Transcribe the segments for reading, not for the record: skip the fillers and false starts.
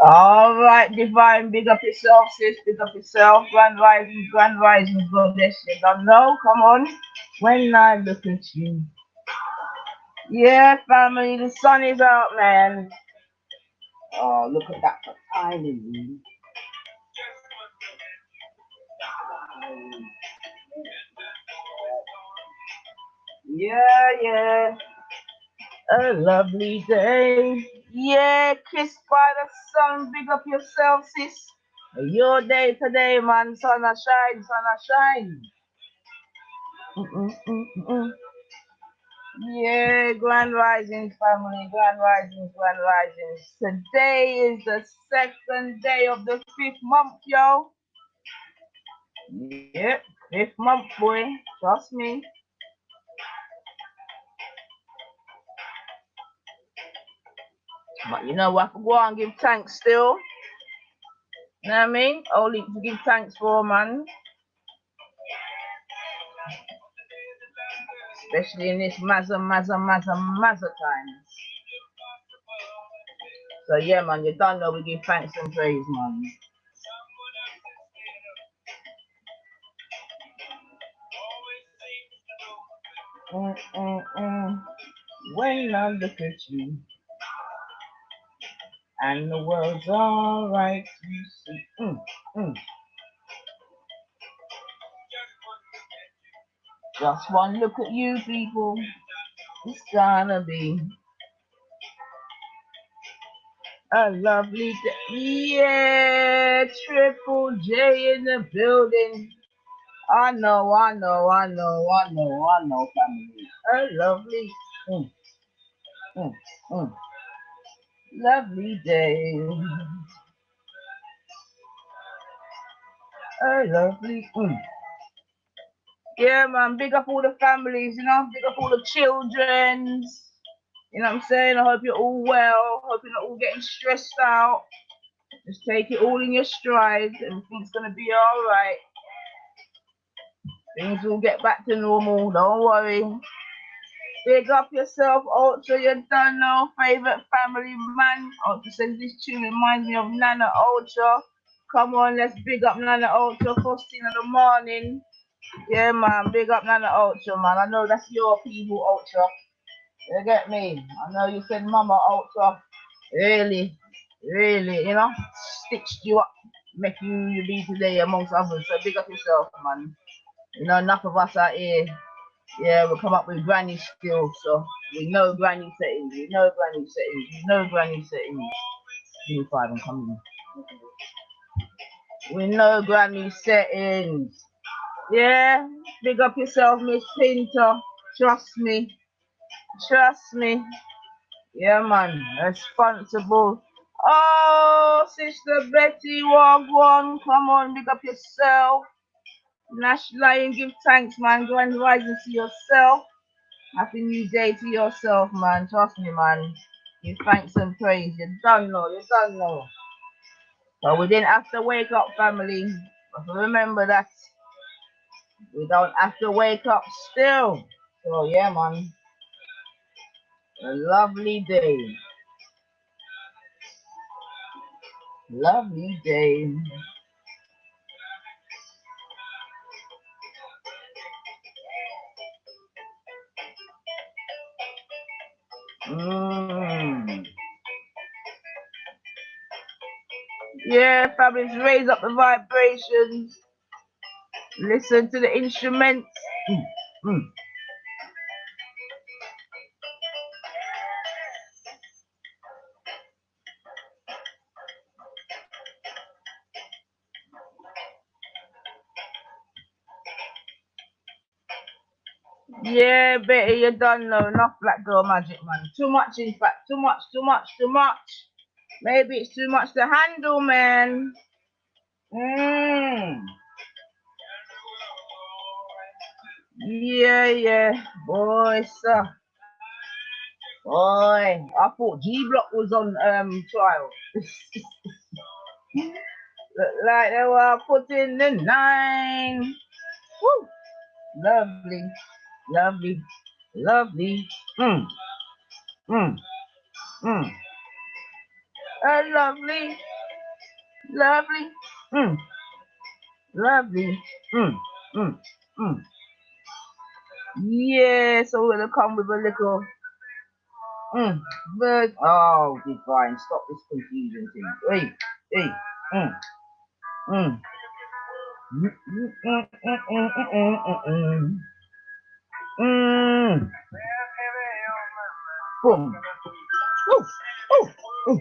All right, divine, big up yourself, sis, big up yourself. Grand rising, goddess. You don't know, come on. When I look at you. Yeah, family, the sun is out, man. Oh, look at that for tiny. Yeah, yeah. A lovely day. Yeah, kissed by the sun. Big up yourself, sis. Your day today, man. Sun a shine, sun a shine. Mm-mm-mm-mm. Yeah, Grand Rising family, Grand Rising, Grand Rising. Today is the second day of the fifth month, yo. Yep, fifth month, boy. Trust me. But you know what? Go and give thanks still. You know what I mean? Only to give thanks for, man. Especially in this mazza time. So yeah, man, you don't know we give thanks and praise, man. Mm-mm-mm. When I look at you and the world's alright, you see. Mm. Just one look at you, people. It's gonna be a lovely day. Yeah, Triple J in the building. I know, family. A lovely, mm, mm, mm, lovely day. A lovely, Yeah, man, big up all the families, big up all the childrens. You know what I'm saying? I hope you're all well. Hope you're not all getting stressed out. Just take it all in your stride. Everything's gonna be alright. Things will get back to normal. Don't worry. Big up yourself, Ultra. You don't know. Favorite family man. Ultra says this tune reminds me of Nana Ultra. Come on, let's big up Nana Ultra first thing in the morning. Yeah, man. Big up Nana Ultra, man. I know that's your people, Ultra. You get me? I know you said Mama Ultra. Really, really, stitched you up, make you be today amongst others. So big up yourself, man. Enough of us out here. Yeah, we'll come up with granny skills. So we know granny settings. We know granny settings. We know granny settings. Give me five and come in. We know granny settings. Yeah, big up yourself, Miss Pinter. Trust me. Trust me. Yeah, man. Responsible. Oh, Sister Betty, walk one. Come on, big up yourself. Nash Lion, give thanks, man. Go and rise and see yourself. Happy new day to yourself, man. Trust me, man. Give thanks and praise. You don't know. You don't know. But we didn't have to wake up, family. But remember that we don't have to wake up still. So, yeah, man. A lovely day. Lovely day. Mm. Yeah, families, raise up the vibrations. Listen to the instruments. Mm. Yeah, Betty, you don't know enough black girl magic, man. Too much, in fact. Too much. Maybe it's too much to handle, man. Mm. Yeah. Boy, sir. Boy, I thought G Block was on trial. Look like they were put in the nine. Woo. Lovely, lovely, lovely. Mm, mm, mm. Lovely. Lovely. Mm. Lovely. Mm. Mm. Mm. Yeah, so we're gonna come with a little but oh divine, stop this confusion thing. Hey, hey, mm, mm. Mm, mm, mm, mm, mm, mm, mm, mm. Mm. Boom. Ooh, ooh, ooh,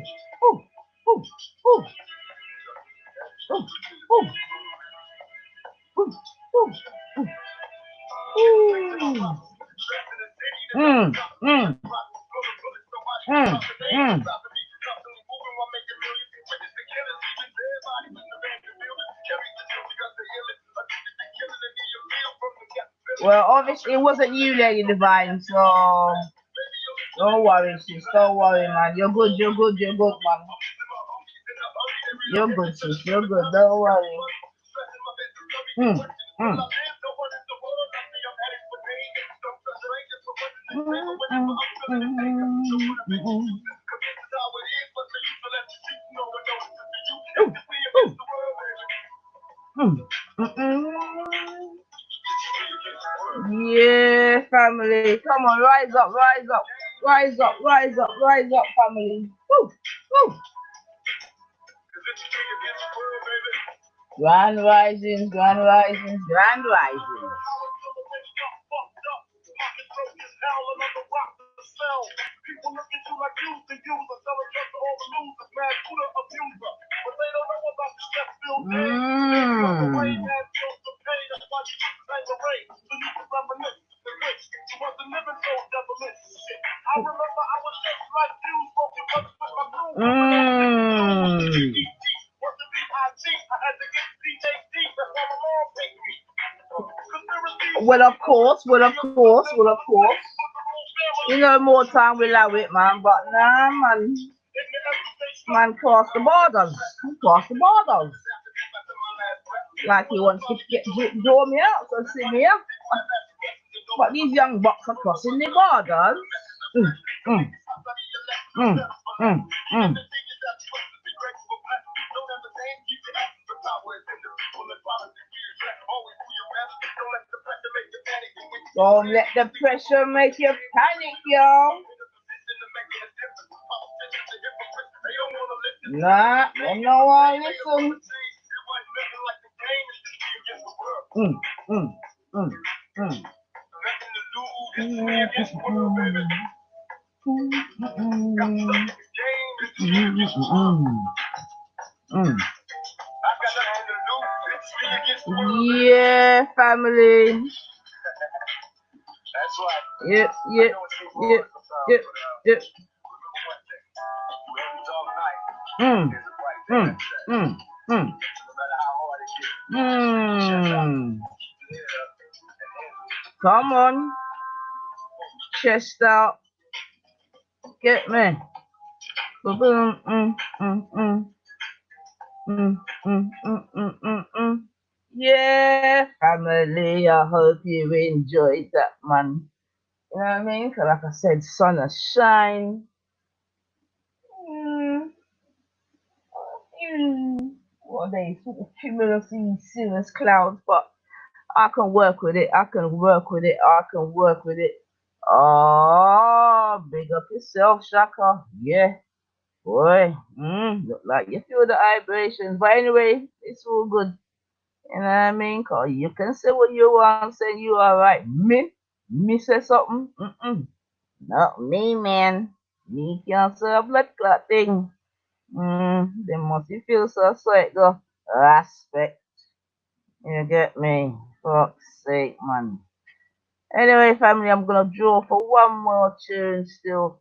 ooh, ooh, ooh, ooh, ooh, ooh, ooh, ooh. Mm, mm, mm, mm. Well, obviously it wasn't you, Lady Divine, so don't worry, sis. Don't worry, man. You're good, you're good, you're good, man. You're good, sis. You're good. Don't worry. Mm, mm. Yeah, family. Come on, rise up, rise up, rise up, rise up, rise up, family. Woo, woo. Grand rising, grand rising, grand rising. Well, of course, well, of course, well, of course. You know, more time we'll have it, man. But nah, man. Man, cross the borders. Cross the borders. Like he wants to draw me out, so see me out. But these young bucks are crossing the borders. Mm, mm, mm, mm. Don't let the pressure make you panic, y'all. Nah, you know what? Listen. Mm, mm, mm, mm. Yeah, family. Yep, yep, yep, yep, yep. Mm, mm, mm, mm. Mm. Come on. Chest out. Get me. Boom, Yeah, family. I hope you enjoyed that, man. You know what I mean? 'Cause like I said, sun has shine. Mm, what are they? Sort of cumulative cirrus clouds, but I can work with it. I can work with it. I can work with it. Oh, big up yourself, Shaka. Yeah, boy. Look like you feel the vibrations. But anyway, it's all good. You know what I mean? 'Cause you can say what you want, say you alright. Me say something. Not me, man. Me can't say a blood clot thing. They must feel so sweet, go. Respect. You get me? Fuck's sake, man. Anyway, family, I'm gonna draw for one more tune still.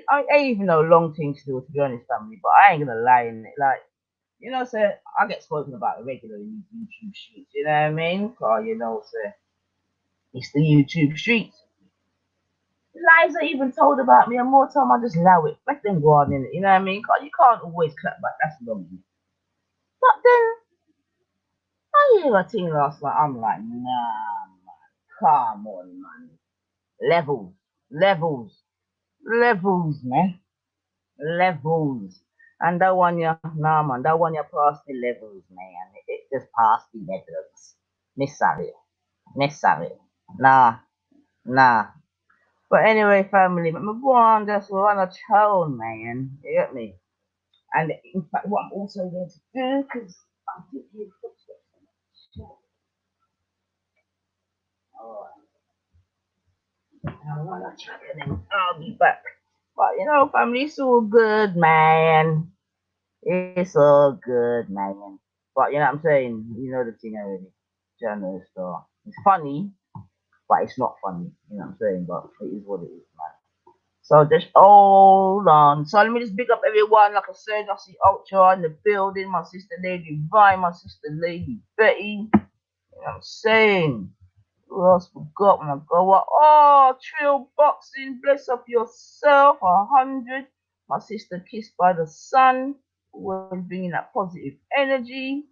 I ain't even know long thing still, to be honest, family, but I ain't gonna lie in it. Like, say, I get spoken about regularly in YouTube streets, you know what I mean? Cause, say, it's the YouTube streets. Lies are even told about me, and more time I just allow it. Let them go on in it, you know what I mean? Cause you can't always clap back, that's wrong. But then, I hear a thing last night, I'm like, nah, man, come on, man. Levels, levels, levels, man. Levels. And that one, yeah, nah, man, that one, you past the levels, man. It just passed the levels. Necessary, necessary. Nah, nah. But anyway, family, I'm go on just run a tone, man. You get me? And in fact, what I'm also going to do, because I did hear footsteps. Alright, I want to check and then I'll be back. But you know, family, it's all good, man. It's all good, man. But you know what I'm saying? You know the thing already. Journalist, it's funny, but it's not funny. You know what I'm saying? But it is what it is, man. So just hold on. So let me just big up everyone. Like I said, I see Ultra in the building. My sister Lady Vi, my sister Lady Betty. You know what I'm saying? Who else forgot when I go up? Oh, Trill Boxing, bless up yourself, 100. My sister Kissed by the Sun, always bringing that positive energy.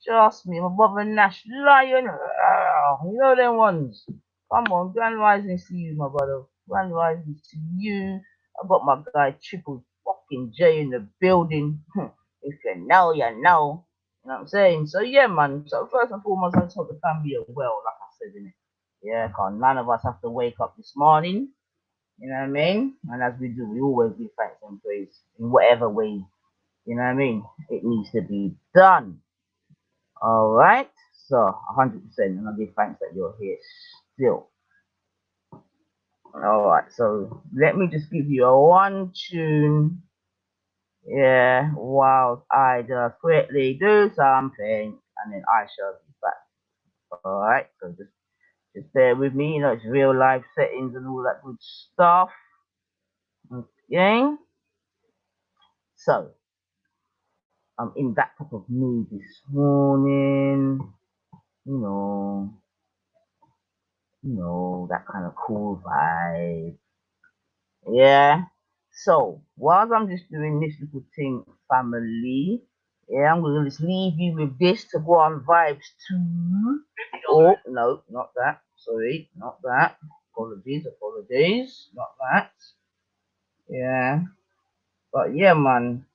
Trust me, my brother Nash Lion, you know them ones. Come on, Grand Rising to you, my brother. Grand Rising to you. I got my guy Triple fucking J in the building. If you know, you know. You know what I'm saying? So yeah, man. So first and foremost, I just hope the family are well, like I said, innit? Yeah, cause none of us have to wake up this morning. You know what I mean? And as we do, we always give thanks and praise in whatever way, you know what I mean? It needs to be done. Alright? So 100% and I give thanks that you're here still. Alright, so let me just give you a one tune. Yeah, while I just quickly do something and then I shall be back. Alright, so just bear with me, you know, it's real life settings and all that good stuff. Okay. So I'm in that type of mood this morning. You know, that kind of cool vibe. Yeah. So while I'm just doing this little thing, family, yeah, I'm gonna just leave you with this to go on vibes too. Oh no, not that. Sorry, not that. Apologies, apologies. Not that. Yeah. But yeah, man.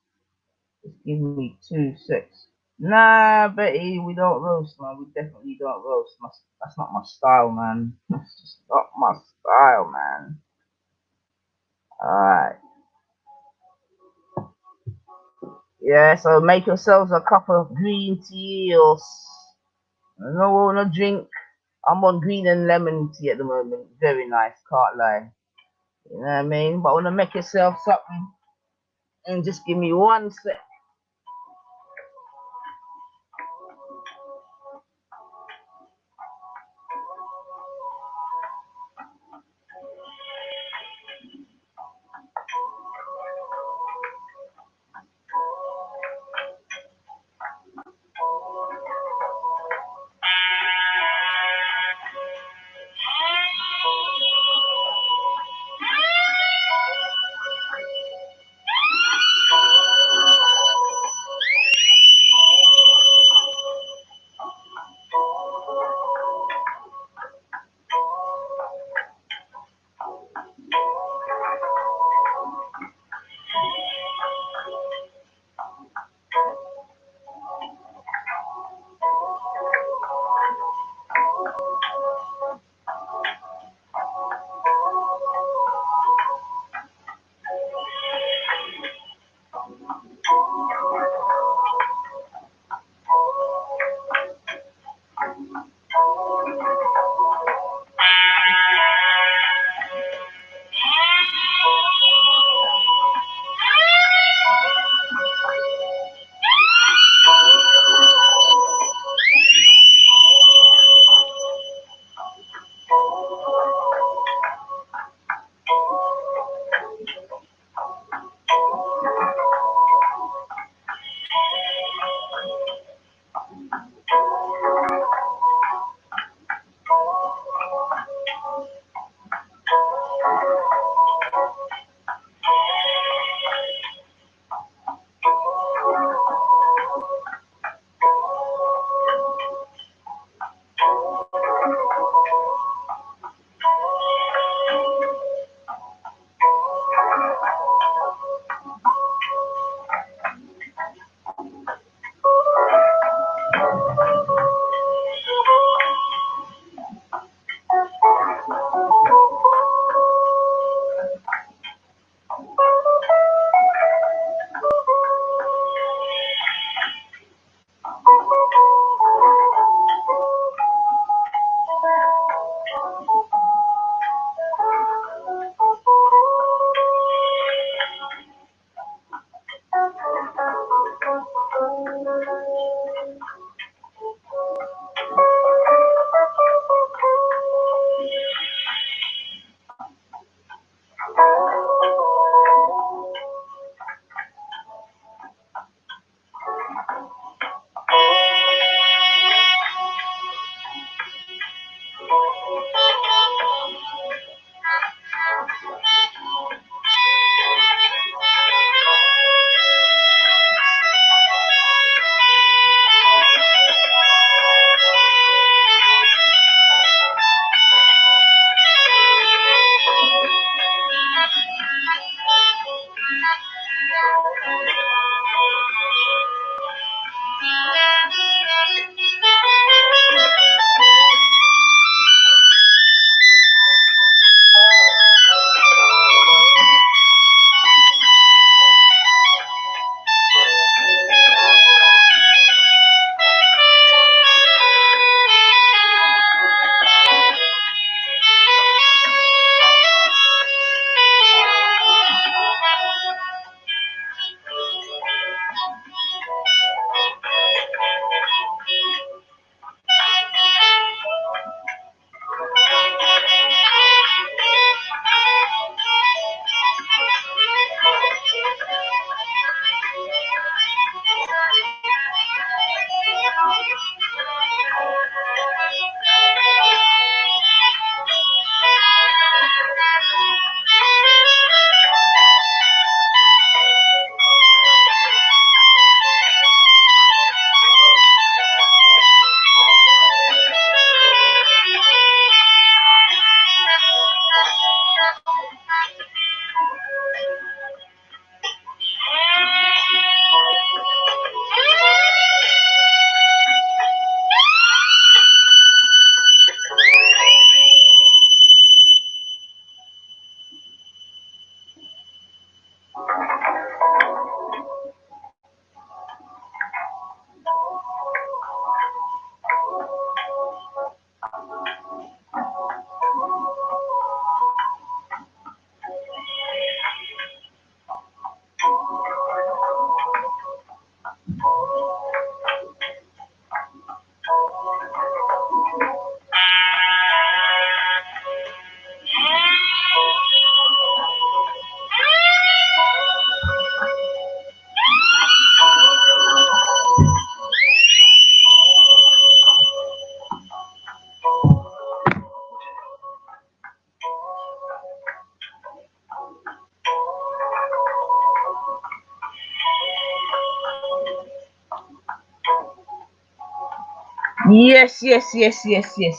Just give me 2 secs. Nah, Betty, we don't roast, man. We definitely don't roast. That's not my style, man. That's just not my style, man. Alright. Yeah, so make yourselves a cup of green tea or no drink. I'm on green and lemon tea at the moment. Very nice, can't lie. You know what I mean? But I want to make yourself something and just give me 1 sec.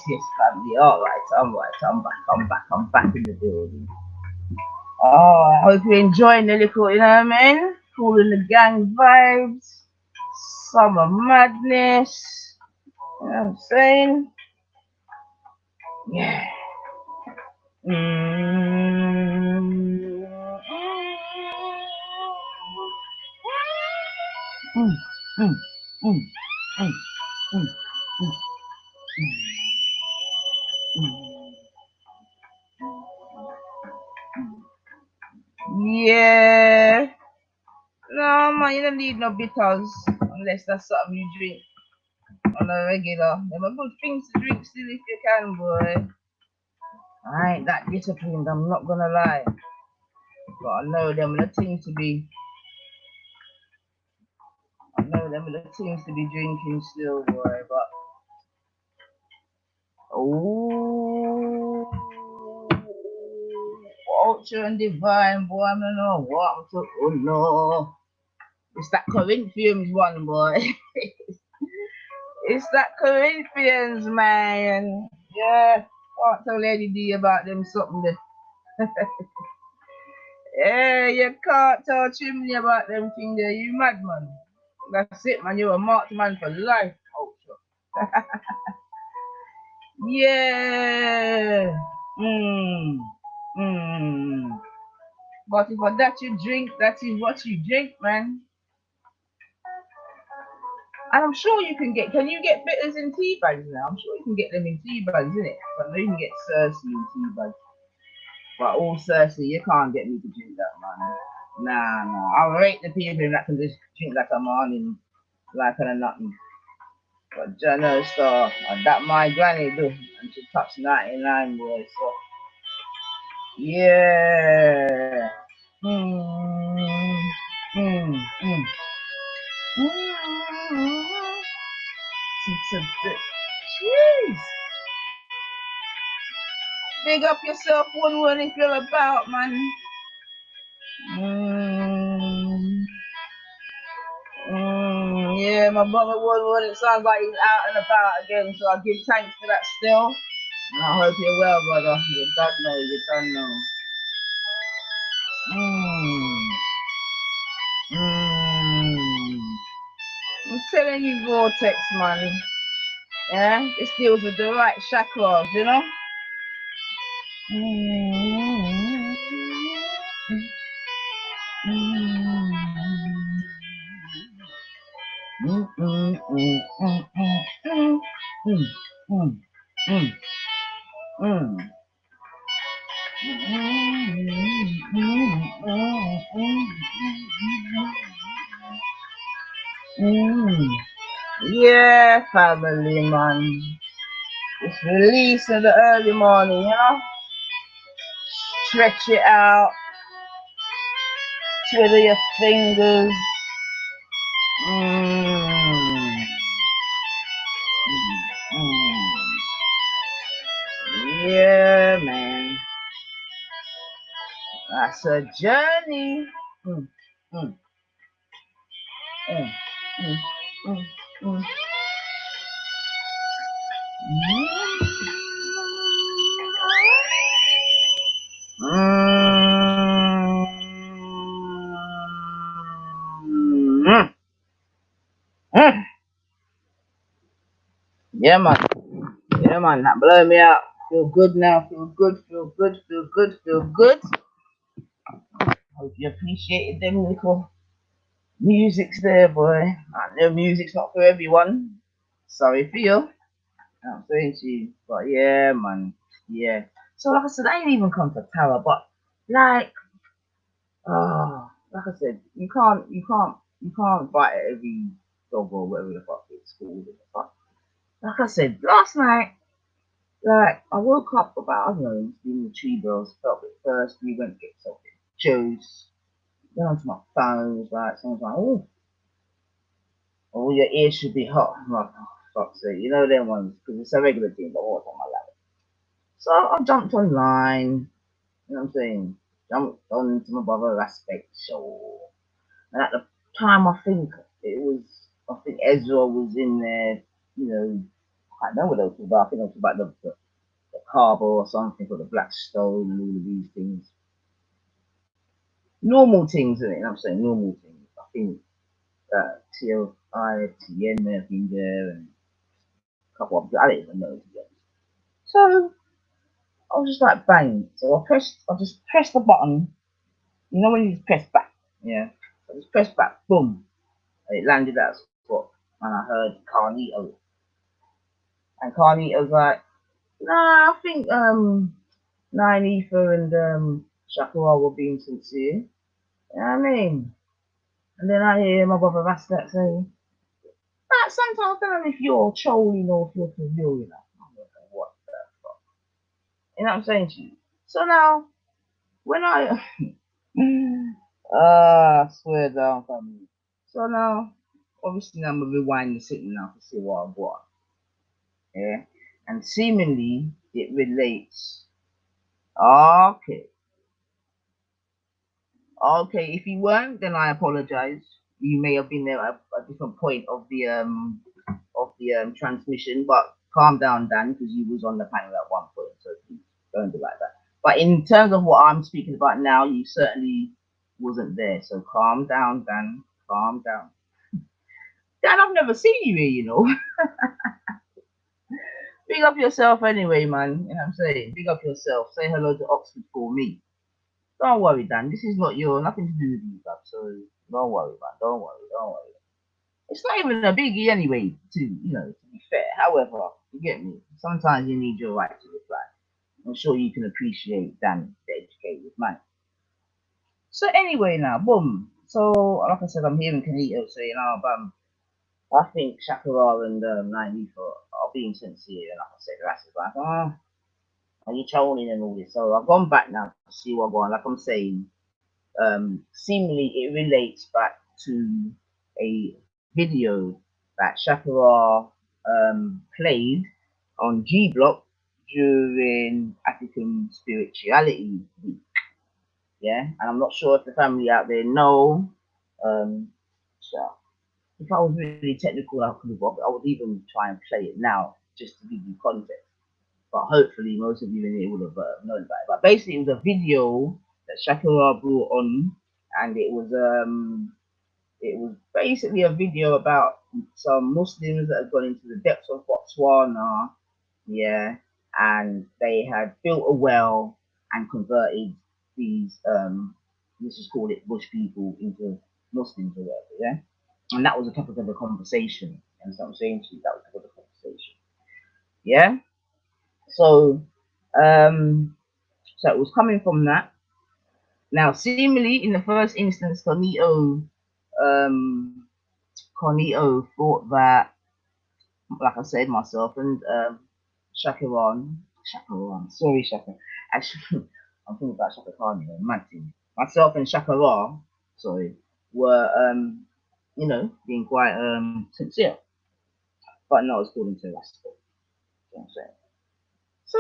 Yes, family. All right, I'm back. I'm back in the building. Oh, I hope you're enjoying the little, you know what I mean? Cool in the gang vibes, summer madness. You know what I'm saying? Yeah. Mm. Mm, mm, mm, mm, mm, mm, Yeah. No, man, you don't need no bitters unless that's something you drink on a regular. Them are good things to drink still if you can, boy. I ain't that disciplined, I'm not gonna lie. But I know them are the things to be. I know them are the things to be drinking still, boy. But oh, ultra and divine, boy. I don't know what I'm talking. Oh no, it's that Corinthians one, boy. It's that Corinthians, man. Yeah, can't tell Lady D about them something there. Yeah, you can't tell Chimney about them things there. You mad, man. That's it, man. You're a marked man for life. Ultra. Yeah. Mm. Mm. But if for that you drink, that is what you drink, man. And I'm sure you can get. Can you get bitters in tea bags now? I'm sure you can get them in tea bags, innit? But I know you can get Cersei in tea bags. But all Cersei, you can't get me to drink that, man. Nah. I rate the people that can just drink like a morning, like a nothing. But Jono Star, that my granny do, and she touched 99, boy. So yeah. Mm, mm, mm. Jeez. Big up yourself, one if you're about, man. Yeah, my brother one. It sounds like he's out and about again, so I give thanks for that still. And I hope you're well, brother. You don't know. telling you, Vortex, man. Yeah, this deals with the right chakras, you know. Yeah, family, man. It's release in the early morning, you know. Stretch it out, twiddle your fingers. Mm. Mm. Yeah, man. That's a journey. Mm. Mm. Mm. Mm. Mm. Mm. Mm. Mm. Yeah, man. Yeah, man. That blow me out. Feel good now. Feel good. Feel good. Feel good. Feel good. Hope you appreciated them little music's there, boy. I know music's not for everyone. Sorry for you. I'm saying to you. But yeah, man. Yeah. So like I said, I ain't even come to Tower, but like, like I said, you can't bite at every dog or whatever the fuck it's called. But like I said, last night, like I woke up about, I don't know, in the tree bells, felt it first, we went to get something. Chose, went onto my phone, was like, someone's like, oh, your ears should be hot. I'm like, oh, fuck's sake, you know them ones, because it's a regular thing, but what's on my lap. So I jumped online, you know what I'm saying? Jumped on to my brother aspect show. And at the time, I think Ezra was in there, you know, I can't remember what those about. I think it was about the Carver or something, or the Black Stone and all of these things. Normal things, isn't it? You know what I'm saying? Normal things. I think TLI, TN may have been there, and a couple of, I don't even know, to be honest. So I was just like, bang. So I just pressed the button. You know when you just press back? Yeah. I just pressed back, boom. And it landed at a spot. And I heard Carnito. And Carnito's like, nah, I think Nine Ether and Shakira were being sincere. You know what I mean? And then I hear my brother Rastat saying, but sometimes I don't know if you're trolling or if you're for real, you know. I'm like, what the fuck? You know what I'm saying to you? So now, when I, I swear down, family. So now, obviously, now I'm going to rewind the sitting now to see what I've got. Yeah? And seemingly, it relates. Okay. Okay, if you weren't, then I apologize. You may have been there at a different point of the transmission, but calm down, Dan, because you was on the panel at one point, so please don't do like that. But in terms of what I'm speaking about now, you certainly wasn't there, so calm down, Dan. Calm down. Dan, I've never seen you here, you know. Big up yourself anyway, man. You know what I'm saying? Big up yourself. Say hello to Oxford for me. Don't worry, Dan. This is not your nothing to do with you, bruv. So don't worry, man. Don't worry. Don't worry. It's not even a biggie anyway. To be fair. However, you get me. Sometimes you need your right to reply. I'm sure you can appreciate Dan, the educated man. So anyway, now, boom. So like I said, I'm hearing Kanito saying, I think Shakira and Nine are being sincere. And like I said, the rest is like, are you trolling and all this? So I've gone back now to see what's going on. Like I'm saying, seemingly it relates back to a video that Shakira played on G Block during African Spirituality Week. Yeah, and I'm not sure if the family out there know. So if I was really technical, I would even try and play it now just to give you context. But hopefully, most of you in here would have known about it. But basically, it was a video that Shakira brought on, and it was basically a video about some Muslims that had gone into the depths of Botswana, yeah, and they had built a well and converted these let's just call it bush people into Muslims or whatever, yeah. And that was the topic of the conversation. And so I'm saying to you, that was the topic of the conversation, yeah. So, so it was coming from that. Now, seemingly, in the first instance, um, Cornito thought that, like I said, myself and sorry, Shaka. Actually, I'm thinking about Shaka Khan, mad thing. Myself and Shakara, sorry, were, being quite sincere, but not according to Rascal. You know what I'm saying? So,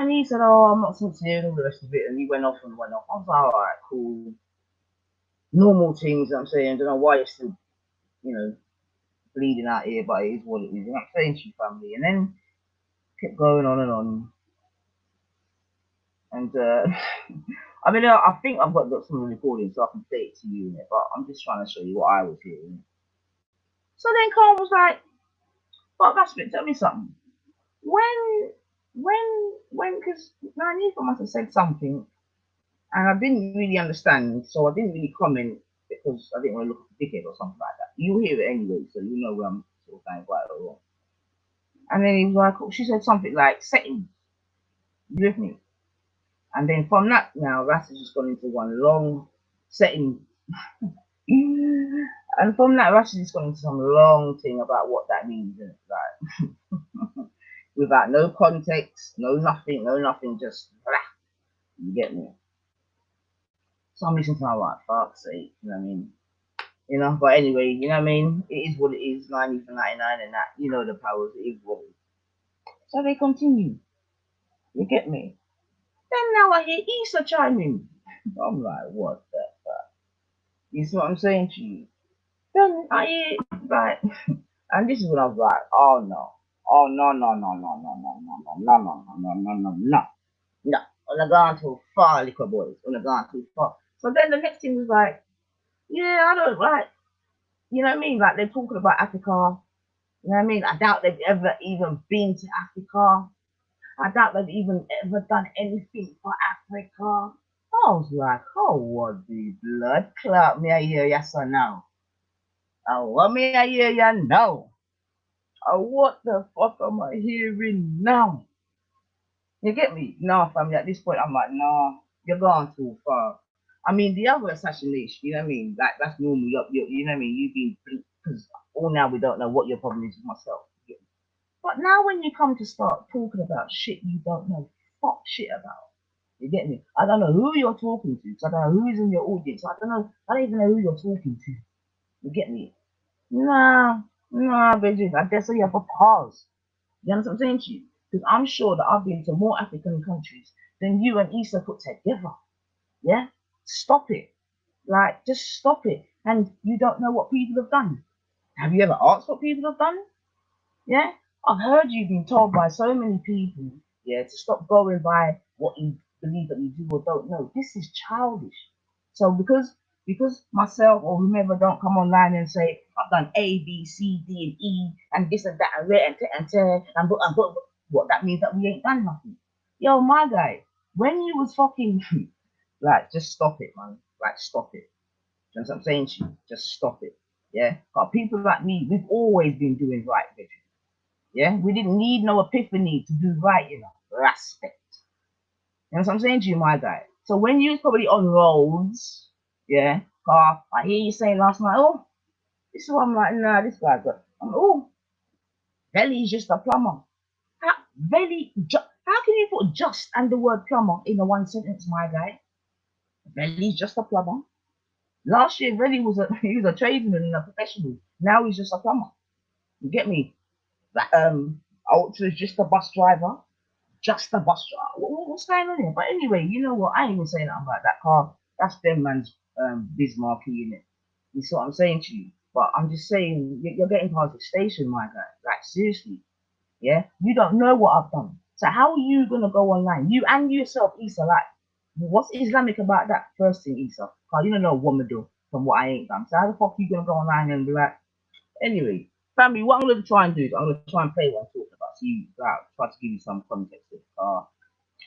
and he said, "Oh, I'm not sincere," and all the rest of it, and he went off and went off. I was like, "All right, cool, normal things." I'm saying, I don't know why you're still, you know, bleeding out here, but it is what it is. You know what I'm saying to you, family, and then kept going on and on. And I mean, I think I've got some recording, so I can say it to you, innit? But I'm just trying to show you what I was hearing. So then Carl was like, "But Raspit, tell me something. When, because Nani must have said something, and I didn't really understand, so I didn't really comment because I didn't want to look like a dickhead or something like that. You'll hear it anyway, so you know where I'm sort of going right or wrong." And then he was like, she said something like settings. You with me? And then from that, now Ras has just gone into one long setting. And from that, Ras has just gone into some long thing about what that means. And like, without no context, no nothing, just blah. You get me? So I'm listening to my like, fuck's sake, you know what I mean? But anyway, you know what I mean? It is what it is, 90 for 99 and that, the powers, it is what it is. So they continue. You get me? Then now I hear Issa chiming. I'm like, what the fuck? You see what I'm saying to you? Then I hear, like, and this is when I was like, oh no. Oh no, no, no, no, no, no, no, no, no, no, no, no, no, no. No. I'm gone too far, liquor boys. I'm gone too far. So then the next thing was like, yeah, I don't like, you know what I mean? Like they're talking about Africa. You know what I mean? I doubt they've ever even been to Africa. I doubt they've even ever done anything for Africa. I was like, oh, what the blood clot me I hear ya so now? Oh, what me I hear ya now? Oh, what the fuck am I hearing now? You get me? No, family, at this point, I'm like, nah, you're going too far. I mean, the other assassination, you know what I mean? Like, that's normal. You know what I mean? You've been, because all now we don't know what your problem is with myself. But now when you come to start talking about shit you don't know fuck shit about, you get me? I don't know who you're talking to, so I don't know who's in your audience. I don't even know who you're talking to. You get me? Nah, bitches. I guess you have a pause. You understand what I'm saying to you? Because I'm sure that I've been to more African countries than you and Issa put together. Yeah? Stop it. Like, just stop it. And you don't know what people have done. Have you ever asked what people have done? Yeah? I've heard you've been told by so many people, yeah, to stop going by what you believe that you do or don't know. This is childish. So because myself or whomever don't come online and say I've done A, B, C, D, and E, and this and that and red and but what that means that we ain't done nothing. Yo, my guy, when you was fucking like, just stop it, man. Like, stop it. You know what I'm saying to you? Just stop it. Yeah. But people like me, we've always been doing right, bitch. Yeah, we didn't need no epiphany to do right, respect. You know what I'm saying to you, my guy? So when you was probably on roads, yeah, I hear you saying last night, oh, this is what I'm like, nah, this guy got, oh, Veli's just a plumber. How can you put just and the word plumber in a one sentence, my guy? Veli's just a plumber. Last year, Veli was he was a tradesman and a professional. Now he's just a plumber. You get me? Like, Ultra's just a bus driver. Just a bus driver. What's going on here? But anyway, you know what? I ain't even saying nothing about that car. That's them man's Bismarck in it. You see what I'm saying to you? But I'm just saying, you're getting past the station, my guy. Like, seriously. Yeah? You don't know what I've done. So how are you going to go online? You and yourself, Issa, like, what's Islamic about that? First thing, Issa. Because you don't know what I'm do from what I ain't done. So how the fuck are you going to go online and be like, Anyway, family, what I'm gonna try and do is I'm gonna try and play what I'm talking about. So you try to give you some context.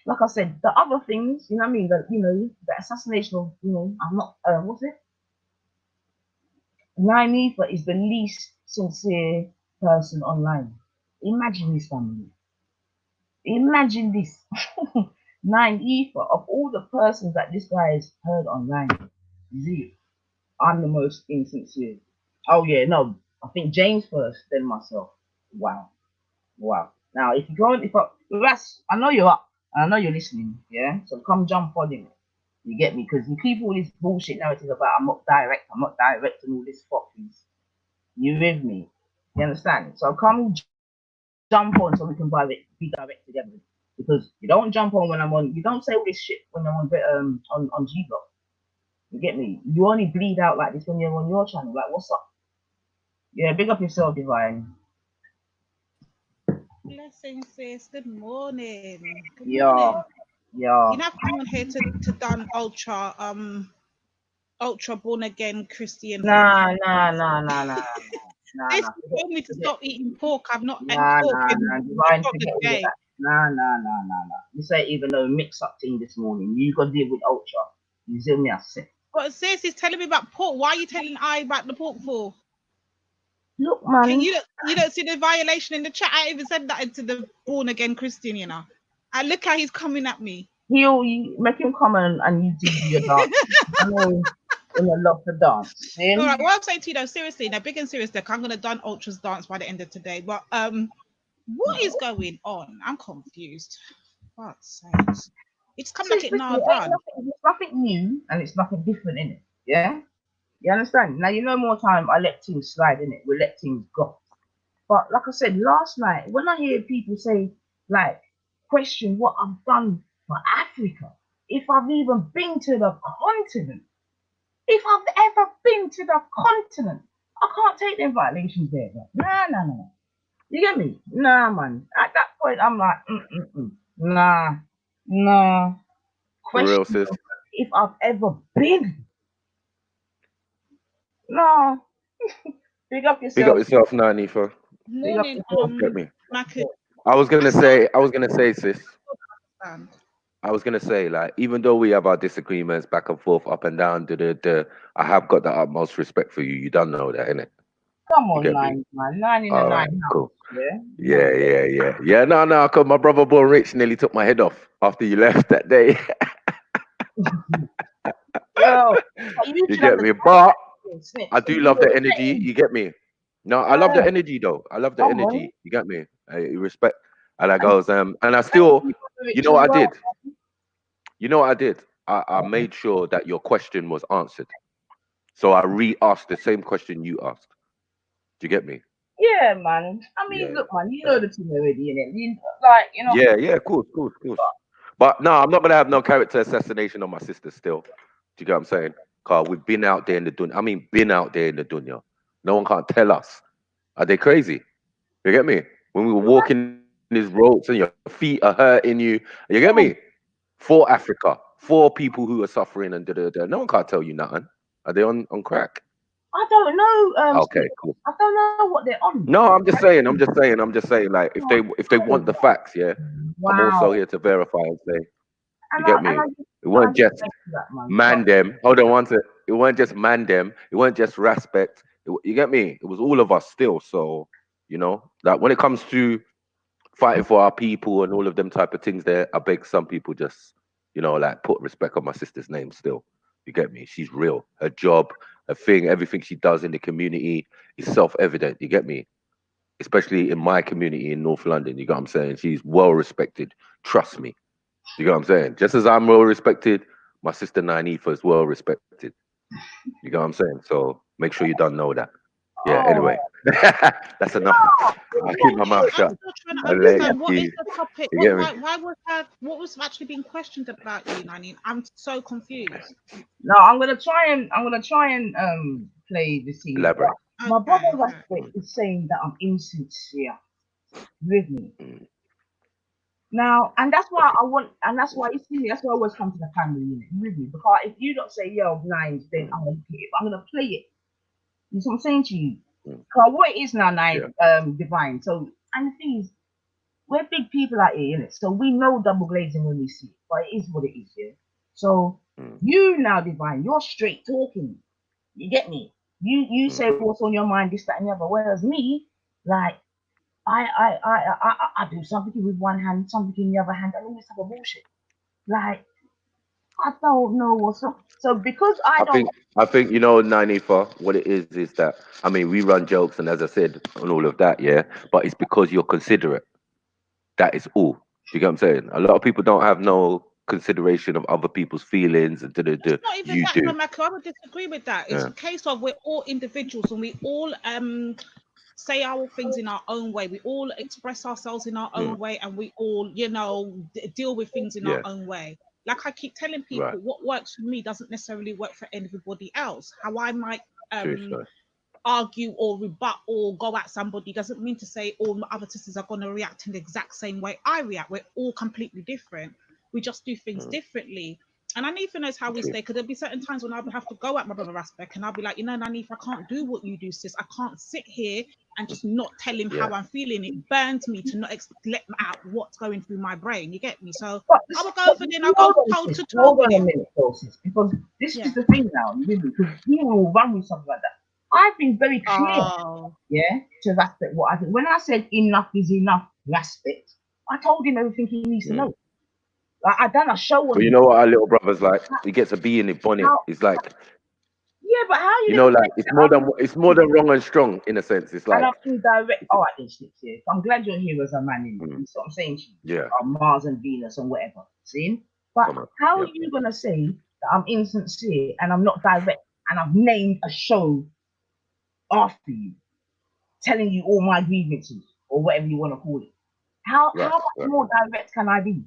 Like I said, the other things, you know what I mean? The assassination of, I'm not. What's it? Nyanifa is the least sincere person online. Imagine this, family. Imagine this. Nyanifa, of all the persons that this guy has heard online, zero. I'm the most insincere. Oh yeah, no, I think James first, then myself. Wow, wow. Now, if you go, if I, Russ, I know you're up, and I know you're listening. Yeah, so come jump on in. You get me? Because you keep all this bullshit narrative about I'm not direct, and all this fucking. You with me? You understand? So come jump on so we can be direct together. Because you don't jump on when I'm on. You don't say all this shit when I'm on G Block. You get me? You only bleed out like this when you're on your channel. Like, what's up? Yeah, big up yourself, Divine. Blessings, sis. Good morning. Good Yeah, morning. yeah. You know, I've come on here to done ultra born again Christian thing. Nah, nah, nah, nah, nah, nah, Sis nah. told me to Forget. stop eating pork. I've not eaten Nah, pork nah, in nah. I Divine, got the forget all of day. that. Nah, nah, nah, nah, nah. This ain't even no mix-up thing this morning. You got to deal with Ultra. You see me? I said. But sis is telling me about pork. Why are you telling I about the pork for? Look, Can man. you don't see the violation in the chat? I even said that into the born again Christian, you know. And look how he's coming at me. You make him come and you do your dance. I know when you love to dance. All See? right, what I'm saying to you though, seriously, now big and serious, like I'm gonna done Ultra's dance by the end of today. But what is going on? I'm confused. God's sakes. It's come like Sis, it listen, now it ain't done. nothing. It's nothing new and it's nothing different in it. Yeah. You understand? Now you know more time. I let things slide in it. We let things go. But like I said last night, when I hear people say, like, question what I've done for Africa, if I've even been to the continent, if I've ever been to the continent, I can't take them violations there. Bro. Nah, nah, nah. You get me? Nah, man. At that point, I'm like, nah, nah. For real, Question sis. if I've ever been. Nah. Big up Big up yourself. yourself, now, Nifa. Big up Morning, yourself. Get me. Macu. I still I was gonna say, sis. understand. I was gonna say, like, even though we have our disagreements back and forth, up and down, I have got the utmost respect for you. You don't know that, innit? Come You on, get me? nine, man. Nine in the All right, nine house. cool. Yeah. Yeah, Nine. yeah, yeah, yeah. No, no, cause my brother born rich nearly took my head off after you left that day. Yo, but you You should get me? understand But this, Snip. I So do you love were the energy. letting, You get me? No, I love the yeah, energy though. I love the come on. energy. You get me? I respect. And I And goes, and I thank still, you for the you rich know as what I well. did? You know what I did? I Oh, made sure that your question was answered. So I re-asked the same question you asked. Do you get me? yeah, man. I mean, Yeah. look, man, you know Uh, the thing already, innit? Like, yeah, yeah, of course, of course, of course. But no, I'm not gonna have no character assassination on my sister still. Do you get what I'm saying? Cause we've been out there in the dunya. I mean, been out there in the dunya. No one can't tell us. Are they crazy? You get me? When we were walking these roads and your feet are hurting you get me? For Africa, for people who are suffering and da da da. No one can't tell you nothing. Are they on crack? I don't know, Okay, Snip. cool. I don't know what they're on. No, I'm just saying. I'm just saying. I'm just saying. Like, if they want the facts, yeah, I'm also Wow. here to verify and say, you And get me? It weren't just just thank you that, man. man them. Hold on one sec. It weren't just man them. It weren't just respect. You get me? It was all of us still. So like when it comes to fighting for our people and all of them type of things, there, I beg some people just like put respect on my sister's name. Still, you get me? She's real. Her job, her thing, everything she does in the community is self-evident. You get me? Especially in my community in North London. You get what I'm saying? She's well respected. Trust me. You get what I'm saying? Just as I'm well respected, my sister Nanifa is well respected. You get what I'm saying? So make sure you don't know that. Yeah, Oh, anyway. That's enough. I'll keep my mouth I'm shut still trying to and let understand what is you the topic. you get me? Why was that? What was actually being questioned about you, Nani? I'm so confused. no, I'm gonna try and play the scene. But Elaborate. my Okay, brother okay. aspect is saying that I'm insincere with me. Mm, Now, and that's why okay. I want, and that's why you see me. That's why I always come to the family unit with me. Because if you don't say yo nines, then Mm, I'm gonna play it. I'm gonna play it. You know what I'm saying to you? Cause what it is now, Yeah. divine. So, and the thing is, we're big people out here, innit? So we know double glazing when we see it, but it is what it is, yeah. So Mm, you now, divine, you're straight talking. You get me? You mm, say what's on your mind, this, that, and the other. Whereas me, like I do something with one hand, something in the other hand, and all this type of bullshit. Like I don't know what's wrong. So because I I don't, think I think you know, Nanifa, what it is that I mean we run jokes and as I said and all of that, yeah. But it's because you're considerate. That is all. Do you get what I'm saying? A lot of people don't have no consideration of other people's feelings and It's da. not even You that, do. Mama. I would disagree with that. It's Yeah. a case of we're all individuals and we all say our things in our own way. We all express ourselves in our Mm, own way, and we all, deal with things in our yeah. own way. Like I keep telling Right. people, what works for me doesn't necessarily work for everybody else. How I might True um story. argue or rebut or go at somebody doesn't mean to say all my other sisters are going to react in the exact same way I react. We're all completely different. We just do things Mm, differently. And Anifa knows how we true. stay, because there'll be certain times when I would have to go at my brother Aspect and I'll be like, Anifa, I can't do what you do, sis. I can't sit here and just not tell him Yeah. how I'm feeling. It burns me to not let out what's going through my brain. You get me? So but, I will go but over there and I'll you go hold on, toe sis. to toe Hold with on a him. minute, though, sis, because this Yeah. is the thing now, really, because people will run with something like that. I've been very clear, Oh, yeah, to that what I think. When I said enough is enough, respect, I told him everything he needs to Mm. know. Like I done a show on But you him. know what our little brother's like? He gets a bee in his bonnet. How? It's like, Yeah, but how are you you know, gonna say like that I'm it's more than wrong and strong in a sense. It's and like, I'm indirect? All right, then, Slips, yeah. I'm glad you're here as a man in mm, this. What I'm saying to you, yeah, Mars and Venus and whatever. See, but come on, how are yeah. you gonna say that I'm insincere and I'm not direct and I've named a show after you, telling you all my grievances or whatever you want to call it? Right, How much right. more direct can I be?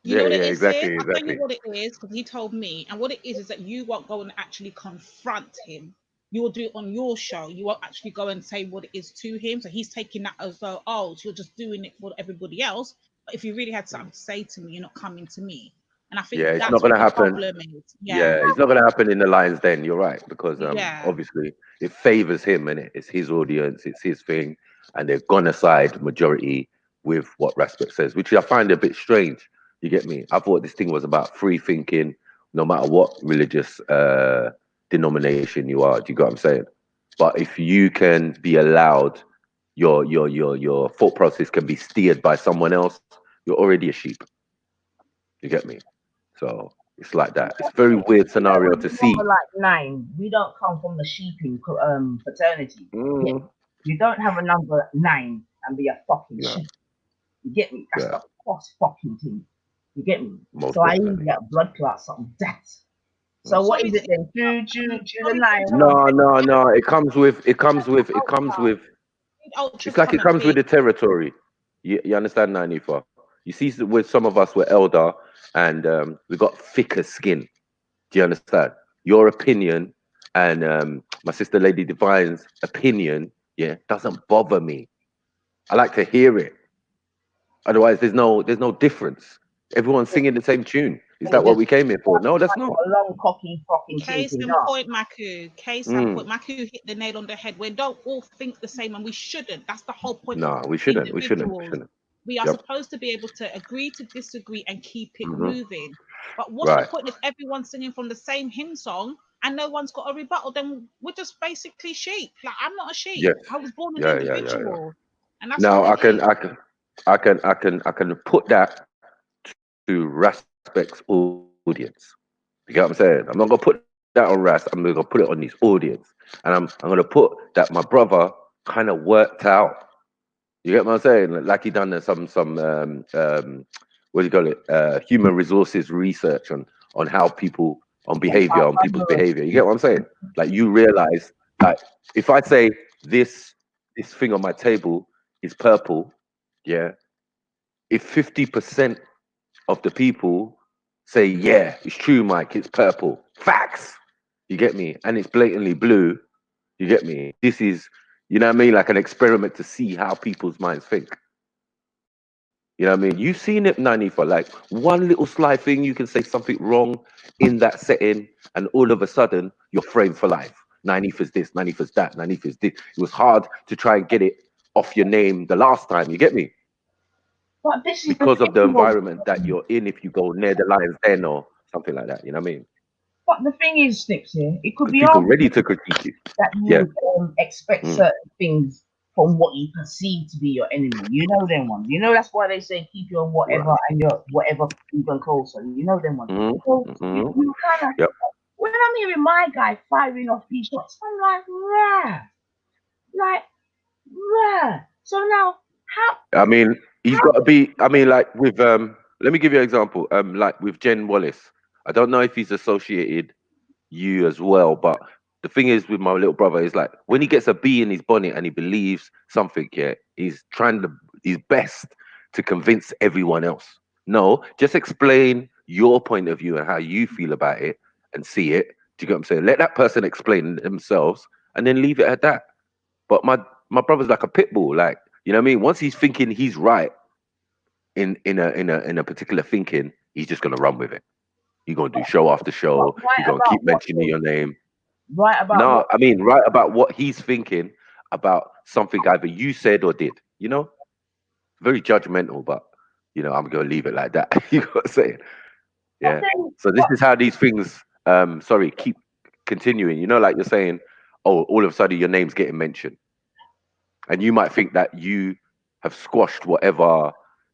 you know Yeah, what it yeah, is, sis? exactly, I'll tell you exactly. what it is, because he told me. And what it is that you won't go and actually confront him. You will do it on your show. You won't actually go and say what it is to him. So he's taking that as though, oh, so you're just doing it for everybody else. But if you really had something to say to me, you're not coming to me. And I Yeah, think it's not that's what gonna the happen. problem is. Yeah, Yeah. it's not gonna happen in the Lions Den. You're right because Yeah. obviously it favors him and it's his audience, it's his thing, and they've gone aside majority with what Raspberry says, which I find a bit strange. You get me? I thought this thing was about free thinking, no matter what religious denomination you are. Do you get what I'm saying? But if you can be allowed, your thought process can be steered by someone else, you're already a sheep. You get me? So it's like that. It's a very weird You know, scenario with to the see. number like 9, we don't come from the sheeping fraternity. Yeah, Mm, you don't have a number 9 and be a fucking yeah, sheep. You get me? That's yeah, the cross fucking thing. You get me? most So I even definitely. get blood clot, something that. So Mm. what Sorry is to it then? Do the sorry to 9 interrupt. one. No, no, no. It comes with. Ultra's It's like it comment, comes with please. the territory. You understand, Nanifa? You see, with some of us, we're elder and we got thicker skin. Do you understand? Your opinion and my sister Lady Divine's opinion, yeah, doesn't bother me. I like to hear it. Otherwise, there's no difference. Everyone's singing the same tune. Is And that it what just we came here for? No, that's not. a long cocky fucking Case thinking, in nah. point, Maku. Case in Mm. point. Maku hit the nail on the head. We don't all think the same, and we shouldn't. That's the whole point of No, we shouldn't. We shouldn't. We individuals. shouldn't. We are Yep. supposed to be able to agree to disagree and keep it Hmm. moving. But what's the Right. point if everyone's singing from the same hymn song and no one's got a rebuttal? Then we're just basically sheep. Like, I'm not a sheep. Yes. I was born an Yeah. individual, and that's all Now it is. I can put that to Raspect's audience. You get what I'm saying? I'm not gonna put that on Ras. I'm gonna put it on his audience, and I'm gonna put that my brother kind of worked out. You get what I'm saying? Like he done some what do you call it? Human resources research on how people on behavior on people's behavior. You get what I'm saying? Like you realize like if I say this this thing on my table is purple, yeah. If 50% of the people say yeah, it's true, Mike, it's purple, facts. You get me? And it's blatantly blue. You get me? This is you know what I mean, like an experiment to see how people's minds think. You know what I mean? You've seen it, Nani, for like one little sly thing, you can say something wrong in that setting, and all of a sudden you're framed for life. Naif is this, Naif is that, Naif is this. It was hard to try and get it off your name the last time. You get me? But this is Because the of the thing, though. environment that you're in. If you go near the lion's den or something like that, you know what I mean? But the thing is, Snips, here, it could Because be people argued ready to critique you. that Yeah. you expect Mm. certain things from what you perceive to be your enemy. You know them ones. You know that's why they say keep your whatever Right. and your whatever even closer. You know them ones. Mm. So Mm. you kind of, Yep. when I'm hearing my guy firing off these shots, I'm like, rah, like, rah. So now, I mean, he's got to be. I mean, like with let me give you an example. Like with Jen Wallace, I don't know if he's associated you as well, but the thing is with my little brother is like when he gets a bee in his bonnet and he believes something, yeah, he's trying to his best to convince everyone else. No, just explain your point of view and how you feel about it and see it. Do you get what I'm saying? Let that person explain themselves and then leave it at that. But my brother's like a pit bull, like you know what I mean. Once he's thinking he's right in a particular thinking, he's just gonna run with it. You're gonna do show after but show. right You're gonna about keep what mentioning your name. right about No, what I mean right about what he's thinking about something either you said or did. You know, very judgmental, but you know I'm gonna leave it like that. You know what I'm saying? but Yeah. then So this is how these things, sorry, keep continuing. You know, like you're saying, oh, all of a sudden your name's getting mentioned, and you might think that you have squashed whatever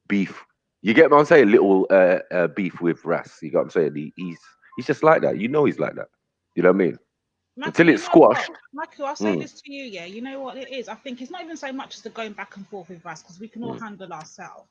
beef. You get what I'm saying? Little beef with Ras. You get what I'm saying? He's just like that. You know he's like that. You know what I mean? Michael, Until you it's know what? squashed. Michael, I'll say Mm, this to you, yeah. You know what it is? I think it's not even so much as the going back and forth with us because we can all mm, handle ourselves.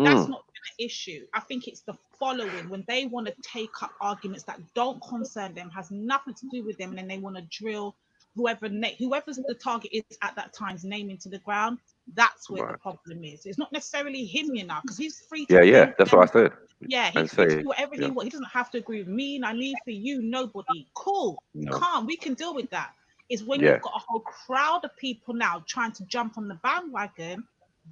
That's mm. not an issue. I think it's the following when they want to take up arguments that don't concern them, has nothing to do with them, and then they want to drill whoever's the target is at that time's name into the ground. That's where the Right. problem is. It's not necessarily him, you know, because he's free to Yeah, yeah. think That's what and I said. yeah, And he's free to say, do whatever he yeah, wants. He doesn't have to agree with me. I need for you, nobody. Cool, no, calm. We can deal with that. It's when yeah, you've got a whole crowd of people now trying to jump on the bandwagon.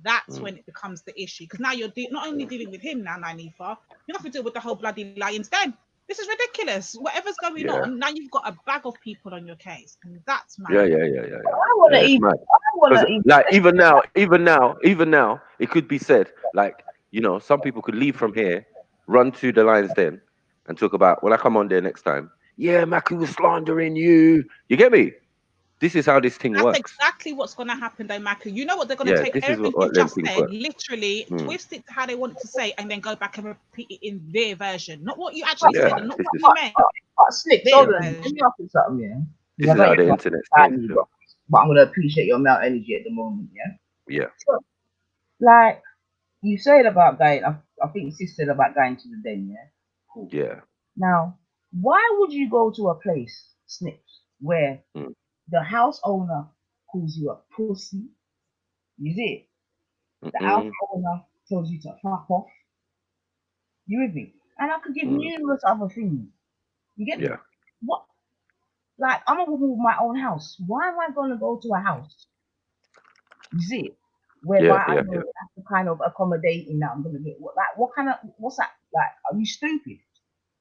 That's mm, when it becomes the issue. Because now you're not only dealing with him now, Nanifa, you have to deal with the whole bloody lions den. This is ridiculous. Whatever's going yeah, on, now you've got a bag of people on your case. And that's yeah, mad. yeah, yeah, yeah, yeah. I want Yeah, to it's even mad. I want Because to even like even now, it could be said like you know some people could leave from here, run to the Lions Den, and talk about when I come on there next time. Yeah, Maku was slandering you. You get me? This is how this thing That's works. exactly what's going to happen, though, Maka. You know what? They're going to Yeah, take this is everything what you've them just things said, work. literally Mm. twist it to how they want it to say, and then go back and repeat it in their version. Not what you but, actually Yeah, said and not this what is you meant, Snips, their hold on. Let version. me ask you something, yeah? this Because is I know how you're the not internet understand stays. me, Yeah, but I'm gonna appreciate your male energy at the moment, yeah? yeah, So, like you said about going, I think sis said about going to the den, yeah? Cool. yeah. Now, why would you go to a place, Snips, where Mm, the house owner calls you a pussy? Is it? The house mm, owner tells you to fuck off. You with me? And I could give mm, numerous other things. You get me? yeah, What? Like, I'm a woman with my own house. Why am I going to go to a house, you see, yeah, whereby I yeah, know yeah. I have to kind of accommodate in that I'm going to get what kind of, what's that? Like, are you stupid?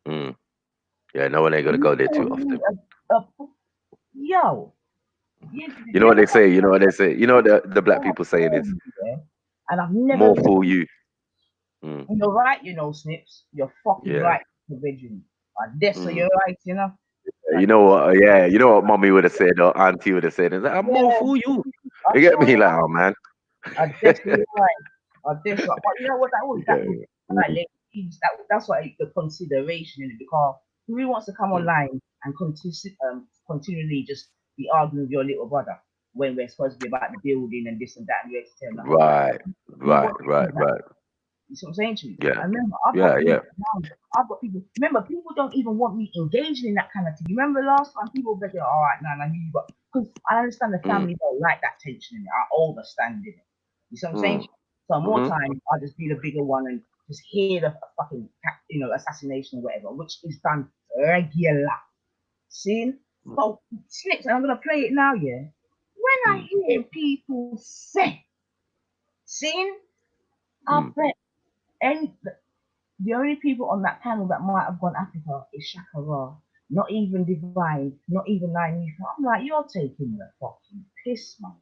Mm. Yeah, no one ain't gonna You go there too telling me often. yo, You know what never they say. You know what they say. You know what the black have people saying told is me, yeah, and I've never more listened. fool you. Mm, You're right, Snips. You're fucking yeah. right, the bedroom. This, so Mm. you're right. You Like, know what? Yeah, you know what mommy would have said or auntie would have said. It's like, I'm more yeah, fool you. I'm You get sure me? you're Like, oh man. I definitely right. I definitely, but you know what that was? Yeah. That was like Mm, ladies. That's what the consideration in it because who really wants to come mm. online and continually just be arguing with your little brother when we're supposed to be about the building and this and that and you have to tell that. Right, Who right, wants to do right, that? right. You see what I'm saying to you? Yeah, I remember I've got yeah, people yeah. around. I've got people. Remember, people don't even want me engaging in that kind of thing. You remember last time people were like, all right, now you got because I understand the Mm, family don't like that tension in it. I understand it. You see what I'm saying? mm, So more mm-hmm. time, I'll just be the bigger one and just hear the fucking assassination or whatever, which is done regular. See? But slips, and I'm gonna play it now, yeah. When I Mm, hear people say, see, I mm, bet any the only people on that panel that might have gone Africa is Shakara. not even divine, not even 9 years. I'm like, you're taking the fucking piss, man.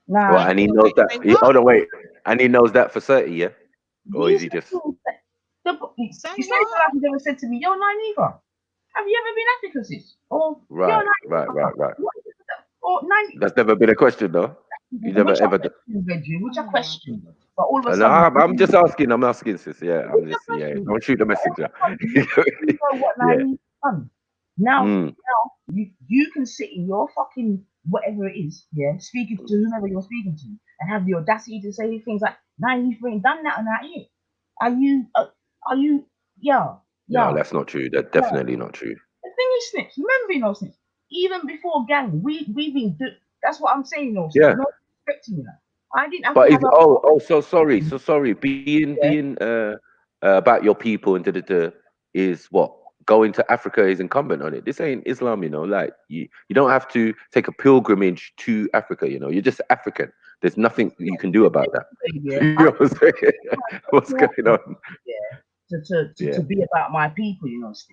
Well, Nah, and he People knows think that. they were. Hold on, wait. And he knows that for 30, yeah? Or is these he are just things that So you say what? something ever said to me, you're 9 either. Have you ever been African sis? Or you're right, 9 right, right, either. right? What is that? Or 9, That's never been a question, though. You never which I ever. question, Reggie, which I Oh my question. God. But all of a No, sudden, I'm just asking. I'm asking, sis. Yeah, I'm which I just. Yeah, question. don't shoot the But all messenger. of a sudden, you know what Yeah. 9 done. Now, Mm, you can sit in your fucking whatever it is, yeah, speaking to whomever you're speaking to, and have the audacity to say things like, "Nah, you've ain't done that and that yet." Are you? Are you? Yeah, no, yeah, that's not true. That's yeah. definitely not true. The thing is, Snips. Remember, Snips. Even before gang, we've been. That's what I'm saying, Snips. Yeah, I'm not expecting that. I didn't have to but have if a. so sorry, so sorry. Yeah, Being about your people and is what going to Africa is incumbent on it. This ain't Islam, you know. Like you don't have to take a pilgrimage to Africa. You know, you're just African. There's nothing you can do about that. yeah. You I know what I'm saying? What's going on? yeah, Yeah. to be about my people, Snips.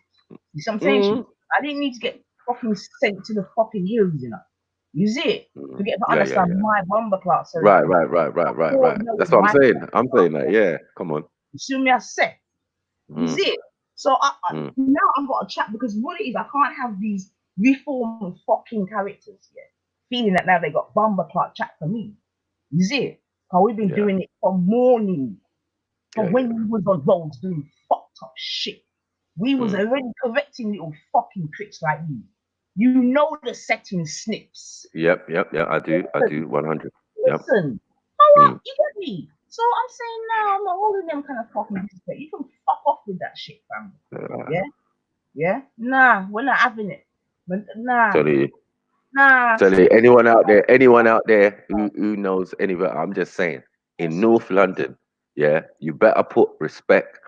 You see what I'm saying? Mm, I didn't need to get fucking sent to the fucking hills, You see it? To get to yeah, yeah, understand yeah. my bomber clock, so Right, right, right, right, right, all right. know That's what I'm my saying. I'm saying that. Yeah, come on. you see me I said. You Mm, see it? So mm. now I've got a chat because what it is, I can't have these reformed fucking characters, feeling that now they got bomber clock chat for me. You see it? Because we've been Yeah, doing it from morning, yeah, from when yeah. we was on roads doing fucked up shit. We was Mm. already correcting little fucking tricks like you. You know the setting snips. Yep, yep, yeah. I do. 100. Yep. Listen, how Mm. up? You get me? So I'm saying no, I'm not holding them kind of fucking disrespect. You can fuck off with that shit, fam. Uh, Yeah, yeah. Nah, we're not having it. Nah, Totally, nah. totally. Anyone out there who knows any better, I'm just saying, in North London, yeah, you better put respect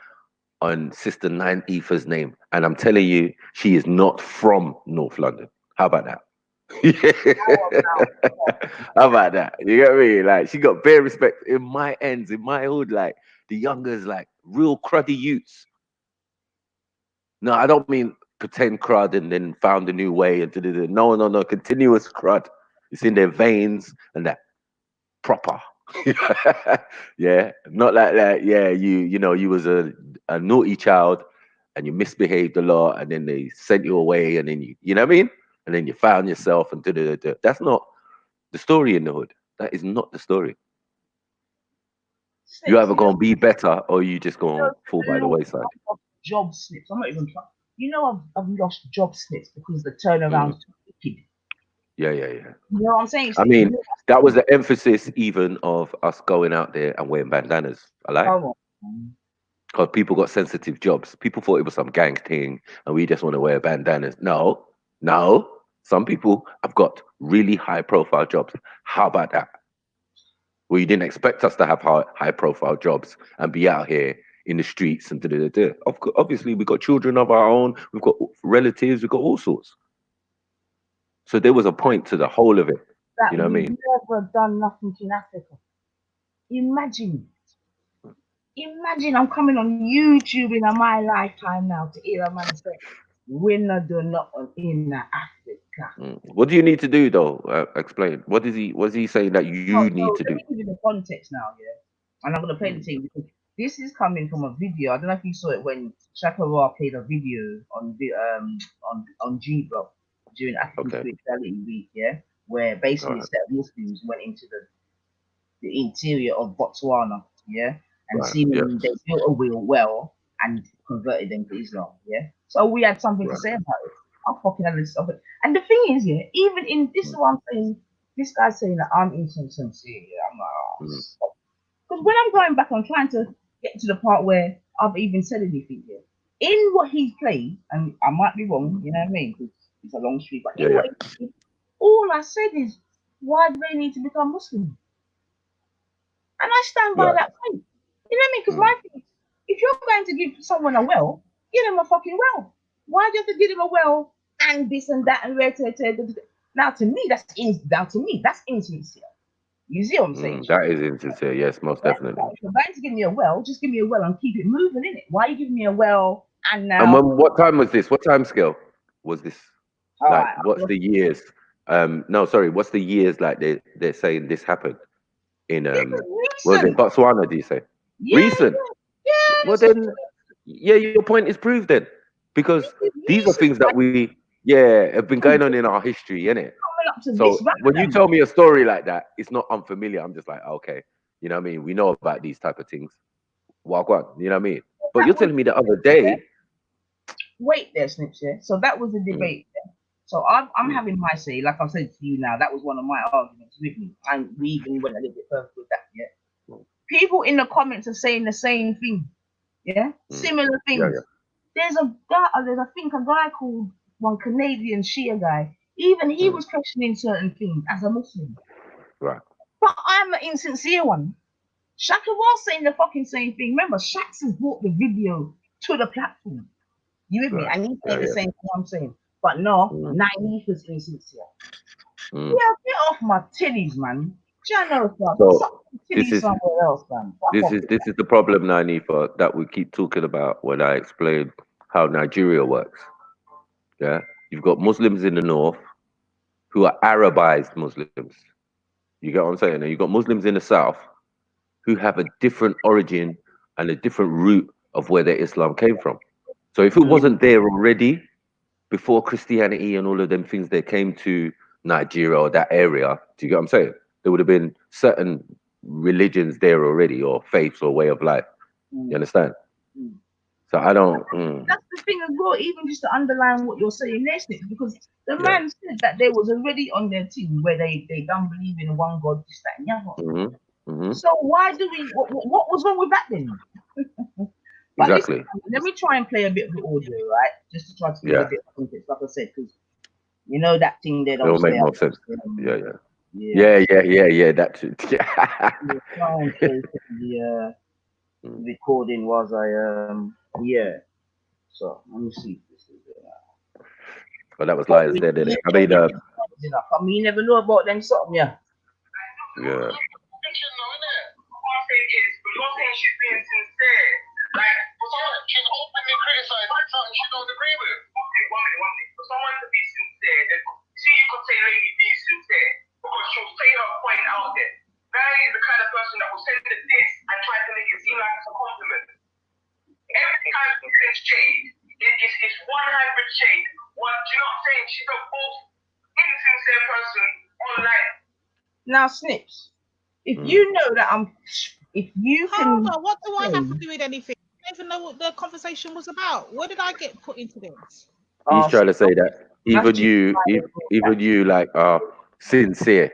on Sister Nine Ether's name. And I'm telling you, she is not from North London. How about that? How about that? You get me? Like she got bare respect in my ends, in my hood, like the youngers, like real cruddy youths. No, I don't mean pretend crud and then found a new way and da-da-da. No, no, no, continuous crud. It's in their veins and that proper. Yeah, not like that. Yeah, you know you was a naughty child and you misbehaved a lot and then they sent you away and then you know what I mean? And then you found yourself and da-da-da-da. That's not the story in the hood. That is not the story. You Snips, either gonna be better or you just gonna fall by the look, wayside. I've lost job snips. I'm not even trying. I've lost job snips because the Mm. turnaround's too wicked. Yeah, yeah, yeah. You know what I'm saying? I Snips? mean, that was the emphasis even of us going out there and wearing bandanas. I like Come on. because people got sensitive jobs. People thought it was some gang thing and we just want to wear bandanas. No, no. Some people have got really high profile jobs. How about that? Well, you didn't expect us to have high profile jobs and be out here in the streets and da-da-da-da. Obviously, we've got children of our own, we've got relatives, we've got all sorts. So there was a point to the whole of it. That You know what I we've mean? never done nothing in Africa. Imagine. Imagine I'm coming on YouTube in my lifetime now to hear a man say, we're not doing nothing in Africa. What do you need to do though? Explain. What is he saying that No, you need so to let do? me give you the context now, yeah? And I'm going to play the Mm, thing because this is coming from a video. I don't know if you saw it when Shaka Ra played a video on the on G Block during African okay. Spirituality Week, yeah? Where All basically a right. set of Muslims went into the interior of Botswana, yeah, and Right. Yes. seemingly they built a well and converted them to Islam, yeah. So we had something to Right. say about it. I fucking had this of it. And the thing is, yeah, even in this is Mm, what I'm saying. This guy's saying that I'm insincere. Yeah, I'm like, mm, because when I'm going back, I'm trying to get to the part where I've even said anything here. In what he's played, and I might be wrong, you know what I mean? Because it's a long street, but yeah. in Yeah. what he played, all I said is, why do they need to become Muslim? And I stand by Right. that point. You know what I mean? Because Mm, my thing is, if you're going to give someone a well, give them a fucking well. Why do you have to give them a well and this and that and red? Now to me, that's insincere. You see what I'm saying? that is insincere. Yes, most Yeah? definitely. Like, if you're going to give me a well, just give me a well and keep it moving in it. Why are you giving me a well and And now when, what time was this? What time scale? was this? All Like, right. what's the years? No, sorry, what's the years like they're saying this happened in was it Recent. Botswana? Do you say Yeah, recent? yeah. Well, This is then, yeah, your point is proved then, because these are recent. things that we, have been going on in our history, innit? Coming up to So this when you Ramadam. tell me a story like that, it's not unfamiliar. I'm just like, okay, you know what I mean? We know about these type of things. Walk on, you know what I mean? But you're That was telling me the other day, wait there, Snips. Yeah. So that was the mm, debate. So I'm mm, having my say, like I said to you now, that was one of my arguments with you. And we even went a little bit further with that, yeah. mm, People in the comments are saying the same thing, yeah? mm, Similar yeah, things. There's a guy, I think a guy called one Canadian Shia guy, even he was questioning certain things as a Muslim. right. But I'm the insincere one. Shaka was saying the fucking same thing. Remember, Shax has brought the video to the platform. You with me? Right. And he's Yeah, saying the yeah. same thing I'm saying. But no, Mm, naive is insincere. mm. Yeah, get off my titties, man. Jano, go suck So some this titties is somewhere else, man. Fuck this off is with this is the problem, Nanifa, that we keep talking about when I explain how Nigeria works. Yeah, you've got Muslims in the north who are Arabized Muslims. You get what I'm saying? And you've got Muslims in the south who have a different origin and a different root of where their Islam came from. So if it that. wasn't there already before Christianity and all of them things that came to Nigeria or that area, do you get what I'm saying? There would have been certain religions there already, or faiths or way of life. You Mm, understand? mm. So I But don't. that's the thing as well, even just to underline what you're saying there, Snitch, because the Yeah. man said that there was already on their team where they don't believe in one God, this, that, and the other. Hmm. So why do we, what was wrong with that then? But listen, Exactly. let me try and play a bit of the audio, right? Just to try to give a Yeah. bit of context, like I said, because you know that thing there don't It'll make stay more up. sense. Yeah. Yeah. Yeah. Yeah. That too. Yeah. Yeah, try and play the recording was yeah. So let me see if this is Well, that was but liars we there, didn't it? I don't mean, get this enough. I mean, you never know about them something, yeah. yeah. Like, for someone, she's openly criticizing something she don't agree with. Okay, one minute. For someone to be sincere, see, you could say Lady B is sincere because she'll say her point out there. Mary is the kind of person that will send the diss and try to make it seem like it's a compliment. Every time she says shade, it's 100 shade. What, do you know what I'm saying? She's a both insincere person online. Now, Snips, if you know that if you can. Hold on, what do I have to do with anything? I don't even know what the conversation was about. Where did I get put into this? He's trying to say that That's even you, like, are sincere.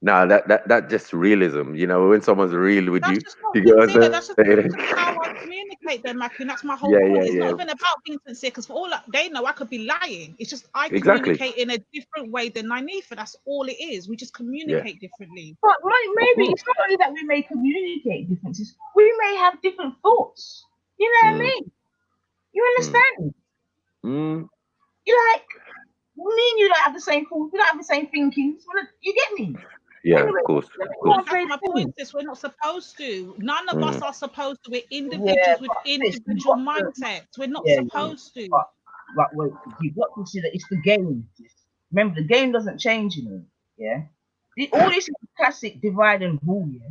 Nah, that just realism. You know, when someone's real with That's you, just not you get what sincere. I'm That's just saying? how I communicate then, Mackie. That's my whole Yeah, point. yeah, It's not yeah. even about being sincere, because for all they know, I could be lying. It's just I Exactly. communicate in a different way than Nanifa. That's all it is. We just communicate differently. But Of maybe course. it's not only that we may communicate differences, we may have different thoughts. You know what I mean? You understand? Mm. You like me and you don't have the same thoughts, we don't have the same thinking. You get me? Yeah, Anyway, of course. let me Of go course. and play That's my the point, thing. sis. We're not supposed to. None of us Mm. are supposed to. We're Yeah, individuals with but sis, you individual got to. mindsets. We're not Yeah, supposed to. but wait, you've got to see that it's the game. Remember, the game doesn't change, you know. Yeah, all this is classic divide and rule, yeah.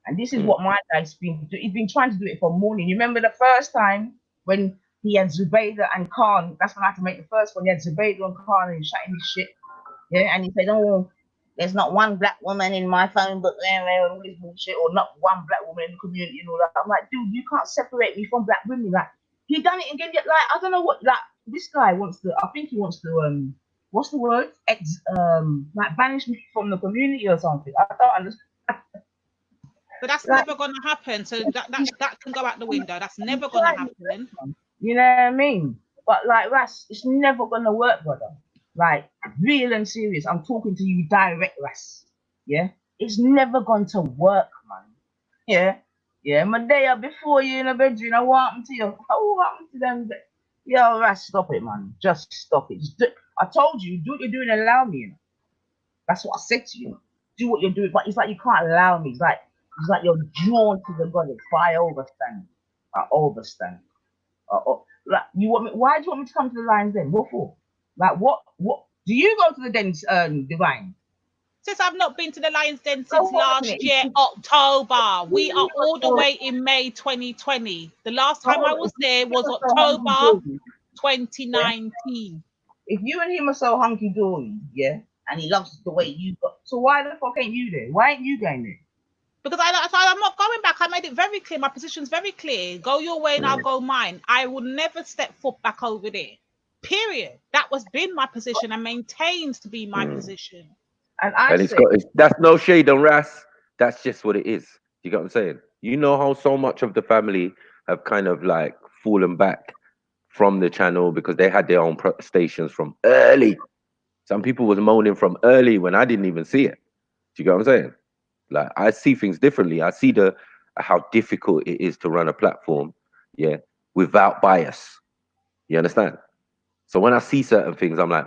And this is what my guy's been. He's been trying to do it for morning. You remember the first time when he had Zubaydah and Khan? That's when I had to make the first one. He had Zubaydah and Khan and shouting his shit. Yeah, and he said, "Oh, there's not one black woman in my phone book there, and all this bullshit, or not one black woman in the community and all that." I'm like, dude, you can't separate me from black women. Like, he done it again. Like, I don't know what. Like, this guy wants to. I think he wants to. What's the word? Like banish me from the community or something. I don't understand. But that's Like, never going to happen. So that can go out the window. That's never he's going to trying his happen. best, man. You know what I mean? But like, Ras, it's never gonna work, brother. Like, real and serious. I'm talking to you direct, Ras. Yeah, it's never going to work, man. Yeah, yeah. My day up before you in the bedroom, I want them to you. What happened to them? Yo, Ras, stop it, man. Just stop it. I told you, do what you're doing and allow me. You know? That's what I said to you. Do what you're doing, but it's like you can't allow me. It's like you're drawn to the goddess. But I overstand. I overstand. Like, you want me? Why do you want me to come to the lines then? What for? Like what do you go to the dentist, Divine? Since I've not been to the Lion's Den So since what, last innit? year, October. You We are were all the so, way in May 2020. The last time I hold on, was if there you was were so hunky October dory, yeah? 2019. If you and him are so hunky dory, yeah, and he loves the way you got, so why the fuck ain't you there? Why ain't you going there? Because I'm not going back. I made it very clear. My position's very clear. Go your way and I'll go mine. I will never step foot back over there. Period. That was been my position and maintains to be my position. And I And say, that's no shade on Ras. That's just what it is. You get what I'm saying? You know how so much of the family have kind of like fallen back from the channel because they had their own stations from early. Some people was moaning from early when I didn't even see it. Do you get what I'm saying? Like I see things differently. I see the how difficult it is to run a platform, yeah, without bias. You understand? So when I see certain things, I'm like,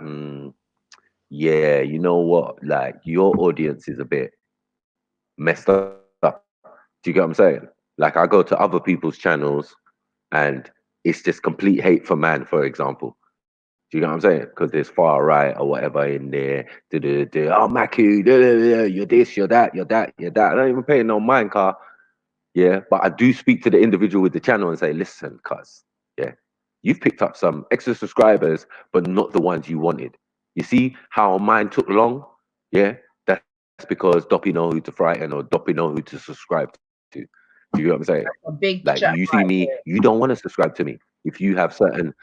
yeah, you know what? Like your audience is a bit messed up. Do you get what I'm saying? Like I go to other people's channels and it's just complete hate for man, for example. Do you get what I'm saying? Because there's far right or whatever in there. Oh, Maku, you're this, you're that, you're that, you're that. I don't even pay no mind, car. Yeah, but I do speak to the individual with the channel and say, listen, cuz, yeah, you've picked up some extra subscribers, but not the ones you wanted. You see how mine took long? Yeah, that's because Doppy know who to frighten or Doppy know who to subscribe to. Do you get what I'm saying? a big Like you chat see right me, there. you don't want to subscribe to me if you have certain.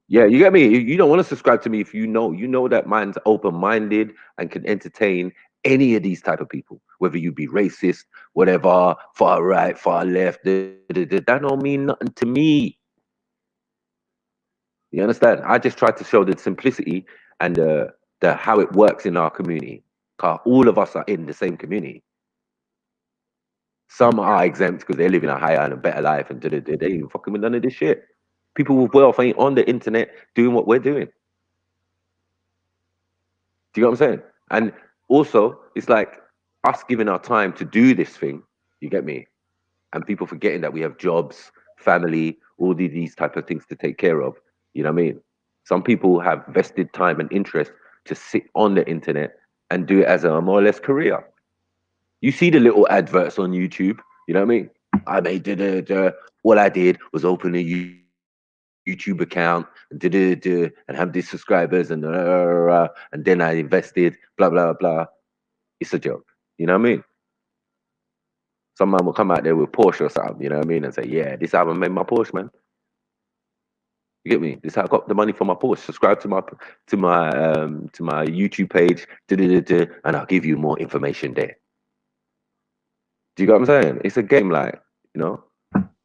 Yeah, you get me. You don't want to subscribe to me if you know that mine's open-minded and can entertain any of these type of people, whether you be racist, whatever, far right, far left. That don't mean nothing to me. You understand? I just try to show the simplicity and the how it works in our community. Cause all of us are in the same community. Some are exempt because they're living a higher and a better life, and they ain't even fucking with none of this shit. People with wealth ain't on the internet doing what we're doing. Do you know what I'm saying? And also, it's like us giving our time to do this thing. You get me? And people forgetting that we have jobs, family, all these type of things to take care of. You know what I mean? Some people have vested time and interest to sit on the internet and do it as a more or less career. You see the little adverts on YouTube. You know what I mean? I made all I did was open a YouTube account and and have these subscribers and then I invested, blah blah blah. It's a joke. You know what I mean? Some man will come out there with Porsche or something, you know what I mean, and say, yeah, this how I made my Porsche, man. You get me? This how I got the money for my Porsche. Subscribe to my YouTube page, and I'll give you more information there. Do you get what I'm saying? It's a game, like, you know.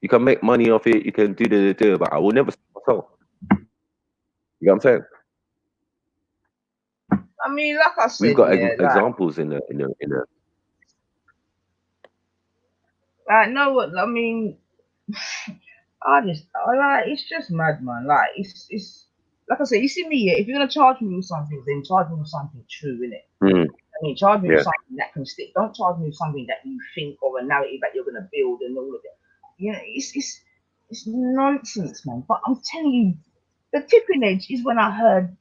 You can make money off it, you can but I will never sell myself. You know what I'm saying? I mean, like I We've said, got yeah, examples in the like, know what? I mean, I like, it's just mad, man. Like, it's like I said, you see me, yeah, if you're gonna charge me with something, then charge me with something true, innit? I mean, charge me with yeah. something that can stick. Don't charge me with something that you think or a narrative that you're gonna build and all of it. You know, it's nonsense, man. But I'm telling you, the tipping edge is when I heard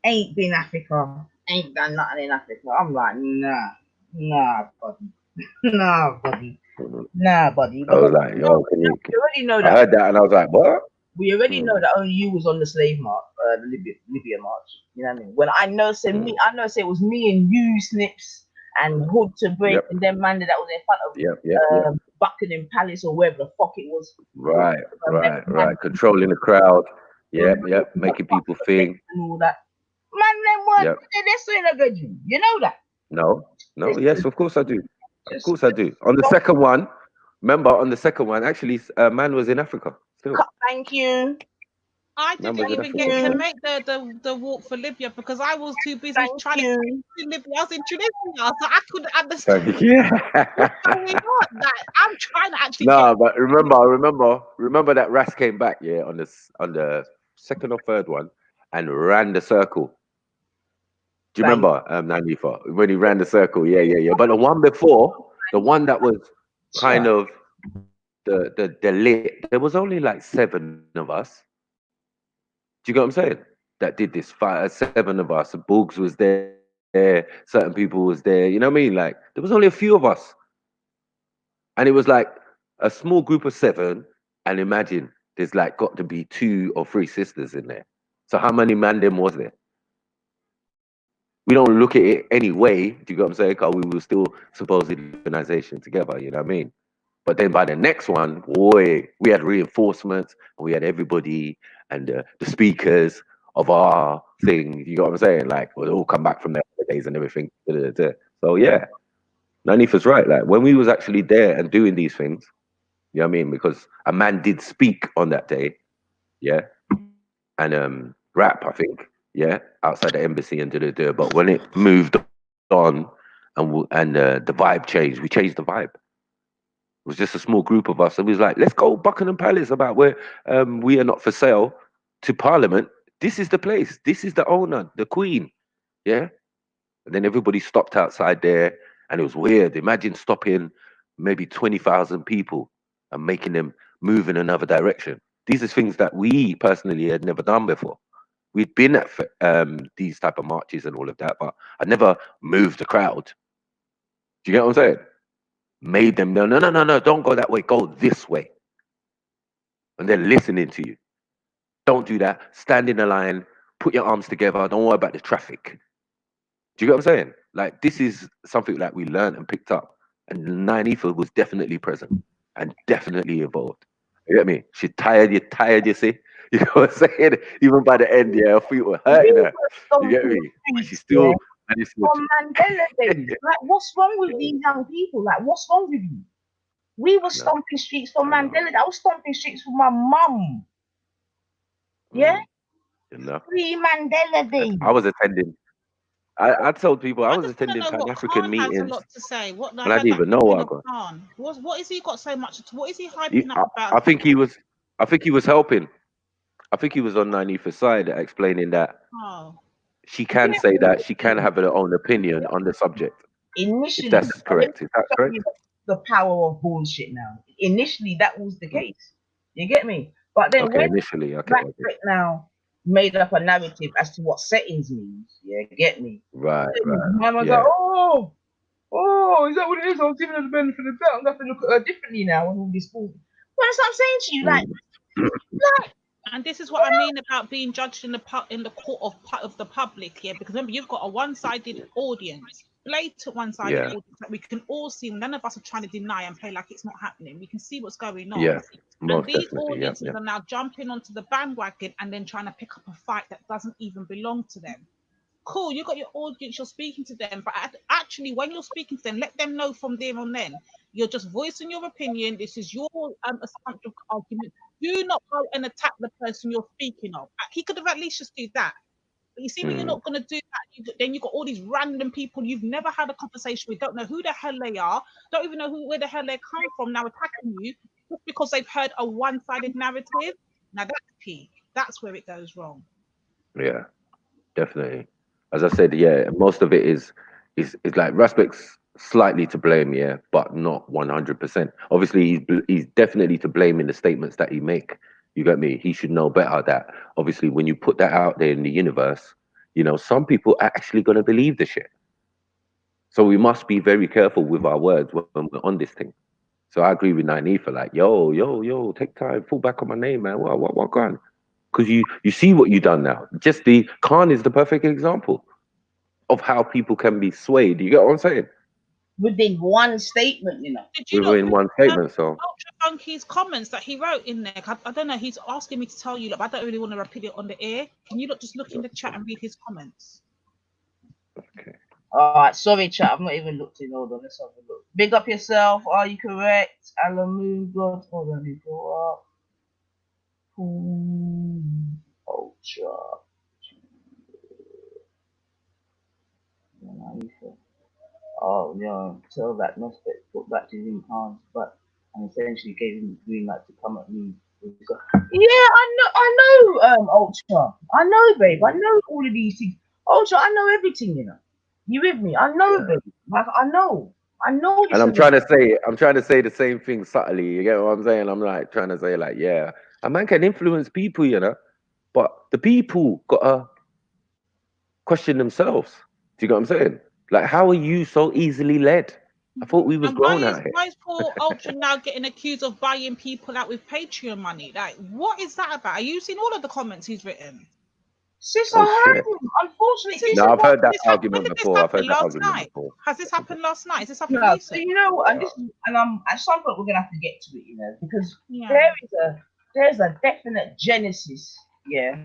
ain't been Africa, ain't done nothing in Africa. I'm like, nah, buddy, nah, buddy, Mhm. nah, buddy. I was Because like, yo, can you? you already know I that. heard that and I was like, what? We already know Mm, that only you was on the slave march, the Libya march. You know what I mean? When I know, say mm. me, I know, say it was me and you, Snips, and Hood to break, Yep, and then man that was in front yep. of Buckingham Palace or wherever the fuck it was. Them man Right. Controlling the crowd. were Yep. the Making fuck people effect think. and all that. Man, them weren't Yep. they're still a virgin. You know that. No. It's Yes, of course I do. Of just course I do. On the second one, remember, on the second one, actually, man was in Africa. Still, thank you, I man didn't was in even Africa. get to you, make the walk for Libya because I was too busy thank trying to get you. to Libya. I was in Tunisia, so I couldn't understand So, yeah. what's going on. Like, I'm trying to actually get. No, but remember that Ras came back, yeah, on the second or third one, and ran the circle. Do you Thank remember, Nanifa, when he ran the circle? Yeah. But the one before, the one that was kind you. of the lit, there was only like 7 of us. Do you get what I'm saying? that did this. 7 of us. Boogs was there. Certain people was there. You know what I mean? Like there was only a few of us, and it was like a small group of 7. And imagine there's like got to be 2 or 3 sisters in there. So how many man them was there? We don't look at it anyway. Do you get what I'm saying? Because we were still supposedly organization together. You know what I mean? But then by the next one, boy, we had reinforcements and we had everybody and the speakers of our thing. You know what I'm saying? Like we'll all come back from their holidays and everything. So yeah, Nanifa's right. Like when we was actually there and doing these things, you know what I mean? Because a man did speak on that day, yeah, and rap, I think, yeah, outside the embassy and da. But when it moved on and the vibe changed, we changed the vibe. It was just a small group of us, and we was like, let's go Buckingham Palace about where we are not for sale to Parliament. This is the place. This is the owner, the Queen, yeah. And then everybody stopped outside there, and it was weird. Imagine stopping maybe 20,000 people and making them move in another direction. These are things that we personally had never done before. We'd been at these type of marches and all of that, but I never moved the crowd. Do you get what I'm saying? Made them no, don't go that way, go this way. And they're listening to you. Don't do that. Stand in a line, put your arms together, don't worry about the traffic. Do you get what I'm saying? Like this is something that we learned and picked up. And Nanifa was definitely present and definitely involved. You get me? She's tired, you're tired, you see? You know what I'm saying? Even by the end, yeah, her feet were hurting her. You get me? But she's still on Mandela Day. Like, what's wrong with these young people? Like, what's wrong with you? We were stomping streets for Mandela Day. I was stomping streets for my mum. Yeah? Free Mandela Day. I was attending. I told people I was attending Pan-African meetings. Has a lot to say. What and I didn't even know what I got. What is he got so much? What is he hyping up about? I think he was helping. I think he was on Nanifa's side, explaining that she can say that she can have her own opinion on the subject. Initially, if that's correct. Is that correct? The power of bullshit. Now, initially, that was the case. You get me? But then initially, now made up a narrative as to what settings means. Yeah, get me? Right. Mama go, oh, is that what it is? I was giving her the benefit of the doubt. I'm going to look at her differently now and all this bull. Well, that's what I'm saying to you. Like, and this is what I mean about being judged in the court of the public, yeah. Because remember, you've got a one-sided audience, blatant one-sided audience that we can all see. None of us are trying to deny and play like it's not happening. We can see what's going on. Yeah. And these audiences are now jumping onto the bandwagon and then trying to pick up a fight that doesn't even belong to them. Cool, you got your audience, you're speaking to them, but actually, when you're speaking to them, let them know from there on then. You're just voicing your opinion. This is your assumptive argument. Do not go and attack the person you're speaking of. He could have at least just do that. But you see, when you're not going to do that, then you've got all these random people you've never had a conversation with, don't know who the hell they are, don't even know where the hell they come from, now attacking you just because they've heard a one-sided narrative. Now that's key. That's where it goes wrong. Yeah, definitely. As I said, yeah, most of it is like Respect's slightly to blame, yeah, but not 100%. Obviously, he's definitely to blame in the statements that he make. You get me? He should know better that obviously when you put that out there in the universe, you know, some people are actually going to believe the shit. So we must be very careful with our words when we're on this thing. So I agree with Nanifa, like, yo, take time, fall back on my name, man. What going? Because you see what you done now. Just the Khan is the perfect example of how people can be swayed. You get what I'm saying? Within one statement, you know. Within one statement, so. Ultra Funky's comments that he wrote in there, I don't know, he's asking me to tell you, but I don't really want to repeat it on the air. Can you not just look in the chat and read his comments? Okay. All right, sorry, chat. I've not even looked in. Hold on, let's have a look. Big up yourself. Are you correct? Alan God. Hold on, you go up. Ultra. Oh, yeah, tell that Nospet put back to him hands, but and essentially gave him the green light to come at me. Yeah, I know, Ultra. I know, babe. I know all of these things. Ultra, I know everything, you know. You with me? I know, babe. Like, I know. And I'm trying to say the same thing subtly. You get what I'm saying? I'm like trying to say, like, yeah, a man can influence people, you know, but the people gotta question themselves. Do you get what I'm saying? Like, how are you so easily led? I thought we was And why grown is out here. why is Paul Ultra now getting accused of buying people out with Patreon money? Like, what is that about? Are you seen all of the comments he's written? Sis, I Oh heard shit! him. Unfortunately, This is No, I've what heard that when argument did this before. I've happen? heard that Last argument night? before. Has this happened last night? Is this happened no, so recent? you know, and this, and at some point we're gonna have to get to it, you know, because Yeah. there's a definite genesis, yeah,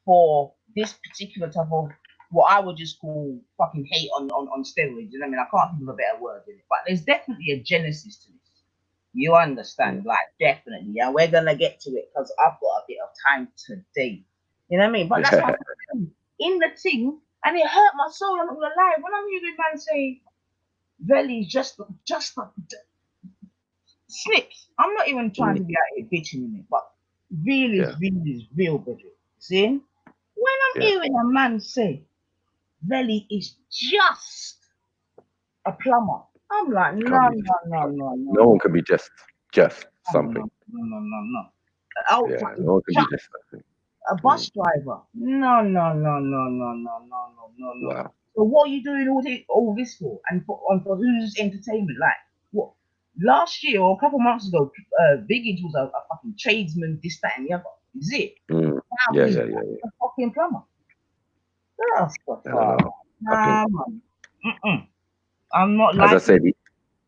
for this particular type of what I would just call fucking hate on steroids. You know what I mean? I can't think of a better word in it, but there's definitely a genesis to this. You understand? Like, definitely. Yeah, we're gonna get to it because I've got a bit of time today. You know what I mean? But that's what I'm in the thing, and it hurt my soul. I'm not gonna lie. When I'm hearing man say, "Veli's just snips," I'm not even trying to be out here bitching in it, but real is real, brother. See? When I'm hearing a man say, "Veli is just a plumber," I'm like, no. No one can be just something. No. Yeah, no one can be just something. A bus driver. No. Wow. So what are you doing all this for? And for whose entertainment? Like, what? Last year or a couple months ago, Biggins was a fucking tradesman, this, that, and the other. Is it? Mm. Now Yeah, he's yeah. a fucking plumber. That's the I don't know. Nah, man. I'm not As I like said,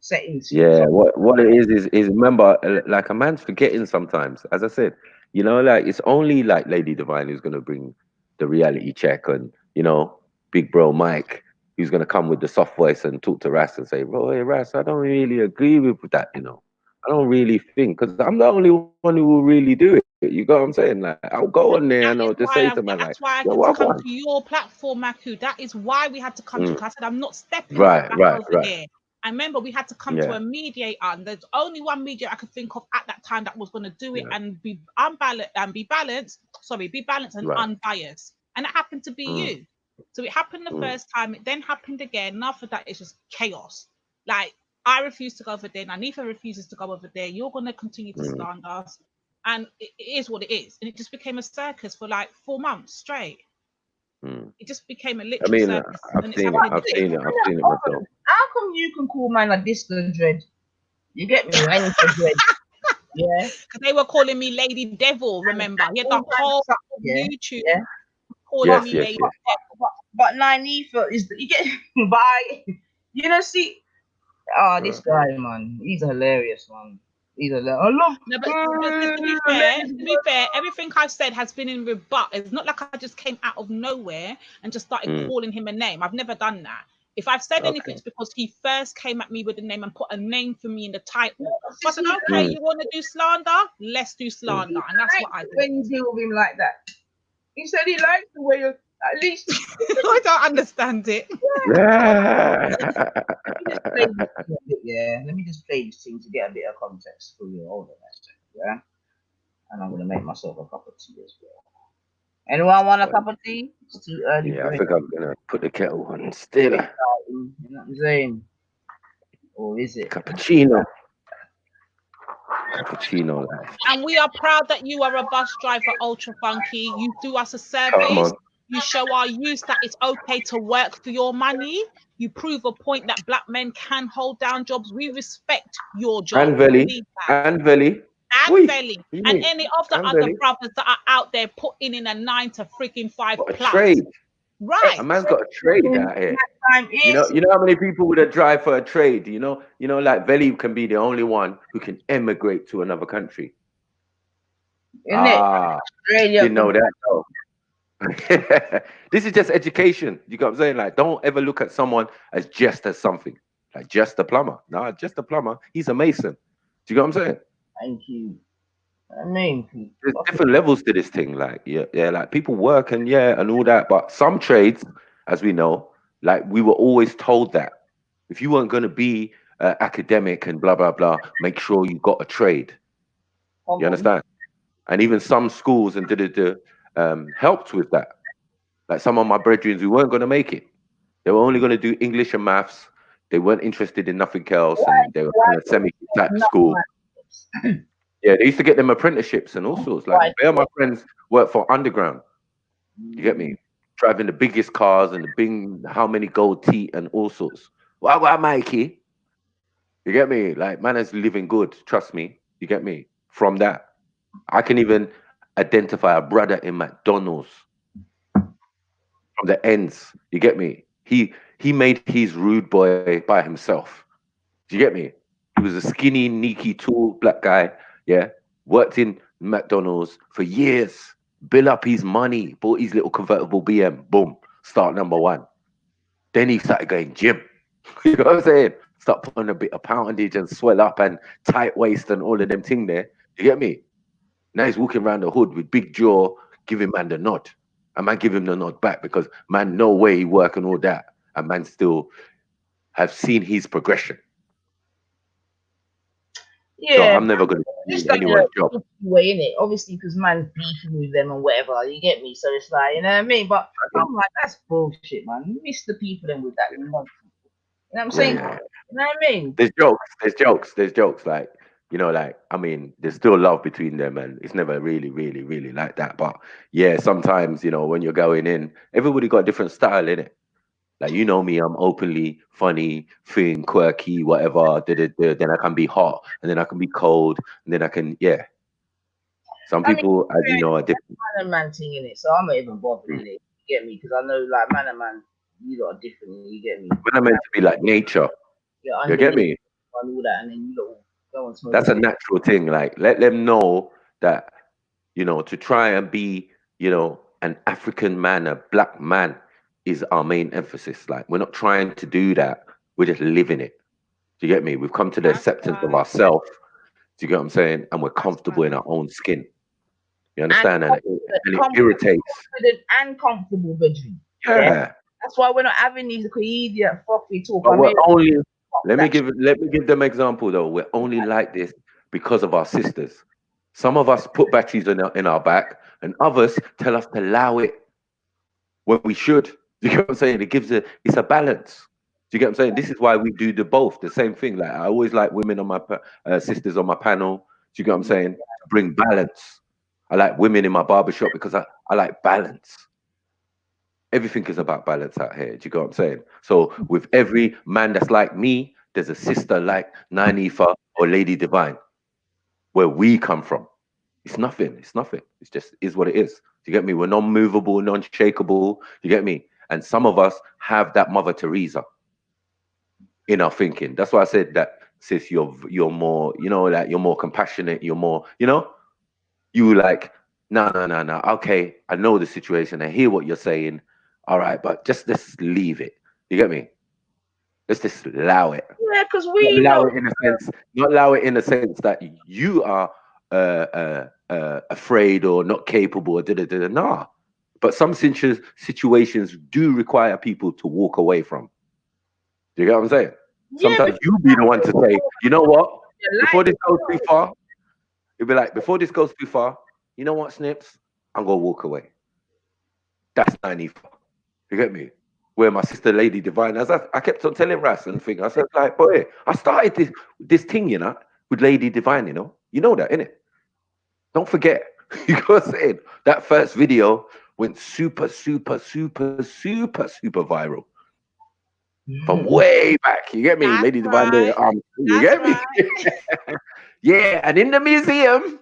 settings. yeah. What it is remember, like a man's forgetting sometimes. As I said, you know, like it's only like Lady Divine who's gonna bring the reality check, and you know, Big Bro Mike who's gonna come with the soft voice and talk to Ras and say, "Bro, hey Ras, I don't really agree with that. You know, I don't really think because I'm the only one who will really do it. You got what I'm saying? Like, I'll go on there and I'll just say to man, like, That's why I yo, had what to come one? to your platform, Maku. That is why we had to come to. I said I'm not stepping Right, back right, over right. there. I remember we had to come to a mediator, and there's only one mediator I could think of at that time that was going to do it and be unbalanced and be balanced. Sorry, be balanced and unbiased. And it happened to be you. So it happened the first time. It then happened again. And after that, it's just chaos. Like, I refuse to go over there. Nanifa refuses to go over there. You're going to continue to slander us. And it is what it is. And it just became a circus for like 4 months straight. It just became a literal circus. I've seen it myself. How come you can call man a disco dread? You get me? Dread. Yeah. Because they were calling me Lady Devil, remember? He had the whole YouTube calling me Lady Devil. But Nanifa is, you get by, you know, see, this guy, man, he's a hilarious one. He's a I love. No, but to be fair, everything I've said has been in rebut. It's not like I just came out of nowhere and just started calling him a name. I've never done that. If I've said anything, it's because he first came at me with a name and put a name for me in the title. So I said, okay, you want to do slander? Let's do slander. And that's what I did. When you deal with him like that, he said he likes the way you, at least. I don't understand it. Let me just play this thing to get a bit of context for you. Hold on a second, yeah? And I'm going to make myself a cup of tea as well. Anyone want a cup of tea? It's too early. Yeah, I think I'm going to put the kettle on still. You know what I'm saying? Or is it? Cappuccino. And we are proud that you are a bus driver, Ultra Funky. You do us a service. You show our youth that it's okay to work for your money. You prove a point that black men can hold down jobs. We respect your job. And Veli. And any of the other brothers that are out there putting in a 9 to freaking 5 plus. Trade. Right. A man's got a trade out here. You know how many people would drive for a trade? You know, like Veli can be the only one who can emigrate to another country. Didn't know that. No. This is just education. You got what I'm saying? Like, don't ever look at someone as something. Like just a plumber. No, just a plumber. He's a mason. Do you got what I'm saying? Thank you. I mean, there's different levels to this thing. Like, yeah, like people work and all that. But some trades, as we know, like we were always told that if you weren't going to be academic and blah blah blah, make sure you got a trade. You understand? And even some schools and helped with that. Like some of my brethren who weren't going to make it, they were only going to do English and maths. They weren't interested in nothing else, and they were kind of semi-type school. Yeah, they used to get them apprenticeships and all sorts. Like, my friends work for Underground. You get me? driving the biggest cars and the big, how many gold teeth and all sorts. What, Mikey? You get me? Like, man is living good. Trust me. You get me? From that, I can even identify a brother in McDonald's from the ends. You get me? He made his rude boy by himself. Do you get me? He was a skinny, neaky, tall black guy. Yeah, worked in McDonald's for years. Built up his money. Bought his little convertible BM. Boom. Start number one. Then he started going gym. You know what I'm saying? Start putting a bit of poundage and swell up and tight waist and all of them thing there. You get me? Now he's walking around the hood with big jaw, giving man the nod. And man give him the nod back because man know where he work and all that. And man still have seen his progression. Yeah, so I'm never going to just do anyone's job. Way in it, obviously, because man's beefing with them and whatever. You get me? So it's like, you know what I mean? But I'm like, that's bullshit, man. You miss the people then with that. You know what I'm saying? Yeah. You know what I mean? There's jokes. Like, you know, like, I mean, there's still love between them and it's never really, really, really like that. But yeah, sometimes, you know, when you're going in, everybody got a different style in it. Like, you know me, I'm openly funny, thin, quirky, whatever. Then I can be hot, and then I can be cold, and then I can, yeah. Some people, as you know, are different. Man and man thing in it, so I'm not even bothered in it. You get me? Because I know, like, man and man, you lot are different. You get me? When I'm meant to be like nature, you get me? And all that, and then you lot go and smoke. That's a natural thing. Like, let them know that, you know, to try and be, you know, an African man, a black man, is our main emphasis. Like, we're not trying to do that. We're just living it. Do you get me? We've come to the acceptance of ourselves. Do you get what I'm saying? And we're comfortable in our own skin. You understand? And it irritates. And comfortable, bedroom. Yeah. That's why we're not having these idiot fucking talk. But we're only, let me give them example though. We're only like this because of our sisters. Some of us put batteries in our back, and others tell us to allow it when we should. Do you get what I'm saying? It's a balance. Do you get what I'm saying? This is why we do the same thing. Like, I always like women on my sisters on my panel. Do you get what I'm saying? To bring balance. I like women in my barbershop because I like balance. Everything is about balance out here. Do you get what I'm saying? So with every man that's like me, there's a sister like Nanifa or Lady Divine. Where we come from, it's nothing. It's nothing. It's just is what it is. Do you get me? We're non-movable, non-shakeable. You get me? And some of us have that Mother Teresa in our thinking. That's why I said that, sis, you're more, you know, like, you're more compassionate. You're more, you know, you like, no. Okay, I know the situation. I hear what you're saying. All right, but just let's leave it. You get me? Let's just allow it. Yeah, because we not allow it in a sense that you are afraid or not capable. Nah. But some situations do require people to walk away from. Do you get what I'm saying? Sometimes you be the one to say, you know what? Before this goes too far, you'll be like, before this goes too far, you know what, Snips? I'm gonna walk away. That's 94. You get me? Where my sister Lady Divine, as I kept on telling Ras and thing, I said, like, boy, I started this thing, you know, with Lady Divine, you know that, innit? Don't forget, you know what I'm saying? That first video went super viral. From way back, you get me? That's Lady Divine, you get me? Yeah, and in the museum,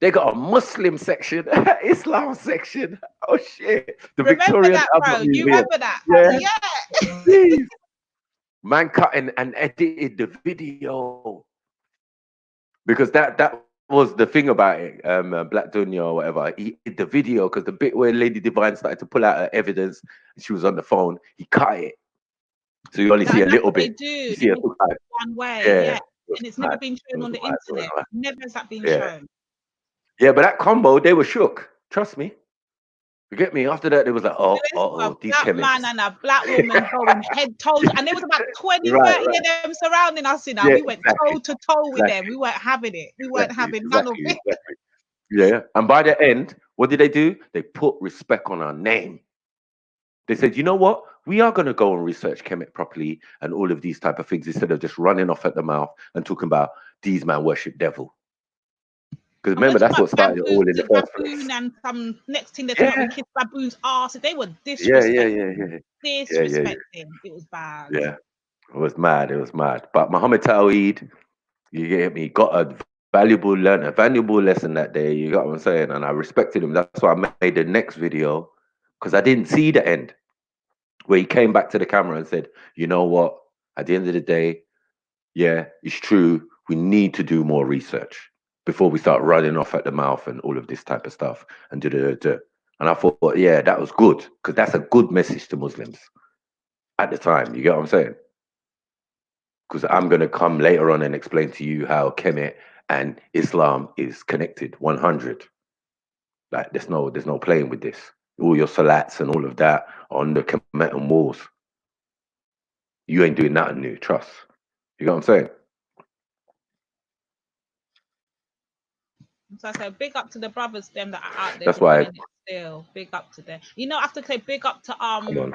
they got a Muslim section, Islam section. Oh shit! The Victorian that, bro. You remember that? Yeah. Man cut and edited the video because that was the thing about it. Black Dunya or whatever. He did the video because the bit where Lady Divine started to pull out her evidence and she was on the phone, he cut it. So you only see a little bit. You see one way, yeah. And it's never been shown on the internet. Never has that been shown. Yeah, but that combo, they were shook. Trust me. You get me? After that, they was like, oh, these black chemists. Man and a black woman going head to toe. And there was about 20, 30 of them surrounding us. You know, we went toe to toe with them. We weren't having it. We weren't having none of it. Yeah. And by the end, what did they do? They put respect on our name. They said, you know what? We are going to go and research Kemet properly and all of these type of things instead of just running off at the mouth and talking about these man worship devil. Because And we're remember, that's talking what about started it all in the first place. baboon and some next thing they're talking about Yeah, we kissed baboon's ass. They were yeah, yeah, disrespecting. yeah, yeah, yeah, yeah. It was bad. Yeah. It was mad. It was mad. But Muhammad Tawheed, you get me, got learned a valuable lesson that day. You got what I'm saying? And I respected him. That's why I made the next video, because I didn't see the end where he came back to the camera and said, you know what? At the end of the day, yeah, it's true. We need to do more research before we start running off at the mouth and all of this type of stuff and da. And I thought, well, yeah, that was good, because that's a good message to Muslims at the time. You get what I'm saying? Because I'm going to come later on and explain to you how Kemet and Islam is connected 100. Like there's no playing with this. All your salats and all of that on the Kemetan walls. You ain't doing nothing new, trust. You know what I'm saying? So I said, big up to the brothers them that are out there That's why. doing it still. Big up to them. You know, I have to say big up to Come on.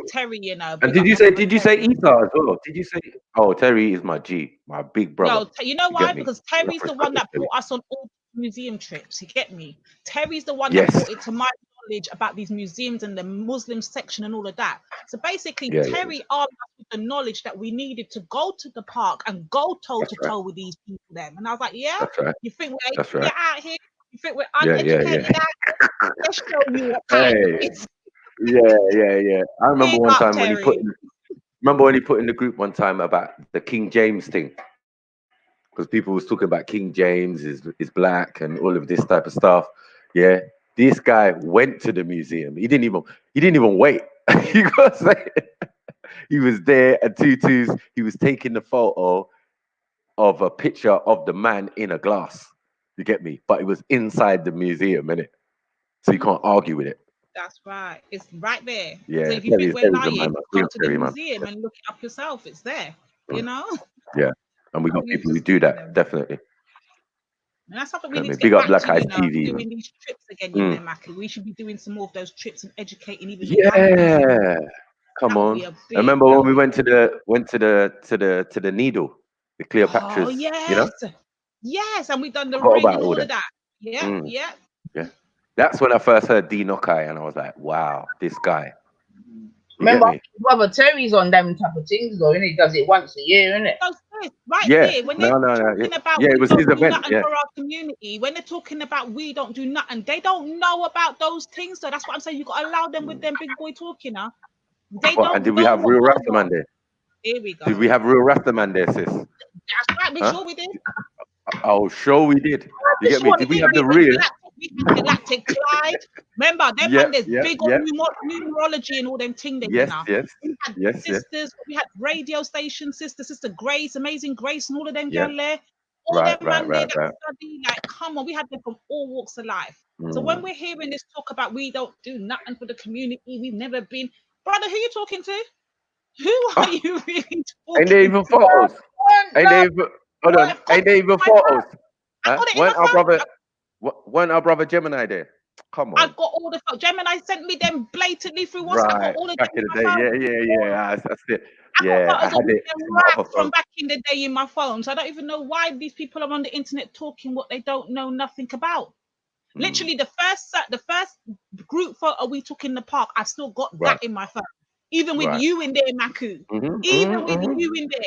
Terry. You know. And Big up my did you brother say Terry. Esau as well? Did you say? Oh, Terry is my G, my big brother. No, you know You why? get me? Because I Terry's the respect one that Terry. brought us on all museum trips. You get me? Terry's the one that Yes. brought it to my knowledge about these museums and the Muslim section and all of that. So basically, Yeah, Terry armed us with the knowledge that we needed to go to the park and go toe that's to right. toe with these people. Them, and I was like, yeah, That's right. you think we're That's right. out here? You think we're Yeah. uneducated out here? Let's show you what time Hey. it is. Yeah. I remember Big one up, time when he Terry. put in the group one time about the King James thing, because people was talking about King James is black and all of this type of stuff. Yeah, this guy went to the museum. He didn't even wait. You got to say, he was there at tutus. He was taking the photo of a picture of the man in a glass. You get me? But it was inside the museum, innit? So you can't argue with it. That's right. It's right there. Yeah, So if you think we're Terry's the lying, man. Big come up to the Terry, man. museum and look it up yourself. It's there. You know. Yeah, and we got We people who just do that, them. definitely. And that's something we need to Big get up back Black to, Eyes you know, TV, man. doing these trips again, you know, Maki. We should be doing some more of those trips and educating even the younger people. Yeah, come That would on. be a I big remember when help. we went to the Needle, the Cleopatra's. Oh You know, yes, and we done the forgot ring about and all all of that. that. Yeah, Mm, yeah. yeah, that's when I first heard D Nokai, and I was like, wow, this guy. You get Remember, me? brother Terry's on them type of things though, and he does it once a year, innit? So this, right Yeah, there, when they're no. talking about Yeah, it we was his don't do event. nothing Yeah, for our community, when they're talking about we don't do nothing, they don't know about those things. So that's what I'm saying. You got to allow them with them big boy talking, huh? They what? And don't did we know have what real goes Rastaman on. there? Here we go. Did we have real Rastaman there, sis? That's right. We Huh? sure we did. Oh, sure we did. You get me? Did we have the We real? had Galactic Clyde. Remember, them man, there's big on numerology and all them thing there, you know. We had sisters, we had radio station sister Grace, Amazing Grace, and all of them girl there. All them man there that study, like, come on, we had them from all walks of life. So when we're hearing this talk about we don't do nothing for the community, we've never been, brother, who you talking to? Who are you really talking Ain't there even photos? Ain't there even, hold on, ain't there even photos? I got it in my phone. Weren't our brother Gemini there? Come on. I've got all the Gemini sent me them blatantly through WhatsApp. I got all of back them in the day. Yeah. That's it. I I had it from back in the day in my phone. So I don't even know why these people are on the internet talking what they don't know nothing about. Literally, the first group photo we took in the park, I've still got that in my phone. Even with you in there, Maku. Even with you in there.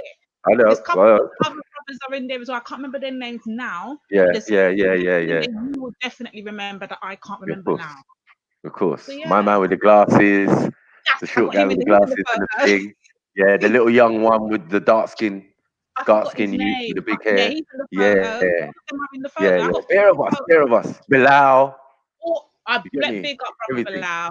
I know. There's a couple of other brothers are in there as well. I can't remember their names now. Yeah. You will definitely remember that I can't remember now. Of course. So, my man with the glasses, the short guy with the glasses and the thing. Yeah, the little young one with the dark skin youth with the big hair. Yeah. Pair of us. Bilal. Big up, brother Bilal.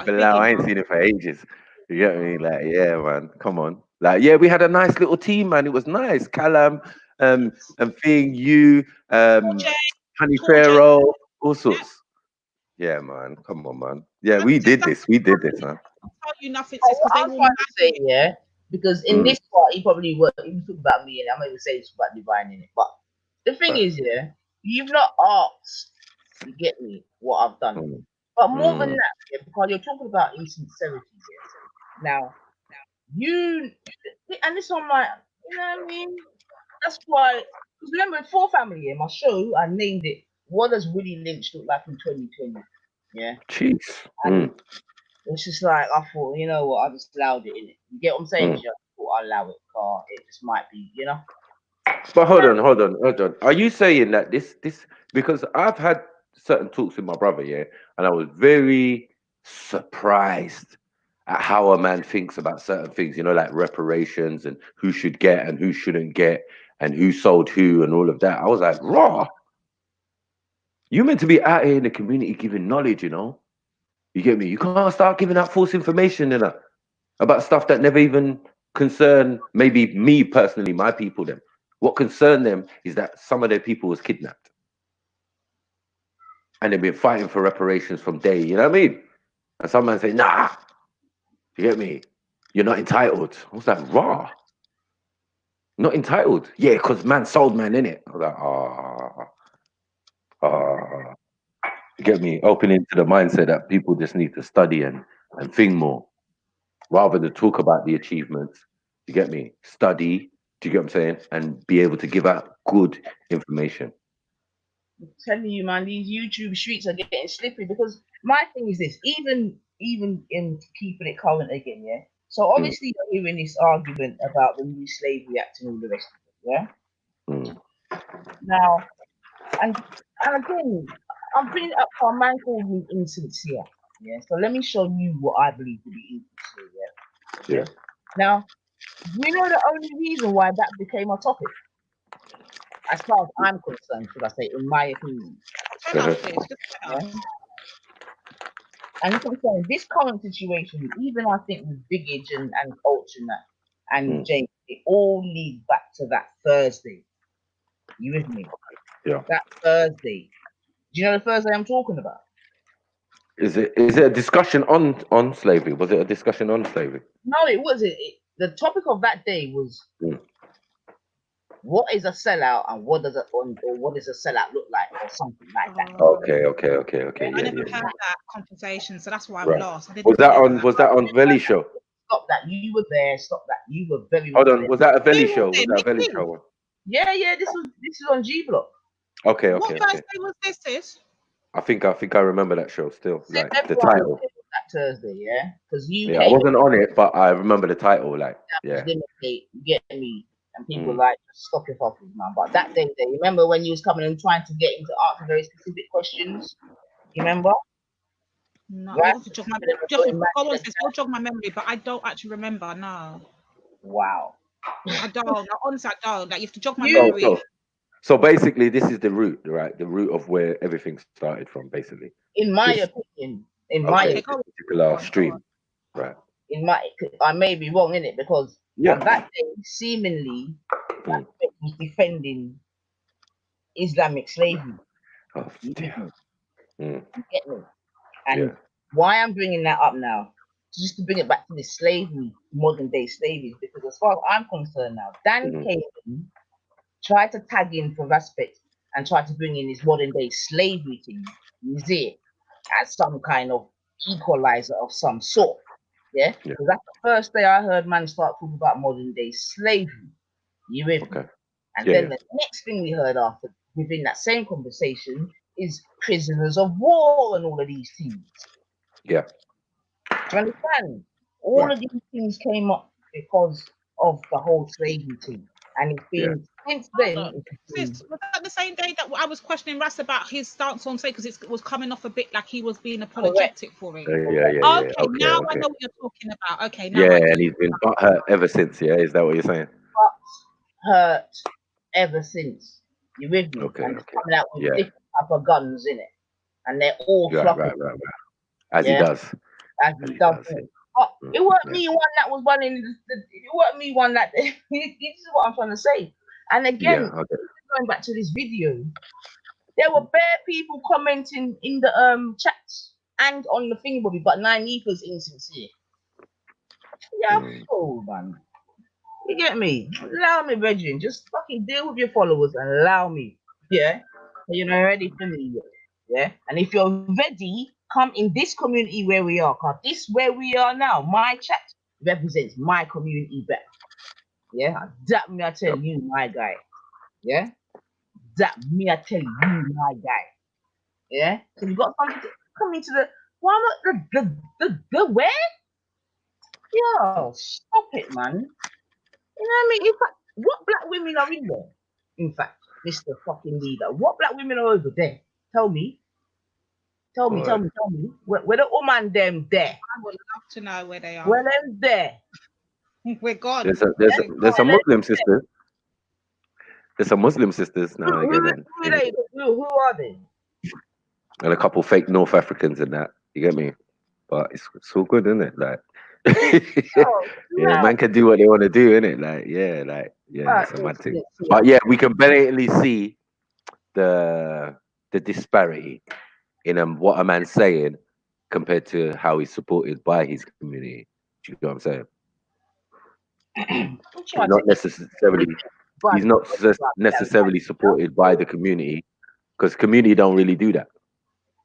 Bilal, I ain't seen it for ages. You get me? Like, yeah, man. Come on. Like, yeah, we had a nice little team, man. It was nice. Callum, and Thing, you, Honey Pharaoh, all sorts. Yeah, man. Come on, man. Yeah, we did this, man. I'll tell you nothing, sis, what I'm trying to say, yeah, because in this part, he probably was talking about me, and I'm going to say it's about divine in it. But the thing is, yeah, you've not asked, you get me, what I've done. But more than that, yeah, because you're talking about insincerity, yeah. Now, and this one, like, you know what I mean? That's why, because remember, in Four Family, yeah, my show, I named it what does Willie Lynch look like in 2020? Yeah. Jeez. And it's just like, I thought, you know what, I just allowed it in it. You get what I'm saying? I thought I'll allow it, car. It just might be, you know. But hold on. Are you saying that this because I've had certain talks with my brother, yeah, and I was very surprised at how a man thinks about certain things, you know, like reparations and who should get and who shouldn't get and who sold who and all of that. I was like, raw. You meant to be out here in the community giving knowledge, you know. You get me? You can't start giving out false information and about stuff that never even concern maybe me personally, my people. Them. What concerned them is that some of their people was kidnapped, and they've been fighting for reparations from day. You know what I mean? And some man say, "Nah, you get me? You're not entitled." I was like, "Raw, not entitled? Yeah, because man sold man in it." I was like, ah. You get me? Opening to the mindset that people just need to study and think more rather than talk about the achievements. You get me? Study. Do you get what I'm saying? And be able to give out good information. I'm telling you, man, these YouTube streets are getting slippery because my thing is this, even in keeping it current again, yeah. So obviously you're hearing this argument about the new Slavery Act and all the rest of it, yeah. Now, and again, I'm bringing it up for a man called me insincere, yeah. So let me show you what I believe to be insincere, yeah. Now, you know the only reason why that became a topic, as far as I'm concerned, should I say, in my opinion. Yeah. And I'm saying this current situation, even I think with Biggage and Culture and James, it all leads back to that Thursday. You with me? Yeah. That Thursday. Do you know the Thursday I'm talking about? Is it a discussion on slavery? Was it a discussion on slavery? No, it wasn't. The topic of that day was what is a sellout and what does a sellout look like, or something like that. Okay. I never heard that conversation, so that's why I'm lost. Was that on Veli show? Stop that! You were there. Stop that! You were very. Hold on. Was that a Veli Who show? was Was it? that a Veli Me? show? Yeah. This is on G Block. Okay. What Thursday was this? Sis? I think I remember that show still. Like the Everyone title. was that Thursday, yeah, because you Yeah, I wasn't on it, but I remember the title. Like, yeah. You get me, and people like stop your fucking man. But that day, you remember when you was coming and trying to get him to answer very specific questions? You remember? No, Right? I have to jog my memory. Go jog my memory, but I don't actually remember. No. Wow. I don't. No, honestly, I don't. Like you have to jog my memory. So basically, this is the root, right? The root of where everything started from, basically. In my opinion, particular stream, right? I may be wrong in it because on that day, seemingly, that was defending Islamic slavery. Oh, dear. You get me? And why I'm bringing that up now, just to bring it back to the slavery, modern day slavery, because as far as I'm concerned now, Dan came in, tried to tag in for respect and tried to bring in this modern day slavery thing, you see it, as some kind of equalizer of some sort. Yeah? Because that's the first day I heard man start talking about modern day slavery. You with me? And then the next thing we heard after within that same conversation is prisoners of war and all of these things. Yeah. Do you understand? All of these things came up because of the whole slavery thing. And it's been since then. Sis, was that the same day that I was questioning Ras about his stance on say because it was coming off a bit like he was being apologetic for it? Yeah. Okay, now I know what you're talking about. Okay, now and he's been hurt ever since. Yeah, is that what you're saying? Hurt ever since. You with me? Okay. And coming out with different type of guns in it, and they're all right. As he does. As he does. It wasn't me one that was running. It wasn't me one that. This is what I'm trying to say. And again, going back to this video, there were bare people commenting in the chats and on the thingy, but Nainefa's insincere. Man. You get me? Allow me, Reggie. Just fucking deal with your followers and allow me. Yeah? You're not ready for me yet. Yeah? And if you're ready, come in this community where we are. Because this where we are now, my chat represents my community better. Yeah? That me I tell you, my guy. Yeah? That me I tell you, my guy. Yeah, so you got something to come into the why not the where? Yo, stop it, man. You know what I mean? In fact, what black women are in there? In fact, Mr. Fucking Leader, what black women are over there? Tell me. Tell me. Alright. Where the woman them there? I would love to know where they are. Where them there? We're gone. There's some Muslim sisters. There's some Muslim sisters now again, Who are they? and a couple fake North Africans in that. You get me? But it's all good, isn't it? Like, Oh, yeah, man can do what they want to do, innit? Like, yeah, it's a mad thing. yes. But yeah, we can blatantly see the disparity in what a man's saying compared to how he's supported by his community. Do you know what I'm saying? He's not necessarily supported by the community, because community don't really do that.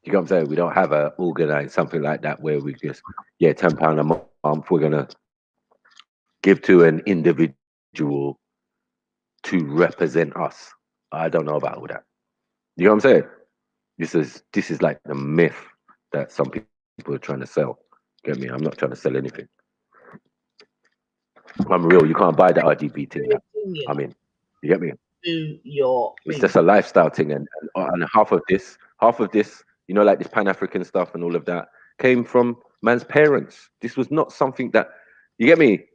You know what I'm saying? We don't have a organized something like that where we just £10 a month we're gonna give to an individual to represent us. I don't know about all that. You know what I'm saying? This is like the myth that some people are trying to sell. Get me? I'm not trying to sell anything. I'm real. You can't buy the RGB thing. I mean, you get me? It's just a lifestyle thing, and half of this, you know, like this Pan-African stuff and all of that, came from man's parents. This was not something that, you get me,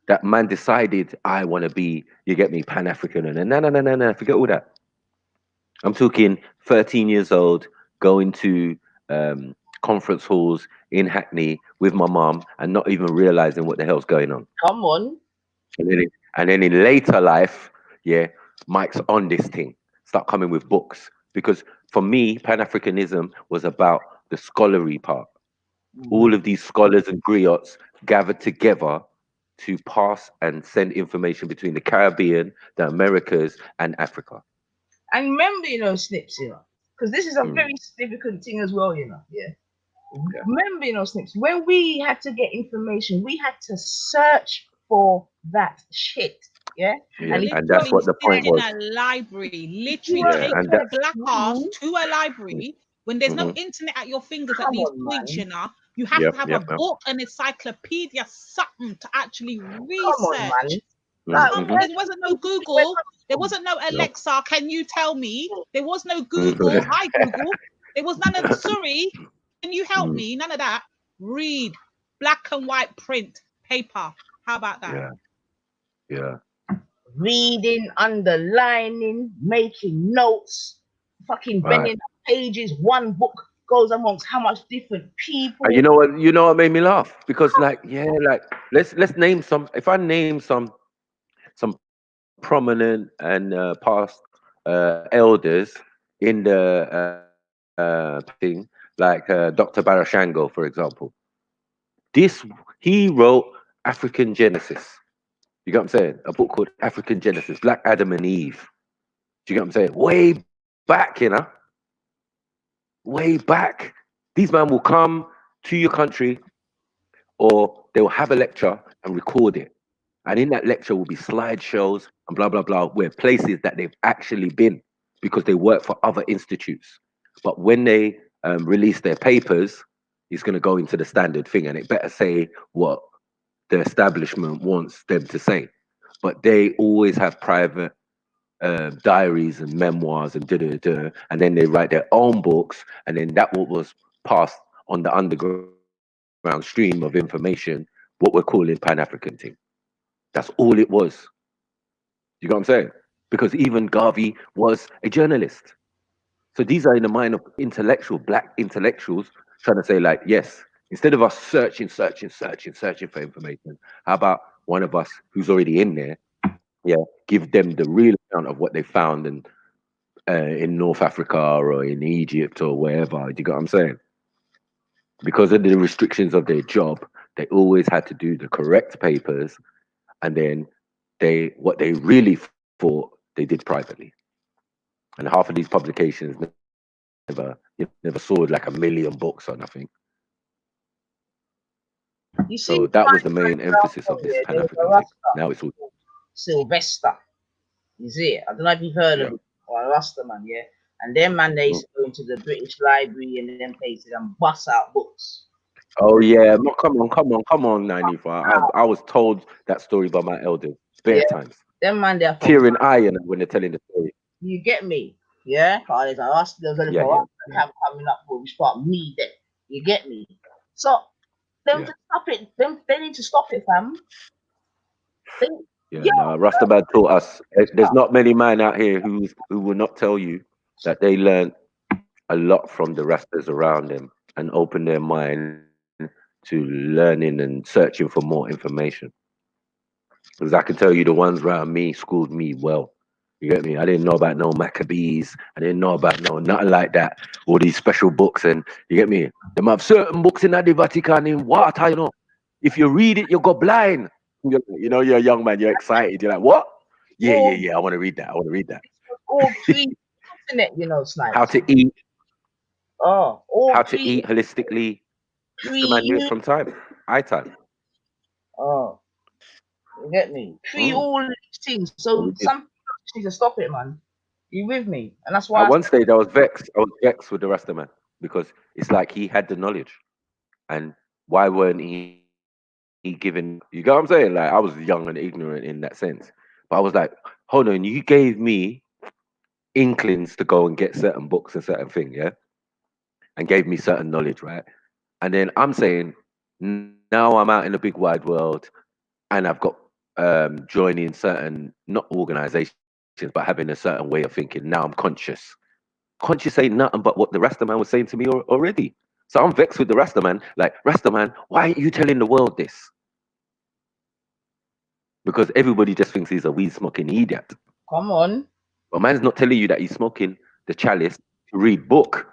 that man decided I want to be, you get me, Pan-African, and no, forget all that. I'm talking 13 years old, going to conference halls in Hackney with my mom and not even realizing what the hell's going on. Come on. And then in later life, Mike's on this thing, start coming with books. Because for me, Pan-Africanism was about the scholarly part. All of these scholars and griots gathered together to pass and send information between the Caribbean, the Americas, and Africa. And remember, you know, Snips, you know, because this is a very significant thing as well, you know. Remember, you know, Snips, when we had to get information, we had to search for that shit. And that's what the point was. In a library, literally taking a black ass to a library when there's no internet at your fingers at these points, you know. You have to have a book, an encyclopedia, something to actually research. There wasn't no Google. There wasn't no Alexa. Can you tell me? There was no Google. Hi Google. There was none of Siri. Can you help me? None of that. Read black and white print paper. How about that? Yeah. Reading, underlining, making notes, fucking bending pages. One book goes amongst how much different people. And you know what made me laugh? Because let's name some. If I name some prominent and past elders in the thing, like Dr. Barashango, for example. He wrote African Genesis. You get what I'm saying? A book called African Genesis, Black Adam and Eve. Do you get what I'm saying? Way back, you know? Way back. These men will come to your country, or they will have a lecture and record it. And in that lecture will be slideshows and blah, blah, blah, where places that they've actually been because they work for other institutes. But when they release their papers, it's going to go into the standard thing, and it better say what the establishment wants them to say. But they always have private diaries and memoirs and and then they write their own books, and then that was passed on the underground stream of information, what we're calling Pan-African thing. That's all it was. You know what I'm saying? Because even Garvey was a journalist. So these are in the mind of black intellectuals trying to say, like, yes, instead of us searching for information, how about one of us who's already in there, give them the real account of what they found in North Africa or in Egypt or wherever. Do you get what I'm saying? Because of the restrictions of their job, they always had to do the correct papers, and then what they really thought they did privately. And half of these publications never sold like 1 million books or nothing. So that was the main emphasis of this Pan-African thing. Now it's all Sylvester. You see it? I don't know if you've heard of him, or a Rasta man, And then man, they used to go into the British Library and then places and bust out books. Oh yeah, no, come on, 95. I was told that story by my elders bare Yeah. times. Them man, they're from Tearing iron when they're telling the story. You get me? Yeah? Because I asked there's only Yeah, for yeah, us have coming up for which part me then. You get me? So them yeah. to stop it, they need to stop it, fam. They, Yeah, yo, no, Rastaman taught us. There's not many men out here who will not tell you that they learned a lot from the Rastas around them and open their mind to learning and searching for more information. Because I can tell you, the ones around me schooled me well. You get me? I didn't know about no Maccabees. I didn't know about no nothing like that. All these special books, and you get me? They have certain books in the Vatican in water. You know, if you read it, you go blind. You know, you're a young man. You're excited. You're like, what? Yeah, yeah, all, yeah. I want to read that. I want to read that. all pre internet, Snipes. How to eat. Oh, all How to pre eat holistically. pre The man knew it from time. I time. Oh, you get me? Pre Mm. all these things. So So we did. some people just need to stop it, man. You with me? And that's At why one stage, I was vexed. I was vexed with the Rasta man because it's like he had the knowledge, and why weren't he giving? You get what I'm saying? Like I was young and ignorant in that sense, but I was like, hold on, you gave me inklings to go and get certain books and certain things, yeah, and gave me certain knowledge, right? And then I'm saying now I'm out in the big wide world, and I've got joining certain not organizations, but having a certain way of thinking. Now I'm conscious. Conscious ain't nothing but what the Rasta man was saying to me already. So I'm vexed with the Rasta man. Like, Rasta man, why ain't you telling the world this? Because everybody just thinks he's a weed smoking idiot. come on. But man's not telling you that he's smoking the chalice to read book.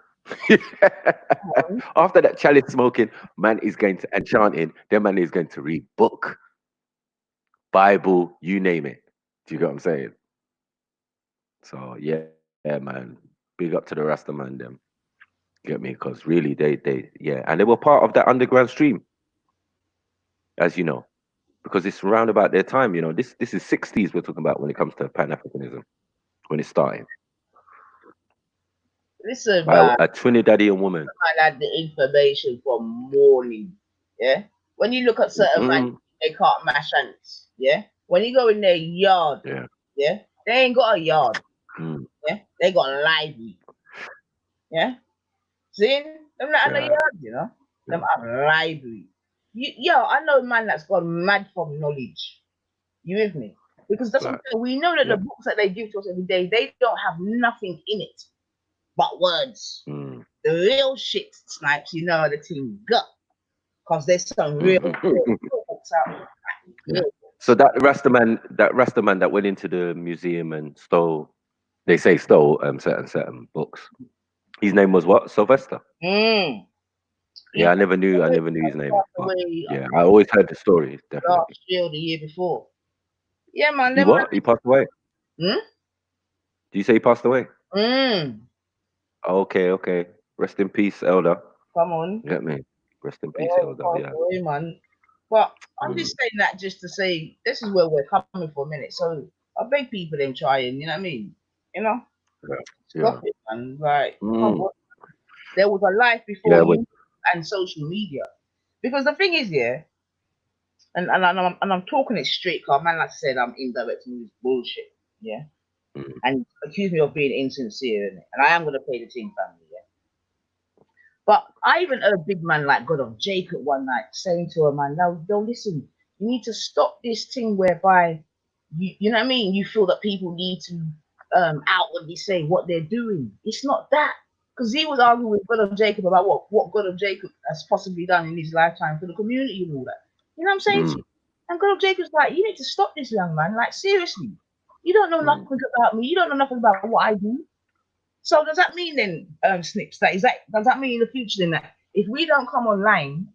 After that chalice smoking, man is going to, and chanting, then man is going to read book, Bible, you name it. Do you get what I'm saying? So yeah, man. Big up to the Rasta man, them. Get me? Because really, yeah, and they were part of that underground stream, as you know, because it's around about their time. You know, this is 60s we're talking about when it comes to Pan Africanism when it started Listen, by man. a Trinidadian woman. I had the information from morning. Yeah. When you look at certain man, they can't mash ants. Yeah. When you go in their yard, yeah, they ain't got a yard. Yeah, they got a library. Yeah. See, them not in the yard, Them have library. I know a man that's gone mad from knowledge. You with me? Because that's what I'm saying. We know that the books that they give to us every day, they don't have nothing in it but words. The real shit, Snipes, the team got. Because there's some real books out there. So that Rasta man that went into the museum and stole, they say stole certain books. His name was what? Sylvester. Yeah, I never knew his name. But yeah, I always heard the story. Definitely. Last year, the year before. Yeah, man. He what? He passed away. Hmm? Do you say he passed away? Okay. Rest in peace, Elder. Come on. Get me. Rest in peace, Elder. Yeah. Away, man. But I'm just saying that just to say this is where we're coming for a minute. So I beg people them trying, you know what I mean? Stop it, man. Like, there was a life before you and social media. Because the thing is, and I'm talking it straight, because man, like I said, I'm indirect news bullshit, yeah? And accuse me of being insincere, innit? And I am going to play the team family, yeah? But I even heard a big man like God of Jacob one night saying to a man, no, listen, you need to stop this thing whereby, you know what I mean? You feel that people need to outwardly say what they're doing. It's not that. Because he was arguing with God of Jacob about what God of Jacob has possibly done in his lifetime for the community and all that. You know what I'm saying to you? And God of Jacob's like, you need to stop this, young man. Like, seriously. You don't know nothing about me. You don't know nothing about what I do. So does that mean then, Snips, does that mean in the future then that if we don't come online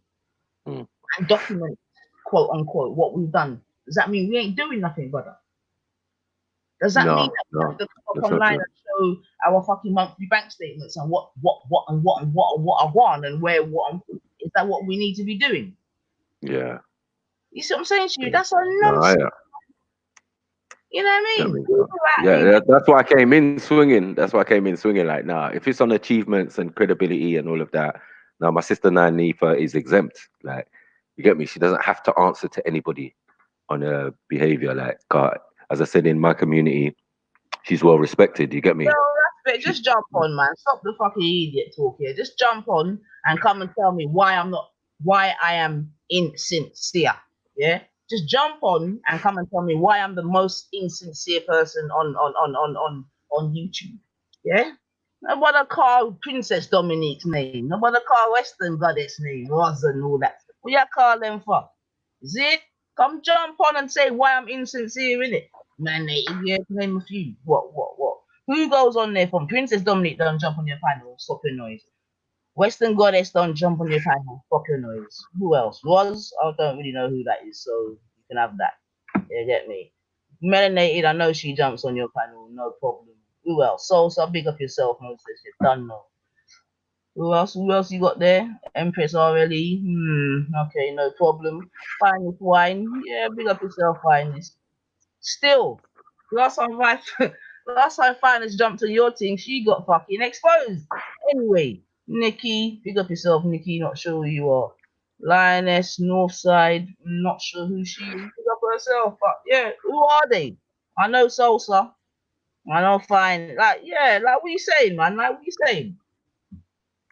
and document, quote unquote, what we've done, does that mean we ain't doing nothing, brother? Does that mean that we have to come up online and show our fucking monthly bank statements and what I want and where what is that what we need to be doing? Yeah. You see what I'm saying to you? That's a nonsense. You know what I I mean? mean, People like yeah, me, that's why I came in swinging. That's why I came in swinging. Like, nah, if it's on achievements and credibility and all of that, now my sister Nanifa is exempt. Like, you get me? She doesn't have to answer to anybody on her behavior. Like, God, as I said in my community, she's well respected. You get yo, me? that's it. She's Just jump on, man. Stop the fucking idiot talk here. Just jump on and come and tell me why I am insincere. Yeah? Just jump on and come and tell me why I'm the most insincere person on YouTube. Yeah? Nobody call Princess Dominique's name. Nobody call Western Goddess name, Roz and all that. What you call them for? Is it? Come jump on and say why I'm insincere, innit? Man, they idiot, name a few. What? Who goes on there from Princess Dominic? Don't jump on your panel, stop your noise. Western Goddess, don't jump on your panel, stop your noise. Who else? Was I don't really know who that is, so you can have that. You get me? Melanated, I know she jumps on your panel, no problem. Who else? So big up yourself, Moses. You done no. Who else? Who else you got there? Empress already. Okay, no problem. Finest wine. Yeah, big up yourself, finest. Still, last time finest jumped on your team, she got fucking exposed. Anyway, Nikki, big up yourself, Nikki. Not sure who you are. Lioness, Northside. Not sure who she is. Big up herself. But yeah, who are they? I know Salsa. I know Fine. Like, yeah, like what you saying, man? Like what you saying?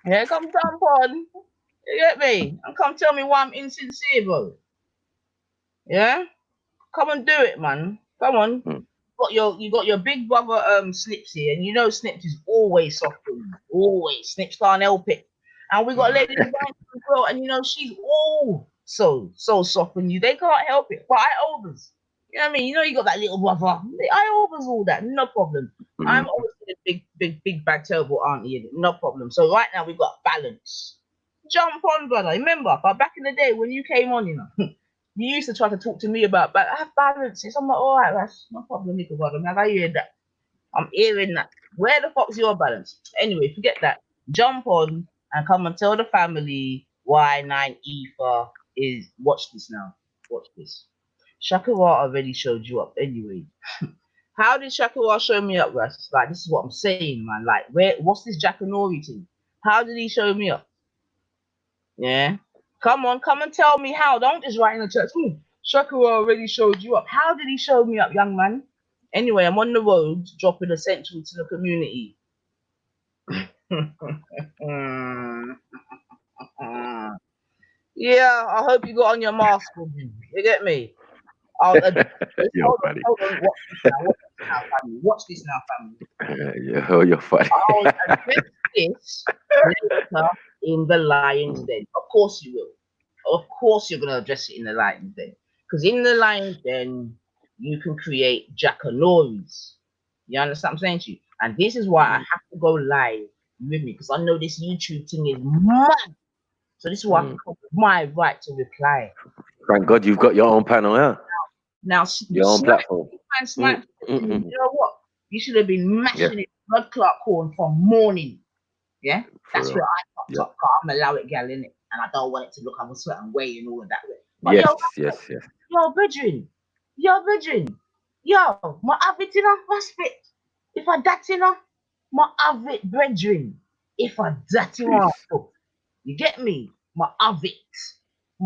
Yeah, come jump on. You get me? And come tell me why I'm insincere, bro. Yeah? Come and do it, man. Come on. Mm. You got your big brother Snips here, and you know Snips is always soft for you. Always. Snips can't help it. And we got Lady Banks as well, and you know she's so soft on you. They can't help it. But I overs. You know what I mean? You know you got that little brother. I overs all that, no problem. I'm always a big bag terrible auntie in it, no problem. So right now we've got balance. Jump on, brother. Remember, but back in the day when you came on, you know. You used to try to talk to me about, but I have balances. I'm like, all right, that's no problem, little brother. Have I heard that? I'm hearing that. Where the fuck's your balance? Anyway, forget that. Jump on and come and tell the family why 9 Ether is. Watch this now. Watch this. Shakira already showed you up anyway. How did Shakira show me up, Russ? Like, this is what I'm saying, man. Like, what's this Jackanory thing? How did he show me up? Yeah. Come on, come and tell me how. Don't just write in the chat. Shakira already showed you up. How did he show me up, young man? Anyway, I'm on the road, dropping essential to the community. Yeah, I hope you got on your mask. You get me? Hold on. Watch this now, family. You're funny. I'll address this later in the Lion's Den. Of course you will. Of course you're going to address it in the Lion's Den. Because in the Lion's Den, you can create Jackanories. You understand what I'm saying to you? And this is why I have to go live with me. Because I know this YouTube thing is mad. So this is why I have to come with my right to reply. Thank God you've got your own panel, yeah? Now, Your own platform. You know what? You should have been mashing it blood clot corn from morning. Yeah? That's real. where I popped up. I'm allow it, gal, in it. And I don't want it to look I'm a certain way and all of that way. But Yes. Yo, brethren. Yo, my avid in respect. If I dat in my avid brethren. If I dat in you get me? My avid. You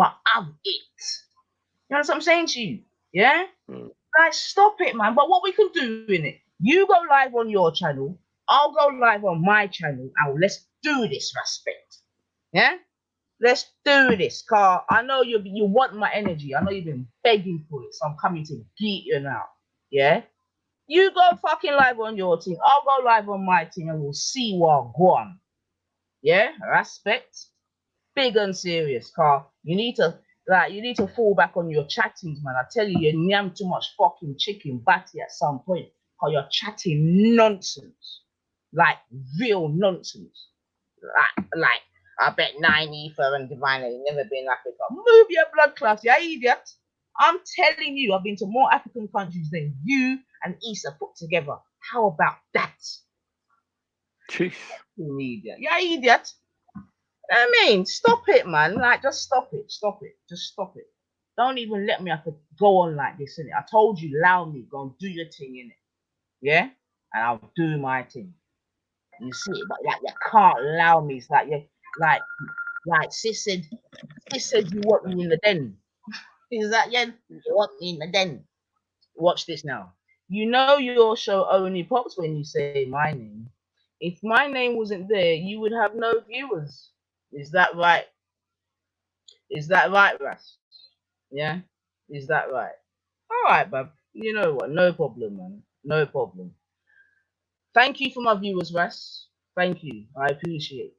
know what I'm saying to you? Yeah? Like, stop it, man. But what we can do in it, you go live on your channel, I'll go live on my channel, and let's do this, respect. Yeah? Let's do this, Carl. I know you want my energy. I know you've been begging for it, so I'm coming to get you now. Yeah? You go fucking live on your team. I'll go live on my team, and we'll see what go on. Yeah? Respect. Big and serious, Carl. You need to fall back on your chattings, man. I tell you, you yam too much fucking chicken batty at some point. Because you're chatting nonsense. Like real nonsense. Like I bet 9 Ether and Divine ain't never been in Africa. Move your blood class, you idiot. I'm telling you, I've been to more African countries than you and Issa put together. How about that? Jeez. You idiot. You idiot. I mean, stop it, man. Like, just stop it. Just stop it. Don't even let me have to go on like this, innit? I told you, allow me, go and do your thing, innit? Yeah? And I'll do my thing. You see, but like you can't allow me. It's like you like sis said you want me in the den. Is that yeah? You want me in the den. Watch this now. You know your show only pops when you say my name. If my name wasn't there, you would have no viewers. Is that right? Is that right, Ras? Yeah? Is that right? Alright, bub. You know what? No problem, man. No problem. Thank you for my viewers, Ras. Thank you. I appreciate.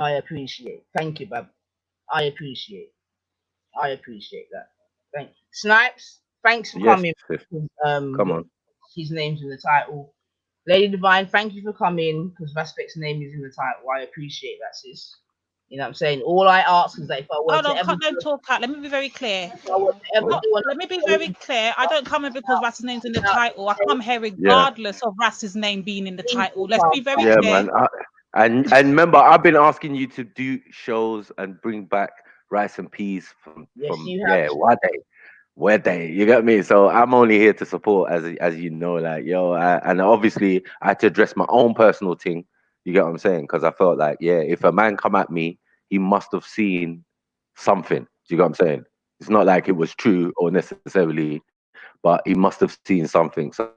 I appreciate. Thank you, bub. I appreciate. I appreciate that. Thank you. Snipes, thanks for Yes, coming. sis. Come on. His name's in the title. Lady Divine, thank you for coming because Vaspec's name is in the title. I appreciate that, sis. You know what I'm saying? All I ask is that if I were Hold to on, ever cut, don't talk out. Let me be very clear. if I were to ever What? do Let me be another very clear. I don't come here because Rass's name's in the title. I come here Yeah. regardless of Rass's name being in the title. Let's be very Yeah, clear. man. And remember, I've been asking you to do shows and bring back rice and peas from Yes, you have. yeah, where they, you get me? So I'm only here to support, as you know, like yo, and obviously I had to address my own personal thing. You get what I'm saying? Because I felt like, yeah, if a man come at me, he must have seen something. Do you get what I'm saying? It's not like it was true or necessarily, but he must have seen something. So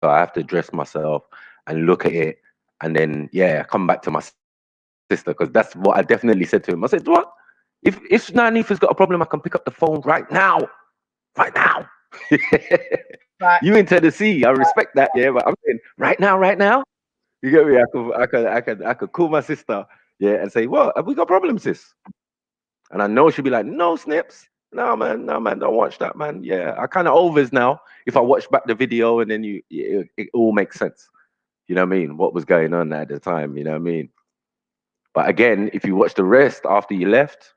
I have to address myself and look at it, and then yeah, come back to my sister, because that's what I definitely said to him. I said, what? If Nanifa's got a problem, I can pick up the phone right now. Right now. Right. You in Tennessee, I respect that, yeah, but I'm saying right now, right now. You get me? I could call my sister, yeah, and say, "What? Have we got problems, sis?" And I know she'll be like, "No, Snips, no, man, don't watch that, man." Yeah, I kind of overs now. If I watch back the video and then it all makes sense. You know what I mean? What was going on at the time? You know what I mean? But again, if you watch the rest after you left,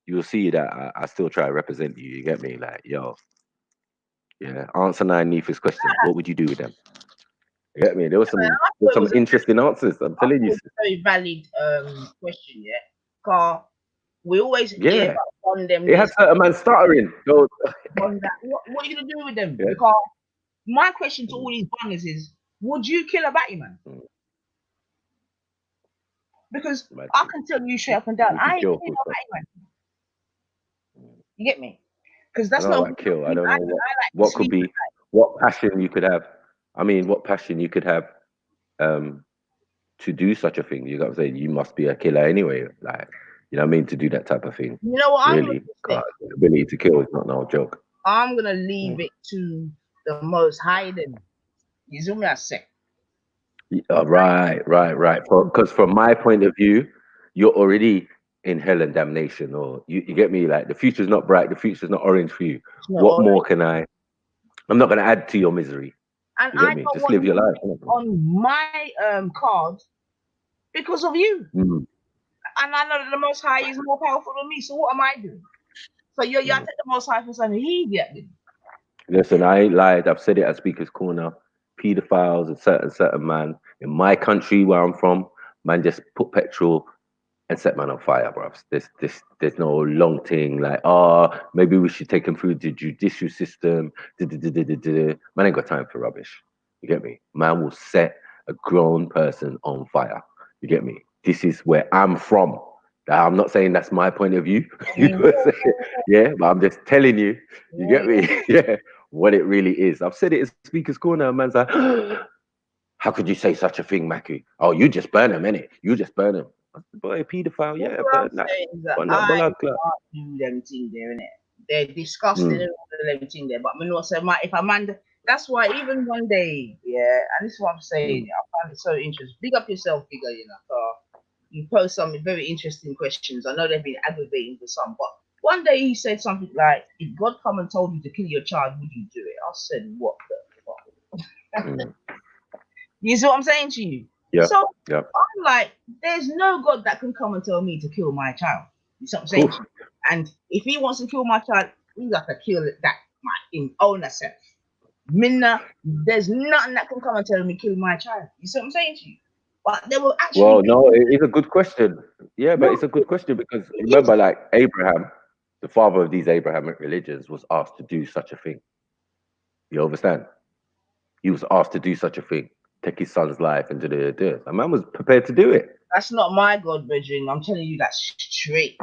you will see that I still try to represent you. You get me? Like, yo, yeah. Answer Nine Nefa's question. What would you do with them? You get me? There was some interesting answers. I'm telling you. A very valid question, yeah. Car, we always hear Yeah. about on them. It had a man stuttering. So, On that. What are you gonna do with them? Yeah. Because my question to all these bangers is, would you kill a batty man? Because I can tell you straight up and down, I ain't killing a batty man. You get me? Because that's not about kill. I don't know like what could be, what passion you could have. I mean, what passion you could have to do such a thing. You got to say you must be a killer anyway. Like, you know what I mean? To do that type of thing. You know what? Really, God, the ability to kill is not no joke. I'm gonna leave it to the Most High. Then you see me, I say. Right. Because from my point of view, you're already in hell and damnation, or you get me? Like, the future's not bright, the future's not orange for you. What more can I? I'm not gonna add to your misery. And You get I me? don't Just want live your life. on my card because of you. Mm. And I know that the Most High is more powerful than me. So what am I doing? So you take the Most High for something he did. Listen, I ain't lied. I've said it at Speaker's Corner. Pedophiles and certain man in my country where I'm from, man, just put petrol and set man on fire, bro. There's no long thing like, maybe we should take him through the judicial system. Man ain't got time for rubbish. You get me? Man will set a grown person on fire. You get me? This is where I'm from. I'm not saying that's my point of view. You know what I'm saying? Yeah, but I'm just telling you. You get me? Yeah, what it really is. I've said it at Speaker's Corner. And man's like, how could you say such a thing, Mackie? Oh, you just burn him, innit? You just burn him. Boy, paedophile, yeah, but that. I can't do them thing there, innit? They're disgusting and all them thing there. But me not say, if a man, that's why even one day, yeah, and this is what I'm saying. I find it so interesting. Big up yourself, bigger, you know. You post some very interesting questions. I know they've been aggravating for some, but one day he said something like, "If God come and told you to kill your child, would you do it?" I said, "What the fuck?" You see what I'm saying to you? Yeah. So yeah. I'm like, there's no God that can come and tell me to kill my child. You see what I'm saying? To you? And if he wants to kill my child, he's got to kill that in own self. Minna, there's nothing that can come and tell me kill my child. You see what I'm saying to you? But they will actually. Well, no, it's a good question. Yeah, but it's a good question because remember, like Abraham, the father of these Abrahamic religions was asked to do such a thing. You understand? He was asked to do such a thing, take his son's life and do. A man was prepared to do it. That's not my God, brethren. I'm telling you that straight.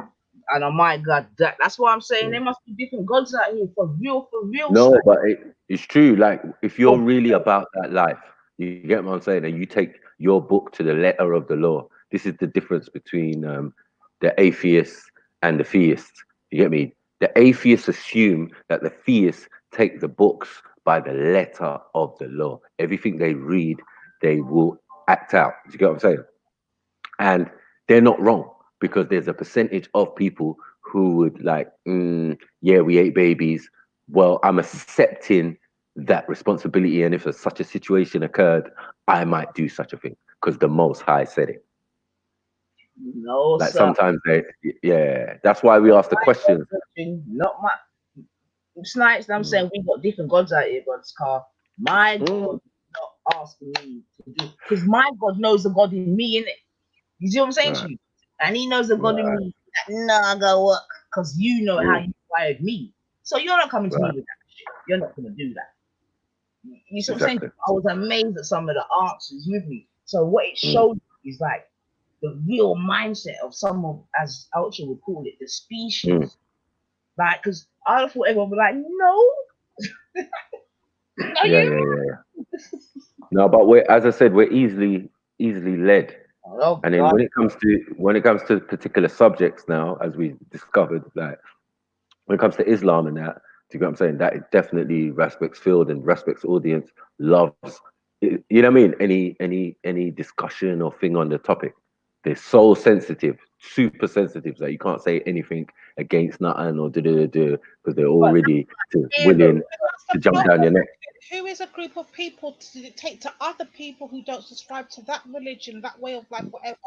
And oh my God, that's why I'm saying there must be different gods out here for real. No, son. but it's true. Like, if you're really about that life, you get what I'm saying, and you take your book to the letter of the law. This is the difference between the atheists and the theists. You get me? The atheists assume that the theists take the books by the letter of the law. Everything they read, they will act out. Do you get what I'm saying? And they're not wrong, because there's a percentage of people who would like, yeah, we ate babies. Well, I'm accepting that responsibility. And if such a situation occurred, I might do such a thing because the Most High said it. No, Like, sir. sometimes that's why we ask the questions. Not my Snipes. I'm saying we got different gods out here, God's car. My God not asking me to do, because my God knows the God in me, innit? You see what I'm saying to you? And he knows the God in me. No, I gotta work because you know how you inspired me. So you're not coming to me with that shit. You're not gonna do that. You see what I'm saying? I was amazed at some of the answers with me. So what it showed is like the real mindset of someone, as Ultra would call it, the species. Like, because I thought everyone would be like, no. Yeah. No, but as I said, we're easily led. Oh, and then God. when it comes to particular subjects now, as we discovered, like when it comes to Islam and that, do you get what I'm saying? That it definitely respects field and respects audience, loves, you know what I mean? Any discussion or thing on the topic. They're so sensitive, super sensitive, that you can't say anything against nothing or because they're already willing to jump down your neck. Who is a group of people to dictate to other people who don't subscribe to that religion, that way of life, whatever,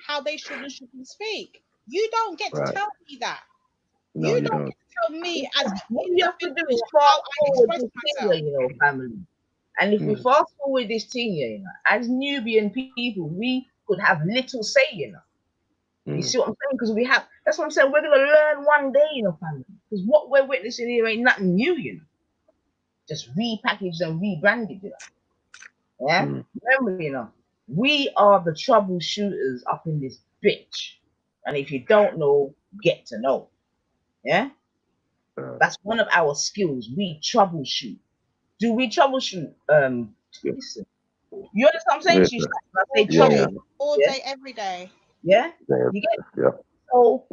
how they should and shouldn't speak? You don't get to tell me that. No, you don't get to tell me as what you have to do is fast forward this thing, you know, family. And if we fast forward this thing, you know, as Nubian people, we could have little say, you know. You see what I'm saying? Because that's what I'm saying, we're gonna learn one day, you know, family. Because what we're witnessing here ain't nothing new, you know. Just repackaged and rebranded, you know. Yeah? Remember, you know, we are the troubleshooters up in this bitch. And if you don't know, get to know. Yeah? That's one of our skills. We troubleshoot. Do we troubleshoot? Listen. You understand what I'm saying? Yeah. I say trouble all day, every day. Yeah? You get it? Yeah.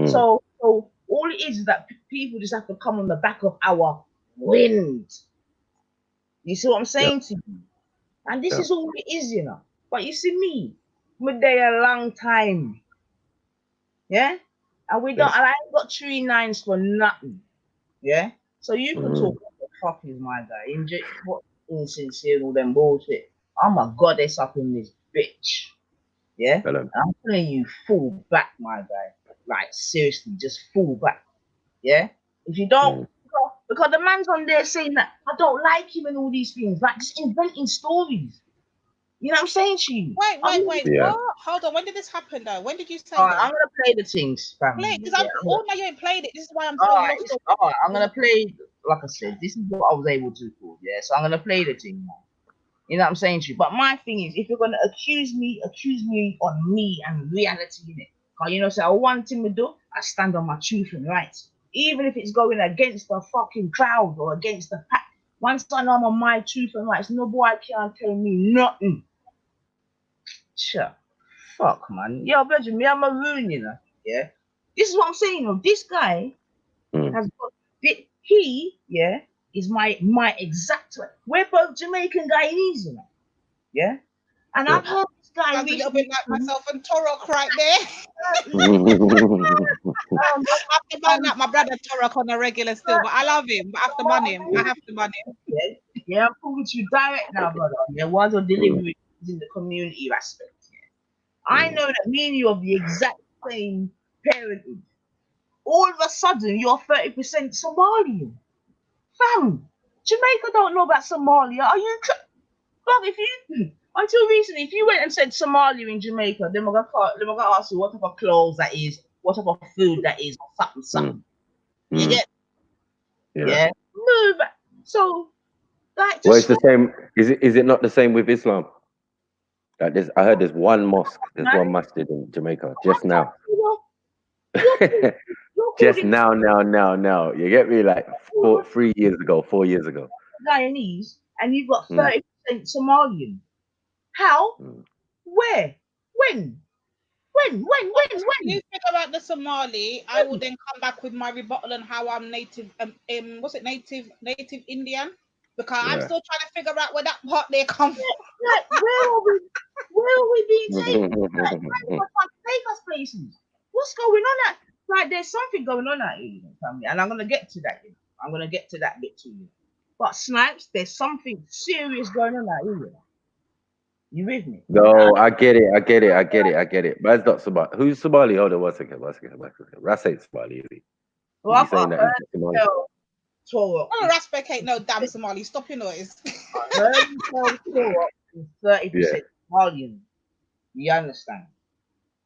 So all it is that people just have to come on the back of our wind. You see what I'm saying to you? And this is all it is, you know. But you see me, we're there a long time. Yeah? And we don't, and I ain't got 3 nines for nothing. Yeah? So you can talk what the fuck is my guy. What insincere, all them bullshit. I'm a goddess up in this bitch. Yeah? And I'm telling you, fall back, my guy. Like, seriously, just fall back. Yeah? If you don't, because the man's on there saying that I don't like him and all these things, like just inventing stories. You know what I'm saying to you? Wait, what? Hold on, when did this happen though? When did you say that? I'm gonna play the things, family. Play, because all night you ain't played it. This is why I'm so lost. Alright, I'm gonna play, like I said, this is what I was able to do, yeah. So I'm gonna play the thing now. You know what I'm saying to you? But my thing is, if you're gonna accuse me on me and reality in it. Cause you know, so one thing to do, I stand on my truth and rights. Even if it's going against the fucking crowd or against the pack. Once I know I'm on my truth and rights, no boy can't tell me nothing. Sure. Fuck, man. Yo, Benjamin, me, I'm a ruin, you know. Yeah. This is what I'm saying, you know. This guy has got, is my exact, we're both Jamaican Guyanese, you know. Yeah. And I've heard this guy sounds a little bit like myself and Torok right there. I have to ban out my brother Torok on a regular still, but I love him. But I have to ban him. Yeah, I'm talking to you direct now, brother. Yeah, one's on delivery in the community aspect. Yeah. I know that me and you are the exact same parentage. All of a sudden, you're 30% Somalian. Fam, Jamaica don't know about Somalia. Are you? Look, if you until recently, if you went and said Somalia in Jamaica, then we're gonna ask you what type of clothes that is, what type of food that is, or something. You Mm. get Yeah. yeah. Move. So like Well, just it's the same. Is it not the same with Islam? Like I heard there's one mosque, there's man. one masjid in Jamaica just now. You're called, you're called Just in now. You get me? Like 3 years ago, 4 years ago. Guyanese and you've got Mm. 30% Somalian. How? Mm. Where? When? You think about the Somali, I will then come back with my rebuttal on how I'm native. Native Indian? Because I'm Yeah. still trying to figure out where that part there come from. Like, where are we being taken? Like, why are they trying to take us places? What's going on at? Like, there's something going on out here, you know, family, and I'm gonna get to that. You know. I'm gonna get to that bit too. But Snipes, there's something serious going on out here. You know. You with me? No, I get it. But it's not Somali. Who's Somali? Hold on one second. Ras ain't Somali, is he? Well, Is he saying that he's not Somali? Torah. Oh, Raspek ain't no damn Somali. Stop your noise. I heard you tell Torah is 30% volume. You understand?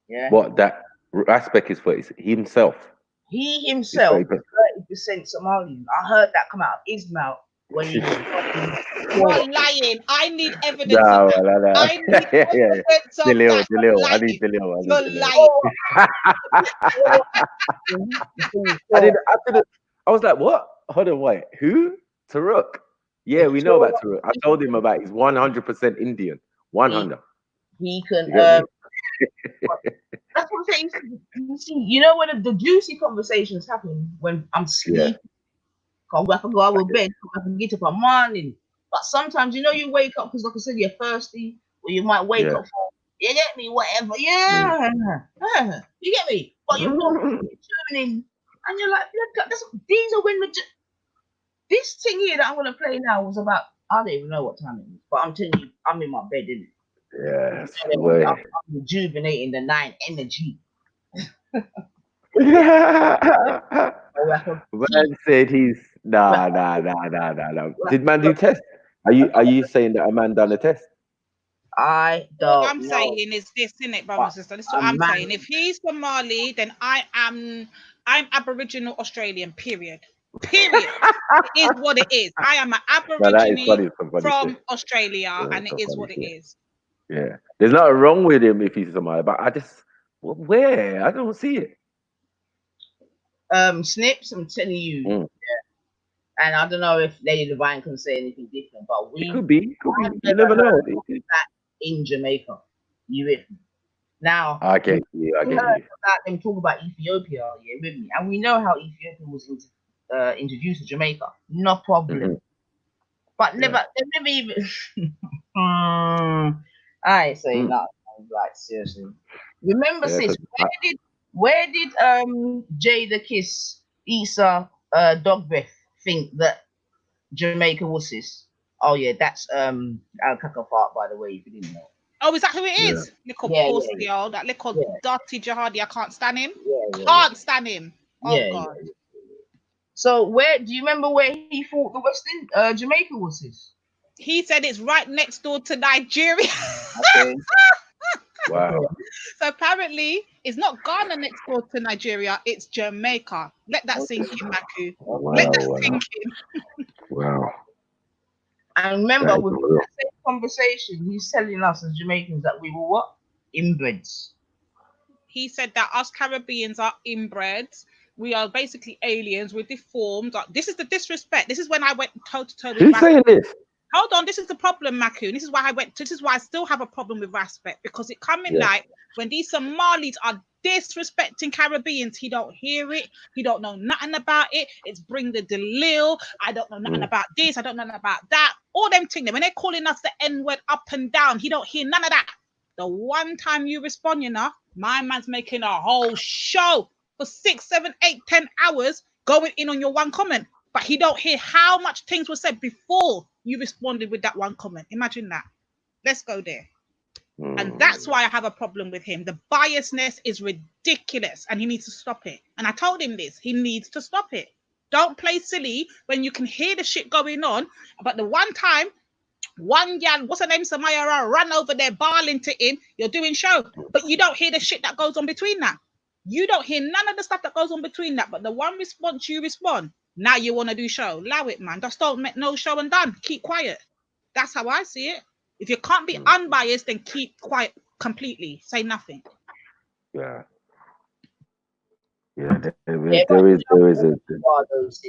Yeah. What that aspect is for himself. He He's himself 30%. is 30% Somalian. I heard that come out of his mouth when he was talking. You're lying. I need evidence Nah, of that. nah. I need evidence of Delio. that. You're I lying. need Delio. You're lying. I was like, what? Hold on, wait. Who? Taruk. Yeah, we know about Taruk. I told him about he's 100% Indian. 100. He can. You get me? That's what I'm saying. You see, you know when the juicy conversations happen when I'm sleeping. Come back and go out of bed. Come back and get up in the morning. But sometimes you know you wake up because, like I said, you're thirsty, or you might wake up for. You get me? Whatever. Yeah. You get me? But you're tuning, and you're like, these are when this thing here that I'm gonna play now was about. I don't even know what time it is, but I'm telling you, I'm in my bed, isn't it? Yes. I'm rejuvenating the 9 energy. Man said he's nah. Did man do test? Are you saying that a man done a test? I don't What I'm know. saying is this, innit, brother and sister? This is what I'm saying. If he's Somali, then I'm Aboriginal Australian, period. It is what it is. I am an Aborigine from Australia, and it is what it is. Yeah. There's nothing wrong with him if he's Somali, but I just where? I don't see it. Snips, I'm telling you. Yeah. And I don't know if Lady Divine can say anything different, but it could be. You never know. That in Jamaica. You with me? Now I get you. About them talk about Ethiopia, yeah, with me. And we know how Ethiopia was introduced to Jamaica. No problem. But they never even I ain't saying that. Like seriously. Remember, sis, where did Jada Kiss Issa Dog Breath think that Jamaica was sis? Oh yeah, that's Al Kakafart, by the way, if you didn't know. Oh, is that who it is? Little pussy, that little dirty jihadi. I can't stand him. Can't stand him. Oh God. So where do you remember where he thought the Western Jamaica was his? He said it's right next door to Nigeria. Okay. Wow. So apparently it's not Ghana next door to Nigeria, it's Jamaica. Let that sink in, Maku. Let that sink in. Wow. And remember, with that same conversation, he's telling us as Jamaicans that we were what? Inbreds. He said that us Caribbeans are inbreds. We are basically aliens. We're deformed. This is the disrespect. This is when I went toe to toe with Who's saying this? Hold on, this is the problem, Maku. This is why I still have a problem with Raspek, because it come in like when these Somalis are disrespecting Caribbeans, he don't hear it, he don't know nothing about it. It's bring the Delil. I don't know nothing about this, I don't know nothing about that. All them things. When they're calling us the N-word up and down, he don't hear none of that. The one time you respond, my man's making a whole show for 6, 7, 8, 10 hours going in on your one comment. But he don't hear how much things were said before you responded with that one comment. Imagine that. Let's go there. And that's why I have a problem with him. The biasness is ridiculous and he needs to stop it. And I told him this. He needs to stop it. Don't play silly when you can hear the shit going on. But the one time, one gal, what's her name, Samaya, run over there bawling to him, you're doing show. But you don't hear the shit that goes on between that. You don't hear none of the stuff that goes on between that, but the one response you respond. Now you want to do show. Allow it, man. Just don't make no show and done. Keep quiet. That's how I see it. If you can't be unbiased, then keep quiet completely. Say nothing. Yeah. Yeah, there is a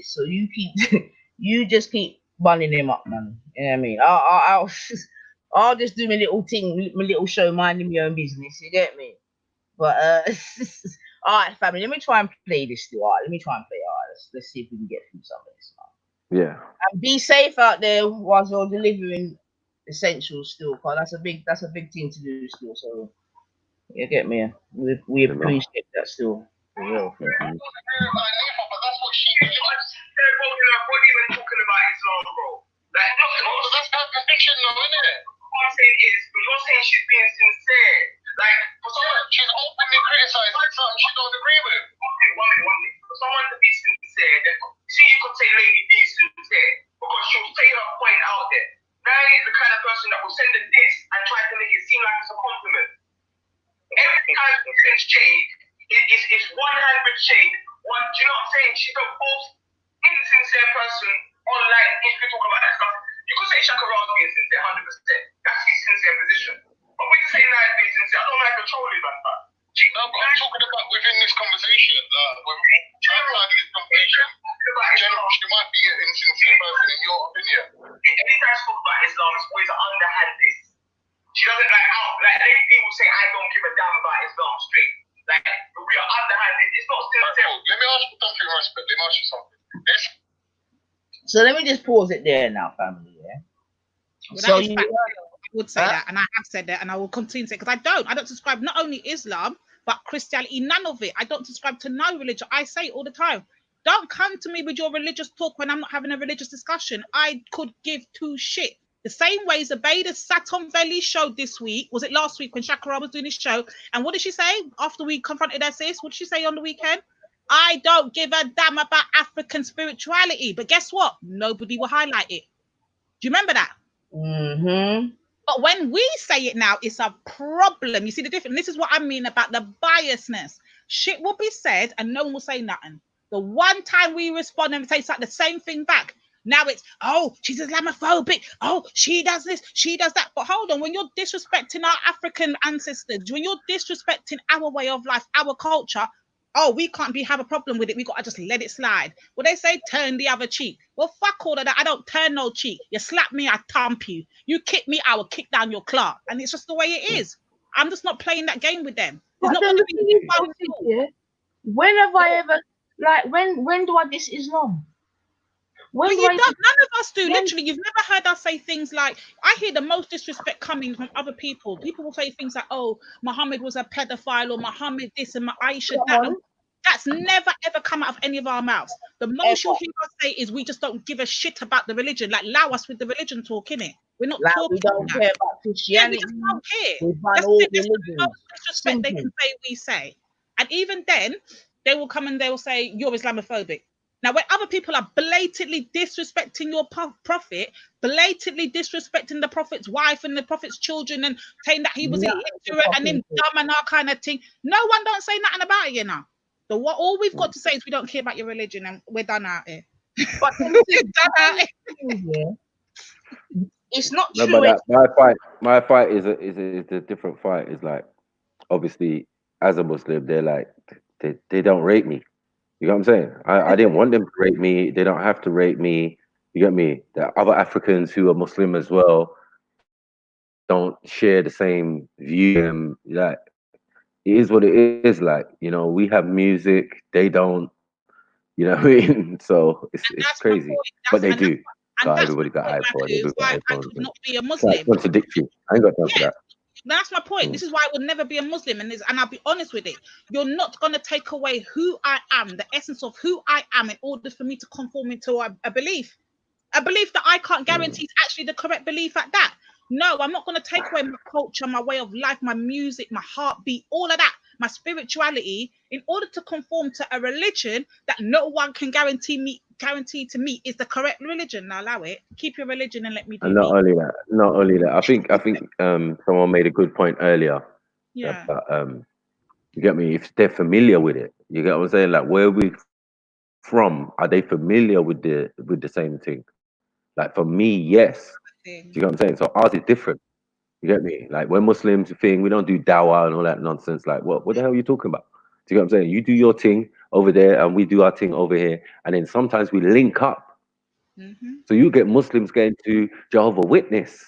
so you keep you just keep bunning him up, man. You know what I mean? I'll just do my little thing, my little show, minding my own business. You get me? But all right, family. Let me try and play this still. All right, let me try and play. All right, let's see if we can get through some of this. yeah. And be safe out there whilst you're delivering essentials still, cause that's a big thing to do still. So you get me? We appreciate that still. For real. But that's what she was even talking about Islam, bro. Like, that's her conviction, though, isn't it? What I'm saying is, but you're saying she's being sincere. Like, for someone, she's openly criticizing something she don't agree with. Okay, one minute. For someone to be sincere, then you could say Lady B sincere, because she'll say her point out there. Mary is the kind of person that will send a diss and try to make it seem like it's a compliment. Every time she sends shade, it's 100 shade. Do you know what I'm saying? She's the most insincere person online. If you talk about that stuff, you could say Shaka Ra's being sincere, 100%. That's his sincere position. But when you say Naya being sincere, I don't like controlling that. No, but I'm talking about within this conversation. Outside of this conversation, in general, she might be an insincere person in your opinion. Anytime she talks about Islam, it's always an underhand diss. She doesn't like Lady B will say, I don't give a damn about Islam straight. Like, we are underhanded. It's not sincere. Let me ask you something, respect. Let me ask you something. So let me just pause it there now, family. Yeah. Well, so I would say that, and I have said that, and I will continue to say, because I don't subscribe not only Islam but Christianity, none of it. I don't subscribe to no religion. I say it all the time. Don't come to me with your religious talk when I'm not having a religious discussion. I could give two shit. The same way Zabeda sat on Veli's show this week. Was it last week when Shakara was doing his show? And what did she say after we confronted her sis? What did she say on the weekend? I don't give a damn about African spirituality. But guess what? Nobody will highlight it. Do you remember that? Mm-hmm. But when we say it now, it's a problem. You see the difference? This is what I mean about the biasness. Shit will be said and no one will say nothing. The one time we respond and say the same thing back, now it's, oh, she's Islamophobic. Oh, she does this, she does that. But hold on, when you're disrespecting our African ancestors, when you're disrespecting our way of life, our culture, oh, we can't have a problem with it. We got to just let it slide. Well, they say turn the other cheek. Well, fuck all of that. I don't turn no cheek. You slap me, I thump you. You kick me, I will kick down your clock. And it's just the way it is. I'm just not playing that game with them. It's not going to be. When have I ever, like, when do I diss Islam? None of us do. Literally, you've never heard us say things like, I hear the most disrespect coming from other people. People will say things like, oh, Muhammad was a pedophile, or Muhammad this and Aisha that. That's never ever come out of any of our mouths. The most you'll hear us say is we just don't give a shit about the religion. Like, allow us with the religion talk, innit? We're not like, talking. We don't care about Christianity. Yeah, we just don't care. That's the most disrespect they can say we say. And even then, they will come and they will say, you're Islamophobic. Now, when other people are blatantly disrespecting your prophet, blatantly disrespecting the prophet's wife and the prophet's children and saying that he was illiterate and him dumb and that kind of thing, no one don't say nothing about it, you know. So all we've got to say is we don't care about your religion and we're done out here. But it's not no, true. But my fight is a different fight. It's like, obviously, as a Muslim, they're like, they don't rate me. You know what I'm saying? I didn't want them to rate me. They don't have to rate me. You get me? There are other Africans who are Muslim as well, don't share the same view. Like, it is what it is. Like, you know, we have music. They don't. You know what I mean? So it's crazy. But they do. Everybody got iPhone. I could not be a Muslim. It's contradictory. I ain't got time for that. That's my point. This is why I would never be a Muslim, and I'll be honest with it. You're not going to take away who I am, the essence of who I am, in order for me to conform into a belief that I can't guarantee is actually the correct belief at that. No, I'm not going to take away my culture, my way of life, my music, my heartbeat, all of that, my spirituality, in order to conform to a religion that no one can guarantee to me is the correct religion. Now allow it. Keep your religion and let me do and not only that. I think someone made a good point earlier. Yeah. You get me? If they're familiar with it, you get what I'm saying? Like where we from, are they familiar with the same thing? Like for me, yes. Do you Thing. get what I'm saying? So ours is different. You get me? Like when Muslims thing, we don't do dawah and all that nonsense. Like what the hell are you talking about? Do you get what I'm saying? You do your thing over there and we do our thing over here. And then sometimes we link up. Mm-hmm. So you get Muslims going to Jehovah Witness.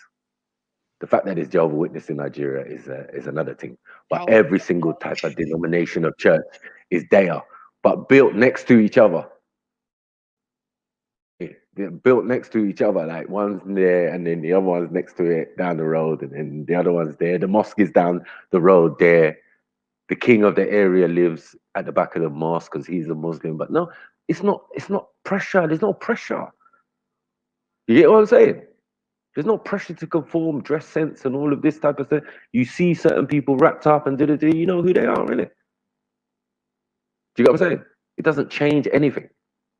The fact that there's Jehovah Witness in Nigeria is another thing. But Oh, every single type of denomination of church is there, but built next to each other. They're built next to each other. Like one's there, and then the other one's next to it down the road, and then the other one's there. The mosque is down the road there. The king of the area lives at the back of the mosque because he's a Muslim. But no, it's not. It's not pressure. There's no pressure. You get what I'm saying? There's no pressure to conform, dress sense, and all of this type of stuff. You see certain people wrapped up and you know who they are, really. Do you get what I'm saying? It doesn't change anything.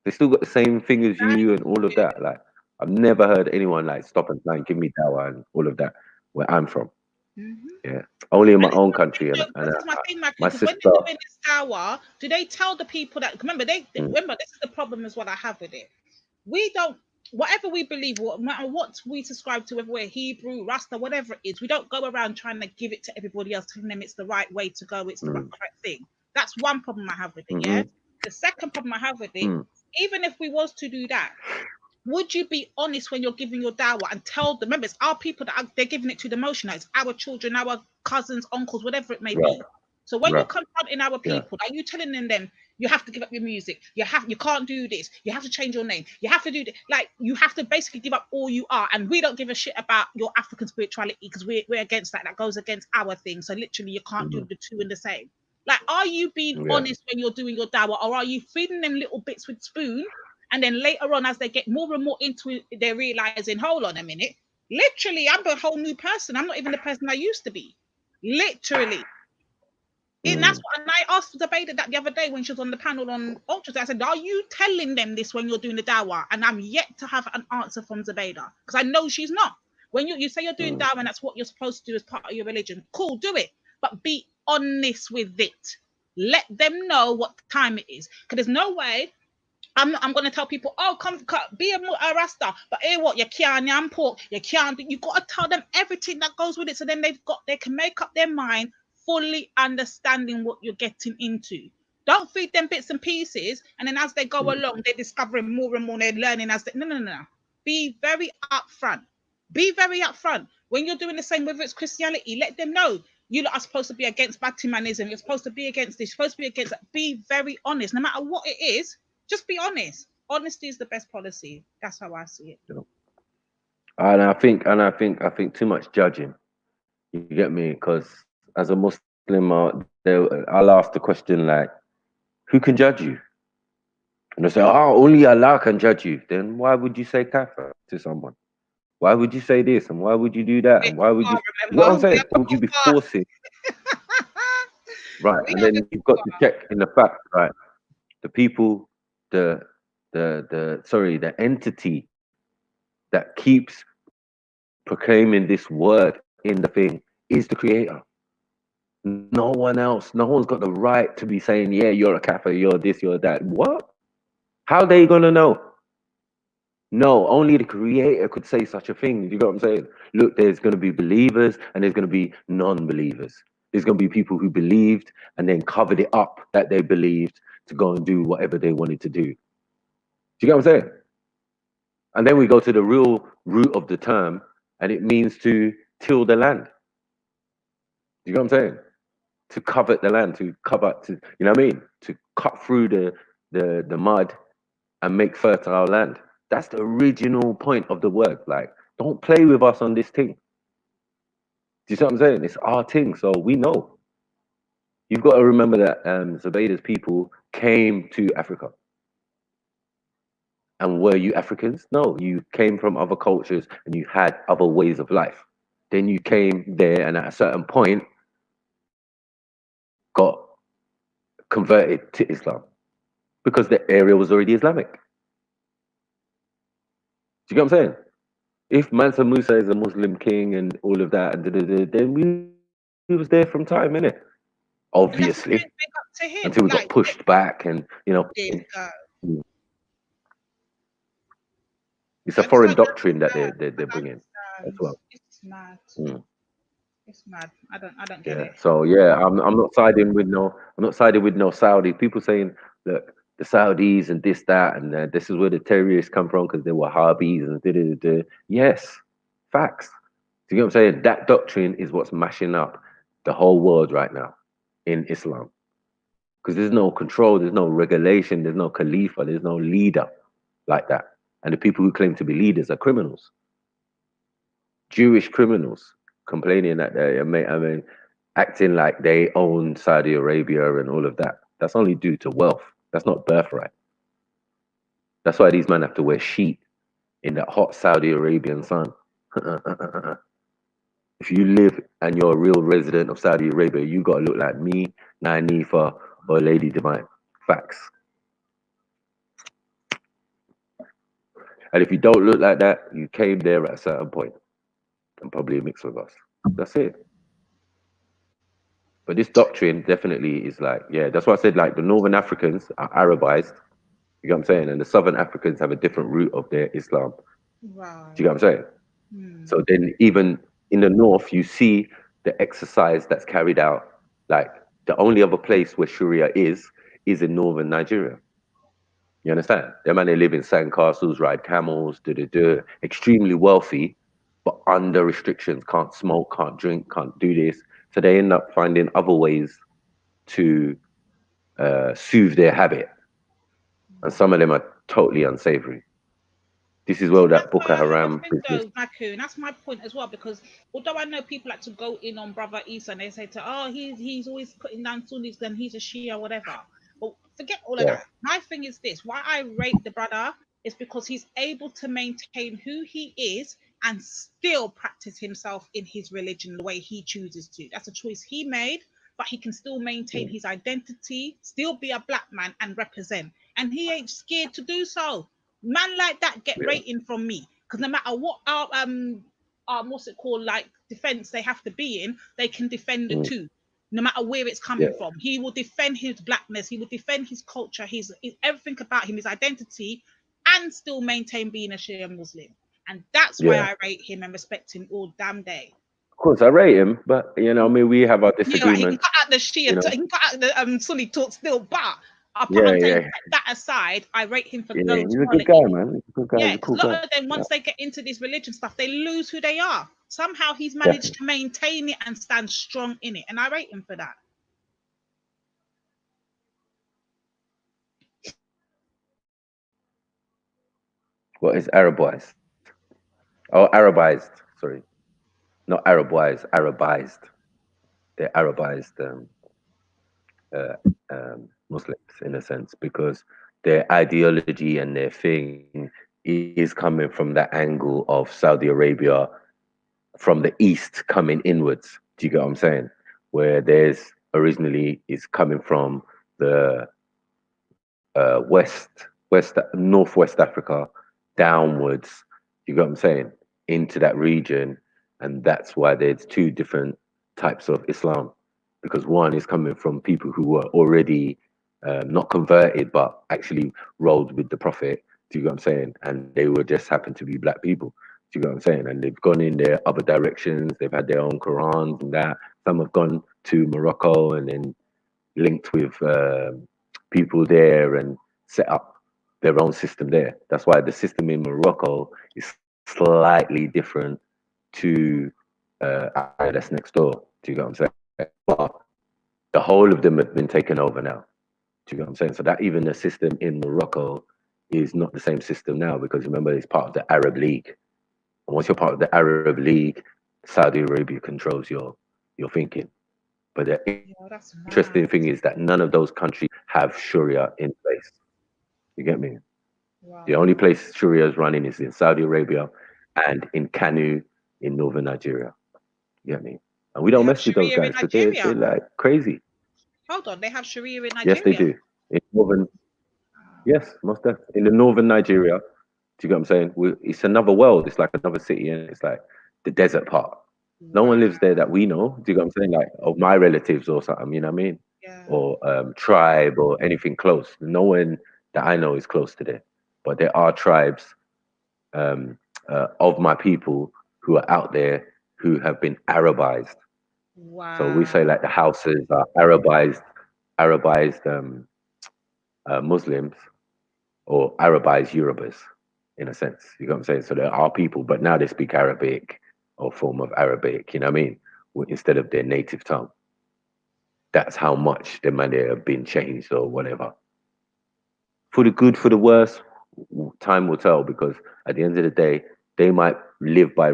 They still got the same thing as you and all of that. Like I've never heard anyone like stop and try and give me dawah and all of that where I'm from. mm-hmm. Yeah, only in my And own country, you and know, this is my thing, Matthew, my because when sister. they're doing this tower, do they tell the people that remember Mm, remember this is the problem is what I have with it. We don't whatever we believe, what matter what we subscribe to, whether we're Hebrew, Rasta, whatever it is, we don't go around trying to give it to everybody else, telling them it's the right way to go, it's the right, mm, correct thing. That's one problem I have with it, yeah. mm, The second problem I have with it, mm, even if we was to do that, would you be honest when you're giving your dawah and tell the members, our people that they're giving it to the motion, it's our children, our cousins, uncles, whatever it may right, be. So when you're right, confronting our yeah, people, are you telling them you have to give up your music, you can't do this, you have to change your name, you have to do this, like you have to basically give up all you are, and we don't give a shit about your African spirituality because we're against that. That goes against our thing. So literally, you can't do mm, the two in the same. Like, are you being yeah, honest when you're doing your dawah, or are you feeding them little bits with spoon? And then later on, as they get more and more into it, they're realizing, hold on a minute, literally, I'm a whole new person. I'm not even the person I used to be. Literally. And that's mm, what, and I asked Zabeda that the other day when she was on the panel on Ultras. I said, are you telling them this when you're doing the dawah? And I'm yet to have an answer from Zabeda because I know she's not. When you say you're doing mm, dawah and that's what you're supposed to do as part of your religion, cool, do it. But be honest with it. Let them know what time it is. Because there's no way I'm going to tell people, oh, come be a Rasta, but hey, what you can't yam pork, you can't. You got to tell them everything that goes with it, so then they can make up their mind, fully understanding what you're getting into. Don't feed them bits and pieces, and then as they go mm. along, they're discovering more and more. They're learning as they no. Be very upfront. Be very upfront when you're doing the same. Whether it's Christianity, let them know you lot are supposed to be against Batimanism. You're supposed to be against this. You're supposed to be against that. Be very honest, no matter what it is. Just be honest. Honesty is the best policy. That's how I see it. Yeah. And I think too much judging. You get me? Because as a Muslim, I'll ask the question like, who can judge you? And they say, oh, only Allah can judge you. Then why would you say kafir to someone? Why would you say this? And why would you do that? We're And why too would far, you know what I'm remember? We saying? have Why would you gone be far. forcing? Right. We And have then gone you've got to far. check in the fact, right? The people, the the entity that keeps proclaiming this word in the thing is the creator. No one else. No one's got the right to be saying, yeah, you're a kafir, you're this, you're that. What? How are they gonna know? No, only the creator could say such a thing. You got what I'm saying? Look, there's going to be believers and there's going to be non-believers. There's going to be people who believed and then covered it up that they believed to go and do whatever they wanted to do. Do you get what I'm saying? And then we go to the real root of the term, and it means to till the land. Do you get what I'm saying? To covet the land, to cover, to you know what I mean? To cut through the mud and make fertile land. That's the original point of the word. Like, don't play with us on this thing. Do you see what I'm saying? It's our thing, so we know. You've got to remember that Zubaydah's people came to Africa. And were you Africans? No, you came from other cultures and you had other ways of life. Then you came there and at a certain point got converted to Islam because the area was already Islamic. Do you get what I'm saying? If Mansa Musa is a Muslim king and all of that, and then we was there from time, innit? And that's obviously, big up to him. until we got Like, pushed back, and there you go. it's a I just foreign don't doctrine that understand. they're bringing as Understand. well. It's mad. Mm. It's mad. I don't get Yeah. it. So yeah, I'm not siding with no Saudi. People saying, look, the Saudis and this that and this is where the terrorists come from because they were Wahhabis and da. Yes, facts. Do you get what I'm saying? That doctrine is what's mashing up the whole world right now in Islam because there's no control, there's no regulation, there's no Khalifa, there's no leader like that, and the people who claim to be leaders are criminals, Jewish criminals, complaining that I mean, acting like they own Saudi Arabia and all of that. That's only due to wealth. That's not birthright. That's why these men have to wear sheet in that hot Saudi Arabian sun. If you live and you're a real resident of Saudi Arabia, you gotta look like me, Nanifa, or Lady Divine. Facts. And if you don't look like that, you came there at a certain point and probably mixed with us. That's it. But this doctrine definitely is like, yeah, that's why I said like the Northern Africans are Arabized, you get what I'm saying? And the Southern Africans have a different root of their Islam. Right. Do you get what I'm saying? So then even in the North, you see the exercise that's carried out. Like the only other place where Sharia is in Northern Nigeria. You understand? Them man, they live in sandcastles, ride camels, extremely wealthy, but under restrictions, can't smoke, can't drink, can't do this. So they end up finding other ways to soothe their habit. And some of them are totally unsavory. This is where that That's Boko another Haram thing business. though, Maku, and that's my point as well. Because although I know people like to go in on Brother Isa and they say to, oh, he's always putting down Sunnis and he's a Shia, whatever. But forget all of Yeah. that. My thing is this: why I rate the brother is because he's able to maintain who he is and still practice himself in his religion the way he chooses to. That's a choice he made, but he can still maintain his identity, still be a black man and represent. And he ain't scared to do so. Man like that get Yeah. rating from me because no matter what what's it called, like defense they have to be in, they can defend the two, no matter where it's coming Yeah. from. He will defend his blackness, he will defend his culture, his everything about him, his identity, and still maintain being a Shia Muslim. And that's why Yeah. I rate him and respect him all damn day. Of course, I rate him, but you know, I mean, we have our Yeah, like he can disagreements. cut out the Shia, You know, he can cut out the Sunni talk still, but I'm saying yeah. that aside, I rate him for Yeah, those he's a good guy, qualities. man. He's a good guy. He's Yeah, a because cool a lot guy. of them, Yeah, once they get into this religion stuff, they lose who they are. Somehow he's managed definitely. to maintain it and stand strong in it, and I rate him for that. What is Arabized? Oh, Arabized. Sorry, not Arabized. Arabized. They're Arabized uh, Muslims in a sense because their ideology and their thing is coming from the angle of Saudi Arabia from the east coming inwards. Do you get what I'm saying? Where there's originally is coming from the northwest Africa downwards. You get what I'm saying? Into that region, and that's why there's two different types of Islam, because one is coming from people who were already not converted, but actually rolled with the Prophet. Do you get what I'm saying? And they were just happened to be black people. Do you get what I'm saying? And they've gone in their other directions. They've had their own Qurans and that. Some have gone to Morocco and then linked with people there and set up their own system there. That's why the system in Morocco is slightly different to that's next door. Do you get what I'm saying? But the whole of them have been taken over now. Do you get what I'm saying? So that even the system in Morocco is not the same system now because remember it's part of the Arab League. And once you're part of the Arab League, Saudi Arabia controls your thinking. But the Yeah, that's interesting mad. thing is that none of those countries have Sharia in place. You get me? The only Wow. place Sharia is running is in Saudi Arabia and in Kanu in northern Nigeria. You get me? And we They don't have mess with those Sharia in guys because they're Nigeria. like crazy. Hold on, they have Sharia in Yes, they Nigeria. do. In northern, yes, most definitely. In the northern Nigeria, do you get what I'm saying? It's another world. It's like another city, and it's like the desert part. No one Wow. lives there that we know. Do you get what I'm saying? Like, of my relatives or something, you know what I mean? Yeah. Or tribe or anything close. No one that I know is close to there. But there are tribes of my people who are out there who have been Arabized. So we say Wow. like the houses are Arabized Muslims or Arabized Yorubas, in a sense. You know what I'm saying? So there are people, but now they speak Arabic or form of Arabic. You know what I mean? Instead of their native tongue. That's how much the money have been changed or whatever. For the good, for the worse, time will tell. Because at the end of the day, they might live by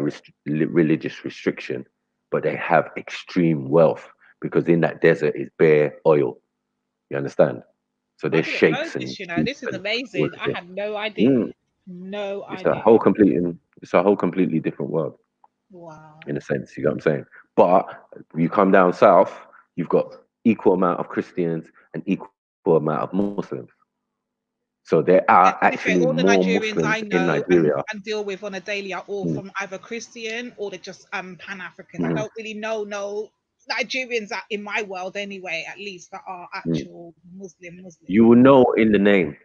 religious restriction, but they have extreme wealth because in that desert is bare oil. You understand? So I there's didn't know sheikhs and this, you know. chiefs This is and all amazing. of I them. had no idea. Mm. No It's a idea. whole completely different world Wow. in a sense. You know what I'm saying? But you come down south, you've got equal amount of Christians and equal amount of Muslims. So there Yeah, are to be fair, actually all the more Nigerians Muslims I in know Nigeria. and deal with on a daily are all Mm, from either Christian or they're just Pan African. I mm, don't really know no Nigerians that in my world anyway, at least that are mm. actual Muslim. You will know in the name.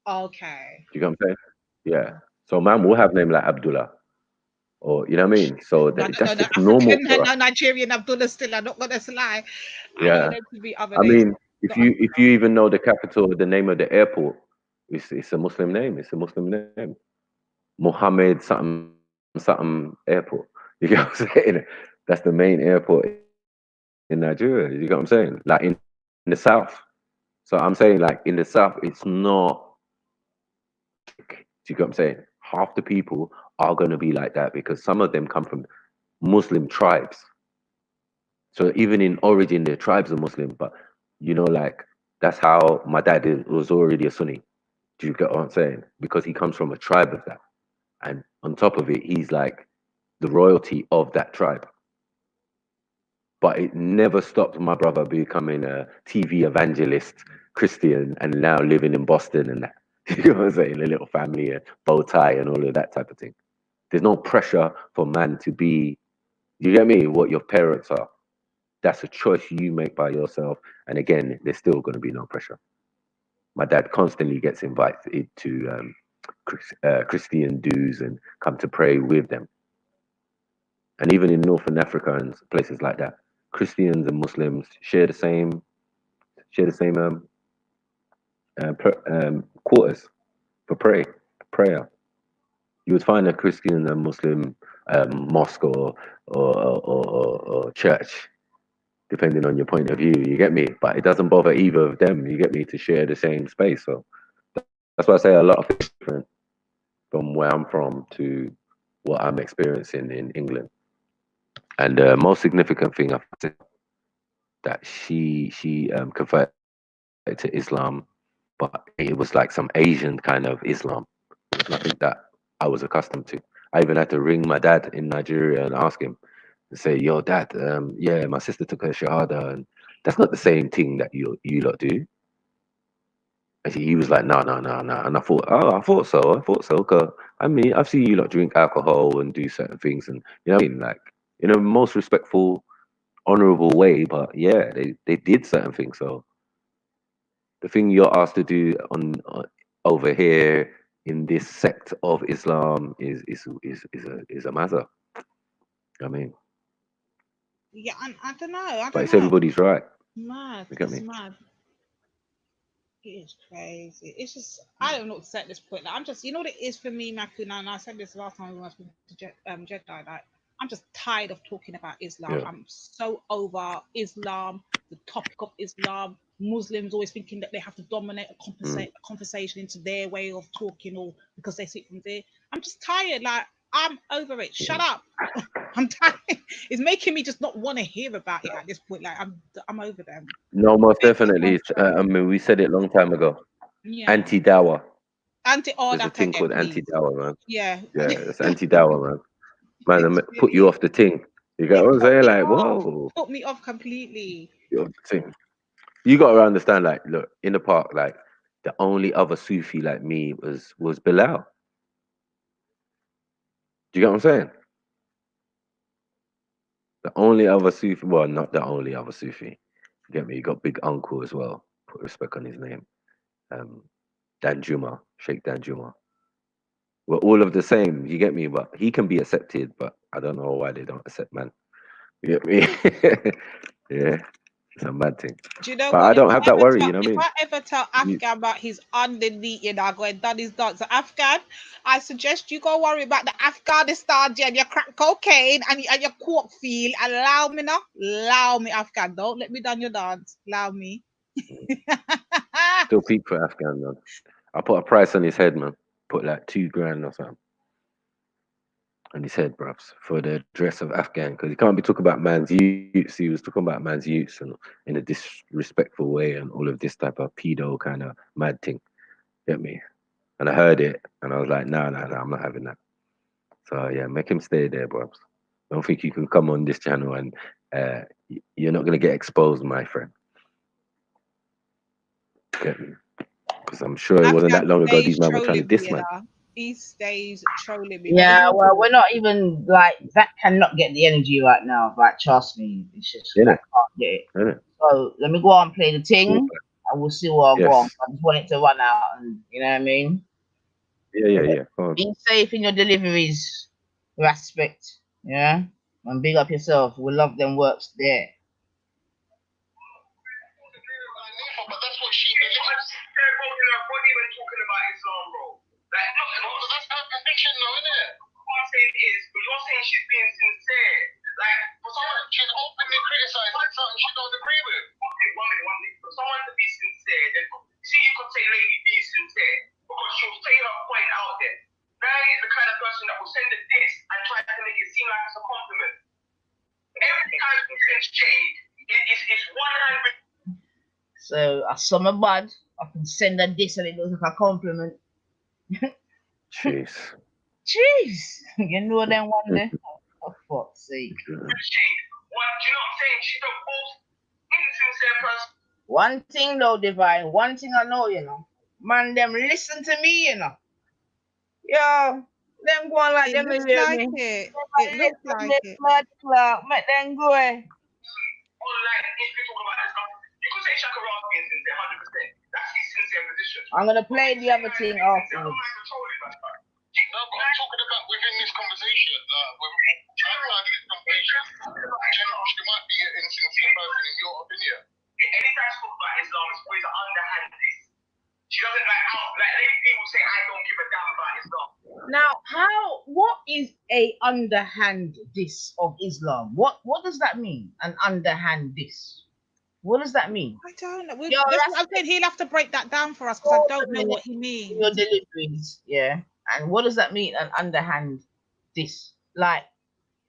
Okay. Do you know what I'm saying? Yeah. So man will have name like Abdullah, or you know what I mean. So No, that's no just normal African, for us. no Nigerian Abdullah still. I'm not gonna lie. I know Yeah. them to be other I names. mean, Not if you even know the capital, the name of the airport, it's a Muslim name. It's a Muslim name. Mohammed something airport. You get what I'm saying? That's the main airport in Nigeria. You get what I'm saying? Like in the south. So I'm saying like in the south, it's not. Do you get what I'm saying? Half the people are going to be like that because some of them come from Muslim tribes. So even in origin, their tribes are Muslim, but like that's how my dad was already a Sunni. Do you get what I'm saying? Because he comes from a tribe of that, and on top of it, he's like the royalty of that tribe. But it never stopped my brother becoming a TV evangelist Christian and now living in Boston and that. You know what I'm saying? A little family, a bow tie, and all of that type of thing. There's no pressure for man to be. You get me? What your parents are. That's a choice you make by yourself. And again, there's still going to be no pressure. My dad constantly gets invited to Christian dues and come to pray with them. And even in Northern Africa and places like that, Christians and Muslims share the same quarters for prayer. You would find a Christian and Muslim mosque or church, depending on your point of view. You get me? But it doesn't bother either of them. You get me to share the same space. So that's why I say a lot of things different from where I'm from to what I'm experiencing in England. And the most significant thing I think that she converted to Islam, but it was like some Asian kind of Islam. It was nothing that I was accustomed to. I even had to ring my dad in Nigeria and ask him and say, "Yo, dad, yeah, my sister took her shahada, and that's not the same thing that you lot do." And he was like, "No, no, no, no." And I thought, "Oh, I thought so. 'Cause I mean, I've seen you lot drink alcohol and do certain things, and you know what I mean, like in a most respectful, honorable way. But yeah, they did certain things. So the thing you're asked to do on over here in this sect of Islam is a matter. I mean, Yeah, I don't know. I but don't it's know. everybody's right. Mad. You get It's me? mad. It is crazy. It's just I don't know what to say at this point. Like, I'm just what it is for me, Makuna, and I said this last time we were speaking to Jedi. Like I'm just tired of talking about Islam. Yeah. I'm so over Islam, the topic of Islam. Muslims always thinking that they have to dominate a Mm. conversation into their way of talking, or because they see it from there. I'm just tired. Like I'm over it. Shut Mm. up. I'm tired. It's making me just not want to hear about it at this point. Like I'm over them. No, most Bit of definitely. control. I mean, we said it a long time ago. Yeah. Anti-dawah. Oh, There's a that thing again, called please. anti-dawah, man. Yeah. Yeah, it's anti-dawah, man. Man, It's put you really off the thing. You get it what I'm put saying? me Like, off. whoa, Put me off completely. you're off the thing. You got to understand. Like, look, in the park, like the only other Sufi like me was Bilal. Do you get what I'm saying? The only other Sufi, well, not the only other Sufi. Get me? You got Big Uncle as well. Put respect on his name. Um, Dan Juma, Sheikh Dan Juma. We're all of the same. You get me? But he can be accepted, but I don't know why they don't accept man. You get me? Yeah, it's a mad thing. Do you know But I what? don't have that worry. You know what I If mean? I ever tell You, Afghan about his underneath, you know, going done his dance, so Afghan, I suggest you go worry about the Afghanistan and your crack cocaine and your coke field. Allow me now, allow me, Afghan. Don't let me done your dance. Allow me. still peak for Afghan, man. I put a price on his head, man. Put like 2 grand or something on his head, bruv, for the dress of Afghan, because he can't be talking about man's youths. He was talking about man's youths and in a disrespectful way and all of this type of pedo kind of mad thing. Get me? And I heard it and I was like, no, I'm not having that. So yeah, make him stay there, bruv. Don't think you can come on this channel and you're not gonna get exposed, my friend. Get me? Because I'm sure it wasn't that Afghan long ago stays these men were trying to trolling me, diss you man. know. He stays trolling me. But Yeah, it's all well, good. we're not even like that. Cannot get the energy right now. Like, trust me, it's just Innit? that can't get it. Innit? So let me go on and play the ting, Cool. and we'll see what I go on. Yes. I just want it to run out, and you know what I mean. Yeah. Go on. Be safe in your deliveries. Respect, yeah, and big up yourself. We love them works there. But that's what she believes. They're holding her body when talking about Islam, bro. Like, no, that's her conviction, though, isn't it? What I'm saying is, but you're saying she's being sincere. Like, for someone, she's openly criticizing something she don't agree with. Okay, one minute. For someone to be sincere, then see, you could say Lady B sincere because she'll say her point out there. Mary is the kind of person that will send a diss and try to make it seem like it's a compliment. Every time you can change, it's 100. So I saw my bad. I can send her this, and it looks like a compliment. Jeez. Jeez, you know them one day. For fuck's sake. What, do you know what I'm saying? She's the most insincere person. One thing though, Divine, one thing I know, you know. Man, them listen to me, you know. Yo, them go on like It them looks hear like me. it. It looks like it. Blood clot, make them go. Online, if you talk about this stuff, you could say Shaka Rah being sincere, 100%. That's his sincere position. I'm gonna play the other thing afterwards. No, but I'm talking about within this conversation. Outside this conversation, general, she might be an insincere person in your opinion. Anytime she talks about Islam, it's always an underhand this. She doesn't like out. Like many people say, I don't give a damn about Islam. Now, what is a underhand diss of Islam? What does that mean? An underhand diss? What does that mean? I don't know. Yo, That's that's what I'm saying. He'll have to break that down for us because I don't know what he means. your deliveries, yeah. And what does that mean? An underhand diss? Like,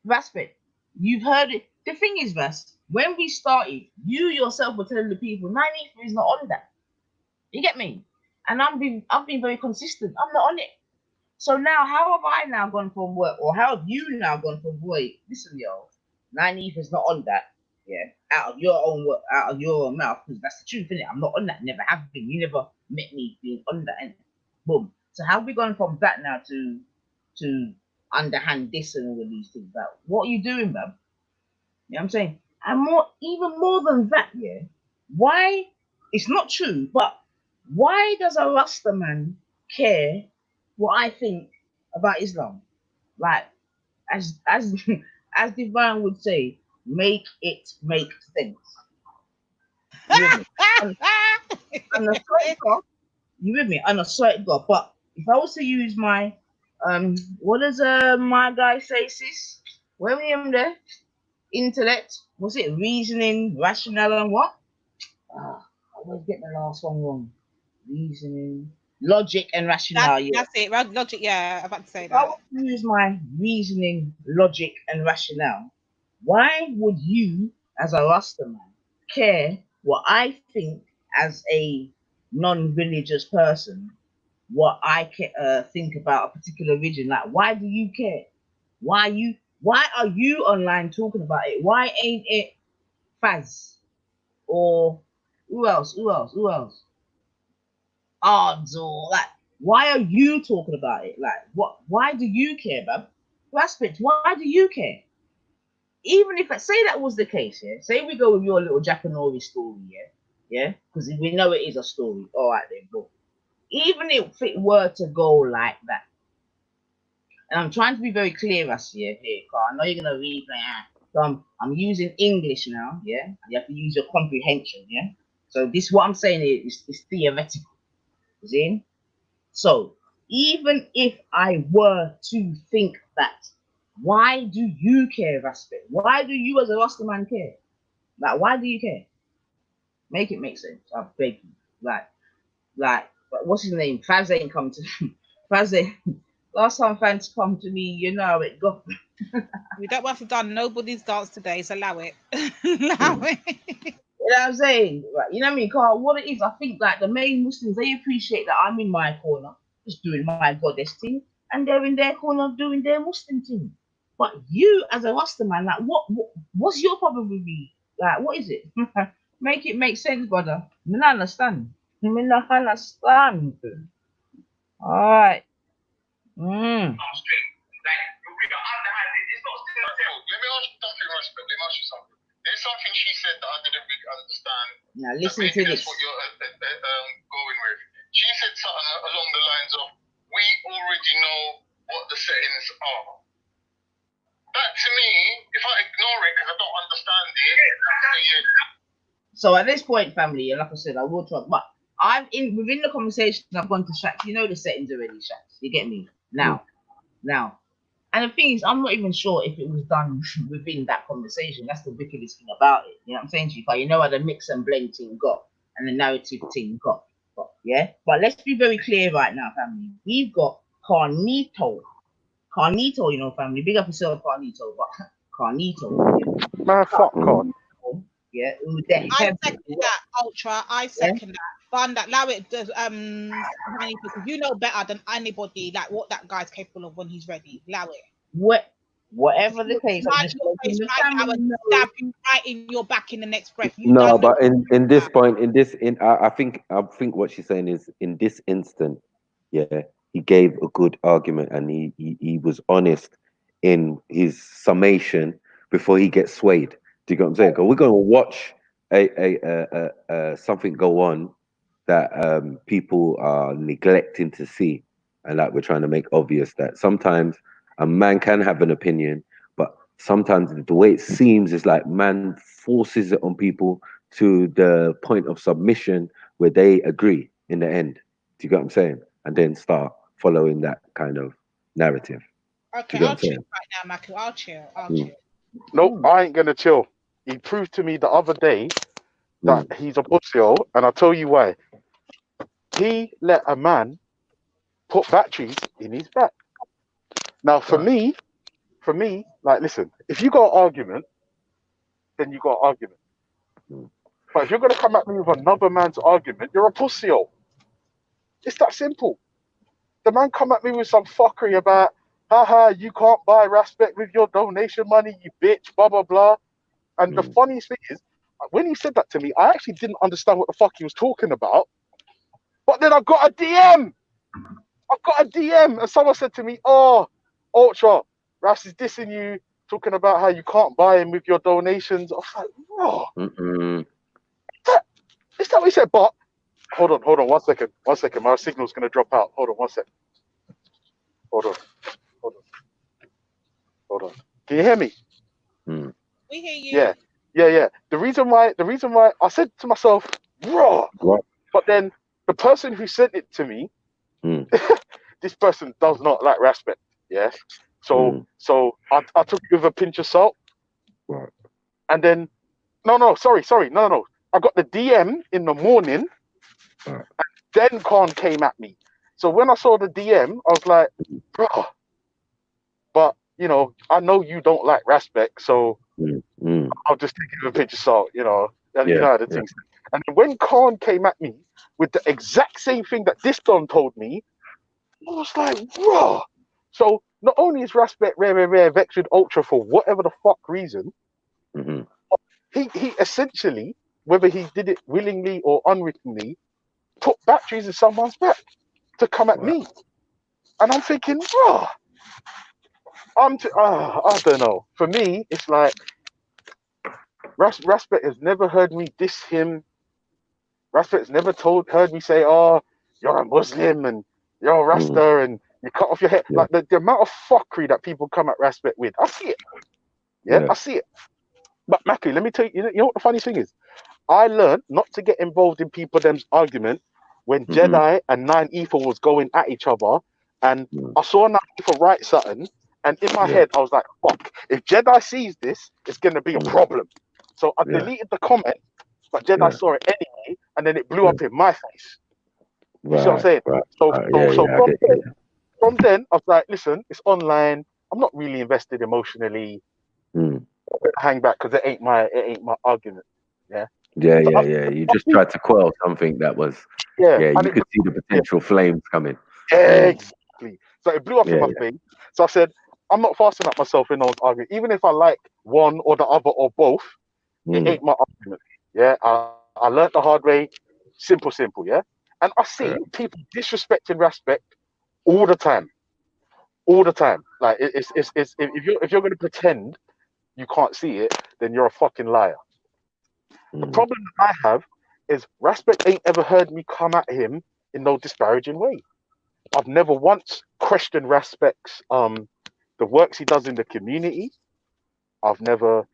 Raspet, you've heard it. The thing is, Vas, when we started, you yourself were telling the people, 93 is not on that. You get me? And I've been very consistent. I'm not on it. So now, how have I now gone from work, or how have you now gone from wait? Listen, yo, 90 is not on that. Yeah, out of your own work, out of your own mouth, because that's the truth, innit? I'm not on that. Never have been. You never met me being on that. Innit? Boom. So how have we gone from that now to underhand this and all of these things? Like, what are you doing, man? You know what I'm saying? And even more than that, yeah. Why? It's not true, but why does a Rasta man care what I think about Islam? Like, as as Divine would say, make it make sense. You with me? And a certain God, you with me? And a certain God. But if I was to use my what does my guy say, sis? When we am there, intellect, was it reasoning, rational, and what? I always get the last one wrong. Reasoning, logic, and rationale. That's it. Logic. Yeah, I'm about to say If I that. was to use my reasoning, logic, and rationale, why would you, as a Rasta man, care what I think as a non-religious person, what I think about a particular religion? Like, why do you care? Why are you online talking about it? Why ain't it Faz or who else? Odds or like, why are you talking about it? Like, what? Why do you care, man? Respect. Why do you care? even if I say that was the case, yeah, say we go with your little Jackanory story, yeah, because we know it is a story. All right then, bro. Even if it were to go like that, and I'm trying to be very clear as here, because I know you're gonna read like, so I'm using English now, yeah. You have to use your comprehension, yeah. So this what I'm saying is theoretical, see? So even if I were to think that, why do you care, Raspet? Why do you as a Rastaman care? Like, why do you care? Make it make sense. I beg you. Like, what's his name? Faz ain't come to Faz ain't. Last time fans come to me, you know how it got. We don't have to done nobody's dance today, so allow it. Allow it. You know what I'm saying? Right, you know what I mean? Carl, what it is, I think like the main Muslims, they appreciate that I'm in my corner, just doing my goddess thing, and they're in their corner doing their Muslim thing. But you, as a Rasta man, like, what's your problem with me? Like, what is it? Make it make sense, brother. Me not understand. Me not understand. All right. I'm straight. Like, you're underhanded. It's not still. Let me ask you something, Respect. Let me ask you something. There's something she said that I didn't really understand. Now listen to maybe this. that's what you're going with. She said something along the lines of, "We already know what the settings are." That to me, if I ignore it because I don't understand it, So at this point, family, and like I said, I will talk, but I'm in within the conversation. I've gone to Shaq. You know the settings already, Shaq. You get me now. And the thing is, I'm not even sure if it was done within that conversation. That's the wickedest thing about it. You know what I'm saying to you? But you know how the mix and blend thing got and the narrative thing got. Yeah? But let's be very clear right now, family. We've got Carnito. Carnito, you know, family. Big up yourself, Carnito. But Carnito. Yeah? Man, fuck God. Yeah. I second that, Ultra. I second that. Fun that. Allow it does because you know better than anybody like what that guy's capable of when he's ready. Allow it. Whatever the case, I'm just face right now and stab you right in your back in the next breath. You No, don't but know in this point, I think what she's saying is in this instant, yeah, he gave a good argument and he was honest in his summation before he gets swayed. Do you get what I'm saying? 'Cause we're going to watch something go on that people are neglecting to see, and that we're trying to make obvious that sometimes a man can have an opinion, but sometimes the way it seems is like man forces it on people to the point of submission where they agree in the end. Do you get what I'm saying? And then start following that kind of narrative. Okay, I'll chill right now, Maku. I'll chill. Nope, I ain't gonna chill. He proved to me the other day that he's a pussy, and I'll tell you why. He let a man put batteries in his back. Now, for me, like, listen, if you got an argument, then you got an argument. But if you're gonna come at me with another man's argument, you're a pussy. It's that simple. The man come at me with some fuckery about, haha, you can't buy respect with your donation money, you bitch, blah blah blah. And the funniest thing is, when he said that to me, I actually didn't understand what the fuck he was talking about. But then I got a DM. And someone said to me, "Oh, Ultra, Ras is dissing you, talking about how you can't buy him with your donations." I was like, "Whoa, is that what he said?" But hold on, 1 second. My signal's gonna drop out. Hold on 1 second. Hold on. Can you hear me? We hear you. Yeah. The reason why I said to myself, "Raw," but then the person who sent it to me, this person does not like respect. Yeah. So I took it with a pinch of salt. Right. And then sorry. No. I got the DM in the morning, and then Khan came at me. So when I saw the DM, I was like, bro, but you know, I know you don't like respect, so I'll just take it with a pinch of salt, you know. And you know how the things. And then when Khan came at me with the exact same thing that this Don told me, I was like, bro. So not only is respect rare, vexed with Ultra for whatever the fuck reason, he essentially, whether he did it willingly or unwittingly, put batteries in someone's back to come at me. And I'm thinking, bro, I don't know. For me, it's like, Raspet has never heard me diss him. Raspet's never heard me say, "Oh, you're a Muslim and you're a Rasta and you cut off your head." Yeah. Like the amount of fuckery that people come at Raspet with, I see it. Yeah, Yeah. I see it. But Mackie, let me tell you, you know what the funny thing is? I learned not to get involved in people them's argument when Jedi and Nine Ether was going at each other, and I saw Nine Ether write something, and in my head I was like, "Fuck! If Jedi sees this, it's gonna be a problem." So I deleted the comment, but Jedi saw it anyway, and then it blew up in my face. You see what I'm saying? So I get you. from then I was like, "Listen, it's online. I'm not really invested emotionally. Hang back because it ain't my argument." Yeah. Yeah. You just tried to quell something that was, you could see the potential flames coming. Exactly. So it blew up in my face. So I said, I'm not fastening up myself in those arguments. Even if I like one or the other or both, it ain't my argument. Yeah. I learned the hard way. Simple, yeah. And I see people disrespecting respect all the time. All the time. Like it's if you're gonna pretend you can't see it, then you're a fucking liar. The problem that I have is Raspet ain't ever heard me come at him in no disparaging way. I've never once questioned Raspet's the works he does in the community. I've never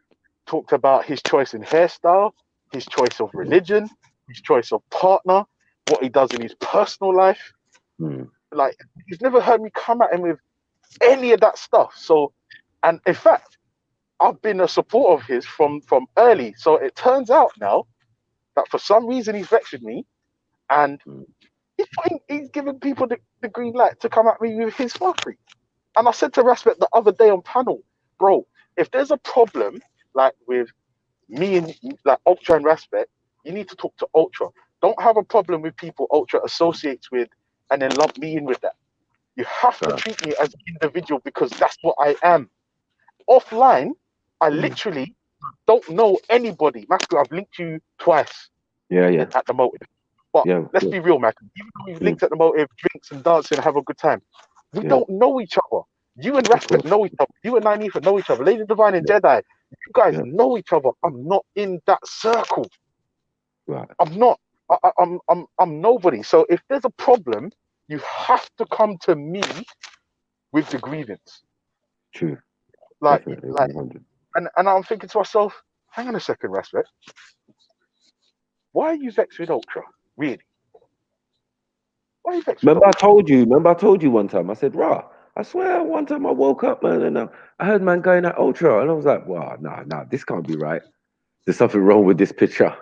talked about his choice in hairstyle, his choice of religion, his choice of partner, what he does in his personal life. Like he's never heard me come at him with any of that stuff. So, and in fact, I've been a supporter of his from early. So it turns out now that for some reason he's vexed with me, and he's giving people the green light to come at me with his fuckery. And I said to Raspet the other day on panel, bro, if there's a problem like with me and like Ultra and Raspet, you need to talk to Ultra. Don't have a problem with people Ultra associates with and then lump me in with that. You have to treat me as an individual because that's what I am. Offline, I literally don't know anybody. Matthew, I've linked you twice. At the motive. But let's be real, Matthew. Even though we've linked at the motive, drinks and dancing and have a good time, we don't know each other. You and Raspet know each other. You and Nine Ether know each other. Lady Divine and Jedi, you guys know each other. I'm not in that circle. I'm not. I'm nobody. So if there's a problem, you have to come to me with the grievance. True. Like, Definitely, like, 100. and I'm thinking to myself, hang on a second, Raspet. Why are you vexed with Ultra? Really? Why are you vexed with Remember Ultra? I told you one time. I said, "Rah, I swear, one time I woke up, man, and I heard man going at Ultra, and I was like, wow, nah, this can't be right. There's something wrong with this picture."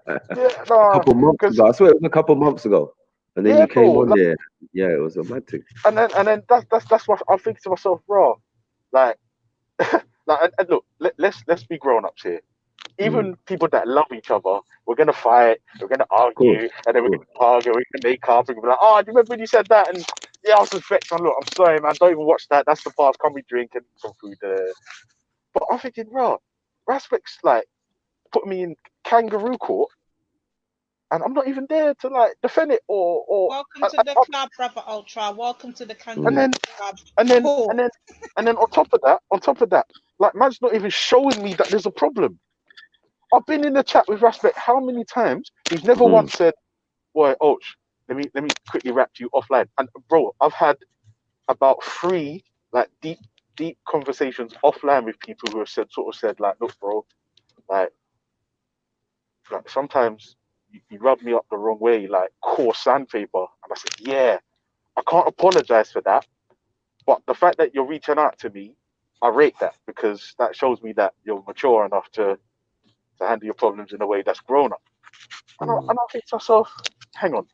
Yeah, A couple months ago. I swear it was a couple months ago. And then you came bro, on there. Yeah, it was a mad thing. And then that's what I'm thinking to myself, bro. Like, and look, let's be grown ups here. Even people that love each other, we're gonna fight, we're gonna argue, and then we're gonna argue, we're gonna make up, and we're like, "Oh, do you remember when you said that?" And yeah, I was just vexed. Look, I'm sorry, man. Don't even watch that. That's the past. Can we drink and some food? But I'm thinking, bro, Raspet's like put me in kangaroo court, and I'm not even there to like defend it or. Welcome to the club, brother Ultra. Welcome to the kangaroo club. And then on top of that, like man's not even showing me that there's a problem. I've been in the chat with Raspet how many times? He's never once said, "Boy, Ulch, let me quickly wrap you offline." And bro, I've had about 3 like deep conversations offline with people who have said like, "Look, bro, like sometimes you rub me up the wrong way, like coarse sandpaper." And I said, "Yeah, I can't apologize for that, but the fact that you're reaching out to me, I rate that because that shows me that you're mature enough to handle your problems in a way that's grown up." And I think to myself, hang on,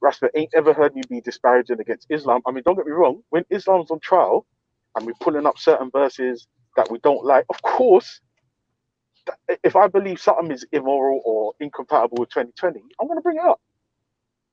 Raspet ain't ever heard me be disparaging against Islam. I mean, don't get me wrong, when Islam's on trial and we're pulling up certain verses that we don't like, of course, if I believe something is immoral or incompatible with 2020, I'm going to bring it up.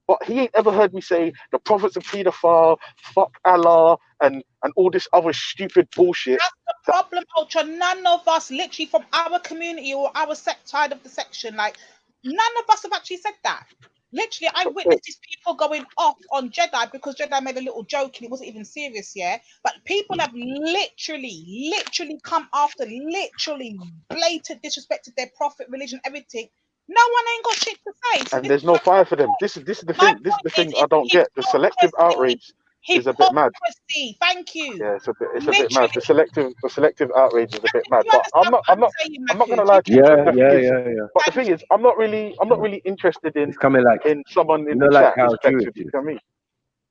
But he ain't ever heard me say the prophet's a pedophile, fuck Allah, and all this other stupid bullshit. That's the problem, Ultra. None of us, literally from our community or our side of the section, like none of us have actually said that. Literally, I witnessed these people going off on Jedi because Jedi made a little joke and it wasn't even serious, yeah. But people have literally come after, literally blatant disrespected their prophet, religion, everything. No one ain't got shit to say. So And there's no fire for them. This is the my thing. This is the point thing I don't get. The selective outrage is a bit mad. hypocrisy. Thank you. Yeah, it's a bit Literally. mad. The selective outrage is a bit mad. You But understand what I'm saying, I'm not gonna Matthew? lie to you. Yeah, The thing is, yeah. but the thing is, I'm not really interested in It's coming like, someone you in know, the like chat how who's vexed Jewish with you. is. You know what I mean? You know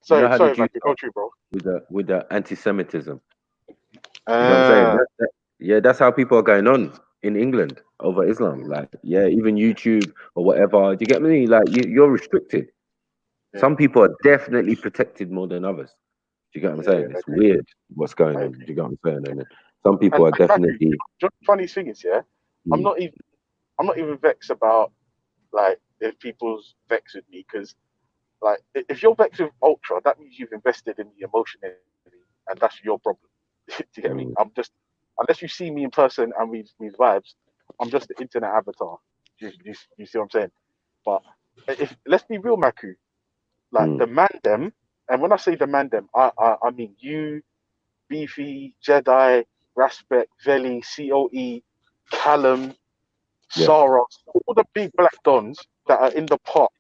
Sorry, how the sorry, Jews Matthew, go are through, bro. with the anti-Semitism. You know what I'm saying? Yeah, that's how people are going on in England over Islam. Like, yeah, even YouTube or whatever. Do you get me? Like, you're restricted. Yeah. Some people are definitely protected more than others. Do you get what I'm saying? It's weird what's going on. Do you get what I'm saying? And some people are Matthew, definitely. the funny thing is, yeah, I'm not even vexed about like if people's vexed with me, because like if you're vexed with Ultra, that means you've invested in me emotionally, and that's your problem. Do you get me? I'm just, unless you see me in person and we vibes, I'm just the internet avatar. You see what I'm saying? But let's be real, Maku. Like the man them, and when I say the man them, I mean you, Beefy, Jedi, Raspek, Veli, COE, Callum, Saros, all the big black dons that are in the pot.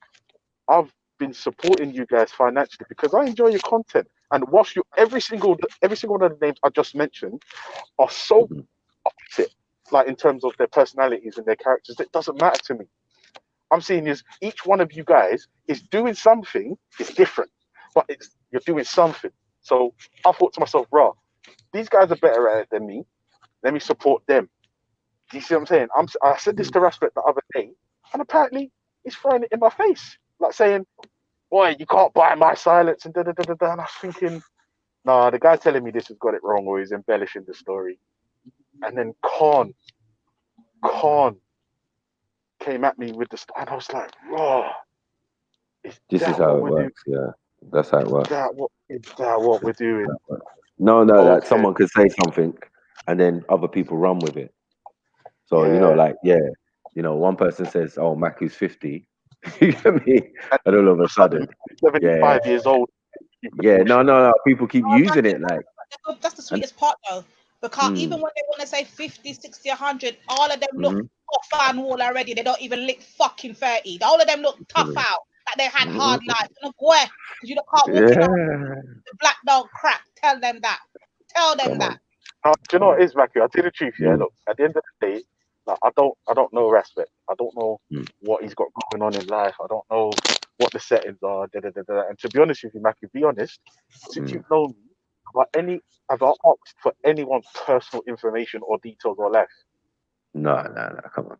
I've been supporting you guys financially because I enjoy your content. And whilst every single one of the names I just mentioned are so opposite, like in terms of their personalities and their characters, it doesn't matter to me. I'm seeing is each one of you guys is doing something. It's different, but you're doing something. So I thought to myself, bro, these guys are better at it than me. Let me support them. Do you see what I'm saying? I said this to Raspek the other day, and apparently he's throwing it in my face, like saying, boy, you can't buy my silence, and da-da-da-da-da. And I was thinking, nah, the guy telling me this has got it wrong, or he's embellishing the story. And then Khan came at me with the story, and I was like, raw. This is how it works. Yeah, that's how it works. Is that what we're doing? No, that someone could say something, and then other people run with it. So you know, like, one person says, "Oh, Maku's 50," you get me? And all of a sudden, 75 years old. Yeah, no. People keep using it like. That's the sweetest part, though, because even when they want to say 50, 60, 100, all of them look off and wall already. They don't even look fucking 30. All of them look tough out, like they had hard life. Look where, because you can't walk in the black dog crack. Tell them that. Tell them that. Do you know what it is, Matthew? I'll tell you the truth, yeah. Look, at the end of the day, like, I don't know Raspek. I don't know what he's got going on in life. I don't know what the settings are. And to be honest with you, Matthew, be honest, since you've known me, have I asked for anyone's personal information or details or life? No, come on.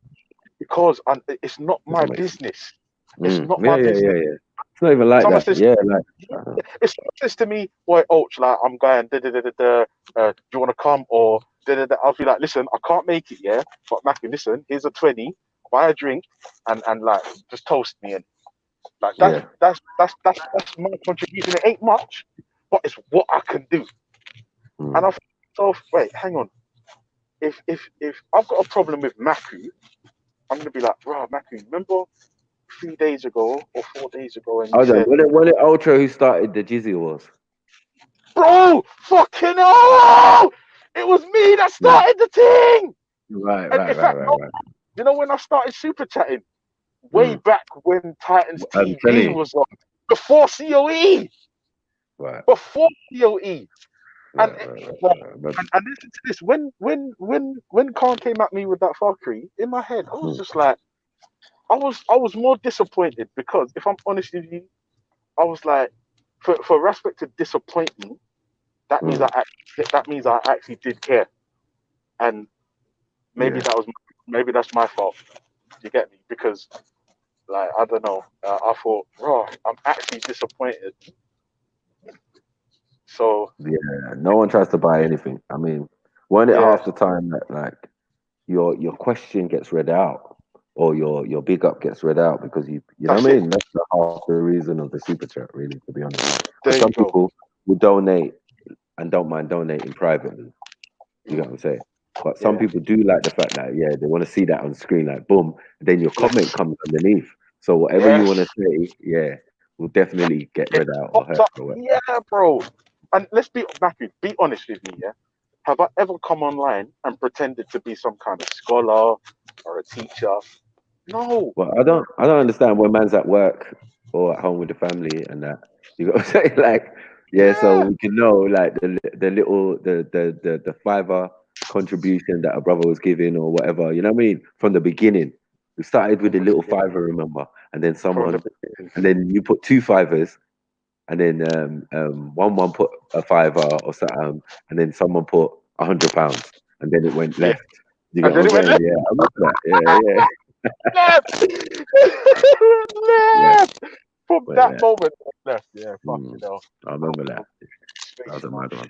Because it's not my business. It's not my business. Yeah. It's not even like Someone that. Says, if someone says to me, boy, Ouch, like, I'm going, do you want to come? Or I'll be like, listen, I can't make it, yeah? But Matthew, listen, here's a 20, buy a drink, and like, just toast me. And like, that's my contribution. It ain't much, but it's what I can do. And I thought, wait, hang on. If I've got a problem with Maku, I'm going to be like, bro, Maku, remember 3 days ago or 4 days ago, and you said, was it Ultra who started the Jizzy Wars? Bro, fucking hell! It was me that started the thing. Right. You know when I started super chatting, way back when Titans TV was on, before COE. Right. Before COE. And listen to this. When Khan came at me with that fuckery, in my head, I was just like, I was more disappointed because if I'm honest with you, I was like, for Raspek to disappoint me, that means I actually did care, and maybe that's my fault. You get me? Because like I don't know, I thought, I'm actually disappointed. So no one tries to buy anything. I mean, wasn't it half the time that like your question gets read out or your big up gets read out because you know what I mean? That's half the reason of the super chat, really, to be honest. Some people will donate and don't mind donating privately. You know what I'm saying? But some people do like the fact that they want to see that on screen, like boom, and then your comment comes underneath. So whatever Yeah. you want to say, yeah, will definitely get read out or Pops heard up. or whatever. Yeah, bro. And let's be Matthew, be honest with me, yeah. Have I ever come online and pretended to be some kind of scholar or a teacher? No. Well, I don't understand when man's at work or at home with the family and that. You got to say like, yeah, so Yeah. we can know like the little the fiver contribution that a brother was giving or whatever. You know what I mean? From the beginning, we started with the little fiver, remember, and then From the someone, beginning. and then you put two fivers, and then one put a fiver or something, and then someone put £100, and then it went Yeah. left. You get And what then I'm it went saying? Yeah, I remember that. Yeah, left. yeah, Left. From went that left. moment, it left. Yeah, fucking Mm, hell. I remember that. That Space, was a man. mad one.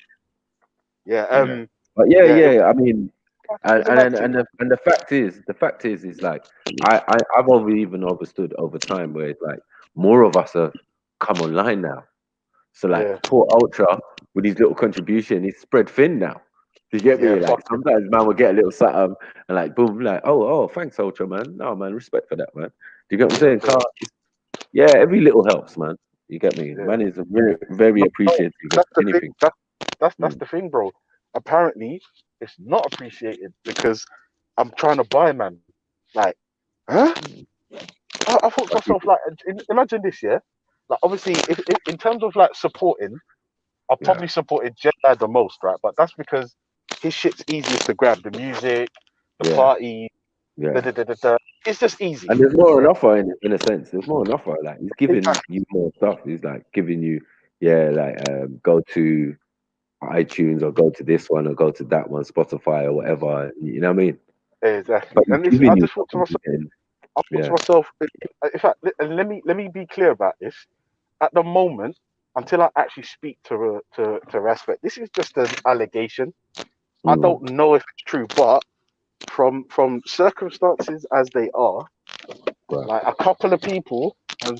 Yeah, Yeah, but yeah, yeah, yeah. I mean, it's a mad thing. and the fact is like I've even understood over time where it's like more of us have come online now. So like Yeah, poor Ultra with his little contribution, he's spread thin now. Do you get yeah, me? Like fucking, sometimes man will get a little something and like boom, like oh thanks Ultra man. No man, respect for that man. Do you get what I'm yeah, saying? bro. Yeah, every little helps, man. You get me? Yeah. Man is very, very No, appreciative of that's the thing. anything. That's Mm. the thing, bro. Apparently, it's not appreciated because I'm trying to buy, man. Like, huh? Mm. I thought to But myself, like, imagine this, yeah. Like, obviously, if in terms of like supporting, I yeah, probably supported Jedi the most, right? But that's because his shit's easiest to grab. The music, the yeah, party, yeah. da. It's just easy. And there's more on Yeah, offer in a sense. There's more on offer. Like he's giving exactly. you more stuff. He's like giving you, yeah, like go to iTunes or go to this one or go to that one, Spotify or whatever. You know what I mean? Exactly. But he's And listen, giving I you just thought to something. myself, And, yeah. in fact, and let me be clear about this. At the moment, until I actually speak to Respect, this is just an allegation. I Mm, don't know if it's true, but from circumstances as they are, right. like a couple of people, and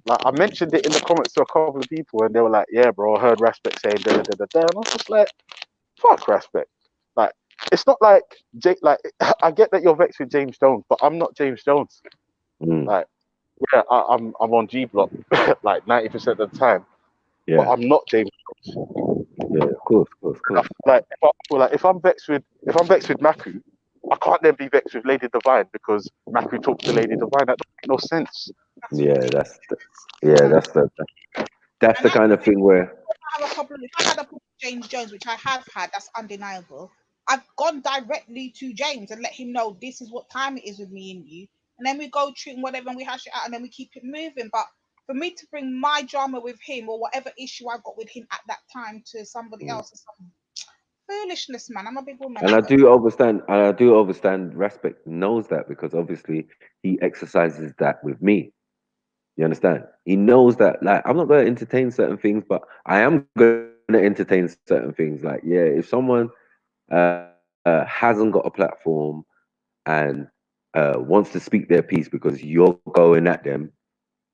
like I mentioned it in the comments to a couple of people, and they were like, "Yeah, bro, I heard Respect saying da." And I was just like, "Fuck Respect." Like, it's not like like I get that you're vexed with James Jones, but I'm not James Jones. Mm, Like, yeah, I'm on G Block like 90% of the time, but yeah. I'm not James Jones. Yeah. Of course. Of course. Of course. Like if I'm vexed with Maku, I can't then be vexed with Lady Divine because Maku talks to Lady Divine. That don't make no sense. That's what Yeah. it is. Yeah. And That's the that's kind of thing where. I have a problem. If I had a problem with James Jones, which I have had, that's undeniable. I've gone directly to James and let him know this is what time it is with me and you, and then we go through and whatever, and we hash it out, and then we keep it moving. But for me to bring my drama with him or whatever issue I've got with him at that time to somebody Mm. else is some foolishness, man. I'm a big woman. And I do understand. And I do understand. Respect knows that because obviously he exercises that with me. You understand? He knows that, like, I'm not going to entertain certain things, but I am going to entertain certain things. Like, yeah, if someone hasn't got a platform and wants to speak their piece because you're going at them,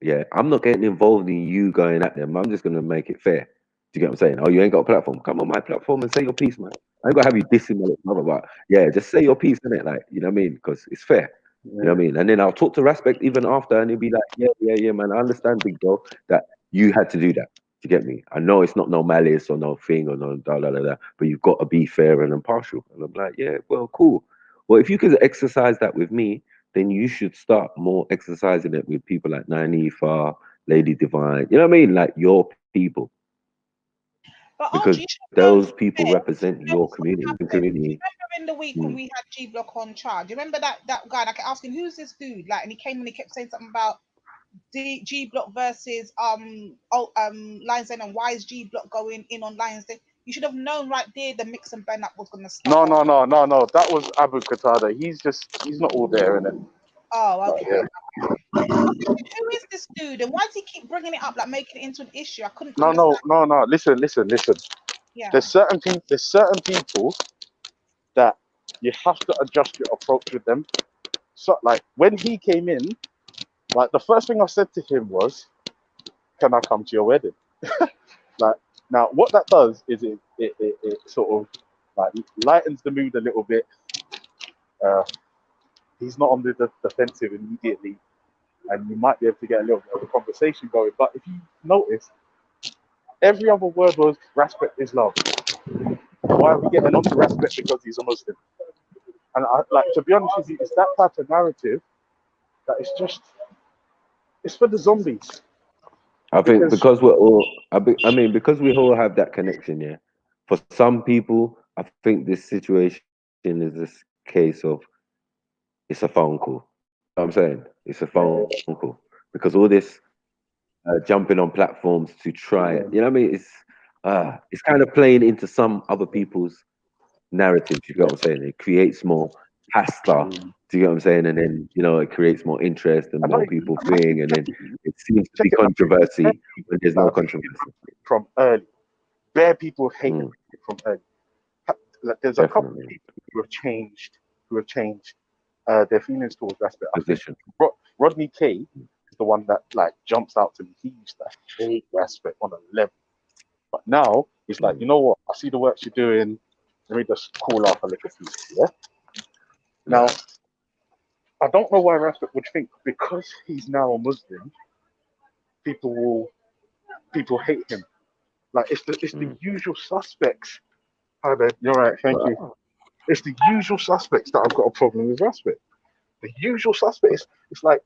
yeah, I'm not getting involved in you going at them. I'm just going to make it fair. Do you get what I'm saying? Oh, you ain't got a platform. Come on my platform and say your piece, man. I ain't going to have you dissing me, blah, blah, blah. Yeah, just say your piece, innit? Like, you know what I mean? Because it's fair. You know Yeah, what I mean? And then I'll talk to Respect even after, and he'll be like, yeah, man. I understand, big bro, that you had to do that. Do you get me? I know it's not no malice or no thing or no da da da da, but you've got to be fair and impartial. And I'm like, yeah, well, cool. Well, if you could exercise that with me, then you should start more exercising it with people like Nanifa, Lady Divine. You know what I mean? Like your people, But because Archie, you should know, to those be people fair, represent you know your what's going to community. happen? Do you Community. remember in the week when Mm. we had G Block on charge? You remember that guy? And I kept asking, who's this dude? Like, and he came and he kept saying something about G Block versus Lions Den, and why is G Block going in on Lions Den? You should have known right there the mix and burn up was going to no, start. no, no, no, no. That was Abu Qatada. He's not all there in it. Oh, But okay. yeah. Who is this dude, and why does he keep bringing it up, like making it into an issue? I couldn't No, no, understand. no, no. Listen. Yeah. There's certain people that you have to adjust your approach with them. So like when he came in, like the first thing I said to him was, "Can I come to your wedding?" Like now, what that does is it sort of like lightens the mood a little bit. Uh, he's not on the defensive immediately. and you might be able to get a little bit of a conversation going. But if you notice, every other word was respect is love. Why are we getting onto respect because he's a Muslim? And I, like, to be honest with you, it's that type of narrative that it's just, it's for the zombies. I think Because because we're all, I mean, because we all have that connection, yeah. For some people, I think this situation is this case of it's a phone call. You know what I'm saying? It's a phone call because all this jumping on platforms to try it. You know what I mean? It's kind of playing into some other people's narratives. You get what I'm saying? It creates more pasta. Do you get what I'm saying? And then it creates more interest and I know more you people thing, and then it seems to check be it out. controversy when there's no That controversy. from early, bare people hate Mm, it from early. Like, there's a couple of definitely people who have changed their feelings towards respect. I think position. Rodney K is the one that like jumps out to me. He used to hate respect on a level, but now he's like, you Mm, know what? I see the work you're doing. Let me just call off a little piece. Yeah. Now, yeah. I don't know why respect would think because he's now a Muslim, people will people hate him. Like it's the Mm. usual suspects. Hi babe, you're right. Thank you. Wow. It's the usual suspects that I've got a problem with respect. The usual suspects. It's like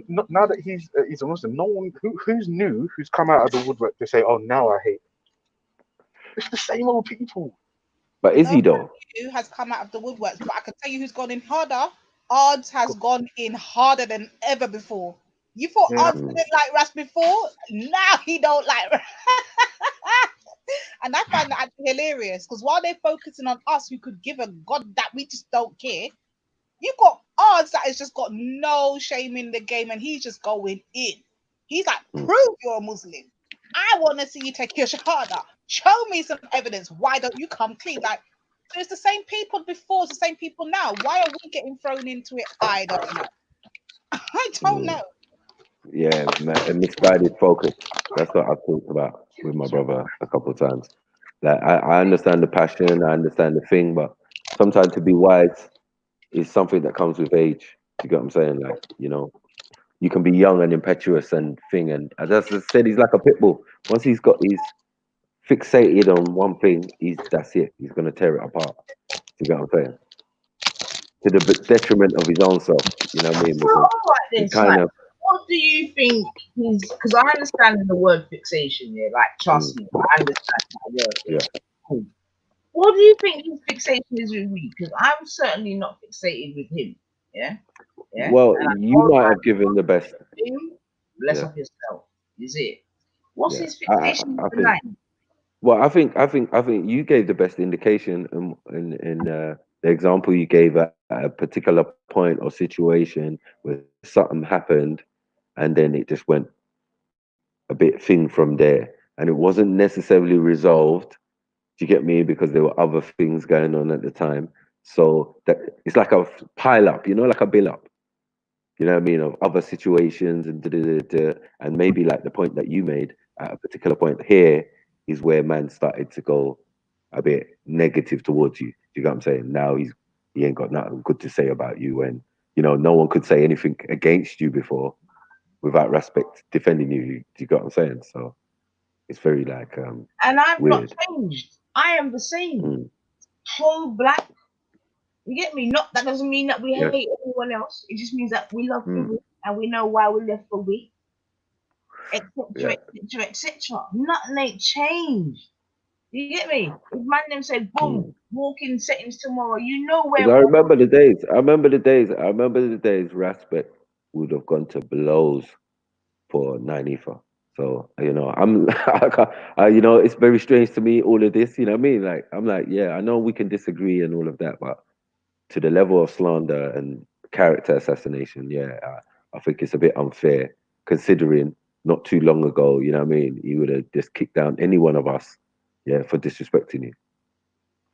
now that he's a Muslim, no one who's new who's come out of the woodwork to say, "Oh, now I hate." It's the same old people. But is No he though? who has come out of the woodworks, but I can tell you who's gone in harder. Odds has gone in harder than ever before. You thought Yeah, Odds Mm, didn't like Ras before? Now he don't like Ras. And I find that actually hilarious because while they're focusing on us who could give a god that we just don't care, you got Odds that has just got no shame in the game and he's just going in. He's like, mm. prove you're a Muslim. I want to see you take your shahada. Show me some evidence. Why don't you come clean? Like, so it's the same people before, it's the same people now. Why are we getting thrown into it? I don't know. I don't Mm. know. Yeah, a misguided focus. That's what I've talked about with my brother a couple of times. Like I understand the passion, I understand the thing, but sometimes to be wise is something that comes with age. You get what I'm saying? Like, you can be young and impetuous and thing, and as I said, he's like a pit bull. Once he's fixated on one thing, that's it. He's gonna tear it apart. You get what I'm saying? To the detriment of his own self. You know what I mean? So, Because all right he then, kind Smack. of What do you think is? Because I understand the word fixation. Yeah, like mm, trust me, I understand that word. Yeah. yeah. Cool. What do you think his fixation is with me? Because I'm certainly not fixated with him. Yeah, yeah. Well, And I you told might my have given the best. him, less Yeah, of yourself. Is it? What's yeah. his I, fixation I with the think. nine? Well, I think you gave the best indication in the example you gave at a particular point or situation where something happened, and then it just went a bit thin from there, and it wasn't necessarily resolved. Do you get me? Because there were other things going on at the time, so that it's like a pile up, like a bill up. You know what I mean? Of other situations and and maybe like the point that you made at a particular point here is where man started to go a bit negative towards you. Do you get what I'm saying? Now he ain't got nothing good to say about you when no one could say anything against you before without respect defending you. Do you get what I'm saying? So it's very like And I've not weird. changed. I am the same. Mm, Whole black. You get me? Not that doesn't mean that we yeah. hate everyone else. It just means that we love Mm, people and we know why we left for we, etc., yeah. etc., etc. Nothing ain't changed. You get me? If man them said boom, Mm. walking settings tomorrow, you know where Because I we're remember the days. Respect would have gone to blows for Nanifa. So I'm, it's very strange to me all of this. You know what I mean? Like I'm like, yeah, I know we can disagree and all of that, but to the level of slander and character assassination, yeah, I think it's a bit unfair considering not too long ago, you know what I mean? He would have just kicked down any one of us, yeah, for disrespecting you,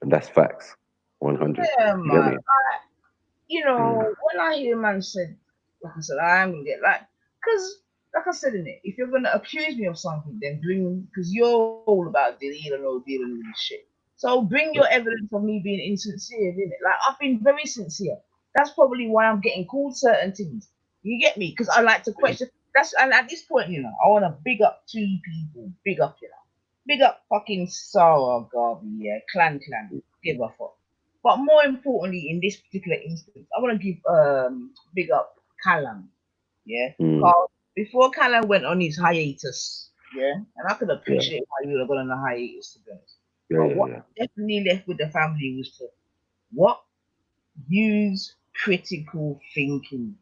and that's facts, 100. yeah, You get man. me? Mm, When I hear man said, like I said, I'm gonna get like, because like I said in it, if you're gonna accuse me of something, then bring, because you're all about dealing or no dealing with this shit. So bring yeah. your evidence of me being insincere in it. Like I've been very sincere. That's probably why I'm getting called certain things. You get me? Because I like to question. That's and at this point, I want to big up two people. Big up, big up fucking Sarah Garvey, yeah, clan, give a fuck. But more importantly, in this particular instance, I want to give big up Callum, yeah. Mm, 'Cause before Callum went on his hiatus, yeah, and I could yeah, appreciate why you would have gone on a hiatus to be honest. yeah, But yeah, what yeah. definitely left with the family was to what use critical thinking.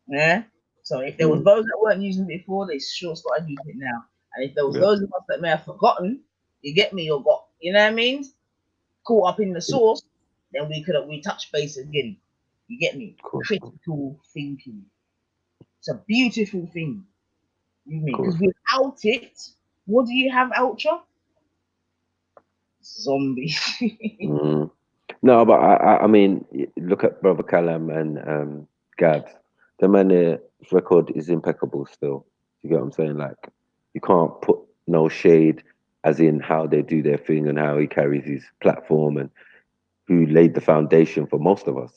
Yeah. So if there was Mm, those that weren't using it before, they sure started using it now. And if there was yeah, those of us that may have forgotten, you get me, or got, you know what I mean, caught up in the yeah, source, then we touch base again. You get me? of course, of Critical thinking. It's a beautiful thing. You mean? Because course. without it, what do you have, Ultra? Zombie. Mm. No, but I mean, look at Brother Callum and Gabs. The man's record is impeccable still. You get what I'm saying? Like, you can't put no shade as in how they do their thing and how he carries his platform and who laid the foundation for most of us.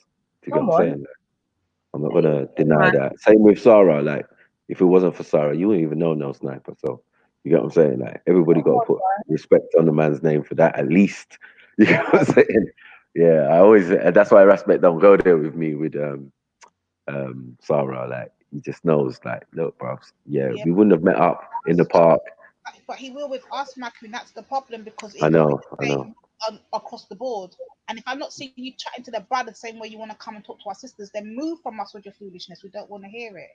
You get what Come I'm on. saying? I'm not Hey, gonna deny man. that. Same with Sarah. Like, if it wasn't for Sarah, you wouldn't even know no sniper. So, you get what I'm saying? Like, everybody Come got to on, put man. respect on the man's name for that at least. You Come get on. what I'm saying? Yeah, I always. That's why respect don't go there with me with Sarah. Like, he just knows. Like, look, bro. Yeah, Yeah, we wouldn't have met up in the park. but he will with us, Macklin. That's the problem because I it can't be know. I the know. same across the board. And if I'm not seeing you chatting to the brother the same way you want to come and talk to our sisters, then move from us with your foolishness. We don't want to hear it.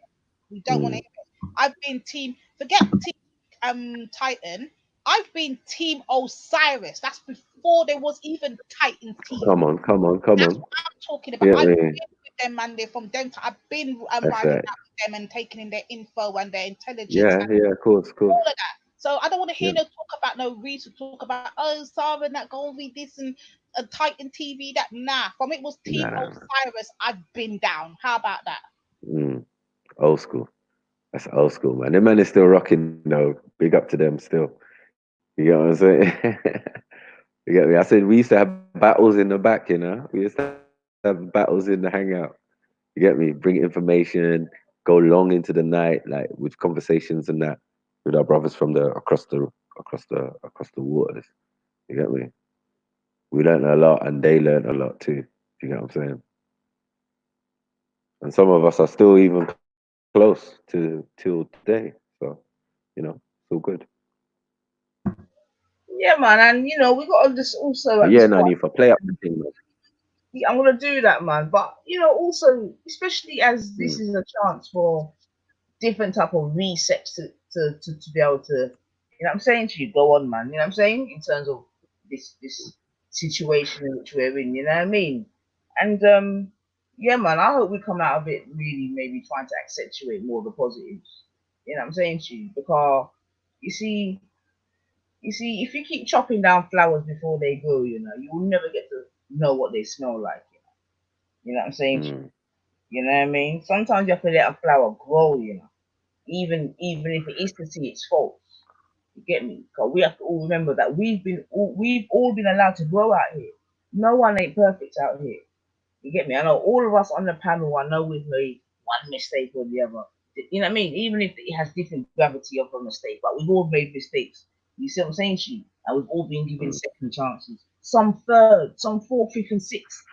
We don't want to Mm. hear it. I've been team. Forget team Titan. I've been team Osiris. That's before there was even Titan TV. Come on. Come on. Come That's on. what I'm talking about. Yeah, I've me. been with them, man. They're from them. I've been That's riding right. out with them and taking in their info and their intelligence Yeah. and Yeah. Of course. Of course. all of that. So I don't want to Yeah. hear no talk about no reason, talk about Sarah and that go and read this and Titan TV. That nah, from it was Team Nah. Osiris. I've been down. How about that? Mm. Old school. That's old school, man. Them man is still rocking, though. Big up to them still. You get what I'm saying? You get me? I said we used to have battles in the back, We used to have battles in the hangout. You get me? Bring information, go long into the night, like with conversations and that with our brothers from the across the waters. You get me? We learned a lot, and they learned a lot too. You get what I'm saying? And some of us are still even close to till today. So it's all good. Yeah, man. And, we got to just also But at yeah, this no point. need for play up the thing, man. Yeah, I'm gonna do that, man. But also, especially as this Mm, is a chance for different type of resets to be able to, what I'm saying to you, go on, man. You know what I'm saying in terms of this situation in which we're in. You know what I mean? And yeah, man. I hope we come out of it really maybe trying to accentuate more of the positives. You know what I'm saying to you because you see. You see, if you keep chopping down flowers before they grow, you will never get to know what they smell like. You know what I'm saying? mm, You know what I mean? Sometimes you have to let a flower grow, even if it is to see its faults. You get me? Because we have to all remember that we've all been allowed to grow out here. No one ain't perfect out here. You get me? I know all of us on the panel. I know we've made one mistake or the other. You know what I mean? Even if it has different gravity of a mistake, but we've all made mistakes. You see what I'm saying, She? And we've all been given mm. second chances. Some third, some fourth, fifth, and sixth.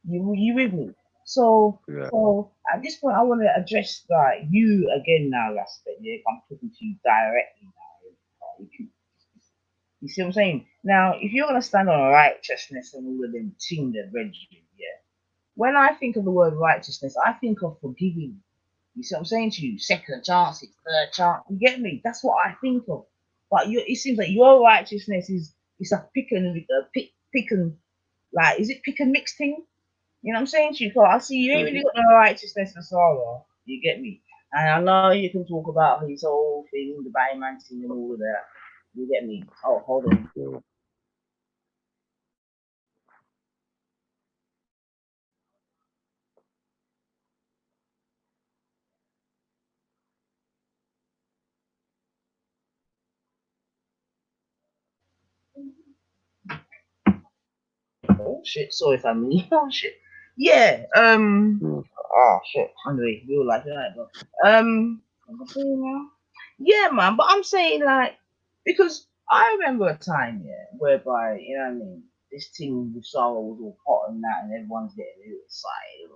You with me? So Yeah. so at this point, I want to address like you again now, Rasta. Yeah, I'm talking to you directly now. You see what I'm saying? Now, if you're gonna stand on righteousness and all of them things that read you, yeah. When I think of the word righteousness, I think of forgiving. You see what I'm saying to you? Second chances, third chance. You get me? That's what I think of. But it seems like your righteousness is a pick and like is it pick and mix thing? You know what I'm saying to you? 'Cause I see you ain't really Mhm. got no righteousness and sorrow. You get me? And I know you can talk about his whole thing, the Batman thing and all of that. You get me? Oh, hold on. Yeah. Oh shit, sorry family. Oh shit. Yeah. Mm. Oh shit. Anyway, real life, right? But what was I saying now? Yeah, man. But I'm saying like because I remember a time, yeah, whereby you know what I mean. This thing with Sarah was all hot and that, and everyone's getting a little excited.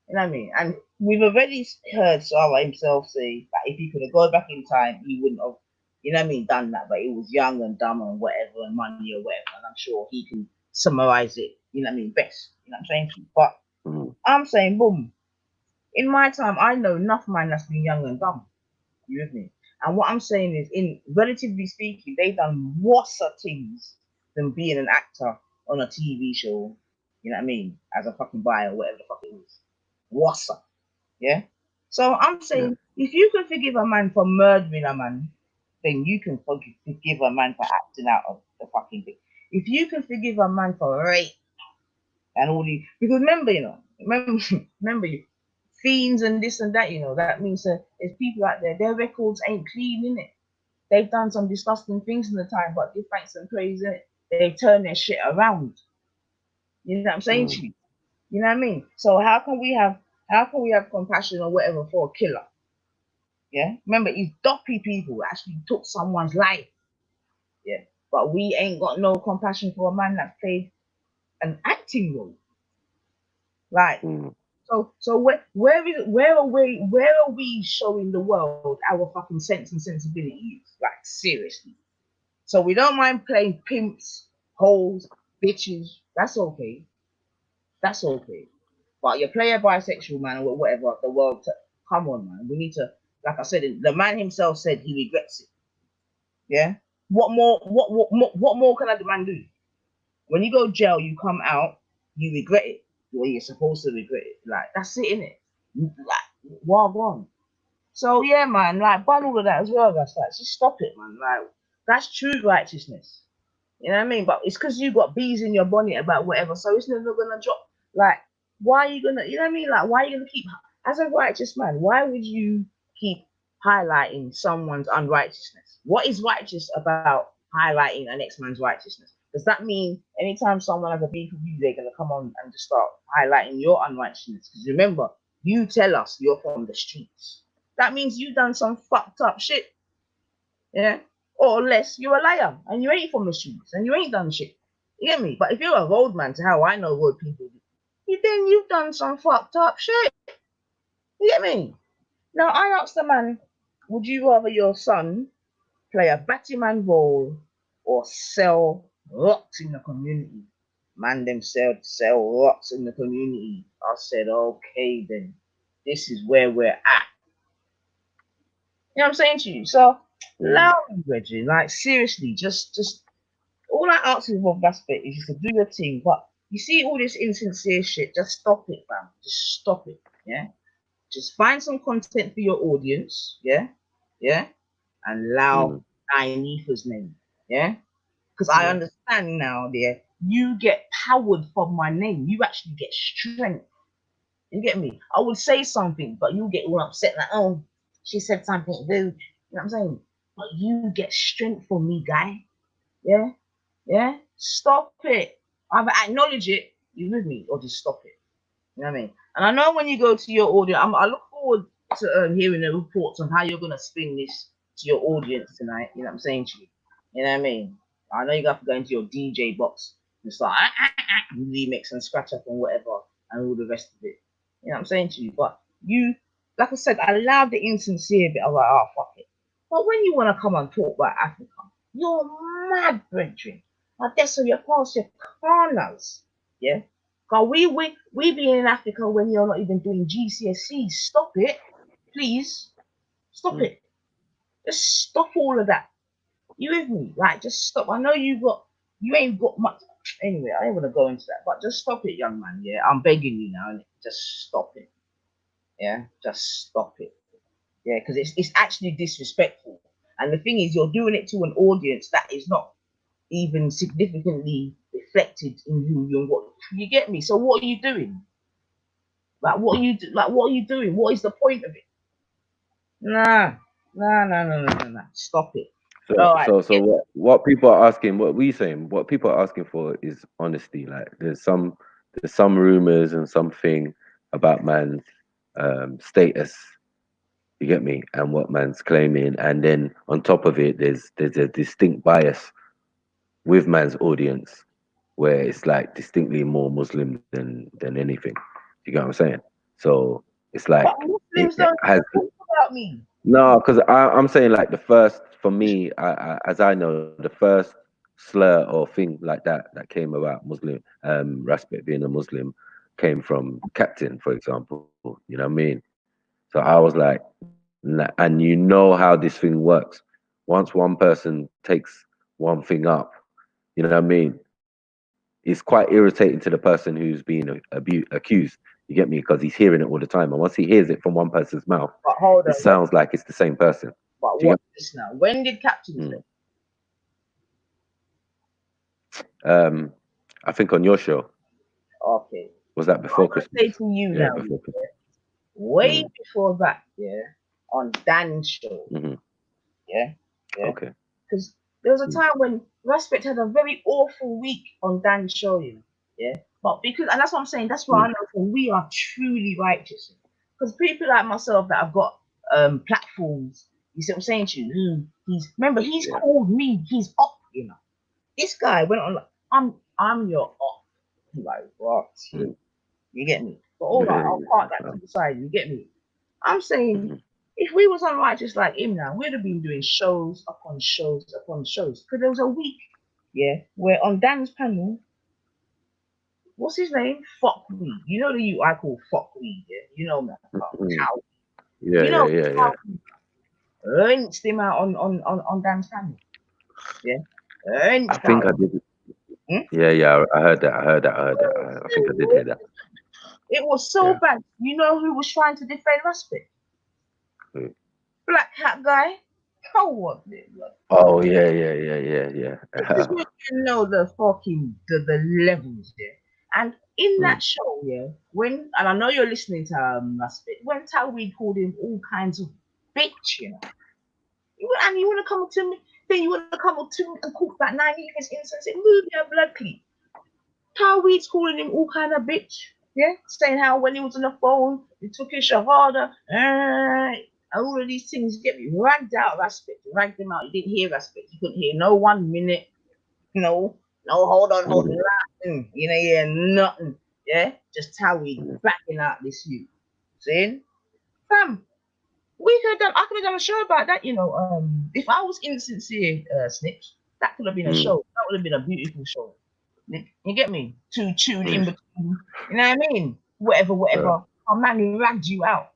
You know what I mean? And we've already heard Sarah himself say that if he could have gone back in time, he wouldn't have, you know what I mean, done that. But he was young and dumb and whatever, and money or whatever. And I'm sure he can summarize it, you know what I mean, best. You know what I'm saying? But Mm. I'm saying, boom. In my time, I know enough man that's been young and dumb. You with me? And what I'm saying is, in relatively speaking, they've done worse things than being an actor on a TV show. You know what I mean? As a fucking buyer, or whatever the fuck it is. Worse. Yeah. So I'm Yeah. saying, if you can forgive a man for murdering a man, then you can forgive a man for acting out of the fucking thing. If you can forgive a man for rape and all the, because remember, remember you, fiends and this and that, that means that there's people out there, their records ain't clean, innit? They've done some disgusting things in the time, but give thanks and praise, innit? They've turned their shit around. You know what I'm saying Mm. to you? You know what I mean? So how can we have compassion or whatever for a killer? Yeah. Remember, these dopey people actually took someone's life. Yeah. But we ain't got no compassion for a man that played an acting role. Like, Mm. so where are we showing the world our fucking sense and sensibility? Like seriously. So we don't mind playing pimps, hoes, bitches. That's okay. That's okay. But you play a bisexual man or whatever the world. Come on, man. We need to. Like I said, the man himself said he regrets it. Yeah. What more? What more can a man do? When you go jail, you come out, you regret it. Well, you're supposed to regret it. Like that's it, innit? Like well gone. So yeah, man. Like, but all of that as well. That's like, just stop it, man. Like that's true righteousness. You know what I mean? But it's because you got bees in your bonnet about whatever, so it's never gonna drop. Like, why are you gonna? You know what I mean? Like, why are you gonna keep as a righteous man? Why would you keep highlighting someone's unrighteousness? What is righteous about highlighting an next man's righteousness? Does that mean anytime someone has a beef with you, they're gonna come on and just start highlighting your unrighteousness? Because remember, you tell us you're from the streets. That means you done some fucked up shit. Yeah. Or less, you're a liar and you ain't from the streets and you ain't done shit. You get me? But if you're a road man, to how I know road people do, then you've done some fucked up shit. You get me? Now I asked the man, would you rather your son play a battyman role or sell rocks in the community? Man them sell rocks in the community. I said, okay then. This is where we're at. You know what I'm saying to you? So Mm. allow me, Reggie. Like seriously, just all I ask you for Aspect is just to do your thing. But you see all this insincere shit, just stop it, man. Just stop it. Yeah. Just find some content for your audience. Yeah. Yeah. And allow Mm. Nynefa's name. Yeah. Because I Yeah. understand now, there, you get powered from my name. You actually get strength. You get me? I would say something, but you get all upset like, oh, she said something rude. You know what I'm saying? But you get strength from me, guy. Yeah? Yeah? Stop it. Either acknowledge it, you with me, or just stop it. You know what I mean? And I know when you go to your audience, I look forward to hearing the reports on how you're going to spin this to your audience tonight. You know what I'm saying to you? You know what I mean? I know you have to go into your DJ box and start remix and scratch up and whatever and all the rest of it. You know what I'm saying to you? But you, like I said, I love the insincere bit. I was like, oh, fuck it. But when you want to come and talk about Africa, you're mad, brethren. Like, that's how you pass your corners. Yeah? Cause we be in Africa when you're not even doing GCSE. Stop it, please. Stop Mm. it. Just stop all of that. You with me? Like, just stop. I know you ain't got much. Anyway, I ain't gonna go into that. But just stop it, young man. Yeah, I'm begging you now. Just stop it. Yeah, just stop it. Yeah, because it's actually disrespectful. And the thing is, you're doing it to an audience that is not even significantly reflected in who you and what you get me. So what are you doing? What are you doing? What is the point of it? Nah, nah. Stop it. So All right. so so what people are asking, what we saying, what people are asking for is honesty. Like there's there's some rumors and something about man's status. You get me? And what man's claiming, and then on top of it, there's a distinct bias with man's audience, where it's like distinctly more Muslim than anything. You get what I'm saying? So it's like But Muslims don't has talk about me. no, because I'm saying like the first for me, as I know, the first slur or thing like that came about Muslim, Raspet being a Muslim, came from Captain, for example. You know what I mean? So I was like, nah, and you know how this thing works. Once one person takes one thing up, you know what I mean? It's quite irritating to the person who's being accused. You get me? Because he's hearing it all the time, and once he hears it from one person's mouth, But hold it on. sounds like it's the same person. But Do you watch this now. When did Captain say? I think on your show, Okay. was that before I'm gonna Christmas? say to you Yeah, now, before Christmas. way before that, on Dan's show, Hmm. yeah. Okay. Because there was a time when Respect had a very awful week on Dan's show, yeah. But because, and that's what I'm saying, that's why I know we are truly righteous. Because people like myself that have got platforms, you see what I'm saying to you? He's called me, he's up, This guy went on like, I'm your up. I'm like, what? You get me? But all right, I'll park that to the side, you get me? I'm saying, if we was unrighteous like him now, we'd have been doing shows upon shows upon shows. Because there was a week, where on Dan's panel, what's his name? Fuckweed. You know the you I call Fuckweed, You know man. How? Yeah. Rinsed him out on Dan's panel. Yeah. Rinsed I think out. I did. Yeah. I heard that. I think I did hear that. It was so bad. You know who was trying to defend Respect? Who? Black hat guy. Oh, what? Oh yeah. Because you know the fucking the levels there. And in that show, and I know you're listening to Respect, when Tawid called him all kinds of bitch, and you want to come up to me, then you want to come up to me and talk about 9 years innocence, move your blood clean. Tawid's calling him all kind of bitch, saying how when he was on the phone, he took his shahada, and all of these things get me ragged out Respect, ragged him out. You didn't hear Respect, you couldn't hear no 1 minute, no, hold on, nothing, nothing, just Tawid backing out this youth, saying, fam. I could have done a show about that, if I was insincere, Snips, that could have been a show. That would have been a beautiful show. You get me? To tune in between, you know what I mean? Whatever. A man who ragged you out.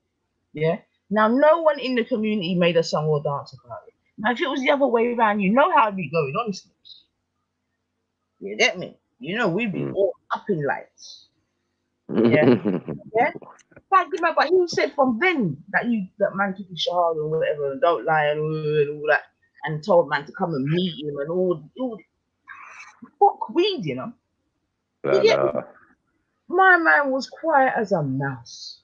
Yeah. Now, no one in the community made a song or dance about it. Now, if it was the other way around, you know how it'd be going on, Snips. You get me? We'd be all up in lights. Yeah. But he said from then that man took his shahada or whatever and don't lie and all that, and told man to come and meet him and all fuck weed, My man was quiet as a mouse.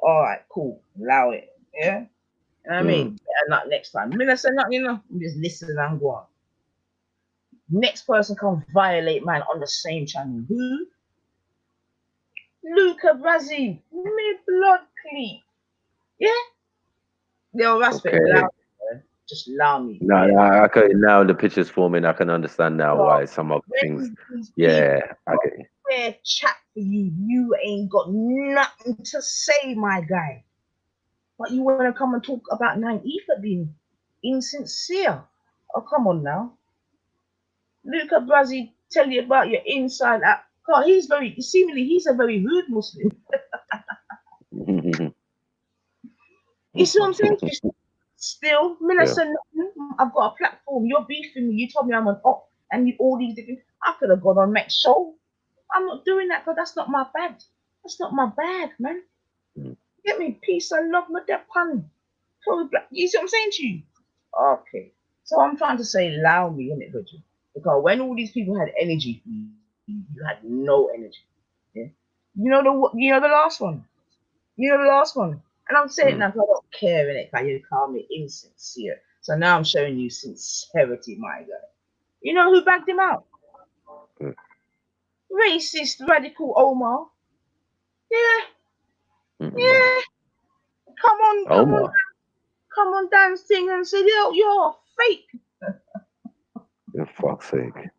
All right, cool, allow it, yeah. You know what I mean? Better not next time. I say nothing, just listen and go on. Next person come violate man on the same channel. Who? Luca Brazil, me blood clean. Yeah? They'll respect loud. Just allow me. I can now the picture's forming. I can understand now why some of the things. Yeah, I get it. Fair chat for you. You ain't got nothing to say, my guy. But you want to come and talk about 9 Ether being insincere. Oh, come on now. Luca Brazzi tell you about your inside out. God, he's a very rude Muslim. You see what I'm saying? Still, I've got a platform. You're beefing me. You told me I'm an op, and all these different. I could have gone on next show. I'm not doing that because that's not my bag. That's not my bag, man. Get me peace and love with that pun. You see what I'm saying to you? Okay. So I'm trying to say, allow me, innit, Richard? Because when all these people had energy, you had no energy. Yeah. You know the last one. And I'm saying it now because I don't care in it, because you call me insincere. So now I'm showing you sincerity, my guy. You know who bagged him out? Racist, radical Omar. Yeah, Mm. yeah. Come on, Omar, come on, dance thing and say, yo, you're fake. for fuck's sake.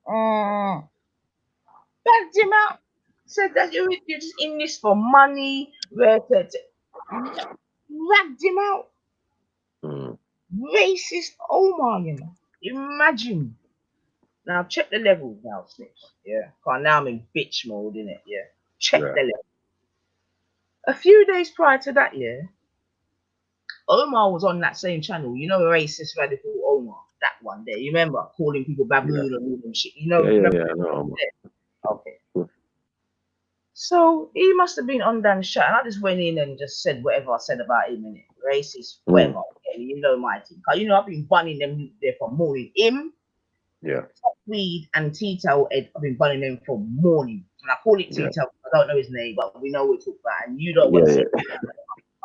Mm. Bagged him out. Said that you're just in this for money. Ragged him out. Mm. Racist Omar, you know. Imagine. Now check the levels now, Snips. Yeah. Cause now I'm in bitch mode, innit? Yeah. Check Yeah. the level. A few days prior to that, yeah, Omar was on that same channel. You know, racist radical Omar. That one there. You remember calling people Yeah. baboon and all them shit. You know, Yeah. remember? I know Omar. Okay. So he must have been on Dan's chat, and I just went in and just said whatever I said about him, innit? Racist, Mm. whatever. Okay, you know my thing. Cause you know I've been bunning them there for morning. Him, Yeah. Weed, and Tito Ed, I've been bunning them for morning. And I call it Yeah. Tito. I don't know his name, but we know what we're talking about. And you don't want to Yeah. see.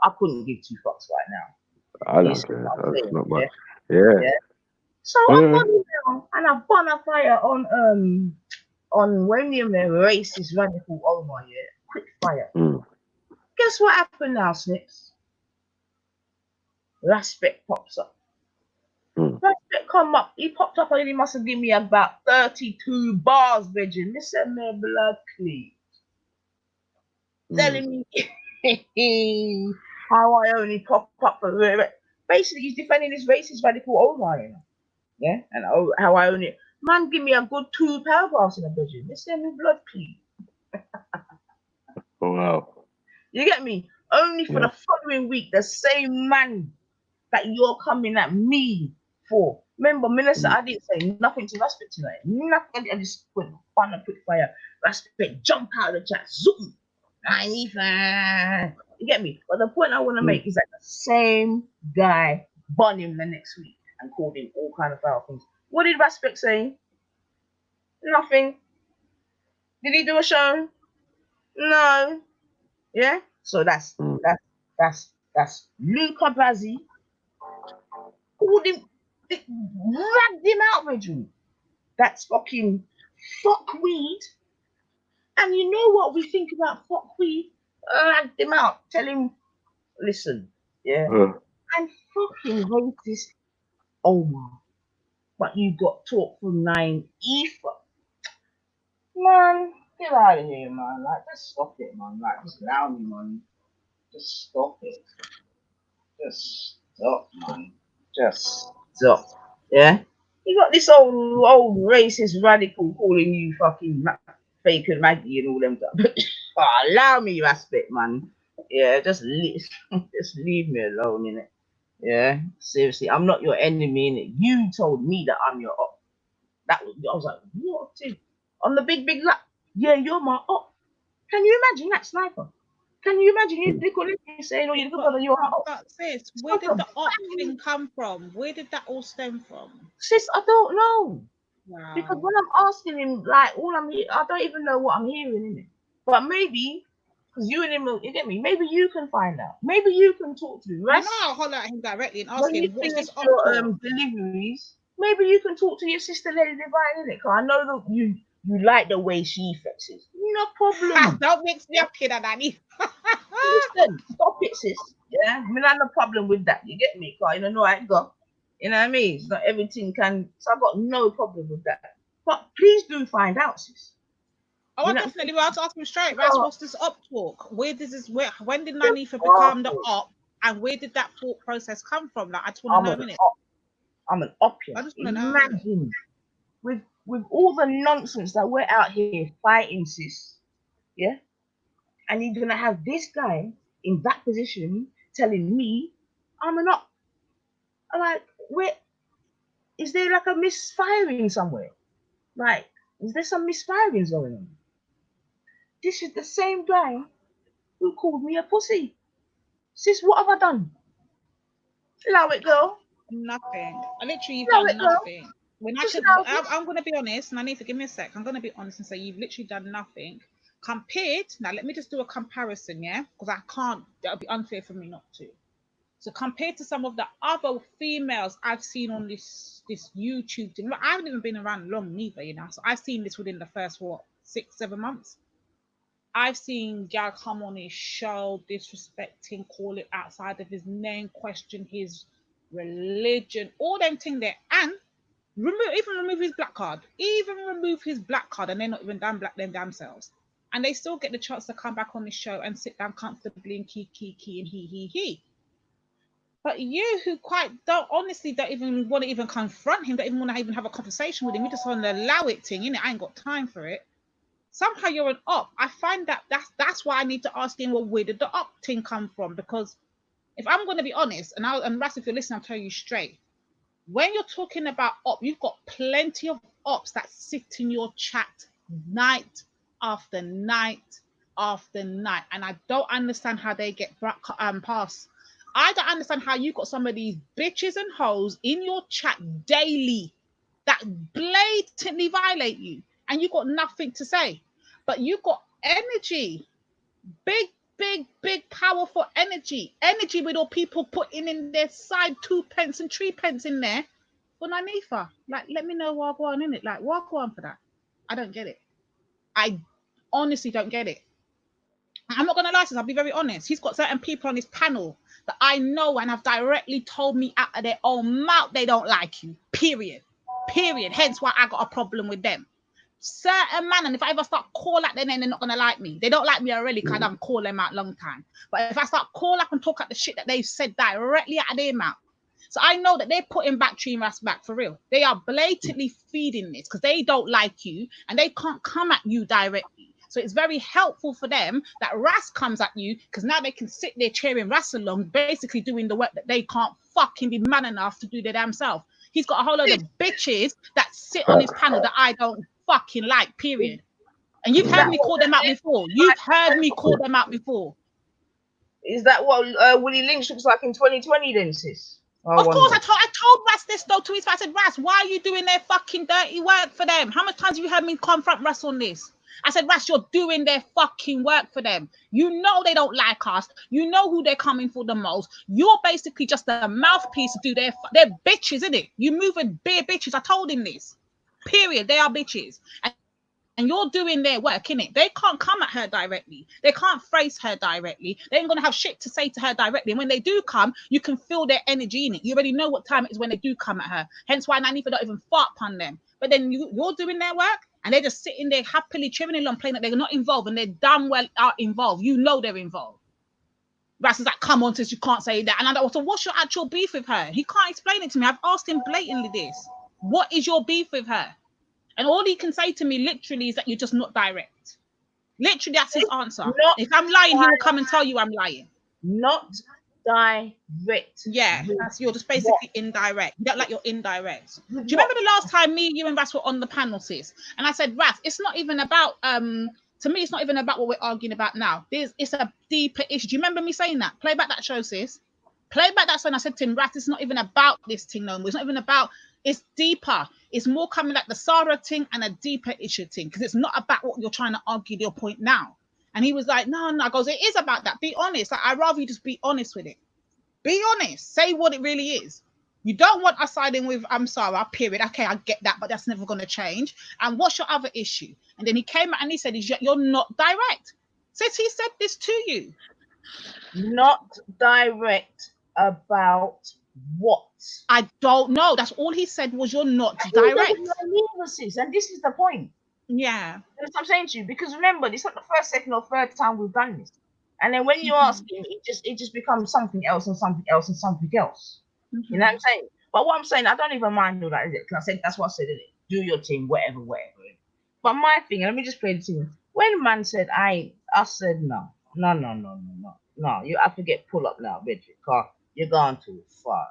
I couldn't give two fucks right now. I You don't see care. what I'm That's saying? not Yeah, much. Yeah. yeah. So I Mm. bun him down, and I bun a fire on when you're racist radical Omar, yeah, quick fire. Mm. Guess what happened now, Snips? Raspek pops up. Mm. Raspek come up. He popped up and he must have given me about 32 bars, Virgin. Listen, my blood clean. Mm. Telling me how I only pop up for basically he's defending this racist radical Omar, you know? Yeah, and how I only man give me a good 2 paragraphs in a Virgin. Listen, my blood clean. Oh, wow. You get me? Only for Yeah. the following week, the same man that you're coming at me for. Remember, Minister, Mm. I didn't say nothing to Raspek tonight. Nothing. I just went fun and quick fire. Raspek, jump out of the chat. Zoom. I need that. You get me? But the point I want to Mm. make is that the same guy bun him the next week and called him all kind of foul things. What did Raspek say? Nothing. Did he do a show? No. Yeah. So that's Mm. that's Luca Bazzi called him, dragged him out, Reggie. That's fucking fuckweed. And you know what we think about fuckweed? Dragged him out. Tell him, listen, yeah, Uh, I'm fucking racist, Omar. But you got talk from 9 ether. Man, get out of here, man. Like, just stop it, man. Like, just allow me, man. Just stop it. Just stop, man. Just stop. Yeah? You got this old racist radical calling you fucking fake and Maggie and all them stuff. Allow me respect, man. Yeah, just leave me alone, innit? Yeah, seriously, I'm not your enemy, innit? You told me that I'm your op. I was like, what? Dude? On the big lap? Yeah, you're my op. Can you imagine that, sniper? Can you imagine you mm. calling me saying, oh, you're But, good, you're my op? but sis, where Such did a the op bang. thing come from? Where did that all stem from? Sis, I don't know. Because Wow. when I'm asking him, like, I don't even know what I'm hearing in it. But maybe, because you and him, you get me, maybe you can find out. Maybe you can talk to him. You know, Rest, I'll holler at him directly and ask when you him, what's finish this op your for? deliveries, maybe you can talk to your sister Lady Divine, innit? Because I know that you like the way she flexes. No problem. Don't mix me up, kid, and Annie. Listen, stop it, sis. Yeah, I mean, I have no problem with that. You get me? Cause you know I go. You know what I mean? It's not everything can. So I got no problem with that. But please do find out, sis. Oh, You I know, definitely will. I'll ask him straight. Raz, oh, what's this op talk? Where does this? When did just Nanifa become the awful. op? And where did that thought process come from? Like, I just want to I'm know, an innit? op. I'm an I opulent. just want to know. Imagine with all the nonsense that we're out here fighting, sis. Yeah, and you're gonna have this guy in that position telling me I'm an op. I'm like, where is there like a misfiring somewhere? Like, is there some misfirings going on? This is the same guy who called me a pussy. Sis, what have I done? Allow it, girl. Nothing. I literally, you've Allow done it, girl. nothing. When I Just could, allow it. I'm going to be honest. Nanifa, give me a sec. I'm going to be honest and say you've literally done nothing. Compared, now let me just do a comparison, yeah? Because I can't, that would be unfair for me not to. So compared to some of the other females I've seen on this YouTube thing, I haven't even been around long neither, you know. So I've seen this within the first what 6, 7 months. I've seen Gal come on his show, disrespecting, call it outside of his name, question his religion, all them things there, and remove his black card, and they're not even damn black them damn selves, and they still get the chance to come back on the show and sit down comfortably and key and he. But you who quite don't even want to even confront him, don't even want to even have a conversation with him, you just want to allow it thing, innit? I ain't got time for it. Somehow you're an op. I find that's why I need to ask him, well, where did the op thing come from? Because if I'm going to be honest, and Ras, if you're listening, I'll tell you straight. When you're talking about op, you've got plenty of ops that sit in your chat night after night after night, and I don't understand how they get past. I don't understand how you got some of these bitches and hoes in your chat daily that blatantly violate you, and you got nothing to say, but you got energy, big, powerful energy with all people putting in their side 2 pence and 3 pence in there for Nanifa. Like, let me know what go on in it. Like, what go on for that? I don't get it. I honestly don't get it. I'm not gonna lie to you, I'll be very honest. He's got certain people on his panel that I know and have directly told me out of their own mouth they don't like you. Period. Hence why I got a problem with them. Certain man, and if I ever start call at them, then they're not gonna like me. They don't like me already because I don't call them out long time. But if I start call up and talk at the shit that they've said directly out of their mouth, so I know that they're putting Ras back for real. They are blatantly feeding this because they don't like you and they can't come at you directly. So it's very helpful for them that Ras comes at you because now they can sit there cheering Ras along, basically doing the work that they can't fucking be man enough to do their damn self. He's got a whole load of bitches that sit on his panel that I don't fucking like, period. And you've heard me call them out before. Is that what Willie Lynch looks like in 2020 then, sis? Of course, I told Ras this though to his face. I said, Ras, why are you doing their fucking dirty work for them? How much times have you heard me confront Ras on this? I said, Ras, you're doing their fucking work for them. You know they don't like us. You know who they're coming for the most. You're basically just a mouthpiece to do their bitches, isn't it? You moving bare bitches. I told him this. Period. They are bitches. And you're doing their work, innit? They can't come at her directly. They can't phrase her directly. They ain't gonna have shit to say to her directly. And when they do come, you can feel their energy in it. You already know what time it is when they do come at her. Hence why Nanifa don't even fart upon them. But then you're doing their work and they're just sitting there happily cheering along, playing that they're not involved, and they're damn well are involved. You know they're involved. Ras is like, come on, sis, you can't say that. And I don't, so what's your actual beef with her? He can't explain it to me. I've asked him blatantly this. What is your beef with her? And all he can say to me literally is that you're just not direct. Literally, that's his answer. If I'm lying, he will come and tell you I'm lying. Not direct. Yeah, you're just basically indirect. You don't like you're indirect. Do you remember the last time me, you, and Ras were on the panel, sis? And I said, Ras, it's not even about to me, it's not even about what we're arguing about now. It's a deeper issue. Do you remember me saying that? Play back that show, sis. Play back that show, and I said to him, Ras, it's not even about this thing no more. It's not even about. It's deeper. It's more coming like the Sarah thing and a deeper issue thing, because it's not about what you're trying to argue your point now. And he was like, no. I goes, it is about that. Be honest. Like, I'd rather you just be honest with it. Be honest. Say what it really is. You don't want us siding with Sarah, period. Okay, I get that, but that's never going to change. And what's your other issue? And then he came out and he said, you're not direct. Says he said this to you. Not direct about what? I don't know. That's all he said was you're not direct. And this is the point. Yeah. That's what I'm saying to you. Because remember, this is not the first, second, or third time we've done this. And then when you ask him, it just becomes something else and something else and something else. You know what I'm saying? But what I'm saying, I don't even mind all that, is it? Because I said that's what I said, is it? Do your thing, whatever. But my thing, let me just play the thing. When man said I said no. You have to get pull up now, bitch. Because you're gone too far.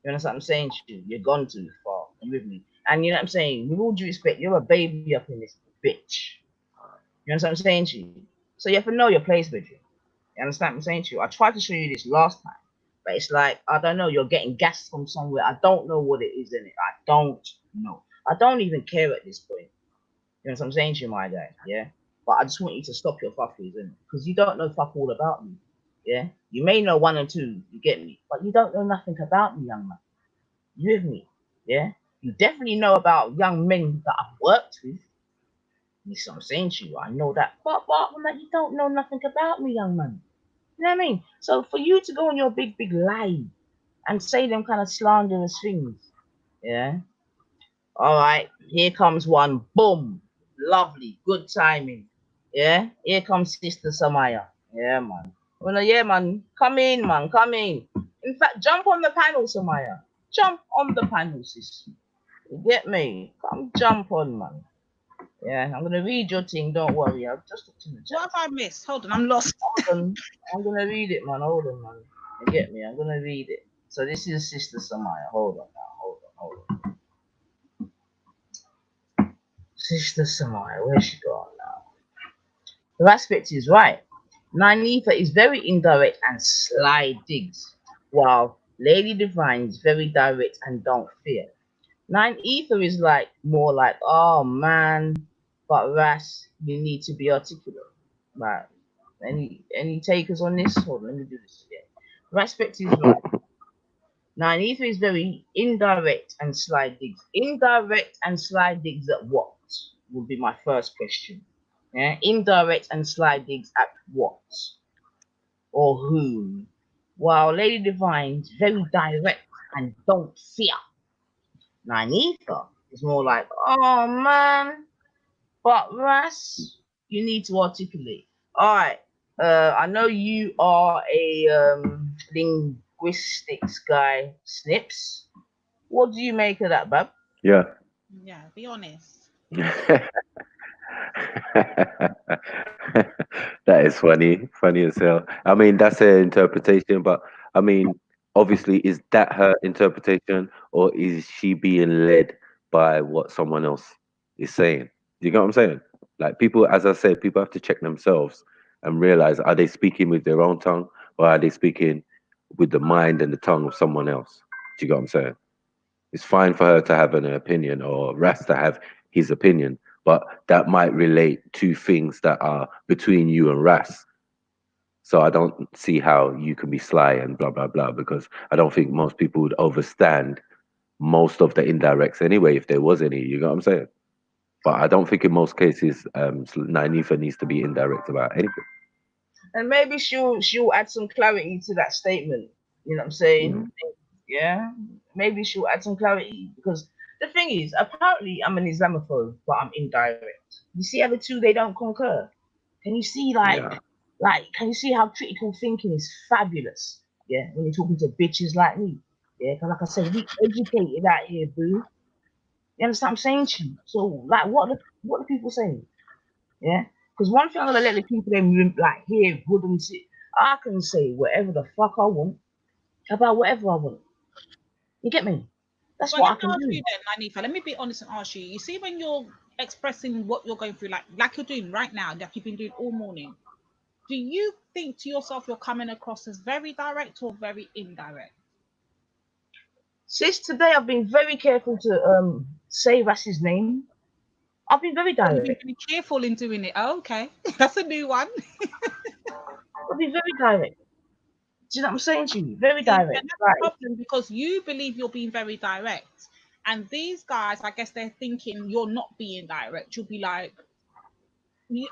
You understand what I'm saying to you? You're gone too far. You with me? And you know what I'm saying? With all due respect, you're a baby up in this bitch. You understand what I'm saying to you? So you have to know your place, bitch. You understand what I'm saying to you? I tried to show you this last time, but it's like, I don't know, you're getting gas from somewhere. I don't know what it is in it. I don't know. I don't even care at this point. You know what I'm saying to you, my guy? Yeah? But I just want you to stop your fuckies, innit? Because you don't know fuck all about me. Yeah? You may know 1 and 2, you get me? But you don't know nothing about me, young man. You with me? Yeah? You definitely know about young men that I've worked with. This is what I'm saying to you. I know that. But I'm like, you don't know nothing about me, young man. You know what I mean? So for you to go on your big lie and say them kind of slanderous things, yeah. All right, here comes one. Boom, lovely, good timing. Yeah, here comes Sister Samaya. Yeah, man. Well, yeah, man. Come in, man. Come in. In fact, jump on the panel, Samaya. Jump on the panel, sis. You get me? Come jump on, man. Yeah, I'm gonna read your thing. Don't worry. I've just looked in the What chat. have I missed? Hold on, I'm lost. Hold on. I'm gonna read it, man. Hold on, man. You get me? I'm gonna read it. So this is Sister Samaya. Hold on now. Hold on. Sister Samaya, where's she gone now? The aspect is right. Nynaeve is very indirect and sly digs, while Lady Divine is very direct and don't fear. Nynaeve is like more like, oh man, but Ras, you need to be articulate. Right. Any takers on this? Hold on, let me do this again. Respect is right. Nynaeve is very indirect and sly digs. Indirect and sly digs at what? Will be my first question. Yeah, indirect and sly digs at what or whom? While Lady Divine's very direct and don't fear. Nynaeve is more like, oh man, but Ras, you need to articulate. All right. I know you are a linguistics guy, Snips. What do you make of that, Bab? Yeah. Yeah, be honest. That is funny as hell. I mean, that's her interpretation, but I mean, obviously, is that her interpretation, or is she being led by what someone else is saying? You get what I'm saying? Like people, as I said, people have to check themselves and realize, are they speaking with their own tongue, or are they speaking with the mind and the tongue of someone else? Do you get what I'm saying? It's fine for her to have an opinion or Ras to have his opinion, but that might relate to things that are between you and Ras. So I don't see how you can be sly and blah blah blah, because I don't think most people would understand most of the indirects anyway, if there was any. You know what I'm saying? But I don't think in most cases Nynaeve needs to be indirect about anything. And maybe she'll add some clarity to that statement. You know what I'm Mm. saying? Yeah. Maybe she'll add some clarity because the thing is, apparently I'm an Islamophobe, but I'm indirect. You see how the two they don't concur? Can you see Yeah. can you see how critical thinking is fabulous? Yeah, when you're talking to bitches like me. Yeah, because like I said, we educated out here, boo. You understand what I'm saying to you? So like what do people say? Yeah? Because one thing I'm gonna let the people them like hear good and sit. I can say whatever the fuck I want about whatever I want. You get me? That's Well, what let I me can ask do. you then, Manifa. Let me be honest and ask you. You see, when you're expressing what you're going through, like you're doing right now, like you've been doing all morning, do you think to yourself you're coming across as very direct or very indirect? Since today I've been very careful to say Rass's name. I've been very Oh, you've been direct. really careful in doing it. Oh, okay, that's a new one. I've been very direct. Do you know what I'm saying to you? Very See, direct. and that's the Right. problem because you believe you're being very direct, and these guys, I guess they're thinking you're not being direct. You'll be like,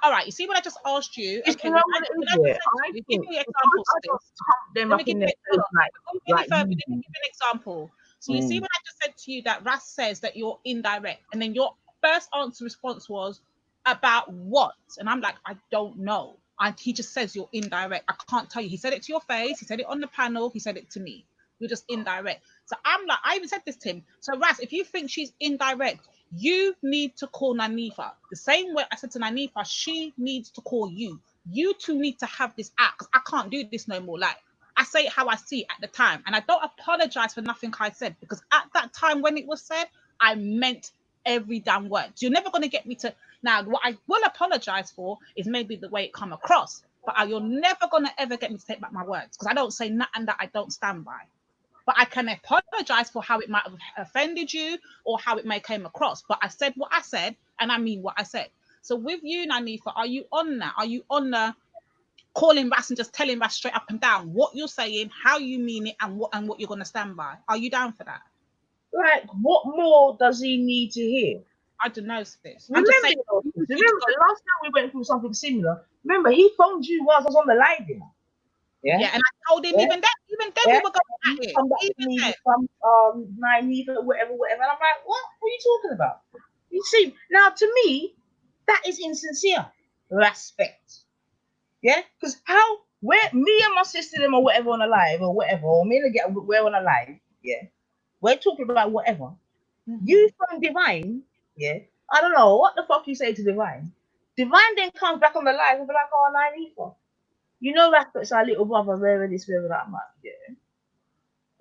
all right. You see, when I just asked you, You okay, know what it when is, I yeah? just said to I you, give think me because examples, I don't sis. pump them Let me up give in you their hold face on. Before we go any like further, you let me do. give you an example. So you see, Mm. when I just said to you that Ras says that you're indirect, and then your first answer response was about what, and I'm like, I don't know. And he just says you're indirect. I can't tell you. He said it to your face. He said it on the panel. He said it to me. You're just indirect. So I'm like, I even said this to him. So Ras, if you think she's indirect, you need to call Nanifa. The same way I said to Nanifa, she needs to call you. You two need to have this act because I can't do this no more. Like I say it how I see it at the time, and I don't apologize for nothing I said because at that time when it was said, I meant every damn word. So you're never going to get me to now. What I will apologize for is maybe the way it come across, but you're never going to ever get me to take back my words because I don't say nothing that I don't stand by. But I can apologize for how it might have offended you or how it may came across. But I said what I said, and I mean what I said. So with you, Nanifa, are you on that? Are you on the calling Ras and just telling Ras straight up and down what you're saying, how you mean it, and what you're gonna stand by? Are you down for that? Like, what more does he need to hear? I don't know this. I'm just saying. Remember, last time we went through something similar. Remember, he phoned you whilst I was on the live. You know? Yeah, and I told him even then we were going at it. Come back to Even me then. with some naive or whatever. And I'm like, what are you talking about? You see, now to me, that is insincere respect. Yeah, because where me and my sister them or whatever on a live or whatever, or me and the get we're on a live, yeah, we're talking about whatever. You from Divine, yeah, I don't know what the fuck you say to Divine. Divine then comes back on the live and be like, oh, naive. You know, respect's our little brother, wherever this, wherever that, man. Yeah.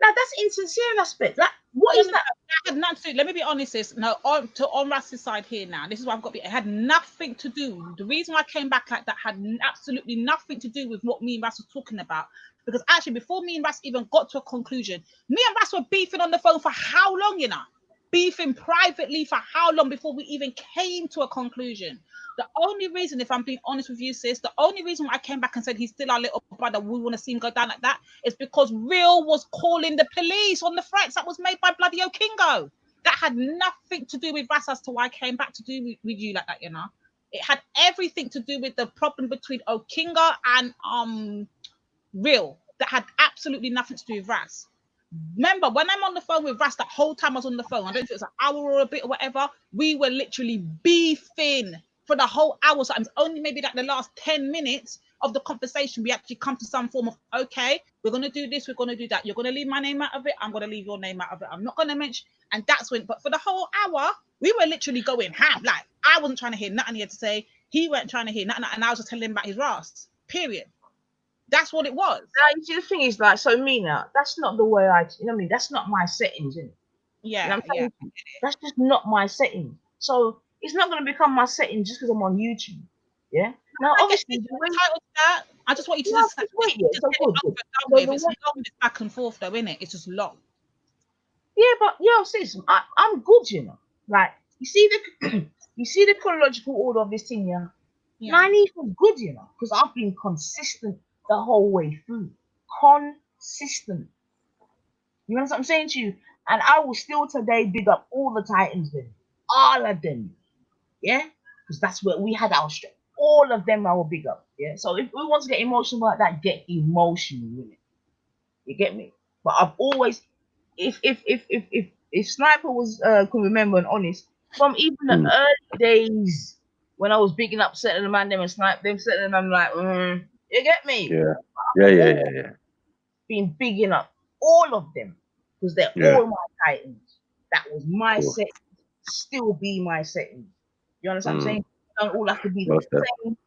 Now that's insincere respect. Like, what is that? That had nothing. Let me be honest. On Russ's side here now. This is what I've got. It had nothing to do. The reason I came back like that had absolutely nothing to do with what me and Russ were talking about. Because actually, before me and Russ even got to a conclusion, me and Russ were beefing on the phone for how long, you know? Beefing privately for how long before we even came to a conclusion. The only reason, if I'm being honest with you, sis, the only reason why I came back and said he's still our little brother, we want to see him go down like that, is because Real was calling the police on the threats that was made by bloody Okingo. That had nothing to do with Russ as to why I came back to do with you like that, you know. It had everything to do with the problem between Okingo and Real. That had absolutely nothing to do with Russ. Remember, when I'm on the phone with Russ, that whole time I was on the phone, I don't know if it was an hour or a bit or whatever, we were literally beefing for the whole hour. So it was only maybe like the last 10 minutes of the conversation, we actually come to some form of, okay, we're going to do this, we're going to do that. You're going to leave my name out of it, I'm going to leave your name out of it. I'm not going to mention, and that's when, but for the whole hour, we were literally going ham. Like, I wasn't trying to hear nothing he had to say. He weren't trying to hear nothing, and I was just telling him about his Ras, period. That's what it was. Now, you see, the thing is, like, so me now, that's not the way you know what I mean? That's not my settings, isn't it? Yeah, you know that's just not my setting. So it's not going to become my setting just because I'm on YouTube. Yeah. Now, obviously, that, I just want you to just get it over and done with. It's long, it's back and forth, though, isn't it? It's just long. Yeah, but sis, I'm good, you know. Like, you see the chronological order of this thing, yeah. Naive was good, you know, because I've been consistent the whole way through. Consistent. You know what I'm saying to you? And I will still today big up all the Titans then. All of them. Yeah? Because that's where we had our strength. All of them I will big up. Yeah. So if we want to get emotional like that, get emotional with it. You get me? But I've always, if Sniper was could remember and honest, from even the early days when I was bigging up certain the man them and Snipe them certain I'm like, you get me? Yeah. Been bigging up all of them because they're all my Titans. That was my setting. Still be my setting. You understand what I'm saying? You don't all have to be the same.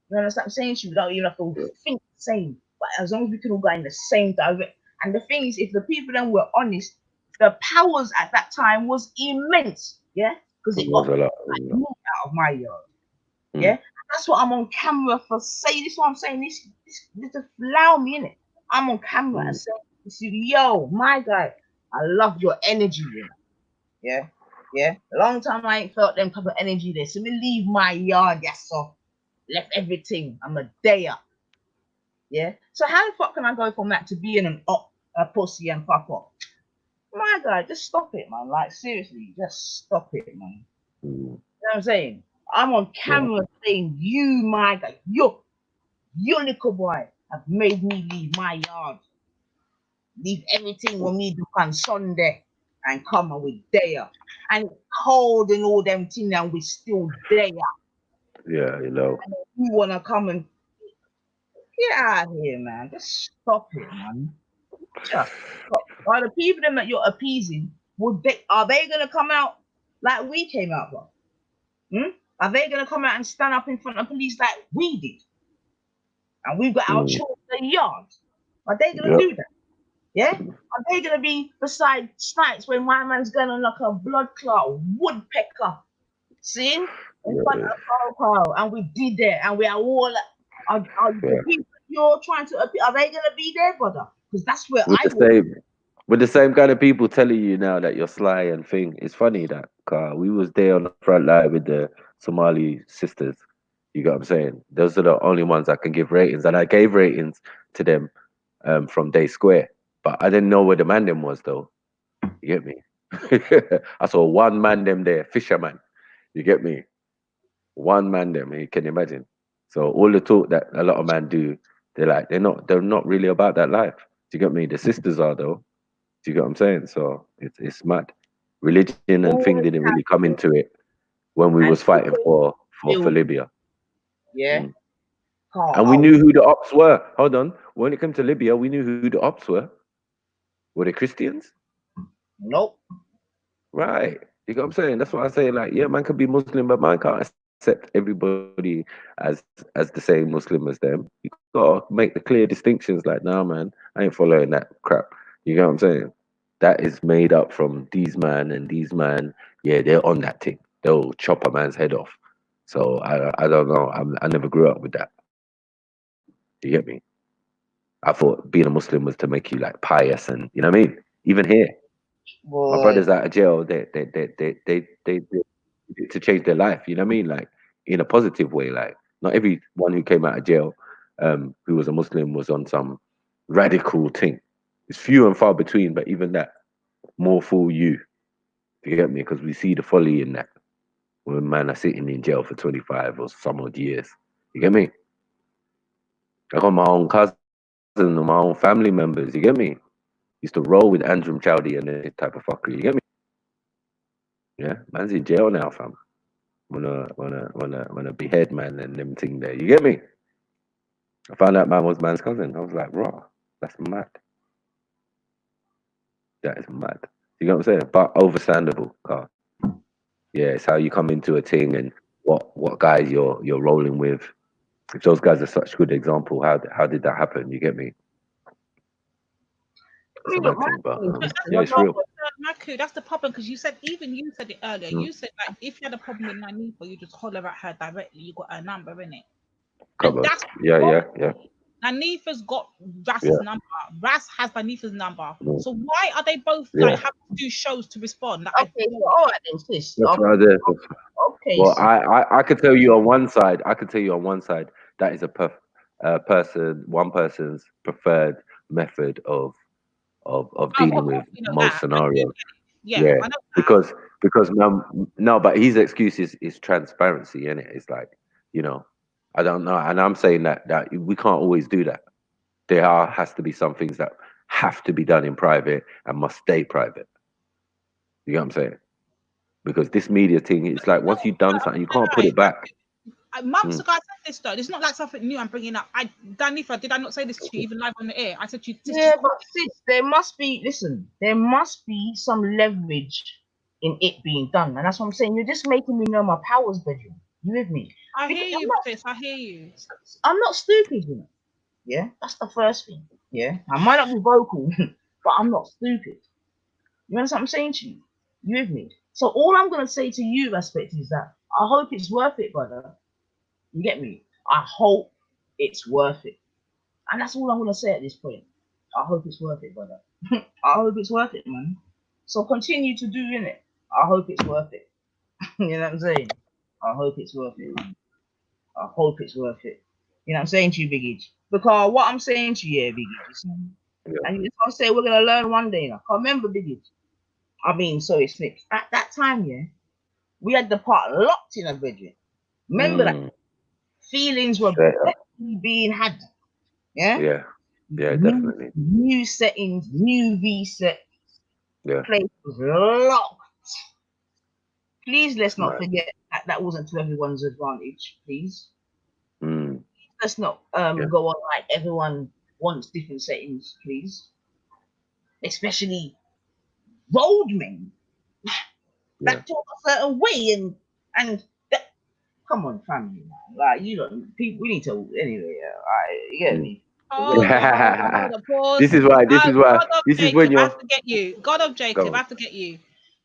You understand what I'm saying? You don't even have to think the same. But as long as we can all go in the same direction. And the thing is, if the people then were honest, the powers at that time was immense. Yeah? Because it got out of my yard. Yeah? That's what I'm on camera for. Say this is what I'm saying. This just allow me in it. I'm on camera and say, yo, my guy, I love your energy, you know. Yeah. Yeah. A long time I ain't felt them type of energy there. So me leave my yard, yes, so left everything. I'm a day up. Yeah. So how the fuck can I go from that to being a pussy and pop up? My God, just stop it, man. Like, seriously, just stop it, man. You know what I'm saying? I'm on camera saying, you, my guy, you little boy, have made me leave my yard. Leave everything with me on Sunday and come and we there. And cold and all them things and we still there. Yeah, you know. And you wanna come and get out of here, man. Just stop it, man. Just stop. Are the people them that you're appeasing, are they gonna come out like we came out, bro? Are they gonna come out and stand up in front of police like we did? And we've got our children in the yard. Are they gonna do that? Yeah? Are they gonna be beside Snipes when my man's gonna knock a blood clot woodpecker? See? In front of Power, and we did that, and we are all the people you're trying to are they gonna be there, brother? Because that's where with the same kind of people telling you now that you're sly and thing. It's funny that we was there on the front line with the Somali sisters. You get what I'm saying? Those are the only ones that can give ratings, and I gave ratings to them from Day Square, but I didn't know where the man them was though. You get me? I saw one man them there, fisherman. You get me? One man them, can you imagine? So all the talk that a lot of men do, they're not really about that life. Do you get me? The sisters are though. Do you get what I'm saying? So it's mad. Religion and thing Always didn't have really come to. into it when we And was fighting people for still, Libya. yeah. Mm. Can't And we knew who the ops were. Hold on. When it came to Libya, we knew who the ops were. Were they Christians? Nope. Right. You get what I'm saying? That's what I say. Like, yeah, man could be Muslim, but man can't accept everybody as the same Muslim as them. You gotta make the clear distinctions. Like, nah, man, I ain't following that crap. You get what I'm saying? That is made up from these man and these man. Yeah, they're on that thing. They'll chop a man's head off. So I don't know. I never grew up with that. You get me? I thought being a Muslim was to make you like pious and you know what I mean. Even here, my Boy. brothers out of jail, they to change their life. You know what I mean? Like in a positive way. Like not everyone who came out of jail, who was a Muslim, was on some radical thing. It's few and far between, but even that, more fool you. You get me? Because we see the folly in that when man are sitting in jail for 25 or some odd years. You get me? I got my own cousin and my own family members. You get me? Used to roll with Andrew Chowdy and this type of fuckery. You get me? Yeah, man's in jail now, fam. Wanna behead man and them thing there. You get me? I found out man was man's cousin. I was like, raw, that's mad. That is mad. You know what I'm saying? But overstandable, car. Yeah, it's how you come into a thing and what guys you're rolling with. If those guys are such good example, how did that happen? You get me? I It's a mean, look, mad my thing, but thing is But this, that's yeah, the I'm it's not, real. problem, Maku. That's the problem because you said it earlier. Mm, You said like if you had a problem with Nanifa, you just holler at her directly. You got her number in it, come and on. that's the Yeah, yeah, problem. yeah, Nanifa's got Ras's yeah, number. Ras has Nanifa's number. mm, So why are they both like yeah. having to do shows to respond? Like I okay, so don't all get. right then, sis. That's Okay, right there. okay, Well, sis. I could tell you on one side. I could tell you on one side that is one person's preferred method of Oh, dealing with you know most that. I do scenarios. get it. Yeah, Yeah, I know that. because no, but his excuse is transparency, in it. It's like you know, I don't know, and I'm saying that we can't always do that. Has to be some things that have to be done in private and must stay private. You know what I'm saying? Because this media thing, it's like You know, once you've done something, you no, can't put it back. months Mm. ago, I said this though. It's not like something new I'm bringing up. Danifa, did I not say this to you even live on the air? I said to you, this Yeah, just but sis, there must be, listen, there must be some leverage in it being done. And that's what I'm saying. You're just making me know my powers, bedroom. You with me? I Because hear you, sis. I hear you. I'm not stupid, you know. Yeah, that's the first thing. Yeah, I might not be vocal, but I'm not stupid. You understand what I'm saying to you? You with me? So all I'm gonna say to you, respect, is that I hope it's worth it, brother. You get me? I hope it's worth it. And that's all I'm gonna say at this point. I hope it's worth it, brother. I hope it's worth it, man. So continue to do in it. I hope it's worth it. You know what I'm saying? I hope it's worth it, man. I hope it's worth it. You know what I'm saying to you, Big Age? Because what I'm saying to you, Big Age, Yeah. and you just want to say we're gonna learn one day now. I remember, Big Age. I mean, sorry, Snips. At that time, yeah, we had the part locked in a bedroom. Remember that Mm. feelings were Straight up. definitely being had. Yeah, Yeah. Yeah, new, definitely. new settings, new reset. Yeah. Place was locked. Please let's It's not mad. forget that that wasn't to everyone's advantage. Please, Mm. let's not Yeah. go on like everyone wants different settings. Please, especially roadmen Yeah. that talk a certain way and that, come on, family, man. Like you don't people. We need to anyway. You get Mm. me? Hold on, hold on, This pause. is why. This is why. God of This is when Jacob, I you're have to get you. God of Jacob, I going. have to get you.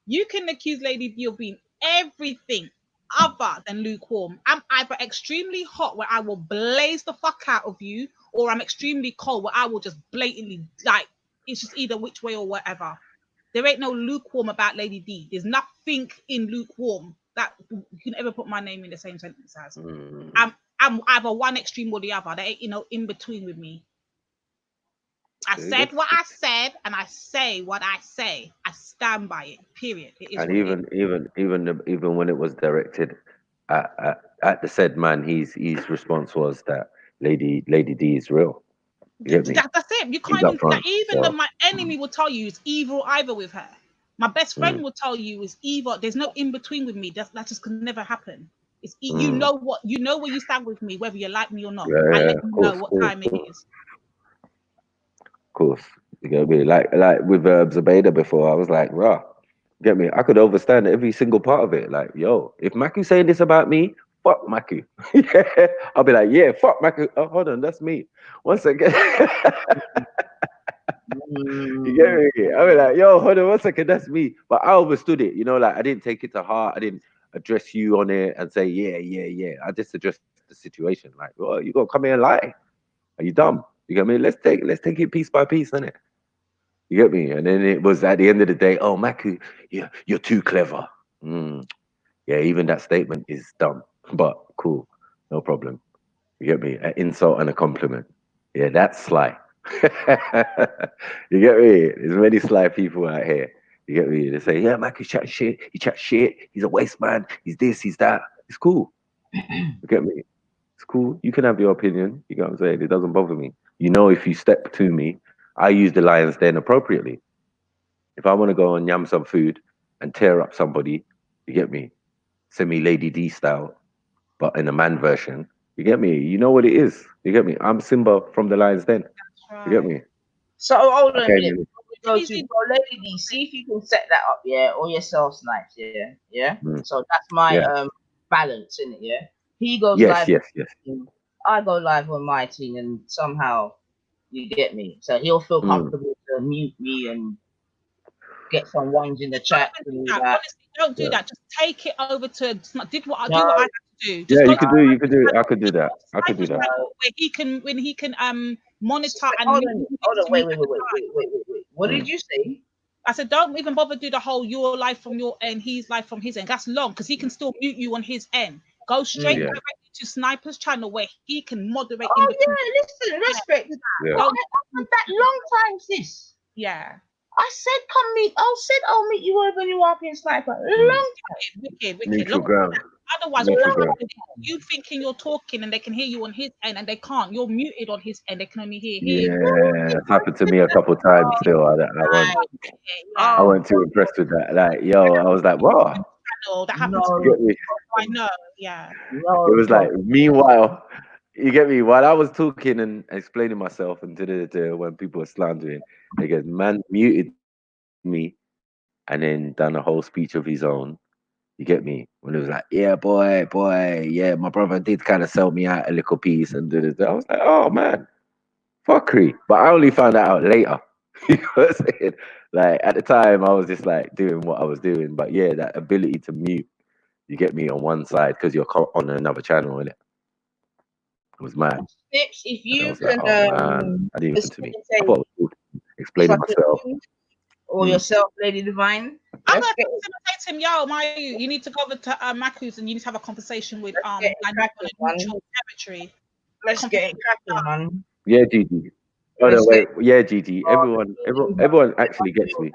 You can accuse Lady D of being everything other than lukewarm. I'm either extremely hot where I will blaze the fuck out of you, or I'm extremely cold where I will just blatantly like it's just either which way or whatever. There ain't no lukewarm about Lady D. There's nothing in lukewarm that you can ever put my name in the same sentence as. Mm. I'm either one extreme or the other. There ain't in between with me. I said what I said, and I say what I say. I stand by it. Period. It is And what it is. even when it was directed at the said man, his response was that Lady D is real. You get me? That's it. You He's can't up even like front. even So my enemy will tell you it's evil either with her. My best friend mm, will tell you it's evil. There's no in between with me. That just can never happen. You mm, know what you know where you stand with me, whether you like me or not. yeah, I yeah, let of you know course, what course, time it course, is. course. You get me? Like with Zabeda before, I was like, rah. Get me? I could understand every single part of it. Like, yo, if Maku's saying this about me, fuck Maku. Yeah. I'll be like, yeah, fuck Maku. Oh, hold on, that's me. Once again. You get Mm. me? I mean, like, yo, hold on one second, that's me. But I understood it, like I didn't take it to heart. I didn't address you on it and say, yeah, yeah, yeah. I just addressed the situation. Like, well, you gonna come here and lie? Are you dumb? You get me? Let's take it piece by piece, innit? You get me? And then it was at the end of the day, oh, Maku, you're too clever. Mm, yeah, even that statement is dumb, but cool, no problem. You get me? An insult and a compliment. Yeah, that's sly. You get me? There's many sly people out here. You get me? They say, yeah, Mac, he chat shit. He chat shit. He's a waste man. He's this, he's that. It's cool. You get me? It's cool. You can have your opinion. You get what I'm saying? It doesn't bother me. If you step to me, I use the lion's den appropriately. If I want to go and yam some food and tear up somebody, you get me? Send me Lady D style, but in a man version. You get me? You know what it is. You get me? I'm Simba from the Lion's Den. That's You get right. me? So hold I on a came minute. in. Before we go to Lady D, see if you can set that up, yeah, or yourself snipes, yeah, yeah. Mm, So that's my yeah. balance in it, yeah. He goes Yes, live, yes, yes. I go live on my team, and somehow you get me. So he'll feel Mm, comfortable to mute me and get some ones in the chat Don't and do all that. that. Honestly, don't do yeah. that. Just take it over to did what I No, do what I have to do. Yeah, Just go you to could do you could do it. I could do that. I could do Sniper's that. channel where he can monitor and hold mute on, me hold on, to me wait, at wait, the wait, wait, time. wait, wait, wait, wait. What did Mm, you say? I said, don't even bother do the whole your life from your end, he's life from his end. That's long because he can still mute you on his end. Go straight Mm. yeah, directly to Sniper's channel where he can moderate in Oh between. yeah, listen, Yeah, respect. do that. yeah. I Don't. had that long time, sis. Yeah. I said, come meet. I said, I'll meet you over when you walk in sniper. Mm. Long Wicked. Neutral Long ground. Otherwise, what Neutral will ground. happen is you thinking you're talking and they can hear you on his end and they can't. You're muted on his end. They can only hear him. Yeah, it's happened to me a couple of times. Still, time. I Yeah. wasn't too impressed with that. Like, yo, I was like, raw. No, that happened to You No get me? I know. Yeah. It no was like, problem. meanwhile, you get me? While I was talking and explaining myself and when people were slandering, they get man muted me and then done a whole speech of his own. You get me? When it was like, yeah, boy, yeah, my brother did kind of sell me out a little piece and I was like, oh man, fuckery. But I only found that out later. You know what I'm saying? Like at the time, I was just like doing what I was doing. But yeah, that ability to mute, you get me on one side because you're on another channel, and it was mad. Snips, if And I you was like, can oh man, I didn't even to me. I facilitate thought I was explaining myself. fucking or Mm. yourself, Lady Divine, I'm let's gonna get say to him, yo, you need to go over to Maku's and you need to have a conversation with let's get it on cracking, a man. neutral territory. Let's get it cracking, man. Yeah, Gigi. Oh no, Let's wait. get Yeah, Gigi. oh, Everyone actually gets me.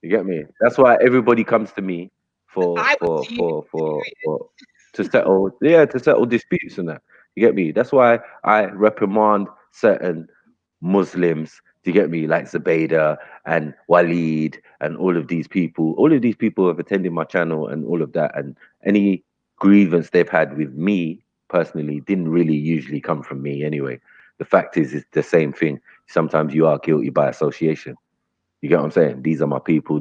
You get me? That's why everybody comes to me for I for want to for for, for to settle disputes and that. You get me? That's why I reprimand certain Muslims. Do you get me? Like Zubaydah and Walid and all of these people. All of these people have attended my channel and all of that. And any grievance they've had with me personally didn't really usually come from me anyway. The fact is, it's the same thing. Sometimes you are guilty by association. You get what I'm saying? These are my people.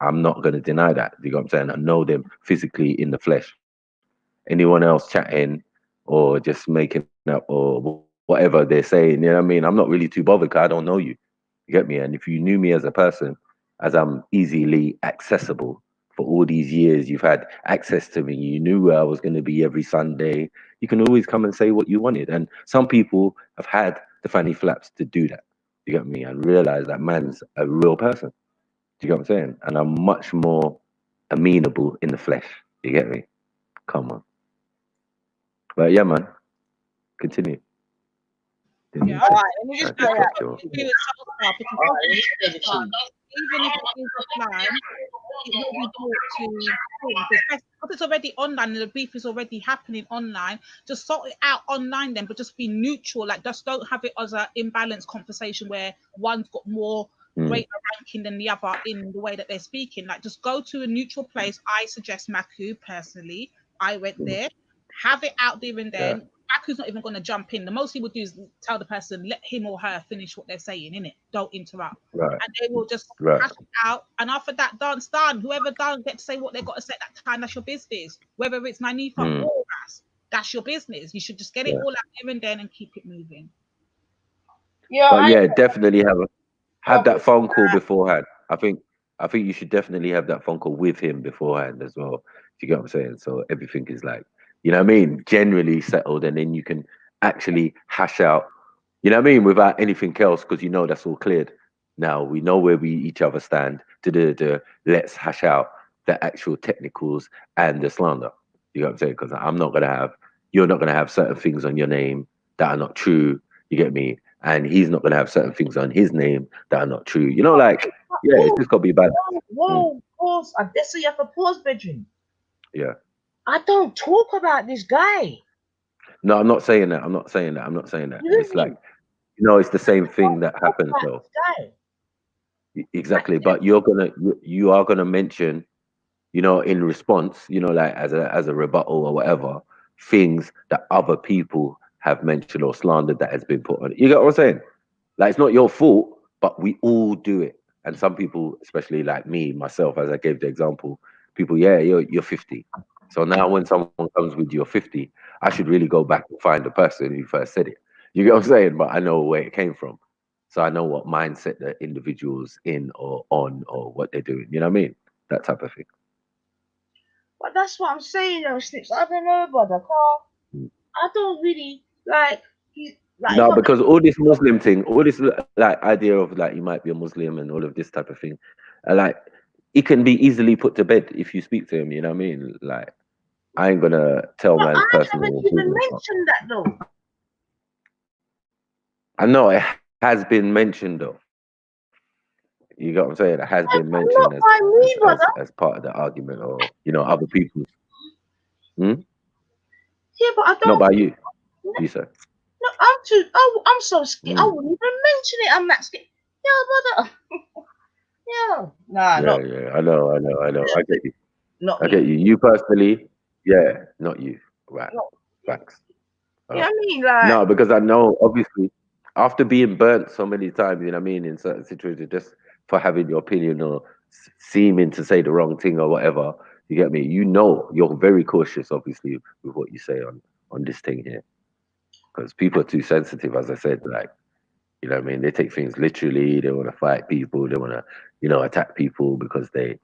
I'm not going to deny that. You get what I'm saying? I know them physically in the flesh. Anyone else chatting or just making up or whatever they're saying, you know what I mean? I'm not really too bothered because I don't know you. You get me? And if you knew me as a person, as I'm easily accessible for all these years, you've had access to me, you knew where I was going to be every Sunday, you can always come and say what you wanted. And some people have had the fanny flaps to do that. You get me? And realize that man's a real person. Do you get what I'm saying? And I'm much more amenable in the flesh. You get me? Come on. But yeah, man, continue. Yeah. All right, let me just That's play for that. sure. Agree with Soulstar, because All right, let me play the tune. even if it is offline, it will be brought to things. Because it's already online and the beef is already happening online. Just sort it out online then, but just be neutral. Like, just don't have it as an imbalanced conversation where one's got more greater ranking than the other in the way that they're speaking. Like, just go to a neutral place. I suggest Maku personally. I went there, have it out there and then. Maku's not even going to jump in. The most he would do is tell the person, let him or her finish what they're saying, innit? Don't interrupt. Right. And they will just Right. hash it out. And after that, dance done. Whoever doesn't get to say what they've got to say at that time, that's your business. Whether it's Manifa or Ras, that's your business. You should just get it all out there and then and keep it moving. Yeah, But I yeah, definitely have that phone call beforehand. I think you should definitely have that phone call with him beforehand as well. Do you get what I'm saying? So everything is like, you know what I mean, generally settled, and then you can actually hash out, you know what I mean, without anything else, because you know that's all cleared. Now we know where we each other stand. Let's hash out the actual technicals and the slander. You know what I'm saying? Because you're not gonna have certain things on your name that are not true. You get me? And he's not gonna have certain things on his name that are not true. You know, like, yeah, it's just gotta be bad. Whoa, pause. That's so you have to pause, bedroom. Yeah. I don't talk about this guy. No, I'm not saying that. I'm not saying that. You It's like, it's the same thing that happens though. Guy. Exactly. But you are gonna mention, in response, like as a rebuttal or whatever, things that other people have mentioned or slandered that has been put on it. You get what I'm saying? Like, it's not your fault, but we all do it. And some people, especially like me, myself, as I gave the example, people, you're 50. So now when someone comes with your 50, I should really go back and find the person who first said it. You get what I'm saying? But I know where it came from. So I know what mindset the individual's in or on or what they're doing. You know what I mean? That type of thing. But that's what I'm saying, though, Slips. I don't know, brother. I don't really like. No, because all this Muslim thing, all this like idea of like you might be a Muslim and all of this type of thing, like it can be easily put to bed if you speak to him. You know what I mean? Like, I ain't gonna tell man's personal. I haven't even mentioned that though. I know it has been mentioned though. You got what I'm saying? It has been mentioned as part of the argument, or other people's. Yeah, but I don't. Not by you. You said. No, I'm so scared. I wouldn't even mention it. I'm not scared. Yeah, brother. Yeah. Nah, Yeah, I know. I get you. Not I get you. You personally, yeah, not you. Right. Facts. Yeah, I mean, like. No, because I know, obviously, after being burnt so many times, you know what I mean, in certain situations, just for having your opinion or seeming to say the wrong thing or whatever, you get me? You're very cautious, obviously, with what you say on this thing here. Because people are too sensitive, as I said, like, you know what I mean? They take things literally. They want to fight people. They want to, attack people because they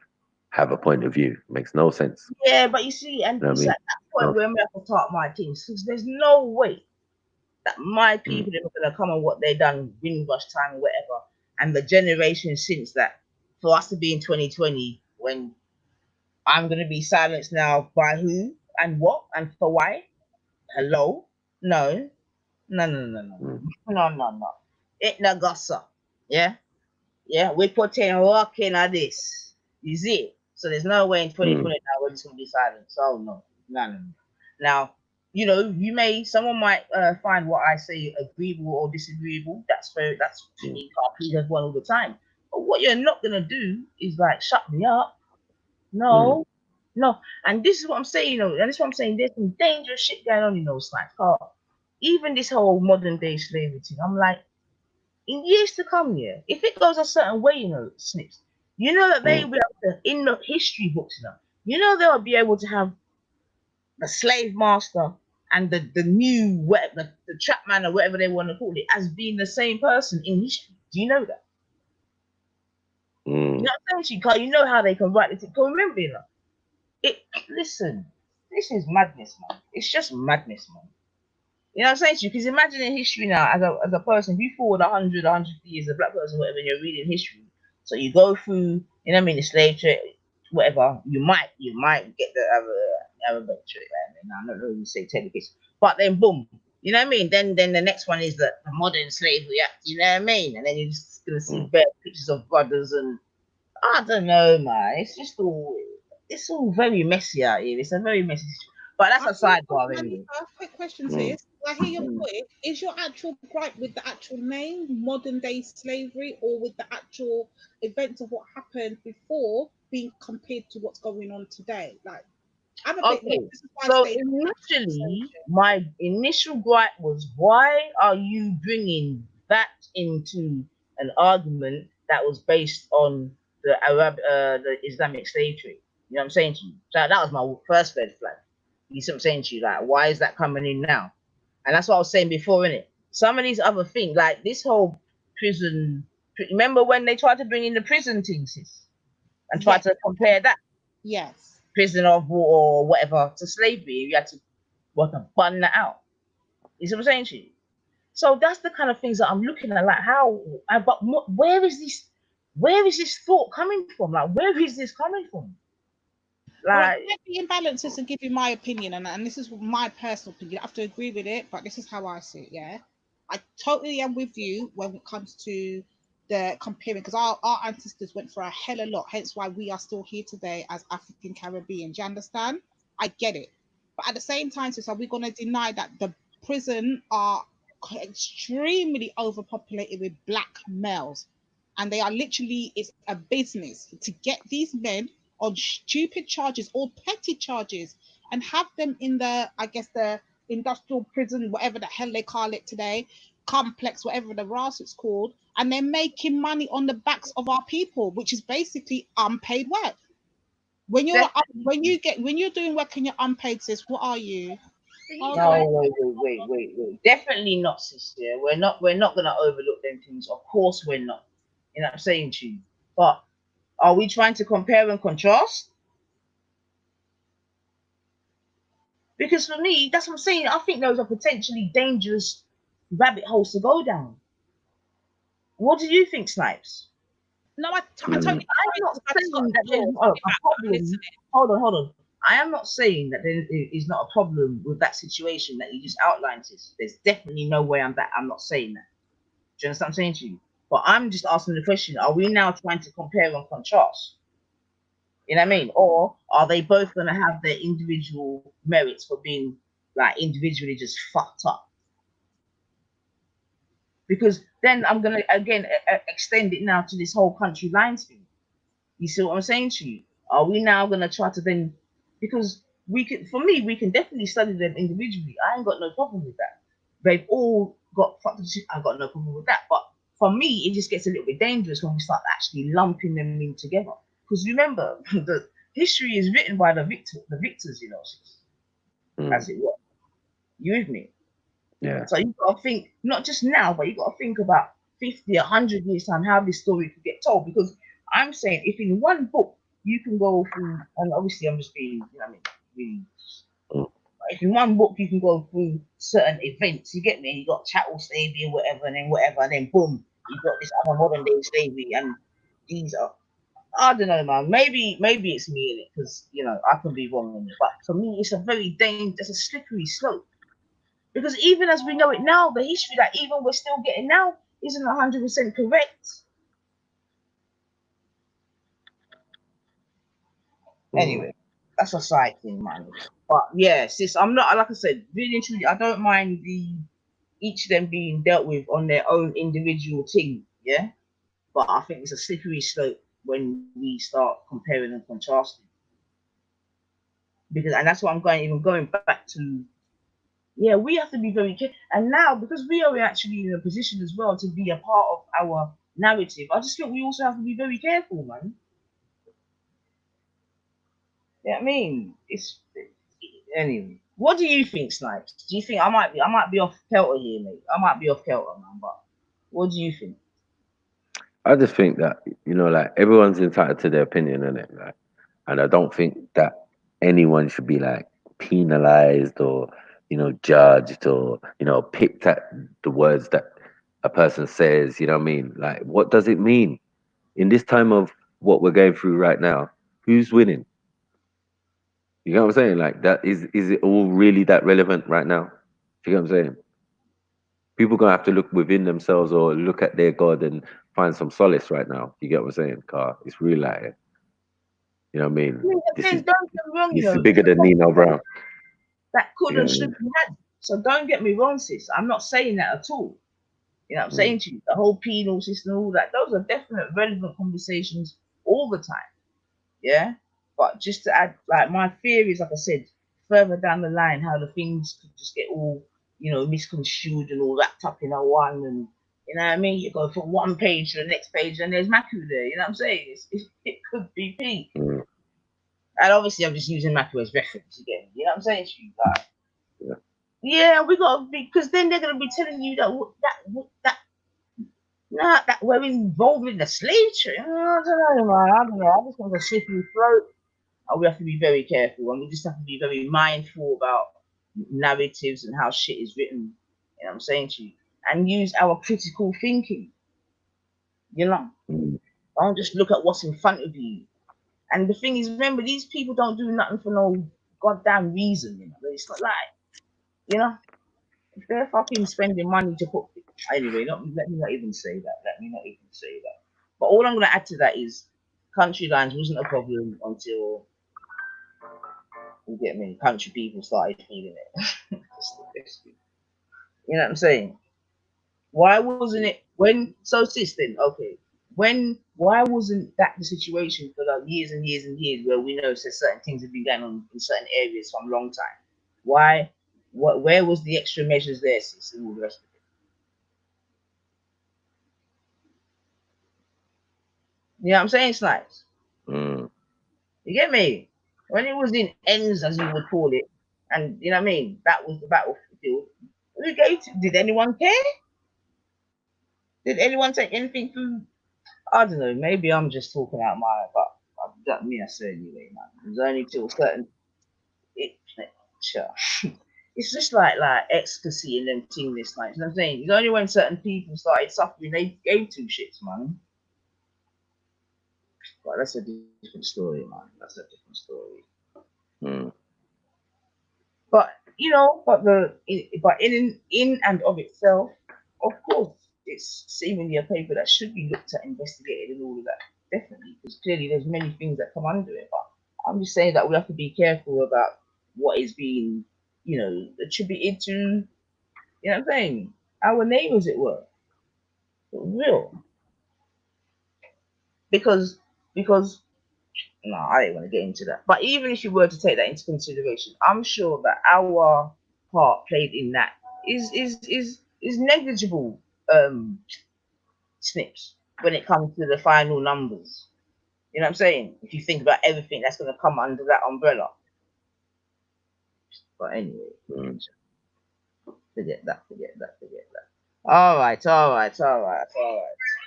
have a point of view. It makes no sense. Yeah, but you see, and it's at that point where I'm going to talk my things, because there's no way that my people are going to come on what they done, Windrush time or whatever, and the generation since that, for us to be in 2020, when I'm going to be silenced now by who and what and for why? Hello? No. It no gossip. Yeah? Yeah, we put in work in at this. You see? So there's no way in 2020 now we're just going to be silent. So no. Now, someone might find what I say agreeable or disagreeable. That's me. Please everyone all the time. But what you're not gonna do is like shut me up. No. And this is what I'm saying. And this is what I'm saying. There's some dangerous shit going on in those sites. Even this whole modern day slavery thing. I'm like, in years to come, if it goes a certain way, Snips, that they will be able to, in the history books they'll be able to have the slave master and the new the trap man or whatever they want to call it as being the same person in history. Do you know that? You know what I'm saying? You know how they can write it. Because remember, listen, this is madness, man. It's just madness, man. You know what I'm saying? Because imagine in history now, as a person, if you forward 150 years, a black person, whatever, and you're reading history, so you go through, the slave trade, whatever, you might get the Arabic trade, I don't know if you say technically, but then boom, You know what I mean? Then the next one is the modern slavery act. You know what I mean? And then you're just gonna see bare pictures of brothers and I don't know, man. It's all very messy out here. It's a very messy situation. But that's a sidebar anyway. Quick question, sis. I hear your Mm. point. Is your actual gripe with the actual name, modern day slavery, or with the actual events of what happened before being compared to what's going on today? Like, I'm a bit Okay. mixed. This is why I So stay in that initially, conversation. my initial gripe was, why are you bringing that into an argument that was based on the Islamic slave trade? You know what I'm saying to you? So that was my first red flag. You see what I'm saying to you? Like, why is that coming in now? And that's what I was saying before, innit? Some of these other things, like this whole prison. Remember when they tried to bring in the prison things, sis, and tried Yes, to compare that yes. prisoner of war or whatever to slavery? You had to bun that out. You see what I'm saying to you? So that's the kind of things that I'm looking at. Like, but where is this thought coming from? Like, where is this coming from? All right, Like, let me imbalance this and give you my opinion, and this is my personal opinion. You have to agree with it, but this is how I see it. Yeah, I totally am with you when it comes to the comparing, because our ancestors went for a hell of a lot. Hence why we are still here today as African Caribbean. Do you understand? I get it, but at the same time, sis, are we going to deny that the prison are extremely overpopulated with black males, and they are literally, it's a business to get these men on stupid charges or petty charges and have them in the, I guess, the industrial prison, whatever the hell they call it today, complex, whatever the ras it's called, and they're making money on the backs of our people, which is basically unpaid work. When you're definitely. when you're doing work and you're unpaid, sis, what are you? Hold on. No, wait. Definitely not, sister. We're not gonna overlook them things. Of course we're not. You know what I'm saying to you? But are we trying to compare and contrast? Because for me, that's what I'm saying. I think those are potentially dangerous rabbit holes to go down. What do you think, Snipes? I totally I'm not I just got saying a that there's call. not a I'm problem. listening. Hold on. I am not saying that there is not a problem with that situation that you just outlined. Sis. There's definitely no way I'm not saying that. Do you understand what I'm saying to you? But I'm just asking the question: are we now trying to compare and contrast? You know what I mean? Or are they both going to have their individual merits for being like individually just fucked up? Because then I'm going to again extend it now to this whole country lines thing. You see what I'm saying to you? Are we now going to try to then, because for me, we can definitely study them individually. I ain't got no problem with that. They've all got fucked up shit. I've got no problem with that. But for me, it just gets a little bit dangerous when we start actually lumping them in together. Because remember, the history is written by the victors, you know, as it were. You with me? Yeah. So you've got to think, not just now, but you've got to think about 50, 100 years' time, how this story could get told. Because I'm saying, if in one book you can go through, and obviously I'm just being, you know what I mean, really, if in one book you can go through certain events, you get me, you got chattel slavery or whatever, and then boom, you got this other modern day slavery, and these are, I don't know, man. Maybe it's me in it, because you know I can be wrong on it, but for me, it's a very dangerous, it's a slippery slope. Because even as we know it now, the history that even we're still getting now isn't 100% correct. Anyway, that's a side thing, man. But yeah, sis, I'm not, like I said, really and truly, I don't mind each of them being dealt with on their own individual thing, yeah. But I think it's a slippery slope when we start comparing and contrasting. And that's what I'm going back to. Yeah, we have to be very careful. And now, because we are actually in a position as well to be a part of our narrative, I just think we also have to be very careful, man. Yeah, I mean, anyway. What do you think, Snipes? Do you think I might be off kilter here, mate? I might be off kilter, man. But what do you think? I just think that, like, everyone's entitled to their opinion, innit? Like, and I don't think that anyone should be like penalized or, judged or, picked at the words that a person says. You know what I mean? Like, what does it mean in this time of what we're going through right now? Who's winning? You know what I'm saying? Like, that is it all really that relevant right now? You know what I'm saying? People gonna have to look within themselves or look at their God and find some solace right now. You get what I'm saying? Car, it's real like, you know what I mean? I mean, This don't is get me wrong, you this is know, bigger than Nino Brown. that could You know and what I should mean? be had. So don't get me wrong, sis. I'm not saying that at all. You know what I'm saying to you? The whole penal system, all that, those are definite relevant conversations all the time. Yeah? But just to add, like, my fear is, like I said, further down the line, how the things could just get all, you know, misconstrued and all wrapped up in a one. And, you know what I mean? You go from one page to the next page and there's Maku there. You know what I'm saying? It could be peak. Mm. And obviously, I'm just using Maku as reference again. You know what I'm saying to you? Like, Yeah. yeah, we got to be, because then they're going to be telling you that we're involved in the slave trade. I don't know, man. I don't know. I just want to slippery float. And we have to be very careful, and we just have to be very mindful about narratives and how shit is written. You know what I'm saying to you? And use our critical thinking. You know, don't just look at what's in front of you. And the thing is, remember, these people don't do nothing for no goddamn reason. You know, it's not like, you know, if they're fucking spending money to put. Anyway, let me not even say that. Let me not even say that. But all I'm going to add to that is country lines wasn't a problem until, you get me, country people started feeling it. That's the best thing. You know what I'm saying? Why wasn't it when, so sis then, okay, why wasn't that the situation for like years and years and years where we know that certain things have been going on in certain areas for a long time? Why, where was the extra measures there, sis, and all the rest of it? You know what I'm saying, Snipes? Mm. You get me? When it was in ends, as you would call it, and you know what I mean, that was the battlefield. Did anyone care? Did anyone take anything from? I don't know. Maybe I'm just talking out my, but that me I say anyway, man. It's only till certain. Sure. It's just like ecstasy and them thing this night. You know what I'm saying? It's only when certain people started suffering they gave two shits, man. But that's a different story, man. That's a different story. Mm. But you know, but in and of itself, of course, it's seemingly a paper that should be looked at, investigated, and all of that. Definitely, because clearly there's many things that come under it. But I'm just saying that we have to be careful about what is being, you know, attributed to. You know what I'm saying? Our name, as it were, real. Because no, I didn't want to get into that. But even if you were to take that into consideration, I'm sure that our part played in that is negligible snips when it comes to the final numbers. You know what I'm saying? If you think about everything that's going to come under that umbrella. But anyway, forget that. All right.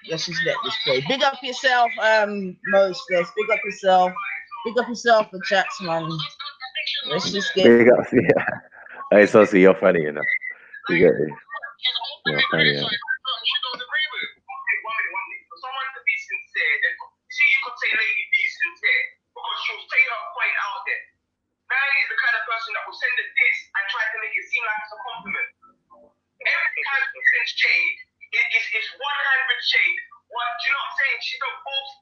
Let's just let this play. Big up yourself, Moses. Big up yourself. Big up yourself, the chats, man. Let's just get. Big up, yeah. Hey, so see, you're funny, you know. You get me? You're funny, yeah. She don't agree with it. Okay, 1 minute. For someone to be sincere, then see, you could say Lady B sincere because she'll say her point out there. Mary is the kind of person that will send a diss and try to make it seem like it's a compliment. Every time she sends shade, it's 100 shade. What do you know what I'm saying? She's the most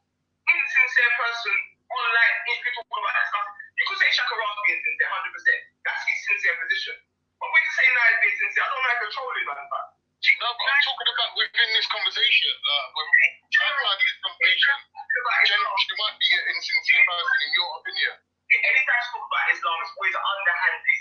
insincere person online. If you talk about that stuff, you could say Shaka Ross being sincere, 100%. That's his sincere position. But when you say Naya being sincere, I don't like controlling man, but no, but I'm talking about within this conversation. When we try to have this conversation, she might be an insincere person in your opinion. Anytime she talks about Islam, it's always underhanded.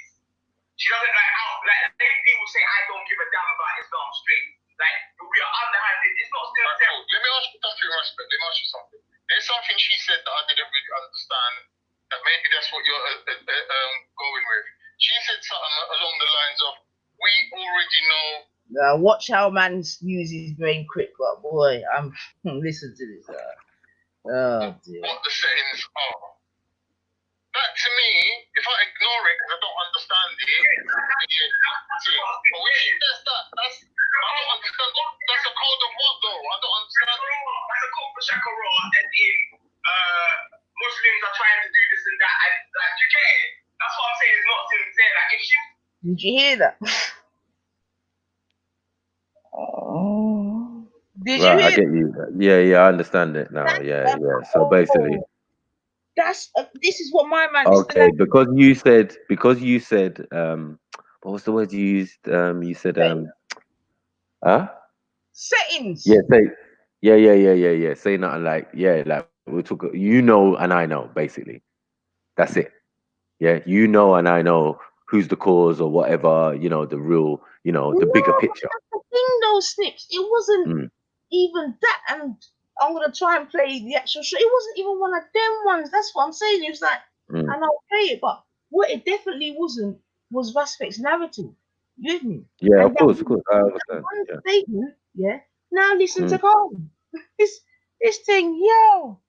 She doesn't like out. Like many people say, I don't give a damn about Islam straight. Like we are underhanded. It's not still right, cool. Let me ask you something, respect. Let me ask you something. There's something she said that I didn't really understand. That maybe that's what you're going with. She said something along the lines of, "We already know." Watch how man uses his brain quick, but boy, I'm listen to this. Oh dear. What the settings are. That to me, if I ignore it because I don't understand it, but when she says that, that's I don't understand. That's a code of what though? I don't understand. That's a code for Shaka Raw, and Muslims are trying to do this and that, and like you get it. That's what I'm saying. It's not sincere. Like if she. Did you hear that? Did you Right, I hear? get you. Yeah, I understand it now. Yeah. So basically, That's this is what my man. This is the okay, because you said what was the word you used? You said huh? settings. Yeah, say yeah. Say nothing like like we'll talk. You know, and I know. Basically, that's it. Yeah, you know, and I know who's the cause or whatever. You know, the real. You know, the bigger No, but picture. that's the thing, those snips. It wasn't Mm, even that, and I'm gonna try and play the actual show. It wasn't even one of them ones. That's what I'm saying. It was like, mm. and I'll play it, but what it definitely wasn't was Vaspek's narrative. You with me? Yeah, And of course, I understand. one Yeah. statement, yeah. Now listen to Mm. Carl. This thing, yo,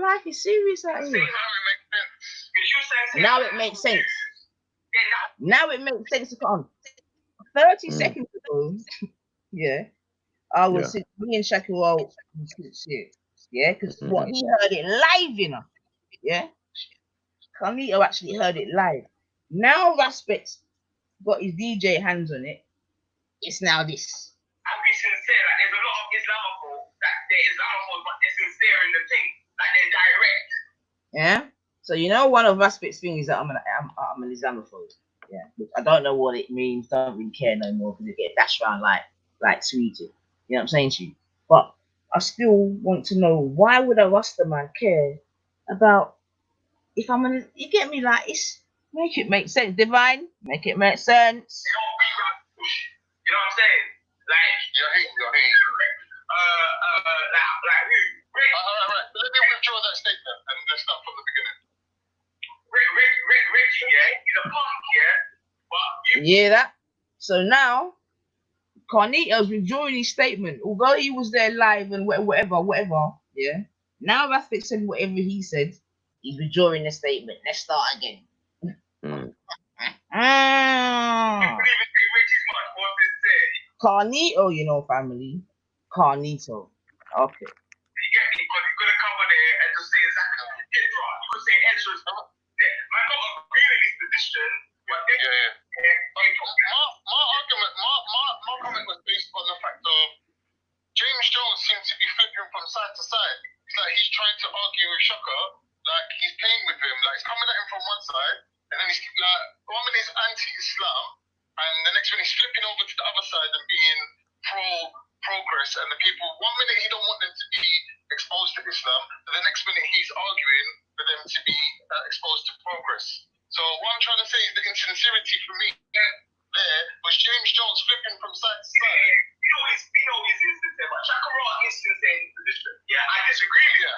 life is serious out here. Now it makes sense. Now it makes sense to come. 30 Mm. seconds ago, yeah, I was Yeah. sitting, me and Shakiro was shit, yeah, because what Mm-hmm. he heard it live, you know, yeah. Carlito actually heard it live. Now Raspet's got his DJ hands on it. It's now this. I'll be sincere, like there's a lot of Islamophobes that they're Islamophobes, but they're sincere in the thing. Like they're direct. Yeah. So you know one of Raspet's things is that I'm an Islamophobe. Yeah. Which I don't know what it means. Don't really care no more because it get dashed around like sweetie. You know what I'm saying to you? But I still want to know why would a Rasta man care about if I'm gonna you get me like it's make it make sense, divine, make it make sense. You don't beat around the bush. You know what I'm saying? Like you're hating. Like who? Rick. Alright. Let me withdraw that statement and let's start from the beginning. Rick, yeah, he's a punk, yeah. But you hear that? So now Carnito's withdrawing his statement, although he was there live and whatever, yeah. Now Raspet said whatever he said, he's withdrawing the statement. Let's start again. Mm. Carnito, you know, family. Carnito. Okay. You get me? Because you're gonna come on there and just say exactly what you get wrong. You could say Ezra's I don't agree with his position, but my comment was based on the fact of James Jones seems to be flipping from side to side. It's like he's trying to argue with Shaka, like he's playing with him, like he's coming at him from one side, and then he's like, one minute he's anti-Islam, and the next minute he's flipping over to the other side and being pro-progress, and the people, one minute he don't want them to be exposed to Islam, but the next minute he's arguing for them to be exposed to progress. So what I'm trying to say is the insincerity for me there was James Jones flipping from side to side. We know he's insincere, but Shakarot is sincere in his position. Yeah, I disagree with you.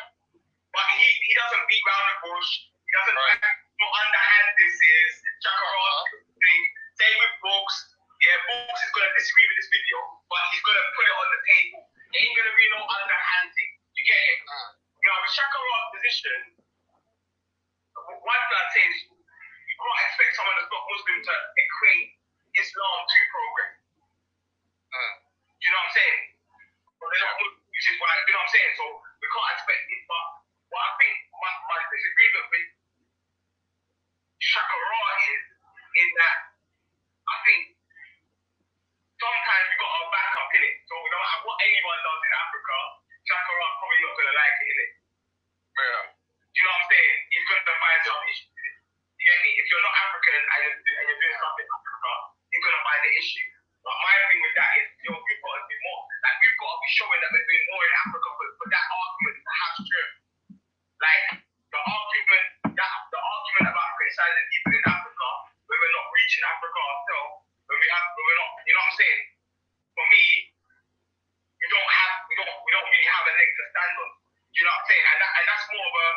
But he doesn't beat round the bush. He doesn't know underhand this is. Shakarot thing. Same with Brooks. Yeah, Brooks is going to disagree with this video, but he's going to put it on the table. There ain't going to be no underhand thing. You get it? You know, with Shakarot's position, one thing I'd say is you can't expect someone that's not Muslim to equate Islam to progress. You know what I'm saying? But they're not Muslim, which is why, you know what I'm saying? So we can't expect it, but what I think my disagreement with Shakarot is that I think sometimes you got to back up in it. So no matter what anyone does in Africa, Shakarot probably not going to like it, innit? Yeah. Do you know what I'm saying? He's going to find some issue. You get me? If you're not African and you're doing stuff in Africa, you're going to find the issue. But my thing with that is, we've got to do more. Like, we've got to be showing that we're doing more in Africa for that argument to have strength. Like, the argument about criticizing people in Africa, when we're not reaching Africa ourselves, when we're not, you know what I'm saying? For me, we don't really have a leg to stand on. You know what I'm saying? And that's more of a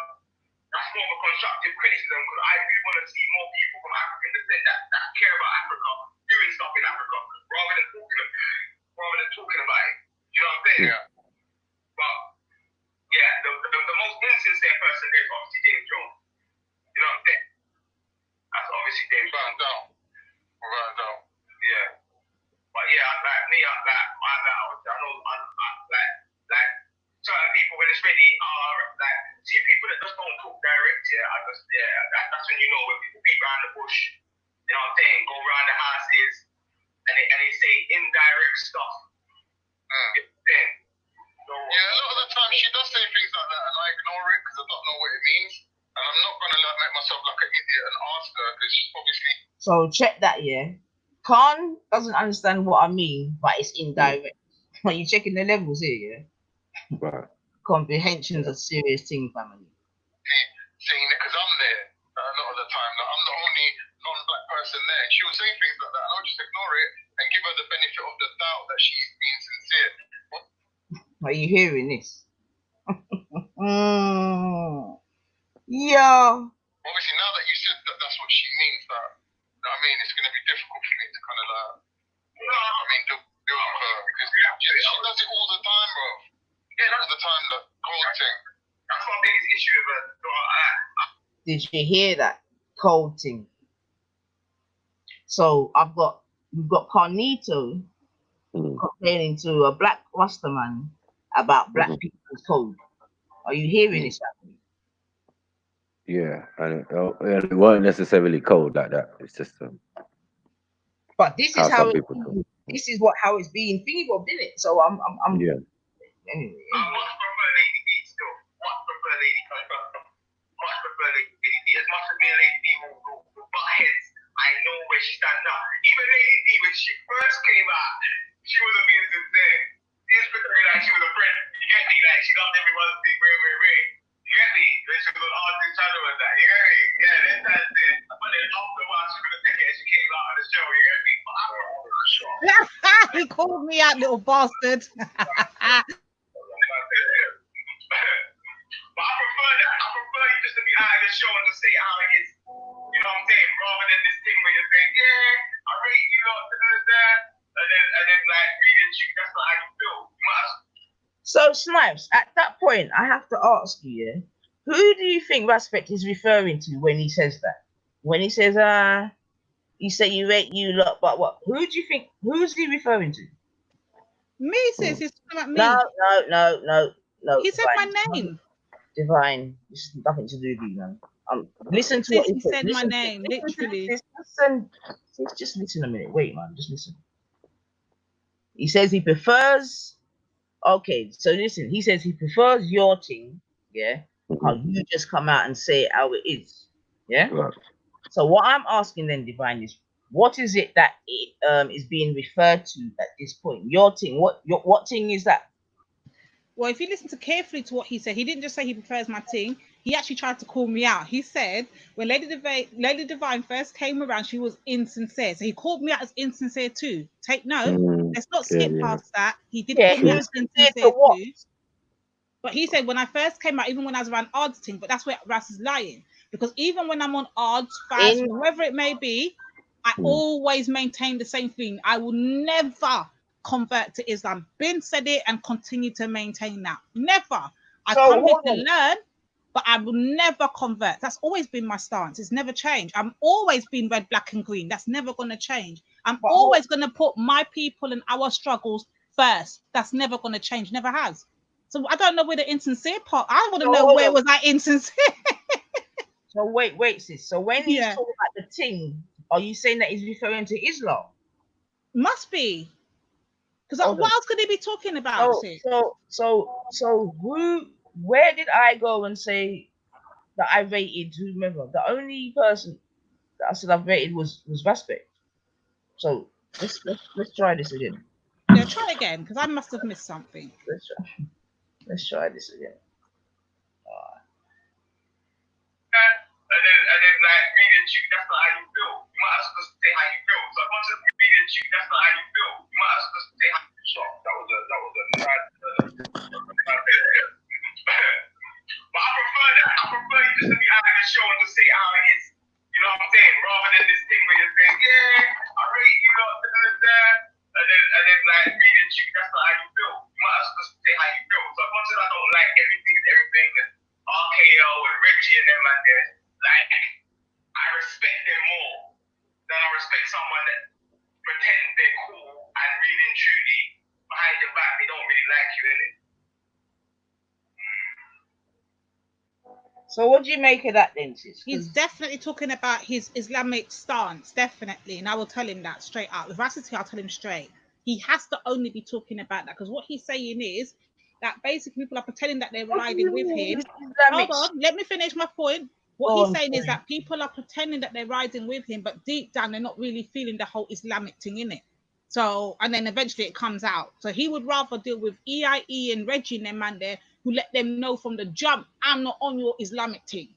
constructive criticism, because I do want to see more people from African descent that care about Africa doing stuff in Africa rather than talking about it. You know what I'm saying? Yeah. But yeah, the most insincere person there is obviously James Jones. You know what I'm saying? That's obviously James Jones. Without a doubt. Yeah. But yeah, I know certain people when it's ready are like see people that just don't talk direct. That's when you know when people beat around the bush. You know what I'm saying? Go around the houses and they say indirect stuff. So check that, yeah. Khan doesn't understand what I mean, but it's indirect. Are you checking the levels here, yeah? Right. Comprehension's a serious thing, family. Saying it because I'm there a lot of the time. Like, I'm the only non-black person there. And she'll say things like that, and I'll just ignore it and give her the benefit of the doubt that she's being sincere. Are you hearing this? Yeah. Obviously, now that you said that that's what she means, that, you know what I mean, it's going to be difficult for me to kind of like, I mean, deal with her because she does it all the time, bro. Yeah, all the time, the cold thing. That's my biggest issue with her. Did you hear that? Cold thing. So we've got Carnito complaining to a black Rastaman about black people's code. Are you hearing this? Yeah, and it weren't necessarily cold like that. It's just But this how is how some it, people talk. this is how it's being thingy bobbed, isn't it? So I'm Yeah. anyway. I much prefer Lady D still. Much prefer Lady D. Much prefer Lady D. As much as me and Lady D will butt heads, I know where she stands up. Even Lady D, when she first came out, she wasn't being sincere. She was pretending like she was a friend. You get me? Like she loved everyone's thing, very. You get me? When she was on Arctic Channel and that. You get me? Yeah, that's it. But then after a while, she was going to take it and she came out of the show. You get me? But I don't know the show. He called me out, little bastard. But I prefer that. I prefer you just to be out of the show and just say how it is. You know what I'm saying? Rather than this thing where you're saying, yeah, I rate you lot, and then like reading you, that's not how you feel. You must. So Snipes, at that point, I have to ask you, yeah, who do you think Respect is referring to when he says that? When he says, you say you rate you lot, but what? Who do you think? Who's he referring to? Me says he's talking about me. No. He said Divine. my name. Divine. This has nothing to do with you, man. Listen to what He said my name, literally. Listen. Just listen a minute. Wait, man. Just listen. He says he prefers. Okay, so listen. He says he prefers your team. Yeah. How you just come out and say it how it is. Yeah. Right. So what I'm asking then, Divine, is what is it that is being referred to at this point? Your thing. What thing is that? Well, if you listen carefully to what he said, he didn't just say he prefers my team. He actually tried to call me out. He said when Lady Divine first came around, she was insincere. So he called me out as insincere too. Take note. Let's not skip past that. He did call me out as insincere too. But he said when I first came out, even when I was around odds thing, but that's where Ras is lying. Because even when I'm on odds, fast, whoever it may be, I always maintain the same thing. I will never convert to Islam. Bin said it and continue to maintain that. Never. I come here to learn, but I will never convert. That's always been my stance. It's never changed. I'm always been red, black, and green. That's never going to change. I'm always going to put my people and our struggles first. That's never going to change. Never has. So I don't know where the insincere part. I want to know where was I insincere. So wait, sis. So when he's talking about the thing, are you saying that he's referring to Islam? Must be. Because what else could he be talking about? So where did I go and say that I rated whomever? The only person that I said I've rated was Respect. So let's try this again. Yeah, try again because I must have missed something. Let's try this again. And then like reading you, that's not how you feel. You might as well just say how you feel. So if I'm just reading you, that's not how you feel. You might as well just say how you feel. That was a bad but I prefer that. I prefer you just to be out of the show and just say how it is. You know what I'm saying? Rather than this thing where you're saying, yeah, I rate you lot, and then like reading you, that's not how you feel. You might as well just say how you feel. So as much as I don't like everything and RKO and Reggie and them like that, like I respect them more than I respect someone that pretends they're cool and really and truly behind your back they don't really like you, innit? So what do you make of that then, sis? He's definitely talking about his Islamic stance, definitely. And I will tell him that straight out. With Veracity, I'll tell him straight. He has to only be talking about that because what he's saying is that basically people are pretending that they're riding with him. Hold on, let me finish my point. What Go he's on, saying is sorry. that people are pretending that they're riding with him, but deep down they're not really feeling the whole Islamic thing in it. So, and then eventually it comes out. So he would rather deal with EIE and Reggie and them man there, who let them know from the jump, I'm not on your Islamic thing,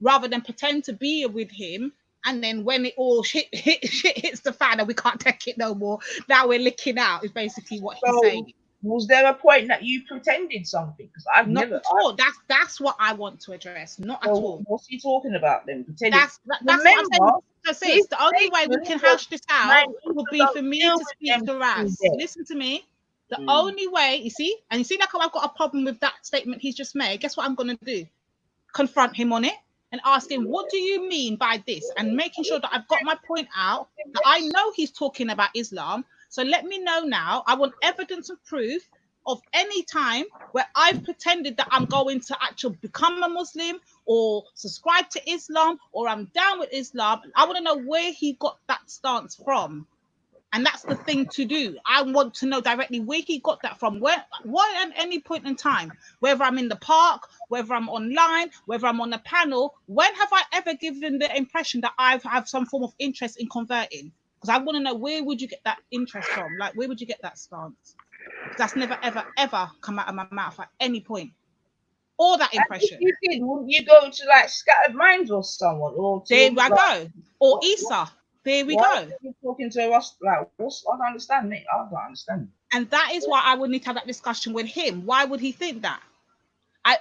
rather than pretend to be with him. And then when it all shit hits the fan and we can't take it no more, now we're licking out. Is basically what he's So, saying. was there a point that you pretended something? Because I've Not never. at all. That's what I want to address. Not at all. What's he talking about then? Pretending. That's what I'm saying. Remember, So sis, his the only way we statement can was, hash this man, out would be for don't me deal to with speak them to things Ras. there. Listen to me. The only way, you see, and you see like how I've got a problem with that statement he's just made. Guess what I'm gonna do? Confront him on it and ask him, what do you mean by this? And making sure that I've got my point out, that I know he's talking about Islam. So let me know now. I want evidence and proof of any time where I've pretended that I'm going to actually become a Muslim or subscribe to Islam or I'm down with Islam. I want to know where he got that stance from. And that's the thing to do. I want to know directly where he got that from. Where, what at any point in time, whether I'm in the park, whether I'm online, whether I'm on a panel, when have I ever given the impression that I have some form of interest in converting? Because I want to know, where would you get that interest from? Like, where would you get that stance? That's never, ever, ever come out of my mouth at any point. Or that impression. If you did, wouldn't you go to like Scattered Minds or someone? Or to, There I like, go. Or Isa. There we why go. are you talking to us? Like, what's, I don't understand, mate. I don't understand. And that is why I would need to have that discussion with him. Why would he think that?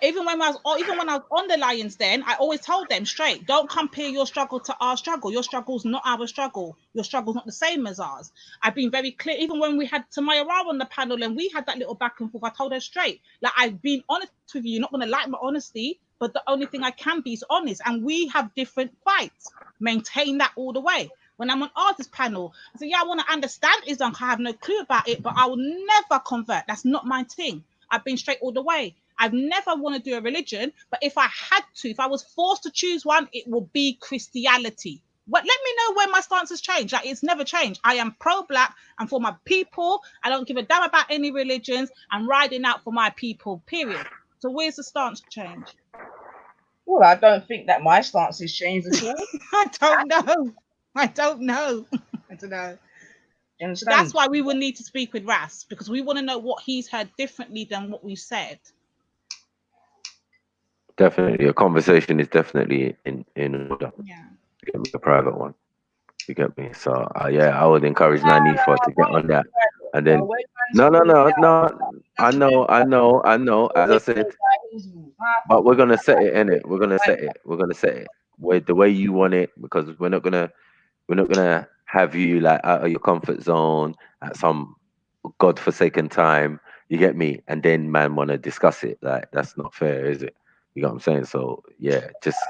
Even when I was on the Lions Den, I always told them straight, don't compare your struggle to our struggle. Your struggle's not our struggle. Your struggle's not the same as ours. I've been very clear. Even when we had Tamaya Rao on the panel and we had that little back and forth, I told her straight, like, I've been honest with you. You're not going to like my honesty, but the only thing I can be is honest. And we have different fights. Maintain that all the way. When I'm on artist panel, I say, yeah, I want to understand Islam. I have no clue about it, but I will never convert. That's not my thing. I've been straight all the way. I've never want to do a religion, but if I had to, if I was forced to choose one, it would be Christianity. But let me know when my stance has changed. Like, it's never changed. I am pro-black and for my people. I don't give a damn about any religions. I'm riding out for my people, period. So where's the stance change? Well, I don't think that my stance has changed at all. I don't know. I don't know. You understand? That's why we will need to speak with Ras, because we want to know what he's heard differently than what we said. Definitely, a conversation is definitely in order. Yeah. You get me, a private one. You get me? So yeah, I would encourage Nanifa to get on that. And then no. I know. As I said, but we're gonna set it in it. We're gonna set it with the way you want it, because we're not gonna have you like out of your comfort zone at some godforsaken time. You get me? And then man wanna discuss it. Like, that's not fair, is it? You know what I'm saying? So yeah, just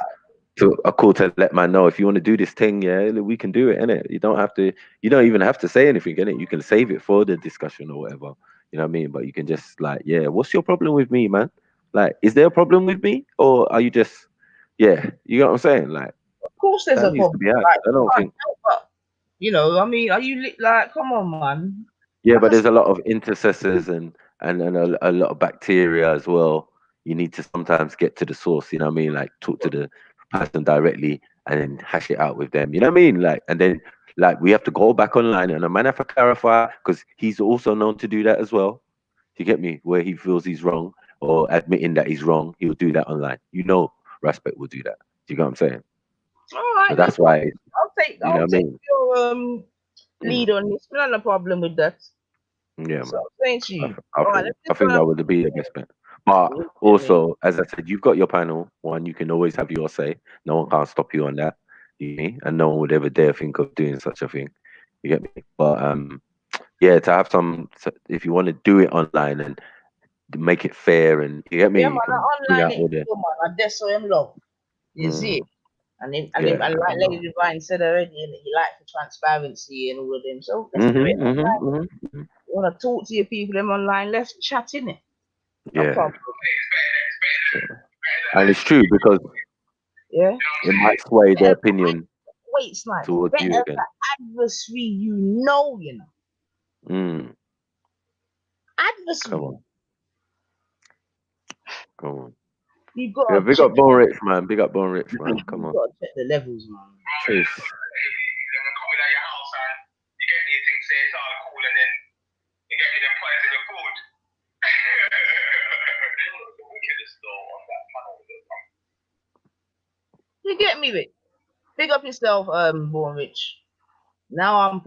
a call to let man know, if you want to do this thing, yeah, we can do it, innit? You don't even have to say anything, innit? You can save it for the discussion or whatever. You know what I mean? But you can just like, yeah, what's your problem with me, man? Like, is there a problem with me? Or are you just, yeah, you know what I'm saying? Like, of course there's that a needs to problem. be out. Like, I don't think. you know, I mean, are you like, come on, man? Yeah, Like but there's a lot of intercessors and a lot of bacteria as well. You need to sometimes get to the source, you know what I mean? Like, talk to the person directly and then hash it out with them. You know what I mean? Like, and then like we have to go back online and a man have to clarify, because he's also known to do that as well. You get me? Where he feels he's wrong or admitting that he's wrong, he'll do that online. You know, Respect will do that. Do you get what I'm saying? all right, So no that's problem. why, you know what I I'll take mean? your lead on this. Not a problem with that. Yeah, So man. thank you. I All right, think let's I just think that would be the best bet. But also, as I said, you've got your panel. One, you can always have your say. No one can't stop you on that. You get me? And no one would ever dare think of doing such a thing. You get me? But yeah, to have some, if you want to do it online and make it fair, and you get me, yeah, you man, can bring online out all the. it, man. I just saw him love. You see it. And Yeah, like I know. Lady Divine said already, he likes the transparency and all of them. So let's do it online. You want to talk to your people them online, let's chat in it. No Yeah. problem. And it's true, because Yeah. it might sway their opinion Wait, Snipe. towards you Better again. for adversary, you know. Adversary. Come on. You got Yeah, to big check. up Bone Rich, man. Big up Bone Rich, man. Come You on. got to check the levels, man. Jeez. Then coming out your house and you get these things say it's all cool and then you get them fires in your food. The wickedest though on that panel. You get me, Rick? Big up yourself, Born Rich. Now I'm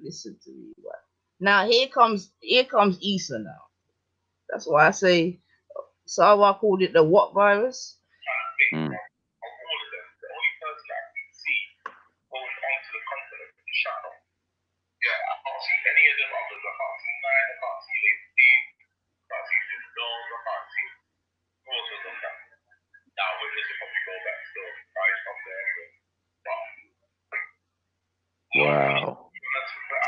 listen to me. Right? Now here comes Issa now. That's why I say Sarwa called it the what virus? Mm. Of all of them, the only person I can see going onto the continent is Shadow. Yeah, I can't see any of them others. I can't see Nine, I can't see Lady, I can't see Fifth Dome, I can't see most of them. Now, Witness will probably go back still, right from there. Wow.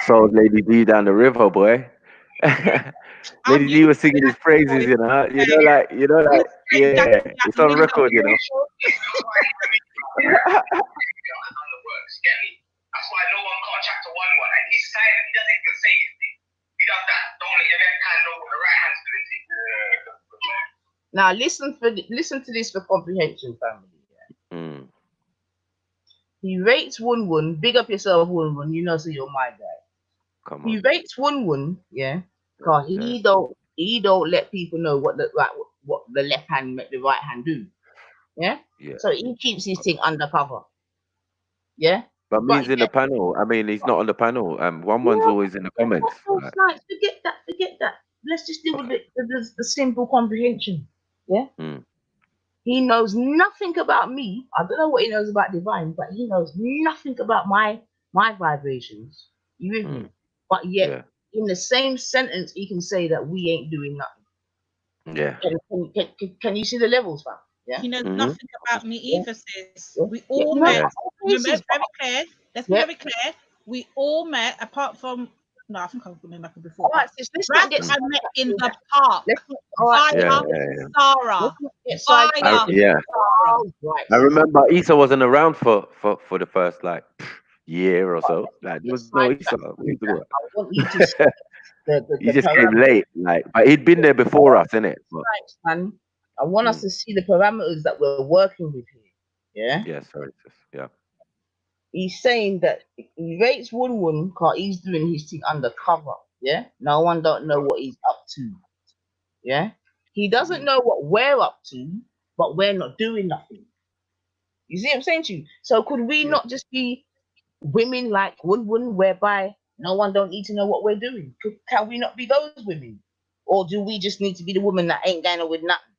So Lady D down the river, boy. Lady D was singing his praises, you know. Like, yeah, it's on record, you know. That's why no one can't chat to one. And he's silent, he doesn't even say anything. He does that. Don't let your left hand know what the right hand's doing. Now listen to this for comprehension, family. Yeah. Mm. He rates Wun. Big up yourself, Wun. You know, so you're my guy. Come He on. rates Wun, yeah. Cause he don't let people know what the left hand make the right hand do. Yeah. Yeah. So he keeps his thing undercover. Yeah. But me's in the panel. I mean, he's not on the panel. One's always in the comments. Like, forget that. Let's just deal with the simple comprehension. Yeah. Mm. He knows nothing about me. I don't know what he knows about Divine, but he knows nothing about my vibrations. You with me? But yet, in the same sentence, he can say that we ain't doing nothing. Yeah. Can you see the levels, fam? Yeah. He knows nothing about me either, sis. Yeah. We all Yeah. met. Yeah. Remember, very clear. Let's be very clear. We all met, apart from. No, I think I've been like before. All right, sis, let's not get I met in the park. Sarah. I remember Issa wasn't around for the first like year or so. Like there was no Issa. I want you to see he just came late, like, but he'd been there before us, innit? Man, I want us to see the parameters that we're working with here. Yeah. Yeah, sorry, sis. Yeah. He's saying that he rates Wun because he's doing his thing undercover. Yeah. No one don't know what he's up to. Yeah. He doesn't know what we're up to, but we're not doing nothing. You see what I'm saying to you? So could we not just be women like Wun, whereby no one don't need to know what we're doing? Can we not be those women? Or do we just need to be the woman that ain't going on with nothing?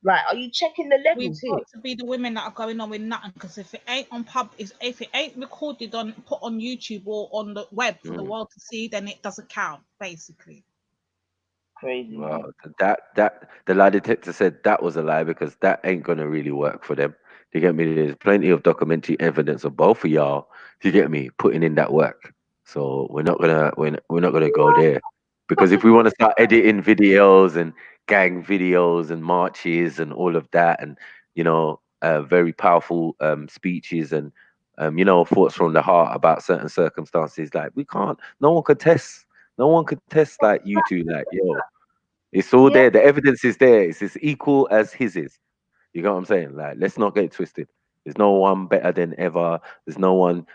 Right, are you checking the levels We've here? got to be the women that are going on with nothing, because if it ain't on if it ain't recorded put on YouTube or on the web for the world to see, then it doesn't count, basically. Crazy. Well, that the lie detector said that was a lie, because that ain't gonna really work for them. You get me? There's plenty of documentary evidence of both of y'all. You get me? Putting in that work. So we're not gonna go there, because if we want to start editing videos and gang videos and marches and all of that, and very powerful speeches and thoughts from the heart about certain circumstances, like we can't. No one could test. No one could test like you two. Like, yo, it's all there. The evidence is there. It's as equal as his is. You know what I'm saying? Like, let's not get it twisted. There's no one better than ever. There's no one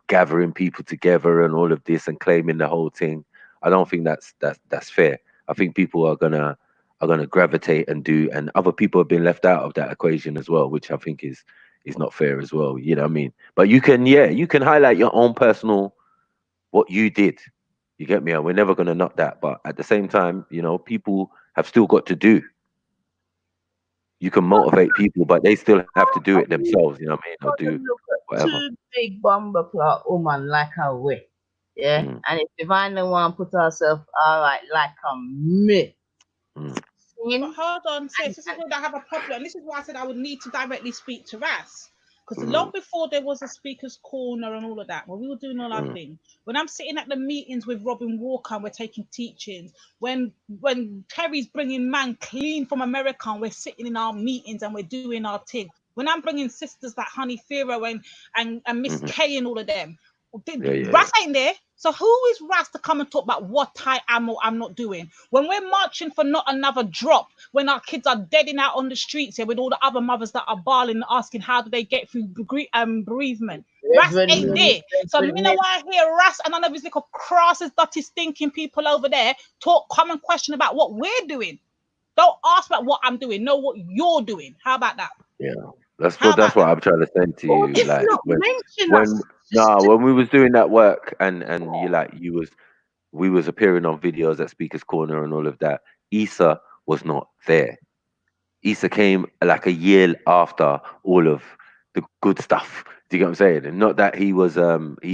gathering people together and all of this and claiming the whole thing. I don't think that's fair. I think people are gonna gravitate and do, and other people have been left out of that equation as well, which I think is not fair as well. You know what I mean? But you can highlight your own personal what you did. You get me? And we're never gonna knock that. But at the same time, people have still got to do. You can motivate people, but they still have to do it themselves. You know what I mean? Or do whatever. Two big bomber clock woman like her way. Yeah. And if Divine the one put herself all right like a myth. But hold on, sis. This is where I have a problem. This is why I said I would need to directly speak to Ras. Because long before there was a speaker's corner and all of that, when we were doing all our thing, when I'm sitting at the meetings with Robin Walker and we're taking teachings, when Terry's bringing man clean from America and we're sitting in our meetings and we're doing our thing, when I'm bringing sisters like Honey Firo and Miss K and all of them, Ras ain't there. So who is Ras to come and talk about what I am or I'm not doing? When we're marching for not another drop, when our kids are deading out on the streets here with all the other mothers that are bawling and asking how do they get through bereavement. Ras ain't there. So you know why I hear Ras and none of his little crosses, dirty, stinking people over there talk common question about what we're doing. Don't ask about what I'm doing. Know what you're doing. How about that? Yeah. That's what I'm trying to say to you. Like when we was doing that work and we was appearing on videos at Speaker's Corner and all of that, Issa was not there. Issa came like a year after all of the good stuff. Do you get what I'm saying? And not that he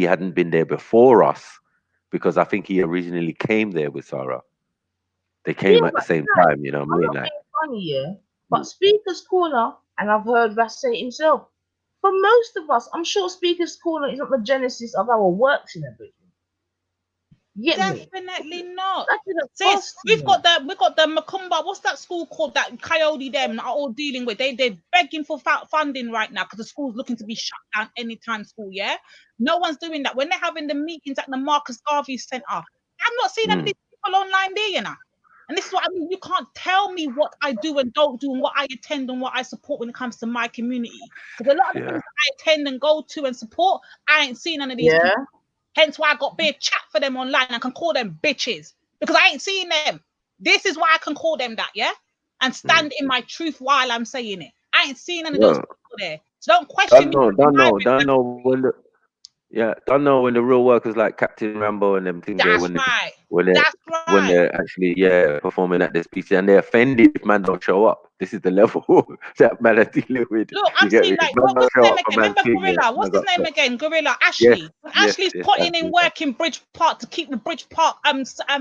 hadn't been there before us, because I think he originally came there with Sarah. They came at the same time, you know what I mean? Like, funny, yeah. But Speaker's Corner, and I've heard Ras say it himself, for most of us, I'm sure Speaker's Corner is not the genesis of our works in everything. Definitely not. Sis, we've got the Macumba. What's that school called? That Coyote them are all dealing with. They're begging for funding right now because the school's looking to be shut down anytime. School, yeah. No one's doing that. When they're having the meetings at the Marcus Garvey Centre, I'm not seeing any of these people online there, you know. And this is what I mean. You can't tell me what I do and don't do and what I attend and what I support when it comes to my community. Because a lot of the things that I attend and go to and support, I ain't seen none of these people. Hence why I got bare chat for them online. I can call them bitches because I ain't seen them. This is why I can call them that, yeah? And stand in my truth while I'm saying it. I ain't seen none of those people there. So don't question me. Don't know when the real workers like Captain Rambo and them things there when they're actually performing at this speech and they're offended if man don't show up. This is the level that man are dealing with. Look, I'm seeing like what's his name again? Remember Gorilla? What's his name again? Gorilla Ashley. Ashley's putting in work in Bridge Park to keep the Bridge Park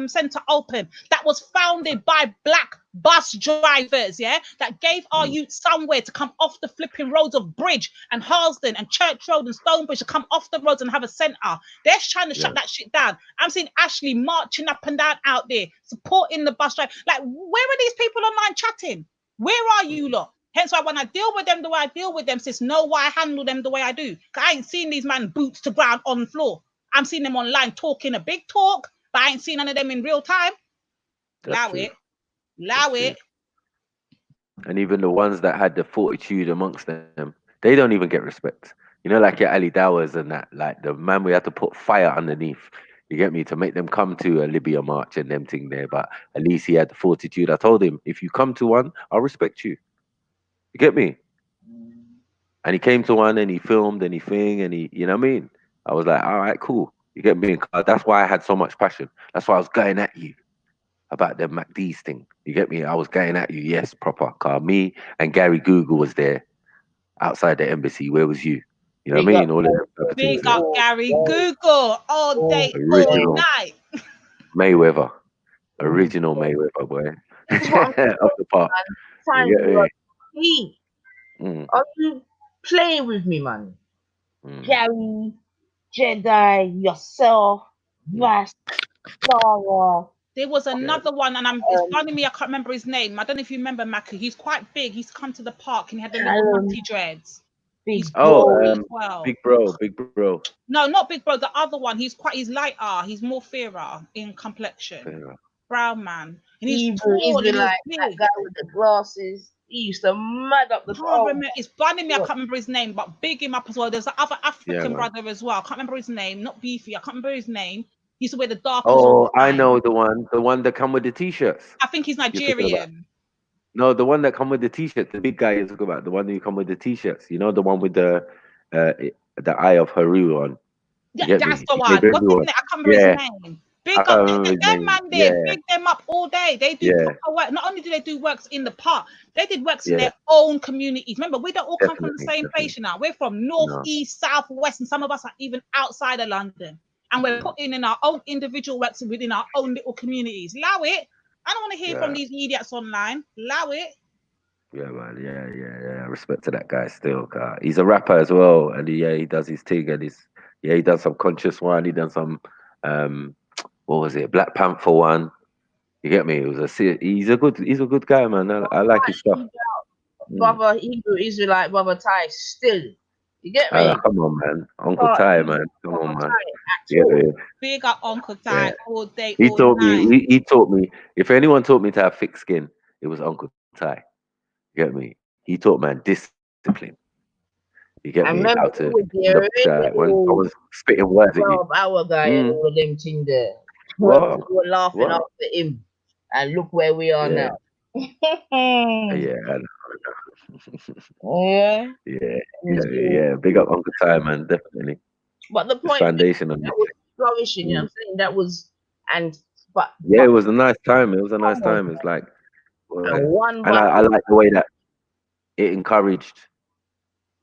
centre open. That was founded by black bus drivers, that gave our youth somewhere to come off the flipping roads of Bridge and Harlesden and Church Road and Stonebridge to come off the roads and have a centre. They're trying to shut that shit down. I'm seeing Ashley marching up and down out there, supporting the bus driver. Like, where are these people online chatting? Where are you lot? Hence why when I deal with them the way I deal with them, sis, know why I handle them the way I do. Because I ain't seen these man boots to ground on the floor. I'm seeing them online talking a big talk, but I ain't seen none of them in real time. Allow it. And even the ones that had the fortitude amongst them, they don't even get respect. You know, like your Ali Dawers and that, like the man we had to put fire underneath. You get me? To make them come to a Libya march and them thing there. But at least he had the fortitude. I told him, if you come to one, I'll respect you. You get me? And he came to one and he filmed and he thing and he, you know what I mean? I was like, all right, cool. You get me? That's why I had so much passion. That's why I was going at you about the MacD's thing. You get me? I was going at you, yes, proper. Cause me and Gary Google was there outside the embassy. Where was you? You know what I mean? All that. Big up Gary Google all day, all night. Mayweather. Original Mayweather, boy. Off the park. You play with me, man. Gary, Jedi, yourself, Ras, Sarah. There was another one, and it's funny me, I can't remember his name. I don't know if you remember Maku. He's quite big. He's come to the park and he had the little nutty dreads. Big bro. No, not big bro. The other one. He's lighter. He's more fairer in complexion. Brown man. And he's tall. He's like that guy with the glasses. He used to mad up the It's funny me, I can't remember his name, but big him up as well. There's the other African brother as well. I can't remember his name. Not beefy. I can't remember his name. He used to wear the dark. I know the one that come with the t-shirts. I think he's Nigerian. No, the one that come with the t-shirts, the big guy you're talking about, the one that you come with the t-shirts. You know, the one with the eye of Haru on. Yeah, that's the one. What's his name? I can't remember his name. Big up them man there. Big them up all day. They do proper work. Not only do they do works in the park, they did works in their own communities. Remember, we don't all come from the same place now. We're from north, east, south, west, and some of us are even outside of London. And we're putting in our own individual works within our own little communities. Allow it. I don't want to hear from these idiots online. Allow it. Yeah, man. Yeah. Respect to that guy still. He's a rapper as well. And he does his thing. And he done some conscious one. He done some, what was it? Black Panther one. You get me? He's a good guy, man. I like his stuff. Brother Hebrew Israelite, brother Ty, still You get me? Come on, man. Uncle Can't Ty, use man. Come on, man. time at You get all. me? Big up Uncle Yeah. Ty all day, He all taught night. me. He taught me. If anyone taught me to have thick skin, it was Uncle Ty. You get me? He taught man discipline. You get I me? How remember to he was hold up there, a guy when old someone's spitting words at you. 12-hour guy and Mm. all of them thing there. What? We were laughing What? after him. And look where we are Yeah. now. Yeah. Yeah. Yeah. It's Yeah. all Yeah. Big up Uncle Ty, man. Definitely. But the It's point being, foundation on that this was thing. flourishing, you know what I'm saying? That was, and, Yeah, it was a nice time. It was a nice come on, time. It's like, and one and by I like the way that it encouraged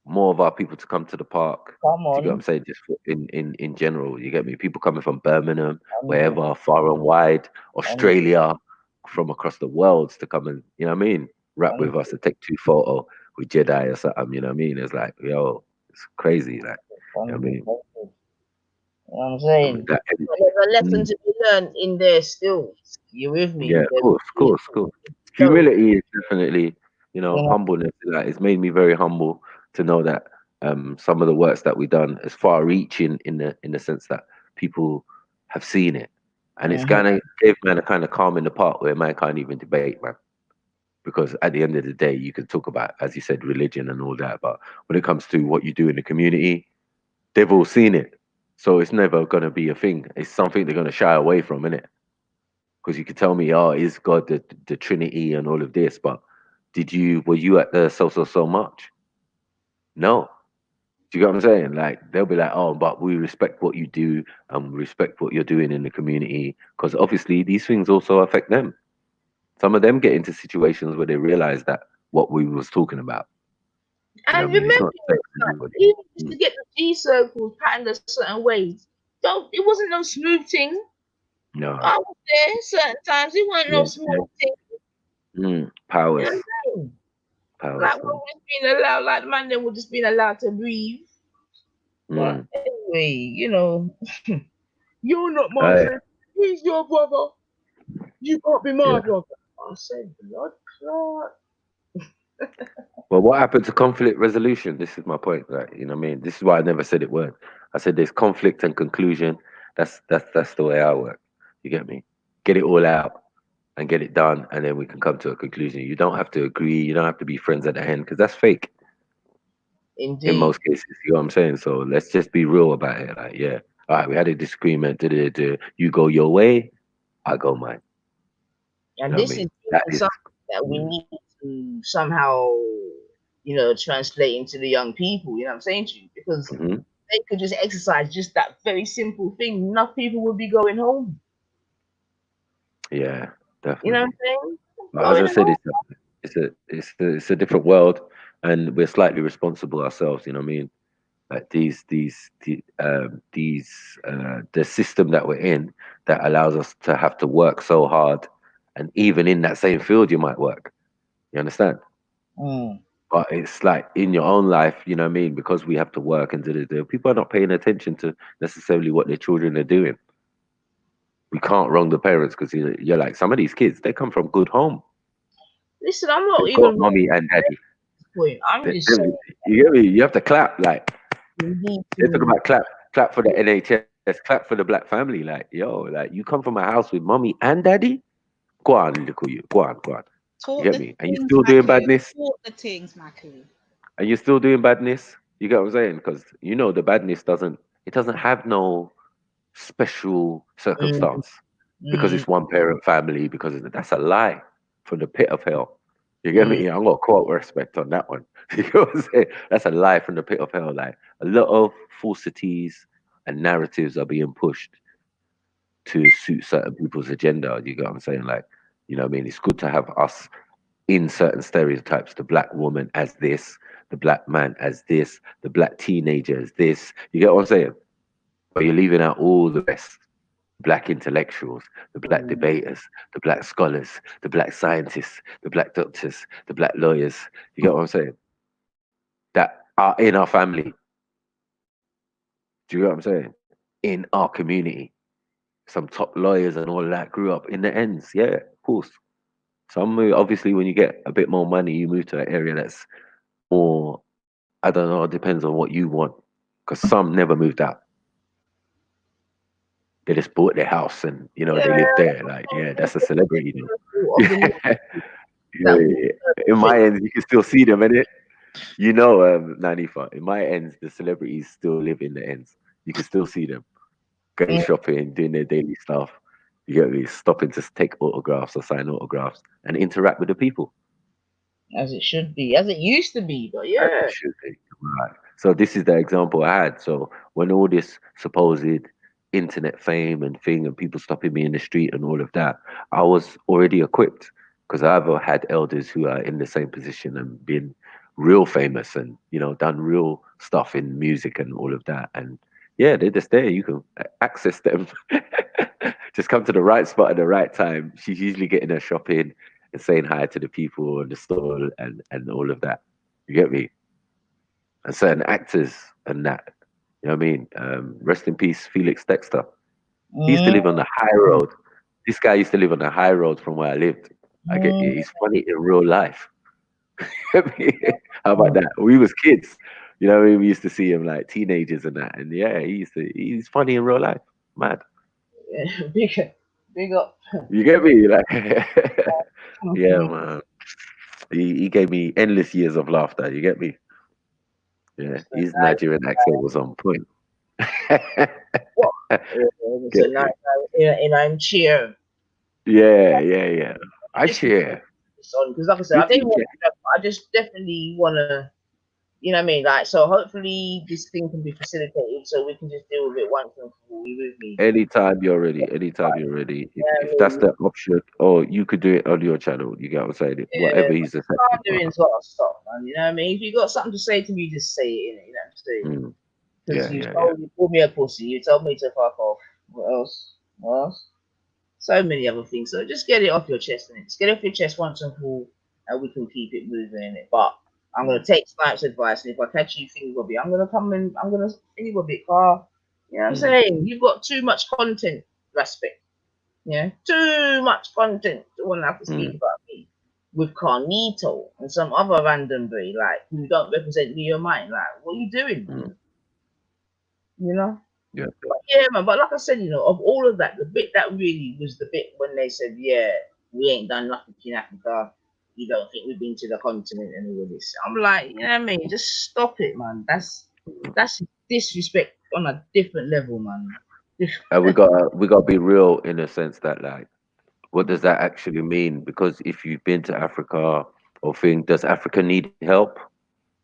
more of our people to come to the park. come Do you get what I'm on, saying? Just in general, you get me? People coming from Birmingham, and, wherever, far and wide, and, Australia, from across the world to come and, you know what I mean? Rap and, with us to take 2 photo with Jedi or something, you know what I mean? It's like, yo, it's crazy. Like, you know what I and, mean? you know what I'm I mean saying? that, But there's a lesson mm, to be learned in there still. You with yeah, me? of course, of course, of course. So, Humility is definitely, you know, humbleness. Like, it's made me very humble to know that some of the works that we've done is far reaching in the sense that people have seen it, and it's mhm. kind of gave man a kind of calm in the part where man can't even debate, man. Because at the end of the day, you can talk about, as you said, religion and all that, but when it comes to what you do in the community, they've all seen it, so it's never gonna be a thing. It's something they're gonna shy away from, innit? Because you could tell me, oh, is God the Trinity and all of this, but were you at the so much? No. Do you get what I'm saying? Like they'll be like, oh, but we respect what you do and we respect what you're doing in the community because obviously these things also affect them. Some of them get into situations where they realize that what we was talking about, you know And what I mean? It's remember, not the same for everybody. even just Mm. to get the G circles patterned a certain way, don't it wasn't no smooth thing. No. I was there certain times. It wasn't no Yeah. smooth thing. You Powers. know what I'm saying? Powers. Like we would just been allowed, like the man then would just been allowed to breathe. But anyway, you're not my Aye. friend. He's your brother. You can't be my Yeah. brother. I said, blood clot. Well, what happened to conflict resolution? This is my point. Like, you know what I mean? This is why I never said it word. I said there's conflict and conclusion. That's the way I work. You get me? Get it all out and get it done, and then we can come to a conclusion. You don't have to agree. You don't have to be friends at the end because that's fake in Indeed. most cases. You know what I'm saying? So let's just be real about it. Like, yeah, all right, we had a disagreement. You go your way, I go mine. And You know what I this mean? is That is. something that we need to somehow, translate into the young people, you know what I'm saying to you? Because Mhm. they could just exercise just that very simple thing. Enough people would be going home. Yeah, You know what definitely. I'm saying? But as I Going said, home. it's a different world, and we're slightly responsible ourselves. You know what I mean? Like the system that we're in that allows us to have to work so hard, and even in that same field, you might work. You understand? Mm. But it's like in your own life, you know what I mean? Because we have to work and do. People are not paying attention to necessarily what their children are doing. We can't wrong the parents because you're like some of these kids. They come from good home. Listen, I'm not They've got even wrong mommy and at daddy. this point. I'm just saying You get me? You have to clap. Like we need they talk to. about clap for the NHS, clap for the black family. Like yo, like you come from a house with mommy and daddy. Go on, look at you. Go on, go on. You Taught get the me? And you're things, still doing Maku. badness. Taught the things, Maku. And you're still doing badness. You get what I'm saying? Because the badness doesn't have no special Mm, circumstance because mm, it's one parent family. Because that's a lie from the pit of hell. You get mm, me? I'm gonna quote respect on that one. You know what I'm saying? That's a lie from the pit of hell. Like a lot of falsities and narratives are being pushed to suit certain people's agenda. You get what I'm saying? Like, you know what I mean? It's good to have us in certain stereotypes. The black woman as this, the black man as this, the black teenager as this. You get what I'm saying? But you're leaving out all the rest. Black intellectuals, the black mm. debaters, the black scholars, the black scientists, the black doctors, the black lawyers. You get what I'm saying? That are in our family. Do you get what I'm saying? In our community. Some top lawyers and all of that grew up in the ends. Yeah, of course. Some obviously when you get a bit more money, you move to an area that's more I don't know. It depends on what you want. Because some never moved out. They just bought their house and Yeah, they live there. Like, yeah, that's a celebrity. of the Yeah, that will yeah. In my end, you can still see them in it. Nanifa. In my ends, the celebrities still live in the ends. You can still see them going Mm, shopping, doing their daily stuff. You get me? Stopping to take autographs or sign autographs and interact with the people. as it should be, as it used to be. But As it yeah, should be. Right. So this is the example I had. So when all this supposed internet fame and thing and people stopping me in the street and all of that, I was already equipped because I've had elders who are in the same position and been real famous and done real stuff in music and all of that. And yeah, they're just there. You can access them. Just come to the right spot at the right time. She's usually getting her shopping and saying hi to the people in the store and all of that. You get me? And certain actors and that. You know what I mean? Rest in peace, Felix Dexter. He used to mm, live on the high road. This guy used to live on the high road from where I lived. I get mm, you. He's funny in real life. How about mm. that? We was kids. You know, we used to see him like teenagers and that. And yeah, he's funny in real life. Mad. Yeah, big up. You get me? Like yeah, Mhm. man. He gave me endless years of laughter. You get me? Yeah, So his nice. Nigerian accent was on point. What? Yeah, it's a Get nice, me? I'm cheer. Yeah, yeah, yeah. I Just share. on because, like I said, You I didn't think want. I just definitely want to. You know what I mean? Like, so hopefully this thing can be facilitated, so we can just deal with it once and for all. You with me? anytime you're ready, anytime you're ready. You know If what I that's mean? the option, or you could do it on your channel. You get what I'm saying? Yeah, Whatever he's accepted what for. doing's got to stop, man. You know what I mean? If you got something to say to me, just say it. You know what I'm saying? Mm, Because yeah, yeah, yeah. you called me a pussy. You told me to fuck off. What else? What else? So many other things. So just get it off your chest, and just get it off your chest once and for all, and we can keep it moving in it. But I'm gonna take Snipe's advice, and if I catch you thinking Bobby, I'm gonna come in. I'm gonna think Bobby car. You know what I'm Mm, saying? You've got too much content, respect. Yeah, too much content to want to have to speak mm, about me with Carnito and some other random boy like who don't represent me or mine. Like, what are you doing? mm, You know? yeah. Yeah, man. But like I said, of all of that, the bit that really was the bit when they said, "Yeah, we ain't done nothing in Africa. You don't think we've been to the continent and all of this?" I'm like, you know what I mean? Just stop it, man. That's disrespect on a different level, man. And we got to be real in a sense that like, what does that actually mean? Because if you've been to Africa or think, does Africa need help?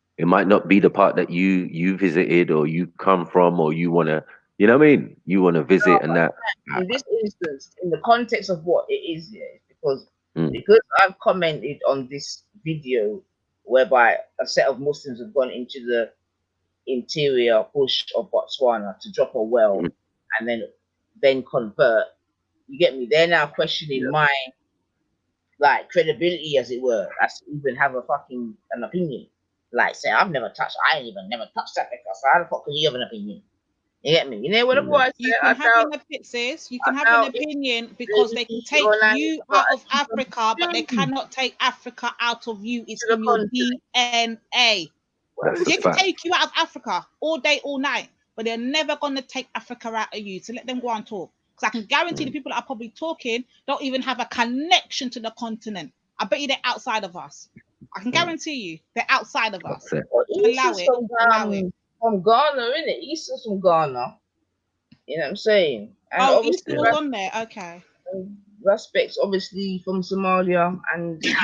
It might not be the part that you visited or you come from or you want to, you know what I mean? You want to visit and that. In this instance, in the context of what it is, yeah, it's Mm, because I've commented on this video whereby a set of Muslims have gone into the interior bush of Botswana to drop a well mm, and then convert. You get me? They're now questioning yeah. my like credibility, as it were, as to even have a fucking an opinion. Like say I ain't even never touched Africa, so how the fuck can you have an opinion? You get me? You know what the Yeah. boy You said? can have an opinion, sis. You I can have an doubt if opinion because they can really take or not you got out of even Africa, but they been cannot take Africa out of you. It's to the in your continent. DNA. Well, That's a They listen, can fact. take you out of Africa all day, all night, but they're never gonna take Africa out of you. So let them go and talk. Because I can guarantee the Mm, people that are probably talking don't even have a connection to the continent. I bet you they're outside of us. I can mm, guarantee you they're outside of us. that's it. well, So allow Easter's it. Allow it. from Ghana, isn't it? Easter's from Ghana. You know what I'm saying? And Oh, obviously, Easter was on there. Okay. Respects obviously from Somalia and in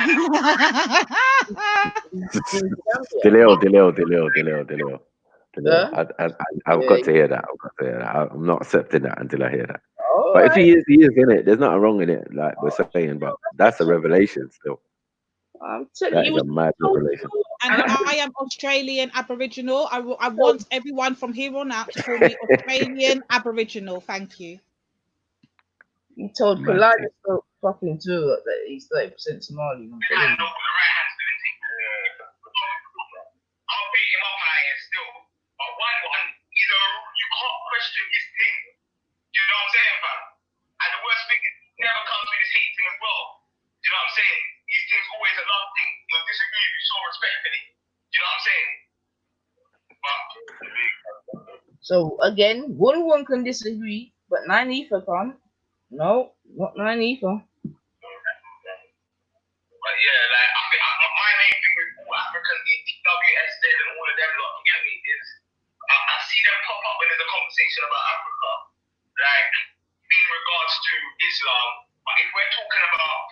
Zambia. Deleo. Yeah, I've yeah. got to hear that. I've got to hear that. I'm not accepting that until I hear that. All But if right. he is in it. There's nothing wrong in it, like we're saying. But that's a revelation still. I'm telling That you, is it was a mad revelation. And I am Australian Aboriginal. I want everyone from here on out to call me Australian Aboriginal. Thank you. he told Mad thing. Kaleidoscope fucking too that he's 30% Somali. I'm telling you. I'll beat him up like it still. But one, you can't question his thing. Do you know what I'm saying, fam? And the worst thing is, he never comes with his hate thing as well. Do you know what I'm saying? His thing's always a love thing. He'll disagree with you so respectfully. Do you know what I'm saying? So again, one can disagree, but nine ether can't. No, not nine ether. But yeah, like I think my main thing with all African WSZ and all of them lot, you get me, is I see them pop up when there's a conversation about Africa, like in regards to Islam. But if we're talking about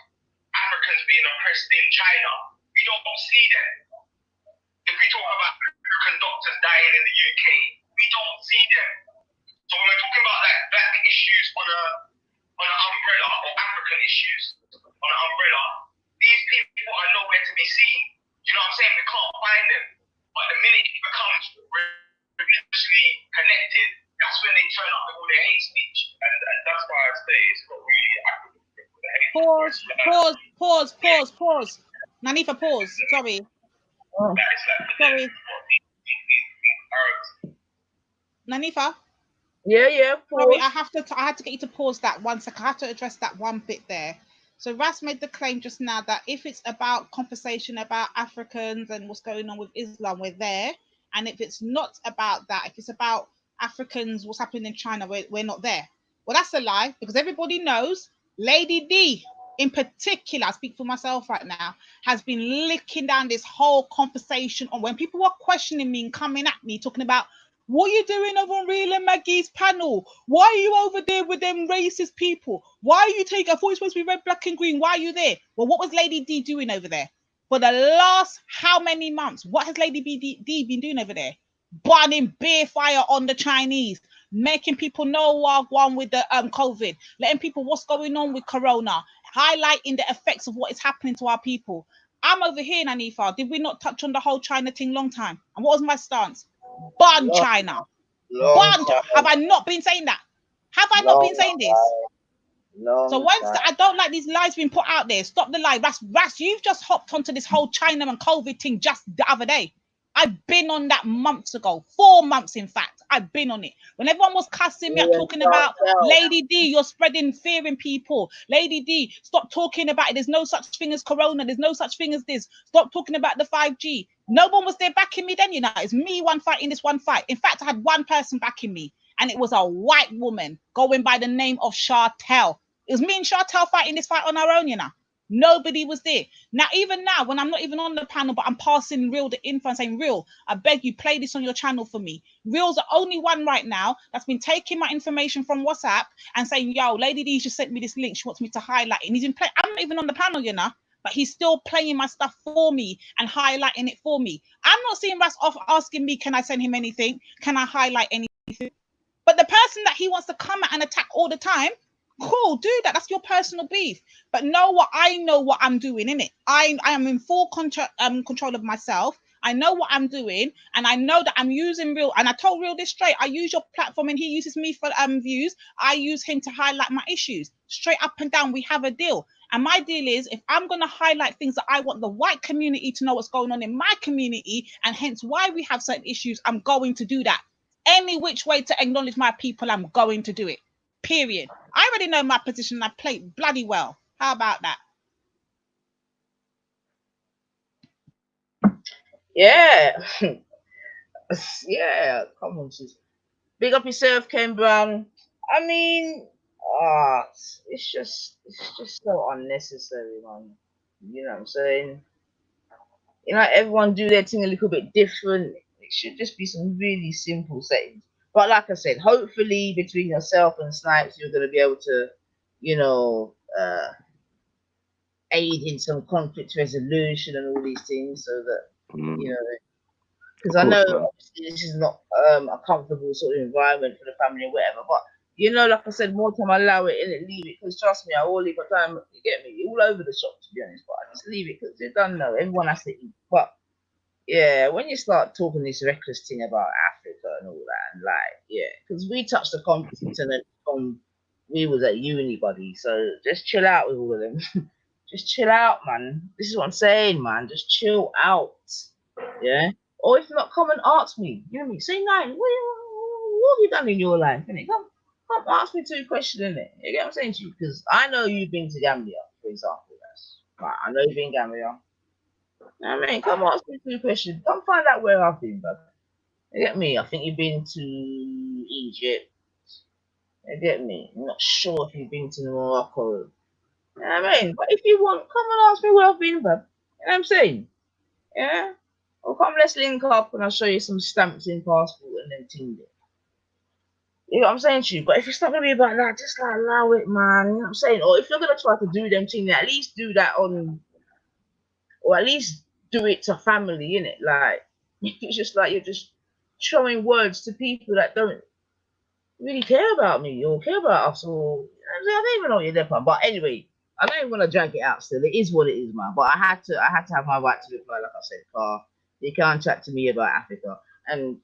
Africans being oppressed in China, we don't see them. If we talk about African doctors dying in the UK, we don't see them. So when we're talking about like black issues on an umbrella or African issues on an umbrella, these people are nowhere to be seen. You know what I'm saying? We can't find them. But the minute it becomes religiously connected, that's when they turn up with all their hate speech. And that's why I say it's not really African. Pause. Nanifa, pause. Sorry. Sorry. Nanifa? Yeah, Sorry, pause. I had to get you to pause that 1 second. I have to address that one bit there. So Ras made the claim just now that if it's about conversation about Africans and what's going on with Islam, we're there. And if it's not about that, if it's about Africans, what's happening in China, we're not there. Well, that's a lie, because everybody knows Lady D in particular, I speak for myself right now, has been licking down this whole conversation on when people were questioning me and coming at me, talking about, what are you doing over on Real and Maggie's panel? Why are you over there with them racist people? Why are you taking, I thought it was supposed to be red, black and green. Why are you there? Well, what was Lady D doing over there? For the last how many months? What has Lady D been doing over there? Burning beer fire on the Chinese, making people know what one with the COVID, letting people what's going on with Corona, highlighting the effects of what is happening to our people. I'm over here, Nanifa. Did we not touch on the whole China thing long time? And what was my stance? Ban China. Ban. Have I not been saying that? Have I not been saying this? So once I don't like these lies being put out there, stop the lie. Ras, you've just hopped onto this whole China and COVID thing just the other day. I've been on that months ago, 4 months in fact. I've been on it. When everyone was cussing me, talking about Lady D, you're spreading fear in people. Lady D, stop talking about it. There's no such thing as Corona. There's no such thing as this. Stop talking about the 5G. No one was there backing me then, you know. It's me one fight in this one fight. In fact, I had one person backing me, and it was a white woman going by the name of Chartel. It was me and Chartel fighting this fight on our own, you know. Nobody was there. Now, even now, when I'm not even on the panel, but I'm passing Real the info and saying, Real, I beg you, play this on your channel for me. Real's the only one right now that's been taking my information from WhatsApp and saying, yo, Lady D just sent me this link. She wants me to highlight it. And he's been playing. I'm not even on the panel, you know, but he's still playing my stuff for me and highlighting it for me. I'm not seeing Ras off asking me, can I send him anything? Can I highlight anything? But the person that he wants to come at and attack all the time, cool, do that. That's your personal beef. But know what? I know what I'm doing, innit? I am in full control of myself. I know what I'm doing, and I know that I'm using Real. And I told Real this straight. I use your platform, and he uses me for views. I use him to highlight my issues. Straight up and down, we have a deal. And my deal is, if I'm going to highlight things that I want the white community to know what's going on in my community, and hence why we have certain issues, I'm going to do that. Any which way to acknowledge my people, I'm going to do it. Period. I already know my position and I play bloody well. How about that? Yeah. Yeah. Come on, sis. Big up yourself, Ken Brown. I mean, it's just so unnecessary, man. You know what I'm saying? You know, everyone do their thing a little bit different. It should just be some really simple settings. But like I said, hopefully between yourself and Snipes, you're gonna be able to, you know, aid in some conflict resolution and all these things, so that you know, because I know obviously this is not a comfortable sort of environment for the family or whatever, but you know, like I said, more time I allow it and leave it, because trust me, I will leave my time. You get me? All over the shop, to be honest, but I just leave it because they don't know. Everyone has to eat, but yeah, when you start talking this reckless thing about Africa and all that, and like, yeah, because we touched the continent from we was at uni, buddy. So just chill out with all of them. Just chill out, man. This is what I'm saying, man. Just chill out. Yeah. Or if not, come and ask me. You know what I mean? Say, Nine, what have you done in your life? Innit? Come ask me 2 questions, innit? You get what I'm saying to you? Because I know you've been to Gambia, for example. Right, I know you've been Gambia. I mean, come ask me 2 questions. Come find out where I've been, brother. You get me? I think you've been to Egypt. You get me? I'm not sure if you've been to Morocco. You know what I mean? But if you want, come and ask me where I've been, bro. You know what I'm saying? Yeah? Or come, let's link up and I'll show you some stamps in passport and then ting it. You know what I'm saying to you? But if it's not gonna be about that, just like allow it, man. You know what I'm saying? Or if you're gonna try to do them things, at least do that on, or at least do it to family, innit? Like, it's just like you're just showing words to people that don't really care about me or care about us, or I don't even know what you're there for. But anyway, I don't even want to drag it out still. It is what it is, man. But I had to have my right to reply, like I said, Carl. You can't chat to me about Africa. And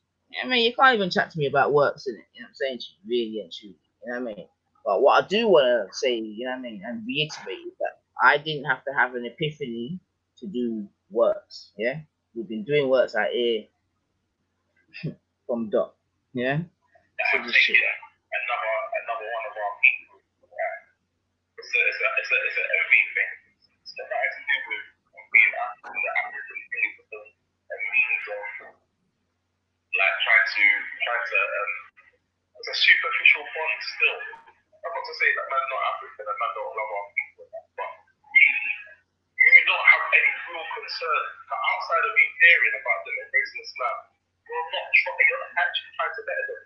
I mean, you can't even chat to me about works, innit? You know what I'm saying? Really and truly. You know what I mean? But what I do want to say, you know what I mean, and reiterate is that I didn't have to have an epiphany to do works. Yeah? We've been doing works out here from dot. Yeah? I'm taking another one of our people. It's a everything. It's nothing to do with being African, the African thing, a means of like trying to it's a superficial bond still. I'm not to say that man's not African and man don't love our people, but really, you don't have any real concern outside of being daring about them embracing Islam. You're not actually trying to better them.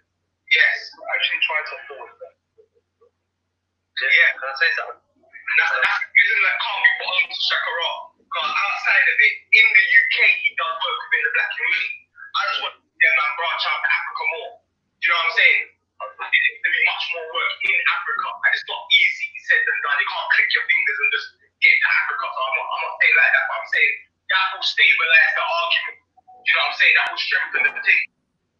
Yes, actually trying to forward them. Yeah, can I say something? And that's the reason that can't be put on to Shakara. Because outside of it, in the UK, he does work within the black community. I just want to see man branch out to Africa more. Do you know what I'm saying? There'll be much more work in Africa, and it's not easy said than done. You can't click your fingers and just get to Africa. So I'm not saying like that, but I'm saying that will stabilize the argument. Do you know what I'm saying? That will strengthen the thing.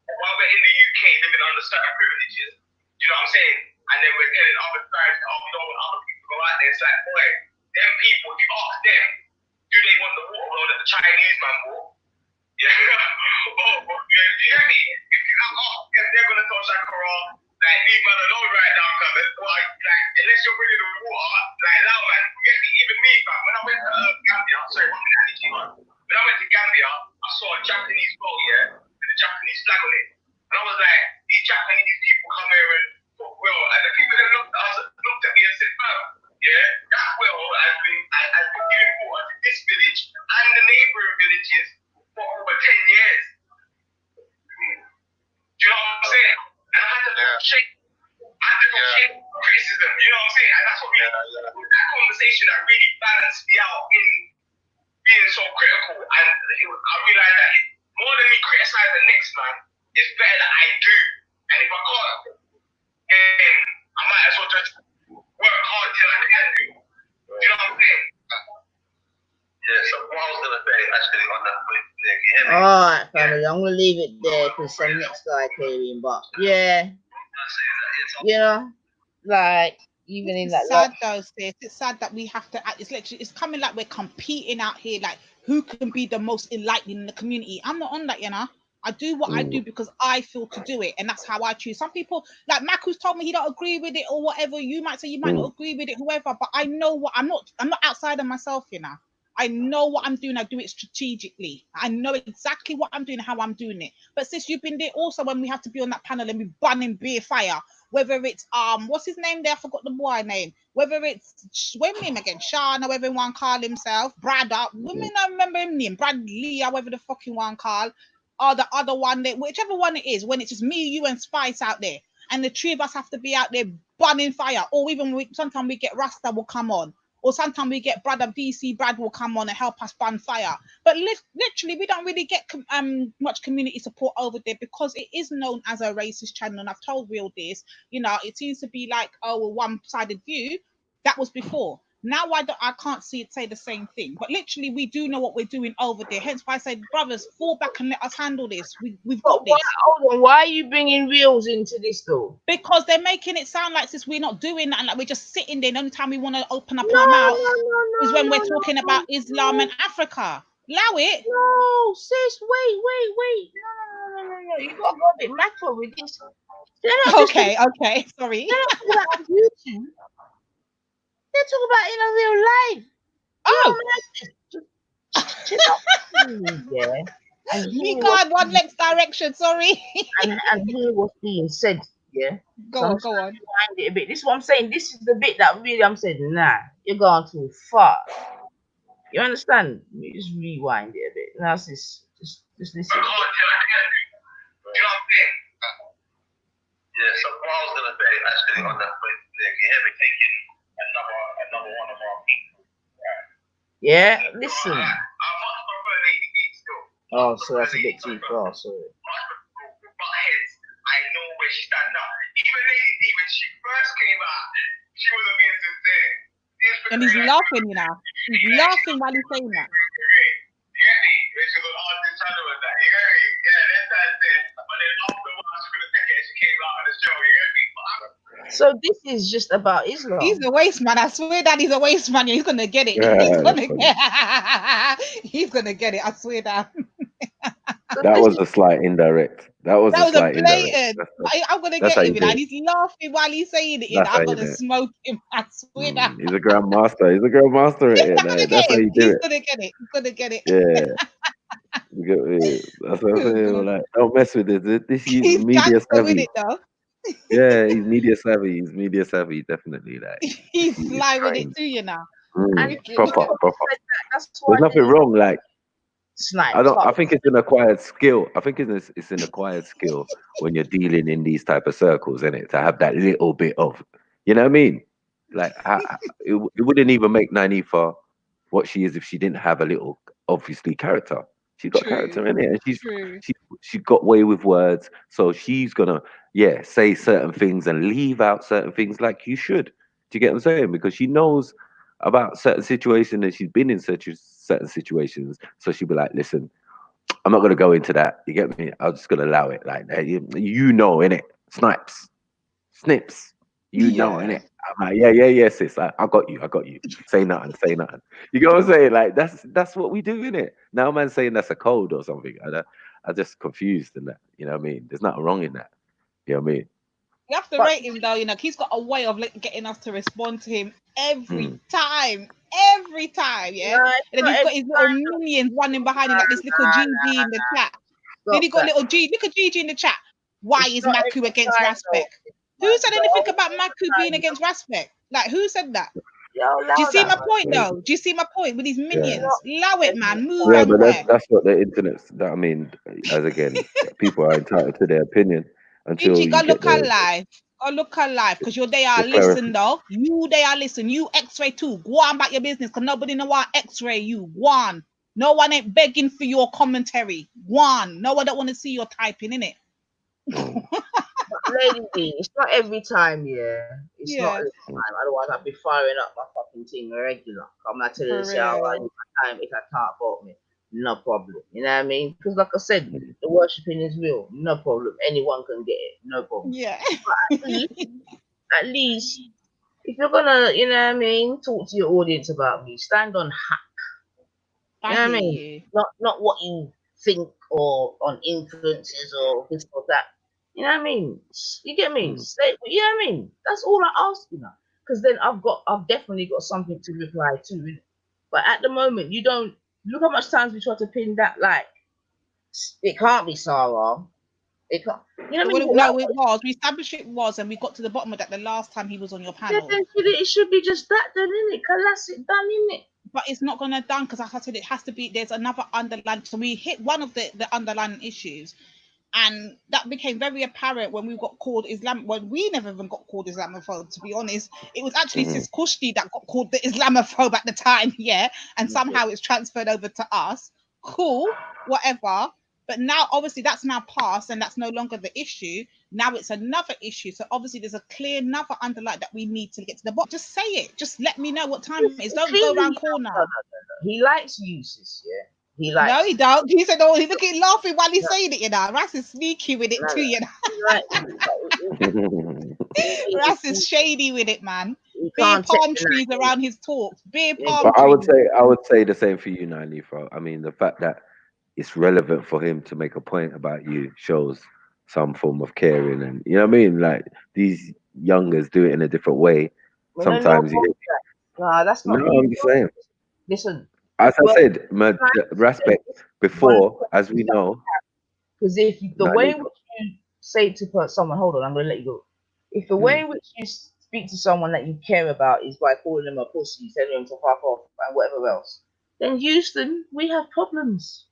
While we're in the UK living under certain privileges, you know what I'm saying? And then we're telling other tribes, we don't want other people to go out there. It's like, boy, them people, if you ask them, do they want the water world that the Chinese man bought? Yeah. You hear me? If you ask them, they're going to tell Shakara, like, leave man alone right now, cuz. Like, unless you're winning the water, like, now, man, get me, even me, man. When I went to Gambia, sorry, one minute, energy, man. When I went to Gambia, I saw a Japanese boat, yeah, with a Japanese flag on it. And I was like, these Japanese people come here and talk well. And the people that looked at me and said, man, yeah, that well has been giving water to this village and the neighboring villages for over 10 years. Do you know what I'm saying? And I had to shake criticism, you know what I'm saying? And that's what really, that conversation that really balanced me out in being so critical. And I realized that more than me criticize the next man, it's better that I do. And if I can't, then I might as well just work hard till I can do. Do you know what I'm saying? Yeah, so what I was going to say actually on that point, alright, family, I'm going to leave it there because some next guy came in. But yeah, you know, like, even in that. It's sad though, sis. It's sad that we have to act. It's literally, it's coming like we're competing out here, like who can be the most enlightening in the community. I'm not on that, you know. I do what I do because I feel to do it, and that's how I choose. Some people, like Mac, who's told me he don't agree with it or whatever. You might say you might not agree with it, whoever. But I know what I'm not outside of myself, you know. I know what I'm doing. I do it strategically. I know exactly what I'm doing, how I'm doing it. But sis, you've been there also when we have to be on that panel and be burning beer fire. Whether it's what's his name there? I forgot the boy name. Whether it's what's name again, Sean, or everyone call himself, Brad. Women, I remember him name, Bradley, however the fucking one call, or the other one, that whichever one it is. When it's just me, you, and Spice out there, and the three of us have to be out there burning fire, or even sometimes we get Rasta will come on. Or sometimes we get Brother DC Brad will come on and help us burn fire. But literally, we don't really get much community support over there because it is known as a racist channel. And I've told Real this, you know, it seems to be like, a one-sided view. That was before. Now I can't say the same thing. But literally, we do know what we're doing over there. Hence why I said, brothers, fall back and let us handle this. We've got this. Hold on, why are you bringing Reels into this though? Because they're making it sound like we're not doing that, and like we're just sitting there. The only time we want to open up our mouth is when we're talking about Islam and Africa. Allow it. No, sis, wait. No. You got to go a bit macro with this. Okay, sorry. They're not talking about YouTube. They're talking about in a real life. Oh. Yeah. And he Me was, God, one next direction. Sorry. and he was being said, yeah. Go So I'm on, go on. rewind it a bit. This is what I'm saying. This is the bit that really I'm saying, nah, you're going too far. You understand? Let me just rewind it a bit. Now just listen. You know what I'm saying? Yeah, so what I was gonna say actually on that point, you hear me taking another one of our people. Yeah, listen. I much prefer Lady B still. Oh, so that's a bit too far. Sorry. But heads, I know where she stand now. Even Lady D, when she first came out, she was amazing there. And he's laughing, you know. He's laughing while he's saying that. You get me? When she was on the channel and that. You get me? Yeah, that's there. But then afterwards, she couldn't take it and she came out of the show. You get me? So this is just about Islam. He's a waste man. I swear that he's a waste man. He's gonna get it. Yeah, he's gonna get it. I swear that. That was a slight indirect. That was a slight blatant. indirect. I'm gonna that's get how him, you and do it. he's laughing while he's saying it. That's how I'm you gonna do it. smoke him. I swear that. He's a grandmaster. He's a grandmaster at He's it. gonna Like, get that's how him. you do He's it. gonna get it. He's gonna get it. Yeah. You get me? That's what I'm saying. Like, don't mess with this. This He's is media gangster with savvy. it though. Yeah, he's media savvy. He's media savvy, definitely. Like, He's he's sly with it trained. too, you know. And Proper. that's why There's nothing wrong. Like, Snipe. I think it's an acquired skill. I think it's an acquired skill when you're dealing in these type of circles, isn't it? To have that little bit of, you know what I mean? Like, it wouldn't even make Nanifa what she is if she didn't have a little, obviously, character. She's got character in it, and she's got way with words. So she's gonna, say certain things and leave out certain things like you should. Do you get what I'm saying? Because she knows about certain situations and she's been in certain situations. So she'll be like, listen, I'm not going to go into that. You get me? I'm just going to allow it. Like, you know, innit? Snips. You know, innit? I'm like, yeah, sis. I got you. Say nothing. You get what I'm saying? Like, that's what we do, innit? Now man's saying that's a code or something. I'm just confused in that. You know what I mean? There's nothing wrong in that. You know what I mean? You have to rate him though, you know. He's got a way of getting us to respond to him every time, yeah. And then he's got his little minions running behind him, like this little GG in the chat. Then he got little G. Look at GG in the chat. Why is Maku against Raspek? Who said anything about Maku being against Raspek? Like, who said that? Do you see my point though? Do you see my point with these minions? Allow it, man. Move Yeah, and but wear. that's what the internet's. That I mean, as again, people are entitled to their opinion until Gigi, you go get look the. alive. Go look alive, because you're there. the Listen though. You there. Listen. You X-ray too. Go on about your business, because nobody know what X-ray you. Go on. No one ain't begging for your commentary. Go on. No one don't want to see your typing in it. Lady B, it's not every time, yeah. It's not every time. Otherwise, I'd be firing up my fucking thing regular. I'm not telling you, say, I use my time if I can't vote me. No problem. You know what I mean? Because, like I said, the worshipping is real. No problem. Anyone can get it. No problem. Yeah. But at least, if you're gonna, you know what I mean, talk to your audience about me, stand on hack. You know what I mean? Not what you think or on influences or this or that. You know what I mean? You get me? Say, you know what I mean? That's all I ask, you know. Because then I've definitely got something to reply to. Innit? But at the moment, you don't look how much times we try to pin that. Like, it can't be Sarah. It can't. You know what I mean? No, it was. We established it was, and we got to the bottom of that the last time he was on your panel. Then it should be just that, then, innit? Classic done, innit? But it's not gonna done, because like I said, it has to be. There's another underlying. So we hit one of the underlying issues. And that became very apparent when we got called Islam. When we never even got called Islamophobe, to be honest. It was actually Sis Kushti that got called the Islamophobe at the time, and somehow it's transferred over to us. Cool, whatever. But now, obviously, that's now passed, and that's no longer the issue. Now it's another issue. So obviously, there's a clear another underline that we need to get to the bottom. Just say it. Just let me know what time it is. Don't go around corner. No. He likes uses, yeah. No, he don't. He said, "Oh, he's looking laughing while he's saying it." You know, Ras is sneaky with it too. You know, Ras is shady with it, man. Beer palm trees around his talk. Beer palm trees. But I would say the same for you, Nanifa. I mean, the fact that it's relevant for him to make a point about you shows some form of caring, and you know what I mean. Like, these youngers do it in a different way. Sometimes that's not. no, I'm just saying. Listen. as I Well, said, like, respect before, as we know. because if the That way is, in which you say to someone, hold on, I'm going to let you go. If the way in which you speak to someone that you care about is by calling them a pussy, telling them to fuck off, and whatever else, then Houston, we have problems.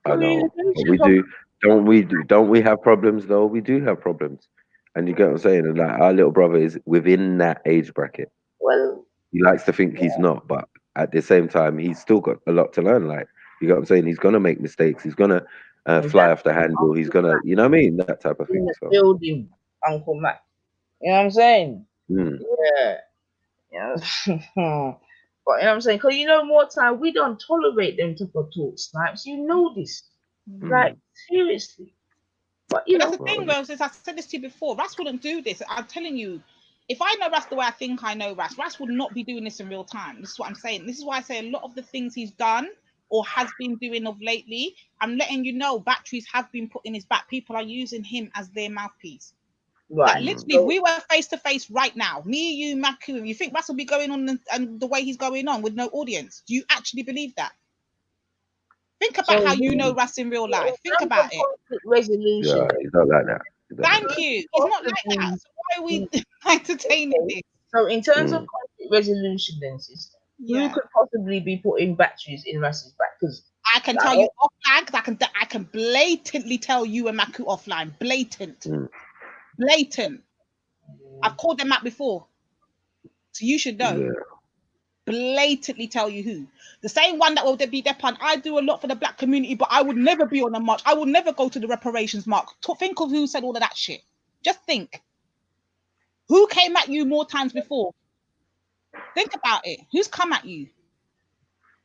I know, but Communication we problems. do. Don't we have problems though? We do have problems, and you get what I'm saying. And like our little brother is within that age bracket. Well, He likes to think he's not, but at the same time, he's still got a lot to learn. Like, you get what I'm saying? He's gonna make mistakes. He's gonna fly off the exactly. handle. He's gonna, you know what I mean? That type of In thing. the So, building, Uncle Mac. You know what I'm saying? mm, Yeah. Yeah. But you know what I'm saying? Because more time we don't tolerate them type of talk, Snipes. You know this. Like, seriously. But But that's the well, thing, though, since I said this to you before, Ras wouldn't do this. I'm telling you, if I know Ras the way I think I know Ras would not be doing this in real time. This is what I'm saying. This is why I say a lot of the things he's done or has been doing of lately, I'm letting you know batteries have been put in his back. People are using him as their mouthpiece. Like, right. literally, if we were face to face right now, me, you, Maku, you think Ras will be going on and the way he's going on with no audience? Do you actually believe that? Think about how you know Ras in real life. Think about it. Resolution. yeah, he's not like that. He's not like Thank that. you. He's not like that. So why are we entertaining this? So in terms of conflict resolution, then, sis, who Yeah. could possibly be putting batteries in Ras's back? Because I can tell you offline. I can blatantly tell you and Maku offline. Blatant. I've called them out before, so you should know. Yeah. Blatantly tell you who. The same one that will be Depan. I do a lot for the black community, but I would never be on a march. I would never go to the reparations march. Think of who said all of that shit. Just think. Who came at you more times before? Think about it. Who's come at you?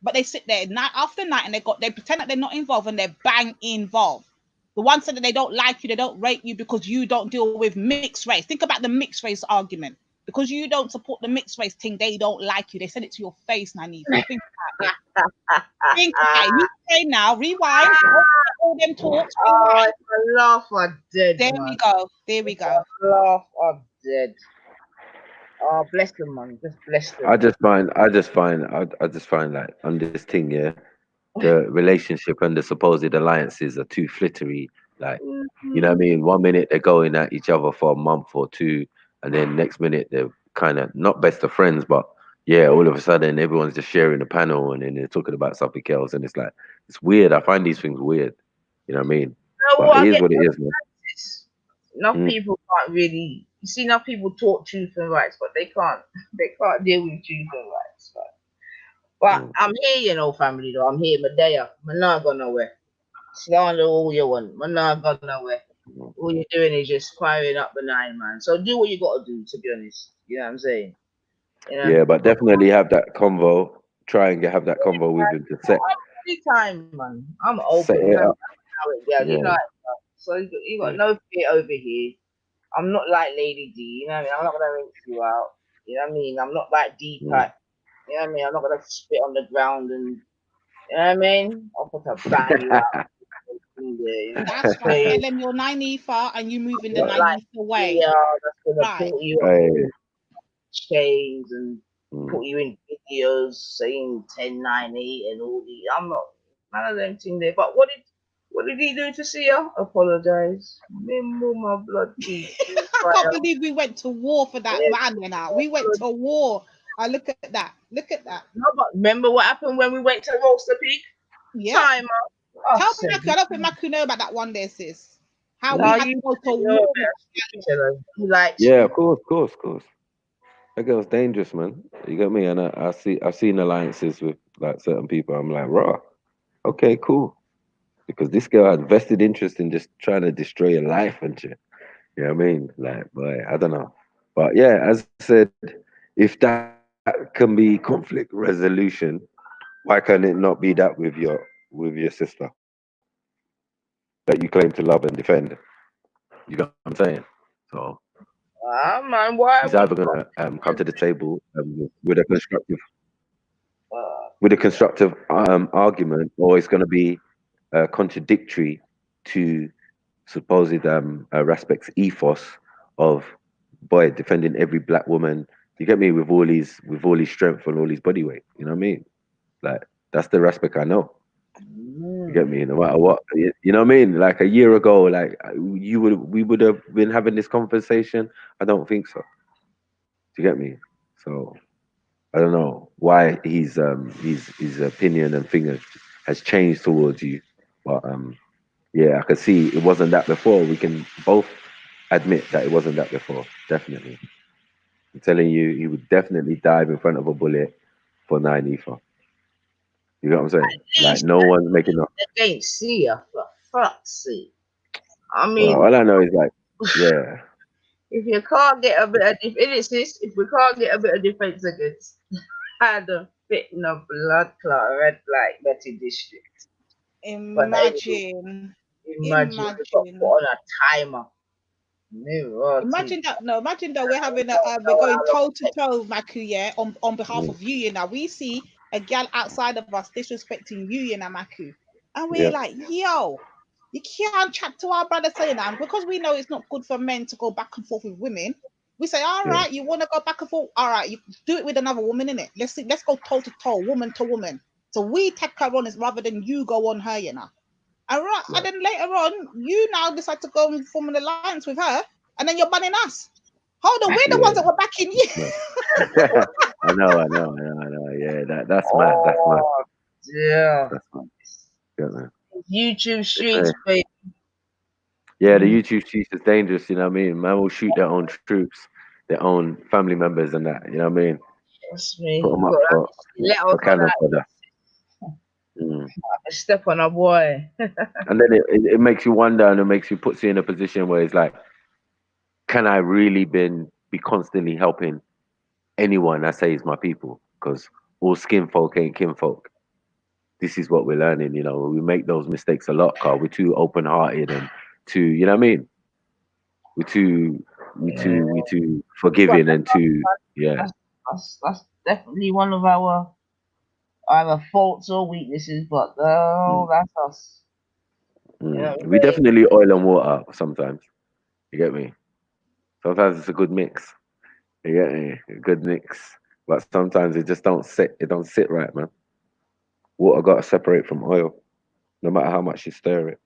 But they sit there night after night and they pretend that they're not involved and they're bang involved. The ones said that they don't like you, they don't rate you because you don't deal with mixed race. Think about the mixed race argument. Because you don't support the mixed race thing, they don't like you. They said it to your face, Nani. Think about it. Think about it. You say now, rewind, all them talks. I laugh, I'm dead. There man. we go. There we go. I laugh, I'm dead. Oh, bless them, man. Just bless them. I just find like on this thing, yeah, the relationship and the supposed alliances are too flittery. Like, you know what I mean? 1 minute they're going at each other for a month or two, and then next minute they're kind of not best of friends, but yeah, all of a sudden everyone's just sharing a panel and then they're talking about something else, and it's like it's weird. I find these things weird. You know what I mean? But it is what it is, man. Enough people can't really. You see, enough people talk truth and rights, but they can't deal with truth and rights. But I'm here, family. Though I'm here, Medea. I'm not going nowhere. Slander all you want. I'm not going nowhere. All you're doing is just firing up the nine, man. So do what you got to do. To be honest, you know what I'm saying. Yeah, but definitely have that convo. Try and have that convo with him to set. Anytime, man. I'm Set open. it up. Yeah. So you got no fear over here. I'm not like Lady D, you know what I mean? I'm not gonna rinse you out. You know what I mean? I'm not like D-Pack. You know what I mean? I'm not gonna spit on the ground and you know what I mean? I'll put a bang you out. That's right. Tell them you're 90 far and you moving the 90 away. Yeah, that's gonna put you up chains and put you in videos saying 1090 and all the I'm not none of them things there. But what did he do to see her? Apologize. Remember my blood teeth. I can't believe we went to war for that man, We went to war. Look at that. Look at that. No, but remember what happened when we went to Roaster Peak? Yeah. Time up. Tell me, Maku. I don't think Maku know about that one there, sis. How we No, had to go to war. Yeah, of course. That girl's dangerous, man. You get me? And I've seen alliances with like certain people. I'm like, raw. Okay, cool. Because this girl had vested interest in just trying to destroy your life and shit. You know what I mean? Like, boy, I don't know. But yeah, as I said, if that can be conflict resolution, why can it not be that with your sister that you claim to love and defend? You know what I'm saying? So man, why he's either gonna come to the table with a constructive argument, or it's gonna be contradictory to supposed Respect's ethos of boy defending every black woman. You get me, with all his strength and all his body weight. You know what I mean? Like, That's the respect I know. You get Mm. me? No matter what, you know what I mean? Like a year ago, like we would have been having this conversation. I don't think so. Do you get me? So I don't know why his opinion and thing has changed towards you, but yeah, I can see it wasn't that before. We can both admit that it wasn't that before. Definitely, I'm telling you, he would definitely dive in front of a bullet for 9 ether. You know what I'm saying? At Like least no one's making up. they can't see her, for fuck's sake. I Well, mean, all I know is like, yeah, if you can't get a bit of if we can't get a bit of defense against the fit in a blood clot red like Betty District. But anyway, Imagine, imagine we got put imagine. on a timer. Neurotic. Imagine that. No, imagine that we're having a Don't we're know going how long toe it to toe, Maku, yeah, on behalf mm, of you. Now we see a gal outside of us disrespecting you, you know, Maku, and we're yeah, like, yo, you can't chat to our brother saying that because we know it's not good for men to go back and forth with women. We say, all yeah, right, you want to go back and forth, all right, you do it with another woman in it. Let's go toe to toe, woman to woman. So we take her on as rather than you go on her, you know. And right, then later on, you now decide to go and form an alliance with her, and then you're banning us. Hold on, we're the yeah. ones that were backing you. That's mad. I know. Yeah, that's mad. That's mad. Oh, yeah. That's mad. Yeah, man. YouTube They say, streets, baby. yeah, the YouTube streets is dangerous. You know what I mean? Man will shoot their own troops, their own family members, and that. You know what I mean? Trust Put me. them You up got for to let for us know cannon that fodder. Mm. step on a boy. And then it makes you wonder, and it makes you puts you in a position where it's like, can I really be constantly helping anyone I say is my people? Because all skin folk ain't kinfolk. This is what we're learning. You know, we make those mistakes a lot, Carl. We're too open hearted and too, you know what I mean? We're too, Yeah. we're too But forgiving and too, yeah. that's definitely one of our either faults or weaknesses. But Mm, that's us. You know mm. what I'm We saying? definitely oil and water sometimes. You get me? Sometimes it's a good mix. You get me? A good mix. But sometimes it just don't sit. It don't sit right, man. Water got to separate from oil, no matter how much you stir it.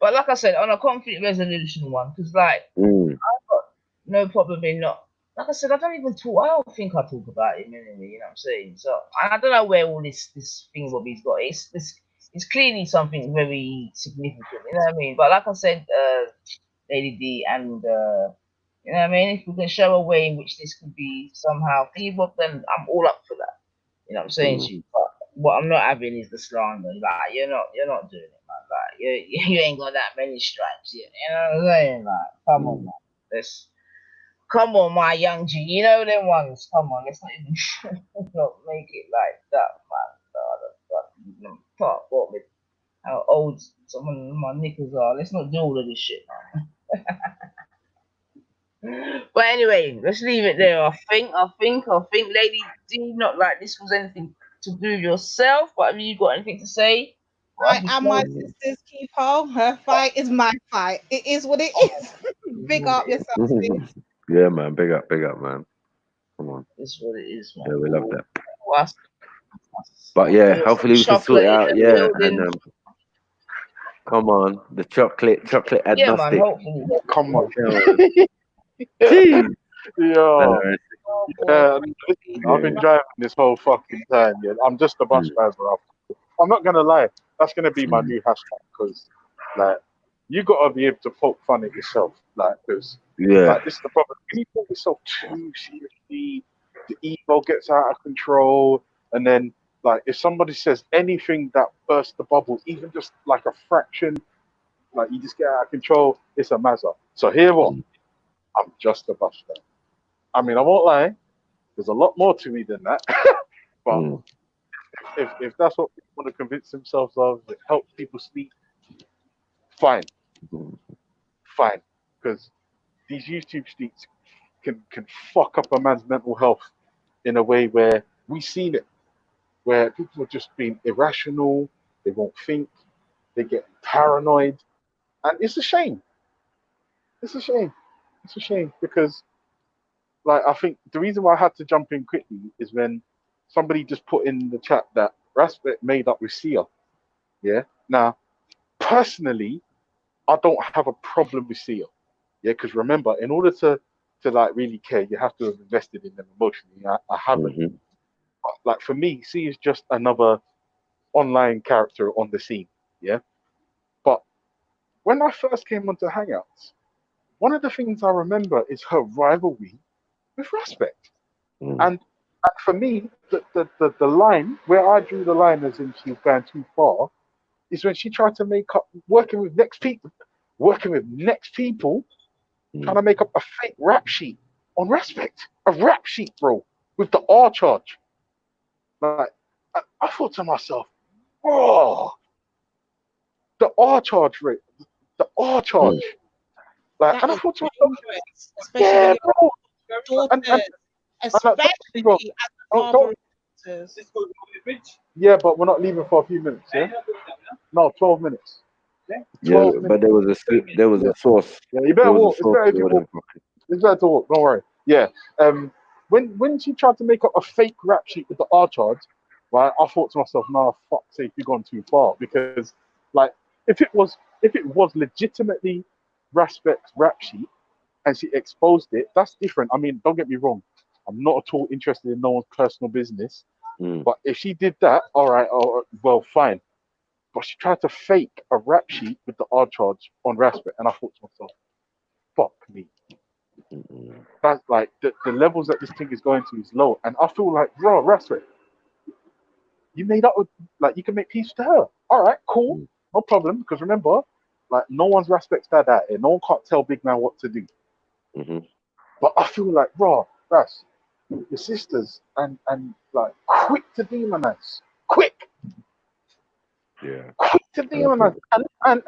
But like I said, on a conflict resolution one, because like Mm, I've got no problem in not. Like I said, I don't even talk. I don't think I talk about him anyway. You know what I'm saying? So I don't know where all this thing what he's got. It's clearly something very significant. You know what I mean? But like I said, Lady D, and you know what I mean. If we can show a way in which this could be somehow feasible, then I'm all up for that. You know what I'm saying mm, to you? But what I'm not having is the slander. Like you're not doing it, man. Like you ain't got that many stripes yet. You know what I'm saying? Like, come on, mm, man. Let's come on, my young G. You know them ones. Come on, let's not even not make it like that, man. Fuck what with how old some of my niggas are. Let's not do all of this shit, man. But anyway, let's leave it there. I think, Lady D, not like this was anything to do with yourself, but have you got anything to say? I Well, am my before mm. sister's keeper. Her fight is my fight. It is what it is. Big up yourself, sis. Yeah, man. Big up, man. Come on. it's what it is, Yeah, man. we love that. What's But yeah, your hopefully we can sort chocolate it in out. the Yeah, and building? come on, the chocolate Yeah, man. agnostic. Hopefully. Come on. Yeah, man. Jeez. I Yo. know. Oh boy. Yeah, listen, I've been Yeah. driving this whole fucking time. Yeah, I'm just a bus Mm, driver. I'm not gonna lie. That's gonna be my new hashtag because, like, you gotta be able to poke fun at yourself, like, because, yeah. like, this is the problem. When you take yourself too seriously, the ego gets out of control, and then, like, if somebody says anything that bursts the bubble, even just like a fraction, like, you just get out of control. It's a mazza. So here, what? Mm, I'm just a bus driver. I mean, I won't lie. There's a lot more to me than that. But mm, if that's what people want to convince themselves of, it helps people sleep, fine, mm, fine. Because these YouTube streets can fuck up a man's mental health in a way where we've seen it, where people are just being irrational, they won't think, they get paranoid, and it's a shame. It's a shame. It's a shame because, like, I think the reason why I had to jump in quickly is when somebody just put in the chat that respect made up with Sia. Yeah. Now, personally, I don't have a problem with Sia. Yeah, because remember, in order to like really care, you have to have invested in them emotionally. I haven't. Mhm. Like for me, Sia is just another online character on the scene. Yeah. But when I first came onto Hangouts, one of the things I remember is her rivalry with Respect. Mm. And for me, the line where I drew the line as in she was going too far is when she tried to make up working with next people, trying Mm. to make up a fake rap sheet on Respect. A rap sheet, bro, with the R charge. Like, I thought to myself, oh, the R charge, Rick, the R Mm. charge. Like, That and I is thought to myself, dangerous, especially when yeah, you're bro. daughters, And like, don't get me wrong. especially as the Don't, father of daughters. yeah, but we're not leaving for a few minutes, yeah? No, 12 minutes. Yeah, 12 but minutes. there was Yeah. a source. Yeah, you There better was a walk. It's source better if you for walk. them. It's better to walk. Don't worry. Yeah. When she tried to make up a fake rap sheet with the R charge, right? I thought to myself, nah, fuck sake, you've gone too far. Because, like, if it was legitimately Respect's rap sheet and she exposed it, that's different. I mean, don't get me wrong. I'm not at all interested in no one's personal business. Mm. But if she did that, all right, well, fine. But she tried to fake a rap sheet with the R charge on Respect, and I thought to myself, fuck me. Mm. That's like the levels that this thing is going to is low. And I feel like, bro, Respect, you made up with, like, you can make peace to her. All right, cool, Mm. no problem. Because remember, like, no one's Respect's dad out here. No one can't tell Big Man what to do. Mhm. But I feel like, bro, that's your sisters and like quick to demonize, quick Yeah, to and I demonize, think and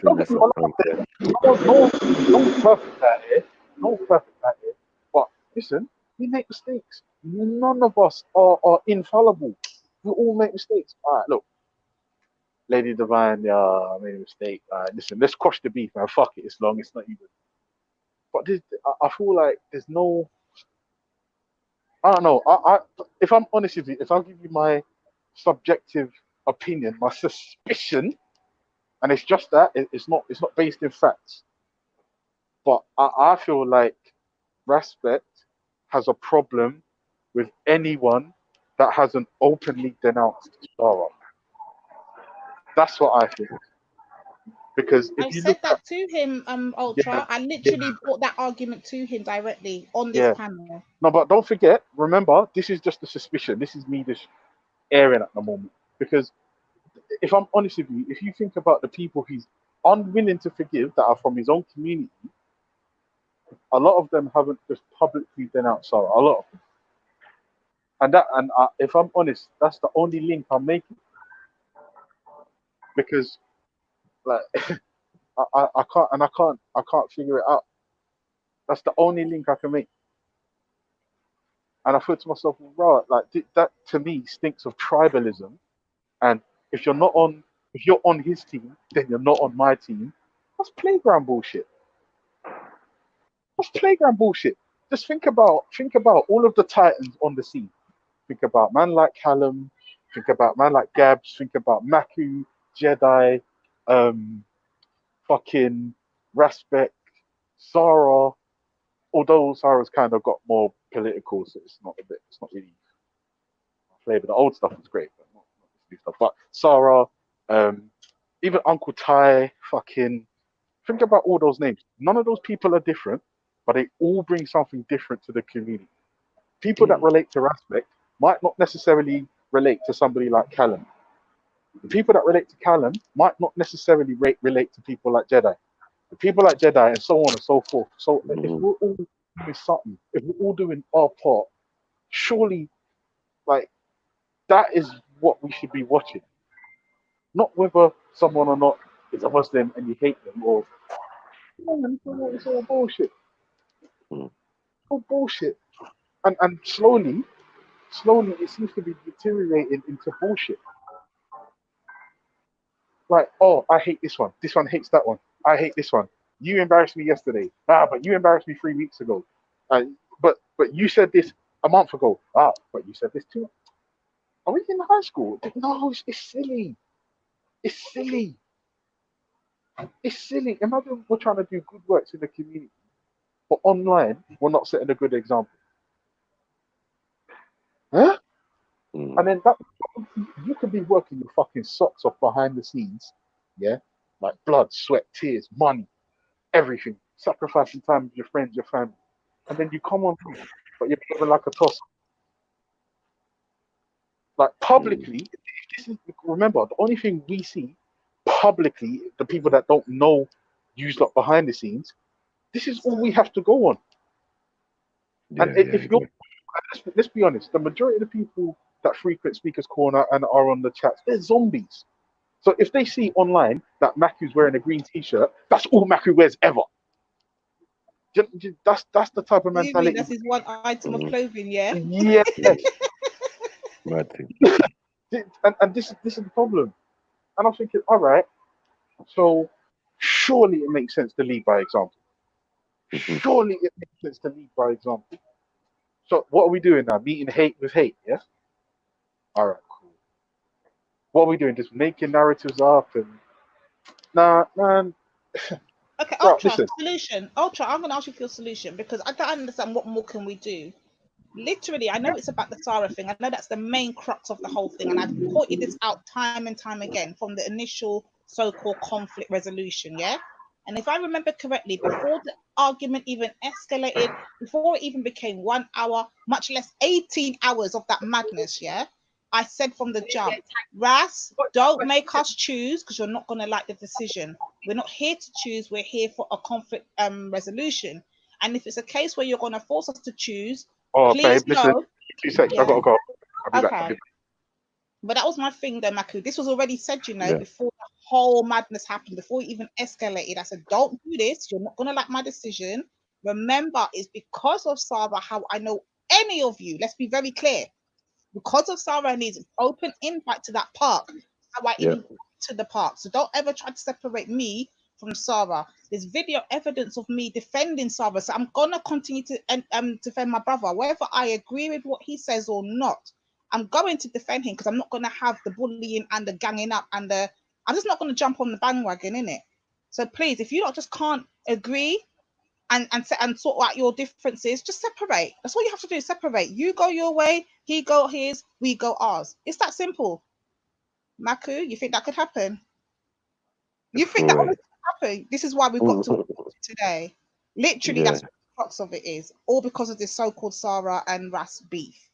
don't get that's me wrong. unfair. No one's perfect out here. No one's perfect out here. But listen, we make mistakes. None of us are infallible. We all make mistakes. All right, look, Lady Divine, yeah, I made a mistake. All right, listen, let's quash the beef, man. Fuck it, it's long, it's not even. But I feel like there's no. I don't know. If I'm honest with you, if I give you my subjective opinion, my suspicion, and it's just that it's not based in facts. But I feel like Respect has a problem with anyone that hasn't openly denounced Sarah. That's what I think. Because I if you said look at that to him, yeah, Ultra. I yeah, literally brought that argument to him directly on this yeah. panel. No, but don't forget, remember, this is just a suspicion. This is me just airing at the moment. Because if I'm honest with you, if you think about the people he's unwilling to forgive that are from his own community, a lot of them haven't just publicly denounced Sarah. A lot of them. If I'm honest, that's the only link I'm making because like I can't and I can't figure it out. That's the only link I can make. And I thought to myself, right, like that to me stinks of tribalism. And if you're not on if you're on his team, then you're not on my team. That's playground bullshit. That's playground bullshit. Just think about all of the titans on the scene. Think about man like Callum. Think about man like Gabs. Think about Maku, Jedi, um, fucking Respect, Zara. Although Zara's kind of got more political, so it's not really flavor. The old stuff was great, but not this new stuff. But Sarah, um, even Uncle Ty, fucking think about all those names. None of those people are different, but they all bring something different to the community. People that Mm. relate to Respect might not necessarily relate to somebody like Callum. The people that relate to Callum might not necessarily relate to people like Jedi. The people like Jedi and so on and so forth. So if Mhm. we're all doing something, if we're all doing our part, surely like that is what we should be watching. Not whether someone or not is a Muslim and you hate them or man, it's all bullshit. Mm. All bullshit. And slowly it seems to be deteriorating into bullshit. Like, oh, I hate this one. This one hates that one. I hate this one. You embarrassed me yesterday. Ah, but you embarrassed me 3 weeks ago. But you said this a month ago. Ah, but you said this too. Are we in high school? No, it's silly. It's silly. It's silly. Imagine we're trying to do good works in the community, but online we're not setting a good example. Huh? And then that you could be working your fucking socks off behind the scenes, yeah, like blood, sweat, tears, money, everything, sacrificing time with your friends, your family, and then you come on, but you're living like a toss. Like publicly, this is, remember the only thing we see publicly, the people that don't know use lot behind the scenes. This is all we have to go on. And if you're, let's be honest, the majority of the people that frequent Speaker's Corner and are on the chats, they're zombies. So if they see online that Maku's wearing a green t-shirt, that's all Maku wears ever. That's the type of You mean mentality. that's his one item of clothing, yeah? Yes. Mad thing. And this is the problem. And I'm thinking, all right, so surely it makes sense to lead by example. Surely it makes sense to lead by example. So what are we doing now? Meeting hate with hate, yeah? All right, cool. What are we doing? Just making narratives up and nah, man. Okay, Bro, Ultra, listen. solution. Ultra, I'm going to ask you for your solution because I don't understand what more can we do. Literally, I know it's about the Sarah thing. I know that's the main crux of the whole thing. And I've pointed this out time and time again from the initial so-called conflict resolution, yeah? And if I remember correctly, before the argument even escalated, before it even became 1 hour, much less 18 hours of that madness, yeah? I said from the jump, Ras, don't make us choose because you're not going to like the decision. We're not here to choose. We're here for a conflict resolution. And if it's a case where you're going to force us to choose, Oh, please babe, listen. know. 2 seconds. Yeah. I gotta go. I'll be back. Okay. But that was my thing though, Maku. This was already said, you know, Yeah. before the whole madness happened, before it even escalated. I said, don't do this. You're not going to like my decision. Remember, it's because of Sarah how I know any of you. Let's be very clear. Because of Sarah and his open invite to that park, how I even got to the park. So don't ever try to separate me from Sarah. There's video evidence of me defending Sarah. So I'm going to continue to defend my brother. Whether I agree with what he says or not, I'm going to defend him because I'm not going to have the bullying and the ganging up and I'm just not going to jump on the bandwagon, innit? So please, if you lot just can't agree and sort out your differences, just separate. That's all you have to do, separate. You go your way, he go his, we go ours. It's that simple. Maku, you think that could happen? You think that honestly could happen? This is why we've got to today. Literally, that's what the crux of it is. All because of this so-called Sarah and Ras beef.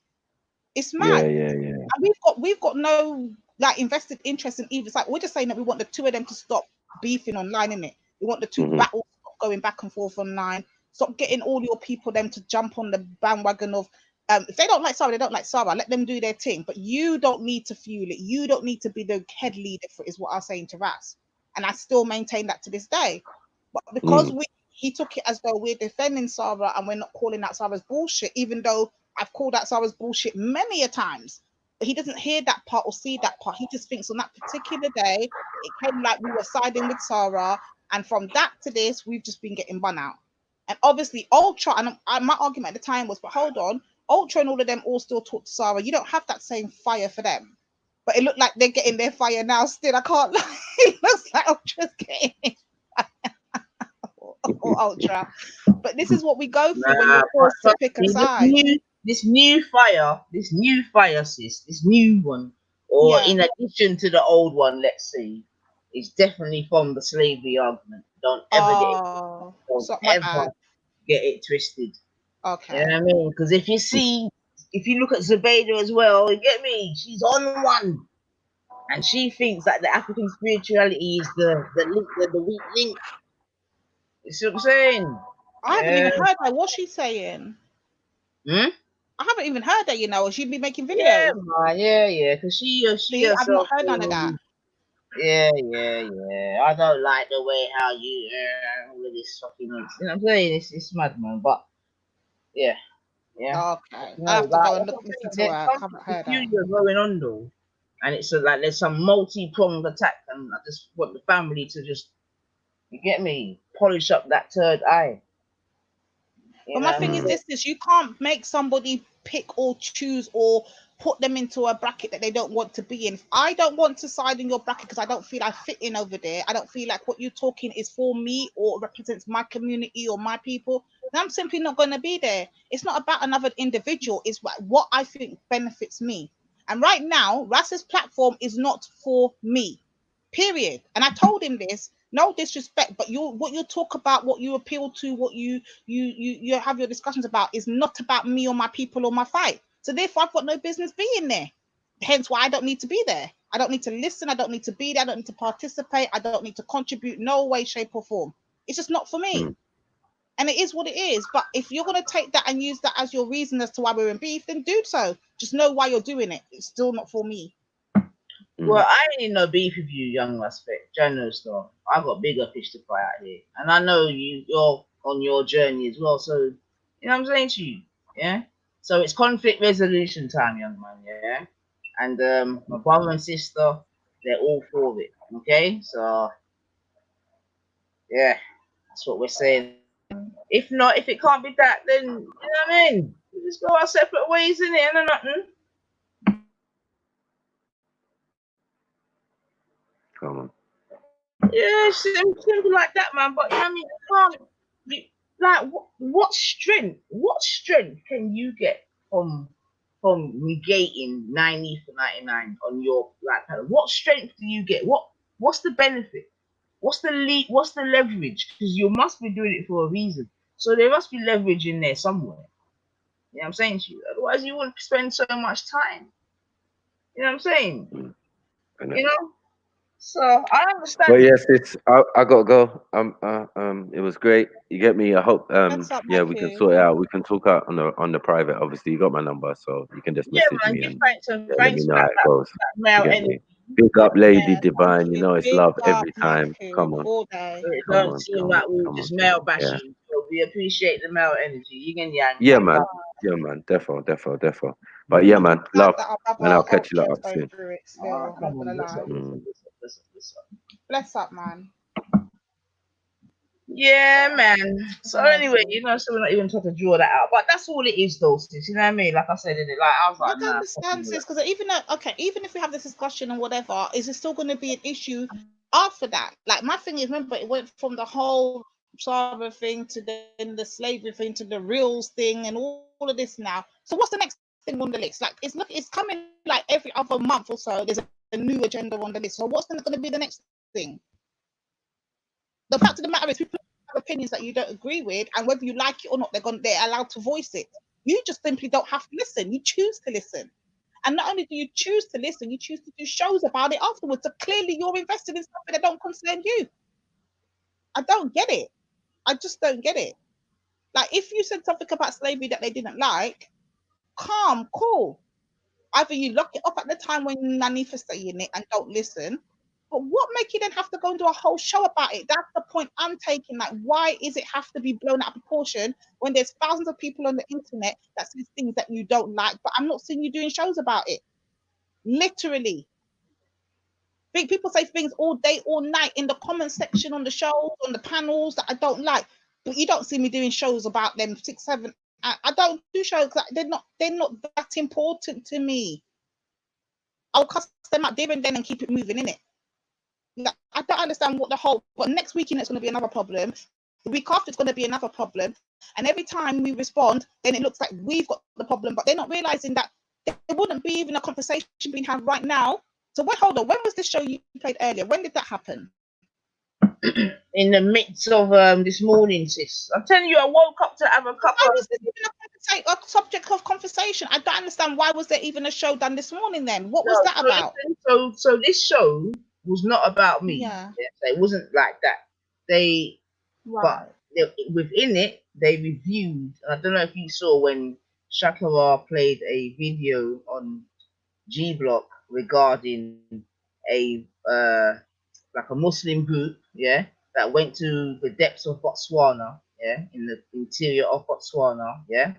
It's mad. Yeah. And we've got no like invested interest in either side. We're just saying that we want the two of them to stop beefing online, innit? We want the two battles going back and forth online. Stop getting all your people them to jump on the bandwagon of if they don't like Sarah, they don't like Sarah. Let them do their thing. But you don't need to fuel it. You don't need to be the head leader for it, is what I'm saying to Ras. And I still maintain that to this day. But because he took it as though we're defending Sarah and we're not calling out Sarah's bullshit, even though I've called out Sarah's bullshit many a times. But he doesn't hear that part or see that part. He just thinks on that particular day, it came like we were siding with Sarah. And from that to this, we've just been getting run out. And obviously, Ultra, and my argument at the time was, but hold on, Ultra and all of them all still talk to Sarah. You don't have that same fire for them. But it looked like they're getting their fire now still. I can't lie. It looks like Ultra's getting or Ultra. But this is what we go through when you're forced to pick a side. This new fire, sis, this new one, or in addition to the old one, let's see, is definitely from the slavery argument. Don't ever get it twisted. Okay. You know what I mean? Because if you look at Zubaydah as well, you get me? She's on one. And she thinks that the African spirituality is the weak link. You see what I'm saying? I haven't even heard that. What's she saying? I haven't even heard that, you know. She'd be making videos. Yeah, man, yeah. Because she I've not heard none of that. Yeah. I don't like the way how you all of this fucking, you know what I'm saying? It's mad, man. But yeah. Okay. I have to go and look into her. I haven't heard that. Going on though, and it's like there's some multi-pronged attack, and I just want the family to just, you get me, polish up that third eye. But my thing is this: you can't make somebody pick or choose or put them into a bracket that they don't want to be in. If I don't want to side in your bracket because I don't feel I fit in over there, I don't feel like what you're talking is for me or represents my community or my people, then I'm simply not going to be there. It's not about another individual. It's what I think benefits me. And right now, Ras's platform is not for me, period. And I told him this, no disrespect, but what you talk about, what you appeal to, what you have your discussions about is not about me or my people or my fight. So therefore, I've got no business being there. Hence why I don't need to be there. I don't need to listen. I don't need to be there. I don't need to participate. I don't need to contribute no way, shape, or form. It's just not for me. And it is what it is. But if you're going to take that and use that as your reason as to why we're in beef, then do so. Just know why you're doing it. It's still not for me. Well, I ain't in no beef with you, young respect. General stuff. I've got bigger fish to fry out here. And I know you're on your journey as well. So, you know what I'm saying to you? Yeah? So it's conflict resolution time, young man, yeah? And my brother and sister, they're all for it. Okay? So, yeah, that's what we're saying. If not, if it can't be that, then, you know what I mean? We just go our separate ways, innit? And nothing. Come on. Yeah, simple like that, man. But you know what I mean, you can't. What strength? What strength can you get from negating 90 for 99 on your what strength do you get? What's the benefit? What's the lead? What's the leverage? Because you must be doing it for a reason. So there must be leverage in there somewhere. You know what I'm saying to you? Otherwise, you wouldn't spend so much time. You know what I'm saying? You know. So I understand. But yes, I gotta go. It was great. You get me. I hope yeah, we can sort it out. We can talk out on the private. Obviously, you got my number, so you can just message man, me give and thanks and let thanks me for know how it goes. that male You get energy. me? Big up, Lady Yeah, Divine. You know it's big love up, every time. Matthew, Come on, all day. It come don't on, seem come like on, we were come just on. male Yeah, bashing. So we appreciate the male energy. You can yang. yeah, Thank man. God. Yeah, man. Defo. But yeah, man. Glad Love, that our and I'll brother catch you lot Ultra's up going soon. through it still. Oh, I'm not come gonna on, lie. listen. Bless up, man. Yeah, man. So Yeah, anyway, cool. so we're not even trying to draw that out. But that's all it is, though, sis. You know what I mean? Like I said, I was I like, don't nah. understand this because even if we have this discussion and whatever, is it still going to be an issue after that? Like my thing is, remember, it went from the whole Sarah thing to then the slavery thing to the reals thing and all of this now. So what's the next thing on the list? Like it's coming like every other month or so. There's a new agenda on the list. So what's going to be the next thing? The fact of the matter is, people have opinions that you don't agree with, and whether you like it or not, they're allowed to voice it. You just simply don't have to listen. You choose to listen. And not only do you choose to listen, you choose to do shows about it afterwards. So clearly you're invested in something that don't concern you. I don't get it. I just don't get it. Like if you said something about slavery that they didn't like, calm, cool. Either you lock it up at the time when you're manifesting it and don't listen, but what make you then have to go and do a whole show about it? That's the point I'm taking. Like, why is it have to be blown out of proportion when there's thousands of people on the internet that say things that you don't like, but I'm not seeing you doing shows about it? Literally. People say things all day, all night in the comment section, on the shows, on the panels that I don't like, but you don't see me doing shows about them 6, 7. I don't do shows. They're not that important to me. I'll cuss them out there and then and keep it moving, innit? Like, I don't understand what the whole. But next weekend it's going to be another problem. The week after it's going to be another problem. And every time we respond, then it looks like we've got the problem. But they're not realizing that there wouldn't be even a conversation being had right now. So hold on. When was the show you played earlier? When did that happen? In the midst of this morning, sis. I'm telling you, I woke up to have a couple. Why was there even a subject of conversation? I don't understand. Why was there even a show done this morning then? What was that about? Listen, so this show was not about me. Yeah. So it wasn't like that. But within it, they reviewed. I don't know if you saw when Shakira played a video on G Block regarding a like a Muslim group, yeah, that went to the depths of Botswana, yeah, in the interior of Botswana, yeah.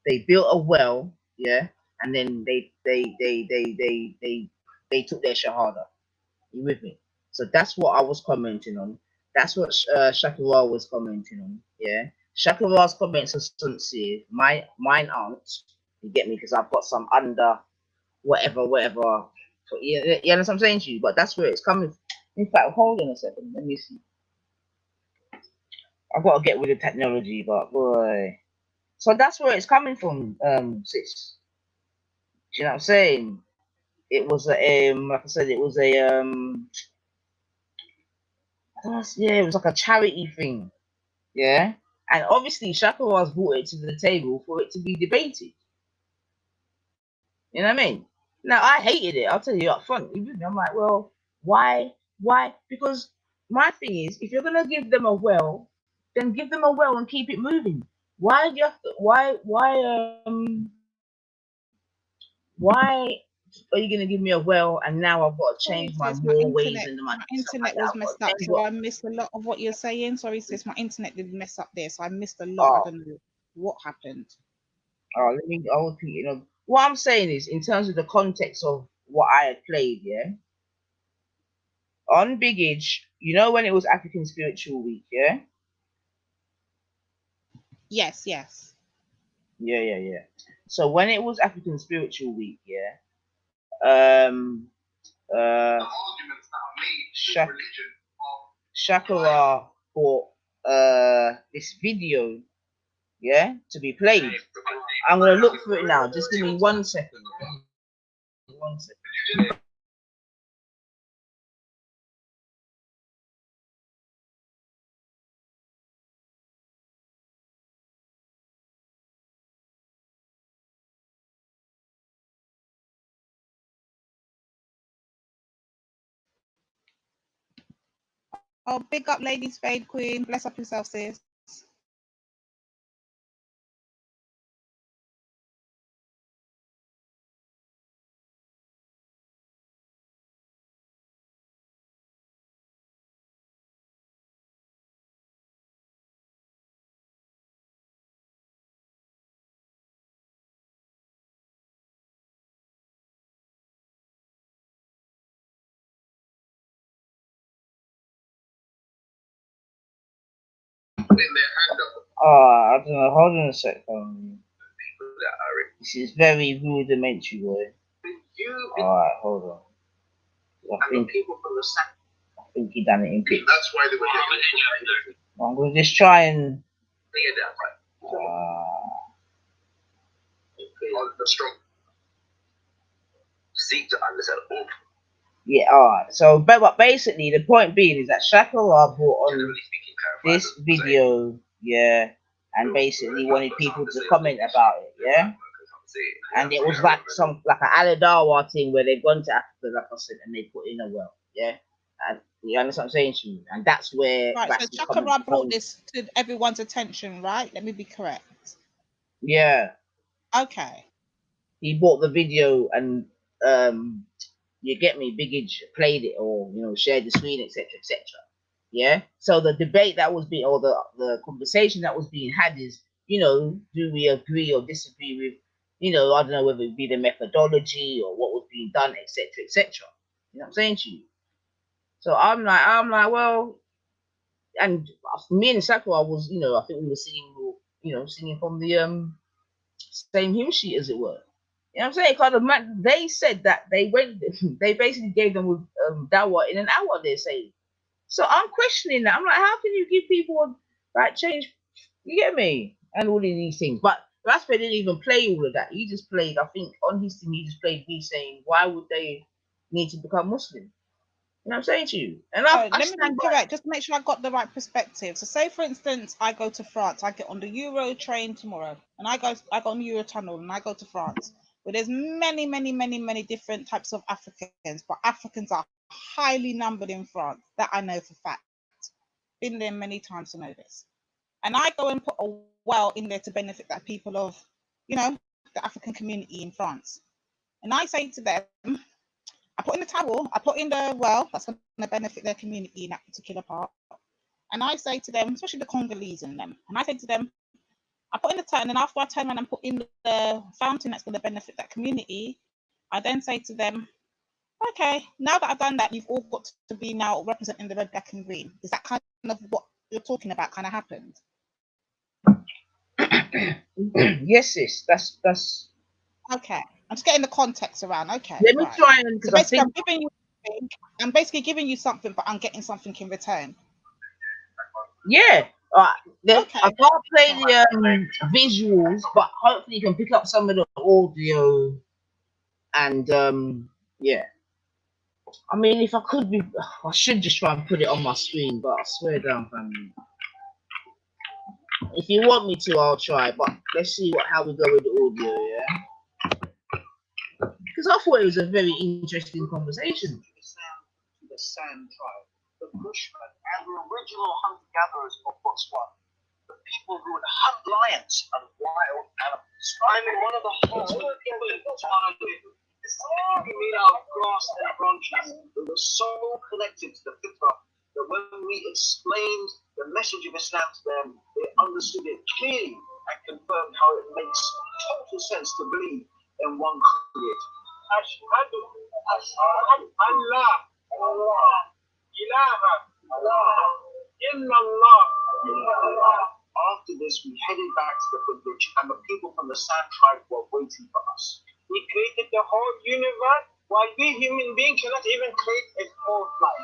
They built a well, yeah, and then they took their shahada. You with me? So that's what I was commenting on. That's what Shakira was commenting on. Yeah, Shakira's comments are sincere. Mine aren't. You get me? Because I've got some whatever. You understand what I'm saying to you? But that's where it's coming from. In fact, hold on a second. Let me see. I've got to get with the technology, but boy. So that's where it's coming from, sis. Do you know what I'm saying? It was a like I said, it was a yeah, it was like a charity thing. Yeah. And obviously Shakawa's brought it to the table for it to be debated. You know what I mean? Now I hated it, I'll tell you up front. I'm like, well, why? Why? Because my thing is, if you're gonna give them a well, then give them a well and keep it moving. Why do you have to why are you gonna give me a well and now I've got to Sorry, change my sis, more ways and my stuff like internet that? was I've got messed to up, change so what I missed a lot of what you're saying. Sorry, sis, my internet did mess up there, so I missed a lot. I oh, don't know what happened. let me I'll repeat, what I'm saying is in terms of the context of what I had played, yeah. On Big Age, when it was African Spiritual Week, yeah? Yes, yes. Yeah. So when it was African Spiritual Week, yeah, um Shakara bought this video, yeah, to be played. I'm gonna look for it now. Just give me 1 second. 1 second. Oh, big up Ladies Fade Queen. Bless up yourself, sis. I don't know. Hold on a sec. This is very rudimentary, boy. Alright, hold on. I think he done it in pictures. That's why they were. I'm gonna just try and. Seek to understand all. Yeah, alright. So, but basically, the point being is that Shakara brought on this video, yeah, and basically wanted people to comment about it, yeah. And it was like like an Aladawa thing where they've gone to Africa, like I said, and they put in a well, yeah. And you understand what I'm saying to you? And that's where. Right, so Shakara brought this to everyone's attention, right? Let me be correct. Yeah. Okay. He bought the video and you get me, Biggage played it or shared the screen, etc. Yeah. So the debate that was being, or the conversation that was being had is, do we agree or disagree with, I don't know whether it be the methodology or what was being done, etc. You know what I'm saying to you? So I'm like, well, and me and Sakura was, I think we were singing from the same hymn sheet, as it were. You know what I'm saying? Because they said that they basically gave them with Dawa in an hour, they're saying. So I'm questioning that. I'm like, how can you give people like change? You get me? And all of these things. But Rasper didn't even play all of that. He just played, I think, on his thing, he just played me saying, why would they need to become Muslim? You know what I'm saying to you? And let me be correct, just to make sure I got the right perspective. So say for instance, I go to France, I get on the Euro train tomorrow, and I go on the Eurotunnel and I go to France. But there's many different types of Africans, but Africans are highly numbered in France. That I know for fact. Been there many times to know this. And I go and put a well in there to benefit that people of, the African community in France. And I say to them, I put in the towel, I put in the well, that's going to benefit their community in that particular part. And I say to them, especially the Congolese in them, and I say to them, I put in the towel, and then after I turn around and put in the fountain that's going to benefit that community, I then say to them, okay, now that I've done that, you've all got to be now representing the red, black, and green. Is that kind of what you're talking about kind of happened? Yes, sis. That's okay. I'm just getting the context around. Okay, Let me right. try and, So because I basically, think, I'm basically giving you something, but I'm getting something in return. yeah. Okay. I can't play the visuals, but hopefully you can pick up some of the audio. And yeah. I mean, if I could be, I should just try and put it on my screen, but I swear down, family. If you want me to, I'll try. But let's see how we go with the audio, yeah. Because I thought it was a very interesting conversation. The San tribe, the Bushmen, and the original hunter-gatherers of Botswana, the people who would hunt lions and wild animals. I mean, one of the hardest people in Botswana lived. We made out of grass and branches. We were so connected to the fitra that when we explained the message of Islam to them, they understood it clearly and confirmed how it makes total sense to believe in one creator. Ashhadu Allah, Allah, ilaha, Allah, illallah, illallah. After this, we headed back to the village, and the people from the San tribe were waiting for us. He created the whole universe, while we human beings cannot even create a small fly.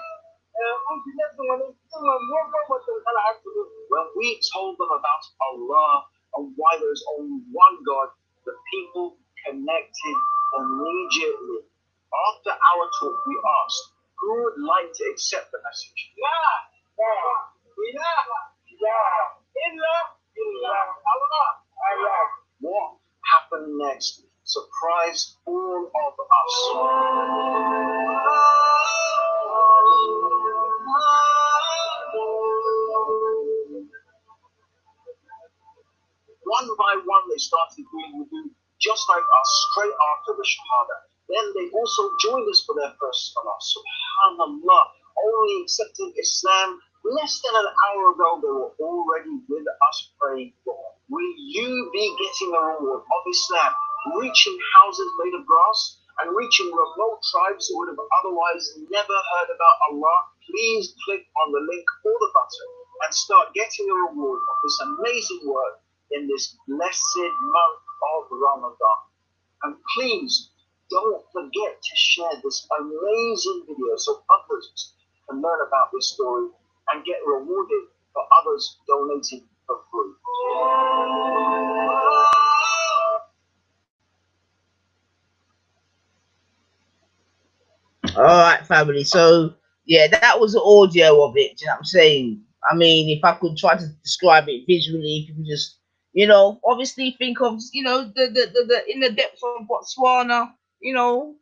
When we told them about Allah and why there is only one God, the people connected immediately. After our talk, we asked, who would like to accept the message? What happened next surprised all of us. One by one, they started doing wudu just like us straight after the Shahada. Then they also joined us for their first salah. Subhanallah, only accepting Islam less than an hour ago, they were already with us praying. Will you be getting the reward of Islam, reaching houses made of grass and reaching remote tribes who would have otherwise never heard about Allah? Please click on the link or the button and start getting the reward of this amazing work in this blessed month of Ramadan. And please don't forget to share this amazing video so others can learn about this story and get rewarded for others donating for free. All right, family. So yeah, that was the audio of it. Do you know what I'm saying? I mean, if I could try to describe it visually, if you could just, obviously think of, the in the depths of Botswana,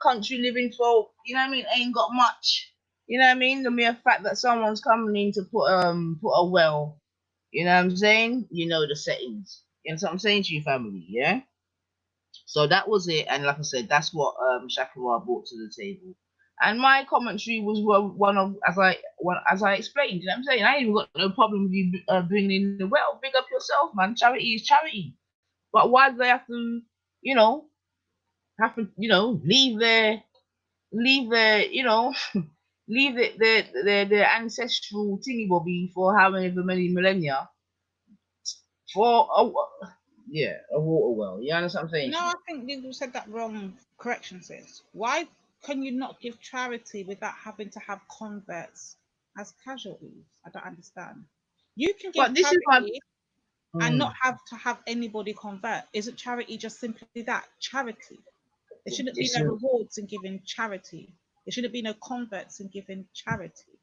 country living folk, ain't got much. You know what I mean? The mere fact that someone's coming in to put a well, you know what I'm saying? You know the settings. You know what I'm saying to you, family, yeah? So that was it, and like I said, that's what Shakira brought to the table. And my commentary was one of, as I explained, you know what I'm saying? I ain't even got no problem with you bringing in the well. Big up yourself, man. Charity is charity. But why do they have to, leave their, leave their ancestral thingy bobby for however many millennia for a water well? You understand what I'm saying? No, I think you said that wrong. Correction, sis. Why can you not give charity without having to have converts as casualties? I don't understand. You can give But this is charity my and not have to have anybody convert. Isn't charity just simply that? Charity. There shouldn't be no rewards in giving charity. There shouldn't be no converts in giving charity.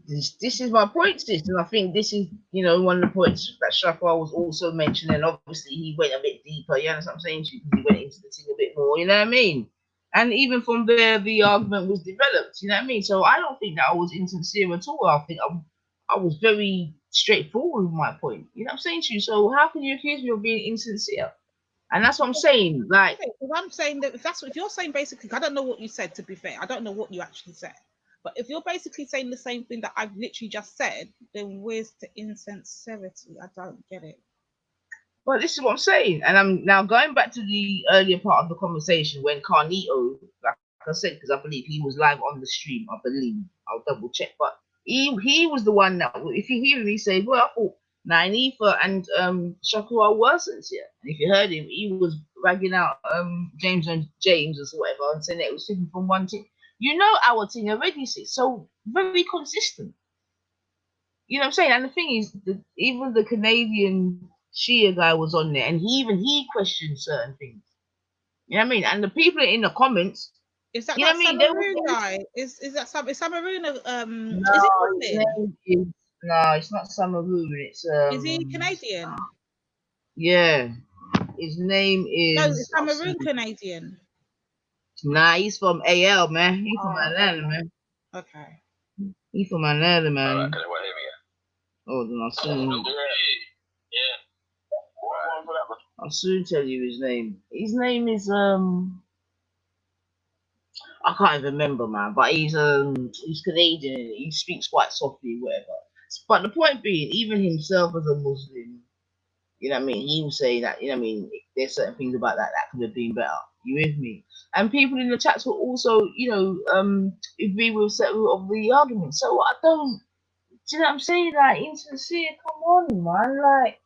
This is my point, sis, and I think this is, one of the points that Shakwa was also mentioning. Obviously, he went a bit deeper. You understand what I'm saying? He went into the thing a bit more. You know what I mean? And even from there, the argument was developed. You know what I mean? So I don't think that I was insincere at all. I think I was very straightforward with my point. You know what I'm saying to you? So how can you accuse me of being insincere? And that's what I'm saying. Like, I'm saying that if you're saying basically, I don't know what you said. To be fair, I don't know what you actually said. But if you're basically saying the same thing that I've literally just said, then where's the insincerity? I don't get it. Well, this is what I'm saying. And I'm now going back to the earlier part of the conversation when Carnito, like I said, because I believe he was live on the stream, I believe. I'll double check. But he was the one that, if you hear him, he said, well, I thought Nainifa and Shakura were sincere. And if you heard him, he was ragging out James and James or whatever and saying that it was different from one thing. You know our thing already, so very consistent. You know what I'm saying? And the thing is, even the Canadian Shia guy was on there, and he questioned certain things. You know what I mean? And the people in the comments, Is that you know what I mean? Samaroon guy? Is that is Samaroon? Is His it Muslim? name is it's not Samaroon. It's Is he Canadian? yeah. His name No, is is Samaroon Canadian? Nah, he's from AL, man. He's from Oh, Atlanta, man. Okay. He's from Atlanta, man. Alright, can I hear me? Oh, then Yeah. I'll soon tell you his name. His name is I can't even remember, man. But he's Canadian. He speaks quite softly, whatever. But the point being, even himself as a Muslim, you know what I mean. He will say that, you know what I mean. There's certain things about that could have been better. You with me? And people in the chats will also, you know, agree with certain of the arguments. So I don't. Do you know what I'm saying? Like, insincere, come on, man. Like,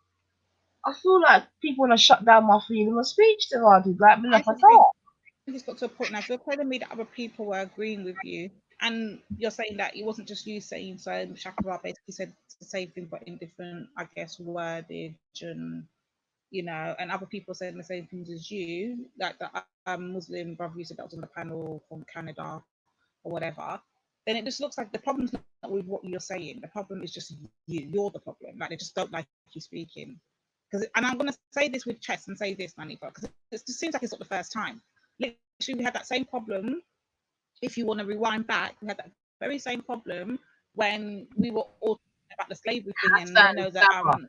I feel like people want to shut down my freedom of speech to argue. Like, me, like, I don't. It's got to a point now. If you're telling me that other people were agreeing with you, and you're saying that it wasn't just you saying so, Shakira basically said the same thing but in different, I guess, wordage, and you know, and other people saying the same things as you, like the Muslim brother you said that was on the panel from Canada or whatever, then it just looks like the problem's not with what you're saying. The problem is just you. You're the problem. Like they just don't like you speaking. And I'm going to say this with chess and say this, Manifa, because it just seems like it's not the first time. Literally, we had that same problem. If you want to rewind back, we had that very same problem when we were all talking about the slavery thing, and you know that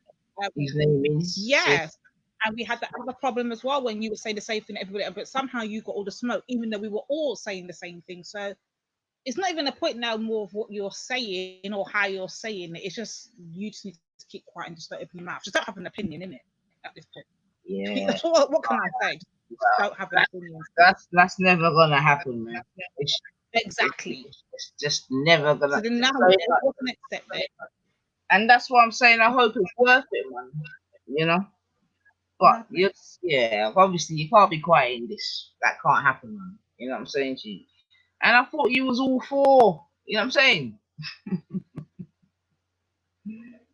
his name is yes. And we had that other problem as well when you would say the same thing to everybody, but somehow you got all the smoke, even though we were all saying the same thing. So it's not even a point now more of what you're saying or how you're saying it. It's just you just need to keep quiet and just don't open your mouth. Just don't have an opinion in it at this point. Yeah. what can I say? Just don't have an opinion. That's never gonna happen, man. Exactly. It's just never gonna. So then now we can accept it. And that's why I'm saying I hope it's worth it, man. You know. But obviously you can't be quiet in this. That can't happen, man. You know what I'm saying to you? And I thought you was all for, you know what I'm saying?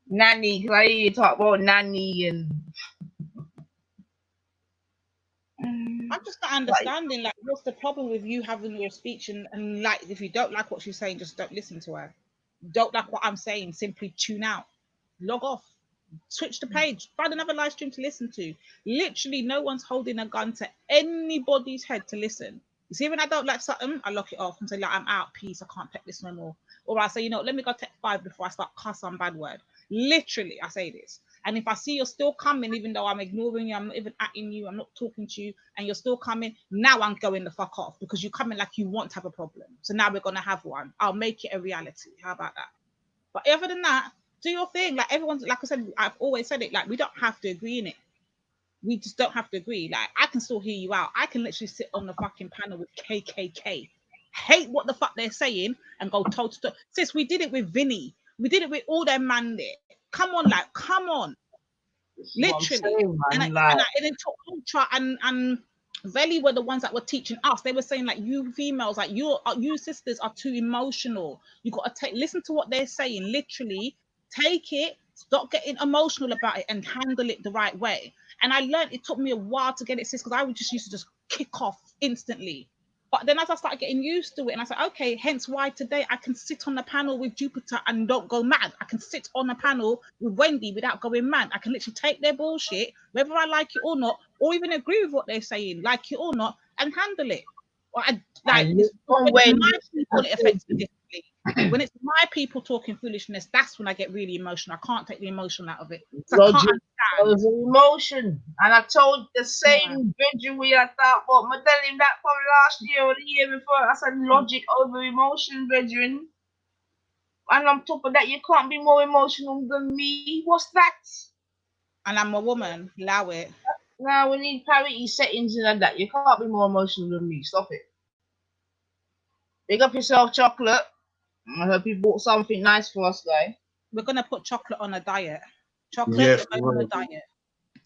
Nanny, because I hear you talk about nanny and I'm just not understanding, like, what's the problem with you having your speech and like, if you don't like what she's saying, just don't listen to her. Don't like what I'm saying, simply tune out. Log off. Switch the page. Find another live stream to listen to. Literally, no one's holding a gun to anybody's head to listen. You see, when I don't like something, I lock it off and say, like, I'm out, peace, I can't take this no more. Or I say, you know, let me go take 5 before I start cuss some bad word. Literally, I say this. And if I see you're still coming, even though I'm ignoring you, I'm not even atting you, I'm not talking to you, and you're still coming, now I'm going the fuck off because you're coming like you want to have a problem. So now we're going to have one. I'll make it a reality. How about that? But other than that, do your thing. Like everyone's, like I said, I've always said it, like we don't have to agree in it. We just don't have to agree. Like I can still hear you out. I can literally sit on the fucking panel with KKK, hate what the fuck they're saying, and go toe to toe. Sis, we did it with Vinny. We did it with all their man there. Come on, like, come on. Literally. Saying, man, and then took Ultra and Veli were the ones that were teaching us. They were saying, like, you females, like you sisters are too emotional. You got to listen to what they're saying. Literally, take it, stop getting emotional about it, and handle it the right way. And I learned it took me a while to get it, sis, because I would just used to just kick off instantly. But then as I started getting used to it, and I said, okay, hence why today I can sit on the panel with Jupiter and don't go mad. I can sit on the panel with Wendy without going mad. I can literally take their bullshit, whether I like it or not, or even agree with what they're saying, like it or not, and handle it. Or when it's my people, it affects me differently. When it's my people talking foolishness, that's when I get really emotional. I can't take the emotion out of it. So I can't understand. Emotion. And I told the same Benjamin we had thought about. I tell him that from last year or the year before. I said logic over emotion, Benjamin. And on top of that, you can't be more emotional than me. What's that? And I'm a woman. Allow it. Now we need parity settings and that. You can't be more emotional than me. Stop it. Big up yourself, Chocolate. I hope you bought something nice for us, guy. We're gonna put Chocolate on a diet. Chocolate on a diet.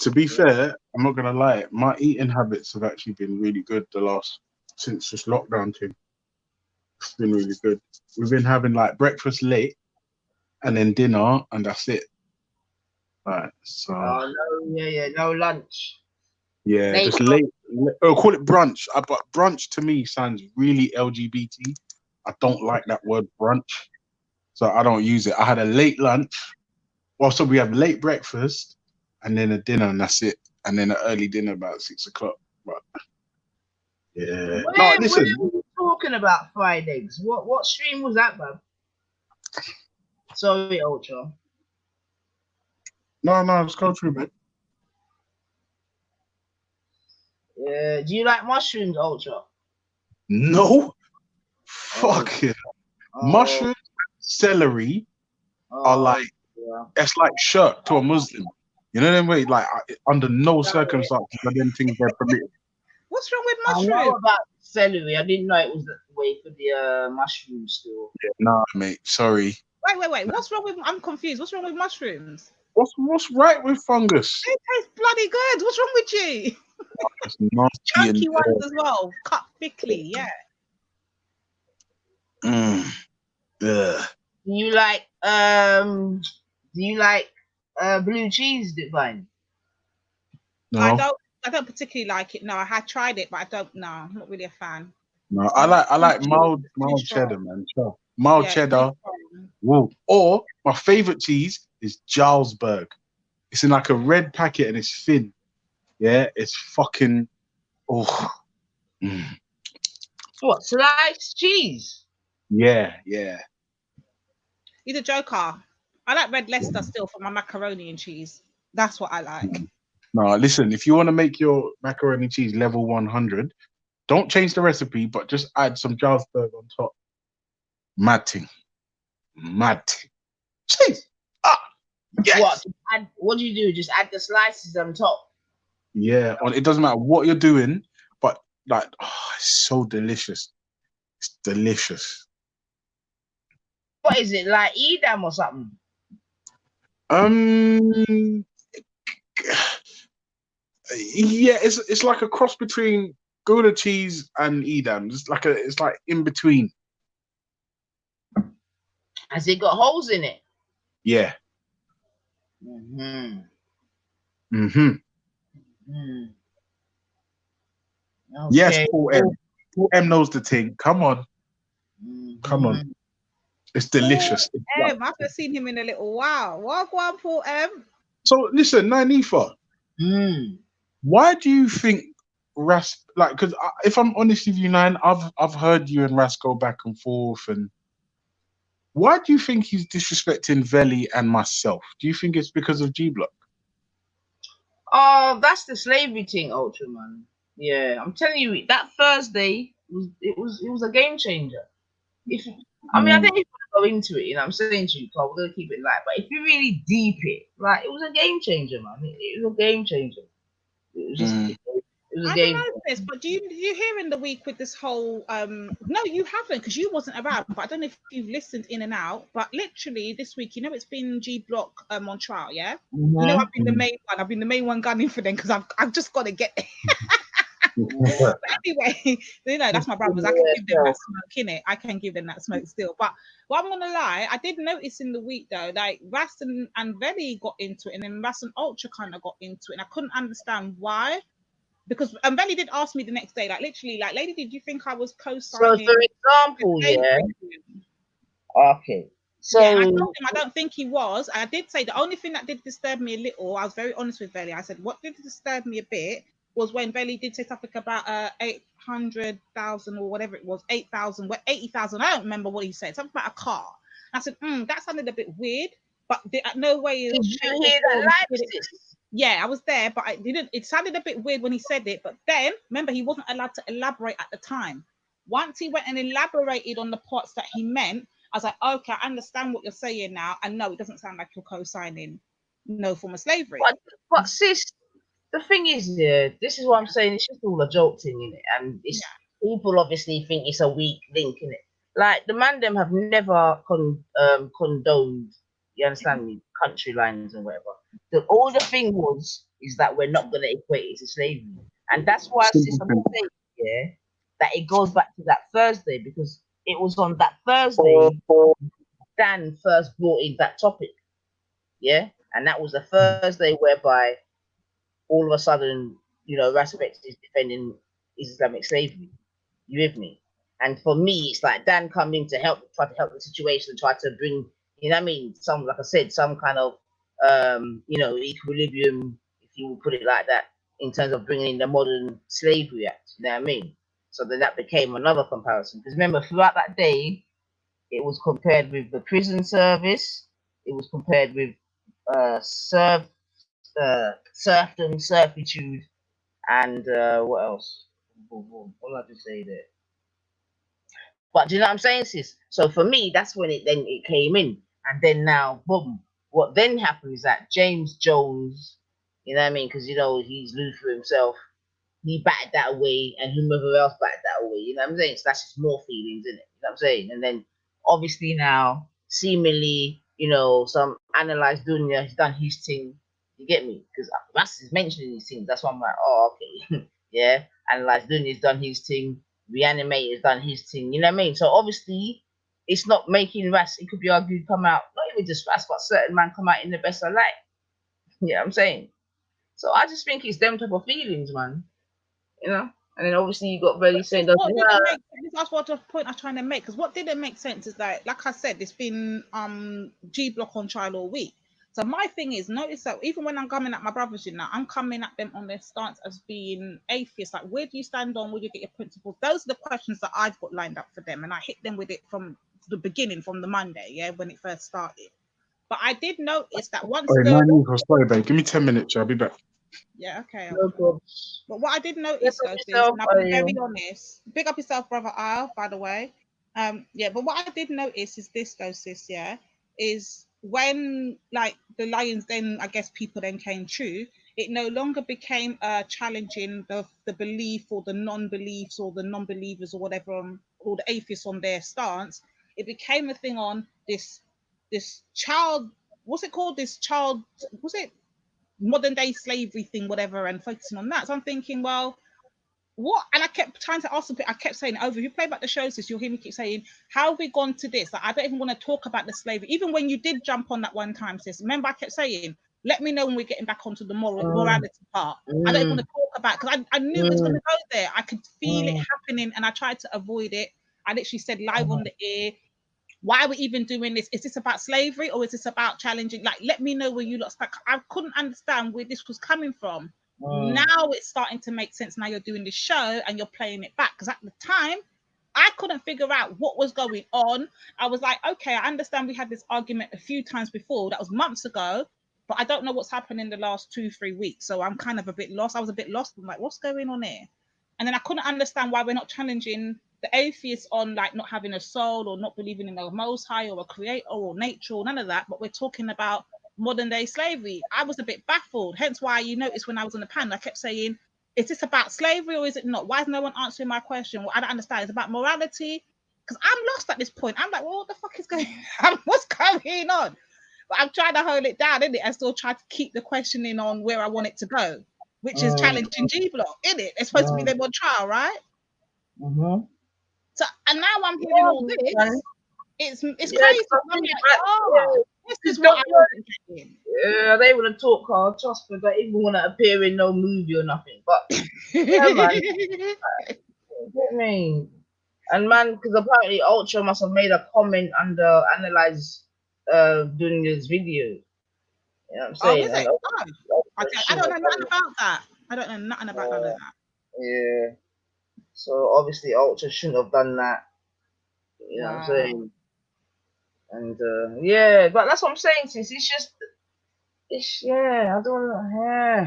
To be fair, I'm not gonna lie. My eating habits have actually been really good since this lockdown thing. It's been really good. We've been having like breakfast late and then dinner, and that's it. Right. So Oh no, no lunch. yeah, Late just late. Oh, call it brunch. But brunch to me sounds really LGBT. I don't like that word brunch, so I don't use it. I had a late lunch. Well, so we have late breakfast and then a dinner, and that's it. And then an early dinner about 6 o'clock. But yeah. No, listen. Were you talking about fried eggs? What stream was that, man? Sorry, Ultra. No, it's go through, man. Yeah. Do you like mushrooms, Ultra? No. Fuck it. Mushrooms, celery are like, it's like shirt to a Muslim. You know them way? Like, under no circumstances are them things they're permitted. What's wrong with I know mushrooms? about celery. I didn't know it was the way for the mushrooms still. Yeah, nah, mate. Sorry. Wait. What's wrong with? I'm confused. What's wrong with mushrooms? What's right with fungus? They taste bloody good. What's wrong with you? It's nasty Chunky and ones as well, cut thickly. Yeah. yeah. Do you like blue cheese, Divine? No, I don't particularly like it. No, I had tried it, but I don't. No, I'm not really a fan. no. I like mild cheddar, man. Sure. Mild cheddar. Whoa. Or my favorite cheese is Jarlsberg. It's in like a red packet and it's thin. Yeah, it's fucking. Oh. What, sliced cheese? Yeah. He's a joker. I like red Leicester still for my macaroni and cheese. That's what I like. No, listen, if you want to make your macaroni and cheese level 100, don't change the recipe, but just add some Jarlsberg on top. Mad thing. Jeez. Yes. What do you do? Just add the slices on top? Yeah, it doesn't matter what you're doing, but like, it's so delicious. It's delicious. What is it, like Edam or something? Yeah, it's like a cross between Gouda cheese and Edam. It's like in between. Has it got holes in it? Yeah. Okay. Yes, Paul M. Paul M knows the thing. Come on. Come on. It's delicious. I haven't seen him in a little while. Welcome, Paul M. So listen, Nanifa. Why do you think Ras because if I'm honest with you, Nine, I've heard you and Ras go back and forth, and why do you think he's disrespecting Veli and myself? Do you think it's because of G Block? Oh, that's the slavery thing, Ultra, man. Yeah, I'm telling you, that Thursday was a game changer. I don't even want to go into it, I'm saying to you, Carl, we're gonna keep it light. But if you really deep it, like, it was a game changer, man. It was a game changer. It was just it was a game. I don't know this, but did you hear in the week with this whole no, you haven't, because you wasn't around, but I don't know if you've listened in and out, but literally this week, it's been G Block on trial, yeah? I've been the main one gunning for them because I've just got to get but anyway, that's my brothers. I can give them that smoke, innit? I can give them that smoke still. But what I'm gonna lie, I did notice in the week though, like Ras and Veli got into it, and then Ras and Ultra kind of got into it, and I couldn't understand why. Because Veli did ask me the next day, like literally, like, lady, did you think I was co-signing? So, for example, okay. So I told him I don't think he was. I did say the only thing that did disturb me a little, I was very honest with Veli. I said, what did disturb me a bit was when Veli did say something about 800,000 or whatever it was, 8,000, 80,000. I don't remember what he said. Something about a car. I said, that sounded a bit weird, but no way. Did you hear that live? Yeah, I was there, but I didn't. It sounded a bit weird when he said it, but then remember he wasn't allowed to elaborate at the time. Once he went and elaborated on the parts that he meant, I was like, okay, I understand what you're saying now, and no, it doesn't sound like you're co-signing no form of slavery. But sis, the thing is, this is what I'm saying. It's just all a joke thing, innit? And people obviously think it's a weak link, innit? Like the man them have never condoned. You understand me? Country lines and whatever. All the thing was is that we're not going to equate it to slavery. And that's why I see some mistake, yeah, that it goes back to that Thursday, because it was on that Thursday Dan first brought in that topic, yeah, and that was the Thursday whereby all of a sudden, Raspberry is defending Islamic slavery. You with me? And for me, it's like Dan coming to try to help the situation, try to bring, some, like I said, some kind of, equilibrium, if you would put it like that, in terms of bringing in the modern slavery act. You know what I mean? So then that became another comparison. Because remember, throughout that day, it was compared with the prison service. It was compared with serfdom, servitude, and what else? What did I just say there? But do you know what I'm saying, sis? So for me, that's when it came in, and then now, boom. What then happened is that James Jones, you know what I mean? Because he's Luther himself. He batted that away, and whomever else batted that away. You know what I'm saying? So that's just more feelings, isn't it? You know what I'm saying? And then obviously now, seemingly, some analyzed Dunya, he's done his thing. You get me? Because Ras is mentioning these things. That's why I'm like, oh, okay. Yeah. Analyzed Dunya's done his thing. Reanimate has done his thing. You know what I mean? So obviously, it's not making Ras, it could be argued, come out, not even just Ras, but certain man come out in the best of light. You know what I'm saying? So I just think it's them type of feelings, man. And then obviously you got Belly saying that's what the point I'm trying to make, because what didn't make sense is that, like I said, it's been G Block on trial all week. So my thing is, notice that even when I'm coming at my brothers, I'm coming at them on their stance as being atheists. Like, where do you stand on? Where do you get your principles? Those are the questions that I've got lined up for them, and I hit them with it from the beginning, from the Monday, when it first started. But I did notice that once sorry, babe. Give me 10 minutes. I'll be back. Yeah, okay. No problem. But what I did notice, though, and I'll be very honest, big up yourself, brother Al, by the way. But what I did notice is this, though, sis, is when, like, the lions then, I guess, people then came true, it no longer became challenging the belief or the non-beliefs or the non-believers or whatever, or the atheists on their stance. It became a thing on this child, what's it called? Modern day slavery thing, whatever, and focusing on that. So I'm thinking, well, what? And I kept trying to ask them, I kept saying over, if you play back the shows, you'll hear me keep saying, how have we gone to this? Like, I don't even want to talk about the slavery. Even when you did jump on that one time, sis, remember I kept saying, let me know when we're getting back onto the morality part. I don't want to talk about, because I knew it was going to go there. I could feel it happening, and I tried to avoid it. I literally said live on the air, why are we even doing this? Is this about slavery, or is this about challenging? Like, let me know where you lot stuck. I couldn't understand where this was coming from. Now it's starting to make sense. Now you're doing this show and you're playing it back. Because at the time, I couldn't figure out what was going on. I was like, okay, I understand we had this argument a few times before. That was months ago. But I don't know what's happened in the last 2-3 weeks. So I'm kind of a bit lost. I was a bit lost. I'm like, what's going on here? And then I couldn't understand why we're not challenging the atheists on, like, not having a soul or not believing in the Most High or a creator or nature or none of that, but we're talking about modern day slavery. I was a bit baffled, hence why you noticed when I was on the panel, I kept saying, is this about slavery or is it not? Why is no one answering my question? Well, I don't understand. It's about morality, because I'm lost at this point. I'm like, well, what the fuck is going on? What's going on? But I'm trying to hold it down, innit? I still try to keep the questioning on where I want it to go, which is challenging G Block, innit? It's supposed to be them on trial, right? So, and now I'm hearing all this. It's crazy. I'm like, this is what I wasn't getting. Yeah, they want to talk hard, trust me, but even want to appear in no movie or nothing. But yeah, man. Get me. And man, because apparently Ultra must have made a comment under analyze doing this video. You know what I'm saying? I don't know nothing about that. I don't know nothing about none of that. Yeah. So obviously Ultra shouldn't have done that. You know what I'm saying? And but that's what I'm saying, sis. I don't know.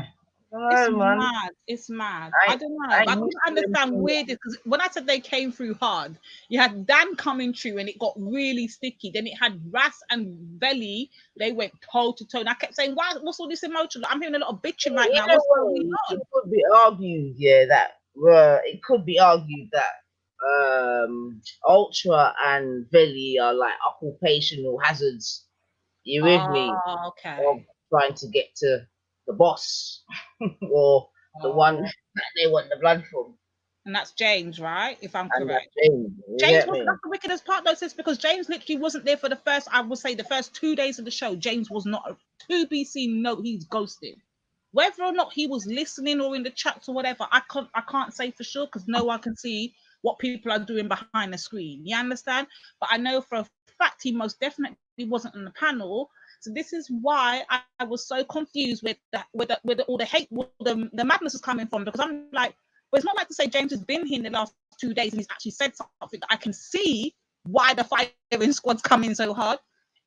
It's mad. It's mad. I don't know. I couldn't understand where this, because when I said they came through hard, you had Dan coming through and it got really sticky. Then it had Ras and Belly. They went toe to toe. And I kept saying, what's all this emotion? I'm hearing a lot of bitching right now. What's going on? It could be argued, it could be argued that Ultra and Belly are like occupational hazards. You with me? Okay. Of trying to get to the boss or the one that they want the blood from. And that's James, right? If I'm And correct. that's James. You James get wasn't me? that's the wickedest part though, sis, because James literally wasn't there for the first, I would say, the first 2 days of the show. James was not to be seen. No, he's ghosted. Whether or not he was listening or in the chats or whatever, I can't say for sure because no one can see what people are doing behind the screen. You understand? But I know for a fact he most definitely wasn't on the panel. So this is why I was so confused with all the hate, where the madness is coming from, because I'm like, well, it's not like to say James has been here in the last 2 days and he's actually said something that I can see why the firing squad's coming so hard.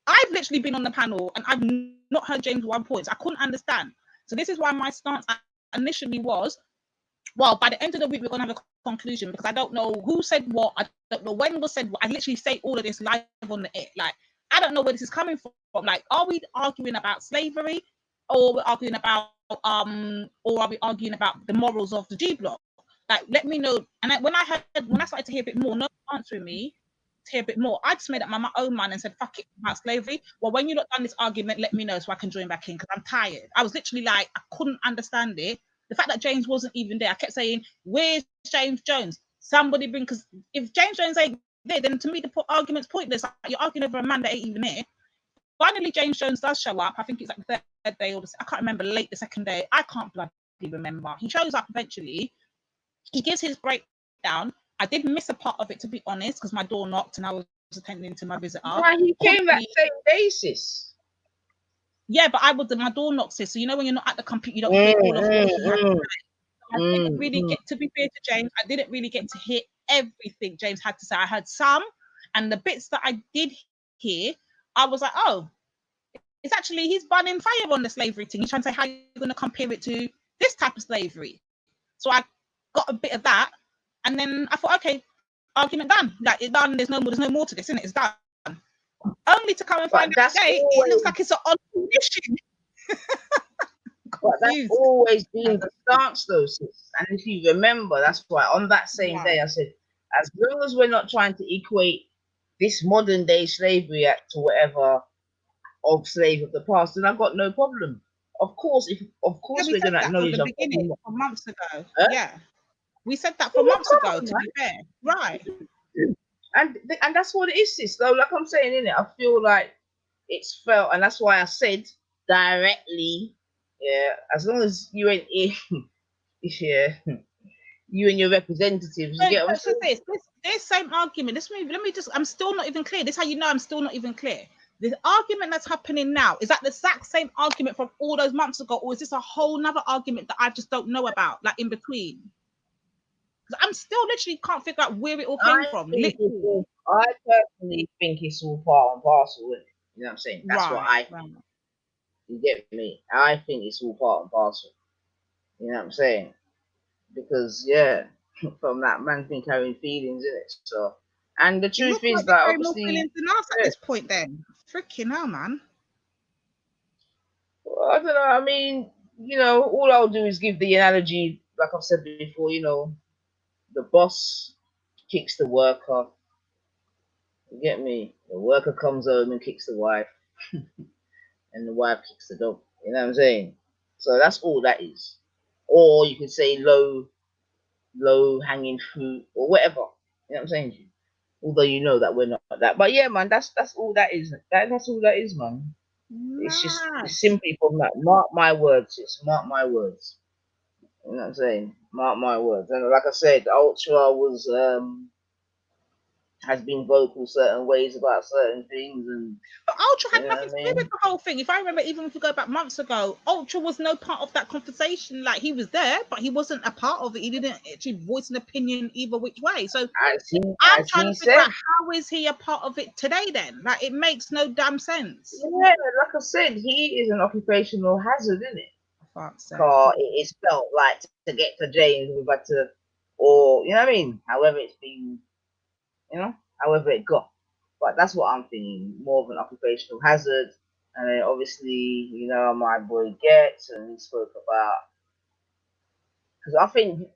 I've literally been on the panel and I've not heard James 1 point. I couldn't understand. So this is why my stance initially was, well, by the end of the week, we're going to have a conclusion, because I don't know who said what. I don't know when was said what. I literally say all of this live on the air. Like, I don't know where this is coming from. Like, are we arguing about slavery, or we're arguing about or are we arguing about the morals of the G block? Like, let me know. And when I started to hear a bit more, no one answering me to hear a bit more, I just made up my own mind and said, fuck it about slavery. Well, when you're not done this argument, let me know so I can join back in, because I'm tired. I was literally like, I couldn't understand it. The fact that James wasn't even there, I kept saying, where's James Jones? Somebody bring, because if James Jones ain't there, then to me the argument's pointless. Like, you're arguing over a man that ain't even there. Finally, James Jones does show up. I think it's like the third day or I can't remember, late the second day. I can't bloody remember. He shows up eventually. He gives his breakdown. I did miss a part of it, to be honest, because my door knocked and I was attending to my visitor. Why he came that same basis? Yeah, but I was my door knocked, sis. So you know when you're not at the computer, you don't hear all of what he had to say. I didn't really get, to be fair to James, I didn't really get to hear everything James had to say. I heard some, and the bits that I did hear, I was like, oh, it's actually, he's burning fire on the slavery thing. He's trying to say how you're going to compare it to this type of slavery. So I got a bit of that, and then I thought, okay, argument done. Like, it's done. There's no more to this, isn't it? It's done. Only to come and find out today, it looks like it's an odd condition. But that's always been the stance, though, sis. And if you remember, that's why on that same day I said, as long as we're not trying to equate this modern day slavery act to whatever of slave of the past, then I've got no problem. Of course, we're gonna acknowledge the beginning for months ago. Yeah, we said that for Well, months ago. To be fair, right? And that's what it is, sis. Though, like I'm saying, in it, I feel like it's felt, and that's why I said directly, yeah. As long as you ain't in, yeah, you and your representatives, you get what I'm saying? This same argument. Let me just. I'm still not even clear. This is how you know I'm still not even clear. The argument that's happening now, is that the exact same argument from all those months ago, or is this a whole nother argument that I just don't know about, like in between? Because I'm still literally can't figure out where it all came from. I personally think it's all part and parcel, isn't it? You know what I'm saying? That's what I think. You get me? I think it's all part and parcel. You know what I'm saying? Because from that man's been carrying feelings in it. So, and the truth is that obviously feelings than us at this point. Then freaking hell, man. Well, I don't know. I mean, all I'll do is give the analogy, like I've said before. The boss kicks the worker. You get me? The worker comes home and kicks the wife, and the wife kicks the dog. You know what I'm saying? So that's all that is. Or you could say low hanging fruit or whatever. You know what I'm saying? Although you know that we're not that. But yeah, man, that's all that is. That's all that is, man. It's just simply from that. Mark my words, sis. Mark my words. You know what I'm saying? Mark my words. And like I said, Ultra has been vocal certain ways about certain things, but Ultra had nothing to do with the whole thing. If I remember, even if we go back months ago, Ultra was no part of that conversation. Like, he was there, but he wasn't a part of it. He didn't actually voice an opinion either which way. So I'm trying to figure out, how is he a part of it today then? Like, it makes no damn sense. Yeah, like I said, he is an occupational hazard, isn't it? Because it is felt like to get to James, we've had to, or you know what I mean? However it's been, however it got. But that's what I'm thinking, more of an occupational hazard. And then obviously, my boy Gets, and he spoke about, because I think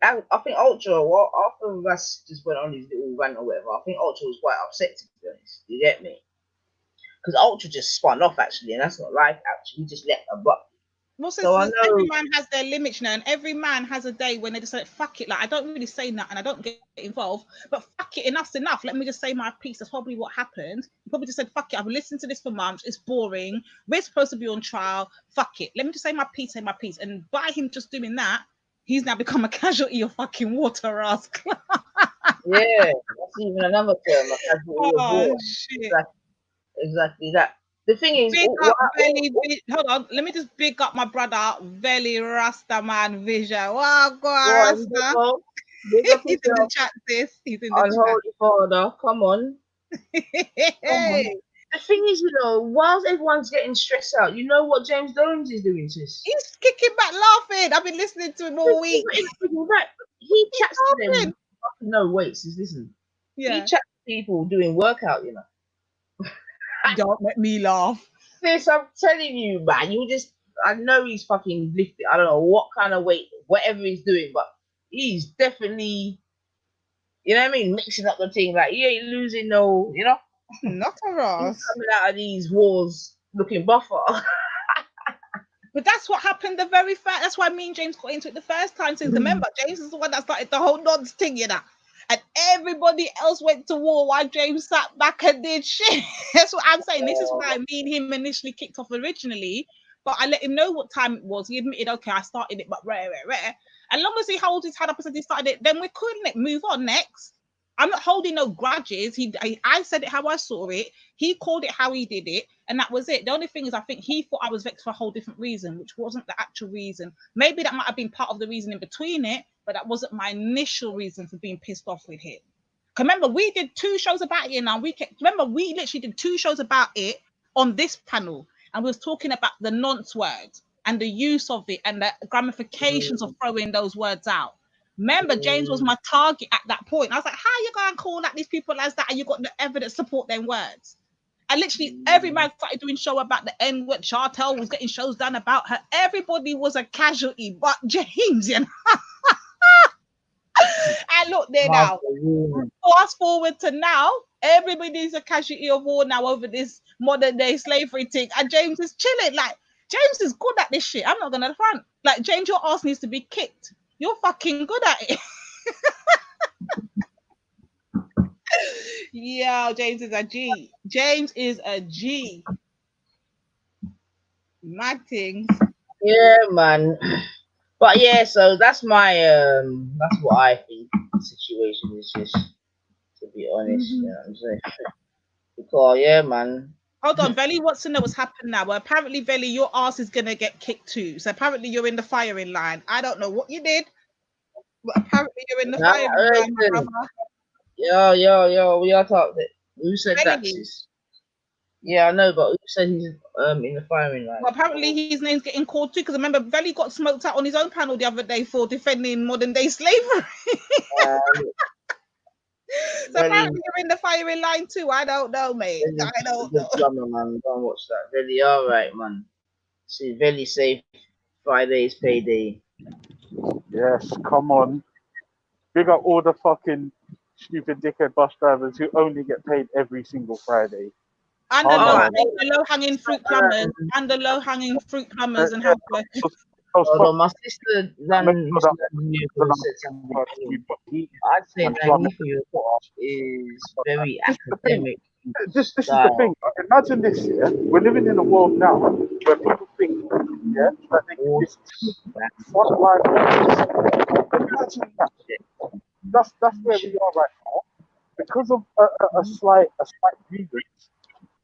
Ultra, after Russ just went on his little rant or whatever, I think Ultra was quite upset, to be honest. You get me? Because Ultra just spun off, actually, and that's not life, actually. He just left abruptly. What's So I this? Every know. man has their limits now, and every man has a day when they just like, fuck it. Like, I don't really say that and I don't get involved, but fuck it, enough's enough. Let me just say my piece. That's probably what happened. He probably just said, fuck it, I've listened to this for months. It's boring. We're supposed to be on trial. Fuck it. Let me just say my piece, And by him just doing that, he's now become a casualty of fucking water rascal. Yeah, that's even another term. A casualty of Oh, war. shit. Exactly that. The thing is, Big up Veli. Hold on, let me just big up my brother Veli Rastaman Vision. Wow, go on, Rasta. Big up He's in the yourself, chat, sis. He's in the unholy father. Come on. chat. Come on. The thing is, whilst everyone's getting stressed out, you know what James Jones is doing, sis? He's kicking back laughing. I've been listening to him all week. He chats to them. laughing. No, wait, sis, listen. He Yeah. chats to people doing workout, Don't make me laugh. Sis, I'm telling you, man, I know he's fucking lifted. I don't know what kind of weight, whatever he's doing, but he's definitely, you know what I mean, mixing up the thing. Like, he ain't losing no, Not a he's Ross. coming out of these wars looking buffer. But that's what happened the very first. That's why me and James got into it the first time. Since remember, James is the one that started the whole nonce thing, and everybody else went to war while James sat back and did shit. That's what I'm saying. This is why me and him initially kicked off originally, but I let him know what time it was. He admitted, okay, I started it, but rare. As long as he holds his hand up and said he started it, then we couldn't move on next. I'm not holding no grudges. I said it how I saw it. He called it how he did it, and that was it. The only thing is, I think he thought I was vexed for a whole different reason, which wasn't the actual reason. Maybe that might have been part of the reason in between it, but that wasn't my initial reason for being pissed off with him. Remember, we did 2 shows about it, and we literally did 2 shows about it on this panel, and we was talking about the nonce words and the use of it and the ramifications of throwing those words out. Remember, James was my target at that point. I was like, how you going to call out these people as that and you got the evidence to support their words? And literally every man started doing show about the N-word. Chartel was getting shows done about her. Everybody was a casualty but James, And look there now. Fast forward to now, everybody's a casualty of war now over this modern day slavery thing. And James is chilling. Like, James is good at this shit. I'm not going to front. Like, James, your ass needs to be kicked. You're fucking good at it. Yeah, James is a G. James is a G. Mad things. Yeah, man. But yeah, so that's that's what I think the situation is, just to be honest. You know what I'm saying? Because yeah, man. Hold on, Veli wants to know what's happened now. Well, apparently, Veli, your ass is gonna get kicked too. So apparently you're in the firing line. I don't know what you did, but apparently you're in the firing line, my brother. Yo, we are talking. Who said that? Veli. Yeah, I know, but who said he's in the firing line? Well, apparently his name's getting called too, because remember, Veli got smoked out on his own panel the other day for defending modern day slavery. So apparently you're in the firing line too. I don't know, mate. I don't know. Drummer, man. Don't watch that. Very all right, man. See, very safe. Friday's payday. Yes, come on. Big up all the fucking stupid dickhead bus drivers who only get paid every single Friday. And the low-hanging fruit plumbers, and the low-hanging fruit plumbers and house workers. Although my sister ran said something. I'd say that is very academic. This is the thing. Imagine this, yeah? We're living in a world now where people think, yeah, that they can just frontline. Imagine that. That's where we are right now. Because of a slight grievance,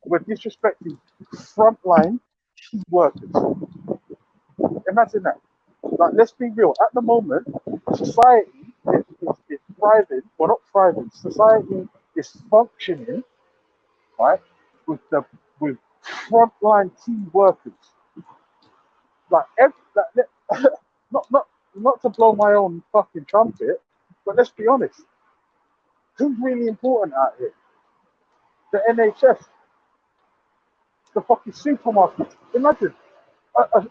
we're disrespecting frontline key workers. Imagine that. Like, let's be real. At the moment, society is thriving, well, not thriving. Society is functioning, right, with frontline key workers. Like, not to blow my own fucking trumpet, but let's be honest. Who's really important out here? The NHS, the fucking supermarket. Imagine.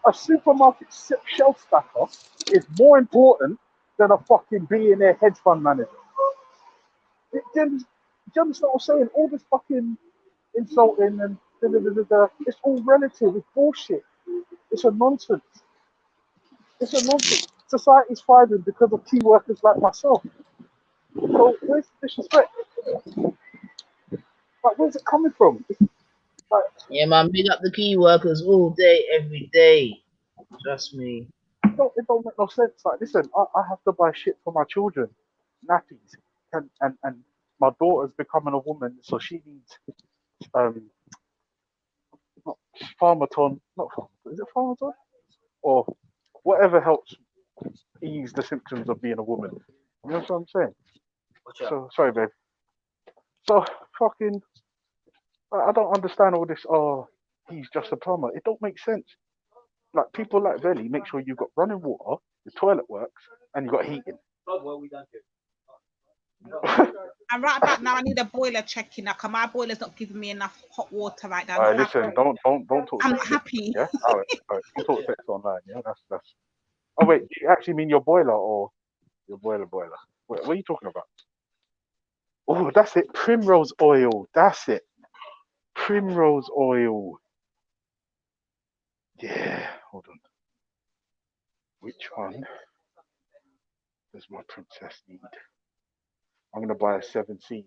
A supermarket shelf stacker is more important than a fucking billionaire hedge fund manager. Do you understand what I'm saying? All this fucking insulting and it's all relative. It's bullshit. It's a nonsense. It's a nonsense. Society's thriving because of key workers like myself. So where's the disrespect? Like, where's it coming from? Like, Yeah, man, big up the key workers all day, every day. Trust me. it don't make no sense. Like, listen, I have to buy shit for my children, nappies, and my daughter's becoming a woman, so she needs not Pharmaton, not Pharmaton, is it Pharmaton? Or whatever helps ease the symptoms of being a woman. You know what I'm saying? So sorry, babe. So fucking, I don't understand all this. Oh, he's just a plumber. It don't make sense. Like, people like Velly, make sure you've got running water, the toilet works, and you've got heating. And right about now, I need a boiler checking now, because my boiler's not giving me enough hot water right now. All right, listen, don't talk. I'm not sex, happy. Yeah, all right. Don't talk sex online. Yeah, that's. Oh wait, do you actually mean your boiler or your boiler? What are you talking about? Oh, that's it. Primrose oil. That's it. Primrose oil. Yeah. Hold on. Which one does my princess need? I'm gonna buy a 7 Seas.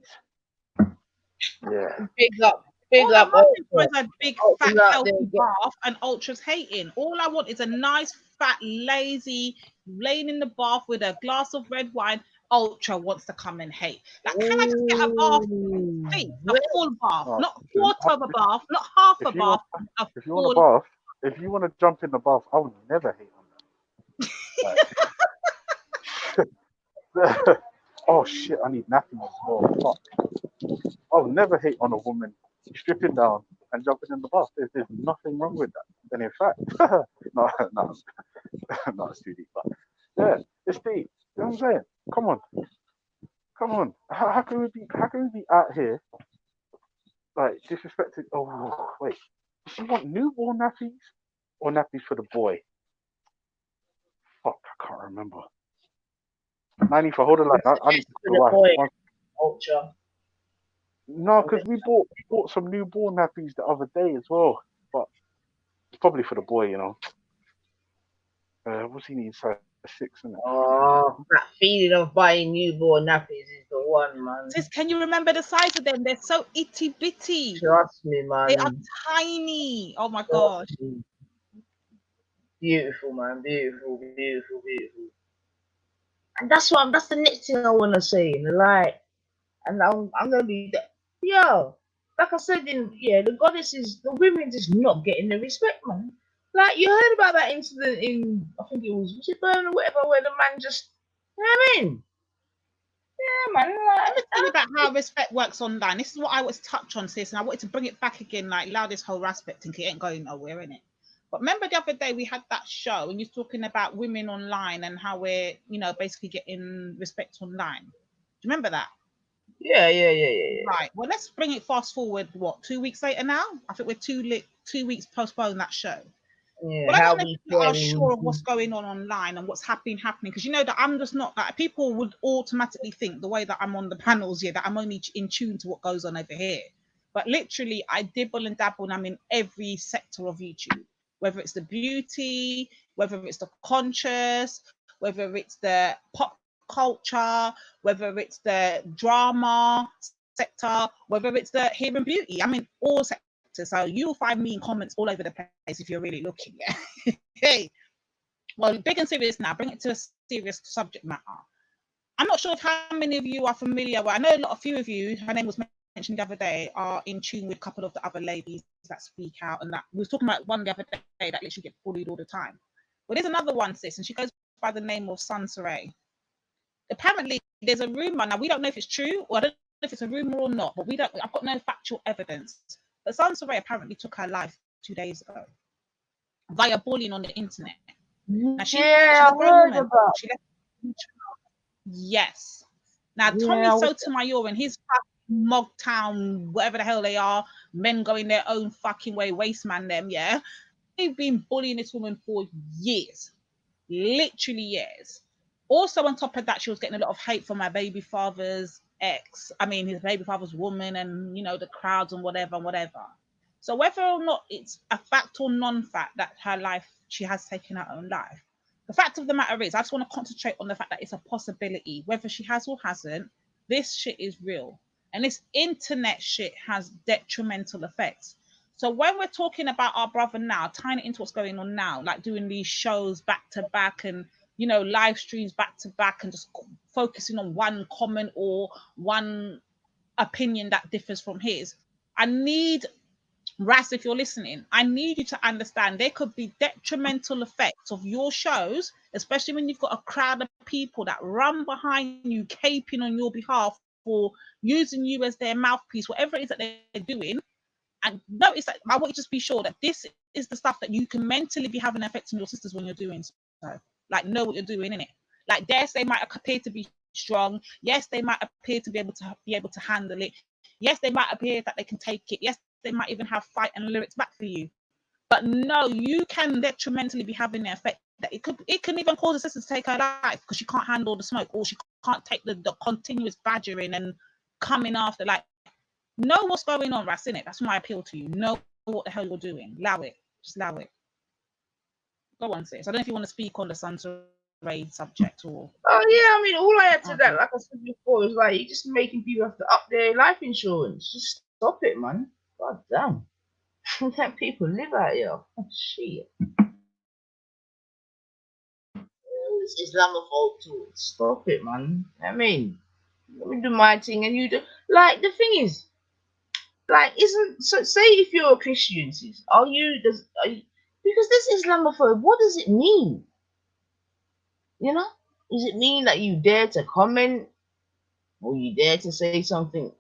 Yeah. Big up. Big All up. I want is a big, fat, Ultra's out healthy there, bath, and Ultra's hating. All I want is a nice, fat, lazy, laying in the bath with a glass of red wine. Ultra wants to come and hate. Like, can I just get a bath? Ooh. See, a full bath, Oh, not listen, quarter of a bath, not half a if you want, bath, a if you want a full. bath, if you want to jump in the bath, I would never hate on that. Like, oh shit, I need nappies as well. Fuck. I would never hate on a woman stripping down and jumping in the bath. There's nothing wrong with that. And in fact, no, no, it's too deep. But yeah, it's deep. You know what I'm saying? Come on. How can we be out here like disrespecting? Oh wait, does she want newborn nappies or nappies for the boy? Fuck, I can't remember. I need to hold the line. I need to To call the the boy. wife. Ultra. No, because we bought some newborn nappies the other day as well, but it's probably for the boy, you know. What's he need? Size 6, isn't it? Oh, that feeling of buying newborn nappies is the one, man. Sis, can you remember the size of them? They're so itty bitty. Trust me, man. They are tiny. Oh my gosh. Beautiful, man. Beautiful. And that's the next thing I wanna say. Like, and I'm gonna be there. Yo, like I said, the goddesses, the women just not getting the respect, man. Like, you heard about that incident in, I think it was it Birmingham or whatever, where the man just, you know what I mean? Yeah, man. Let me tell you about how respect works online. This is what I was touch on, sis, and I wanted to bring it back again, like allow this whole aspect thing. It ain't going nowhere, innit? But remember the other day we had that show and you're talking about women online and how we're, basically getting respect online. Do you remember that? Yeah. Right. Well, let's bring it fast forward. What, 2 weeks later now? I think we're 2 weeks postponed that show. Yeah, Well, I how don't know we if you are can. sure of what's going on online and what's happening, because you know that I'm just not that. People would automatically think the way that I'm on the panels here that I'm only in tune to what goes on over here. But literally, I dibble and dabble, and I'm in every sector of YouTube, whether it's the beauty, whether it's the conscious, whether it's the pop culture, whether it's the drama sector, whether it's the hair and beauty. I'm in all sectors. So you'll find me in comments all over the place if you're really looking. Yeah. Hey, well, big and serious now. Bring it to a serious subject matter. I'm not sure if how many of you are familiar with. I know a few of you. Her name was mentioned the other day. Are in tune with a couple of the other ladies that speak out, and that we were talking about one the other day that literally get bullied all the time. But there's another one, sis, and she goes by the name of Sansaray. Apparently, there's a rumor now. We don't know if it's true, or I don't know if it's a rumor or not. But I've got no factual evidence. But Sansaray apparently took her life 2 days ago via bullying on the internet. Now she's a grown woman. She left. Yes. Now Tommy Sotomayor and his Mogtown, whatever the hell they are, men going their own fucking way, waste man them, yeah. They've been bullying this woman for years, literally years. Also, on top of that, she was getting a lot of hate from my baby father's his baby father's woman, and the crowds and whatever. So whether or not it's a fact or non-fact that she has taken her own life, The fact of the matter is, I just want to concentrate on the fact that it's a possibility. Whether she has or hasn't, this shit is real. And this internet shit has detrimental effects. So when we're talking about our brother now, tying it into what's going on now, like doing these shows back to back and, you know, live streams back to back and just focusing on one comment or one opinion that differs from his, I need, Ras, if you're listening, I need you to understand there could be detrimental effects of your shows, especially when you've got a crowd of people that run behind you, caping on your behalf for using you as their mouthpiece, whatever it is that they're doing. And notice that I want you to just be sure that this is the stuff that you can mentally be having effects on your sisters when you're doing so. Like, know what you're doing, innit? Like, yes, they might appear to be strong. Yes, they might appear to be able to handle it. Yes, they might appear that they can take it. Yes, they might even have fight and lyrics back for you. But no, you can detrimentally be having the effect that it can even cause a sister to take her life because she can't handle the smoke, or she can't take the continuous badgering and coming after. Like, know what's going on, Ras, innit? That's my appeal to you. Know what the hell you're doing. Allow it. Just allow it. Go on, sis. I don't know if you want to speak on the Santa Ray subject or. Oh yeah, I mean, all I had to that, like I said before, is like you're just making people have to up their life insurance. Just stop it, man. God damn. Let people live out here. Oh, shit. It's Islamophobe too. Stop it, man. I mean, let me do my thing and you do. Like, the thing is, like, isn't, so say if you're a Christian, sis, are you, because this Islamophobe, what does it mean? You know? Does it mean that you dare to comment or you dare to say something?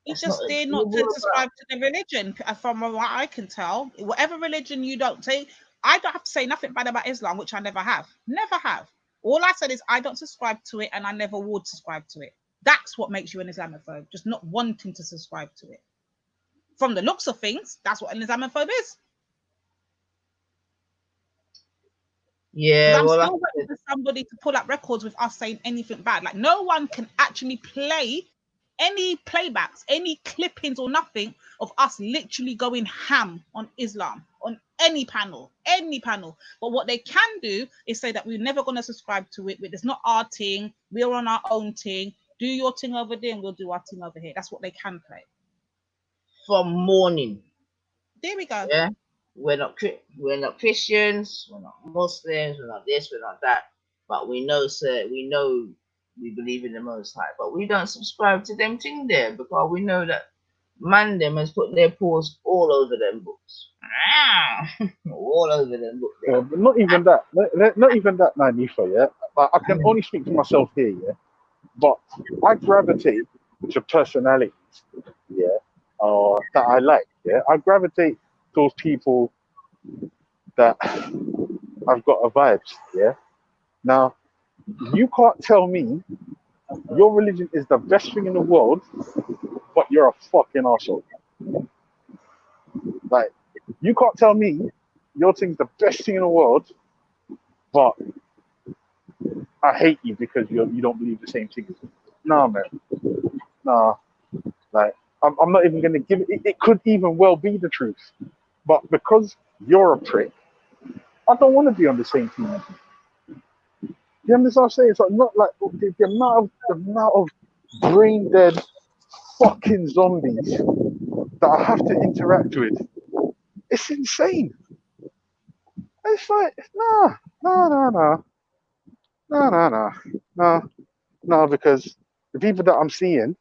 You just dare not to subscribe to the religion, from what I can tell. Whatever religion you don't take, I don't have to say nothing bad about Islam, which I never have. Never have. All I said is I don't subscribe to it and I never would subscribe to it. That's what makes you an Islamophobe, just not wanting to subscribe to it. From the looks of things, that's what an Islamophobe is. Yeah, I'm still waiting for somebody to pull up records with us saying anything bad. Like, no one can actually play any playbacks, any clippings or nothing of us literally going ham on Islam on any panel. But what they can do is say that we're never going to subscribe to it. It's not our thing. We're on our own thing. Do your thing over there and we'll do our thing over here. That's what they can play. From morning. There we go. Yeah. We're not Christians, we're not Muslims, we're not this, we're not that. But we know, sir, we believe in the Most High. But we don't subscribe to them thing there because we know that man them has put their paws all over them books. All over them books. Yeah, but not even that. Not even that, Nanifa, yeah? Like, I can only speak for myself here, yeah? But I gravitate to personalities, yeah, that I like, yeah? I gravitate those people that I've got a vibes, yeah? Now, you can't tell me your religion is the best thing in the world, but you're a fucking arsehole. Like, you can't tell me your thing's the best thing in the world, but I hate you because you don't believe the same thing as me. Nah, man. Nah. Like, I'm not even going to give it. It could even well be the truth. But because you're a prick, I don't want to be on the same team as you. You understand what I'm saying? It's like, not like the amount of brain dead fucking zombies that I have to interact with. It's insane. It's like, no, because the people that I'm seeing,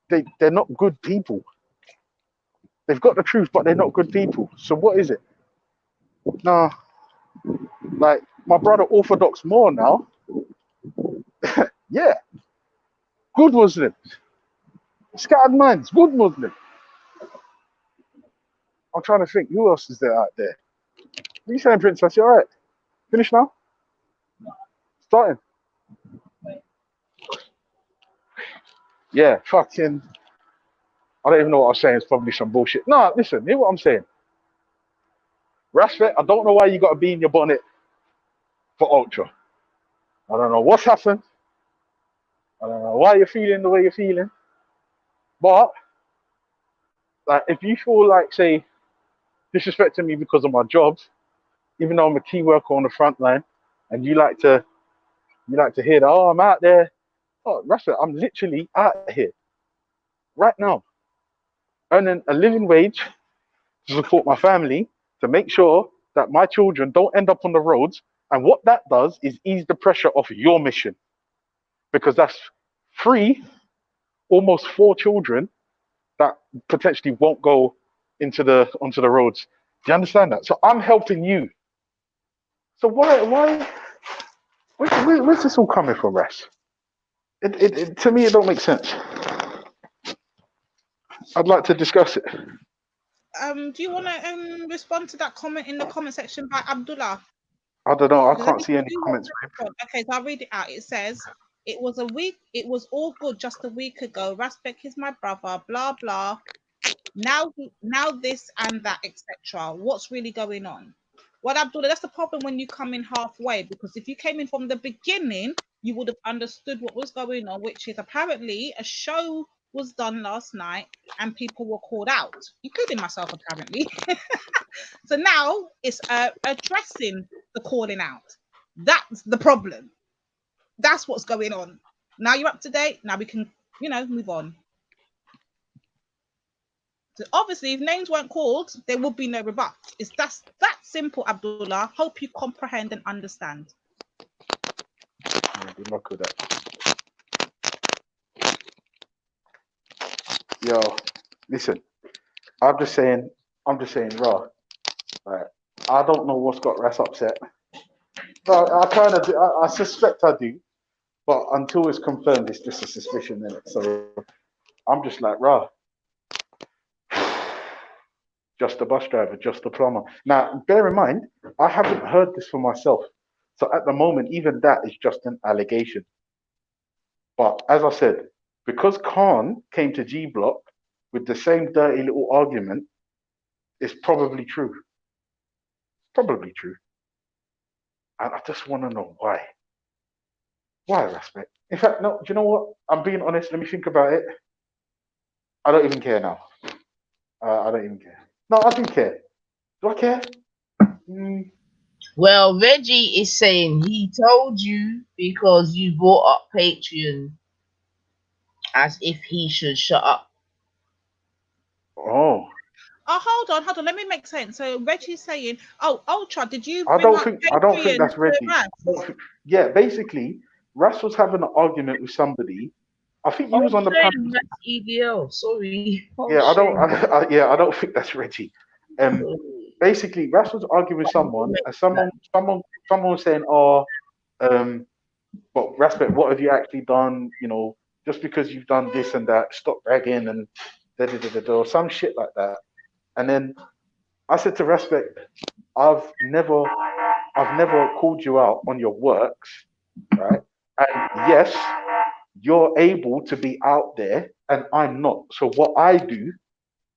they're not good people. They've got the truth, but they're not good people. So what is it? No, like my brother Orthodox more now. Yeah, good Muslims, scattered minds, good Muslim. I'm trying to think, who else is there out there? What are you saying, Princess? You all right? Finish now? Starting. Yeah, fucking. I don't even know what I'm saying. It's probably some bullshit. No, listen, hear what I'm saying. Rashford, I don't know why you got to be in your bonnet for Ultra. I don't know what's happened. I don't know why you're feeling the way you're feeling. But, like, if you feel like, say, disrespecting me because of my job, even though I'm a key worker on the front line, and you like to hear that, oh, I'm out there. Oh, Rashford, I'm literally out here right now, earning a living wage to support my family, to make sure that my children don't end up on the roads. And what that does is ease the pressure off your mission, because that's 3, almost 4 children that potentially won't go onto the roads. Do you understand that? So I'm helping you. So where's this all coming from, Ras? It to me, it don't make sense. I'd like to discuss it. Do you want to respond to that comment in the comment section by Abdullah? I don't know. I Because can't see any you comments. want to- Okay, so I'll read it out. It says, "It was all good just a week ago. Raspek is my brother. Blah blah. Now this and that, etc. What's really going on?" Well, Abdullah, that's the problem when you come in halfway, because if you came in from the beginning, you would have understood what was going on, which is apparently a show was done last night and people were called out, including myself, apparently. So now it's addressing the calling out. That's the problem. That's what's going on. Now you're up to date. Now we can, move on. So obviously, if names weren't called, there would be no rebut. It's that simple, Abdullah. Hope you comprehend and understand. Yeah, good luck with that. Yo, listen. I'm just saying, raw. Right. I don't know what's got Ras upset. But I suspect I do. But until it's confirmed, it's just a suspicion in it. So I'm just like, raw. Just a bus driver, just a plumber. Now, bear in mind, I haven't heard this for myself. So at the moment, even that is just an allegation. But as I said, because Khan came to G Block with the same dirty little argument, it's probably true. Probably true. And I just want to know why. Why, Raspek? In fact, no, do you know what? I'm being honest. Let me think about it. I don't even care now. I don't even care. No, I do care. Do I care? Well, Reggie is saying he told you because you brought up Patreon as if he should shut up. Oh. Oh, hold on. Let me make sense. So Reggie's saying, "Oh, Ultra, did you?" I don't think that's Reggie. Yeah, basically, Ras was having an argument with somebody. I think he was on the panel. That's EDL. Sorry. Yeah, I don't think that's Reggie. Basically, Ras was arguing with someone, and someone was saying, "Oh, but Raspek, what have you actually done? You know, just because you've done this and that, stop bragging and or some shit like that." And then I said to Raspek, I've never called you out on your works, right? And yes, you're able to be out there and I'm not. So what I do,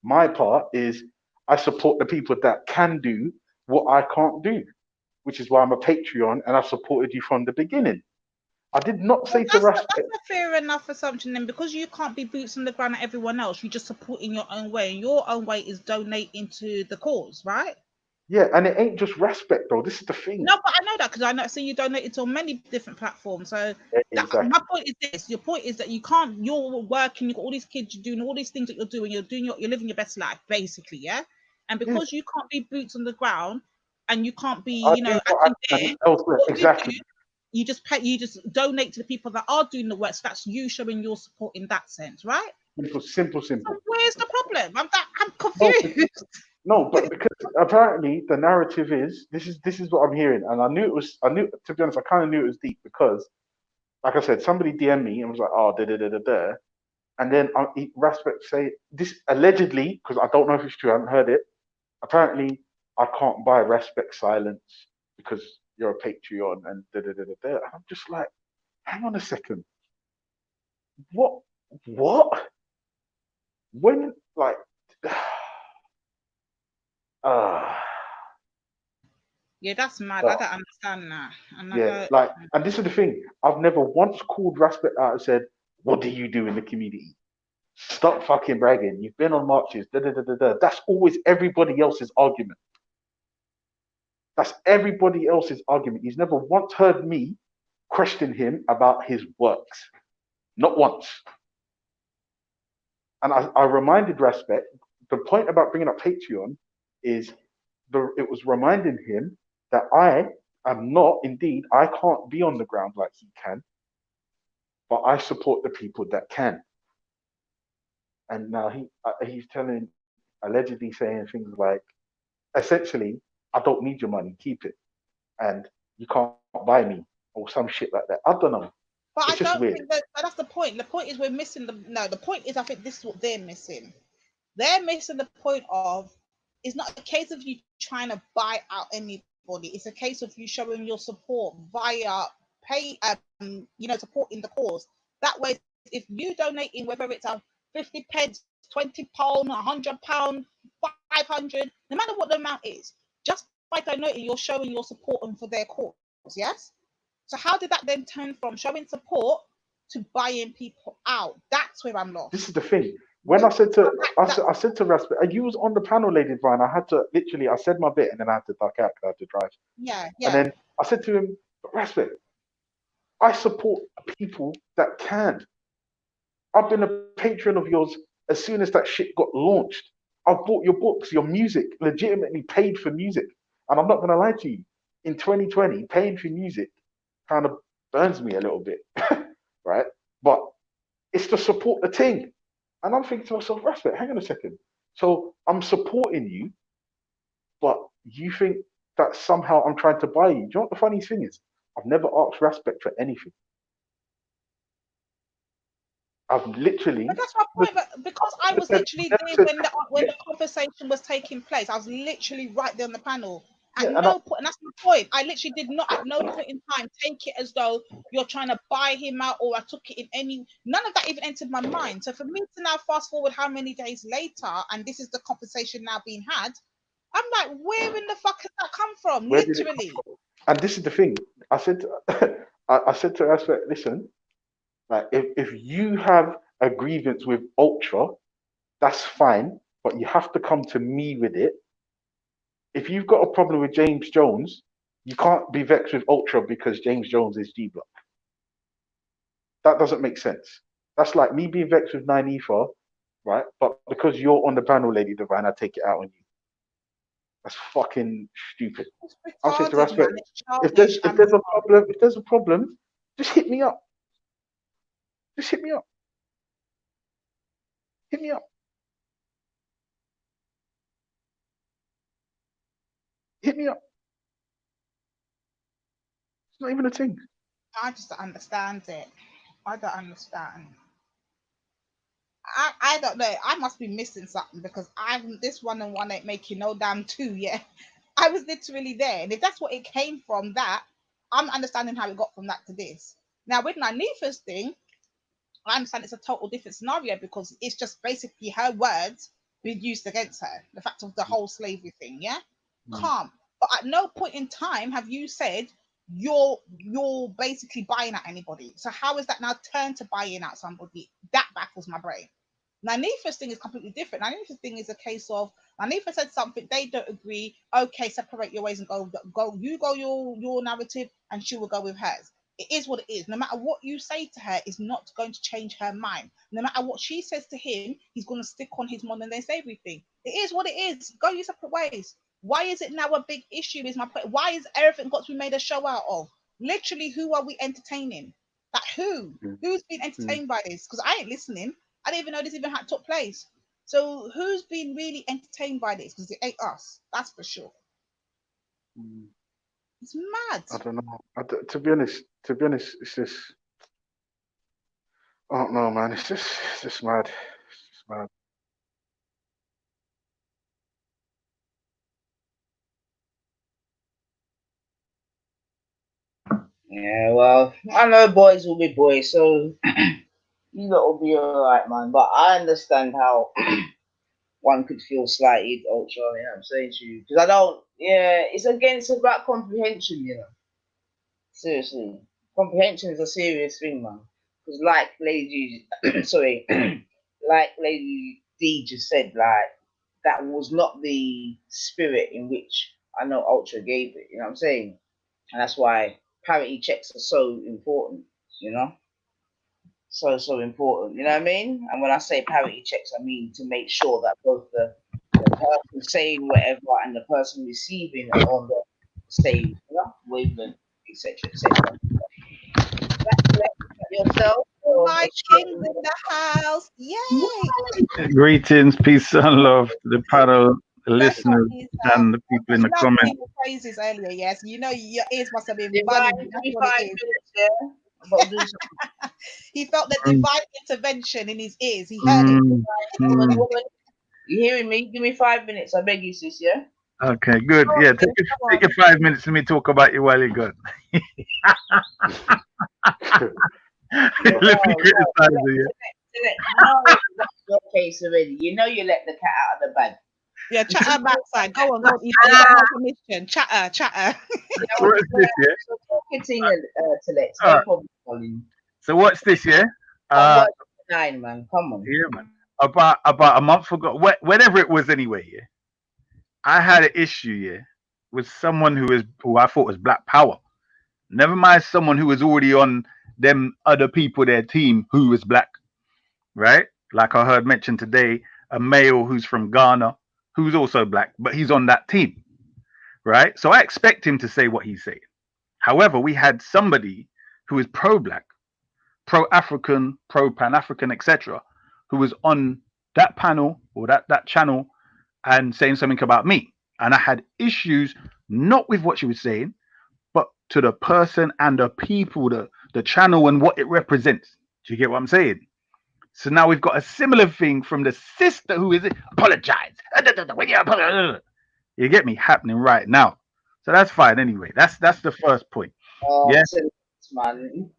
my part is I support the people that can do what I can't do, which is why I'm a Patreon and I've supported you from the beginning. I did not say to Raspek. That's a fair enough assumption then, because you can't be boots on the ground like everyone else. You just support in your own way, and your own way is donating to the cause, right? Yeah, and it ain't just Raspek though. This is the thing. No, but I know that because I know. So you donated to many different platforms. So exactly. My point is this: your point is that you can't. You're working. You've got all these kids. You're doing all these things that you're doing. You're living your best life, basically, yeah. And because you can't be boots on the ground, and you can't be, exactly. You just donate to the people that are doing the work. So that's you showing your support in that sense, right? Simple. So where's the problem? I'm confused. No, but because apparently the narrative is this is what I'm hearing, and I knew to be honest, I kind of knew it was deep because, like I said, somebody DM'd me and was like, "Oh, da," and then Raspek say this allegedly, because I don't know if it's true, I haven't heard it. Apparently, I can't buy Raspek silence because you're a Patreon and da. I'm just like, hang on a second, what? When like. Yeah, that's mad. I don't understand that. And this is the thing. I've never once called Raspek out and said, "What do you do in the community? Stop fucking bragging. You've been on marches." Da. That's always everybody else's argument. That's everybody else's argument. He's never once heard me question him about his works. Not once. And I reminded Respect, the point about bringing up Patreon is it was reminding him that I am not, indeed, I can't be on the ground like he can, but I support the people that can. And now he's allegedly saying things like, essentially, I don't need your money, keep it. And you can't buy me, or some shit like that. I don't know. But It's I just don't weird. think that's the point. The point is we're missing the point is I think this is what they're missing. They're missing the point of it's not a case of you trying to buy out anybody. It's a case of you showing your support via supporting the cause. That way, if you donating, whether it's a 50 pence, 20 pound, £100, 500, no matter what the amount is, just by donating, you're showing your support for their cause. Yes. So how did that then turn from showing support to buying people out? That's where I'm lost. This is the thing. When I said to Rasper, and you was on the panel, Lady Brian, I had to literally, I said my bit and then I had to duck out because I had to drive. Yeah. And then I said to him, Rasper, I support people that can. I've been a patron of yours as soon as that shit got launched. I've bought your books, your music, legitimately paid for music. And I'm not going to lie to you. In 2020, paying for music kind of burns me a little bit, right? But it's to support the thing. And I'm thinking to myself, Respect, hang on a second. So I'm supporting you, but you think that somehow I'm trying to buy you. Do you know what the funny thing is? I've never asked Respect for anything. I've literally. But that's my point. But because I was literally there when the conversation was taking place, I was literally right there on the panel. At no point, and that's my point. I literally did not at no point in time take it as though you're trying to buy him out, or I took it in any. None of that even entered my mind. So for me to now fast forward how many days later, and this is the conversation now being had, I'm like, where in the fuck has that come from? Where Literally. did it come from? And this is the thing. I said, I said to Aspect, listen, like if you have a grievance with Ultra, that's fine, but you have to come to me with it. If you've got a problem with James Jones, you can't be vexed with Ultra because James Jones is G Block. That doesn't make sense. That's like me being vexed with 9 Ether, right? But because you're on the panel, Lady Divine, I take it out on you. That's fucking stupid. I'm saying to Respect, if there's a problem, just hit me up. Just hit me up. Hit me up. Hit me up. It's not even a thing. I just don't understand it. I don't understand. I don't know. I must be missing something because I'm this 1 and 1 ain't making no damn 2. Yeah, I was literally there, and if that's what it came from, that I'm understanding how it got from that to this. Now with Nanifa's thing, I understand it's a total different scenario because it's just basically her words being used against her. The fact of the whole slavery thing, yeah, calm. But at no point in time have you said you're basically buying out anybody. So how is that now turned to buying out somebody? That baffles my brain. Now, Nifa's thing is completely different. Now, Nifa's thing is a case of Nifa said something, they don't agree. Okay, separate your ways and go. You go your narrative, and she will go with hers. It is what it is. No matter what you say to her, is not going to change her mind. No matter what she says to him, he's going to stick on his modern day slavery thing. It is what it is. Go your separate ways. Why is it now a big issue? Is my point. Why is everything got to be made a show out of? Literally, who are we entertaining? Like who? Who's been entertained by this? Because I ain't listening. I didn't even know this even had took place. So who's been really entertained by this? Because it ain't us. That's for sure. It's mad. I don't know. To be honest, it's just. I don't know, man. It's just mad. It's just mad. Yeah, well, I know boys will be boys, so you lot will be alright, man. But I understand how one could feel slighted, Ultra, you know what I'm saying to you? Because I don't, yeah, it's against about comprehension, you know. Seriously. Comprehension is a serious thing, man. Because like Lady, sorry, like Lady D just said, like, that was not the spirit in which I know Ultra gave it. You know what I'm saying? And that's why parity checks are so important. You know, so important. You know what I mean? And when I say parity checks, I mean to make sure that both the person saying whatever and the person receiving are on the same wavelength, etc., etc. Yourself. Or My king's in the house. Yay! Greetings, peace and love to the panel, the That's what listeners, he's and the people in the love comments. people praises earlier, yes. You know your ears must have been Divine, buzzing. That's give me what 5 it is. minutes, yeah? I've got to do something. He felt the Mm, divine intervention in his ears. He heard it. mm. You hearing me? Give me 5 minutes. I beg you, sis, yeah? Okay, good. Come on, Yeah, sis, come take on. your 5 minutes. Let me talk about you while you're good. No, Let me no. criticize you. No, that's your case already. You know you let the cat out of the bag. Yeah, chatter backside. Go on, go on. You got my permission. Chatter. Yeah, So what's this, yeah? so talking thing, Telex. All No right. problem, Colin. So what's this, yeah? Can't work 9, man. Come on. Yeah, man. About a month ago, whenever it was anyway, yeah. I had an issue, yeah, with someone who I thought was Black Power. Never mind someone who was already on them other people, their team, who was black, right? Like I heard mentioned today, a male who's from Ghana, who's also black, but he's on that team, right? So I expect him to say what he's saying. However, we had somebody who is pro-black, pro-African, pro-Pan-African, etc., who was on that panel or that channel and saying something about me. And I had issues not with what she was saying, but to the person and the people, the channel and what it represents. Do you get what I'm saying? So now we've got a similar thing from the sister who is apologize. You get me happening right now. So that's fine anyway. That's the first point. Oh, Yeah. man.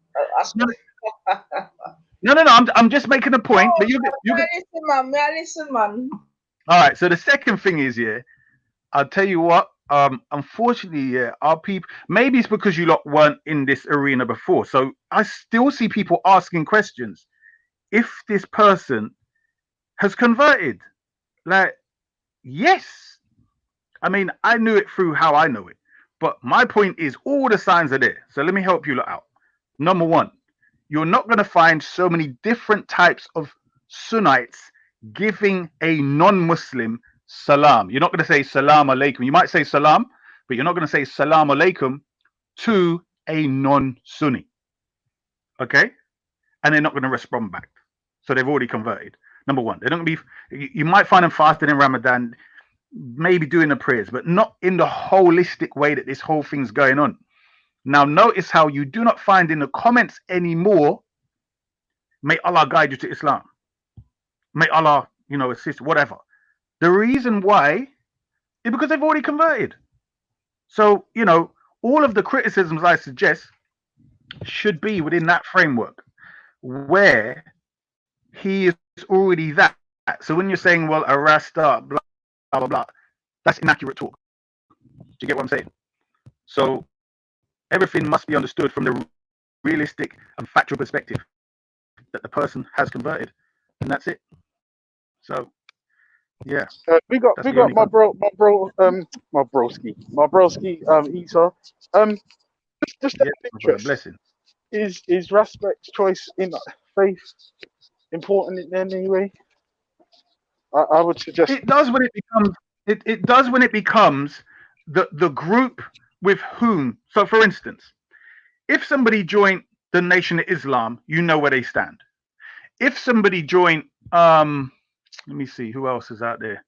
No, no. I'm just making a point. But you Listen, man. Listen, man. all right. So the second thing is, yeah, I'll tell you what. Unfortunately, yeah, our people. Maybe it's because you lot weren't in this arena before. So I still see people asking questions. If this person has converted, like, yes. I mean, I knew it through how I know it. But my point is, all the signs are there. So let me help you lot out. Number one, you're not going to find so many different types of Sunnites giving a non-Muslim salam. You're not going to say salam alaikum. You might say salam, but you're not going to say salam alaikum to a non-Sunni. Okay? And they're not going to respond back. So they've already converted. Number one, they're not going to be. You might find them fasting in Ramadan, maybe doing the prayers, but not in the holistic way that this whole thing's going on. Now, notice how you do not find in the comments anymore, may Allah guide you to Islam. May Allah, assist, whatever. The reason why is because they've already converted. So, all of the criticisms I suggest should be within that framework where he is already that. So when you're saying, well, a Rasta, blah, blah, blah, that's inaccurate talk. Do you get what I'm saying? So everything must be understood from the realistic and factual perspective that the person has converted, and that's it. So, yeah. Big up my broski, Isa. Just out of interest, Blessing. is Raspect's choice in faith important in any way? I would suggest it does when it becomes it does when it becomes the group with whom. So, for instance, if somebody joined the Nation of Islam, you know where they stand. If somebody joined, let me see who else is out there.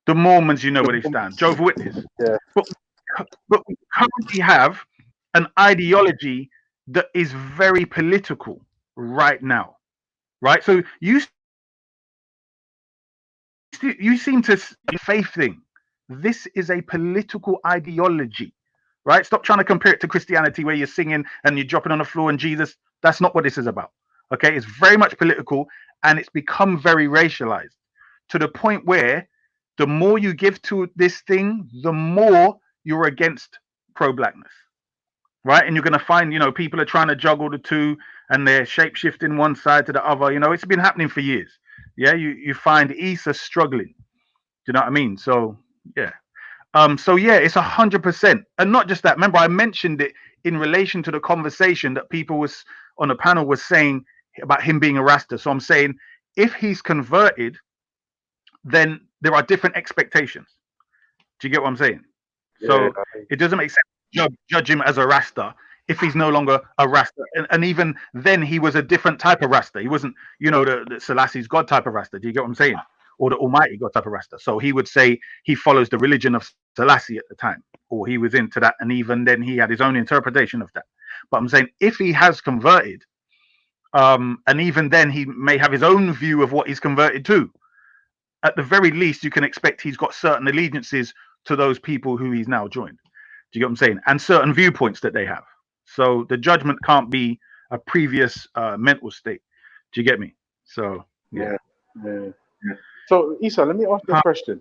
The Mormons, you know where they stand. Jehovah's Witness. Yeah. But we currently have an ideology that is very political right now, right? So you seem to faith thing. This is a political ideology, right? Stop trying to compare it to Christianity where you're singing and you're dropping on the floor and Jesus. That's not what this is about. Okay, it's very much political and it's become very racialized to the point where the more you give to this thing, the more you're against pro-blackness, right? And you're going to find, people are trying to juggle the two and they're shape-shifting one side to the other. It's been happening for years. Yeah, you find Isa struggling. Do you know what I mean? So, yeah. So yeah, it's 100%, and not just that. Remember, I mentioned it in relation to the conversation that people was on the panel was saying about him being a Rasta. So I'm saying if he's converted, then there are different expectations. Do you get what I'm saying? So it doesn't make sense to judge him as a Rasta if he's no longer a Rasta. And even then, he was a different type of Rasta. He wasn't, the Selassie's God type of Rasta. Do you get what I'm saying? Or the Almighty God type of Rasta. So he would say he follows the religion of Selassie at the time, or he was into that. And even then, he had his own interpretation of that. But I'm saying if he has converted, and even then, he may have his own view of what he's converted to. At the very least, you can expect he's got certain allegiances to those people who he's now joined. Do you get what I'm saying? And certain viewpoints that they have. So the judgment can't be a previous mental state. Do you get me? So yeah. So Issa, let me ask you a question.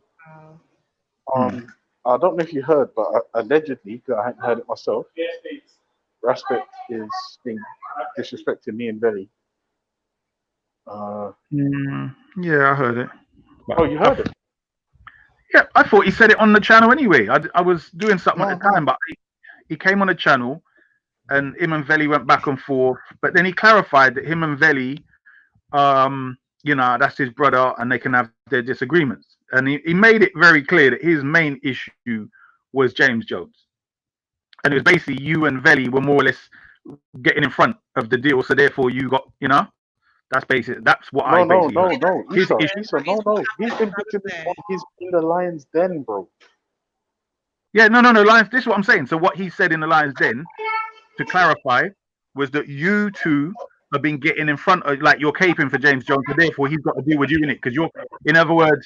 I don't know if you heard, but allegedly, because I hadn't heard it myself, Raspect is being disrespecting me and Belly. Yeah, I heard it. Oh, you heard it? Yeah, I thought he said it on the channel anyway. I was doing something at the time, but he came on the channel, and him and Veli went back and forth. But then he clarified that him and Veli, that's his brother, and they can have their disagreements. And he made it very clear that his main issue was James Jones, and it was basically you and Veli were more or less getting in front of the deal. So therefore, you got, that's basically what I basically. No. Issa, no. He's been putting this on. He's in the Lions Den, bro. Yeah, no. Lions. This is what I'm saying. So what he said in the Lions Den, to clarify, was that you two have been getting in front of, like, you're caping for James Jones, so therefore he's got to deal with you in it, because you're, in other words,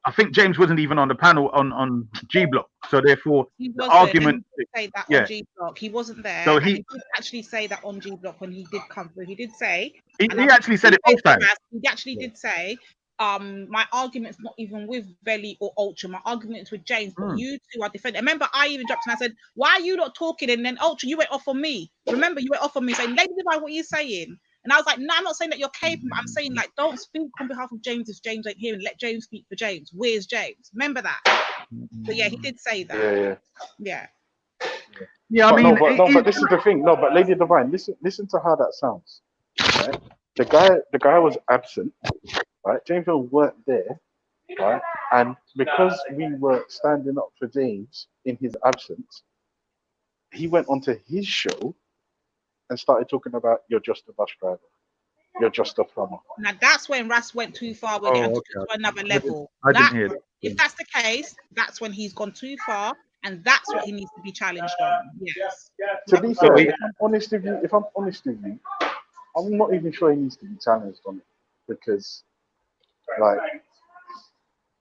I think James wasn't even on the panel on G Block, so therefore the argument. He did say that on G Block. He wasn't there. So he did actually say that on G Block when he did come through. He did say. He actually said it both times. He actually did say, my argument's not even with Veli or Ultra. My argument's with James, but you two are defending. Remember, I even dropped and I said, "Why are you not talking?" And then Ultra, you went off on me. Remember, you went off on me saying, "Lady Divine, what are you saying?" And I was like, "No, I'm not saying that you're capable. I'm saying, like, don't speak on behalf of James if James ain't here, and let James speak for James. Where's James?" Remember that? So yeah, he did say that. Yeah. I mean, but this is the thing. No, but Lady Divine, listen to how that sounds. Right? The guy was absent. Right? James weren't there. Right? And because we were standing up for James in his absence, he went onto his show and started talking about, "You're just a bus driver. You're just a plumber." Now that's when Russ went too far with it and took it to another level. I didn't hear that. If that's the case, that's when he's gone too far, and that's what he needs to be challenged on. Yes. To be fair, if I'm honest with you, I'm not even sure he needs to be challenged on it, because, like,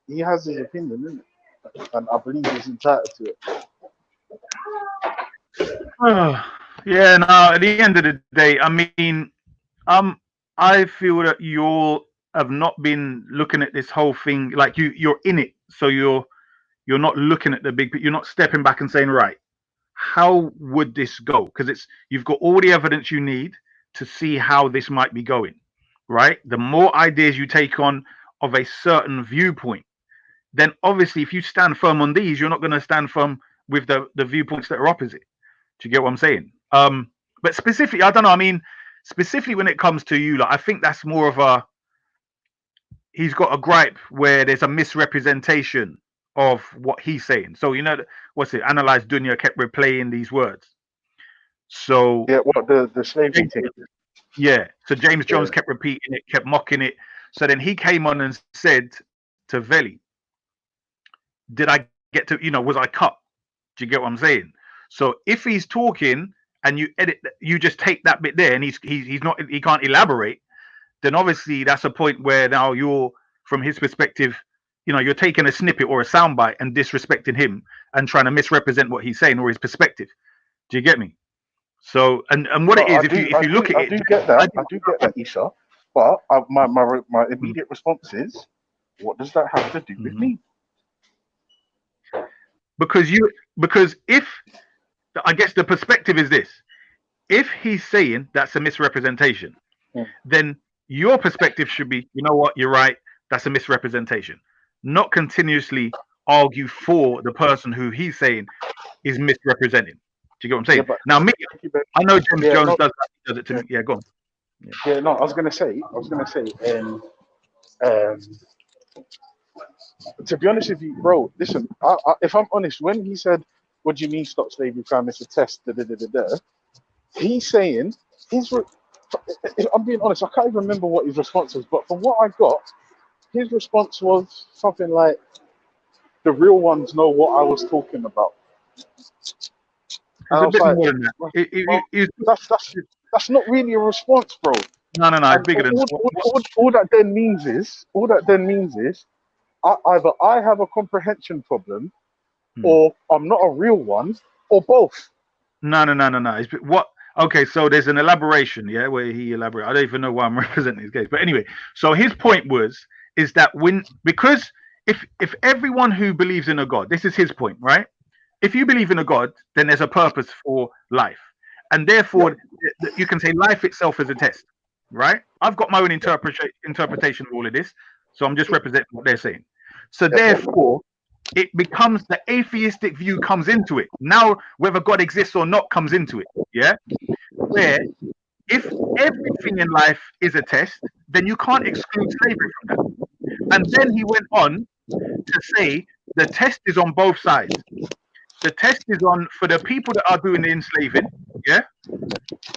he has his opinion, isn't it? And I believe he's entitled to it. Yeah, no, at the end of the day, I mean, I feel that you all have not been looking at this whole thing, like you're in it, so you're not looking at the big, you're not stepping back and saying, right, how would this go? Because you've got all the evidence you need to see how this might be going, right? The more ideas you take on of a certain viewpoint, then obviously if you stand firm on these, you're not going to stand firm with the viewpoints that are opposite. Do you get what I'm saying? But specifically, I don't know. I mean, specifically when it comes to you, like, I think that's more of he's got a gripe where there's a misrepresentation of what he's saying. So, Analyze Dunya kept replaying these words. So yeah, what the slavery thing. Yeah. So James Jones kept repeating it, kept mocking it. So then he came on and said to Veli, "Did I get to, was I cut?" Do you get what I'm saying? So if he's talking and you edit, you just take that bit there, and he can't elaborate, then obviously that's a point where now you're, from his perspective, you're taking a snippet or a soundbite and disrespecting him and trying to misrepresent what he's saying or his perspective. Do you get me? So and what it is, if you look at it, I do get that, Issa. But my immediate response is, what does that have to do with me? Because if, I guess the perspective is this: if he's saying that's a misrepresentation, then your perspective should be, you know what, you're right, that's a misrepresentation. Not continuously argue for the person who he's saying is misrepresenting. Do you get what I'm saying? Yeah, but Now, me, I know James yeah, Jones no, does that. He does it to me. Yeah, go on. yeah, no. I was gonna say, um, to be honest with you, bro. Listen, if I'm honest, when he said, "What do you mean stop slavery? Fam, it's a test." Da, da, da, da, da, he's saying if I'm being honest, I can't even remember what his response was, but from what I got, his response was something like, "The real ones know what I was talking about." And It's I a was bit like, more than that. well, that's not really a response, bro. No, it's And bigger than that. all that then means is, either I have a comprehension problem, or I'm not a real one, or both. No. It's what? Okay, so there's an elaboration, yeah, where he elaborates. I don't even know why I'm representing his case, but anyway. So his point is that because if everyone who believes in a God, this is his point, right? If you believe in a God, then there's a purpose for life, and therefore you can say life itself is a test, right? I've got my own interpretation of all of this, so I'm just representing what they're saying. So therefore, it becomes the atheistic view comes into it. Now, whether God exists or not comes into it, yeah? Where if everything in life is a test, then you can't exclude slavery from that. And then he went on to say the test is on both sides. The test is on for the people that are doing the enslaving, yeah?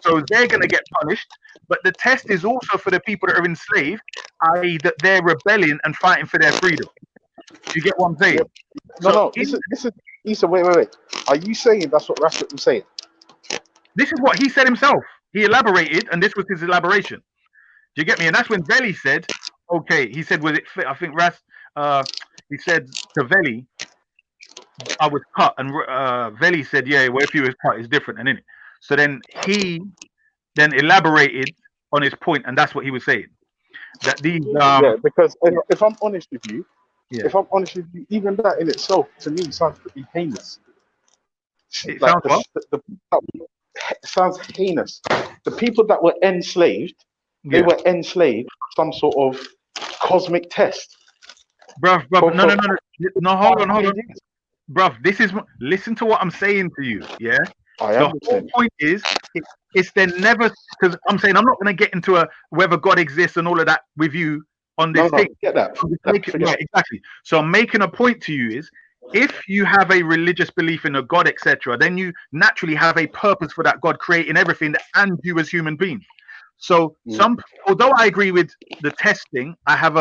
So they're going to get punished. But the test is also for the people that are enslaved, i.e., that they're rebelling and fighting for their freedom. Do you get what I'm saying? Yep. No. This is Issa. Wait. Are you saying that's what Rashford was saying? This is what he said himself. He elaborated, and this was his elaboration. Do you get me? And that's when Veli said, okay, he said, was it fit? I think he said to Veli, I was cut. And Veli said, yeah, well, if you was cut, it's different. And in it. So then he then elaborated on his point, and that's what he was saying. That these Yeah, because if I'm honest with you, yeah. even that in itself to me sounds pretty heinous. It Like sounds what? Sounds heinous. The people that were enslaved, they were enslaved for some sort of cosmic test. Bruv, no, hold on. Bruv, listen to what I'm saying to you, yeah? The whole point is, it's then never, because I'm saying I'm not going to get into whether God exists and all of that with you on this thing. Get that. Right, exactly. So I'm making a point to you is, if you have a religious belief in a God, etc., then you naturally have a purpose for that God creating everything and you as human beings. So although I agree with the testing, I have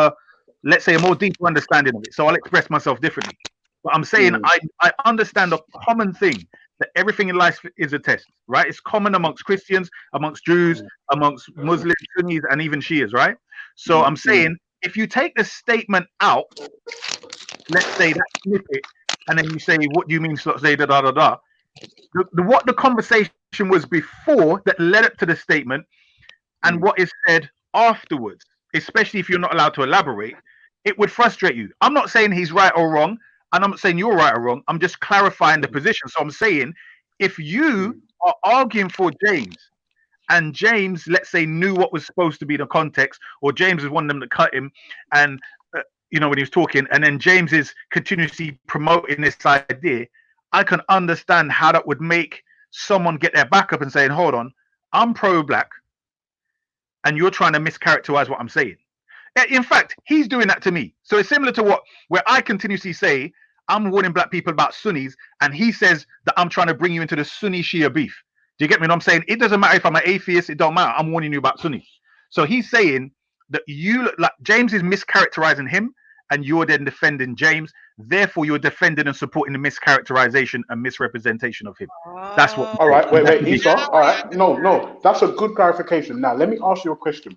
let's say a more deeper understanding of it. So I'll express myself differently. But I'm saying I understand a common thing, that everything in life is a test, right? It's common amongst Christians, amongst Jews, amongst Muslims, Sunnis, and even Shias, right? So I'm saying if you take the statement out, let's say that snippet, and then you say, what do you mean, say da. What the conversation was before that led up to the statement and what is said afterwards, especially if you're not allowed to elaborate, it would frustrate you. I'm not saying he's right or wrong, and I'm not saying you're right or wrong. I'm just clarifying the position. So I'm saying if you are arguing for James, and James, let's say, knew what was supposed to be the context, or James is one of them that cut him, and when he was talking, and then James is continuously promoting this idea, I can understand how that would make someone get their back up and saying, hold on, I'm pro-black, and you're trying to mischaracterize what I'm saying. In fact, he's doing that to me. So it's similar to where I continuously say, I'm warning black people about Sunnis, and he says that I'm trying to bring you into the Sunni Shia beef. Do you get me? And I'm saying it doesn't matter if I'm an atheist, it don't matter. I'm warning you about Sunnis. So he's saying that James is mischaracterizing him, and you're then defending James. Therefore, you're defending and supporting the mischaracterization and misrepresentation of him. That's what. All right, wait, Esau. All right, no, that's a good clarification. Now, let me ask you a question.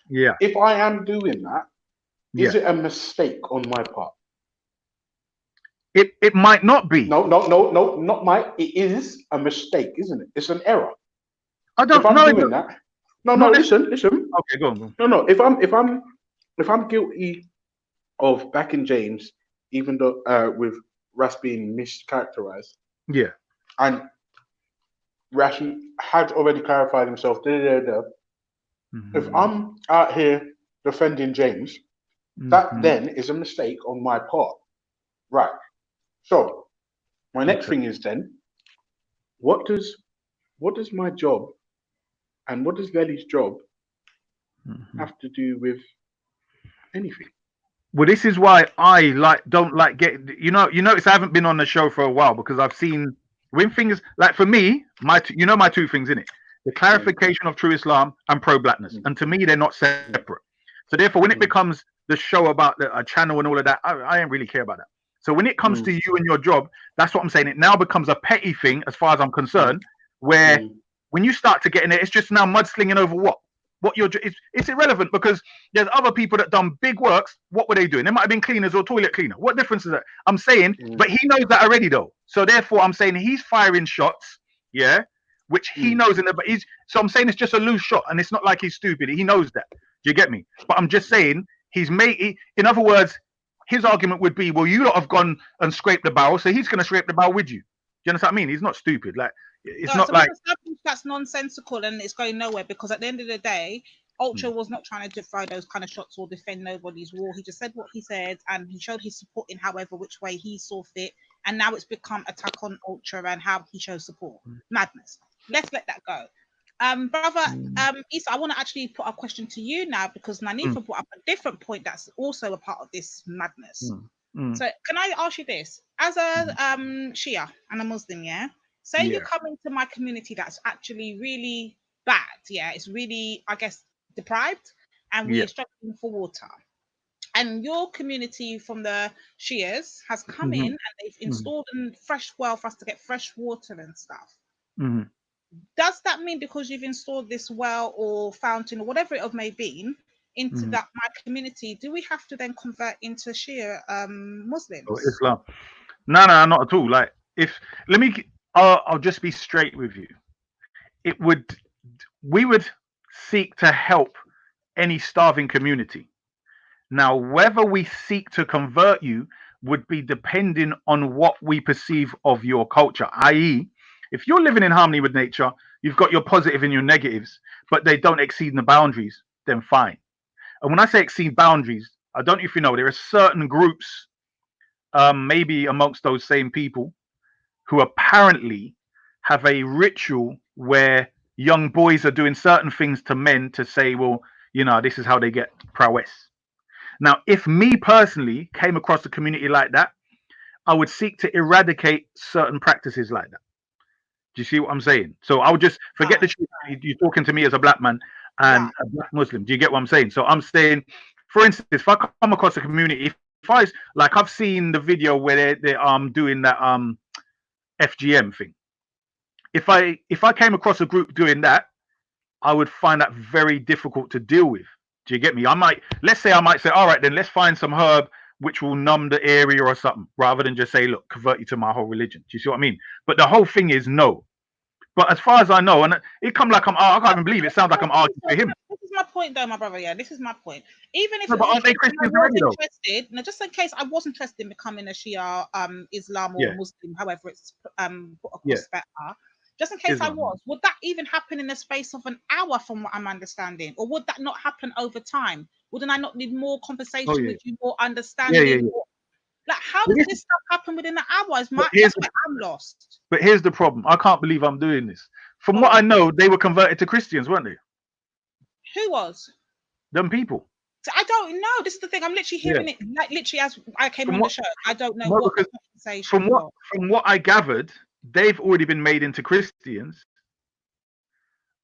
Yeah. If I am doing that, is it a mistake on my part? It might not be. No, not might. It is a mistake, isn't it? It's an error. I don't know. If I'm doing that. No, listen. Okay, go on. No. If I'm guilty of backing James, even though with Ras being mischaracterized. Yeah. And Ras had already clarified himself. If I'm out here defending James, that then is a mistake on my part. Right. So my next thing is then, what does my job and what does Veli's job have to do with anything? Well, this is why I don't like getting. You notice I haven't been on the show for a while because I've seen when things like for me, my two things in it: the clarification of true Islam and pro-blackness, and to me they're not separate. So therefore, when it becomes the show about a channel and all of that, I don't really care about that. So when it comes to you and your job, that's what I'm saying. It now becomes a petty thing as far as I'm concerned, where when you start to get in it, it's just now mudslinging over what it's irrelevant because there's other people that done big works. What were they doing? They might have been cleaners or toilet cleaner. What difference is that? I'm saying, but he knows that already though. So therefore, I'm saying he's firing shots, which he knows but so I'm saying it's just a loose shot, and it's not like he's stupid. He knows that. Do you get me? But I'm just saying in other words, his argument would be, well, you lot have gone and scraped the barrel, so he's going to scrape the barrel with you. Do you understand what I mean? He's not stupid. Like it's not like that's nonsensical and it's going nowhere because at the end of the day, Ultra was not trying to fire those kind of shots or defend nobody's war. He just said what he said and he showed his support in however which way he saw fit. And now it's become attack on Ultra and how he shows support. Madness. Let's let that go. Brother Issa, I want to actually put a question to you now because Nanifa brought up a different point that's also a part of this madness. So can I ask you this? As a Shia and a Muslim, say you come into my community that's actually really bad, it's really, I guess, deprived, and we're struggling for water. And your community from the Shias has come in and they've installed a fresh well for us to get fresh water and stuff. Does that mean because you've installed this well or fountain or whatever it may be into that my community, do we have to then convert into Shia Muslims? Or Islam? No, not at all. Like I'll just be straight with you. We would seek to help any starving community. Now, whether we seek to convert you would be depending on what we perceive of your culture, i.e., if you're living in harmony with nature, you've got your positive and your negatives, but they don't exceed the boundaries, then fine. And when I say exceed boundaries, I don't know if you know, there are certain groups, maybe amongst those same people, who apparently have a ritual where young boys are doing certain things to men to say, well, this is how they get prowess. Now, if me personally came across a community like that, I would seek to eradicate certain practices like that. Do you see what I'm saying? So I would just forget the truth. You're talking to me as a black man and a black Muslim. Do you get what I'm saying? So I'm saying, for instance, if I come across a community, I've seen the video where they're doing that FGM thing. If I came across a group doing that, I would find that very difficult to deal with. Do you get me? I might say, all right, then let's find some herb which will numb the area or something, rather than just say, look, convert you to my whole religion. Do you see what I mean? But the whole thing is no. But as far as I know, and it come like I can't even believe it. Sounds like I'm arguing for him. This is my point, though, my brother. Yeah, this is my point. Even if but aren't they Christians already, though? Now, just in case I was interested in becoming a Shia, Islam or Muslim, however it's put across better. Just in case Islam. I was, would that even happen in the space of an hour from what I'm understanding? Or would that not happen over time? Wouldn't I not need more conversation with you, more understanding? More, like, how does this stuff happen within an hour? That's where I'm lost. But here's the problem. I can't believe I'm doing this. From what I know, they were converted to Christians, weren't they? Who was? Them people. So I don't know. This is the thing. I'm literally hearing it, like literally as I came on the show. I don't know what the conversation was. From what I gathered, they've already been made into Christians.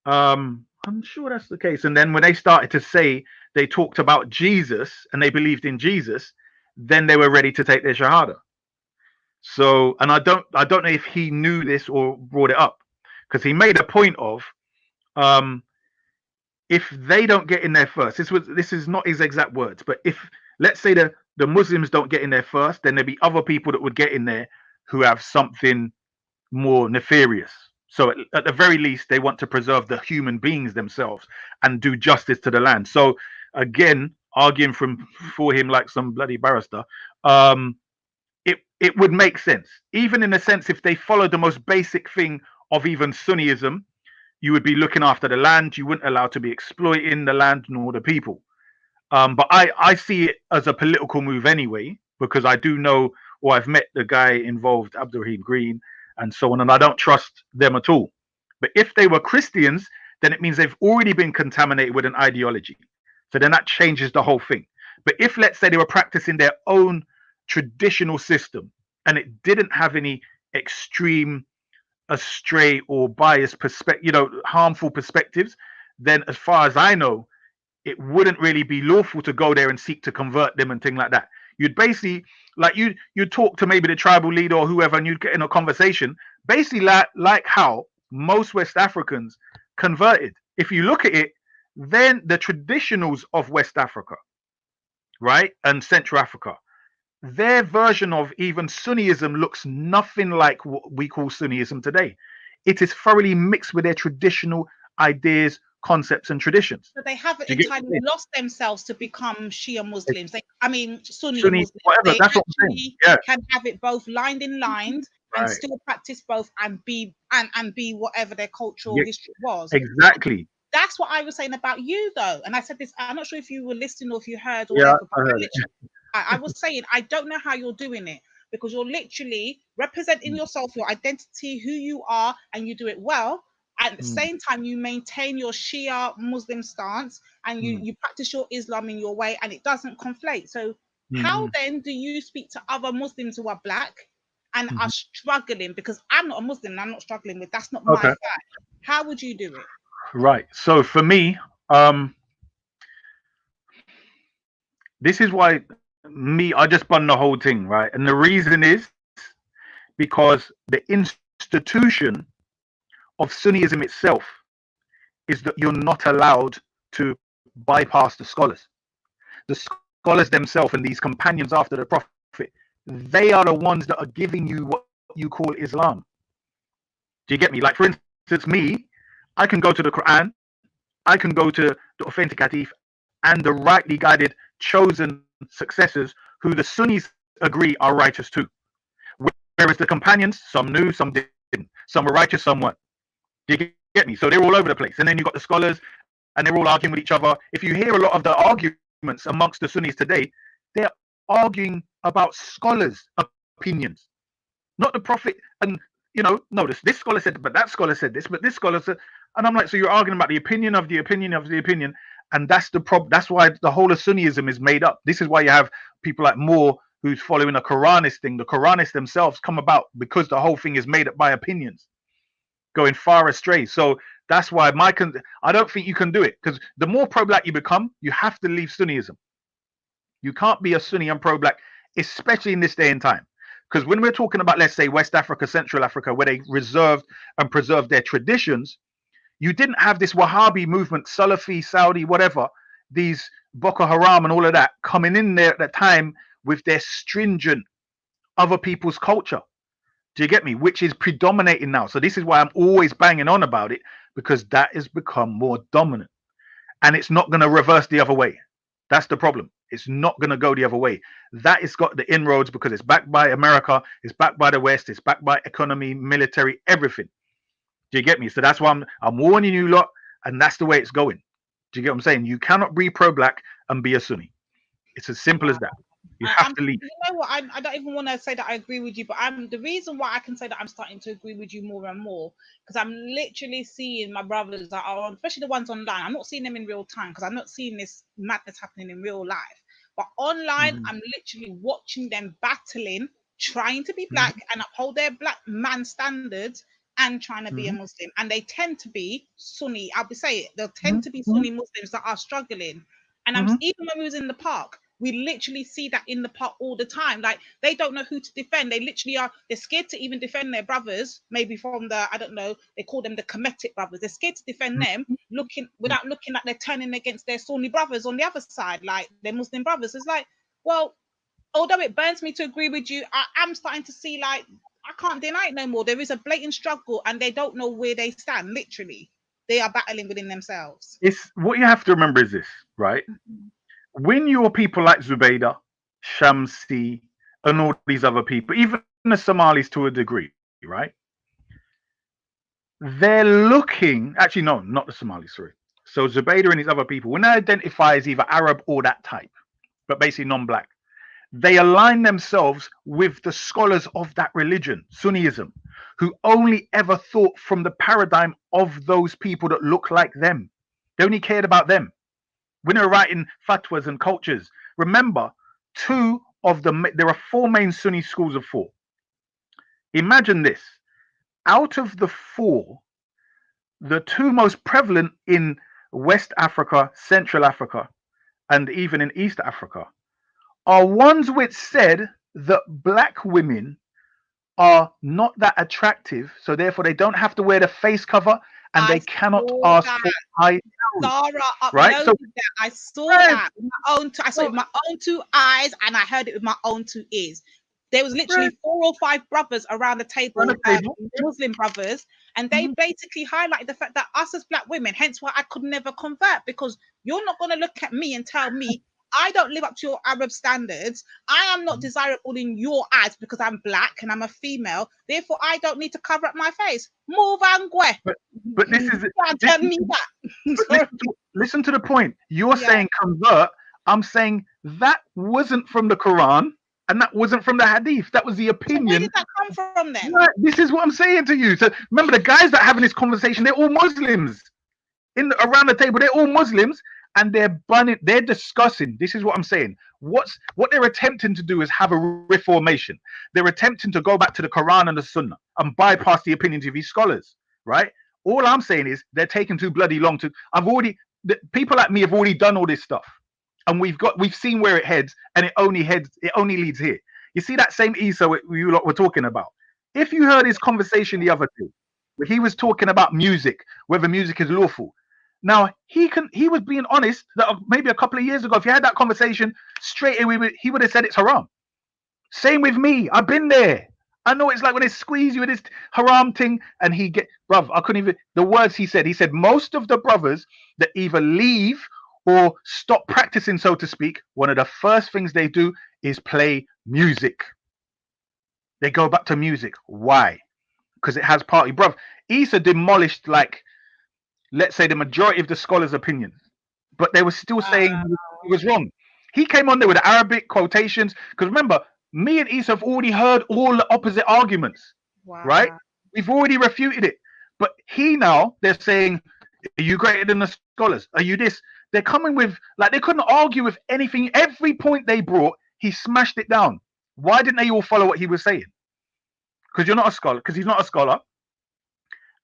I'm sure that's the case. And then when they started to say they talked about Jesus and they believed in Jesus, then they were ready to take their shahada. So, and I don't know if he knew this or brought it up, because he made a point of, if they don't get in there first, this is not his exact words, but if, let's say the Muslims don't get in there first, then there'd be other people that would get in there who have something more nefarious. So at the very least, they want to preserve the human beings themselves and do justice to the land. So again, arguing for him like some bloody barrister, it would make sense. Even in a sense, if they followed the most basic thing of even Sunniism, you would be looking after the land. You wouldn't allow to be exploiting the land nor the people. But I see it as a political move anyway, because I do know or I've met the guy involved, Abdurrahim Green, and so on, and I don't trust them at all. But if they were Christians, then it means they've already been contaminated with an ideology. So then that changes the whole thing. But if, let's say, they were practicing their own traditional system and it didn't have any extreme, astray or biased perspective, harmful perspectives, then as far as I know, it wouldn't really be lawful to go there and seek to convert them and things like that. You'd basically, like, you'd talk to maybe the tribal leader or whoever, and you'd get in a conversation, basically like how most West Africans converted. If you look at it, then the traditionals of West Africa, right, and Central Africa, their version of even Sunniism looks nothing like what we call Sunniism today. It is thoroughly mixed with their traditional ideas, concepts, and traditions. But they haven't entirely lost themselves to become Shia Muslims. Sunni Muslims. Whatever. They that's what I'm saying. Yeah. Can have it both lined in lines and still practice both and be whatever their cultural history was. Exactly. That's what I was saying about you, though. And I said this, I'm not sure if you were listening or if you heard or whatever, but I was saying, I don't know how you're doing it, because you're literally representing yourself, your identity, who you are, and you do it well. At the same time, you maintain your Shia Muslim stance and you practice your Islam in your way, and it doesn't conflate. So how then do you speak to other Muslims who are black and are struggling? Because I'm not a Muslim and I'm not struggling with, that's not my fact. How would you do it? Right. So for me, this is why I just spun the whole thing, right? And the reason is because the institution of Sunniism itself is that you're not allowed to bypass the scholars. The scholars themselves and these companions after the Prophet, they are the ones that are giving you what you call Islam. Do you get me? Like, for instance, me, I can go to the Quran, I can go to the authentic hadith and the rightly guided, chosen successors who the Sunnis agree are righteous too. Whereas the companions, some knew, some didn't. Some were righteous, some weren't. Do you get me? So they're all over the place. And then you've got the scholars and they're all arguing with each other. If you hear a lot of the arguments amongst the Sunnis today, they're arguing about scholars' opinions, not the Prophet. And notice this scholar said, but that scholar said this, but this scholar said, and I'm like, so you're arguing about the opinion of the opinion of the opinion, and that's the problem. That's why the whole of Sunniism is made up. This is why you have people like Moore who's following a Quranist thing. The Quranists themselves come about because the whole thing is made up by opinions, going far astray. So that's why I don't think you can do it, because the more pro-black you become, you have to leave Sunniism. You can't be a Sunni and pro-black, especially in this day and time. Because when we're talking about, let's say, West Africa, Central Africa, where they reserved and preserved their traditions, you didn't have this Wahhabi movement, Salafi, Saudi, whatever, these Boko Haram and all of that coming in there at that time with their stringent other people's culture. Do you get me? Which is predominating now. So this is why I'm always banging on about it, because that has become more dominant. And it's not going to reverse the other way. That's the problem. It's not going to go the other way. That has got the inroads because it's backed by America, it's backed by the West, it's backed by economy, military, everything. Do you get me? So that's why I'm warning you lot, and that's the way it's going. Do you get what I'm saying? You cannot be pro-black and be a Sunni. It's as simple as that. You have to leave. You know what? I don't even want to say that I agree with you, but the reason why I can say that I'm starting to agree with you more and more, because I'm literally seeing my brothers that are, especially the ones online. I'm not seeing them in real time because I'm not seeing this madness happening in real life. But online, I'm literally watching them battling, trying to be black and uphold their black man standards, and trying to be a Muslim. And they tend to be Sunni. I'll be saying they'll tend to be Sunni Muslims that are struggling. And even when we was in the park, we literally see that in the park all the time. Like, they don't know who to defend. They literally they're scared to even defend their brothers, maybe from the, I don't know, they call them the Kemetic brothers. They're scared to defend them without looking like they're turning against their Sunni brothers on the other side, like their Muslim brothers. It's like, well, although it burns me to agree with you, I'm starting to see, like, I can't deny it no more. There is a blatant struggle and they don't know where they stand. Literally, they are battling within themselves. It's what you have to remember is this, right? When you're people like Zubaydah, Shamsi, and all these other people, even the Somalis to a degree, right? They're looking, actually, no, not the Somalis, sorry. So Zubaydah and these other people, when they identify as either Arab or that type, but basically non-black, they align themselves with the scholars of that religion, Sunnism, who only ever thought from the paradigm of those people that look like them. They only cared about them. When they're writing fatwas and cultures, remember, there are four main Sunni schools of thought. Imagine this. Out of the four, the two most prevalent in West Africa, Central Africa, and even in East Africa are ones which said that black women are not that attractive, so therefore they don't have to wear the face cover and they cannot saw ask that. for high Zara uploaded right? So that. I saw that with my own. I saw it with my own two eyes, and I heard it with my own two ears. There was literally 4 or 5 brothers around the table, Muslim brothers, and they basically highlighted the fact that us as black women, hence why I could never convert, because you're not going to look at me and tell me I don't live up to your Arab standards. I am not desirable in your eyes because I'm black and I'm a female. Therefore, I don't need to cover up my face. Move and go. But this is tell me that. Listen to the point. You're saying convert. I'm saying that wasn't from the Quran and that wasn't from the Hadith. That was the opinion. So where did that come from then? Right, this is what I'm saying to you. So remember, the guys that are having this conversation, they're all Muslims. Around the table, they're all Muslims. And they're discussing. This is what I'm saying. What they're attempting to do is have a reformation. They're attempting to go back to the Quran and the Sunnah and bypass the opinions of these scholars, right? All I'm saying is they're taking too bloody long to. People like me have already done all this stuff, and we've seen where it heads, and it only leads here. You see that same Isa you lot were talking about. If you heard his conversation the other day, where he was talking about music, whether music is lawful. Now he was being honest that maybe a couple of years ago, if you had that conversation straight away, he would have said it's haram. Same with me. I've been there. I know it's like when they squeeze you with this haram thing, and bruv, I couldn't even the words he said. He said most of the brothers that either leave or stop practicing, so to speak, one of the first things they do is play music. They go back to music. Why? Because it has party. Bruv, Isa demolished, like, let's say, the majority of the scholars' opinions, but they were still saying he was wrong. He came on there with Arabic quotations, because remember, me and Isa have already heard all the opposite arguments, right? We've already refuted it. But they're saying, are you greater than the scholars? Are you this? They're coming with, like, they couldn't argue with anything. Every point they brought, he smashed it down. Why didn't they all follow what he was saying? Because you're not a scholar, because he's not a scholar.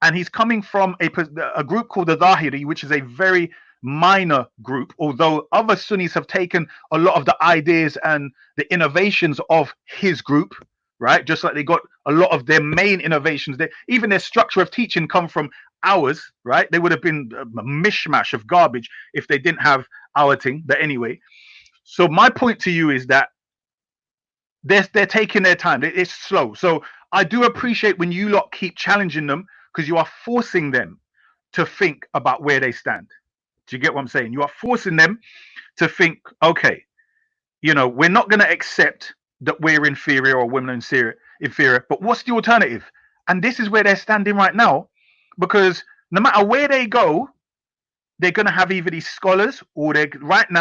And he's coming from a group called the Zahiri, which is a very minor group, although other Sunnis have taken a lot of the ideas and the innovations of his group, right? Just like they got a lot of their main innovations. Even their structure of teaching come from ours, right? They would have been a mishmash of garbage if they didn't have our thing. But anyway, so my point to you is that they're taking their time. It's slow. So I do appreciate when you lot keep challenging them, because you are forcing them to think about where they stand. Do you get what I'm saying? You are forcing them to think, okay, we're not going to accept that we're inferior or women are inferior, but what's the alternative? And this is where they're standing right now, because no matter where they go, they're going to have either these scholars or they're at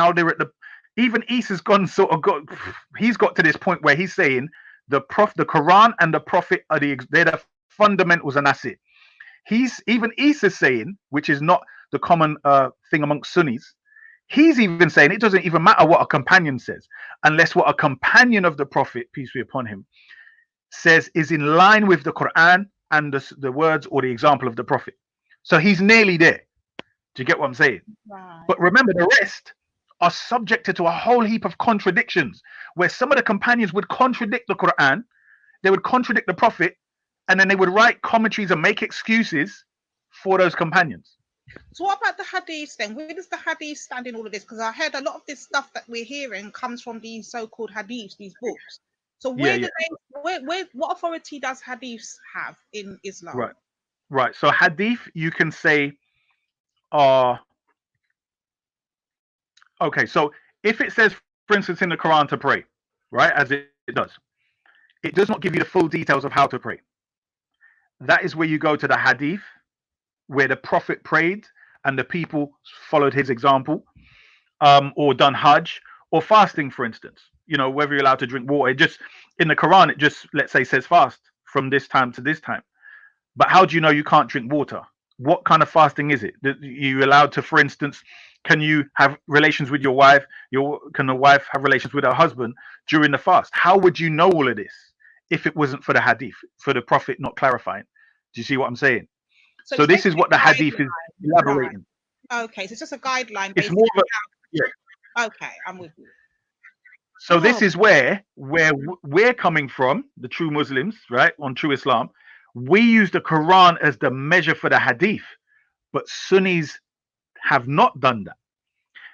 even Isa's he's got to this point where he's saying the Quran and the Prophet they're the fundamentals, and that's it. Even Isa's saying, which is not the common thing amongst Sunnis, he's even saying it doesn't even matter what a companion says, unless what a companion of the Prophet, peace be upon him, says is in line with the Quran and the words or the example of the Prophet. So he's nearly there. Do you get what I'm saying? Right. But remember, the rest are subjected to a whole heap of contradictions, where some of the companions would contradict the Quran, they would contradict the Prophet, and then they would write commentaries and make excuses for those companions. So what about the hadiths then? Where does the hadith stand in all of this? Because I heard a lot of this stuff that we're hearing comes from these so-called hadiths, these books. So what authority does hadiths have in Islam? Right. So hadith, you can say, okay, so if it says, for instance, in the Quran to pray, right, as it does not give you the full details of how to pray. That is where you go to the hadith, where the Prophet prayed and the people followed his example, or done Hajj or fasting, for instance, you know, whether you're allowed to drink water. It just, in the Quran, it just, let's say, says fast from this time to this time. But how do you know you can't drink water? What kind of fasting is it? You allowed to, for instance, can you have relations with your wife? Can the wife have relations with her husband during the fast? How would you know all of this if it wasn't for the hadith, for the Prophet not clarifying? Do you see what I'm saying? So it's this is basically what the a hadith is guideline. elaborating. Okay, so it's just a guideline. It's Basically. more of a, yeah. Okay, I'm with you. So this is where we're coming from, the true Muslims, right? On true Islam, we use the Quran as the measure for the hadith, but Sunnis have not done that.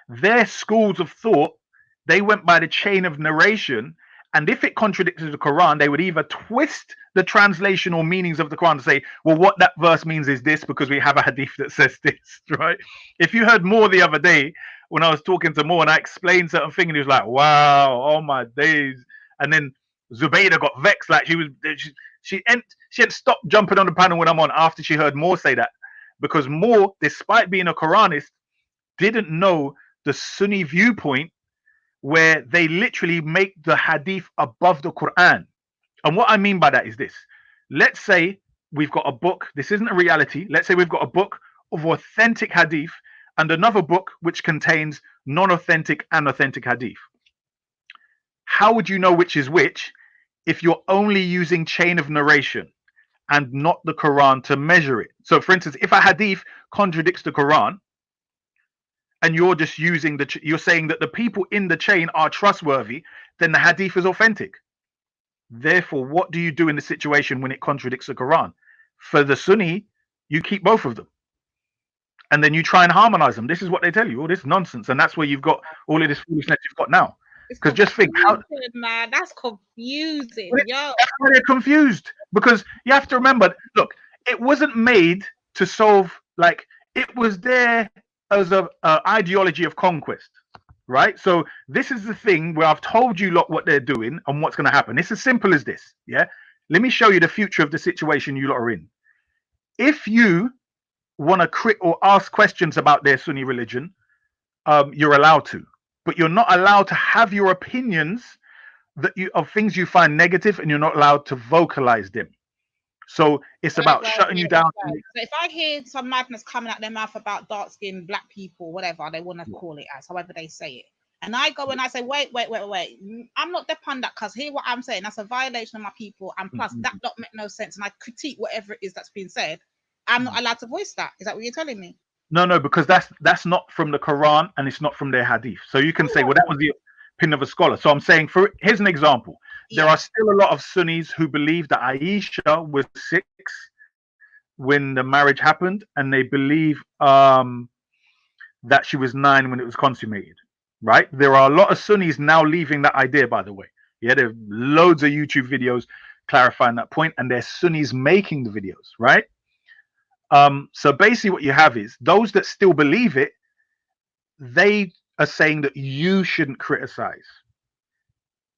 Their schools of thought, they went by the chain of narration, and if it contradicted the Quran, they would either twist the translation or meanings of the Quran to say, well, what that verse means is this because we have a hadith that says this, right? If you heard more the other day when I was talking to Mo and I explained certain thing, and he was like, wow, oh my days. And then Zubaydah got vexed, like she had stopped jumping on the panel when I'm on after she heard Mo say that, because Mo, despite being a Quranist, didn't know the Sunni viewpoint where they literally make the hadith above the Quran. And what I mean by that is this. Let's say we've got a book. This isn't a reality. Let's say we've got a book of authentic hadith and another book which contains non-authentic and authentic hadith. How would you know which is which if you're only using chain of narration and not the Quran to measure it? So for instance, if a hadith contradicts the Quran, and you're just using you're saying that the people in the chain are trustworthy, then the hadith is authentic. Therefore, what do you do in the situation when it contradicts the Quran? For the Sunni, you keep both of them, and then you try and harmonize them. This is what they tell you, all this nonsense, and that's where you've got all of this foolishness you've got now. Because just think how, man, that's confusing. Yo, that's why they're confused, because you have to remember, look, it wasn't made to solve, like, it was there as a ideology of conquest, right? So this is the thing where I've told you lot what they're doing and what's going to happen. It's as simple as this. Yeah, let me show you the future of the situation you lot are in. If you want to crit or ask questions about their Sunni religion, you're allowed to, but you're not allowed to have your opinions that you of things you find negative, and you're not allowed to vocalize them. So it's about shutting you down. So if I hear some madness coming out their mouth about dark-skinned black people, whatever they want to call it as, however they say it, and I go and I say, wait, I'm not upon that, because hear what I'm saying, that's a violation of my people, and plus that don't make no sense, and I critique whatever it is that's being said, I'm not allowed to voice that. Is that what you're telling me? No, because that's not from the Quran, and it's not from their hadith. So you can say, well, that was the opinion of a scholar. So I'm saying, here's an example. There are still a lot of Sunnis who believe that Aisha was 6 when the marriage happened, and they believe that she was 9 when it was consummated, right? There are a lot of Sunnis now leaving that idea, by the way. Yeah, there are loads of YouTube videos clarifying that point, and there's Sunnis making the videos, right? So basically what you have is those that still believe it, they are saying that you shouldn't criticize.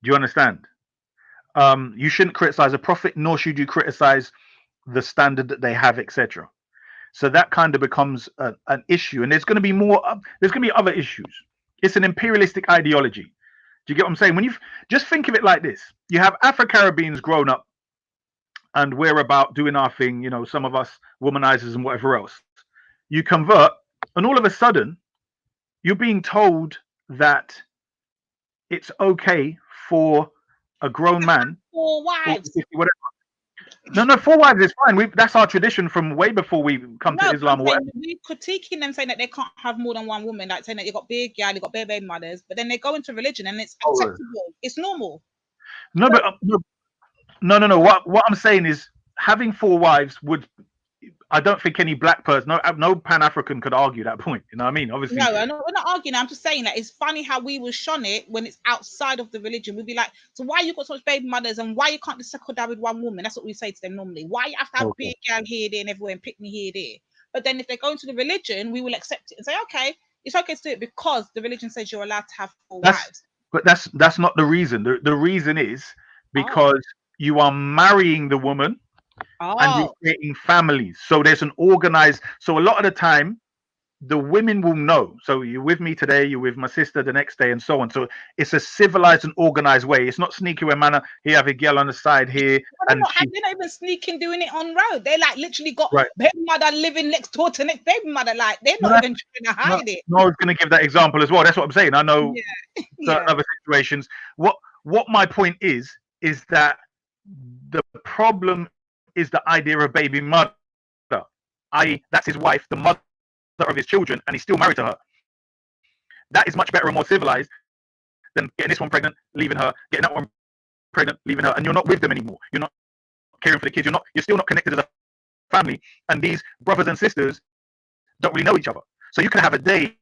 Do you understand? You shouldn't criticize a prophet, nor should you criticize the standard that they have, etc. So that kind of becomes an issue, and there's going to be more. There's going to be other issues. It's an imperialistic ideology. Do you get what I'm saying? When you just think of it like this, you have Afro-Caribbeans grown up, and we're about doing our thing. You know, some of us womanizers and whatever else. You convert, and all of a sudden, you're being told that it's okay for a grown man, 4 wives. Whatever. No, 4 wives is fine. That's our tradition from way before we come to Islam. Or whatever. We're critiquing them, saying that they can't have more than one woman, like saying that you got big girl, you got baby mothers, but then they go into religion and it's acceptable. It's normal. No, but no. What I'm saying is having 4 wives would. I don't think any black person, no Pan-African could argue that point. You know what I mean? Obviously. No, we're not arguing. I'm just saying that it's funny how we will shun it when it's outside of the religion. We'd be like, so why you got so much baby mothers, and why you can't just settle down with one woman? That's what we say to them normally. Why you have to have big girl here, there, and everywhere, and pick me here, there? But then if they go into the religion, we will accept it and say, okay, it's okay to do it because the religion says you're allowed to have 4 wives. But that's not the reason. The reason is because you are marrying the woman. And you're creating families. So there's an organized. So a lot of the time, the women will know. So you're with me today, you're with my sister the next day, and so on. So it's a civilized and organized way. It's not sneaky way manner. Here, have a girl on the side here, They're and not, they're not even sneaking doing it on road. They like literally got right. baby mother living next door to next baby mother. Like they're No, not even trying to no, hide it. no, I was going to give that example as well. That's what I'm saying. I know Yeah, certain yeah. other situations. What my point is that the problem is the idea of baby mother, i.e., that's his wife, the mother of his children, and he's still married to her. That is much better and more civilized than getting this one pregnant, leaving her, getting that one pregnant, leaving her, and you're not with them anymore. You're not caring for the kids. You're still not connected as a family, and these brothers and sisters don't really know each other. So you can have a day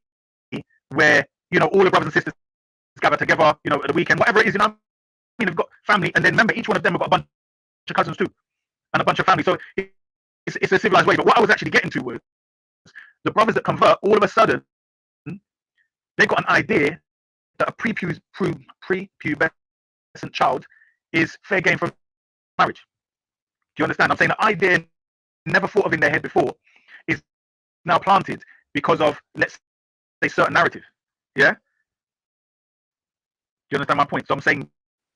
where all the brothers and sisters gather together, at the weekend, whatever it is. They've got family, and then remember, each one of them have got a bunch of cousins too, and a bunch of family. So it's a civilized way. But what I was actually getting to was the brothers that convert, all of a sudden, they got an idea that a prepubescent child is fair game for marriage. Do you understand? I'm saying the idea never thought of in their head before is now planted because of, let's say, certain narrative. Yeah? Do you understand my point? So I'm saying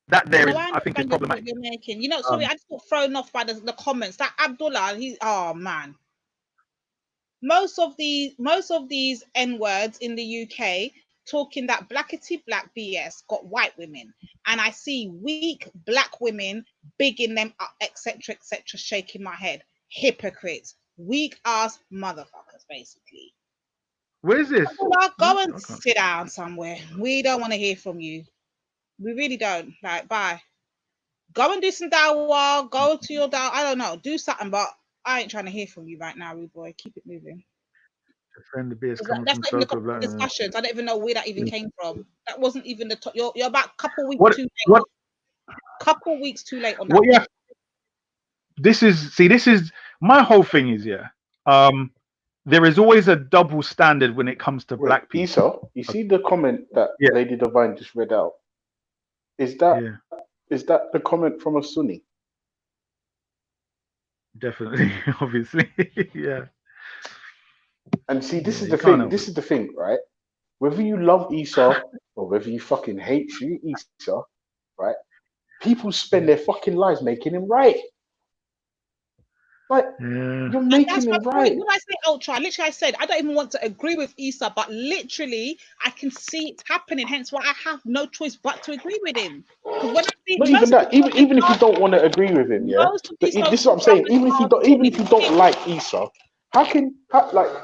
that there is, I think, is problematic. You're making. Sorry, I just got thrown off by the comments. That Abdullah, oh man. Most of these N-words in the UK talking that blackety black BS got white women, and I see weak black women bigging them up, etc., shaking my head. Hypocrites, weak ass motherfuckers, basically. Where's this? Go and sit down somewhere. We don't want to hear from you. We really don't. Like, bye. Go and do some dawah. Go to your dawah. I don't know. Do something, but I ain't trying to hear from you right now, rude boy. Keep it moving. That's not even the discussions. I don't even know where that even came from. That wasn't even the top. You're about a couple weeks too late. Couple weeks too late on that. Yeah. This is my whole thing is there is always a double standard when it comes to black people. Issa, you see the comment that Lady Divine just read out? Is that the comment from a Sunni? Definitely, obviously, yeah. And see, this is the thing. This is the thing, right? Whether you love Issa or whether you fucking hate Issa, right? People spend their fucking lives making him right. Like, you're making him right. When I say ultra, literally, I said I don't even want to agree with Issa, but literally, I can see it happening. Hence, why I have no choice but to agree with him. When I see, not even that. Even if you don't want to agree with him, yeah. This is what I'm saying. Even if you don't like Issa,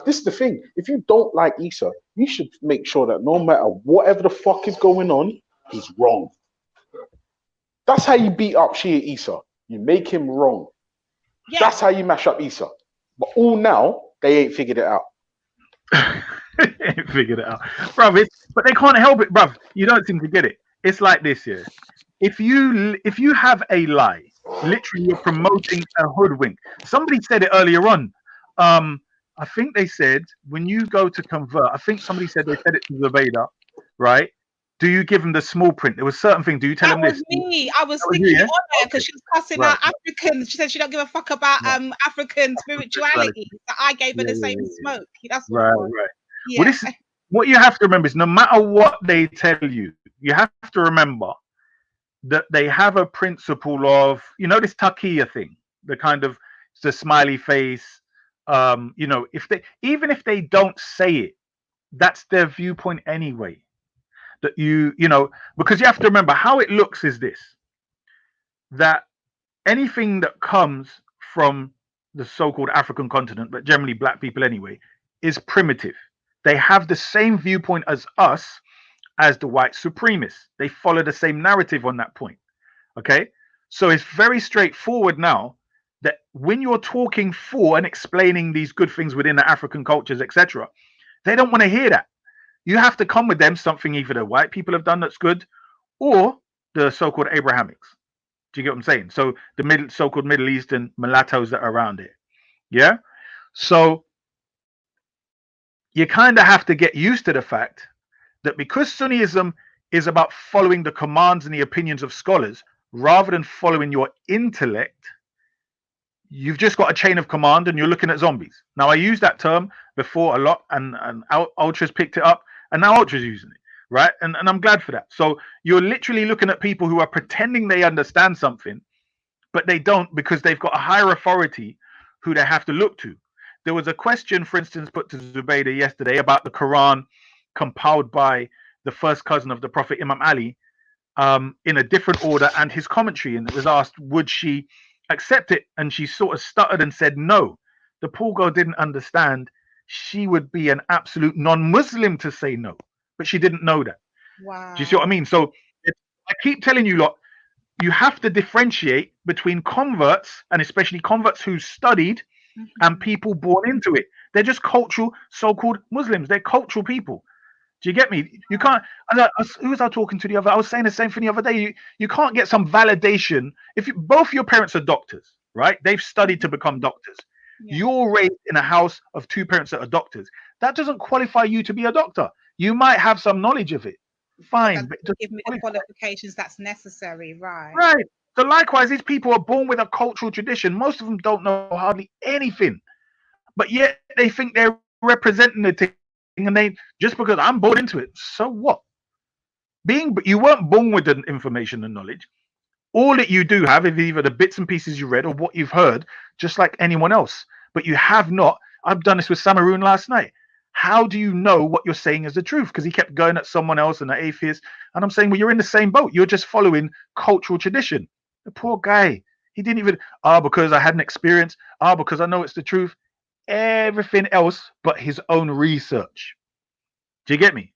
this is the thing. If you don't like Issa, you should make sure that no matter whatever the fuck is going on, he's wrong. That's how you beat up Shia Issa. You make him wrong. Yeah. That's how you mash up Issa. But all now, they ain't figured it out. Ain't figured it out. Bruv, but they can't help it, bruv. You don't seem to get it. It's like this, yeah. If you have a lie, literally you're promoting a hoodwink. Somebody said it earlier on. I think they said when you go to convert, I think somebody said they said it to Zubaydah, right? Do you give them the small print? There was certain thing. Do you tell them this? That was me. I was thinking on there because she was cussing out Africans. She said she don't give a fuck about African spirituality. So I gave her the same smoke. That's right. Yeah. Well, what you have to remember is no matter what they tell you, you have to remember that they have a principle of, this taqiyya thing, the kind of the smiley face. Even if they don't say it, that's their viewpoint anyway. That because you have to remember how it looks is this, that anything that comes from the so-called African continent, but generally black people anyway, is primitive. They have the same viewpoint as us, as the white supremacists. They follow the same narrative on that point. Okay, so it's very straightforward now that when you're talking for and explaining these good things within the African cultures, etc., they don't want to hear that. You have to come with them something either the white people have done that's good, or the so-called Abrahamics. Do you get what I'm saying? So the so-called Middle Eastern mulattoes that are around it. Yeah. So you kind of have to get used to the fact that because Sunnism is about following the commands and the opinions of scholars rather than following your intellect, you've just got a chain of command and you're looking at zombies. Now, I used that term before a lot, and Ultra's picked it up, and now Ultra's using it, right? And I'm glad for that. So you're literally looking at people who are pretending they understand something, but they don't, because they've got a higher authority who they have to look to. There was a question, for instance, put to Zubaydah yesterday about the Quran compiled by the first cousin of the Prophet, Imam Ali, in a different order, and his commentary. And it was asked, would she accept it? And she sort of stuttered and said no. The poor girl didn't understand. She would be an absolute non-Muslim to say no, but she didn't know that. Wow. Do you see what I mean? So I keep telling you, lot, you have to differentiate between converts, and especially converts who studied, and people born into it. They're just cultural, so-called Muslims. They're cultural people. Do you get me? You can't. Who was I talking to the other? I was saying the same thing the other day. You can't get some validation if both your parents are doctors, right? They've studied to become doctors. Yeah. You're raised in a house of two parents that are doctors. That doesn't qualify you to be a doctor. You might have some knowledge of it. Fine, but give me the qualifications that's necessary, right? Right. So likewise, these people are born with a cultural tradition. Most of them don't know hardly anything, but yet they think they're representing the thing. And they, just because I'm born into it, so what? You weren't born with the information and knowledge. All that you do have is either the bits and pieces you read or what you've heard, just like anyone else. But you have not. I've done this with Samaroon last night. How do you know what you're saying is the truth? Because he kept going at someone else and an atheist. And I'm saying, well, you're in the same boat. You're just following cultural tradition. The poor guy, he didn't even, because I had an experience, because I know it's the truth. Everything else but his own research. Do you get me?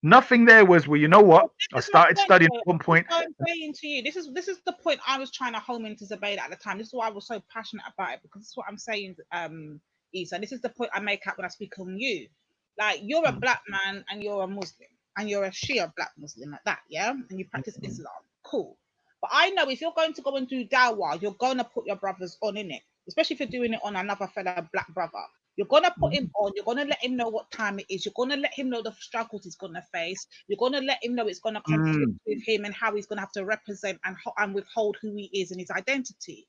Nothing there was, well, you know what? I started studying at one point. I'm saying to you, this is the point I was trying to home into Zubaydah at the time. This is why I was so passionate about it, because this is what I'm saying, Isa. This is the point I make up when I speak on you. Like, you're a black man and you're a Muslim, and you're a Shia black Muslim at that, yeah? And you practice Islam. Cool. But I know if you're going to go and do dawah, you're going to put your brothers on in it, especially if you're doing it on another fellow black brother. You're going to put him on. You're going to let him know what time it is. You're going to let him know the struggles he's going to face. You're going to let him know it's going to conflict with him and how he's going to have to represent and withhold who he is and his identity.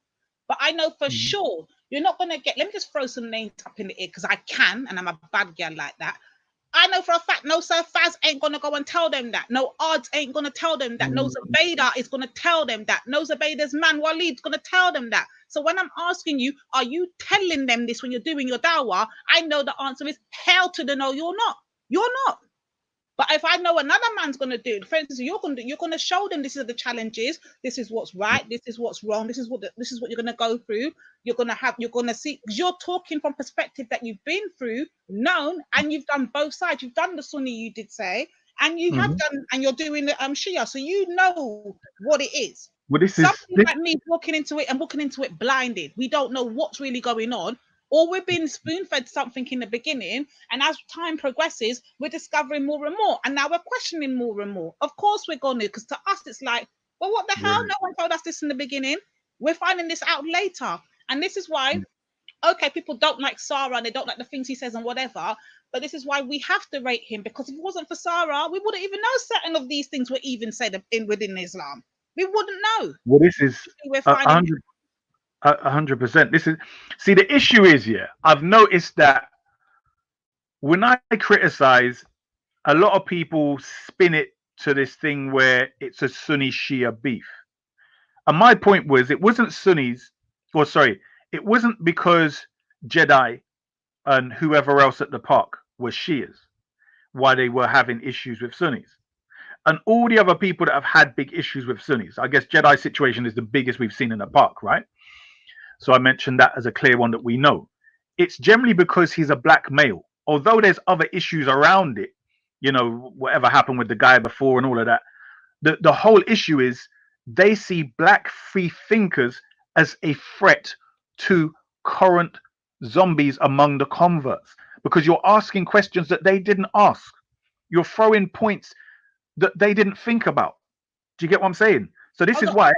But I know for sure you're not going to get, let me just throw some names up in the air because I can, and I'm a bad girl like that. I know for a fact, no Sir Faz ain't going to go and tell them that. No Odds ain't going to tell them that. No Zubaydah is going to tell them that. No Zubaydah's man Waleed's going to tell them that. So when I'm asking you, are you telling them this when you're doing your dawah? I know the answer is hell to the no, you're not. You're not. But if I know another man's going to do it, for instance, you're going to show them this is the challenges. This is what's right. This is what's wrong. This is what you're going to go through. You're going to see, because you're talking from perspective that you've been through, known, and you've done both sides. You've done the Sunni, you did say, and you have done, and you're doing the Shia. So you know what it is. Well, Something like me walking into it blinded. We don't know what's really going on. Or we're being spoon-fed something in the beginning, and as time progresses, we're discovering more and more, and now we're questioning more and more. Of course we're going to, because to us it's like, well, what the hell? No one told us this in the beginning. We're finding this out later. And this is why, okay, people don't like Sarah, and they don't like the things he says and whatever, but this is why we have to rate him, because if it wasn't for Sarah, we wouldn't even know certain of these things were even said within Islam. We wouldn't know. Well, this is 100%. This is, see, the issue is, I've noticed that when I criticize, a lot of people spin it to this thing where it's a Sunni Shia beef. And my point was, it wasn't Sunnis, it wasn't because Jedi and whoever else at the park were Shias why they were having issues with Sunnis. And all the other people that have had big issues with Sunnis, I guess Jedi's situation is the biggest we've seen in the park, right? So I mentioned that as a clear one that we know. It's generally because he's a black male. Although there's other issues around it, you know, whatever happened with the guy before and all of that, the whole issue is they see black free thinkers as a threat to current zombies among the converts, because you're asking questions that they didn't ask. You're throwing points that they didn't think about. Do you get what I'm saying? So this is why.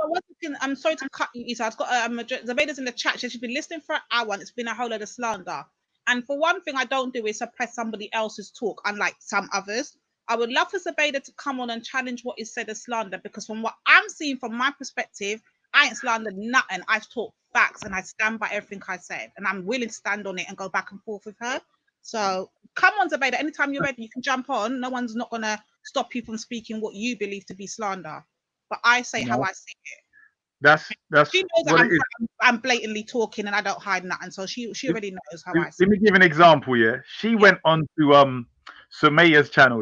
I'm sorry to cut you, Isa. I've got Zubaydah's in the chat. She's been listening for an hour and it's been a whole lot of slander. And for one thing, I don't do is suppress somebody else's talk, unlike some others. I would love for Zubaydah to come on and challenge what is said as slander, because from what I'm seeing from my perspective, I ain't slandered nothing. I've talked facts, and I stand by everything I said, and I'm willing to stand on it and go back and forth with her. So come on, Zabeda. Anytime you're ready, you can jump on. No one's not gonna stop you from speaking what you believe to be slander. But I say how I see it. That's She knows what that it is. I'm blatantly talking and I don't hide nothing. So she already knows how I see Let me give an example. Yeah, she went on to Sumaya's channel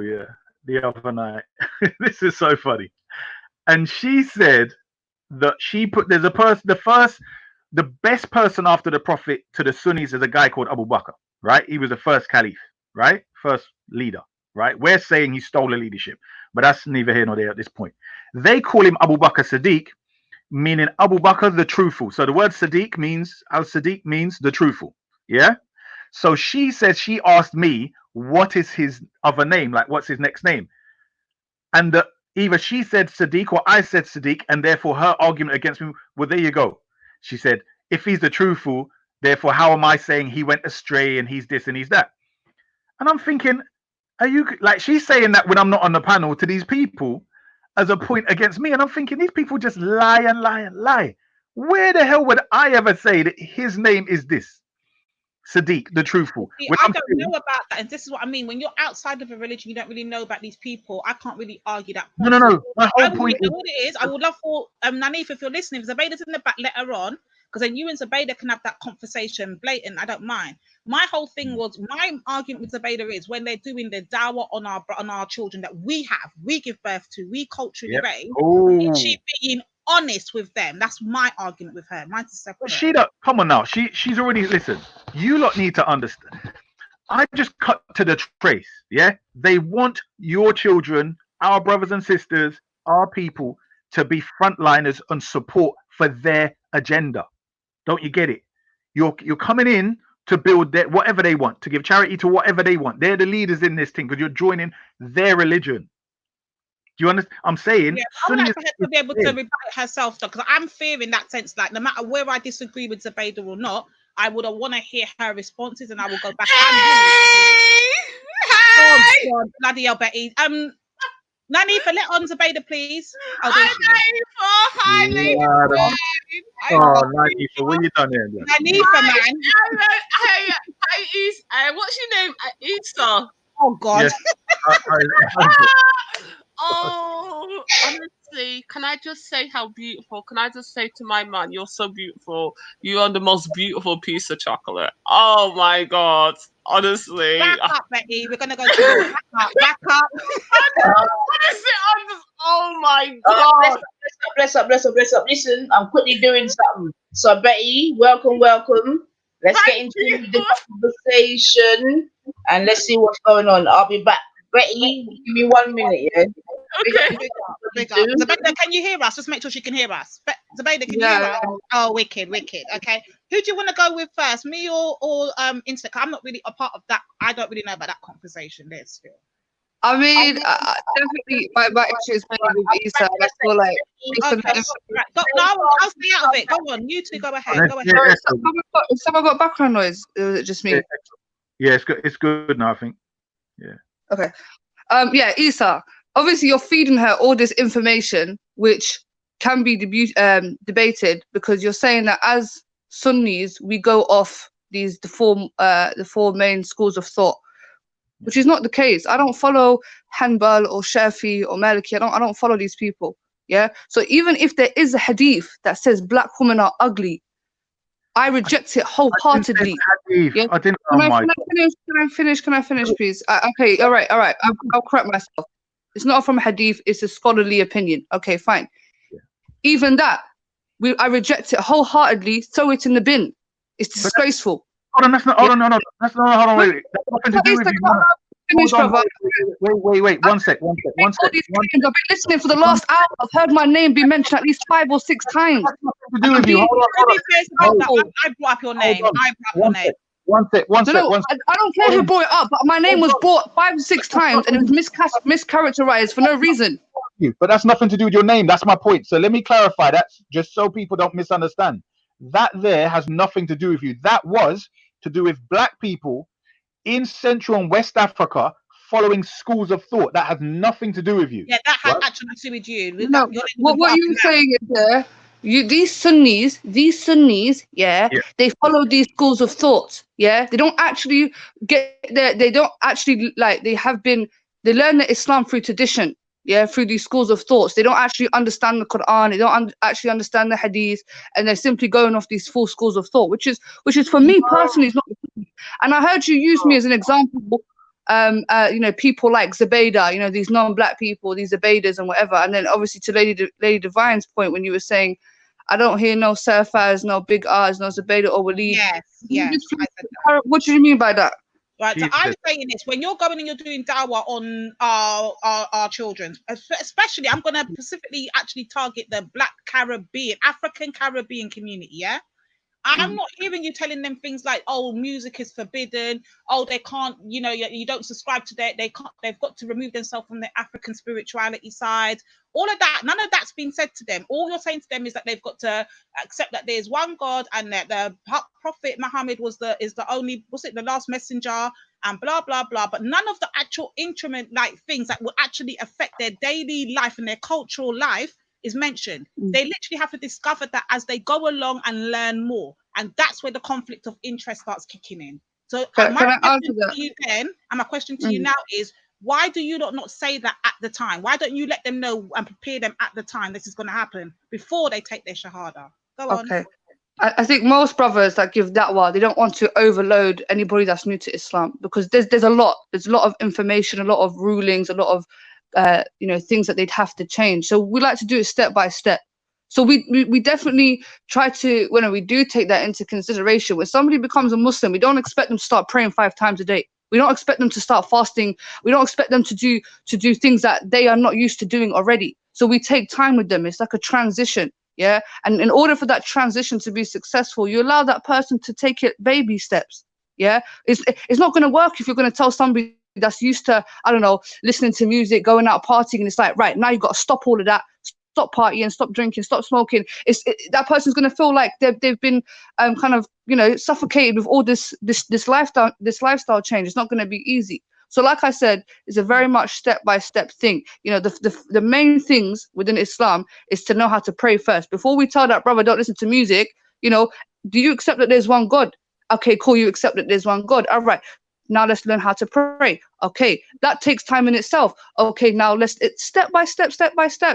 the other night. This is so funny, and she said that she put there's a person the best person after the Prophet to the Sunnis is a guy called Abu Bakr, right? He was the first caliph, right? First leader, right? We're saying he stole the leadership, but that's neither here nor there at this point. They call him Abu Bakr Siddiq, meaning Abu Bakr the truthful. So the word Siddiq means Al-Siddiq means the truthful. Yeah. So she says she asked me what is his other name, like what's his next name, and either she said Siddiq or I said Siddiq, and therefore her argument against me. Well, there you go. She said if he's the truthful, therefore how am I saying he went astray and he's this and he's that? And I'm thinking, are you like she's saying that when I'm not on the panel to these people as a point against me, and I'm thinking these people just lie and lie and lie. Where the hell would I ever say that his name is this? Sadiq, the truthful. See, I don't know about that, and this is what I mean. When you're outside of a religion, you don't really know about these people. I can't really argue that point. No. My whole point is what it is. I would love for Nanif, if you're listening, if Zabeda's in the back, let her on, because then you and Zabeda can have that conversation blatant. I don't mind. My whole thing was my argument with Zabeda is when they're doing the dawah on our children that we give birth to, we culturally raise. Is she being honest with them? That's my argument with her. Mine's separate. But she don't come on now. She's already listen. You lot need to understand. I just cut to the trace. Yeah, they want your children, our brothers and sisters, our people to be frontliners and support for their agenda. Don't you get it? You're coming in to build whatever they want, to give charity to whatever they want. They're the leaders in this thing because you're joining their religion. Do you understand? I'm saying I would like for her to be able to rebut herself, because I'm fearing that sense, like no matter where I disagree with Zabeda or not, I would want to hear her responses, and I will go back. Hey! Oh God, bloody hell, Betty. Nanifa, let on Zabeda, please. Hi, Nanifa. Oh, Nanifa, what you done here? Nanifa, man. Hey, what's your name? Issa. Oh God. Yes. Oh, honestly, can I just say how beautiful? Can I just say to my man, you're so beautiful. You are the most beautiful piece of chocolate. Oh my God. Honestly. Back up, Betty. We're gonna go to back up. Honestly, oh my God. Bless up. Listen, I'm quickly doing something. So Betty, welcome. Let's get into the conversation and let's see what's going on. I'll be back. Betty, give me 1 minute, yeah? Okay. Big up. Zabeda, can you hear us? Just make sure she can hear us. Zabeda, can you hear us? Oh, wicked. Okay. Who do you want to go with first? Me or Insta? I'm not really a part of that. I don't really know about that conversation there still. I mean, definitely my issue is mainly with Issa. I feel like I'll stay out of it. Go on, you two go ahead. If someone got background noise, is it just me? Yeah, it's good now, I think. Yeah. Okay. Yeah, Issa. Obviously, you're feeding her all this information, which can be debated, because you're saying that as Sunnis, we go off the four main schools of thought, which is not the case. I don't follow Hanbal or Shafi or Maliki. I don't follow these people. Yeah. So even if there is a hadith that says black women are ugly, I reject it wholeheartedly. Yeah? Can I finish, please? Okay, all right. I'll correct myself. It's not from a hadith, it's a scholarly opinion. Okay, fine. Yeah. Even that, I reject it wholeheartedly. Throw it in the bin. It's disgraceful. Hold on, that's not, wait. That's nothing to do with you. Wait, one sec. I've been listening for the last hour. I've heard my name be mentioned at least 5 or 6 times. To do with you. I brought up your name. One sec. I don't care who brought it up, but my name was brought 5 or 6 times and it was mischaracterized for no reason. But that's nothing to do with your name. That's my point. So let me clarify that, just so people don't misunderstand. That there has nothing to do with you. That was to do with black people in Central and West Africa following schools of thought. That has nothing to do with you. Yeah, that has actually to do with you. No, what you're saying is there these Sunnis, yeah, Yeah. they follow these schools of thought, yeah. They don't actually they don't actually like they learn the Islam through tradition, yeah, through these schools of thoughts. They don't actually understand the Quran, they don't actually understand the Hadith, and they're simply going off these full schools of thought, which is for me personally is not. And I heard you use me as an example. You know, people like Zubaydah, you know, these non-black people, these Zubaidas and whatever. And then obviously to Lady Divine's point when you were saying, I don't hear no Surfers, no Big R's, no Zubaydah or Waleed. Yes, yes. I said that. What do you mean by that? Right, so She I'm said- saying this, when you're going and you're doing dawah on our children, especially, I'm going to specifically actually target the Black African Caribbean community, yeah? I'm not hearing you telling them things like, oh, music is forbidden, oh, they can't, you know, you don't subscribe to that, they've got to remove themselves from the African spirituality side, all of that, none of that's been said to them. All you're saying to them is that they've got to accept that there's one God and that the Prophet Muhammad is the only, the last messenger, and blah, blah, blah, but none of the actual intimate like things that will actually affect their daily life and their cultural life is mentioned. They literally have to discover that as they go along and learn more, and that's where the conflict of interest starts kicking in. So my question to you then, and my question to you now is, why do you not say that at the time? Why don't you let them know and prepare them at the time this is going to happen before they take their shahada? Go on. Okay. I think most brothers that give da'wah, they don't want to overload anybody that's new to Islam, because there's a lot of information, a lot of rulings, a lot of you know, things that they'd have to change. So we like to do it step by step. So we definitely try to, when we do take that into consideration, when somebody becomes a Muslim, we don't expect them to start praying 5 times a day. We don't expect them to start fasting. We don't expect them to do things that they are not used to doing already. So we take time with them. It's like a transition, yeah. And in order for that transition to be successful, you allow that person to take it baby steps, yeah. It's not going to work if you're going to tell somebody that's used to, I don't know, listening to music, going out partying, and it's like, right, now you've got to stop all of that, stop partying, stop drinking, stop smoking. That person's going to feel like they've been kind of, you know, suffocated with all this lifestyle change. It's not going to be easy. So like I said, it's a very much step-by-step thing. You know, the main things within Islam is to know how to pray first. Before we tell that brother, don't listen to music, you know, do you accept that there's one God? Okay, cool, you accept that there's one God. All right. Now let's learn how to pray. Okay, that takes time in itself. Okay, now it's step by step.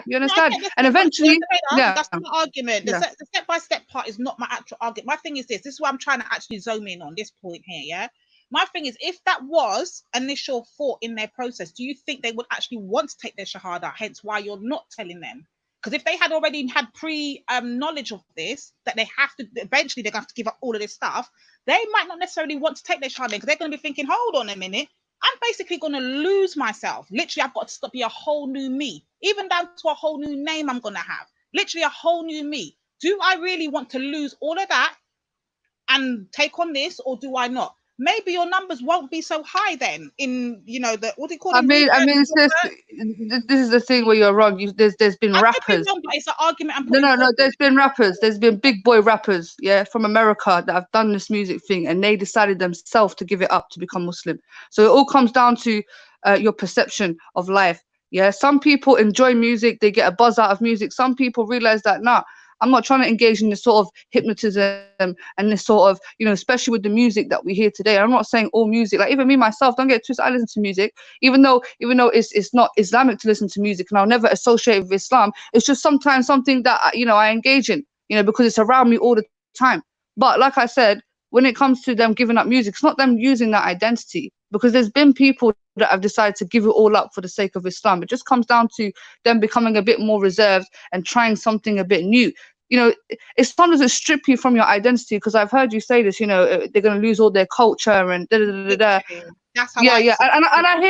You understand? And eventually, that's not my argument. The step by step part is not my actual argument. My thing is this. This is what I'm trying to actually zoom in on this point here. Yeah. My thing is, if that was initial thought in their process, do you think they would actually want to take their shahada? Hence, why you're not telling them. Because if they had already had knowledge of this, that they have to eventually they're going to have to give up all of this stuff, they might not necessarily want to take their shahada, because they're going to be thinking, hold on a minute, I'm basically going to lose myself. Literally, I've got to be a whole new me, even down to a whole new name I'm going to have. Literally a whole new me. Do I really want to lose all of that and take on this, or do I not? Maybe your numbers won't be so high then in, you know, the, what do you call it? This is the thing where you're wrong. There's been rappers. It's an argument. No, there's been rappers. There's been big boy rappers, yeah, from America that have done this music thing, and they decided themselves to give it up to become Muslim. So it all comes down to your perception of life. Yeah, some people enjoy music, they get a buzz out of music. Some people realize that, nah, I'm not trying to engage in this sort of hypnotism and this sort of, you know, especially with the music that we hear today. I'm not saying all music, like even me myself, don't get twisted, I listen to music, even though it's not Islamic to listen to music, and I'll never associate with Islam. It's just sometimes something that, you know, I engage in, you know, because it's around me all the time. But like I said, when it comes to them giving up music, it's not them using that identity, because there's been people that have decided to give it all up for the sake of Islam. It just comes down to them becoming a bit more reserved and trying something a bit new. You know, Islam doesn't strip you from your identity, because I've heard you say this, you know, they're going to lose all their culture and da-da-da-da-da. That's how and I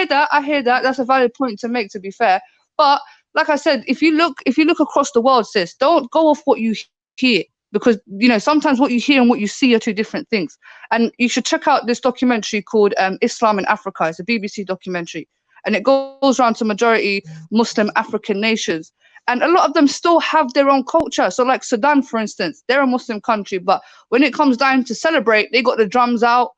hear that. That's a valid point to make, to be fair. But like I said, if you look across the world, sis, don't go off what you hear, because, you know, sometimes what you hear and what you see are two different things. And you should check out this documentary called Islam in Africa. It's a BBC documentary, and it goes around to majority Muslim African nations. And a lot of them still have their own culture. So like Sudan, for instance, they're a Muslim country, but when it comes down to celebrate, they got the drums out,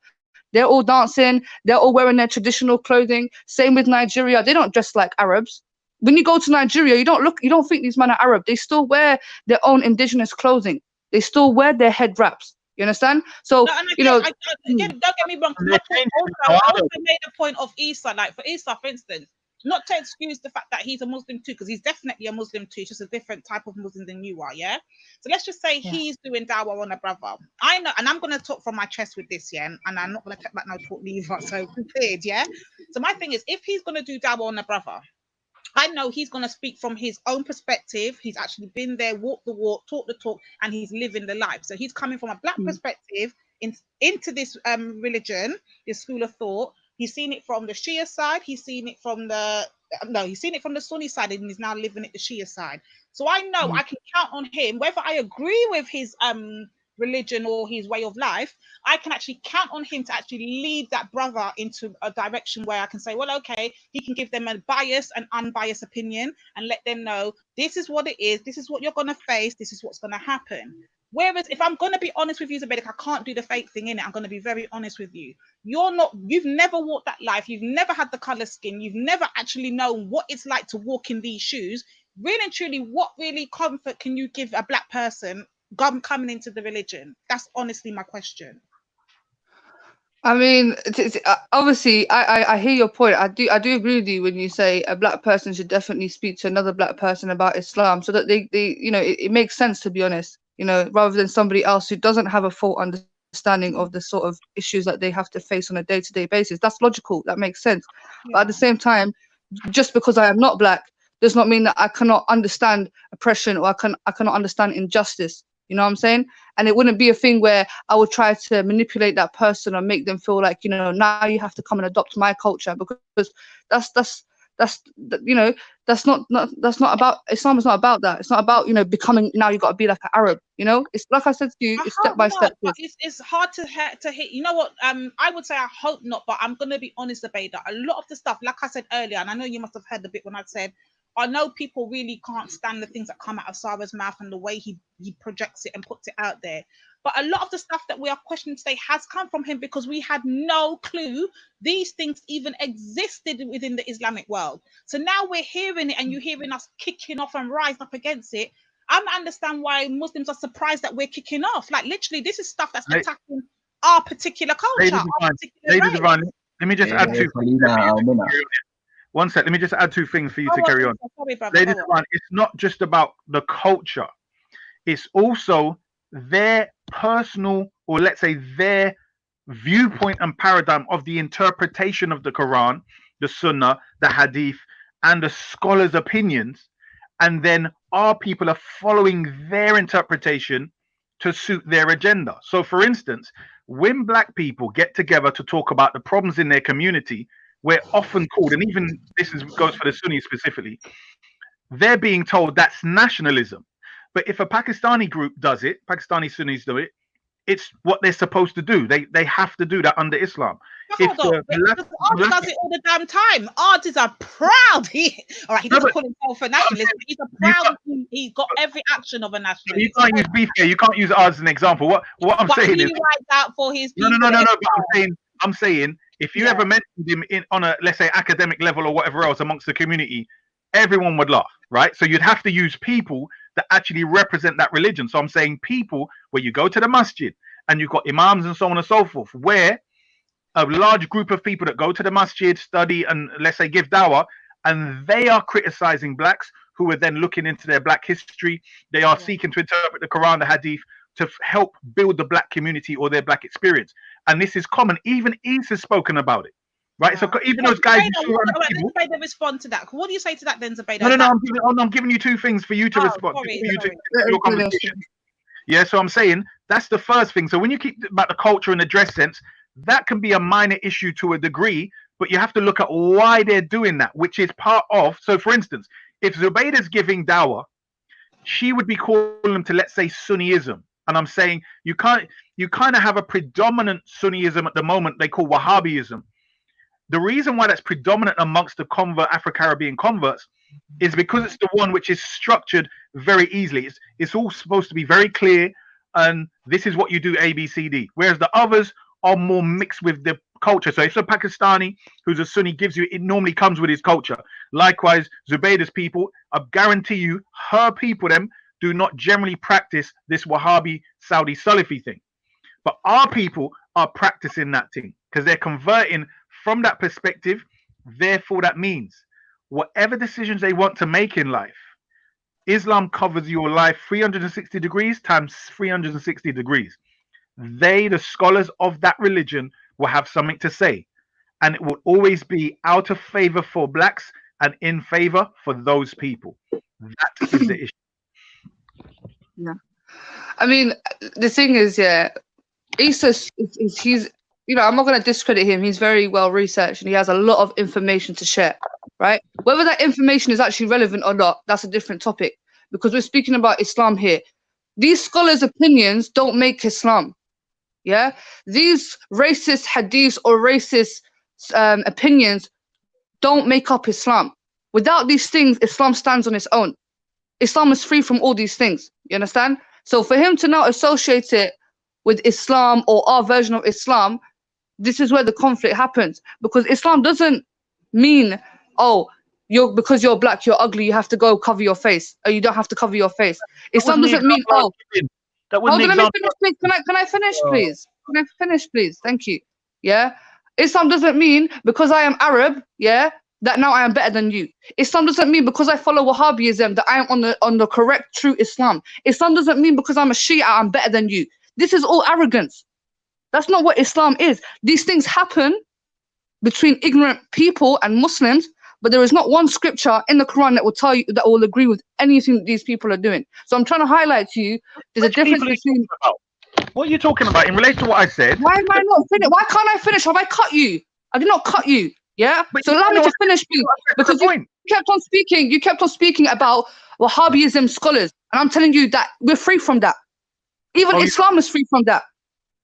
they're all dancing, they're all wearing their traditional clothing. Same with Nigeria, they don't dress like Arabs. when you go to Nigeria, you don't think these men are Arab. They still wear their own indigenous clothing. They still wear their head wraps. You understand? So, No, and you know, again, don't get me wrong. And My they're point changing also, it I now. also made a point of Isa, like for Isa, for instance, not to excuse the fact that he's a Muslim too, because he's definitely a Muslim too, just a different type of Muslim than you are, yeah? So let's just say he's doing dawah on a brother. I know, and I'm going to talk from my chest with this, yeah? And I'm not going to take back no talk either, so prepared, yeah? So my thing is, if he's going to do dawah on a brother, I know he's going to speak from his own perspective. He's actually been there, walked the walk, talked the talk, and he's living the life. So he's coming from a black perspective into this religion, this school of thought. He's seen it from the Shia side. He's seen it from the he's seen it from the Sunni side, and he's now living it the Shia side. So I know I can count on him, whether I agree with his religion or his way of life. I can actually count on him to actually lead that brother into a direction where I can say, well, okay, he can give them a biased and unbiased opinion and let them know this is what it is, this is what you're going to face, this is what's going to happen. Whereas if I'm going to be honest with you, Zabedic, I can't do the fake thing in it. I'm going to be very honest with you. You've never walked that life. You've never had the color skin. You've never actually known what it's like to walk in these shoes. Really and truly, what really comfort can you give a black person coming into the religion? That's honestly my question. I mean, obviously, I hear your point. I do agree with you when you say a black person should definitely speak to another black person about Islam, so that they you know, it makes sense, to be honest, you know, rather than somebody else who doesn't have a full understanding of the sort of issues that they have to face on a day-to-day basis. That's logical. That makes sense. But at the same time, just because I am not black does not mean that I cannot understand oppression, or I cannot understand injustice. You know what I'm saying? And it wouldn't be a thing where I would try to manipulate that person or make them feel like, you know, now you have to come and adopt my culture, because that's you know, that's not about Islam. Is not about that. It's not about, you know, becoming, now you got to be like an Arab. You know, it's like I said to you, it's step by step. It's hard to hit. You know what? I would say I hope not, but I'm gonna be honest, Abeda. A lot of the stuff, like I said earlier, and I know you must have heard the bit when I said, I know people really can't stand the things that come out of Sarah's mouth and the way he projects it and puts it out there. But a lot of the stuff that we are questioning today has come from him, because we had no clue these things even existed within the Islamic world. So now we're hearing it, and you're hearing us kicking off and rising up against it. I don't understand why Muslims are surprised that we're kicking off. Like, literally, this is stuff that's attacking our particular culture. Lady Divine, let me just add two things. One sec, let me just add two things for you to carry on. Lady Divine, it's not just about the culture. It's also their personal, or let's say their viewpoint and paradigm of the interpretation of the Quran, the Sunnah, the Hadith, and the scholars' opinions. And then our people are following their interpretation to suit their agenda. So, for instance, when black people get together to talk about the problems in their community, we're often called, and even goes for the Sunnis specifically, they're being told that's nationalism. But if a Pakistani group does it, Pakistani Sunnis do it, it's what they're supposed to do. They have to do that under Islam. Hold on, Ard does it all the damn time. Ard is a proud. He doesn't call himself a nationalist. But he's a proud. He got every action of a nationalist. You can't use beef here. You can't use Ard as an example. What I'm saying is, out for his no. But I'm saying if you ever mentioned him on a, let's say, academic level or whatever else amongst the community, everyone would laugh, right? So you'd have to use people that actually represent that religion. So I'm saying people where you go to the masjid and you've got imams and so on and so forth, where a large group of people that go to the masjid, study, and let's say give dawah, and they are criticizing blacks who are then looking into their black history. They are seeking to interpret the Quran, the Hadith, to help build the black community or their black experience. And this is common. Even East has spoken about it. Right, so even those guys who Zabeda, respond to that. What do you say to that then, Zabeda? No, I'm giving you two things for you to respond to your conversation. Yeah, so I'm saying that's the first thing. So when you keep about the culture and the dress sense, that can be a minor issue to a degree, but you have to look at why they're doing that, which is part of. So for instance, if Zubayda's giving dawah, she would be calling them to, let's say, Sunniism. And I'm saying you kind of have a predominant Sunniism at the moment they call Wahhabism. The reason why that's predominant amongst the Afro-Caribbean converts is because it's the one which is structured very easily. It's all supposed to be very clear, and this is what you do, A, B, C, D. Whereas the others are more mixed with the culture. So if a Pakistani who's a Sunni gives you, it normally comes with his culture. Likewise, Zubaydah's people, I guarantee you, her people, them, do not generally practice this Wahhabi Saudi Salafi thing. But our people are practicing that thing because they're converting from that perspective. Therefore, that means whatever decisions they want to make in life, Islam covers your life 360 degrees times 360 degrees. They, the scholars of that religion, will have something to say. And it will always be out of favor for blacks and in favor for those people. That is the issue. Yeah. I mean, the thing is, yeah, Issa, he's, you know, I'm not going to discredit him. He's very well researched and he has a lot of information to share, right? Whether that information is actually relevant or not, that's a different topic because we're speaking about Islam here. These scholars' opinions don't make Islam. Yeah, these racist hadiths or racist opinions don't make up Islam. Without these things, Islam stands on its own. Islam is free from all these things. You understand? So for him to now associate it with Islam or our version of Islam, this is where the conflict happens. Because Islam doesn't mean, oh, because you're black, you're ugly, you have to go cover your face, or you don't have to cover your face. Islam doesn't mean, oh. Let me finish, please. Can I finish, please? Can I finish, please? Thank you. Yeah. Islam doesn't mean because I am Arab, yeah, that now I am better than you. Islam doesn't mean because I follow Wahhabism that I am on the correct, true Islam. Islam doesn't mean because I'm a Shia, I'm better than you. This is all arrogance. That's not what Islam is. These things happen between ignorant people and Muslims, but there is not one scripture in the Quran that will tell you, that will agree with anything that these people are doing. So I'm trying to highlight to you, there's a difference between... What are you talking about in relation to what I said? Why am I not finished? Why can't I finish? Have I cut you? I did not cut you. Yeah? But so allow me to finish, please. Because you kept on speaking about Wahhabism scholars. And I'm telling you that we're free from that. Even Islam is free from that.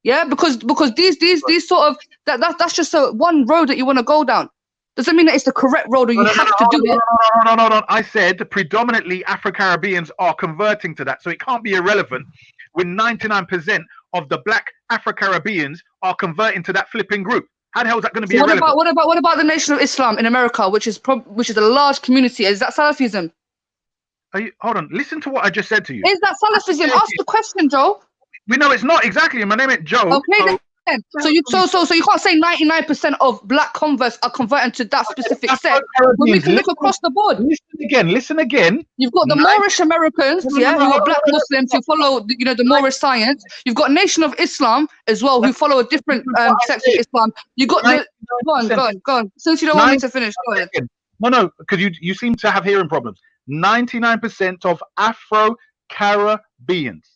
Yeah? Because these sort of... That's just one road that you want to go down. Doesn't mean that it's the correct road or you have to do it. No. I said predominantly Afro-Caribbeans are converting to that. So it can't be irrelevant when 99% of the black Afro-Caribbeans are converting to that flipping group. How the hell is that going to be irrelevant? What about the Nation of Islam in America, which is a large community? Is that Salafism? Hold on. Listen to what I just said to you. Is that Salafism? Ask the question, Joe. We know it's not exactly. My name is Joe. Okay, so you can't say 99% of black converts are converting to that specific sect. When we can look across the board. Listen again. You've got the Moorish Americans, who are black Muslims who follow, the Moorish science. You've got Nation of Islam as well, who follow a different sect of Islam. You got the go on. Since you don't want me to finish, go ahead. No, because you seem to have hearing problems. 99% of Afro-Caribbeans.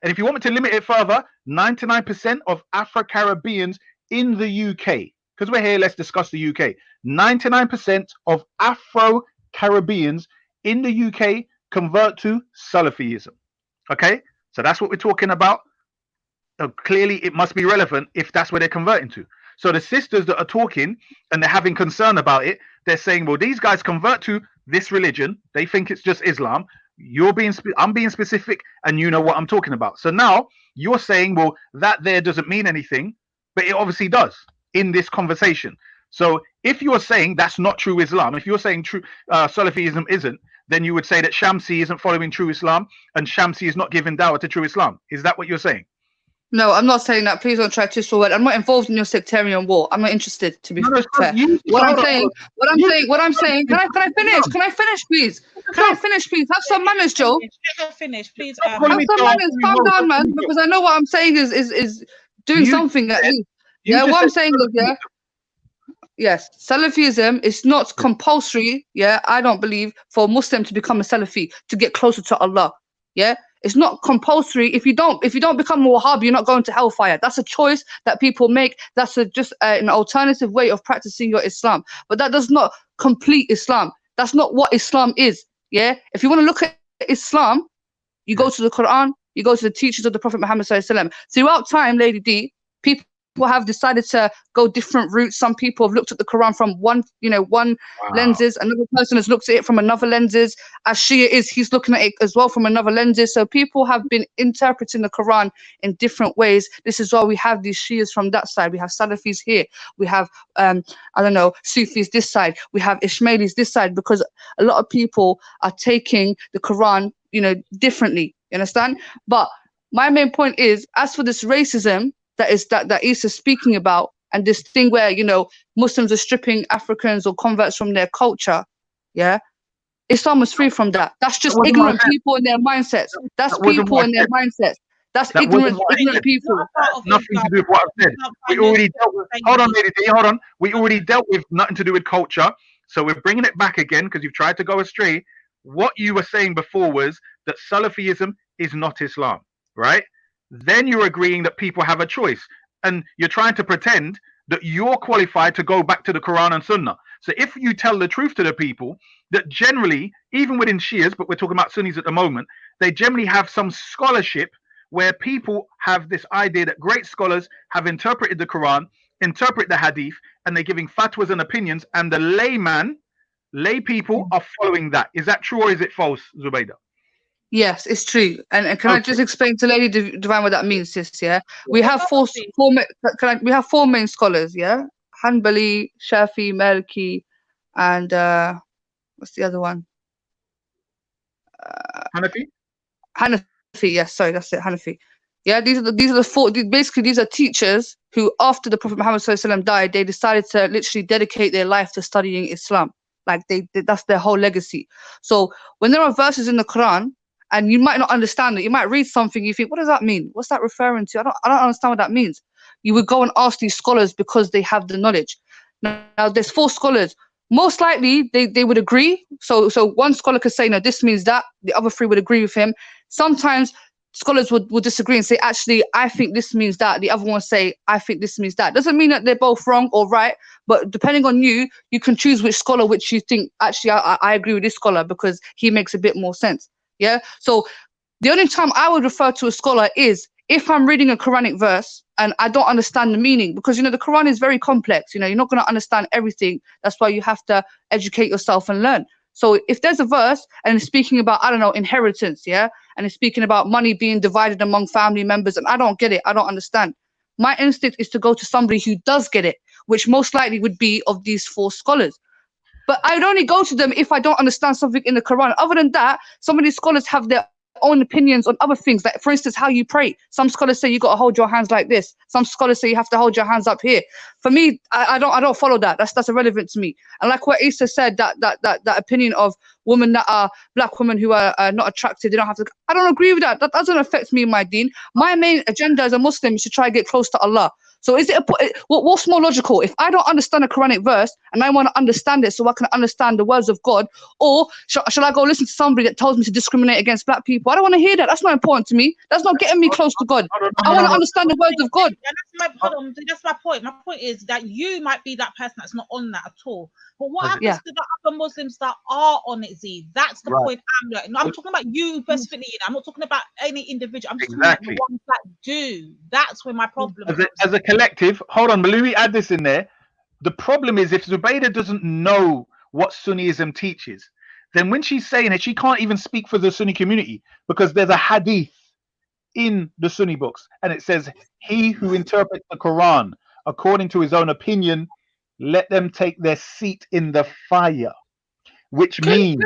And if you want me to limit it further, 99% of Afro-Caribbeans in the UK, because we're here, let's discuss the UK. 99% of Afro-Caribbeans in the UK convert to Salafism. Okay? So that's what we're talking about. Clearly, it must be relevant if that's where they're converting to. So the sisters that are talking and they're having concern about it, they're saying, well, these guys convert to this religion. They think it's just Islam. I'm being specific and you know what I'm talking about. So now you're saying, well, that there doesn't mean anything, but it obviously does in this conversation. So if you're saying that's not true Islam, if you're saying true Salafism isn't, then you would say that Shamsi isn't following true Islam and Shamsi is not giving dawah to true Islam. Is that what you're saying? No, I'm not saying that. Please don't try to forward. I'm not involved in your sectarian war. I'm not interested, to be fair. What I'm saying. Can I finish? Can I finish, please? Can I finish, please? Have some manners, Joe. Finish, please. Have some manners. Calm down, man. Because I know what I'm saying is doing something at least. Yeah, what I'm saying is, yes, Salafism is not compulsory. Yeah, I don't believe for a Muslim to become a Salafi to get closer to Allah. Yeah. It's not compulsory. If you don't become a Wahhabi, you're not going to hellfire. That's a choice that people make. That's just an alternative way of practicing your Islam. But that does not complete Islam. That's not what Islam is. Yeah. If you want to look at Islam, you go to the Quran. You go to the teachings of the Prophet Muhammad sallallahu alaihi wasallam. Throughout time, Lady D, people have decided to go different routes. Some people have looked at the Quran from one lenses. Another person has looked at it from another lenses. As Shia is, he's looking at it as well from another lenses. So people have been interpreting the Quran in different ways. This is why we have these Shias from that side. We have Salafis here. We have Sufis this side. We have Ismailis this side, because a lot of people are taking the Quran, differently. You understand? But my main point is, as for this racism that Issa's speaking about, and this thing where Muslims are stripping Africans or converts from their culture, Islam is free from that. That's just ignorant people and their mindsets. That's people and their mindsets. That's ignorant people. Nothing to do with what I've said. We already dealt with. Hold on, Lady D. Hold on. We already dealt with nothing to do with culture. So we're bringing it back again because you've tried to go astray. What you were saying before was that Salafism is not Islam, right? Then you're agreeing that people have a choice, and you're trying to pretend that you're qualified to go back to the Quran and Sunnah. So if you tell the truth to the people, that generally, even within Shias, but we're talking about Sunnis at the moment, they generally have some scholarship where people have this idea that great scholars have interpreted the Quran, interpret the Hadith, and they're giving fatwas and opinions, and the lay people are following that. Is that true or is it false, Zubaydah? Yes, it's true. And can I just explain to Lady Divine what that means, sis? Yeah, we have we have four main scholars. Yeah, Hanbali, Shafi, Maliki, and what's the other one? Hanafi. Hanafi. Yes, sorry, that's it. Hanafi. Yeah, these are the four. Basically, these are teachers who, after the Prophet Muhammad SAW died, they decided to literally dedicate their life to studying Islam. Like that's their whole legacy. So when there are verses in the Quran, and you might not understand it, you might read something, you think, what does that mean? What's that referring to? I don't understand what that means. You would go and ask these scholars because they have the knowledge. Now there's four scholars. Most likely they would agree. So one scholar could say, no, this means that. The other three would agree with him. Sometimes scholars would disagree and say, actually, I think this means that. The other one say, I think this means that. Doesn't mean that they're both wrong or right, but depending on you, you can choose which scholar which you think, actually, I agree with this scholar because he makes a bit more sense. Yeah. So the only time I would refer to a scholar is if I'm reading a Quranic verse and I don't understand the meaning, because the Quran is very complex. You're not going to understand everything. That's why you have to educate yourself and learn. So if there's a verse and it's speaking about, I don't know, inheritance, yeah, and it's speaking about money being divided among family members, and I don't get it, I don't understand, my instinct is to go to somebody who does get it, which most likely would be of these four scholars. But I'd only go to them if I don't understand something in the Quran. Other than that, some of these scholars have their own opinions on other things. Like, for instance, how you pray. Some scholars say you got to hold your hands like this. Some scholars say you have to hold your hands up here. For me, I don't follow that. That's irrelevant to me. And like what Issa said, that opinion of women that are black women who are not attractive, they don't have to. I don't agree with that. That doesn't affect me in my deen. My main agenda as a Muslim is to try to get close to Allah. So is it what's more logical? If I don't understand a Quranic verse and I want to understand it so I can understand the words of God, or shall I go listen to somebody that tells me to discriminate against black people? I don't want to hear that. That's not important to me. That's not getting me close to God. I want to understand the words of God. That's my point. My point is that you might be that person that's not on that at all. But what happens to the other Muslims that are on it, Z? That's the point I'm learning. I'm talking about you specifically. I'm not talking about any individual. I'm just talking about the ones that do. That's where my problem is. As a collective, hold on, but let me add this in there. The problem is if Zubaydah doesn't know what Sunnism teaches, then when she's saying it, she can't even speak for the Sunni community, because there's a hadith in the Sunni books and it says, he who interprets the Quran according to his own opinion, let them take their seat in the fire, which means...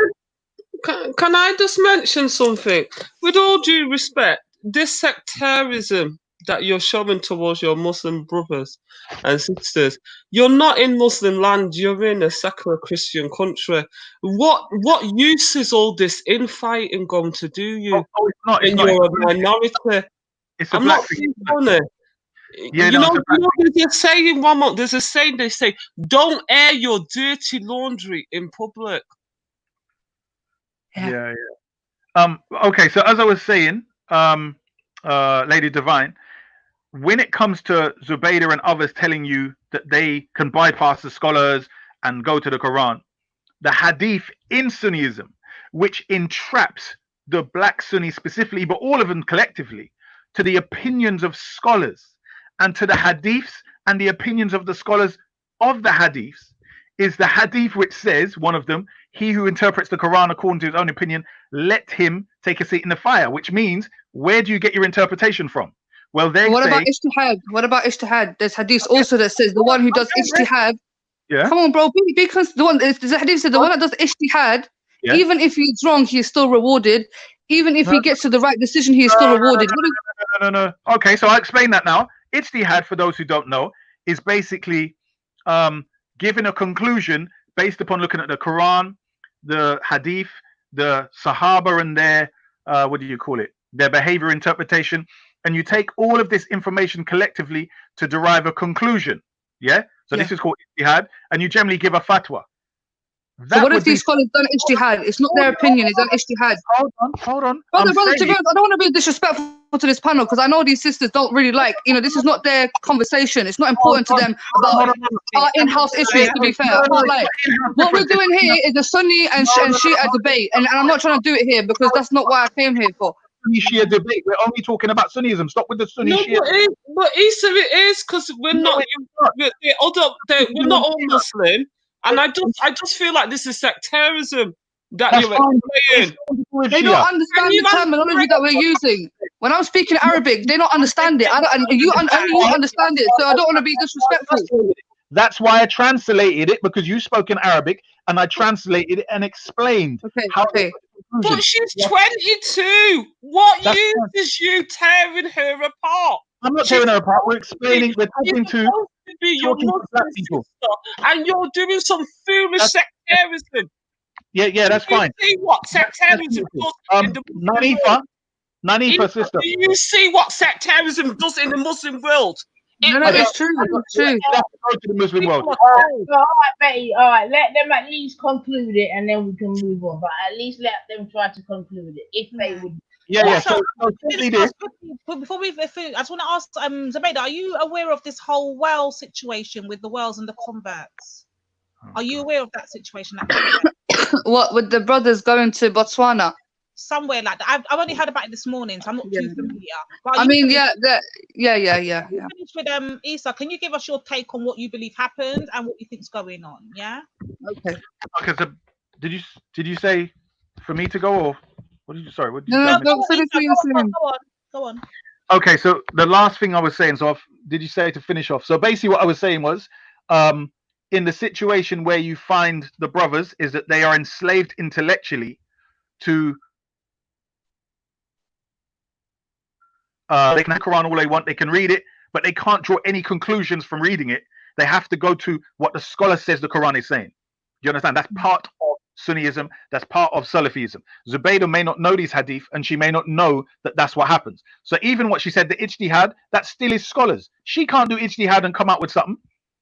Can I just mention something? With all due respect, this sectarism that you're showing towards your Muslim brothers and sisters, you're not in Muslim land, you're in a secular Christian country. What use is all this infighting going to do you? It's not. You're a minority. It's a I'm black not being funny. Yeah, there's a saying, there's a saying they say, don't air your dirty laundry in public. Yeah. Okay, so as I was saying, Lady Divine, when it comes to Zubaydah and others telling you that they can bypass the scholars and go to the Quran, the hadith in Sunnism, which entraps the black Sunni specifically, but all of them collectively, to the opinions of scholars and to the hadiths and the opinions of the scholars of the hadiths is the hadith which says, one of them, he who interprets the Quran according to his own opinion, let him take a seat in the fire, which means, where do you get your interpretation from? Well, they What say, about ijtihad? What about ijtihad? There's hadith also that says the one who does ijtihad. yeah, Come on, bro. Because the one, there's a hadith said the one that does ijtihad, yeah. even if he's wrong, he is still rewarded. Even if he gets to the right decision, he is still rewarded. No. Okay, so I'll explain that now. Ijtihad, for those who don't know, is basically giving a conclusion based upon looking at the Quran, the Hadith, the Sahaba and their, what do you call it? Their behavior interpretation. And you take all of this information collectively to derive a conclusion. Yeah? So this is called ijtihad. And you generally give a fatwa. So what if these scholars done ijtihad? It's not their opinion, it's done ijtihad. Hold on. Brother, to be honest, I don't want to be disrespectful to this panel because I know these sisters don't really like, this is not their conversation. It's not important to them about our in-house issues, to be fair. But like, what we're doing here is a Sunni and Shia debate. And I'm not trying to do it here because that's not what I came here for. Sunni Shia debate. We're only talking about Sunnism. Stop with the Sunni Shia. But Issa, it is because we're not all Muslim. And I just feel like this is sectarism that you're explaining. They don't understand the terminology that we're using. When I'm speaking Arabic, they don't understand it. You understand it, so I don't want to be disrespectful. That's why I translated it, because you spoke in Arabic, and I translated it and explained. Okay. But she's 22. What use is you tearing her apart? I'm not tearing her apart. We're explaining. We're talking to your Muslim sister, and you're doing some foolish sectarism. Yeah, that's fine. You see what sectarism does in the Nanifa, sister. Do you see what sectarism does in the Muslim world? No, it's true. It's true. Go to the Muslim world. All right, Betty. All right, let them at least conclude it, and then we can move on. But at least let them try to conclude it, if they would. Yeah. So, So before we finish, I just want to ask Zubaydah, are you aware of this whole well situation with the wells and the converts? Are you aware of that situation? What, with the brothers going to Botswana? Somewhere like that. I've only heard about it this morning, so I'm not too familiar. But Yeah. Finish with Issa, can you give us your take on what you believe happened and what you think's going on? Yeah. Okay. So did you say for me to go, or what did you? Sorry, what did you Go on. Okay, so the last thing I was saying, did you say to finish off? So basically, what I was saying was, in the situation where you find the brothers, is that they are enslaved intellectually to. They can have Quran all they want, they can read it, but they can't draw any conclusions from reading it. They have to go to what the scholar says the Quran is saying. Do you understand? That's part of Sunnism, that's part of Salafism. Zubaydah may not know these hadith, and she may not know that that's what happens. So even what she said, the ijtihad, that still is scholars. She can't do ijtihad and come out with something.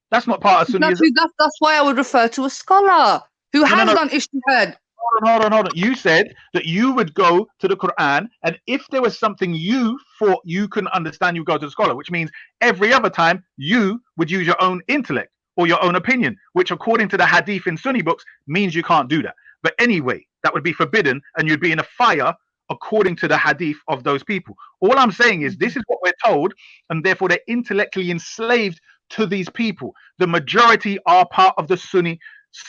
That's not part of Sunnism. That's why I would refer to a scholar who has done ijtihad. Hold on. You said that you would go to the Quran, and if there was something you thought you can understand, you go to the scholar, which means every other time you would use your own intellect or your own opinion, which according to the hadith in Sunni books means you can't do that. But anyway, that would be forbidden, and you'd be in a fire according to the hadith of those people. All I'm saying is this is what we're told, and therefore they're intellectually enslaved to these people. The majority are part of the Sunni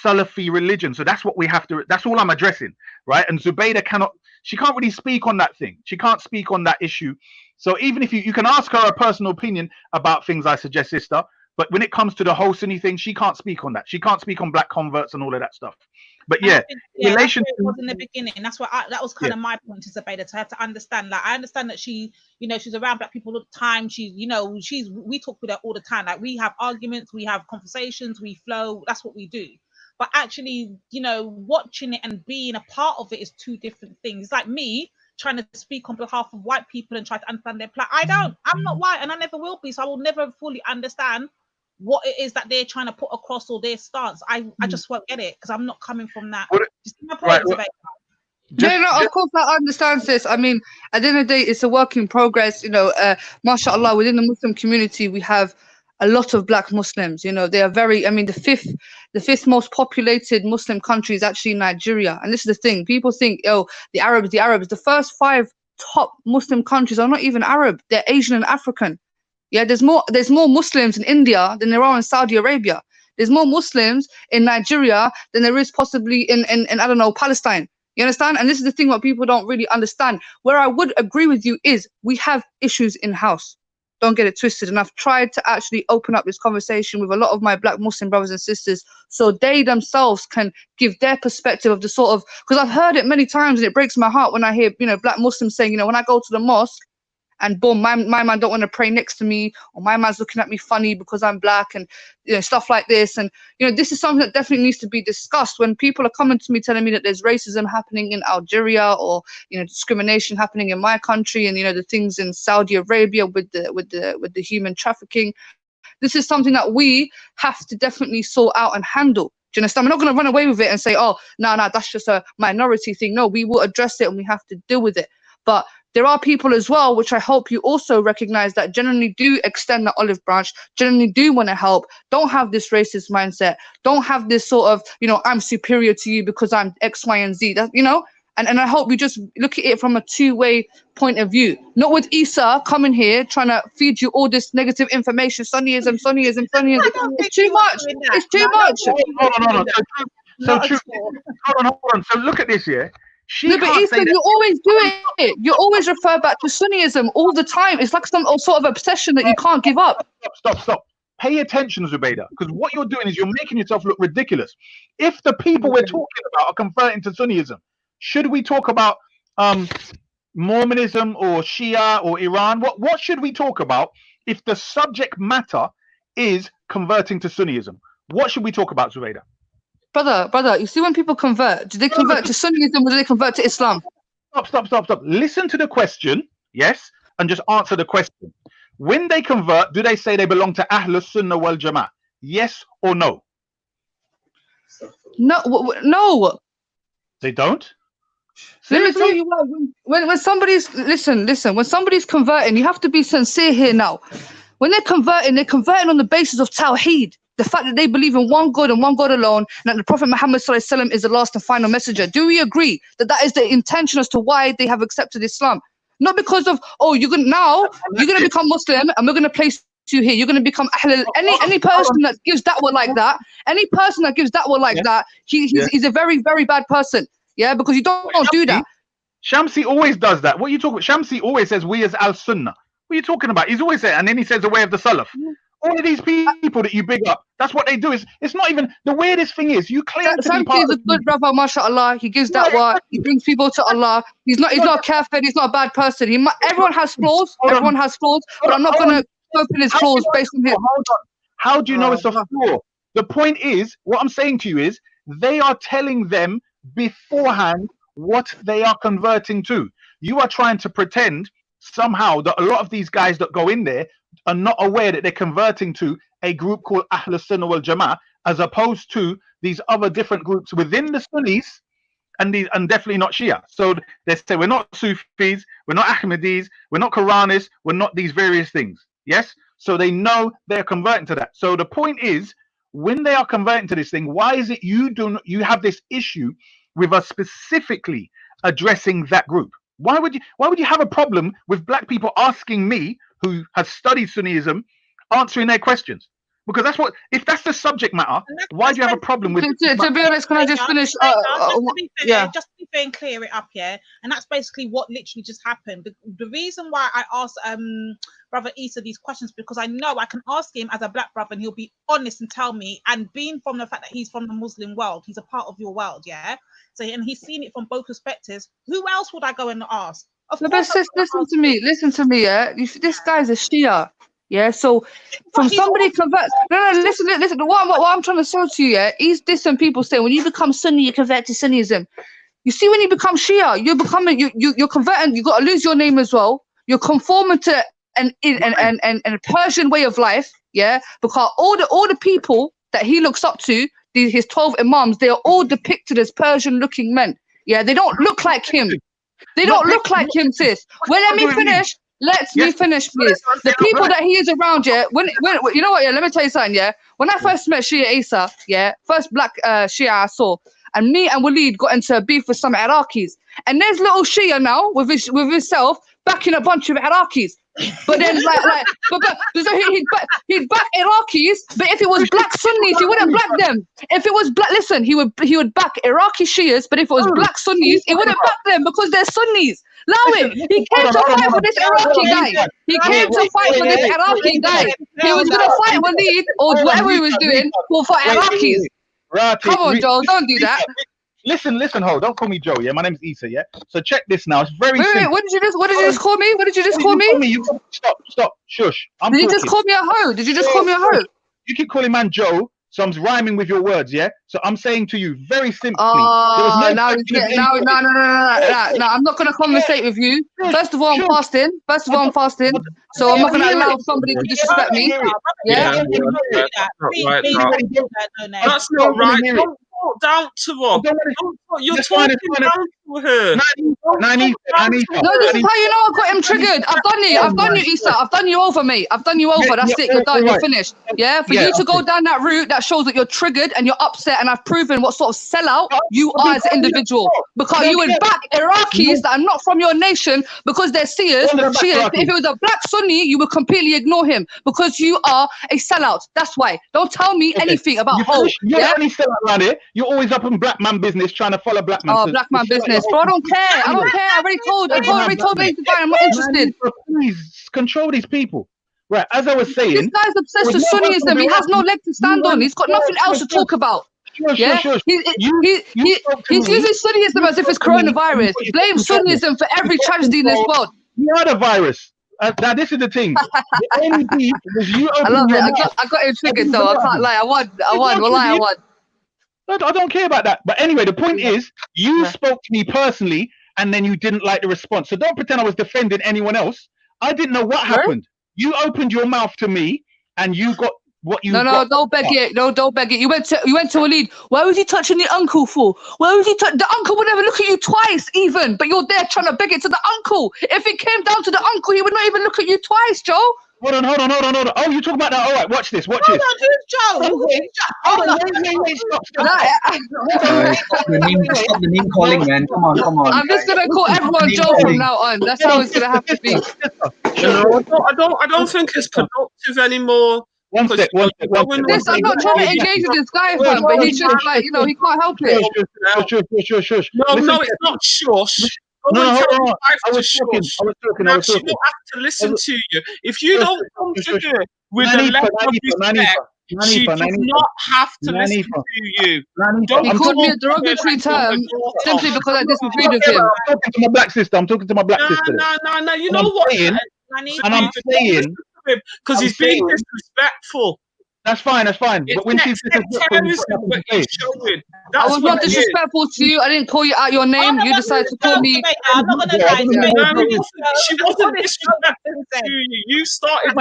Salafi religion. So that's what we have to, that's all I'm addressing, right? And Zubaydah can't really speak on that thing. She can't speak on that issue. So even if you can ask her a personal opinion about things, I suggest, sister, but when it comes to the whole Sunni thing, she can't speak on that. She can't speak on black converts and all of that stuff. But in relation to, it was in the beginning. That's what that was kind of my point to Zubaydah, to have to understand. Like, I understand that she, she's around black people all the time. We talk with her all the time. Like, we have arguments, we have conversations, we flow. That's what we do. But actually, watching it and being a part of it is two different things. It's like me trying to speak on behalf of white people and try to understand their plight. I'm not white, and I never will be. So I will never fully understand what it is that they're trying to put across, or their stance. I just won't get it because I'm not coming from that. Of course I understand this. I mean, at the end of the day, it's a work in progress. MashaAllah, within the Muslim community, we have a lot of black Muslims. They are very, the fifth most populated Muslim country is actually Nigeria. And this is the thing, people think, the Arabs. The first 5 top Muslim countries are not even Arab, they're Asian and African. Yeah, there's more Muslims in India than there are in Saudi Arabia. There's more Muslims in Nigeria than there is possibly in I don't know, Palestine. You understand? And this is the thing what people don't really understand. Where I would agree with you is we have issues in house. Don't get it twisted. And I've tried to actually open up this conversation with a lot of my black Muslim brothers and sisters so they themselves can give their perspective of the sort of, because I've heard it many times and it breaks my heart when I hear, you know, black Muslims saying, you know, when I go to the mosque and boom, my man don't want to pray next to me, or my man's looking at me funny because I'm black, and you know, stuff like this. And you know, this is something that definitely needs to be discussed. When people are coming to me telling me that there's racism happening in Algeria, or you know, discrimination happening in my country, and you know, the things in Saudi Arabia with the human trafficking, this is something that we have to definitely sort out and handle. Do you understand? We're not going to run away with it and say, oh, no, that's just a minority thing. No, we will address it and we have to deal with it. But there are people as well, which I hope you also recognize, that generally do extend the olive branch, generally do want to help, don't have this racist mindset, don't have this sort of, you know, I'm superior to you because I'm X, Y, and Z, that, you know? And I hope you just look at it from a two-way point of view. Not with Issa coming here trying to feed you all this negative information, Sunniism. It's too much. It's too much. No. Hold on. So look at this, yeah. No, but Issa, you always do it. You always refer back to Sunniism all the time. It's like some sort of obsession that you can't give up. Stop. Pay attention, Zubaydah, because what you're doing is you're making yourself look ridiculous. If the people we're talking about are converting to Sunniism, should we talk about Mormonism or Shia or Iran? What should we talk about if the subject matter is converting to Sunniism? What should we talk about, Zubaydah? Brother, you see when people convert, do they convert to Sunniism or do they convert to Islam? Stop. Listen to the question, yes, and just answer the question. When they convert, do they say they belong to Ahlus Sunnah wal Jama'ah? Yes or no? No. They don't? Let me tell you what, when somebody's, listen, when somebody's converting, you have to be sincere here now. When they're converting on the basis of Tawheed. The fact that they believe in one God and one God alone, and that the Prophet Muhammad ﷺ is the last and final messenger. Do we agree that that is the intention as to why they have accepted Islam? Not because of, oh, you're going to become Muslim and we're going to place you here. You're going to become Ahlul. Any person that gives da'wah like that, he's a very, very bad person. Yeah, because you don't do that. Shamsi always does that. What are you talking about? Shamsi always says we as Al-Sunnah. What are you talking about? He's always saying, and then he says the way of the Salaf. All of these people that you big up, that's what they do. It's not even, the weirdest thing is you claim to be part of... He's a good brother, mashallah. He gives da'wah. He brings people to Allah. He's not a kafir. He's not a bad person. Everyone has flaws. Everyone has flaws. But I'm not going to open his flaws based on him. Hold on. How do you know it's a flaw? The point is, what I'm saying to you is, they are telling them beforehand what they are converting to. You are trying to pretend somehow that a lot of these guys that go in there are not aware that they're converting to a group called Ahlus Sunnah wal Jama'ah, as opposed to these other different groups within the Sunnis, and definitely not Shia. So they say we're not Sufis, we're not Ahmadis, we're not Quranis, we're not these various things. Yes? So they know they're converting to that. So the point is, when they are converting to this thing, why is it you have this issue with us specifically addressing that group? Why would you have a problem with black people asking me, who has studied Sunniism, answering their questions? Because if that's the subject matter, why do you have a problem with... To be honest, can I just finish? Just to be fair and clear it up, yeah? And that's basically what literally just happened. The reason why I asked Brother Issa these questions, because I know I can ask him as a black brother and he'll be honest and tell me, and being from the fact that he's from the Muslim world, he's a part of your world, yeah? So, and he's seen it from both perspectives. Who else would I go and ask? Listen to me, yeah? This guy's a Shia. Yeah, so from somebody converts. No, listen. What I'm trying to say to you, yeah, is this, and people say when you become Sunni, you convert to Sunnism. You see, when you become Shia, you're converting. You got to lose your name as well. You're conforming to an Persian way of life, yeah. Because all the people that he looks up to, his 12 imams, they are all depicted as Persian-looking men. Yeah, they don't look like him. They don't look like him, sis. Well, let me finish. Let me finish, please. The people that he is around, yeah. When you know what, yeah. Let me tell you something, yeah. When I first met Shia Issa, yeah, first black Shia I saw, and me and Waleed got into a beef with some Iraqis, and there's little Shia now with himself backing a bunch of Iraqis. But then, he'd back Iraqis. But if it was black Sunnis, he wouldn't back them. If it was black, listen, he would back Iraqi Shias. But if it was black Sunnis, he wouldn't back them because they're Sunnis. Allow it. He came to fight for this Iraqi guy. He came to fight for this Iraqi guy. He was gonna fight Walid or whatever he was doing for Iraqis. Come on, Joel, don't do that. Listen, hold. Don't call me Joe. Yeah, my name's Issa. Yeah. So check this now. It's very simple. Wait, what did you just call me? What did you just call me? Stop. Shush. Did you just call me a hoe? Did you just call me a hoe? You keep calling man Joe, so I'm rhyming with your words. Yeah. So I'm saying to you very simply. No. I'm not gonna conversate with you. First of all, I'm fasting. So I'm not gonna allow somebody to disrespect me. Yeah. That's not right. Don't talk down to her. You're talking down to her. No, this is how you know I got him triggered. I've done you, Issa. I've done you over, mate. I've done you over. That's it. You're done. You're finished. Yeah. For you to go down that route, that shows that you're triggered and you're upset. And I've proven what sort of sellout you are as an individual. Because you would back Iraqis that are not from your nation because they're Shias. If it was a black Sunni, you would completely ignore him because you are a sellout. That's why. Don't tell me anything about hope. You're the only sellout around here. You're always up in black man business, trying to follow black man. Oh, black man business, bro. I don't care. I already told me I'm not interested. Please control these people. Right, as I was saying, this guy's obsessed with Sunnism. He has no leg to stand on. He's got nothing else to talk about. Sure. He's using Sunnism as if it's coronavirus. He blames Sunnism for every tragedy in this world. You are the virus. Now this is the thing. The only beef was you. I love it. I got him triggered though. I can't lie. I won. I won. I don't care about that. But anyway, the point is, you spoke to me personally, and then you didn't like the response. So don't pretend I was defending anyone else. I didn't know what happened. You opened your mouth to me, and you got what you. No, don't beg it. No, don't beg it. You went to Walid. Why was he touching the uncle for? Why was he? The uncle would never look at you twice, even. But you're there trying to beg it to the uncle. If it came down to the uncle, he would not even look at you twice, Joe. Hold on. Oh, you talk about that. All right, watch this. Hold on, who's Joe? Wait, stop. Stop the name calling, man. Come on. I'm just gonna call everyone Joe from now on. That's how it's gonna have to be. I don't think it's productive anymore. One sec. I'm not trying to engage with this guy, fam, but he's just like, he can't help it. Shush. No, it's not shush. No, I was talking. She don't have to listen to you. If you don't come to her with a level of respect, she does not have to listen to you. He called me a derogatory term simply because I disagreed with him. I'm talking to my black sister. No. You know what? And I'm saying, because he's being disrespectful. That's fine. But when she's disrespectful, I was not disrespectful to you. I didn't call you out your name. You decided to call me. I'm not gonna lie. She wasn't disrespectful to you. You started.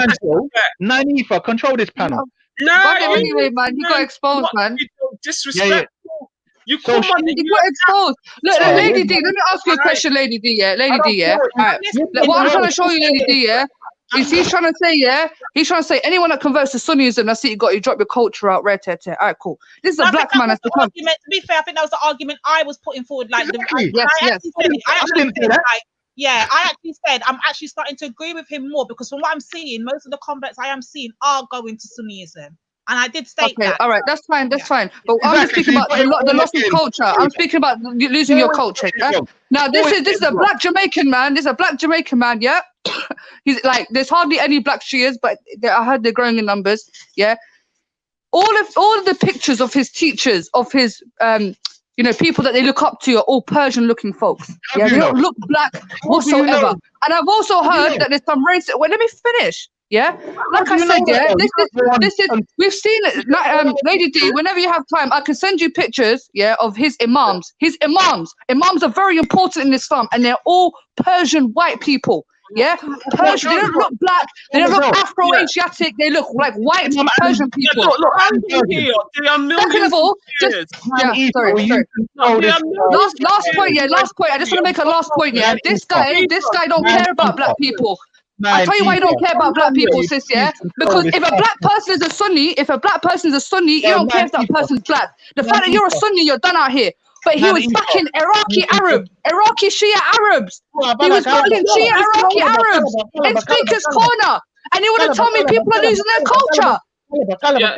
Nanifa, control this panel. No, anyway, man, you got exposed, man. Disrespectful. You got exposed. Look, Lady D, let me ask you a question, Lady D. Yeah, Lady D. Yeah. All right. What I'm trying to show you, Lady D. Yeah. He's trying to say anyone that converts to Sunnism, that's it, you drop your culture out, red tear. All right, cool. This is a black man that's become. To be fair, I think that was the argument I was putting forward. Like, yes. I actually said I'm actually starting to agree with him more because from what I'm seeing, most of the converts I am seeing are going to Sunnism. And I did state that. All right, that's fine. But I'm speaking about the loss of culture. I'm speaking about losing your culture. Yeah? Now, this is a black Jamaican man. Yeah. He's like, there's hardly any black Shias, but I heard they're growing in numbers. Yeah. All of the pictures of his teachers, of his people that they look up to are all Persian-looking folks. Yeah, they don't look black whatsoever. And I've also heard that there's some race. Well, let me finish. Yeah, like I said, yeah, this is we've seen it. Lady D, whenever you have time, I can send you pictures, yeah, of his imams. Imams are very important in Islam, and they're all Persian white people. Yeah, Persian. They don't look black. They don't look Afro-Asiatic. They look like white Persian people. Second of all, sorry. Last point. I just want to make a last point. Yeah, this guy don't care about black people. I'll tell you why you don't care about black people, sis, yeah? Because if a black person is a Sunni, you don't care if that person's black. The fact that you're a Sunni, you're done out here. but he was backing Iraqi Shia Arabs. He was backing Shia Iraqi Arabs in Speaker's Corner. And you want to tell me people are losing their culture? Anyway,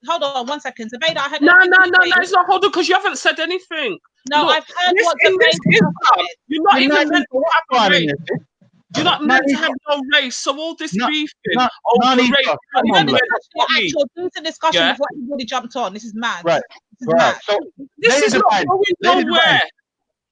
hold on 1 second. Zabeda, I heard no, it's not hold on because you haven't said anything. No, I've heard what you're not even meant to have a race. You're not meant to have no race. So all this beefing over race. Actual discussion before everybody jumped on. This is mad. Right. So this is not going nowhere.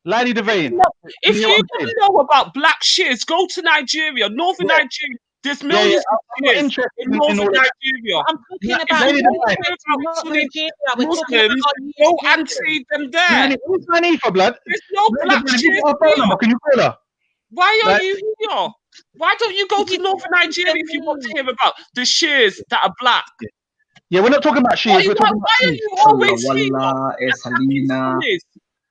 Lady Devane. If you don't know about black shears, go to Nigeria, northern Nigeria. There's millions of shears in northern Nigeria. I'm talking about Nigeria. Muslims. Go and see them there. Who's Hanifa, blood? There's no black shears. Can you call her? Why are you here? Why don't you go to northern Nigeria if you want to hear about the shears that are black? Yeah, we're not talking about shears. We're talking about why are you always here?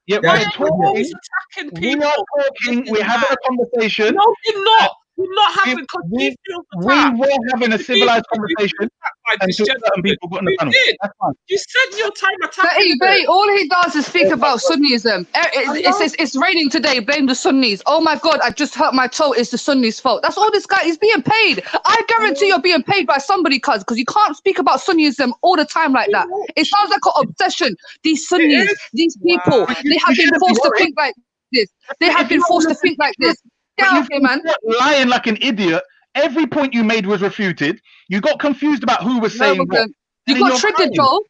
Yeah, why are you always attacking people? We are talking. We're having a conversation. No, you're not. You're not having. We were having a civilized conversation until certain people got in the panel. That's fine. You said your time attacking. But all he does is speak about Sunnism. It's raining today. Blame the Sunnis. Oh my God, I just hurt my toe. It's the Sunnis' fault. That's all this guy is being paid. I guarantee you're being paid by somebody, because you can't speak about Sunnism all the time like that. It sounds like an obsession. These Sunnis, these people, they have been forced to think like this. They have been forced to think like this. Okay, man. Lying like an idiot. Every point you made was refuted. You got confused about who was saying what. You got triggered, Joel.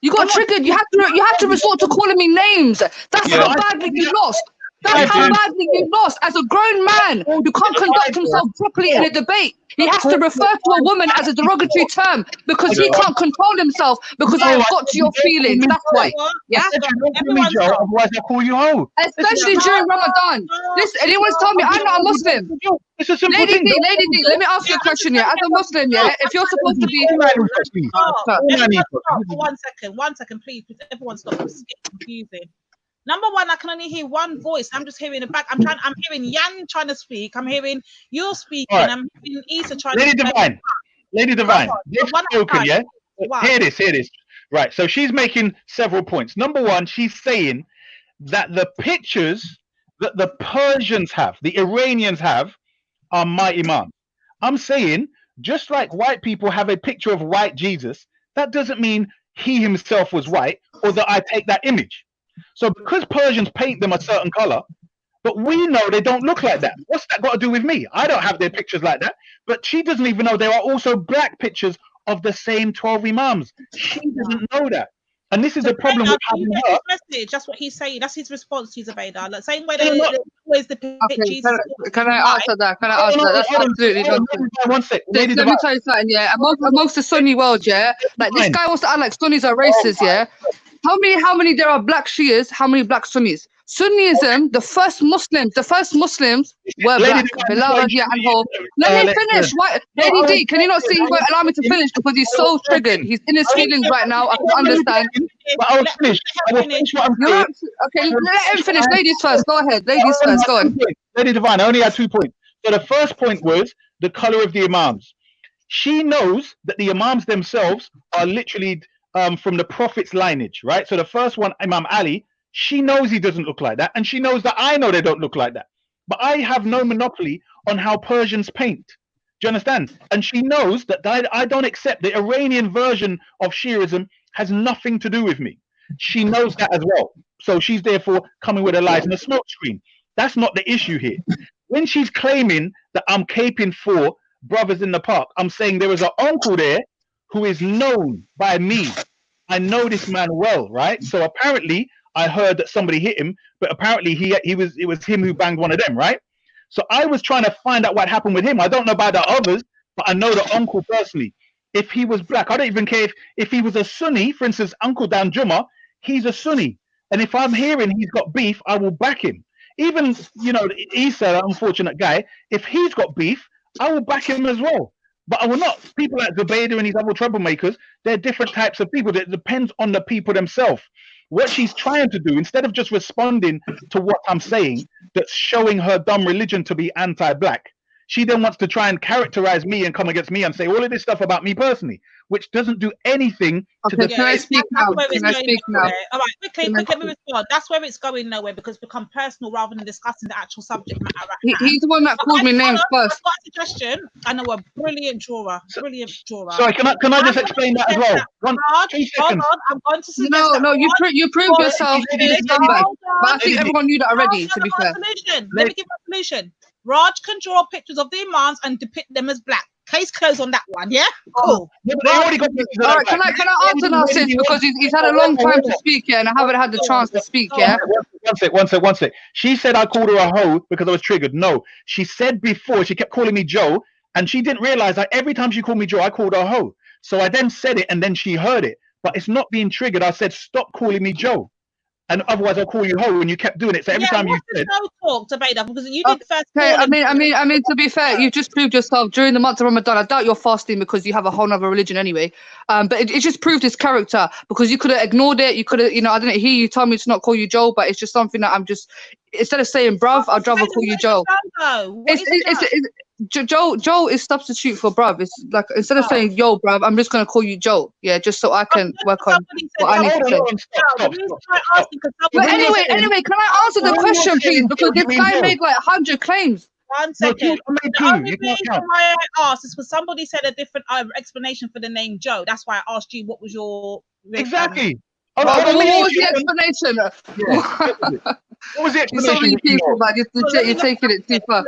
You got triggered. You had to resort to calling me names. That's how badly you lost. That's how badly you lost. As a grown man who can't conduct himself properly in a debate, he has to refer to a woman as a derogatory term because he can't control himself because I've got to your feelings. That's why. Yeah? Otherwise I'll call you hoe. Especially during Ramadan. Listen, anyone's told me I'm not a Muslim. Lady D, let me ask you a question, yeah? As a Muslim, yeah, if you're supposed to be... One second, please. Everyone stop. This is getting confusing. Number one, I can only hear one voice. I'm just hearing the back. I'm hearing Yan trying to speak. I'm hearing you speaking. Right. I'm hearing Issa trying Lady to Divine. Lady Divine. They've spoken, yeah? Hear this. Right. So she's making several points. Number one, she's saying that the pictures that the Persians have, the Iranians have, are my imam. I'm saying, just like white people have a picture of white Jesus, that doesn't mean he himself was white or that I take that image. So because Persians paint them a certain color, but we know they don't look like that. What's that got to do with me? I don't have their pictures like that. But she doesn't even know there are also black pictures of the same 12 imams. She doesn't know that. And this is the problem with having her. Message. That's what he's saying. That's his response to Zabeda. Like, same way they always depict Jesus. Can I answer that? That's absolutely not true. One sec. Let me tell you something, yeah. Amongst the Sunni world, yeah, like this guy wants to act like Sunnis are racist, yeah. How many there are black Shias, how many black Sunnis? Sunnism, the first Muslims were black. Let me finish. Lady D, can you not see he won't allow me to finish because he's so triggered? He's in his feelings right now. I can understand. But I will finish. Okay, let him finish. Ladies first. Go ahead. Ladies first. Go on. Lady Divine, I only had 2 points. So the first point was the color of the imams. She knows that the imams themselves are literally from the Prophet's lineage, right? So the first one, Imam Ali, she knows he doesn't look like that, and she knows that I know they don't look like that. But I have no monopoly on how Persians paint. Do you understand? And she knows that I don't accept the Iranian version of Shiism has nothing to do with me. She knows that as well. So she's therefore coming with her lies in a smoke screen. That's not the issue here. When she's claiming that I'm caping for brothers in the park, I'm saying there is an uncle there who is known by me. I know this man well, right? So apparently I heard that somebody hit him, but apparently it was him who banged one of them, right? So I was trying to find out what happened with him. I don't know about the others, but I know the uncle personally. If he was black, I don't even care if he was a Sunni, for instance, Uncle Dan Juma, he's a Sunni. And if I'm hearing he's got beef, I will back him. Even, Issa, that unfortunate guy, if he's got beef, I will back him as well. But I will not. People like Zubaydah and these other troublemakers, they're different types of people. It depends on the people themselves. What she's trying to do, instead of just responding to what I'm saying, that's showing her dumb religion to be anti-black, she then wants to try and characterize me and come against me and say all of this stuff about me personally, which doesn't do anything to Okay, the. can I speak now? Can I speak now? All right, quickly, Can I let me respond. That's where it's going nowhere because it's become personal rather than discussing the actual subject matter. He's the one that called me names first. I've got a suggestion. I know a brilliant drawer. Sorry, can I just explain that as well? Hold on, I'm going to suggest No, you proved yourself to be the scumbag. But I think everyone knew that already, to be fair. Let me give you a solution. Raj can draw pictures of the imams and depict them as black. Case closed on that one, yeah? Cool. Yeah, but they already got All right, can I answer now, sis? Because he's had a long time to speak, yeah, and I haven't had the chance to speak, yeah? One sec. She said I called her a hoe because I was triggered. No, she said before, she kept calling me Joe, and she didn't realize that every time she called me Joe, I called her a hoe. So I then said it, and then she heard it. But it's not being triggered. I said, stop calling me Joe. And otherwise I'll call you hoe, and you kept doing it. So every time you said talk to Beda, because you did first. Okay, I mean, to be fair, you just proved yourself during the month of Ramadan. I doubt you're fasting because you have a whole other religion anyway. But it just proved his character because you could have ignored it. You could have, I didn't hear you tell me to not call you Joe, but it's just something that I'm just, instead of saying bruv, I'd rather call you Joe. Joe is substitute for bruv. It's like instead of saying yo bruv, I'm just gonna call you Joe. Yeah, just so I can work on what I need to say. But anyway, can I answer the question, please? Because this guy made like 100 claims. 1 second. The only reason why I asked is because somebody said a different explanation for the name Joe. That's why I asked you what was your exactly. What was the explanation? What was the explanation? So many people, but you're taking it too far.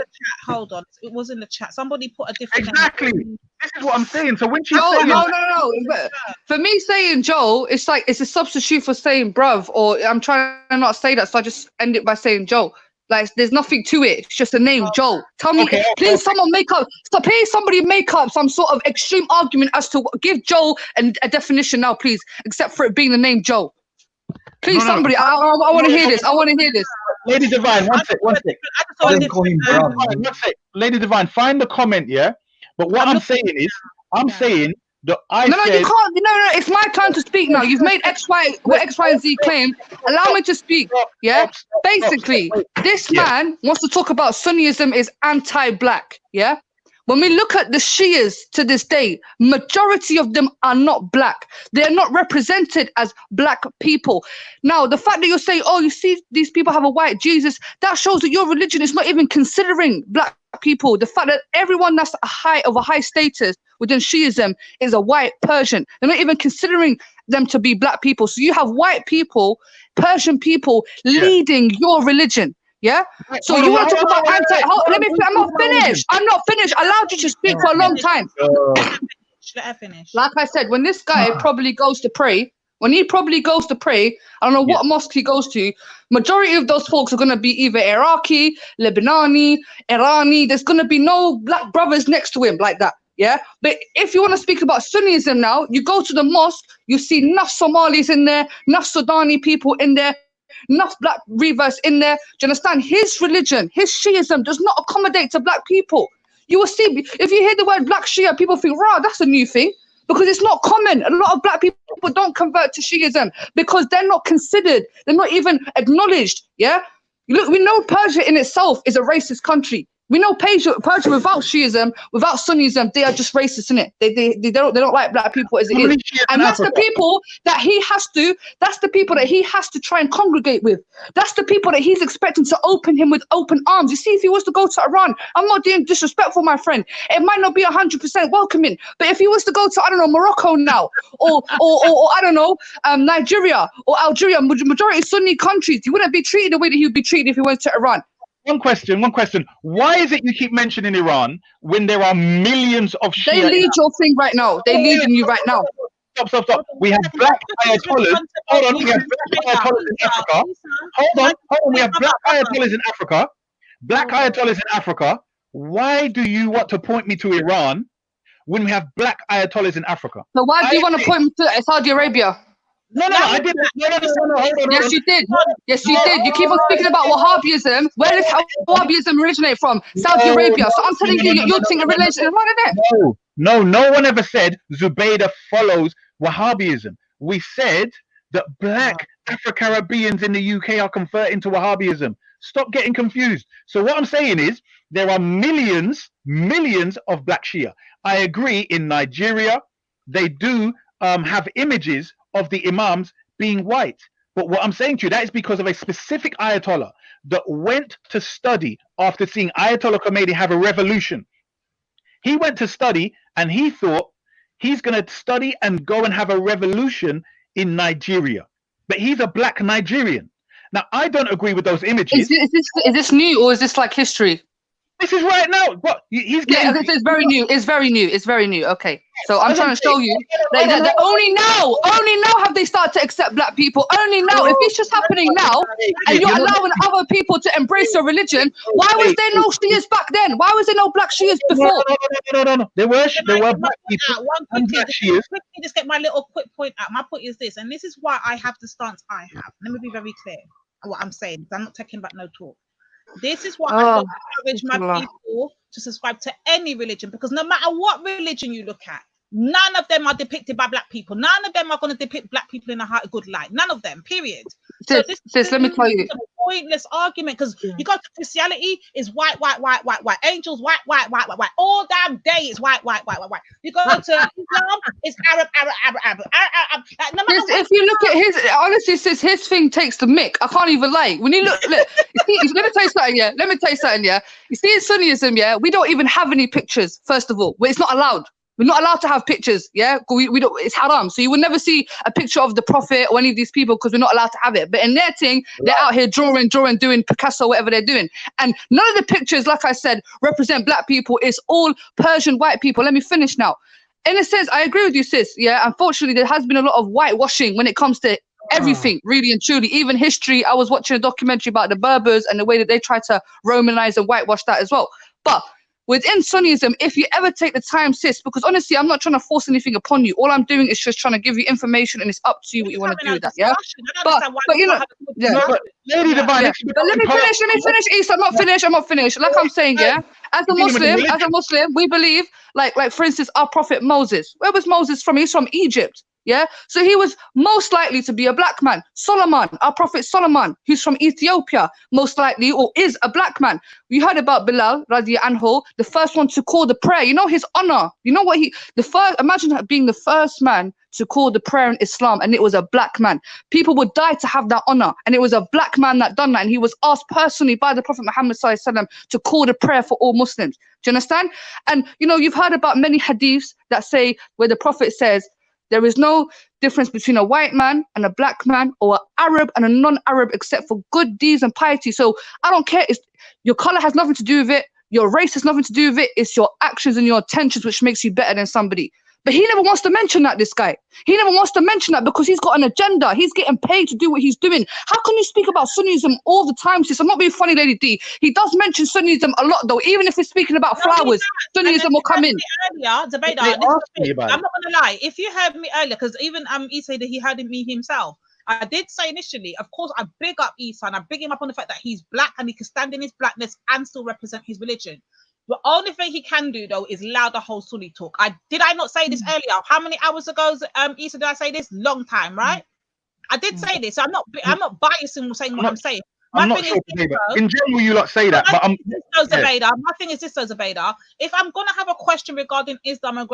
Hold on, it was in the chat. Somebody put a different. Exactly. This is what I'm saying. So when she no. For me, saying Joe, it's like it's a substitute for saying bruv, or I'm trying to not say that, so I just end it by saying Joe. Like there's nothing to it. It's just a name, Joe. Tell me, please, someone somebody make up some sort of extreme argument as to give Joe a definition now, please, except for it being the name Joe. Please, somebody. I want to hear this. I want to hear this. Lady Divine, one sec. Lady Divine, find the comment, yeah? But what I'm saying is, saying that you can't. No, it's my turn to speak now. You've made X, Y, and Z claim. Allow me to speak, yeah? Basically, this man wants to talk about Sunnism is anti-black, yeah? When we look at the Shias to this day, majority of them are not black. They're not represented as black people. Now, the fact that you're saying, oh, you see these people have a white Jesus, that shows that your religion is not even considering black people. The fact that everyone that's of a high status within Shiism is a white Persian. They're not even considering them to be black people. So you have white people, Persian people leading your religion. Yeah. So you want to talk about I'm not finished. I allowed you to speak for a long time. Let her finish. Like I said, when this guy probably goes to pray, I don't know what mosque he goes to. Majority of those folks are going to be either Iraqi, Lebanese, Irani. There's going to be no black brothers next to him like that. Yeah. But if you want to speak about Sunnism now, you go to the mosque, you see enough Somalis in there, enough Sudani people in there, enough black reverse in there. Do you understand? His religion, his Shiism does not accommodate to black people. You will see, if you hear the word black Shia, people think, rah, that's a new thing. Because it's not common. A lot of black people don't convert to Shiism because they're not considered. They're not even acknowledged. Yeah? Look, we know Persia in itself is a racist country. We know Persia without Shiism, without Sunnism, they are just racist, innit? They don't like black people as it is. And that's the people that he has to try and congregate with. That's the people that he's expecting to open him with open arms. You see, if he was to go to Iran, I'm not being disrespectful, my friend. It might not be 100% welcoming, but if he was to go to, I don't know, Morocco now, or I don't know, Nigeria or Algeria, majority Sunni countries, he wouldn't be treated the way that he would be treated if he went to Iran. One question. Why is it you keep mentioning Iran when there are millions of Shia? They lead your thing right now. They're leading you right now. Stop. We have black ayatollahs. Hold on. We have black ayatollahs in Africa. Hold on. We have black ayatollahs in Africa. Black ayatollahs in Africa. Why do you want to point me to Iran when we have black ayatollahs in Africa? So why do you want to point me to Saudi Arabia? No, I didn't. No, hold on. Yes, you did. You keep on speaking about Wahhabism. Where does Wahhabism originate from? Saudi Arabia. So I'm telling you, you're thinking religion is wrong, isn't it? No one ever said Zubaydah follows Wahhabism. We said that black Afro-Caribbeans in the UK are converting to Wahhabism. Stop getting confused. So what I'm saying is there are millions of black Shia. I agree. In Nigeria, they do have images of the imams being white. But what I'm saying to you, that is because of a specific Ayatollah that went to study after seeing Ayatollah Khomeini have a revolution. He went to study and he thought he's going to study and go and have a revolution in Nigeria. But he's a black Nigerian. Now, I don't agree with those images. Is this new or is this like history? This is right now. What he's getting? Yeah, it's very new. It's very new. It's very new. Okay, so I'm trying to show you that only now have they started to accept black people. Only now, if it's just happening now, and you're allowing other people to embrace your religion, why was there no Shias back then? Why was there no black Shias before? No. There were black people and black Shias. Quickly, just get my little quick point out. My point is this, and this is why I have the stance I have. Let me be very clear on what I'm saying. I'm not taking back no talk. This is why I don't encourage my people to subscribe to any religion, because no matter what religion you look at, none of them are depicted by black people. None of them are going to depict black people in a good light. None of them, period. Sis, let me tell you. A pointless argument, because you got Christianity is white. Angels, white. All damn day is white. You go to Islam, it's Arab. No matter if you look at his, honestly, sis, his thing takes the mick. I can't even lie. When you look, you see, let me tell you something, yeah. You see, in Sunnism, yeah, we don't even have any pictures, first of all. It's not allowed. We're not allowed to have pictures, yeah? We don't, it's haram. So you will never see a picture of the Prophet or any of these people because we're not allowed to have it. But in their thing, they're out here drawing, doing Picasso, whatever they're doing. And none of the pictures, like I said, represent black people. It's all Persian white people. Let me finish now. In a sense, I agree with you, sis, yeah? Unfortunately, there has been a lot of whitewashing when it comes to everything, really and truly. Even history. I was watching a documentary about the Berbers and the way that they try to Romanize and whitewash that as well. But within Sunnism, if you ever take the time, sis, because honestly, I'm not trying to force anything upon you. All I'm doing is just trying to give you information, and it's up to you what you want to do with that, yeah? But you know, Lady Divine, but let me finish, East. I'm not finished. Like I'm saying, yeah, as a Muslim, we believe, like for instance, our prophet Moses. Where was Moses from? He's from Egypt. Yeah, so he was most likely to be a black man. Solomon, our prophet Solomon, who's from Ethiopia, most likely, or is a black man. We heard about Bilal, radiyallahu anhu, the first one to call the prayer. You know his honor. You know what imagine being the first man to call the prayer in Islam, and it was a black man. People would die to have that honor, and it was a black man that done that, and he was asked personally by the Prophet Muhammad sallallahu alaihi wasallam to call the prayer for all Muslims. Do you understand? And you know, you've heard about many hadiths that say where the Prophet says, there is no difference between a white man and a black man, or an Arab and a non-Arab, except for good deeds and piety. So I don't care. Your color has nothing to do with it. Your race has nothing to do with it. It's your actions and your intentions which makes you better than somebody. But he never wants to mention that, this guy. He never wants to mention that because he's got an agenda. He's getting paid to do what he's doing. How can you speak about Sunnism all the time, sis? I'm not being funny, Lady D. He does mention Sunnism a lot, though. Even if he's speaking about flowers, Sunnism will come in. Earlier, Zubaida, I'm not going to lie. If you heard me earlier, because even he said that he heard me himself, I did say initially, of course, I big up Isa and I big him up on the fact that he's black and he can stand in his blackness and still represent his religion. The only thing he can do, though, is allow the whole Sunni talk. Did I not say this earlier? How many hours ago, Isa, did I say this? Long time, right? I did say this. I'm not biased in saying what I'm saying. I'm not sure, in general, you lot say that, but I'm. My thing is this, Zubaida. If I'm gonna have a question regarding Islam and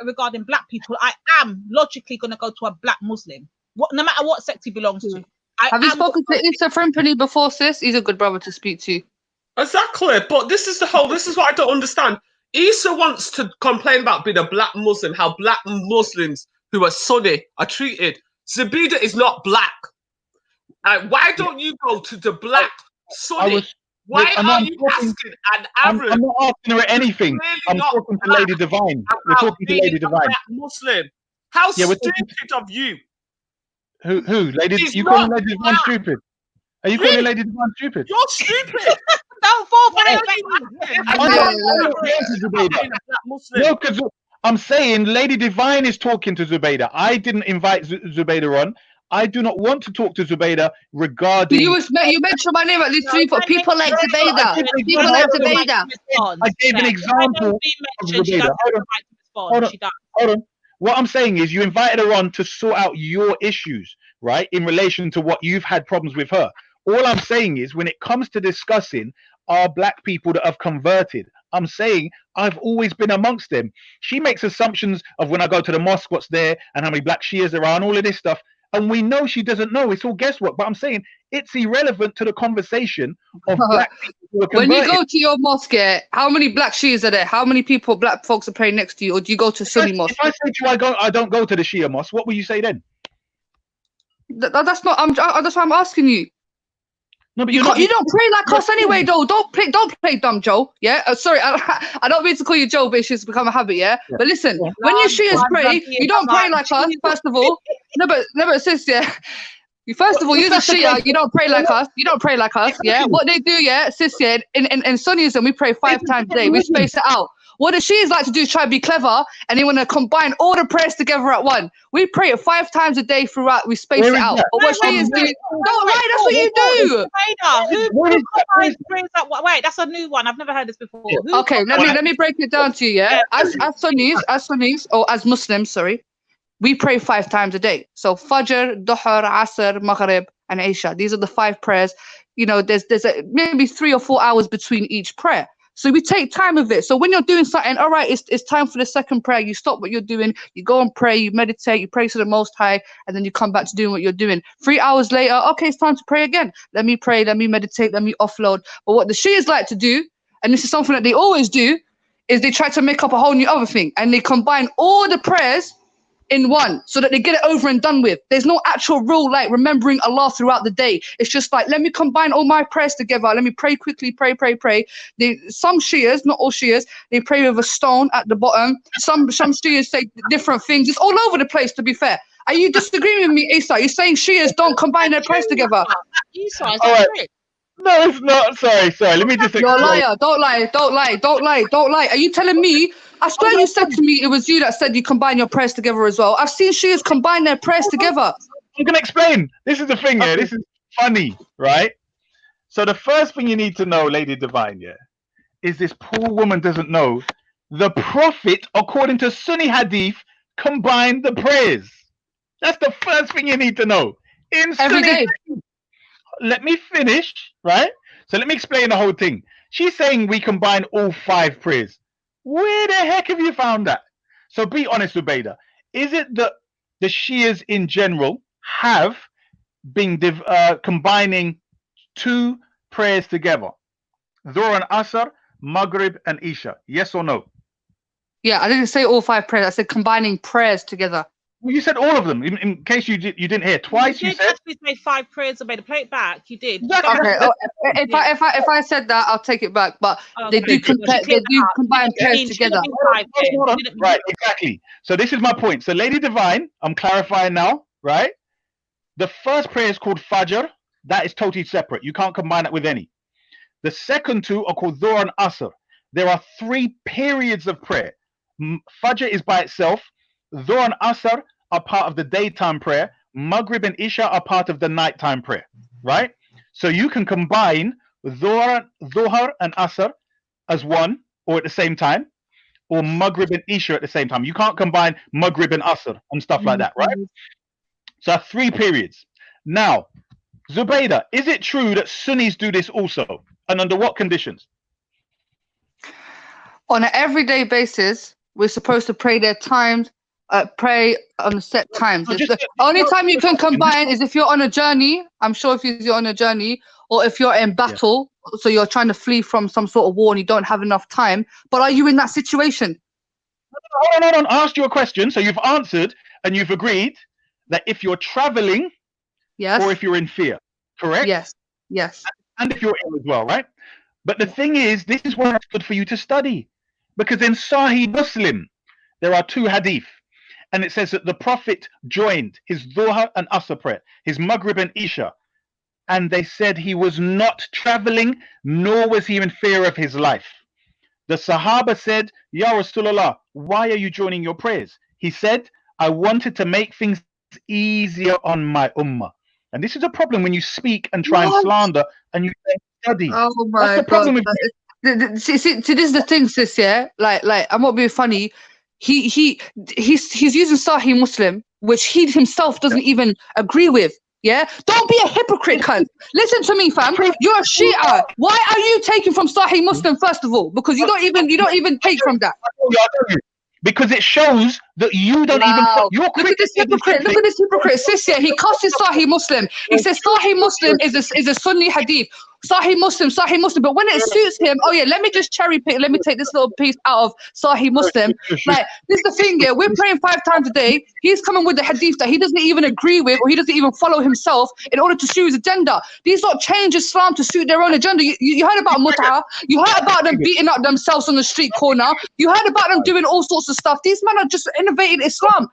regarding black people, I am logically gonna go to a black Muslim, no matter what sect he belongs to. Have you spoken to Isa Frimpany before, sis? He's a good brother to speak to. Exactly, but this is what I don't understand. Isa wants to complain about being a black Muslim, how black Muslims who are Sunni are treated. Zubaida is not black. Why don't you go to the black Sunni? Why are you asking an Arab? I'm not asking her anything. I'm talking to Lady Divine. We're talking to Lady Divine. Muslim. How stupid of you. Who? Lady, you calling Lady Divine stupid? Are you calling Lady Divine stupid? You're stupid. Don't fall for it. No, because I'm saying Lady Divine is talking to Zubaida. I didn't invite Zubaida on. I do not want to talk to Zubaida regarding. You mentioned my name at least three people like Zubaida. People like Zubaida. I gave an example of Zubaida. Hold on. What I'm saying is, you invited her on to sort out your issues, right, in relation to what you've had problems with her. All I'm saying is, when it comes to discussing are black people that have converted, I'm saying I've always been amongst them. She makes assumptions of when I go to the mosque, what's there, and how many black Shias there are, and all of this stuff. And we know she doesn't know. It's all guesswork. But I'm saying it's irrelevant to the conversation of black people who are When converted. you go to your mosque, how many black Shias are there? How many people, black folks, are praying next to you? Or do you go to Sunni mosque? If I say to you I don't go to the Shia mosque, what will you say then? That's not. That's why I'm asking you. No, but You don't pray like us anyway, though. Don't play dumb, Joe. Yeah. Sorry, I don't mean to call you Joe, but it's just become a habit. Yeah. But listen, when you Shias pray, you don't pray like us. First of all, no, but sis, yeah. First of all, you're the Shia. You don't pray like us. You don't pray like us. Yeah. What they do, yeah, sis, yeah. In Sunnism, we pray 5 times a day. We space it out. What the Shias like to do is try to be clever, and they want to combine all the prayers together at one. We pray it 5 times a day throughout. We space it out. But what Shias do? Don't lie. That's what you do. Wait, that's a new one. I've never heard this before. Okay, let me break it down to you. Yeah, as Sunnis, or as Muslims, sorry, we pray 5 times a day. So Fajr, Dhuhr, Asr, Maghrib, and Isha. These are the 5 prayers. You know, there's maybe 3 or 4 hours between each prayer. So we take time of it. So when you're doing something, all right, it's time for the second prayer. You stop what you're doing. You go and pray. You meditate. You pray to the Most High, and then you come back to doing what you're doing. 3 hours later, okay, it's time to pray again. Let me pray. Let me meditate. Let me offload. But what the Shias like to do, and this is something that they always do, is they try to make up a whole new other thing, and they combine all the prayers in one so that they get it over and done with. There's no actual rule like remembering Allah throughout the day. It's just like, let me combine all my prayers together. Let me pray quickly, pray. Some Shias, not all Shias, they pray with a stone at the bottom. Some Shias say different things. It's all over the place, to be fair. Are you disagreeing with me, Isa? You're saying Shias don't combine their prayers together? Isa, is that correct? No, it's not. Sorry. Let me just. You're a liar. Don't lie. Are you telling me? I swear you said to me it was you that said you combine your prayers together as well. I've seen Shias combine their prayers together. I'm gonna explain. This is the thing, yeah. This is funny, right? So the first thing you need to know, Lady Divine, yeah, is this poor woman doesn't know the Prophet, according to Sunni Hadith, combined the prayers. That's the first thing you need to know. In Every Sunni day. Let me finish, right? So let me explain the whole thing. She's saying we combine all 5 prayers. Where the heck have you found that? So be honest with Beda. Is it that the Shias in general have been combining 2 prayers together? Dhuhr and Asr, Maghrib and Isha. Yes or no? Yeah, I didn't say all 5 prayers. I said combining prayers together. Well, you said all of them. In case you didn't hear twice, you said. You say 5 prayers a day. Play it back. You did. Okay. If I said that, I'll take it back. But they do combine prayers together. Right, exactly. So this is my point. So Lady Divine, I'm clarifying now, right? The first prayer is called Fajr. That is totally separate. You can't combine that with any. The second 2 are called Dhuhr and Asr. There are 3 periods of prayer. Fajr is by itself. Dhuhr and Asr are part of the daytime prayer. Maghrib and Isha are part of the nighttime prayer, right? So you can combine Dhuhr and Asr as one or at the same time, or Maghrib and Isha at the same time. You can't combine Maghrib and Asr and stuff like that, right? So 3 periods. Now, Zubaydah, is it true that Sunnis do this also? And under what conditions? On an everyday basis, we're supposed to pray their times. Pray on set times. The only time you can combine is if you're on a journey. I'm sure if you're on a journey, or if you're in battle, so you're trying to flee from some sort of war and you don't have enough time. But are you in that situation? Hold on. I asked you a question, so you've answered and you've agreed that if you're traveling, or if you're in fear, correct? Yes. And if you're ill as well, right? But the thing is, this is why it's good for you to study, because in Sahih Muslim there are 2 hadith. And it says that the Prophet joined his Dhuhr and Asr prayer, his Maghrib and Isha. And they said he was not traveling, nor was he in fear of his life. The Sahaba said, Ya Rasulullah, why are you joining your prayers? He said, I wanted to make things easier on my ummah. And this is a problem when you speak and try and slander and you study. Oh my God. See, this is the thing, sis, yeah? Like, I'm not being funny. He's using Sahih Muslim, which he himself doesn't even agree with. Yeah, don't be a hypocrite, cunt. Listen to me, fam. You're a Shia. Why are you taking from Sahih Muslim first of all? Because you don't even take from that. Because it shows that you don't even. Wow. You're Look at this hypocrite. Look at this hypocrite. Sis, yeah, he cusses Sahih Muslim. He says Sahih Muslim is a Sunni hadith. Sahih Muslim. But when it suits him, oh yeah, let me just cherry pick. Let me take this little piece out of Sahih Muslim. Like, this is the thing, yeah. We're praying 5 times a day. He's coming with the hadith that he doesn't even agree with, or he doesn't even follow himself in order to suit his agenda. These lot change Islam to suit their own agenda. You heard about mut'ah. You heard about them beating up themselves on the street corner. You heard about them doing all sorts of stuff. These men are just innovating Islam.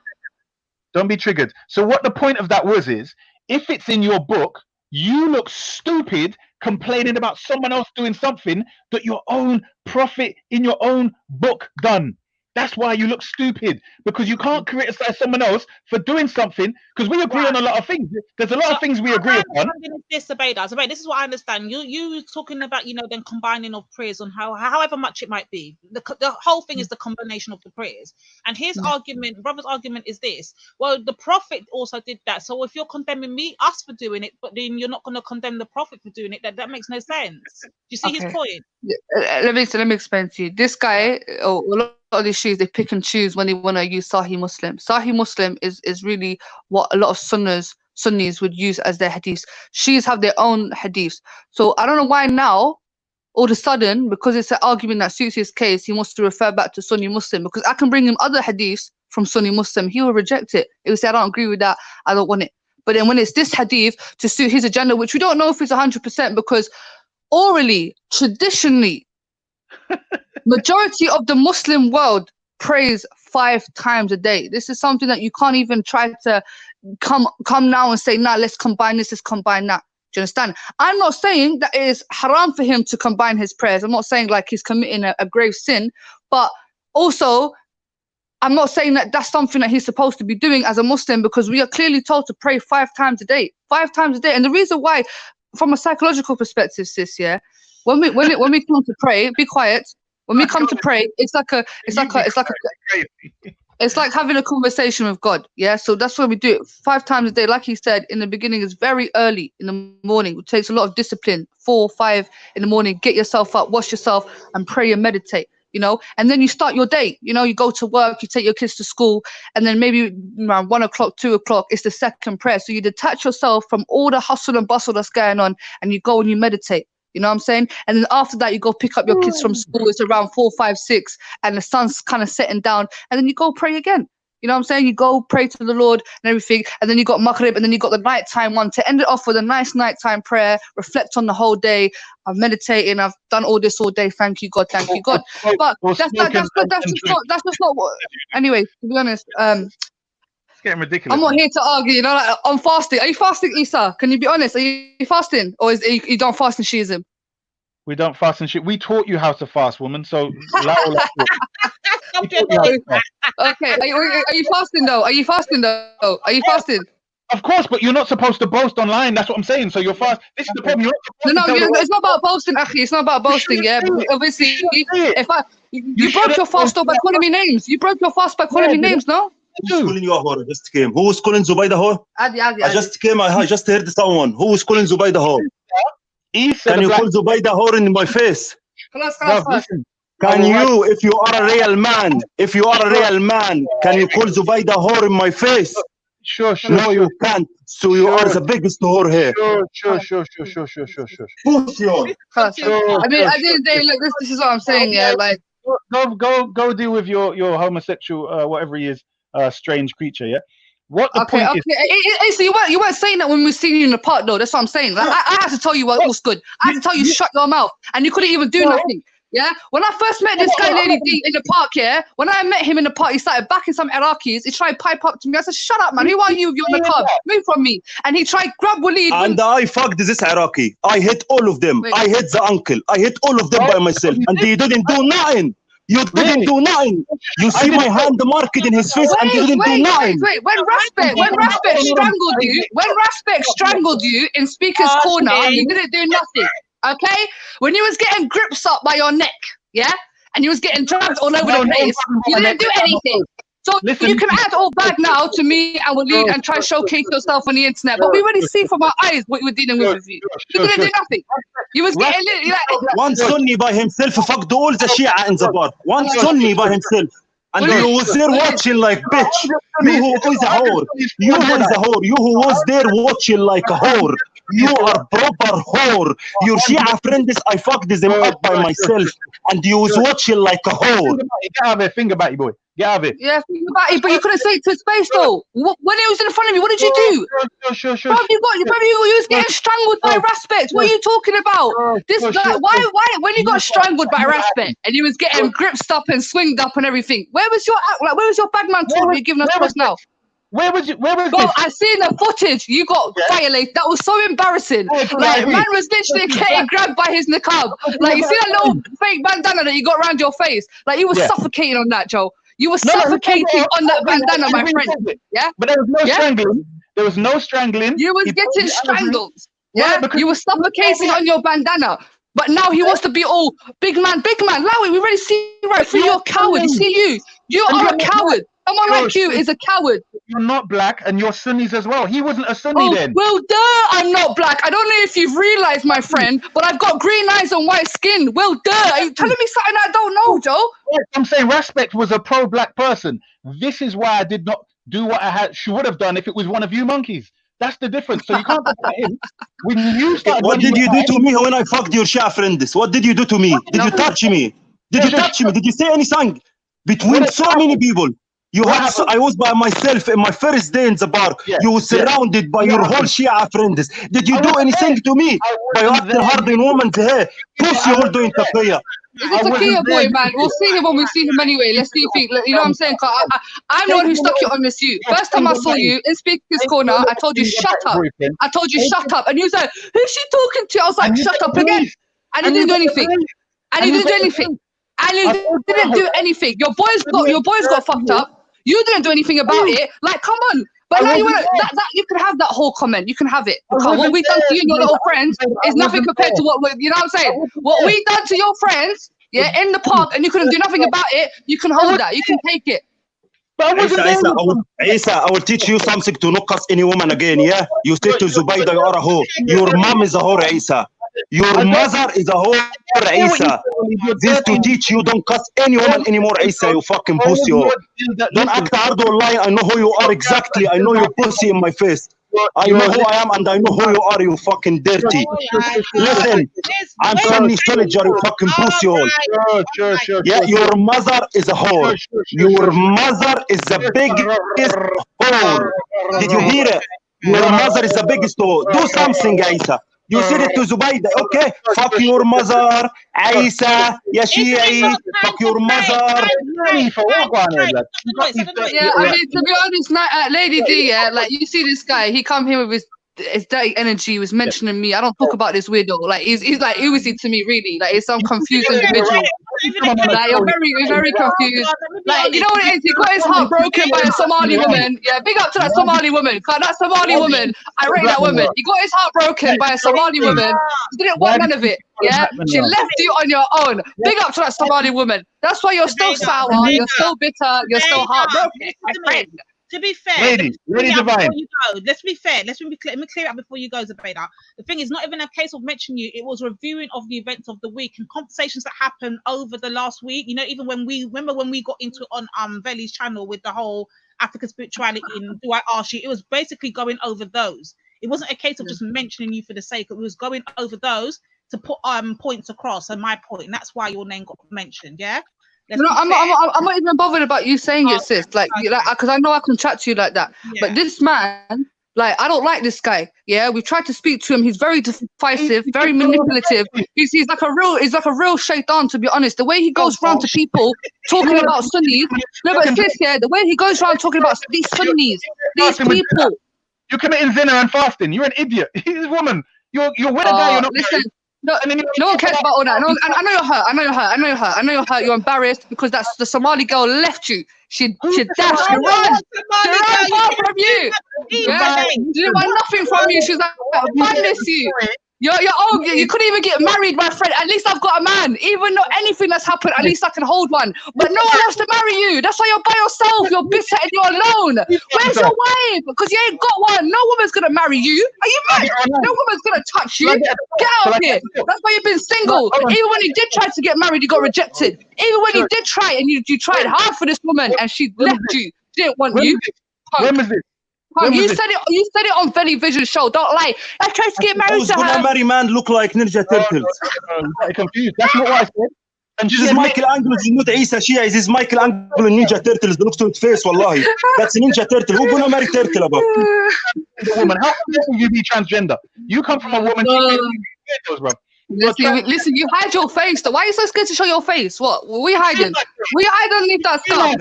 Don't be triggered. So what the point of that is, if it's in your book, you look stupid complaining about someone else doing something that your own prophet in your own book done. That's why you look stupid, because you can't criticize someone else for doing something, because we agree on a lot of things. There's a lot of things we agree on. This is what I understand. You talking about, then combining of prayers on however much it might be. The whole thing is the combination of the prayers. And his argument, brother's argument is this. Well, the prophet also did that. So if you're condemning us for doing it, but then you're not going to condemn the prophet for doing it, that makes no sense. Do you see his point? Let me explain to you. This guy, a lot of these Shias, they pick and choose when they want to use Sahih Muslim. Sahih Muslim is really what a lot of Sunnis would use as their hadiths. Shias have their own hadiths. So I don't know why now, all of a sudden, because it's an argument that suits his case, he wants to refer back to Sunni Muslim. Because I can bring him other hadiths from Sunni Muslim, he will reject it. He will say, I don't agree with that, I don't want it. But then when it's this hadith to suit his agenda, which we don't know if it's 100%, because orally, traditionally, majority of the Muslim world prays 5 times a day. This is something that you can't even try to come now and say, nah, let's combine this, let's combine that. Do you understand? I'm not saying that it is haram for him to combine his prayers. I'm not saying like he's committing a grave sin, but also I'm not saying that that's something that he's supposed to be doing as a Muslim, because we are clearly told to pray 5 times a day. 5 times a day. And the reason why, from a psychological perspective, sis, yeah, when we come to pray, be quiet. When we come to pray, it's like having a conversation with God. Yeah, so that's why we do it 5 times a day. Like he said in the beginning, it's very early in the morning. It takes a lot of discipline. 4 or 5 in the morning, get yourself up, wash yourself, and pray and meditate. And then you start your day. You go to work, you take your kids to school, and then maybe around 1 o'clock, 2 o'clock, it's the second prayer. So you detach yourself from all the hustle and bustle that's going on, and you go and you meditate. You know what I'm saying? And then after that, you go pick up your kids from school. It's around 4, 5, 6, and the sun's kind of setting down. And then you go pray again. You know what I'm saying? You go pray to the Lord and everything. And then you got Maghrib, and then you got the nighttime one to end it off with a nice nighttime prayer. Reflect on the whole day. I'm meditating. I've done all this all day. Thank you, God. Thank you, God. But that's just not what. Anyway, to be honest, it's getting ridiculous. I'm not here to argue. Like, I'm fasting. Are you fasting, Isa? Can you be honest? Are you fasting, or you don't fast in Shiism? We don't fast and shit. We taught you how to fast, woman. So okay. Are you fasting though? Are you fasting? Of course, but you're not supposed to boast online. That's what I'm saying. So you're fast. This is the problem. It's not about boasting, Akhi. It's not about boasting. Yeah, but obviously, you broke your fast by calling me names. You broke your fast by calling me names, no? Who's calling you a whore? I just came. Who was calling Zubaydah whore? I just came. I just heard someone. Who was calling Zubaydah whore? Can you call Zubaydah whore in my face? Can you, if you are a real man, can you call Zubaydah whore in my face? Sure. No, you can't. So you are the biggest whore here. Sure. I mean, at the end of the day, look, this is what I'm saying. Yeah, like go deal with your homosexual whatever he is, strange creature. Yeah. What the point is? So you weren't saying that when we were seeing you in the park, though. That's what I'm saying. Like, I had to tell you what was good. I had to tell you shut your mouth, and you couldn't even do nothing. Yeah. When I first met this guy, Lady D, in the park, yeah. When I met him in the park, he started backing some Iraqis. He tried to pipe up to me. I said, "Shut up, man. Who are you? You're in the car. Move from me." And he tried grab Waleed. And I fucked this Iraqi. I hit all of them. I hit the uncle. I hit all of them by myself, and they didn't do nothing. You didn't do nothing. You see my hand marked in his face, and you didn't do nothing. Wait. When Raspek strangled you in Speaker's Corner, you didn't do nothing. Okay? When you was getting grips up by your neck, yeah, and you was getting dragged all over the place, you didn't do anything. So you can add all bad now to me and Waleed and try to showcase yourself on the internet. But we already see from our eyes what you were dealing with you. You didn't do nothing. You was getting like one Sunni by himself fucked all the Shia in the bar. One Sunni by himself. And you was there watching like, bitch, you who is a whore. You who is a whore. You who was there watching like a whore. You are proper whore. Your Shia friends, I fucked them up by myself. And you was watching like a whore. Get out of it, think about it, boy. Get out of it. Yeah, think about it, but you couldn't say it to his face though. When he was in front of me, what did you do? Sure. Bro, you was getting strangled by Respect. What are you talking about? This like, why when you got strangled by Respect and you was getting gripped up and swinged up and everything? Where was your bad man talk you're giving us just now? Where was Bro, this? I seen the footage. You got violated. That was so embarrassing. Like, man was literally getting grabbed by his niqab. Like, you see that little fake bandana that you got around your face? Like, you were suffocating on that, Joe. You were suffocating on that bandana, my friend. Yeah? But there was no strangling. There was no strangling. You was getting strangled. Yeah? You were suffocating on your bandana. But now he wants to be all big man. Lowy, we already see right through your coward. You see you. You are a coward. Someone like you is a coward. You're not black and you're Sunnis as well. He wasn't a Sunni then. Well, duh, I'm not black. I don't know if you've realized, my friend, but I've got green eyes and white skin. Well, duh, are you telling me something I don't know, Joe? I'm saying Respect was a pro-black person. This is why I did not do what I should have done if it was one of you monkeys. That's the difference. So you can't talk about him. When you started, what did you do to me when I fucked your Shia friends? What did you do to me? Did you touch me? Did you touch me? Did you say anything? Between so many people. I was by myself in my first day in the bar. You were surrounded by your whole Shia friends. Did you do anything to me? By acting hard in woman's hair. Pussy all doing taqiyya. He's a taqiyya boy, man. We'll see him when we see him anyway. Let's see if he, you know what I'm saying? I'm the one who stuck it on this you. First time I saw you in Speaker's Corner, I told you, shut up. I told you, shut up. And you said, who's she talking to? I was like, shut up again. And you didn't do anything. And you didn't do anything. And you didn't do anything. Your boys got fucked up. You didn't do anything about it. Like, come on. But now you want that you can have that whole comment. You can have it. Because what we done to you and your little friends is nothing compared to what you know what I'm saying? What we done to your friends, in the park, and you couldn't do nothing about it, you can hold that. You can take it. Isa, I will teach you something to not cuss any woman again, yeah? You say to Zubaydah, you are a whore. Your mom is a whore, Isa. Your mother is a whore, Isa. This to teach you don't cuss any woman anymore, Isa, you fucking pussy whore. Don't act hard online. I know who you are exactly. I know your pussy in my face. I know who I am and I know who you are, you fucking dirty. Listen, I'm Sunni soldier, you fucking pussy hole. Yeah, your mother is a whore. Your mother is the biggest whore. Did you hear it? Your mother is the biggest whore. Do something, Isa. You said it to Zubaydah, okay? Fuck your mother, Isa, ya Shi'i, fuck your mother. Yeah, I mean, to be honest, Lady D, like, you see this guy, he come here with his dirty energy, he was mentioning me. I don't talk about this widow. Like, he's like, who is he to me, really? Like, he's some confused individual. Like, you're very confused. Like, you know what it is? He got his heart broken by a Somali woman. Yeah, big up to that Somali woman. That Somali woman, I rate that woman. He got his heart broken by a Somali woman. She didn't want none of it. Yeah, she left you on your own. Big up to that Somali woman. That's why you're still sour, you're still bitter, you're still heartbroken. My friend. To be fair, Lady Divine. Let's be fair. Let me clear it up before you go, Zubaydah. The thing is not even a case of mentioning you. It was reviewing of the events of the week and conversations that happened over the last week. You know, even when we got into it on Veli's channel with the whole African spirituality and Do I Ask You, it was basically going over those. It wasn't a case of just mentioning you for the sake of it. Was going over those to put points across and my point, and that's why your name got mentioned. Yeah. No, I'm not even bothered about you saying it, sis. Like, because I know I can chat to you like that. Yeah. But this man, like, I don't like this guy. Yeah, we tried to speak to him. He's very divisive, very manipulative. He's like a real shaitan, to be honest. The way he goes around to people talking about Sunnis. No, but sis, the way he goes around talking about these Sunnis, these people. You're committing zina and fasting. You're an idiot. He's a woman. You're with a guy. You're not. Listen. No one cares about all that. No, I know you're hurt. I know you're hurt. You're embarrassed because that's the Somali girl left you. She dashed. She ran far from you. Yeah? She didn't want nothing from you. She's like, I miss you. You couldn't even get married, my friend. At least I've got a man. Even though anything that's happened, at least I can hold one. But no one wants to marry you. That's why you're by yourself. You're bitter and you're alone. Where's your wife? Because you ain't got one. No woman's gonna marry you. Are you mad? No woman's gonna touch you. Get out of here. That's why you've been single. Even when you did try to get married, you got rejected. Even when you did try and you tried hard for this woman and she left you. She didn't want you. When was this? You said it on Valley Vision show. Don't lie. I tried to get married to her. Who's gonna marry man look like Ninja Turtles? I'm confused. That's not what I said. And this is Michelangelo. This is not Isa Shia. This is Michelangelo Ninja Turtles. Look to its face, wallahi. That's a Ninja Turtle. Who gonna marry turtle about? The woman. How can you be transgender? You come from a woman. Listen, you hide your face. Why are you so scared to show your face? What? We hiding? We hide underneath that stuff.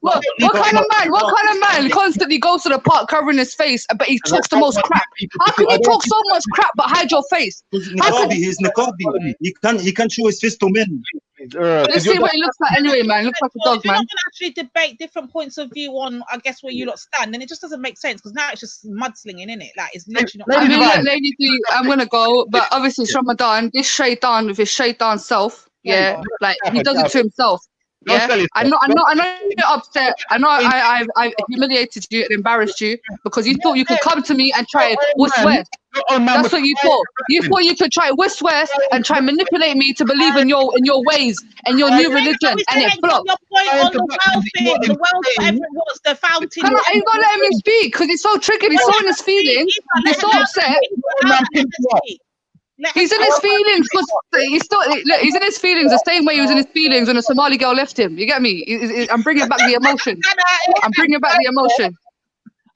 What kind of man? What kind of man constantly goes to the park covering his face, but he talks the most crap? How can you talk so much crap but hide your face? He's Niqabi. He can't show his face to men. Let's see what he looks like anyway, man. He looks like a dog, man. If you're not going to actually debate different points of view on, I guess, where you lot stand, then it just doesn't make sense because now it's just mudslinging, isn't it? Like, it's literally not. I mean, look, Lady D, I'm going to go, but obviously it's Ramadan. This shaitan with his shaitan self, yeah, like he does it to himself. Yeah, I know you're upset. I know I humiliated you and embarrassed you because you thought you could come to me and try west. That's what you thought. You thought you could try west and try manipulate me to believe in your ways and your new religion, and it flopped. Your point on the world, whatever it was, the fountain. Are you gonna let him speak? Because he's so triggered. He's so in his feelings. He's so upset. He's in his feelings because he's in his feelings the same way he was in his feelings when a Somali girl left him. You get me? I'm bringing back the emotion. I'm bringing back the emotion.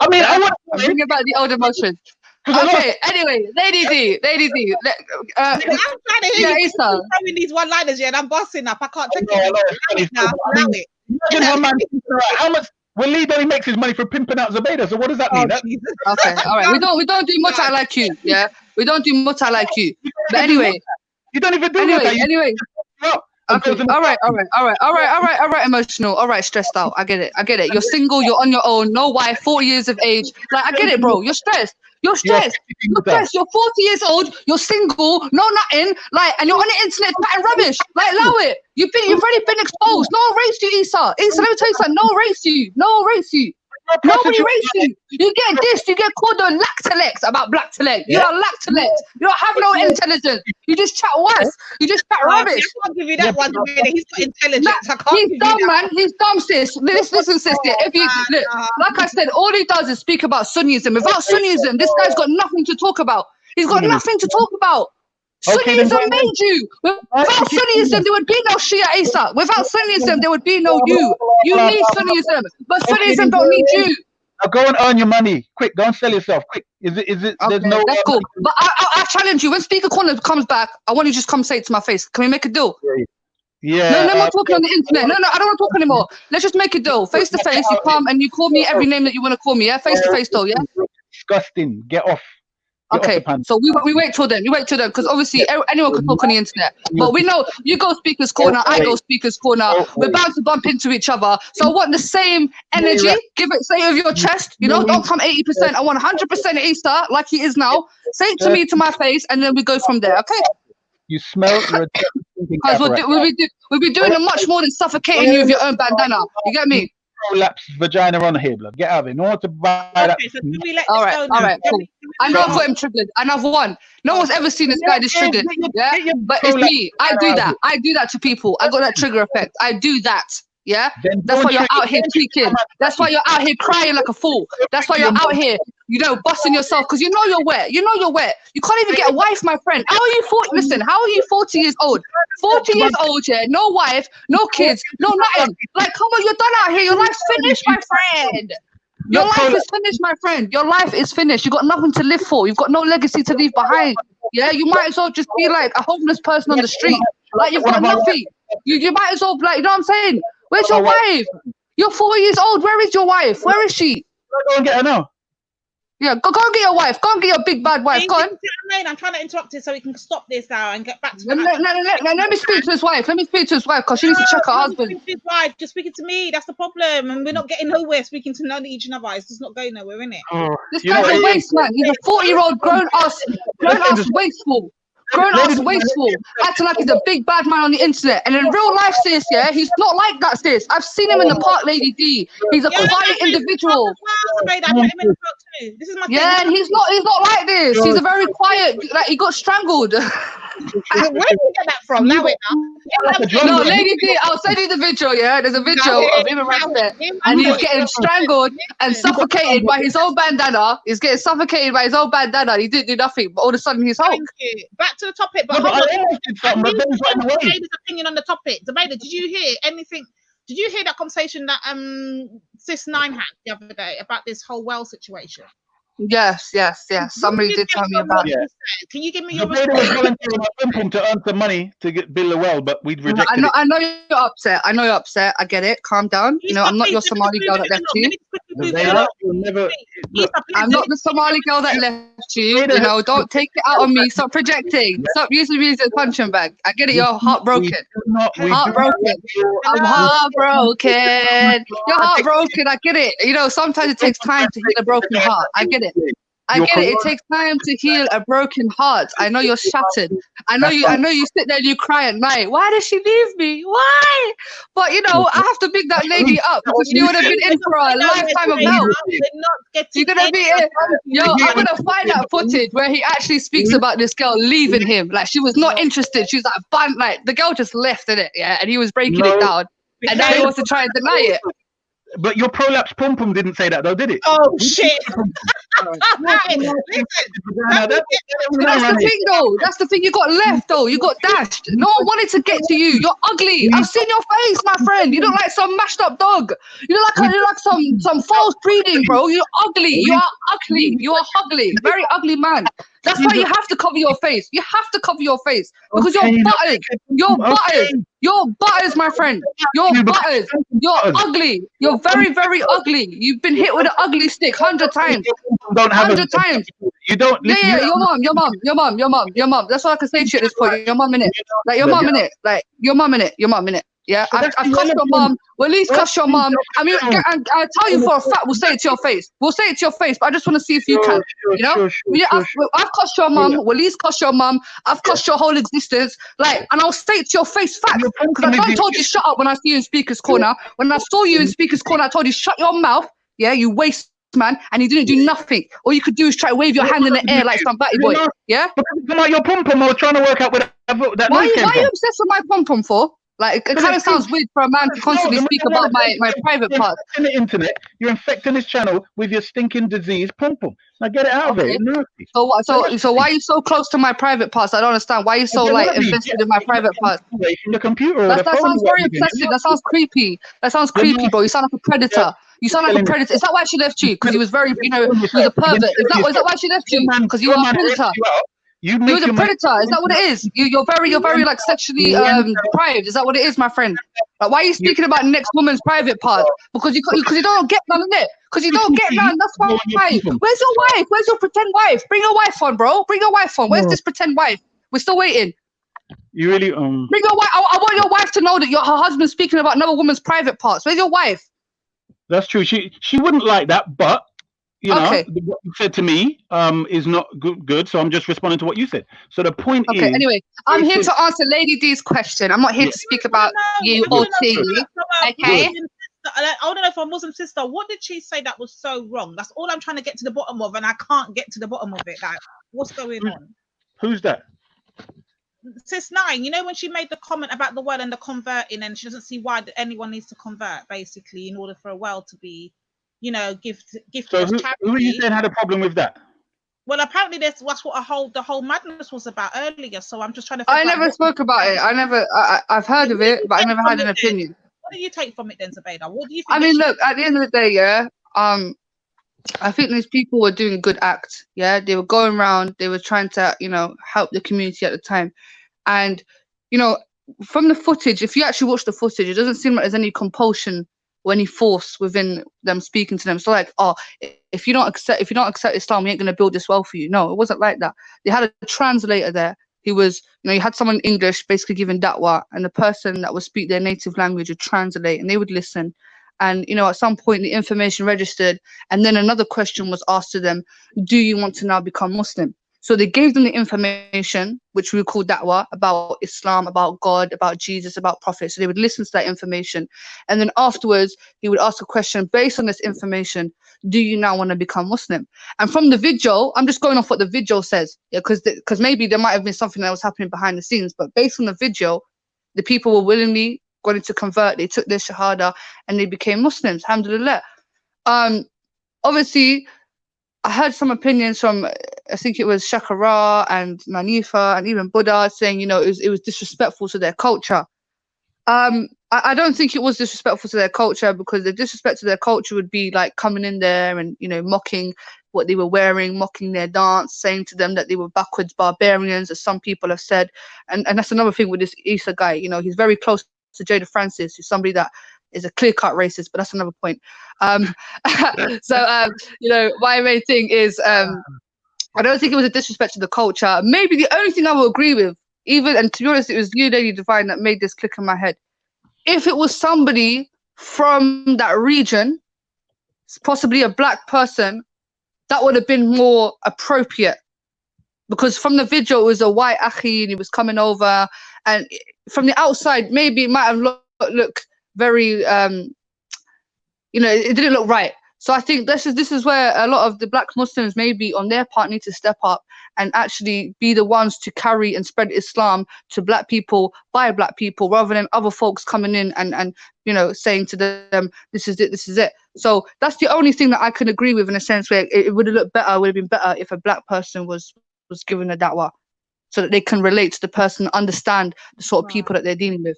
I mean, I'm bringing back the old emotion. Okay. Anyway, Lady D. I'm trying to hear you throwing these one-liners, and I'm busting up. I can't take it. Allow it. How much? Waleed only makes his money for pimping out Zubaydah. So what does that mean? Okay, all right. We don't do much. I like you. Yeah, we don't do much. I like you. But anyway, you don't even do anyway. Okay. All right. Emotional. All right. Stressed out. I get it. You're single. You're on your own. No wife. 4 years of age. Like I get it, bro. You're stressed. You're 40 years old. You're single. No nothing. Like, and you're on the internet chatting rubbish. Like, allow it. You've already been exposed. No one rapes you, Isa. Let me tell you something. No one rapes you. Nobody rapes you. You get this. You get called a lactalex about black-to-leg. You're a lactalex. You don't have no intelligence. You just chat worse. You just chat rubbish. I can't give you that one. He's got intelligence. He's dumb, man. He's dumb, sis. Listen, sis. If you look, like I said, all he does is speak about Sunnism. Without Sunnism, this guy's got nothing to talk about. He's got nothing to talk about. Sunnism made you. Without Sunnism, there would be no Shia Isa. Without Sunnism, there would be no you. You need Sunnism, but Sunnism don't need you. Now go and earn your money. Quick, go and sell yourself. Quick. Is it? Okay, that's cool. But I challenge you. When Speaker Corner comes back, I want you to just come say it to my face. Can we make a deal? Yeah. No more talking on the internet. No, I don't want to talk anymore. Let's just make a deal. Face to face, you come and you call me every name that you want to call me. Yeah, face to face though. Yeah. Disgusting. Get off. Okay, so we wait till then. Because obviously anyone can talk on the internet. But we know you go Speaker's Corner, I go Speaker's Corner. We're bound to bump into each other. So I want the same energy. Say it with your chest. Don't come 80%. I want 100% Easter like he is now. Say it to me to my face, and then we go from there. Okay. You smell. Because we'll be doing it much more than suffocating you with your own bandana. You get me? Prolapse vagina on here, blood. Get out of it. No one to buy that. So all right, cool. I know I've got him triggered, and I've won. No one's ever seen this guy this triggered. Yeah, but it's me. I do that. I do that to people. I got that trigger effect. I do that. Yeah, that's why you're out here tweaking. That's why you're out here crying like a fool. That's why you're out here, busting yourself because you know you're wet. You can't even get a wife, my friend. How are you 40? Listen, how are you 40 years old? 40 years old, yeah, no wife, no kids, no nothing. Like, come on, you're done out here. Your life's finished, my friend. Your life is finished, my friend. Your life is finished. You've got nothing to live for. You've got no legacy to leave behind. Yeah, you might as well just be like a homeless person on the street. Like, you've got nothing. You might as well, like, you know what I'm saying? Where's your wife? You're 4 years old. Where is your wife? Where is she? Go and get her now. Yeah, go and get your wife. Go and get your big bad wife. Go on. I'm trying to interrupt it so we can stop this now and get back to Let me speak to his wife. Let me speak to his wife because she needs to check her husband. His wife, just speaking to me. That's the problem, and we're not getting nowhere speaking to each other. It's just not going nowhere, innit? This guy's a waste man. He's a 40-year-old grown ass wasteful. Grown ass wasteful, acting like he's a big bad man on the internet. And in real life, sis, yeah, he's not like that, sis. I've seen him in the park, Lady D. He's a quiet individual. This is my yeah, and he's not like this. He's a very quiet, like he got strangled. Where did you get that from? Now no, Lady D, I'll send you the video, yeah? There's a video of him around there. And he's getting strangled and suffocated by his own bandana. He's getting suffocated by his own bandana. He didn't do nothing, but all of a sudden he's Hulk. Back to the topic, but hold on. Debater's opinion on the topic. Debater, did you hear anything? Did you hear that conversation that Sis 9 had the other day about this whole well situation? Yes. Somebody did tell me about it. Can you give me your response? Was volunteering to earn some money to build a well, but we'd rejected it. I know you're upset. I get it. Calm down. You know, I'm not your Somali girl that left you. I'm not the Somali girl that left you. You know, don't take it out on me. Stop projecting. Stop using me as a punching bag. I get it. You're heartbroken. Heartbroken. I'm heartbroken. You're heartbroken. I get it. You know, sometimes it takes time to heal a broken heart. I get it. I get it. It takes time to heal a broken heart. I know you're shattered. I know you sit there and you cry at night. Why did she leave me? Why? But you know, I have to pick that lady up because she would have been in for a lifetime of hell. You're gonna be in. Yo, I'm gonna find that footage where he actually speaks about this girl leaving him. Like she was not interested. She was like the girl just left in it, yeah, and he was breaking it down. And now he wants to try and deny it. But your prolapse pom pom didn't say that though, did it? Oh shit! That's the thing though. That's the thing. You got left though. You got dashed. No one wanted to get to you. You're ugly. I've seen your face, my friend. You look like some mashed up dog. You look like some false breeding, bro. You're ugly. You are ugly. You are ugly. Very ugly man. That's why you have to cover your face. You have to cover your face because you're buttered. You're buttered. You're butters, my friend. You're butters. You're ugly. You're very, very ugly. You've been hit with an ugly stick 100 times. 100 times. You don't. Yeah. Your mom. That's all I can say to you at this point. Your mom in it. Like your mom in it. Like your mom in it. Your mom in it. Yeah, I've cussed your mom. We'll at least cuss your mom. I mean, I tell you for a fact, we'll say it to your face. We'll say it to your face, but I just want to see if you can. You know, I've cussed your mom. We'll at least cuss your mom. I've cussed your whole existence. Like, and I'll say it to your face, fact. Because I don't told you shut up when I see you in Speaker's Corner. When I saw you in Speaker's Corner, I told you shut your mouth. Yeah, you waste man, and you didn't do nothing. All you could do is try to wave your hand in the air like some batty boy. Yeah. Come on, your pom pom. I was trying to work out where that why noise came are you obsessed with my pom pom for? Like it kind of sounds weird for a man to constantly speak about my private parts. On the internet, you're infecting this channel with your stinking disease, pom pom. Now get it out of it. So why are you so close to my private parts? I don't understand. Why are you so like invested in my private parts? From the computer. That sounds very obsessive. That sounds creepy. That sounds creepy, bro. You sound like a predator. You sound like a predator. Is that why she left you? Because he was very, you know, he was a pervert. Is that why she left you? Because you were a predator. You was a predator. Is that what it is? You're very like sexually deprived. Is that what it is, my friend? Like, why are you speaking about next woman's private part? Because you don't get none of it. Because you don't get none. That's why. Where's your wife? Where's your pretend wife? Bring your wife on, bro. Bring your wife on. Where's this pretend wife? We're still waiting. You really bring your wife. I want your wife to know that her husband's speaking about another woman's private parts. Where's your wife? That's true. She wouldn't like that, but. You know, what you said to me is not good, so I'm just responding to what you said. So the point is... Okay, anyway, I'm here to answer Lady D's question. I'm not here to speak about you or T. Okay? I don't know if I'm Muslim sister. What did she say that was so wrong? That's all I'm trying to get to the bottom of, and I can't get to the bottom of it. Like, what's going on? Who's that? Sis 9, you know when she made the comment about the well and the converting, and she doesn't see why anyone needs to convert, basically, in order for a well to be... you know, give so who are you saying had a problem with that? Well, apparently that's what the whole madness was about earlier. So I'm just trying to. I never spoke about it. I've heard of it, but I never had an opinion. What do you take from it then, Zubaydah? What do you think? I mean, look, at the end of the day, yeah, I think these people were doing a good act. Yeah, they were going around, they were trying to, you know, help the community at the time. And, you know, from the footage, if you actually watch the footage, it doesn't seem like there's any compulsion or any force within them speaking to them. So like, oh, if you don't accept Islam, we ain't gonna build this well for you. No, it wasn't like that. They had a translator there. He was, you had someone in English basically giving da'wah, and the person that would speak their native language would translate, and they would listen. And at some point the information registered, and then another question was asked to them: do you want to now become Muslim? So they gave them the information, which we call da'wah, about Islam, about God, about Jesus, about Prophet. So they would listen to that information. And then afterwards, he would ask a question based on this information: do you now want to become Muslim? And from the video, I'm just going off what the video says, because maybe there might have been something that was happening behind the scenes, but based on the video, the people were willingly going to convert. They took their shahada and they became Muslims, alhamdulillah. Obviously, I heard some opinions from, I think it was Shakara and Manifa and even Buddha saying, it was disrespectful to their culture. I don't think it was disrespectful to their culture, because the disrespect to their culture would be like coming in there and, mocking what they were wearing, mocking their dance, saying to them that they were backwards barbarians, as some people have said. And that's another thing with this Isa guy. He's very close to Jada Francis, who's somebody that is a clear-cut racist, but that's another point. My main thing is, I don't think it was a disrespect to the culture. Maybe the only thing I will agree with, and to be honest, it was you, Lady Divine, that made this click in my head. If it was somebody from that region, possibly a black person, that would have been more appropriate. Because from the video, it was a white akhi and he was coming over, and from the outside, maybe it might have looked very, it didn't look right. So I think this is where a lot of the black Muslims maybe on their part need to step up and actually be the ones to carry and spread Islam to black people by black people, rather than other folks coming in and saying to them, this is it. So that's the only thing that I can agree with, in a sense, where it would have looked better, would have been better if a black person was given a da'wah, so that they can relate to the person, understand the sort of people that they're dealing with.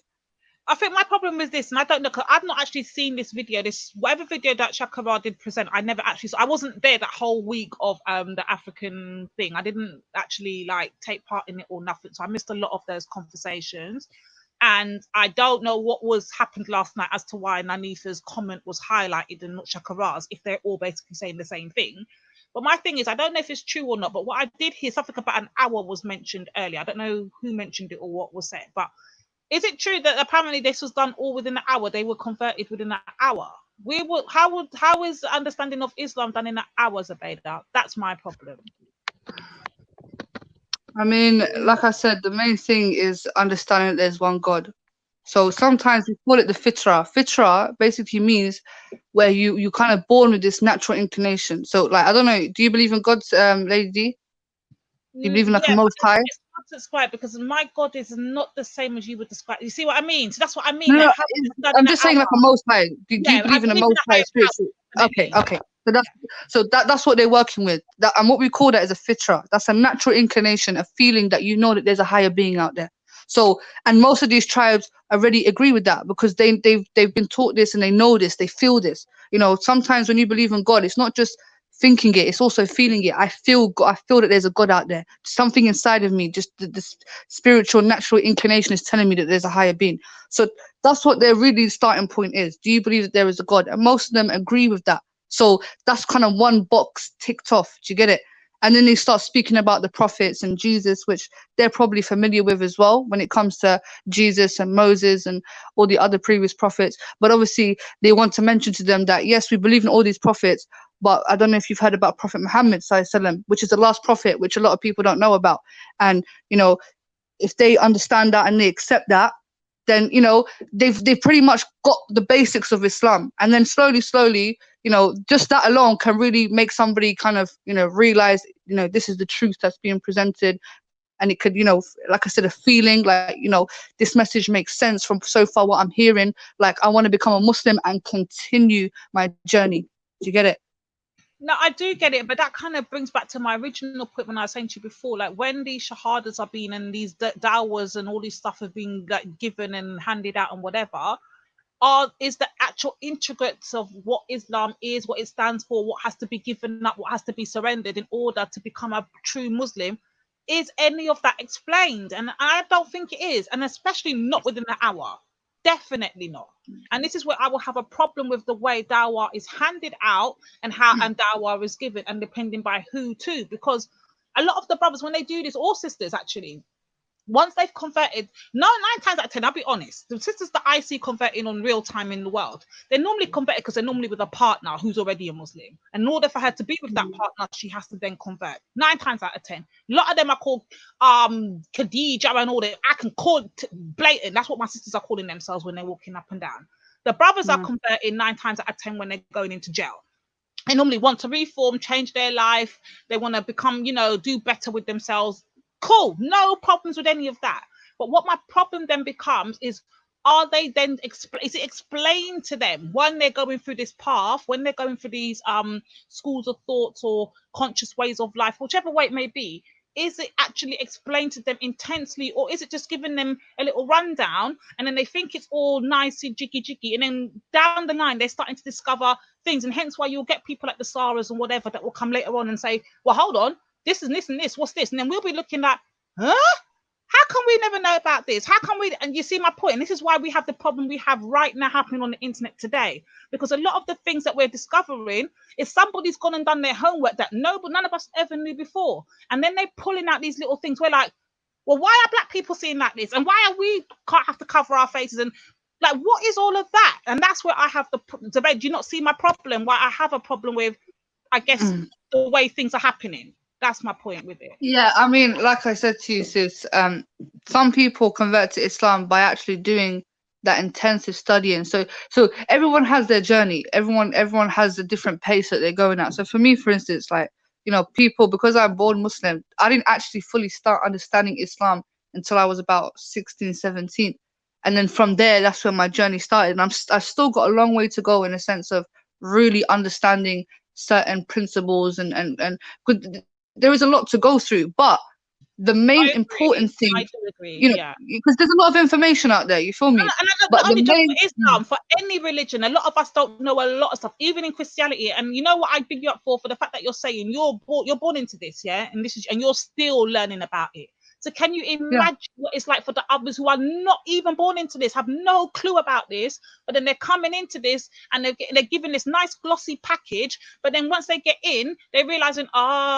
I think my problem is this, and I don't know, 'cause I've not actually seen this video. This whatever video that Shakara did present, I never actually saw. I wasn't there that whole week of the African thing. I didn't actually take part in it or nothing, so I missed a lot of those conversations. And I don't know what happened last night as to why Nanifa's comment was highlighted and not Shakara's, if they're all basically saying the same thing. But my thing is, I don't know if it's true or not, but what I did hear, something about an hour was mentioned earlier. I don't know who mentioned it or what was said, but is it true that apparently this was done all within an hour? They were converted within an hour. How is the understanding of Islam done in an hour, Zubaydah? That's my problem. I mean, like I said, the main thing is understanding that there's one God. So sometimes we call it the fitra. Fitra basically means where you kind of born with this natural inclination. So I don't know, do you believe in God's Lady D? Do you believe in a Most High? It's hard to describe, because my God is not the same as you would describe. You see what I mean? So that's what I mean. No, I'm just saying a Most High. Do you believe in a Most High spiritual? Okay. So that's what they're working with. And what we call that is a fitra. That's a natural inclination, a feeling that that there's a higher being out there. So, and most of these tribes already agree with that, because they've been taught this and they know this, they feel this. Sometimes when you believe in God, it's not just thinking it, it's also feeling it. I feel God, I feel that there's a God out there. Something inside of me, just this spiritual natural inclination is telling me that there's a higher being. So that's what their really starting point is. Do you believe that there is a God? And most of them agree with that. So that's kind of one box ticked off. Do you get it? And then they start speaking about the prophets and Jesus, which they're probably familiar with as well when it comes to Jesus and Moses and all the other previous prophets. But obviously they want to mention to them that, yes, we believe in all these prophets, but I don't know if you've heard about Prophet Muhammad ﷺ, which is the last prophet, which a lot of people don't know about. And, if they understand that and they accept that, then, they've pretty much got the basics of Islam. And then slowly, just that alone can really make somebody kind of, realize, this is the truth that's being presented. And it could, like I said, a feeling like, this message makes sense from so far what I'm hearing. Like, I want to become a Muslim and continue my journey. Do you get it? No, I do get it, but that kind of brings back to my original point when I was saying to you before, when these shahadas are being and these dawahs and all this stuff are being given and handed out and whatever, is the actual integrates of what Islam is, what it stands for, what has to be given up, what has to be surrendered in order to become a true Muslim. Is any of that explained? And I don't think it is, and especially not within an hour. Definitely not. And this is where I will have a problem with the way dawah is handed out and how and dawah is given, and depending by who too, because a lot of the brothers, when they do this, or sisters actually, once they've converted, 9 times out of 10, I'll be honest, the sisters that I see converting on real time in the world, they normally convert because they're normally with a partner who's already a Muslim. And in order for her to be with that partner, she has to then convert. 9 times out of 10. A lot of them are called Khadija and all that. I can call it blatant. That's what my sisters are calling themselves when they're walking up and down. The brothers are converting 9 times out of 10 when they're going into jail. They normally want to reform, change their life. They want to become, do better with themselves. Cool, no problems with any of that. But what my problem then becomes is, are they then is it explained to them when they're going through this path, when they're going through these schools of thoughts or conscious ways of life, whichever way it may be, is it actually explained to them intensely, or is it just giving them a little rundown and then they think it's all nicey jiggy and then down the line they're starting to discover things, and hence why you'll get people like the Saras and whatever that will come later on and say, well, hold on, this and this and this, what's this? And then we'll be looking like, huh? How come we never know about this? How come we? And you see my point. And this is why we have the problem we have right now happening on the internet today. Because a lot of the things that we're discovering is somebody's gone and done their homework that none of us ever knew before. And then they're pulling out these little things. We're like, well, why are black people seeing like this? And why are we can't have to cover our faces? And like, what is all of that? And that's where I have the debate. Do you not see my problem? Why I have a problem with, I guess, the way things are happening. That's my point with it. Yeah, I mean, like I said to you, sis, some people convert to Islam by actually doing that intensive studying. So everyone has their journey. Everyone has a different pace that they're going at. So for me, for instance, like, people, because I'm born Muslim, I didn't actually fully start understanding Islam until I was about 16, 17. And then from there, that's when my journey started. And I've still got a long way to go in a sense of really understanding certain principles and there is a lot to go through, but the main important thing, I do agree, because there's a lot of information out there, you feel me? And but only just for Islam, for any religion, a lot of us don't know a lot of stuff, even in Christianity. And you know what I big you up for the fact that you're saying you're born into this, and you're still learning about it. So can you imagine what it's like for the others who are not even born into this, have no clue about this, but then they're coming into this and they're given this nice glossy package, but then once they get in, they're realizing,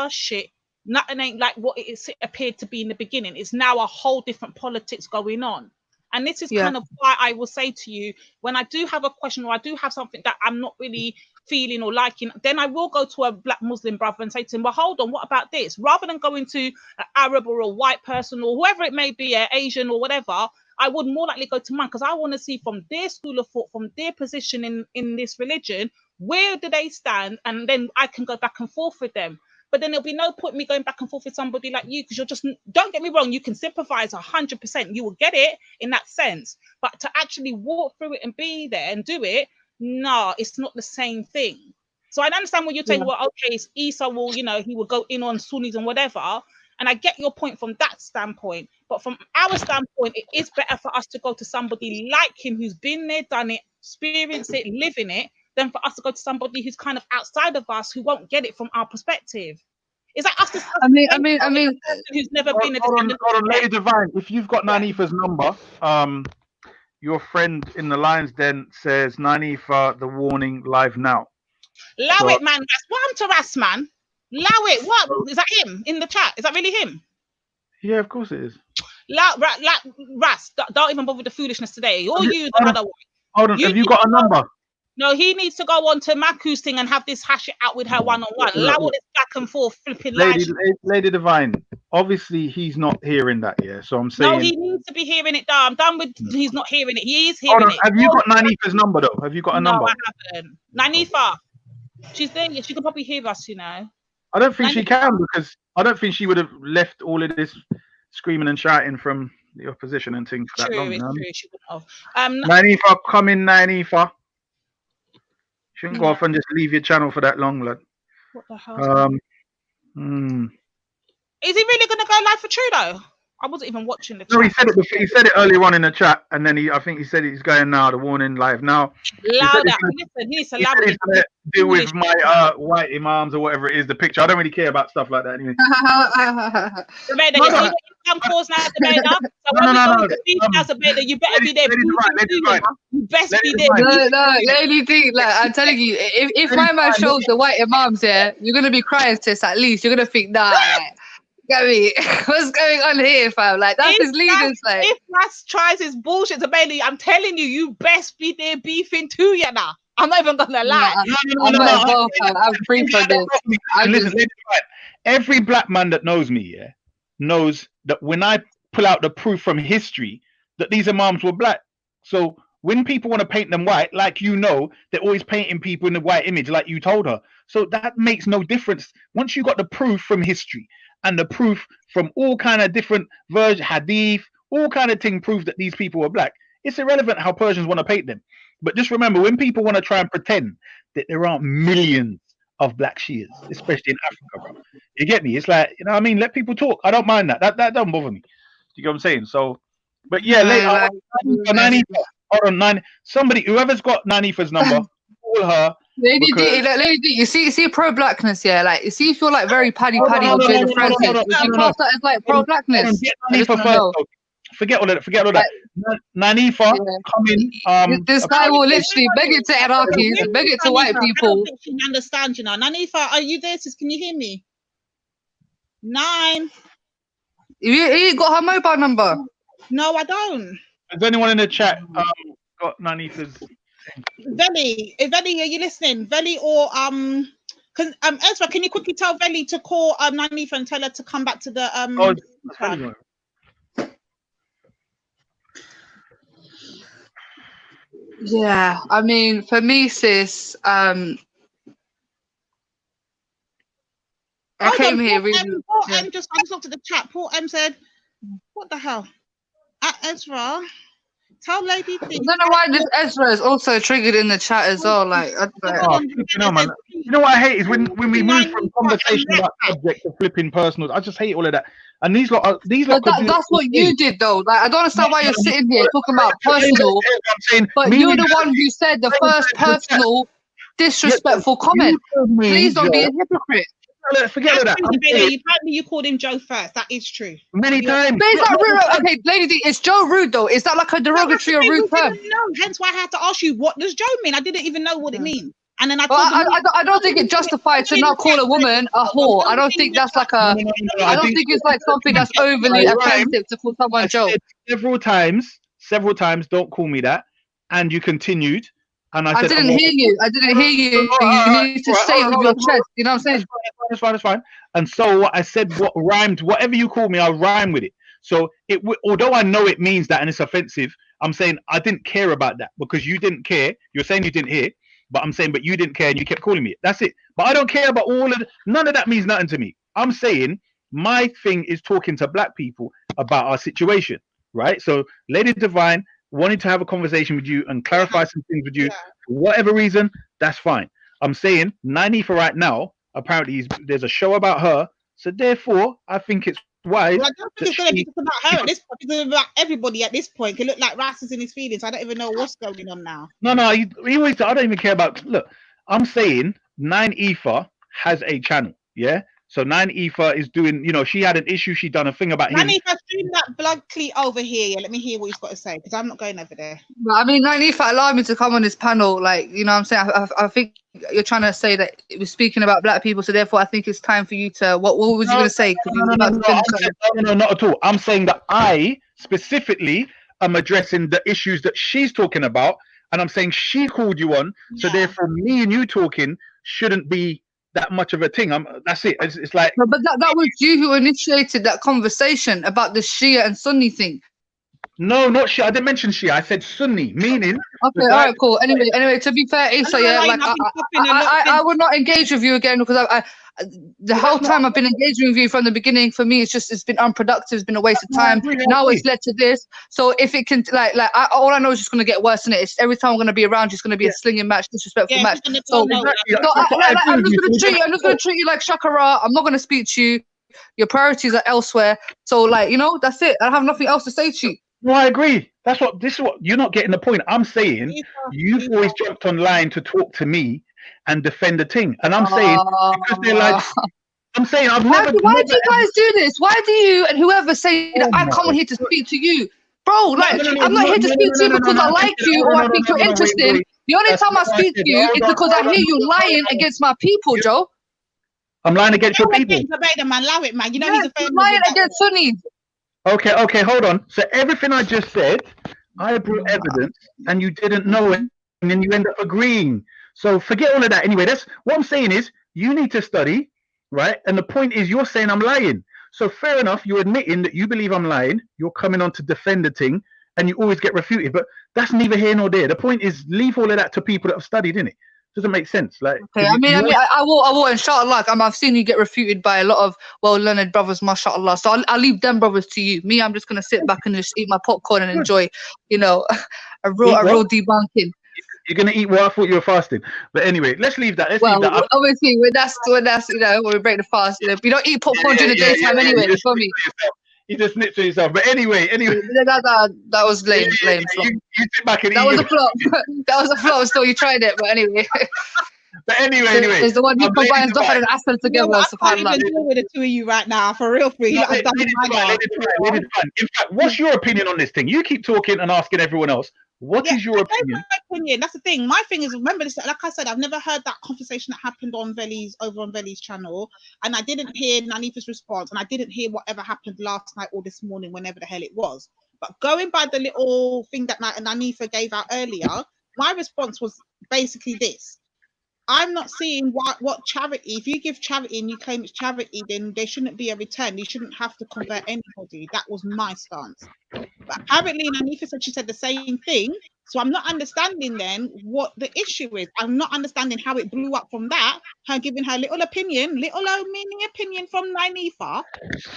shit, nothing ain't like what it appeared to be in the beginning. It's now a whole different politics going on. And this is kind of why I will say to you, when I do have a question or I do have something that I'm not really feeling or liking, then I will go to a black Muslim brother and say to him, well, hold on, what about this? Rather than going to an Arab or a white person or whoever it may be, Asian or whatever, I would more likely go to mine, because I want to see from their school of thought, from their position in this religion, where do they stand? And then I can go back and forth with them. But then there'll be no point me going back and forth with somebody like you, because you're just, don't get me wrong, you can sympathize 100%. You will get it in that sense. But to actually walk through it and be there and do it, no, it's not the same thing. So I understand what you're saying. Well, okay, it's Isa will, he will go in on Sunnis and whatever. And I get your point from that standpoint. But from our standpoint, it is better for us to go to somebody like him who's been there, done it, experienced it, living it, than for us to go to somebody who's kind of outside of us who won't get it from our perspective. Is that us? I mean, who's never been a descendant? Hold on, Lady Divine. If you've got Nanifa's number, your friend in the Lions Den says Nanifa, the warning live now. Allow it, man. What I'm to Ras, man? Allow it. What is that? Him in the chat? Is that really him? Yeah, of course it is. Ras, don't even bother with the foolishness today. Or use another one. Hold on, have you got a number? No, he needs to go on to Maku's thing and have this hash it out with her one-on-one. Allow all this back and forth flipping Lady Divine, obviously he's not hearing that, so I'm saying... No, he needs to be hearing it, though. I'm done with he's not hearing it. He is hearing it. Have you got Nanifa's number, though? Have you got a number? No, I haven't. Nanifa, she's there. She can probably hear us, I don't think she can, because I don't think she would have left all of this screaming and shouting from the opposition and things for that long. It's true, she wouldn't have. Nanifa, come in, Nanifa. Shouldn't go off and just leave your channel for that long, lad. What the hell? Is he really going to go live for Trudeau? I wasn't even watching the chat. No, he said it before. He said it earlier on in the chat, and then I think he said he's going now. The warning live now. Louder. Listen, he's a louder. Deal with my white imams or whatever it is. The picture. I don't really care about stuff like that anyway. You better be there. You best be there. No, Lady D, like I'm telling you, if my man shows the white imams here, you're gonna be crying, sis. At least you're gonna think, nah. Like, what's going on here, fam? Like that's his leaders. Like if Ras tries his bullshit to Bailey, I'm telling you, you best be there beefing too, you know. I'm not even gonna lie. I'm free for this. Listen, every black man that knows me, knows that when I pull out the proof from history that these imams were black. So when people want to paint them white, like they're always painting people in the white image, like you told her. So that makes no difference. Once you got the proof from history and the proof from all kind of different versions, hadith, all kind of thing prove that these people were black. It's irrelevant how Persians want to paint them. But just remember, when people want to try and pretend that there aren't millions of black Shias, especially in Africa, bro, you get me? It's like, you know what I mean? Let people talk. I don't mind that. That don't bother me. You get what I'm saying? So, but yeah, later, somebody, whoever's got Nanifa's number, call her. Lady D, you see pro-blackness, yeah? Like, you see if you're like very paddy or Jada Francis, you class that as like pro-blackness. Forget all that. Nanifa, come in. This guy will literally beg it to Iraqis, beg it to white people. I don't think she understands, you know. Nanifa, are you there, sis? Can you hear me? 9. You got her mobile number? No, I don't. Has anyone in the chat got Nanifa's? Veli, are you listening? Veli or Ezra, can you quickly tell Veli to call Nanifa and tell her to come back to the Yeah, I mean, for me, sis, I came here really. I just looked at the chat. Paul M said, "What the hell?" Ezra, tell Lady D. I don't know why this Ezra is also triggered in the chat as well. Like, man. You know what I hate is when we move from conversation about subject to flipping personals. I just hate all of that. And these lot that's what you did though. Like, I don't understand why you're sitting here talking about personal, but you're the one who said the first personal disrespectful comment. Please don't be a hypocrite. Forget that. Apparently, you called him Joe first. That is true. Many times. But is that rude? Okay, Lady D, is Joe rude though? Is that like a derogatory or rude term? No, hence why I had to ask you, what does Joe mean? I didn't even know what it means. And then I don't think it's justified to not call a woman a whore. I don't think that's like a. I don't think it's like something that's overly offensive to call someone Joe. Several times, don't call me that. And you continued. And I said, didn't hear you. I didn't hear you. You need to say it with your chest. You know what I'm saying? That's fine. And so what I said, what rhymed, whatever you call me, I'll rhyme with it. So although I know it means that and it's offensive, I'm saying I didn't care about that because you didn't care. You're saying you didn't hear. But I'm saying, but you didn't care and you kept calling me. That's it. But I don't care about none of that means nothing to me. I'm saying my thing is talking to black people about our situation, right? So Lady Divine wanted to have a conversation with you and clarify some things with you. For whatever reason, that's fine. I'm saying Nanifa right now, apparently there's a show about her. So therefore, I think it's wise. Well, I don't think it's going to be just about her at this point. It's about everybody at this point. It look like Ras is in his feelings. I don't even know what's going on now. No. He always. I don't even care about. Look, I'm saying 9Ether has a channel. Yeah. So 9Ether is doing. You know, she had an issue. She done a thing about him. 9Ether's doing that blood cleat over here. Yeah, let me hear what he's got to say because I'm not going over there. But I mean, 9Ether allowed me to come on this panel. Like, you know what I'm saying? I think you're trying to say that it was speaking about black people. So therefore, I think it's time for you to. What was you going to say? No, not at all. I'm saying that I specifically am addressing the issues that she's talking about, and I'm saying she called you on. So therefore, me and you talking shouldn't be that much of a thing. That's it. It's like. But that was you who initiated that conversation about the Shia and Sunni thing. No, not Shia. I didn't mention Shia. I said Sunni, meaning. Okay, all right, cool. Anyway, to be fair, Issa, yeah, like I would not engage with you again because the whole time I've been engaging with you from the beginning. For me, it's been unproductive. It's been a waste of time. Now it's led to this. So if it can, all I know is just going to get worse, isn't it? It's every time I'm going to be around, it's going to be a slinging match, disrespectful match. So I'm just going to treat you like Shakara. I'm not going to speak to you. Your priorities are elsewhere. So like, you know, that's it. I have nothing else to say to you. No, I agree. This is what you're not getting the point. I'm saying you've always jumped online to talk to me and defend the thing, and I'm saying because they're like, I'm saying I've why never. do you guys do this? Why do you and whoever say that I come on here to speak to you? Bro, like, I'm not here to speak to you because I like you or I think you're interesting. The only time I speak to you is because I hear you lying against my people, Joe. I'm lying against your people. Man, allow it, man. You know he's lying against Sunnis. Okay, hold on. So everything I just said, I brought evidence, and you didn't know it, and then you end up agreeing. So forget all of that. Anyway, that's what I'm saying is you need to study, right? And the point is you're saying I'm lying. So fair enough, you're admitting that you believe I'm lying. You're coming on to defend the thing, and you always get refuted. But that's neither here nor there. The point is leave all of that to people that have studied, innit? Doesn't make sense. Like, okay, I will, inshallah. I've seen you get refuted by a lot of well-learned brothers, mashallah. So I'll leave them brothers to you. Me, I'm just gonna sit back and just eat my popcorn and enjoy, you know, a real debunking. You're gonna eat what? I thought you were fasting. But anyway, let's leave that. Obviously, when that's you know, when we break the fast, you know, you don't eat popcorn during the daytime anyway. For me. You just snitched to yourself. But anyway. That was lame. You sit back and eat. That was a flop. That was a flop. Still, you tried it, but anyway. But anyway. It's the one who combines Dhuhr and Asr together. I can't even deal with the two of you right now, for real. In fact, what's your opinion on this thing? You keep talking and asking everyone else. What is your opinion? My opinion. That's the thing. My thing is, remember this. Like I said, I've never heard that conversation that happened on over on Veli's channel, and I didn't hear Nanifa's response, and I didn't hear whatever happened last night or this morning, whenever the hell it was. But going by the little thing that Nanifa gave out earlier, my response was basically this. I'm not seeing what charity, if you give charity and you claim it's charity, then there shouldn't be a return. You shouldn't have to convert anybody. That was my stance. But apparently Nanifa said she said the same thing. So I'm not understanding then what the issue is. I'm not understanding how it blew up from that. Her giving her little opinion, little old mini opinion from Nanifa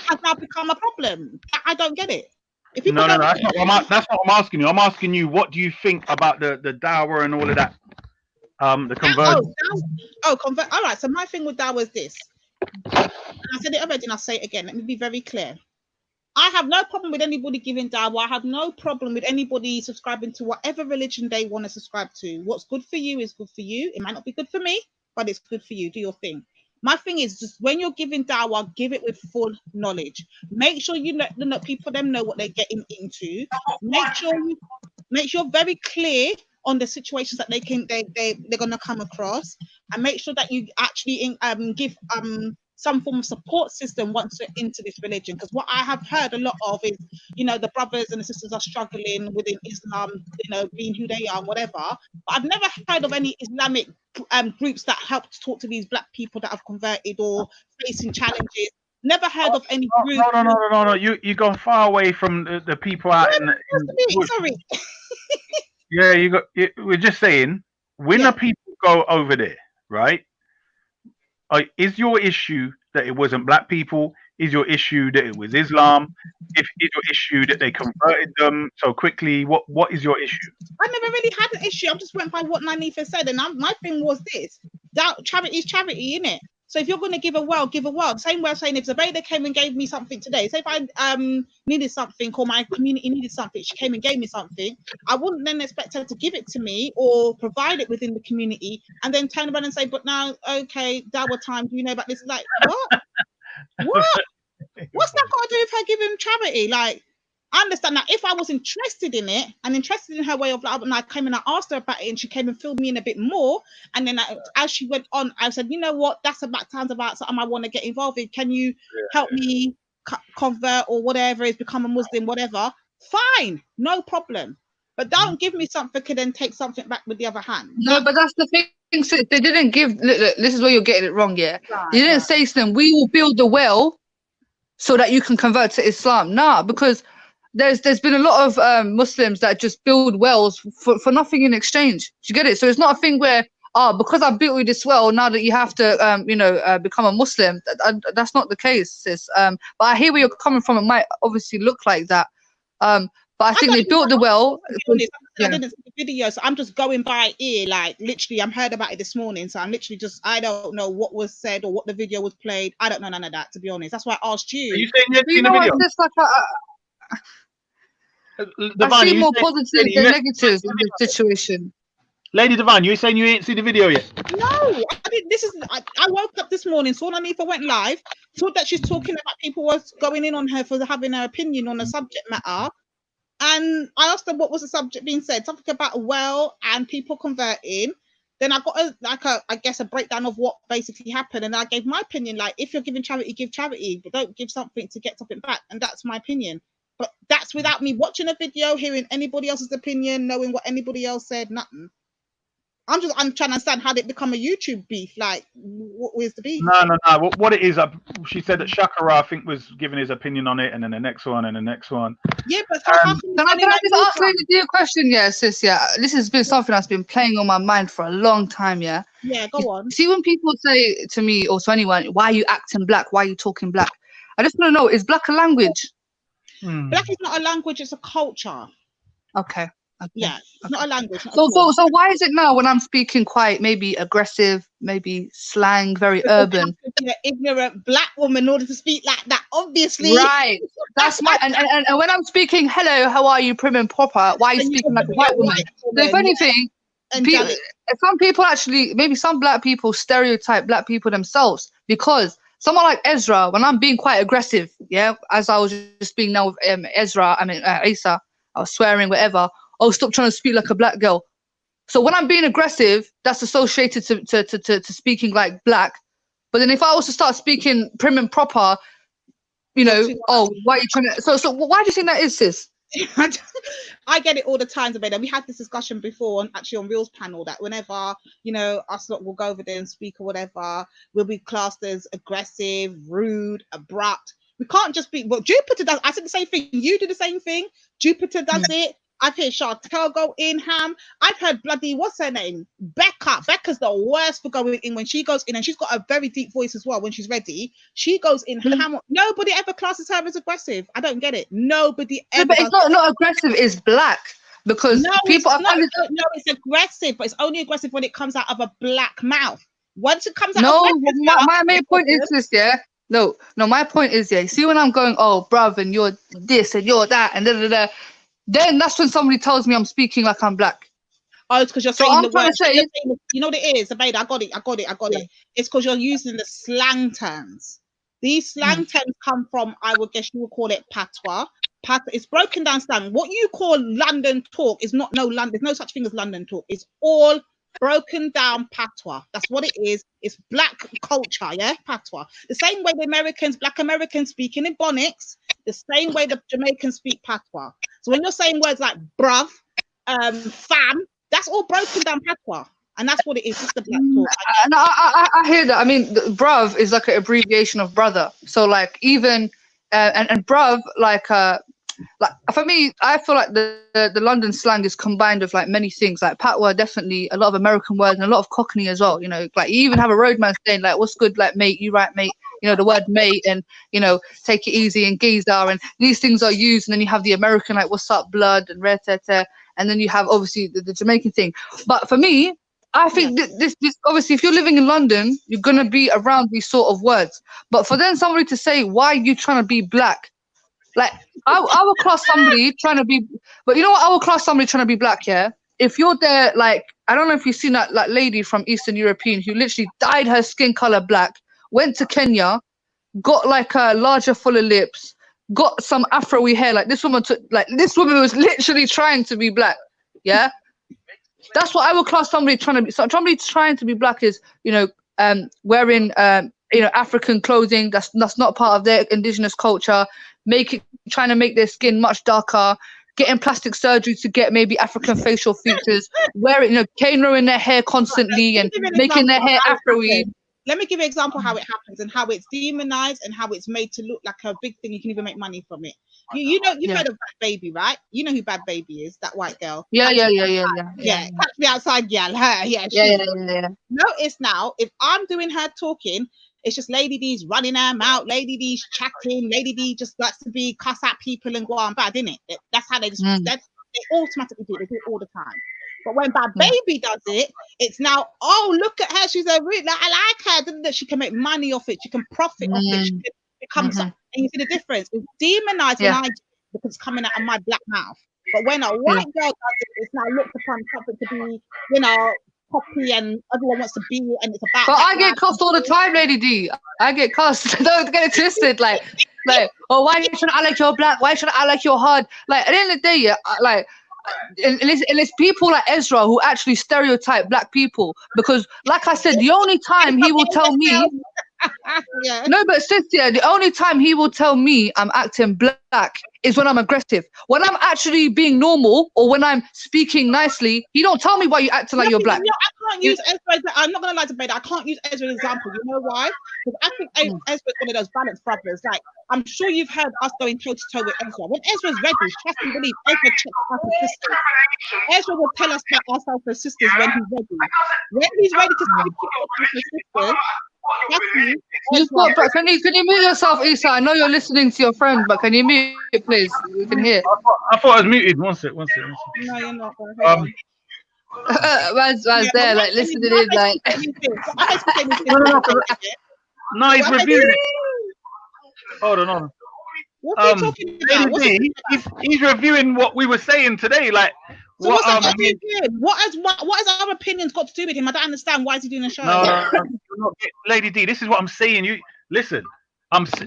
has now become a problem. I don't get it. No, that's not what I'm asking you. I'm asking you, what do you think about the dawah and all of that? The conversion. Convert. All right. So my thing with that was this. And I said it already, and I'll say it again. Let me be very clear. I have no problem with anybody giving dawah. I have no problem with anybody subscribing to whatever religion they want to subscribe to. What's good for you is good for you. It might not be good for me, but it's good for you. Do your thing. My thing is just when you're giving dawah, give it with full knowledge. Make sure you let people know what they're getting into. Make sure very clear on the situations that they're gonna come across, and make sure that you actually give some form of support system once you're into this religion. Because what I have heard a lot of is, you know, the brothers and the sisters are struggling within Islam, you know, being who they are and whatever. But I've never heard of any Islamic groups that help to talk to these black people that have converted or facing challenges. Never heard of any group. No. You gone far away from the people out in sorry. Yeah, we're just saying when the people go over there, right? Is your issue that it wasn't black people? Is your issue that it was Islam? Is your issue that they converted them so quickly? What is your issue? I never really had an issue. I just went by what Nanifa said, and my thing was this: that charity is charity, innit? So if you're going to give a world, give a world. Same way of saying if Zubaydah came and gave me something today, say if I needed something or my community needed something, she came and gave me something, I wouldn't then expect her to give it to me or provide it within the community and then turn around and say, but now, okay, dawah time, do you know about this? Like, what? What's that got to do with her giving charity? Like, I understand that if I was interested in it and interested in her way of life, and I came and I asked her about it and she came and filled me in a bit more, and then as she went on, I said, you know what, that's sounds about something I want to get involved in. Can you help me convert or whatever, is become a Muslim, whatever? Fine, no problem. But don't give me something and then take something back with the other hand. No, but that's the thing. So they didn't give. Look, this is where you're getting it wrong. Yeah, they didn't say to them, "We will build the well so that you can convert to Islam." Nah, because there's been a lot of Muslims that just build wells for nothing in exchange. Do you get it? So it's not a thing where because I built you this well, now that you have to become a Muslim. That's not the case, sis. But I hear where you're coming from. It might obviously look like that. But I think they built the well. I didn't see the video, so I'm just going by ear. Like literally, I'm heard about it this morning, so I'm literally just, I don't know what was said or what the video was played. I don't know none of that, to be honest. That's why I asked you. Are you saying you've You seen the know video? what? It's like I see more positives than negatives in this situation. Lady Divine, you saying you ain't seen the video yet? No, I think this is. I woke up this morning, saw Anifa went live, thought that she's talking about people was going in on her for having her opinion on a subject matter, and I asked her what was the subject being said, something about well and people converting. Then I got I guess a breakdown of what basically happened, and I gave my opinion. Like, if you're giving charity, give charity, but don't give something to get something back, and that's my opinion. But that's without me watching a video, hearing anybody else's opinion, knowing what anybody else said, nothing. I'm trying to understand how did it become a YouTube beef? Like, what was the beef? No. What it is, she said that Shakara, I think, was giving his opinion on it, and then the next one, and the next one. Yeah, but how can I just ask Lady D a question? Yeah, sis. Yeah, this has been something that's been playing on my mind for a long time. Yeah. Yeah, go on. See, when people say to me or to anyone, "Why are you acting black? Why are you talking black?" I just want to know: is black a language? Black is not a language; it's a culture. Okay. Yeah, it's not a language. So why is it now when I'm speaking quite maybe aggressive, maybe slang, very urban? An ignorant black woman in order to speak like that, obviously. Right. That's my and when I'm speaking, hello, how are you, prim and proper? Why are you speaking like a white woman? So if anything, some people actually, maybe some black people stereotype black people themselves, because someone like Ezra, when I'm being quite aggressive, yeah, as I was just being now with Ezra, Isa, I was swearing, whatever. Oh, stop trying to speak like a black girl. So when I'm being aggressive, that's associated to speaking like black. But then if I also start speaking prim and proper, you know, oh, why are you trying to? So why do you think that is, sis? I get it all the time, Zabeda. We had this discussion before on Reels panel that whenever, you know, us lot will go over there and speak or whatever, we'll be classed as aggressive, rude, abrupt. We can't just be, well, Jupiter does, I said the same thing, you do the same thing, Jupiter does it. I've heard Chantel go in ham. I've heard bloody, what's her name? Becca. Becca's the worst for going in when she goes in, and she's got a very deep voice as well when she's ready. She goes in ham. Nobody ever classes her as aggressive. I don't get it. Nobody ever. But it's not aggressive, it's black. Because people are it's aggressive, but it's only aggressive when it comes out of a black mouth. Once it comes out my main point is this, yeah. No, my point is, yeah, see when I'm going, oh, bruv, and you're this and you're that and da-da-da, then that's when somebody tells me I'm speaking like I'm black. Oh, it's because you're saying the word. You know what it is, Abeda, I got it. It's because you're using the slang terms. These slang terms come from, I would guess you would call it patois. It's broken down slang. What you call London talk is not London. There's no such thing as London talk. It's all broken down patois. That's what it is. It's black culture, yeah, patois. The same way the black Americans speak in Ebonics, the same way the Jamaicans speak patois. So when you're saying words like bruv, fam, that's all broken down patois. And that's what it is. It's the black talk. And I hear that. I mean, bruv is like an abbreviation of brother. So like even, and bruv, like for me, I feel like the London slang is combined of like many things, like patois, definitely a lot of American words and a lot of Cockney as well. You know, like you even have a roadman saying like, "What's good?" Like, mate, you right, mate. You know, the word mate and, you know, take it easy and geezer, and these things are used. And then you have the American like, "What's up, blood?" and re-te-te. And then you have obviously the Jamaican thing. But for me, I think this obviously, if you're living in London, you're gonna be around these sort of words. But for then somebody to say, "Why are you trying to be black?" Like I would class somebody trying to be, but you know what? I would class somebody trying to be black. Yeah, if you're there, like I don't know if you've seen that like lady from Eastern European who literally dyed her skin color black, went to Kenya, got like a larger, fuller lips, got some Afro-y hair. Like this woman was literally trying to be black. Yeah, that's what I would class somebody trying to be. So somebody trying to be black is, you know, wearing you know, African clothing that's not part of their indigenous culture, trying to make their skin much darker, getting plastic surgery to get maybe African facial features, wearing, you know, cane-rowing their hair constantly and making their hair Afro-y. let me give you an example how it happens and how it's demonized and how it's made to look like a big thing. You can even make money from it. You've heard of Bad Baby, right? You know who Bad Baby is, that white girl. Yeah. Catch me outside, girl. Her, yeah. Notice now, if I'm doing her talking, it's just Lady D's running her mouth, Lady D's chatting, Lady D just likes to be cuss at people and go on bad, isn't it? That's how they just they automatically do it. They do it all the time. But when Bad Baby does it, it's now, oh, look at her, she's a rude, I like her, that she can make money off it, she can profit off it, she can become something. And you see the difference. It's demonized when I do it because it's coming out of my black mouth. But when a white girl does it, it's now looked upon something to be, poppy and everyone wants to be, and it's about. But I get cussed all the time, Lady D. I get cussed. Don't get it twisted. Like, oh, why shouldn't I like you're black? Why should I like you're hard? Like, at the end of the day, and it's people like Ezra who actually stereotype black people, because, like I said, the only time he will tell me. No, but Cynthia, the only time he will tell me I'm acting black is when I'm aggressive. When I'm actually being normal or when I'm speaking nicely, he don't tell me why you acting like you're black. I can't use Ezra. I'm not gonna lie to Beda. I can't use Ezra as an example. You know why? Because I think Ezra's one of those balanced brothers. Like, I'm sure you've heard us going toe to toe with Ezra. When Ezra's ready, trust and believe, Ezra checks us as sisters. Ezra will tell us about ourselves as sisters when he's ready. When he's ready to speak to us as sisters. Can you mute yourself, Issa? I know you're listening to your friend, but can you mute it, please? We can hear. I thought I was muted. One sec. No, you're not. Man's there, like, listening in, like. No, he's reviewing it. Hold on. What are you talking about? He's reviewing what we were saying today, like. So what has our opinions got to do with him? I don't understand. Why is he doing a show? No, Lady D, this is what I'm saying. You listen.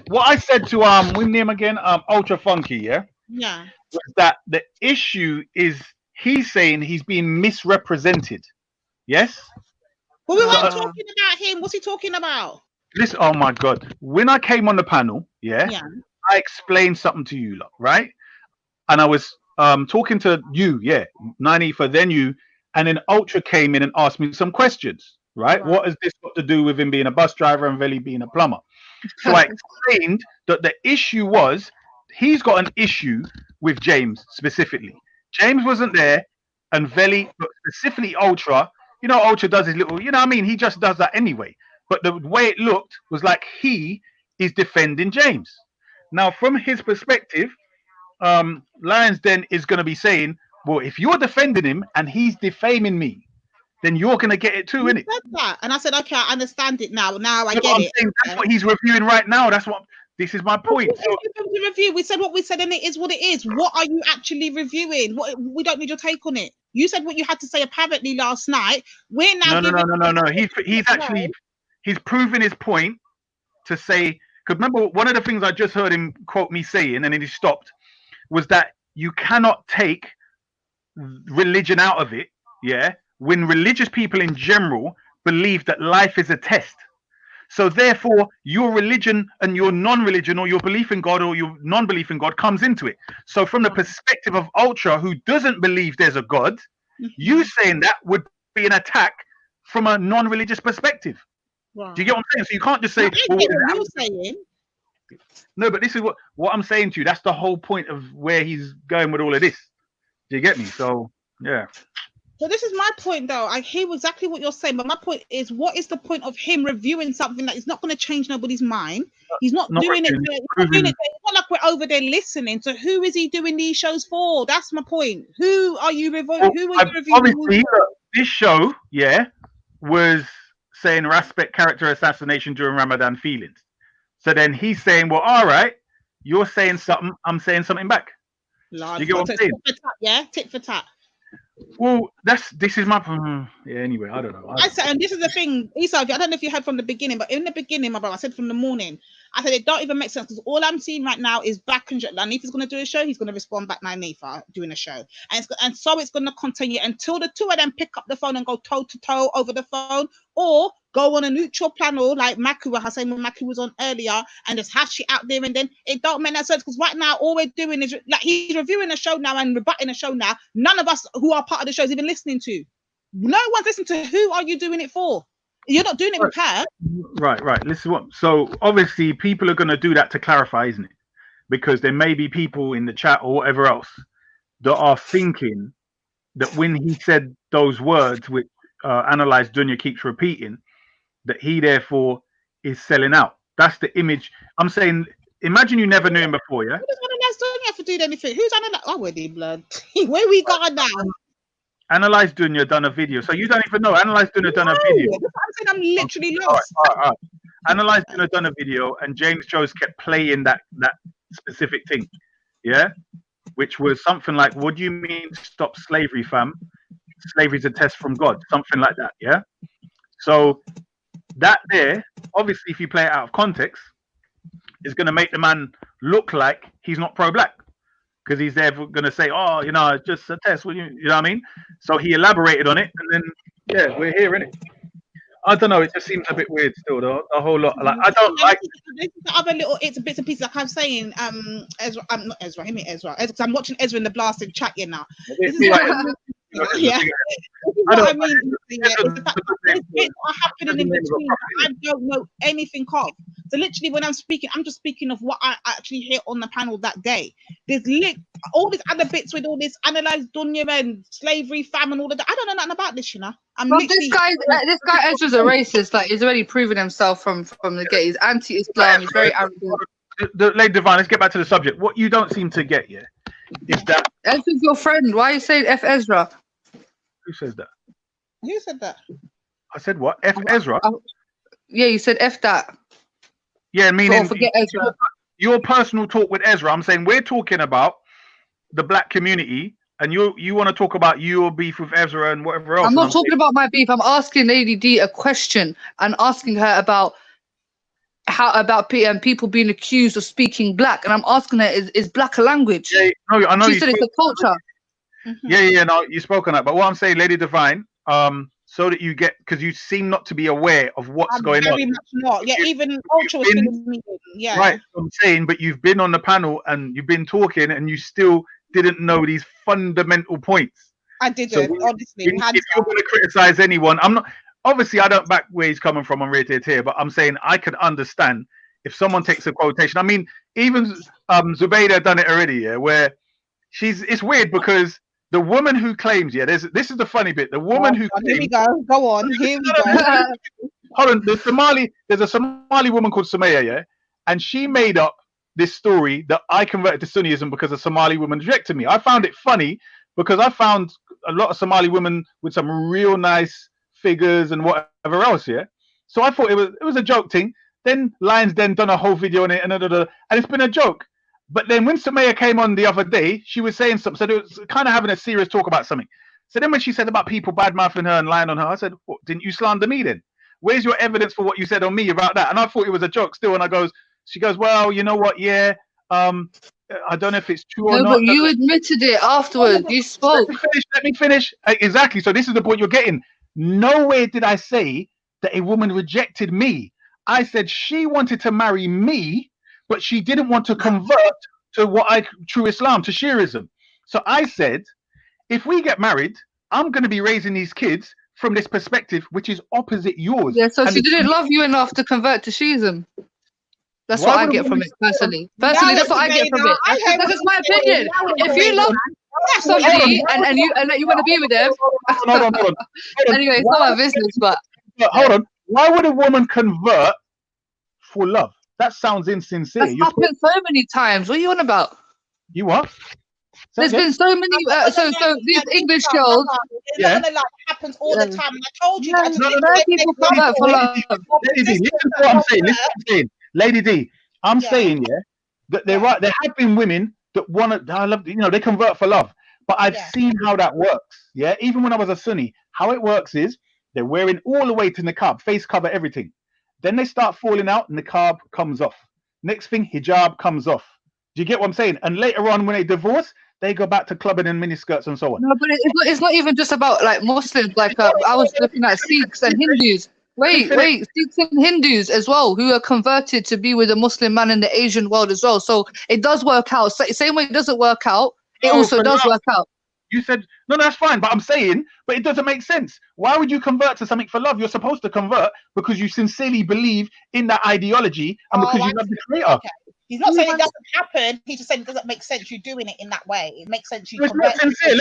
What I said to what's his name again? Ultra Funky, yeah. Was that the issue is he's saying he's being misrepresented? Yes. But we weren't talking about him. What's he talking about? Listen, oh my God! When I came on the panel, I explained something to you, right? And I was talking to you, 90 then you, and then Ultra came in and asked me some questions, right? What has this got to do with him being a bus driver and Veli being a plumber? So I explained that the issue was he's got an issue with James specifically. James wasn't there, and Veli, but specifically Ultra, Ultra does his little, he just does that anyway. But the way it looked was like he is defending James. Now, from his perspective, Lions Den is going to be saying, well, if you're defending him and he's defaming me, then you're going to get it too, innit? Said that. And I said, okay, I understand it now. Now I get it. That's what he's reviewing right now. This is my point. Review. We said what we said, and it is what it is. What are you actually reviewing? We don't need your take on it. You said what you had to say apparently last night. We're now No. He's proving his point to say, because remember, one of the things I just heard him quote me saying, and then he stopped, was that you cannot take religion out of it, when religious people in general believe that life is a test. So therefore, your religion and your non-religion, or your belief in God or your non-belief in God, comes into it. So from the perspective of Ultra, who doesn't believe there's a God, you saying that would be an attack from a non-religious perspective. Wow. Do you get what I'm saying? So you can't just say, well, what you're saying. No, but this is what I'm saying to you. That's the whole point of where he's going with all of this. Do you get me? So, yeah. So this is my point, though. I hear exactly what you're saying, but my point is, what is the point of him reviewing something that is not going to change nobody's mind? He's not doing it. It's not like we're over there listening. So who is he doing these shows for? That's my point. Who are you reviewing? Obviously, this show, was saying respect character assassination during Ramadan feelings. So then he's saying, well, all right, you're saying something, I'm saying something back. Lord, you get what I'm saying? Tit for tat, yeah? Tit for tat. Well, this is my anyway, I don't know. I said, and this is the thing, Issa, I don't know if you heard from the beginning, but in the beginning, my brother, I said from the morning, I said it don't even make sense, because all I'm seeing right now is back and Lanif is going to do a show, he's going to respond back Nanifa doing a show, and so it's going to continue until the two of them pick up the phone and go toe to toe over the phone, or go on a neutral panel like Maku, I saying when Maku was on earlier, and just hash it out there, and then it don't make that sense, because right now all we're doing is like he's reviewing a show now and rebutting a show now. None of us who are part of the show is even listening to. No one's listening to. Who are you doing it for? You're not doing it with her. Right. Listen, what? So obviously, people are going to do that to clarify, isn't it? Because there may be people in the chat or whatever else that are thinking that when he said those words, which Analyze Dunya keeps repeating, that he therefore is selling out. That's the image. I'm saying, imagine you never knew him before, yeah? Who does Analyze Dunya have to do anything? Who's Analyze? Oh, we're the blood. Where we going now? Analyze Dunya done a video, so you don't even know. Analyze Dunya done a video. That's what I'm saying. I'm literally lost. All right. Analyze Dunya done a video, and James Jones kept playing that specific thing, yeah, which was something like, "What do you mean stop slavery, fam? Slavery's a test from God," something like that, yeah. So that there, obviously, if you play it out of context, is going to make the man look like he's not pro-black. Because he's there going to say, "Oh, you know, it's just a test." You know what I mean? So he elaborated on it, and then yeah, we're here, innit? I don't know. It just seems a bit weird still, though. A whole lot. Like I don't like the other little. It's a bits and pieces. Like I'm saying, Ezra. I'm not Ezra. Him, Ezra. Because I'm watching Ezra in the blasted chat here now. Yeah. I mean, it's the fact that things are happening in between that I don't know anything of. So literally, when I'm speaking, I'm just speaking of what I actually hear on the panel that day. There's all these other bits with all this Analyze Dunya and slavery, famine, all of that. I don't know nothing about this, you know. This guy Ezra's a racist. Like he's already proven himself from the get. He's anti-Islam. He's very arrogant. Lady Divine, let's get back to the subject. What you don't seem to get, yeah, is that Ezra's your friend. Why are you saying F Ezra? Who says that? You said that. I said what? F Ezra? Yeah, you said F that. Yeah, meaning forget Ezra. Your personal talk with Ezra. I'm saying we're talking about the black community, and you want to talk about your beef with Ezra and whatever else. I'm not talking about my beef. I'm asking Lady D a question and asking her about people being accused of speaking black, and I'm asking her, is black a language? Yeah, no, I know. She said it's a culture. Yeah, no, you spoke on that. But what I'm saying, Lady Divine, so that you get, because you seem not to be aware of what's going on. Very much not. Yeah, even Ultra was filling me in. Yeah. Right, I'm saying, but you've been on the panel and you've been talking, and you still didn't know these fundamental points. I didn't, so honestly. If you're going to criticize anyone, I'm not. Obviously, I don't back where he's coming from on rated here, but I'm saying I could understand if someone takes a quotation. I mean, even Zubaydah done it already, yeah, where it's weird because the woman who claims, yeah, this is the funny bit. The woman who claims, here we go on, here we go. Hold on, there's a Somali woman called Sumaya, yeah, and she made up this story that I converted to Sunnism because a Somali woman rejected me. I found it funny because I found a lot of Somali women with some real nice figures and whatever else, yeah. So I thought it was a joke thing. Then Lions Den done a whole video on it, and it's been a joke. But then when Sumaya came on the other day, she was saying something. So it was kind of having a serious talk about something. So then when she said about people bad-mouthing her and lying on her, I said, what, didn't you slander me then? Where's your evidence for what you said on me about that? And I thought it was a joke still. And she goes, well, you know what? Yeah, I don't know if it's true or not. No, but you admitted it afterwards. You spoke. Let me finish. Exactly. So this is the point you're getting. Nowhere did I say that a woman rejected me. I said she wanted to marry me, but she didn't want to convert to true Islam, to Shiism. So I said, if we get married, I'm going to be raising these kids from this perspective, which is opposite yours. Yeah, so she didn't love you enough to convert to Shiism. That's what I get from it, personally. Personally, that's what I get from it. That's just my opinion. If you love somebody and you want to be with them, hold on. Anyway, it's not my business, but hold on. Why would a woman convert for love? That sounds insincere. That's happened so many times. What are you on about? You what? There's been so many. So these English girls. Yeah. Like happens all the time. I told you that. People convert for love. Lady D, listen to what I'm saying. Listen to what I'm saying. Lady D, I'm saying, yeah, that they're right. There have been women that want to. I love, they convert for love. But I've seen how that works. Yeah, even when I was a Sunni, how it works is they're wearing all the way to niqab, face cover, everything. Then they start falling out, and niqab comes off. Next thing, hijab comes off. Do you get what I'm saying? And later on, when they divorce, they go back to clubbing and miniskirts and so on. No, but it's not even just about like Muslims. Like I was looking at Sikhs and Hindus. Wait, Sikhs and Hindus as well, who are converted to be with a Muslim man in the Asian world as well. So it does work out. Same way it doesn't work out, it also does work out. You said no, that's fine. But I'm saying, but it doesn't make sense. Why would you convert to something for love? You're supposed to convert because you sincerely believe in that ideology and because you love the creator. Okay. He's not saying it doesn't happen. He's just saying it doesn't make sense you doing it in that way. It makes sense you. It's not sincere,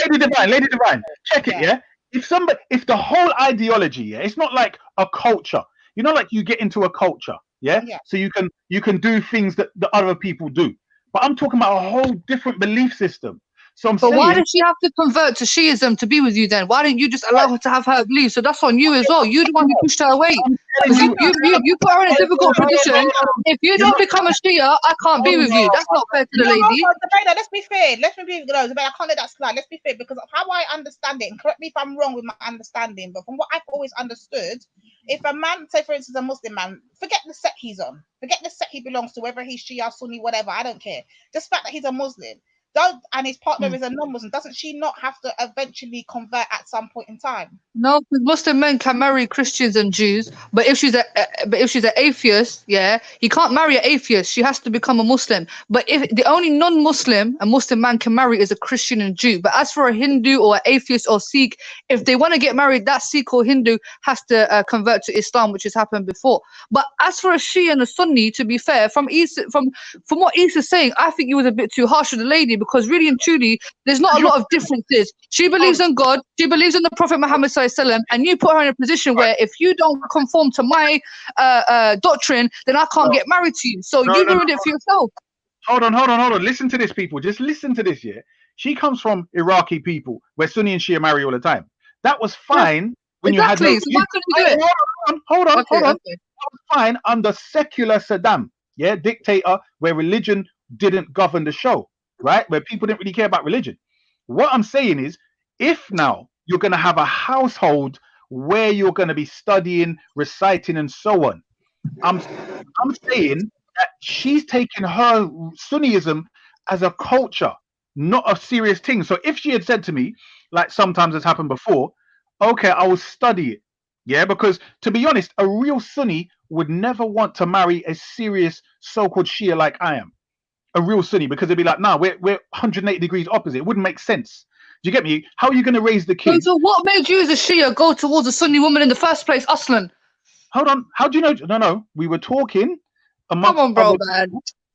Lady Divine. Check it, yeah. If the whole ideology, yeah, it's not like a culture. You know, like you get into a culture, yeah. So you can do things that the other people do. But I'm talking about a whole different belief system. So I'm saying, why did she have to convert to Shiism to be with you then? Why didn't you just allow her to have her belief? So that's on you as well. You're the one who pushed her away. You put her in a difficult position. If you don't become a Shia, I can't be with you. That's not fair to the lady. Let's be fair. Let's be I can't let that slide. Let's be fair, because of how I understand it, and correct me if I'm wrong with my understanding, but from what I've always understood, if a man, say for instance a Muslim man, forget the sect he's on, forget the sect he belongs to, whether he's Shia, Sunni, whatever, I don't care. Just the fact that he's a Muslim, and his partner is a non-Muslim, doesn't she not have to eventually convert at some point in time? No, because Muslim men can marry Christians and Jews, but if she's an atheist, yeah, he can't marry an atheist. She has to become a Muslim. But if the only non-Muslim a Muslim man can marry is a Christian and Jew. But as for a Hindu or an atheist or Sikh, if they want to get married, that Sikh or Hindu has to convert to Islam, which has happened before. But as for a Shia and a Sunni, to be fair, from what Issa's saying, I think you was a bit too harsh with the lady, because really and truly, there's not a lot of differences. She believes in God, she believes in the Prophet Muhammad ﷺ, and you put her in a position where if you don't conform to my doctrine, then I can't get married to you. So you ruined it for yourself. Hold on. Listen to this, people. Just listen to this, yeah? She comes from Iraqi people where Sunni and Shia marry all the time. That was fine when you had no... So why couldn't you do it? Hold on. That was fine under secular Saddam, yeah? Dictator, where religion didn't govern the show, right? Where people didn't really care about religion. What I'm saying is, if now you're going to have a household where you're going to be studying, reciting, and so on, I'm saying that she's taking her Sunniism as a culture, not a serious thing. So if she had said to me, like sometimes has happened before, okay, I will study it, yeah, because to be honest, a real Sunni would never want to marry a serious so-called Shia like I am. A real Sunni, because they'd be like, nah, we're 180 degrees opposite. It wouldn't make sense. Do you get me? How are you going to raise the kids? So what made you as a Shia go towards a Sunni woman in the first place, Aslan? Hold on. How do you know? No. We were talking. Come on, bro, man.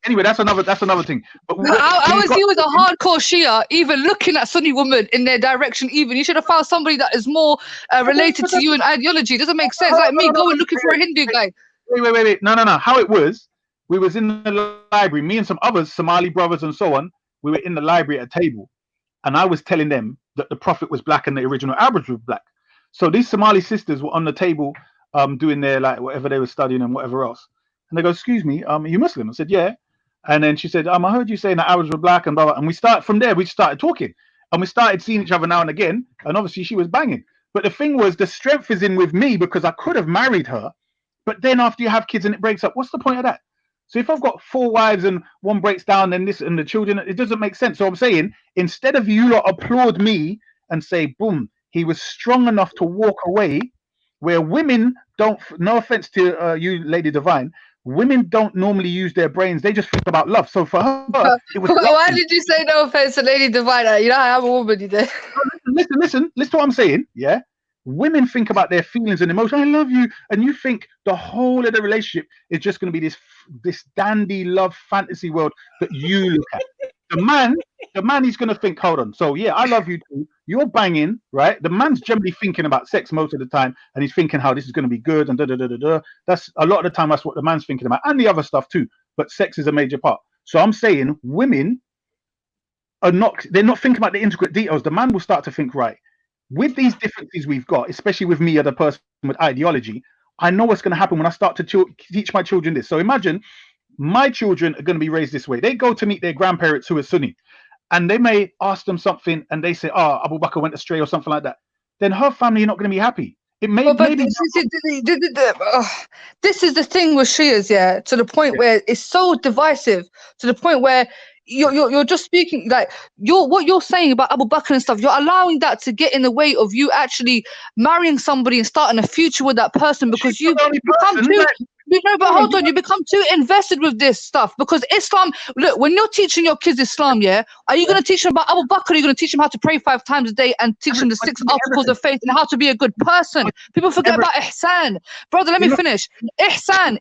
Anyway, that's another thing. But I was you as a hardcore Shia, even looking at Sunni women in their direction. Even you should have found somebody that is more related to you in ideology. It doesn't make sense. Like me going looking for a Hindu guy. Wait. No. How it was? We was in the library. Me and some others, Somali brothers and so on. We were in the library at a table, and I was telling them that the Prophet was black and the original Arabs were black. So these Somali sisters were on the table, doing their like whatever they were studying and whatever else. And they go, "Excuse me, are you Muslim?" I said, "Yeah." And then she said, I heard you saying that Arabs were black and blah, blah. And we started talking, and we started seeing each other now and again. And obviously she was banging. But the thing was, the strength is in with me, because I could have married her. But then after you have kids and it breaks up, what's the point of that? So if I've got 4 wives and one breaks down, then this and the children, it doesn't make sense. So I'm saying, instead of you lot applaud me and say, boom, he was strong enough to walk away, where women don't, no offense to you, Lady Divine, women don't normally use their brains. They just think about love. So for her, it was... Why did you say no offense to Lady Divine? You know, I have a woman there. Listen to what I'm saying, yeah? Women think about their feelings and emotions. I love you. And you think the whole of the relationship is just going to be this dandy love fantasy world that you look at. The man, he's going to think, hold on. So yeah, I love you too. You're banging, right? The man's generally thinking about sex most of the time. And he's thinking how this is going to be good and da-da-da-da-da. That's a lot of the time. That's what the man's thinking about. And the other stuff too. But sex is a major part. So I'm saying women they're not thinking about the intricate details. The man will start to think, right, with these differences we've got, especially with me as a person with ideology, I know what's going to happen when I start to teach my children this. So imagine my children are going to be raised this way. They go to meet their grandparents who are Sunni, and they may ask them something and they say, Abu Bakr went astray or something like that. Then her family are not going to be happy. It may maybe... This is the thing with Shias, yeah, to the point where it's so divisive, to the point where you're just speaking like what you're saying about Abu Bakr and stuff. You're allowing that to get in the way of you actually marrying somebody and starting a future with that person, because you become too. No, but hold on, you become too invested with this stuff because Islam. Look, when you're teaching your kids Islam, yeah, are you going to teach them about Abu Bakr? Or are you going to teach them how to pray 5 times a day and teach them the 6 articles of faith and how to be a good person? People forget about ihsan, brother. Let me finish. Ihsan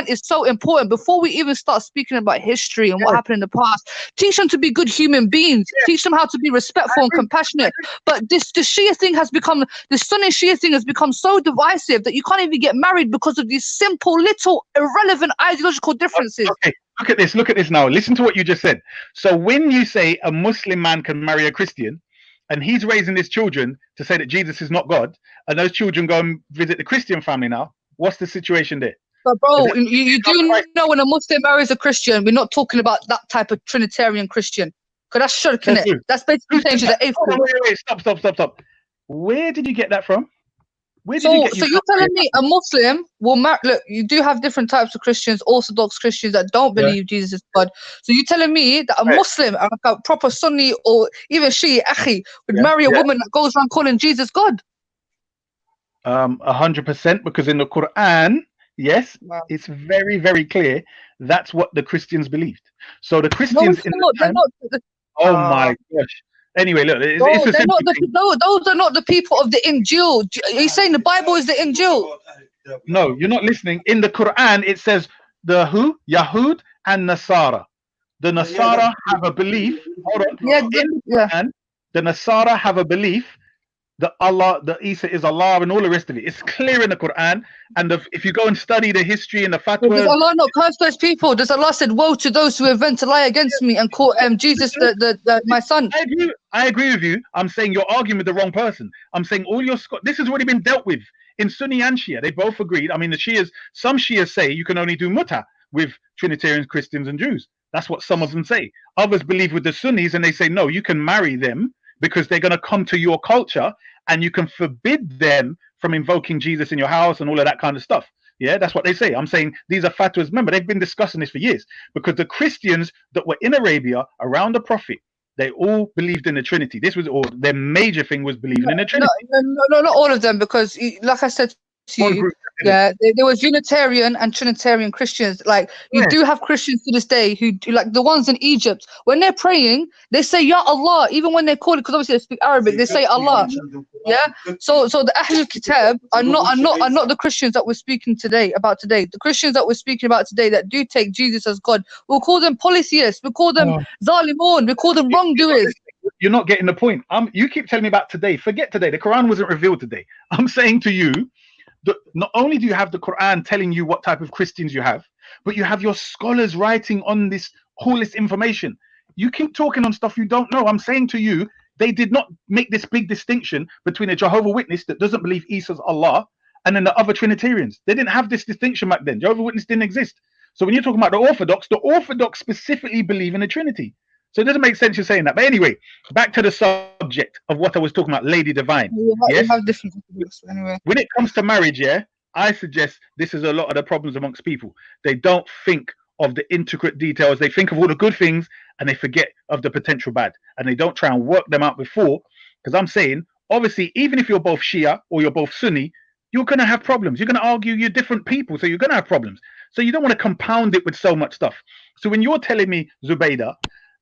is so important. Before we even start speaking about history and what happened in the past, teach them to be good human beings. Teach them how to be respectful and compassionate. But the Shia thing has become, the Sunni Shia thing has become so divisive that you can't even get married because of these simple, little, irrelevant ideological differences. Okay, look at this now. Listen to what you just said. So when you say a Muslim man can marry a Christian, and he's raising his children to say that Jesus is not God, and those children go and visit the Christian family now, what's the situation there? But bro, you do know when a Muslim marries a Christian, we're not talking about that type of Trinitarian Christian. Because that's shirk, innit? That's basically saying she's an atheist. Wait, stop. Where did you get that from? So you're telling me a Muslim will marry? Look, you do have different types of Christians, Orthodox Christians that don't believe Jesus is God. So you're telling me that a Muslim, like a proper Sunni or even Shia, would marry a woman that goes around calling Jesus God? 100%, because in the Quran, yes, it's very, very clear that's what the Christians believed. So the Christians oh my gosh. Anyway, look, those are not the people of the Injil. Are you saying the Bible is the Injil? No, you're not listening. In the Quran, it says the Yahud and Nasara. The Nasara have a belief. Hold on. In the Quran, the Nasara have a belief that Allah, that Isa is Allah, and all the rest of it. It's clear in the Quran. And if you go and study the history and the fatwas, does Allah not curse those people? Does Allah said, "Woe to those who invent a lie against me and call Jesus my son"? I agree with you. I'm saying you're arguing with the wrong person. I'm saying this has already been dealt with in Sunni and Shia. They both agreed. I mean, the Shias, some Shias say you can only do muta with Trinitarians, Christians, and Jews. That's what some of them say. Others believe with the Sunnis, and they say no, you can marry them because they're going to come to your culture, and you can forbid them from invoking Jesus in your house and all of that kind of stuff. Yeah, that's what they say. I'm saying these are fatwas. Remember, they've been discussing this for years because the Christians that were in Arabia around the Prophet, they all believed in the Trinity. This was all their major thing, was believing in the Trinity. No, not all of them, because like I said to you, there was Unitarian and Trinitarian Christians. Like you do have Christians to this day who do, like the ones in Egypt, when they're praying, they say Ya Allah, even when they call it, because obviously they speak Arabic, they say Allah. Yeah. So the Ahlul Kitab are not the Christians that we're speaking about today. The Christians that we're speaking about today that do take Jesus as God, we'll call them polytheists, we call them Zalimun, we call them wrongdoers. You're not getting the point. You keep telling me about today. Forget today. The Quran wasn't revealed today. I'm saying to you, not only do you have the Quran telling you what type of Christians you have, but you have your scholars writing on all this information. You keep talking on stuff you don't know. I'm saying to you, they did not make this big distinction between a Jehovah's Witness that doesn't believe Isa's Allah and then the other Trinitarians. They didn't have this distinction back then. Jehovah's Witness didn't exist. So when you're talking about the Orthodox specifically believe in the Trinity. So it doesn't make sense you're saying that. But anyway, back to the subject of what I was talking about, Lady Divine. You have different groups anyway. When it comes to marriage, I suggest this is a lot of the problems amongst people. They don't think of the intricate details. They think of all the good things and they forget of the potential bad. And they don't try and work them out before. Because I'm saying, obviously, even if you're both Shia or you're both Sunni, you're going to have problems. You're going to argue, you're different people. So you're going to have problems. So you don't want to compound it with so much stuff. So when you're telling me, Zubaydah,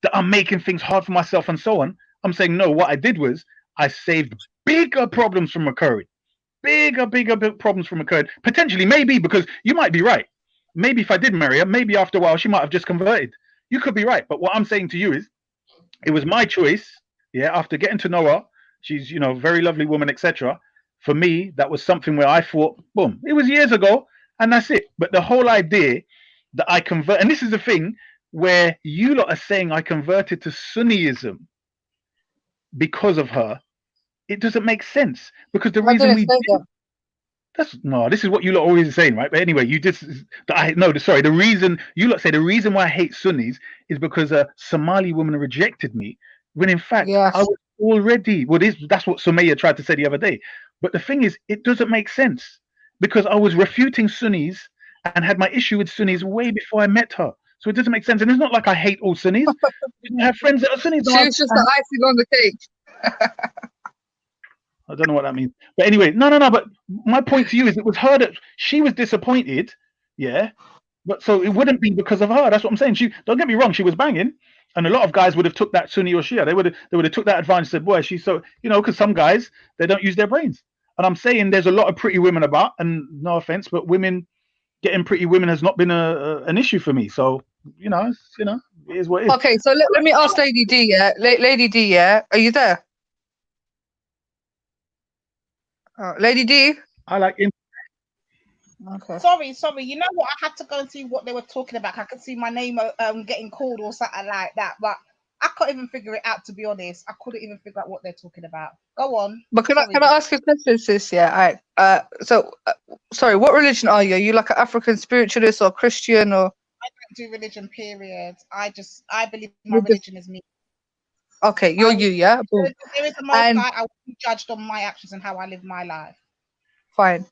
that I'm making things hard for myself and so on, I'm saying, no, what I did was I saved bigger problems from occurring. Bigger problems from occurring. Potentially, maybe, because you might be right. Maybe if I did marry her, maybe after a while she might have just converted. You could be right. But what I'm saying to you is, it was my choice. Yeah, after getting to know her, she's, very lovely woman, etc. For me, that was something where I thought, boom, it was years ago, and that's it. But the whole idea that I convert, and this is the thing where you lot are saying I converted to Sunniism because of her, it doesn't make sense, because the reason this is what you lot always saying, right? But anyway, the reason you lot say the reason why I hate Sunnis is because a Somali woman rejected me, when in fact I was already, that's what Sumaya tried to say the other day. But the thing is, it doesn't make sense, because I was refuting Sunnis and had my issue with Sunnis way before I met her. So it doesn't make sense. And it's not like I hate all Sunnis. I have friends that are Sunnis. She was just the icing on the cake. I don't know what that means. But anyway, no. But my point to you is, it was her that she was disappointed Yeah. But so it wouldn't be because of her. That's what I'm saying. She, don't get me wrong, she was banging, and a lot of guys would have took that Sunni or Shia. They would have took that advantage and said, boy, she's so, because some guys, they don't use their brains. And I'm saying there's a lot of pretty women about, and no offense, but women getting pretty women has not been an issue for me. So, it is what it is. Okay, so let me ask Lady D, yeah? Lady D, yeah? Are you there? Lady D? I like him. Okay. Sorry. You know what? I had to go and see what they were talking about. I could see my name getting called or something like that, but I couldn't even figure it out, to be honest. I couldn't even figure out what they're talking about. Go on. But can I ask you a question, sis? Yeah. All right. Sorry. What religion are you? Are you like an African spiritualist or Christian or? I don't do religion. Period. I believe my religion is me. Okay, you're you, yeah. Boom. There is a most high. I will be judged on my actions and how I live my life. Fine.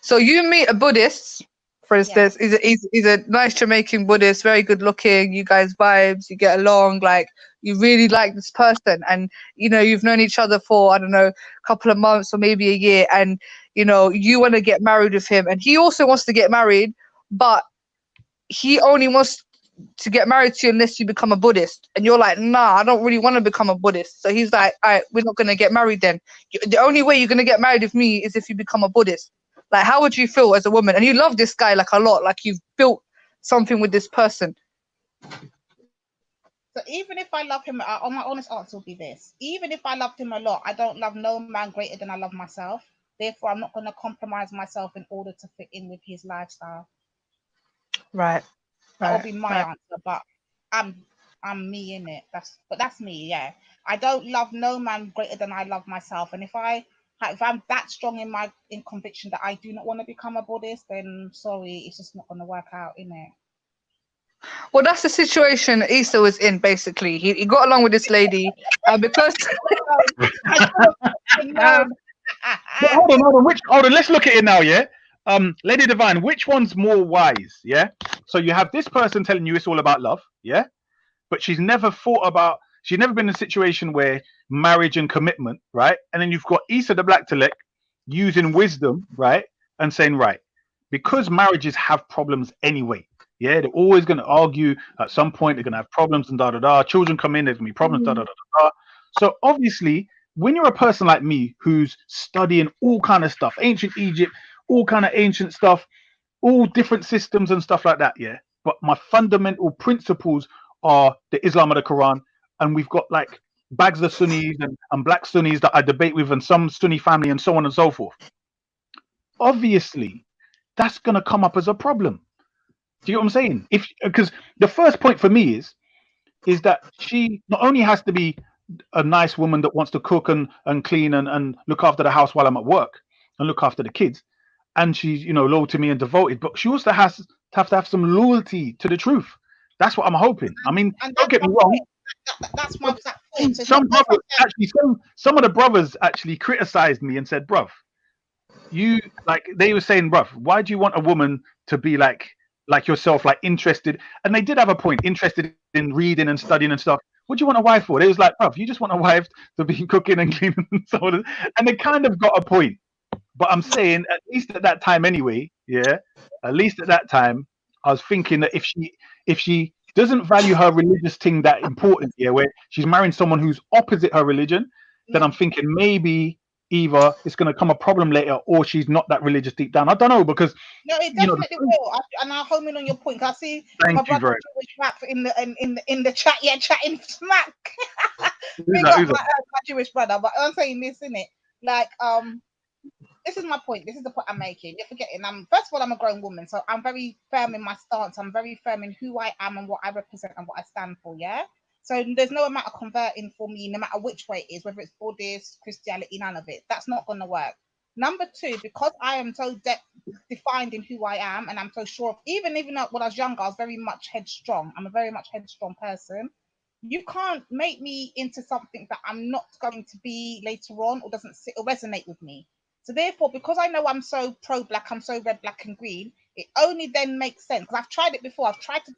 So you meet a Buddhist, for instance. Yeah. He's a nice Jamaican Buddhist, very good looking. You guys vibes, you get along, like you really like this person, and you've known each other for, I don't know, a couple of months or maybe a year, and you want to get married with him, and he also wants to get married, but he only wants to get married to you unless you become a Buddhist. And you're like, nah, I don't really want to become a Buddhist. So he's like, all right, we're not going to get married then. The only way you're going to get married with me is if you become a Buddhist. Like, how would you feel as a woman? And you love this guy like a lot, like you've built something with this person. So even if I love him, my honest answer will be this. Even if I loved him a lot, I don't love no man greater than I love myself. Therefore, I'm not going to compromise myself in order to fit in with his lifestyle. Right. That will be my answer, but I'm me in it. That's me, yeah. I don't love no man greater than I love myself. And if I'm that strong in conviction that I do not want to become a Buddhist, then sorry, it's just not going to work out, innit? Well, that's the situation Issa was in, basically. He got along with this lady because. Hold on. Let's look at it now, yeah. Lady Divine, which one's more wise? Yeah. So you have this person telling you it's all about love, yeah, but she's never been in a situation where marriage and commitment, right? And then you've got Issa the Black Telek using wisdom, right, and saying, right, because marriages have problems anyway. Yeah, they're always going to argue at some point. They're going to have problems and Children come in, there's going to be problems, So obviously, when you're a person like me who's studying all kind of stuff, ancient Egypt, all kind of ancient stuff, all different systems and stuff like that, yeah. But my fundamental principles are the Islam of the Quran, and we've got like bags of Sunnis and black Sunnis that I debate with, and some Sunni family, and so on and so forth. Obviously, that's going to come up as a problem. Do you know what I'm saying? Because the first point for me is that she not only has to be a nice woman that wants to cook and clean and look after the house while I'm at work and look after the kids, and she's loyal to me and devoted, but she also has to have some loyalty to the truth. That's what I'm hoping. I mean, don't get me wrong. That's my exact point. Some of the brothers actually criticized me and said, bruv, they were saying, bruv, why do you want a woman to be like yourself, like interested? And they did have a point, interested in reading and studying and stuff. What do you want a wife for? They was like, bruv, you just want a wife to be cooking and cleaning and so on. And they kind of got a point. But I'm saying, at least at that time anyway, yeah, at least at that time, I was thinking that if she doesn't value her religious thing that important, yeah, where she's marrying someone who's opposite her religion, then I'm thinking maybe either it's going to come a problem later, or she's not that religious deep down. I don't know, because no, it definitely will. And I'll home in on your point. I see my brother Jewish rap in the chat, yeah, chatting smack. My Jewish brother, but I'm saying this, innit? Like, this is my point. This is the point I'm making. You're forgetting. First of all, I'm a grown woman, so I'm very firm in my stance. I'm very firm in who I am and what I represent and what I stand for. Yeah. So there's no amount of converting for me, no matter which way it is, whether it's Buddhist, Christianity, none of it. That's not going to work. Number two, because I am so defined in who I am, and I'm so sure of, even when I was younger, I was very much headstrong. I'm a very much headstrong person. You can't make me into something that I'm not going to be later on, or doesn't sit or resonate with me. So therefore, because I know I'm so pro-black, I'm so red, black, and green, it only then makes sense. Because I've tried it before. I've tried to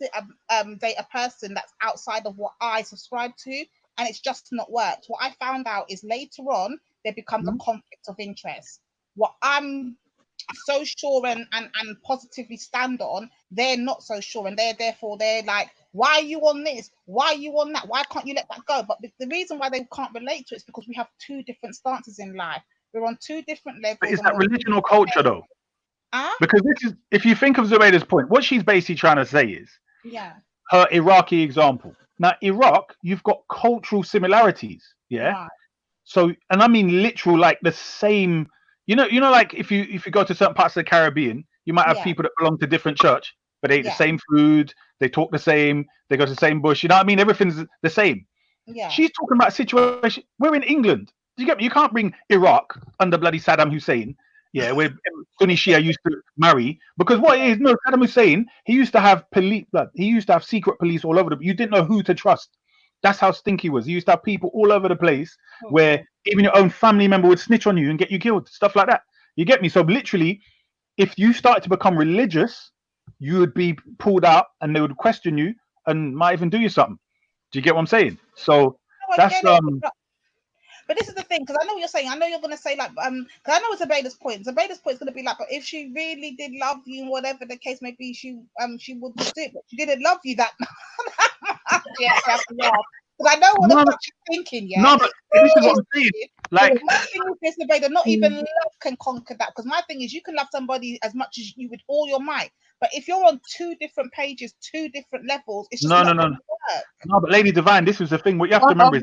date a person that's outside of what I subscribe to, and it's just not worked. What I found out is later on, there becomes a conflict of interest. What I'm so sure and positively stand on, they're not so sure, and they're like, why are you on this? Why are you on that? Why can't you let that go? But the reason why they can't relate to it is because we have two different stances in life. We're on two different levels. But is that religion or culture though? Because this is, if you think of Zubaida's point, what she's basically trying to say is, her Iraqi example. Now, Iraq, you've got cultural similarities, Right. So, and I mean literal, like the same. You know, like if you go to certain parts of the Caribbean, you might have people that belong to different church, but they eat the same food, they talk the same, they go to the same bush. You know what I mean? Everything's the same. Yeah. She's talking about a situation. We're in England. Do you get me? You can't bring Iraq under bloody Saddam Hussein. Yeah, where Sunni Shia used to marry, because what it is, no, Saddam Hussein, he used to have police blood. He used to have secret police all over you didn't know who to trust. That's how stinky he was. He used to have people all over the place where even your own family member would snitch on you and get you killed, stuff like that. You get me? So literally, if you started to become religious, you would be pulled out and they would question you and might even do you something. Do you get what I'm saying? So that's But this is the thing, because I know what you're saying. I know you're going to say, like, because I know it's Zubaida's point. Zubaida's point is going to be like, but if she really did love you, whatever the case may be, she would do it. But she didn't love you that much. Because I know what the fuck she's thinking, No, but this is what I'm saying. Like, my thing is this, Zubaida, not even love can conquer that. Because my thing is, you can love somebody as much as you with all your might, but if you're on two different pages, two different levels, it's just not gonna work. No, but Lady Divine, this was the thing. What you have to remember is,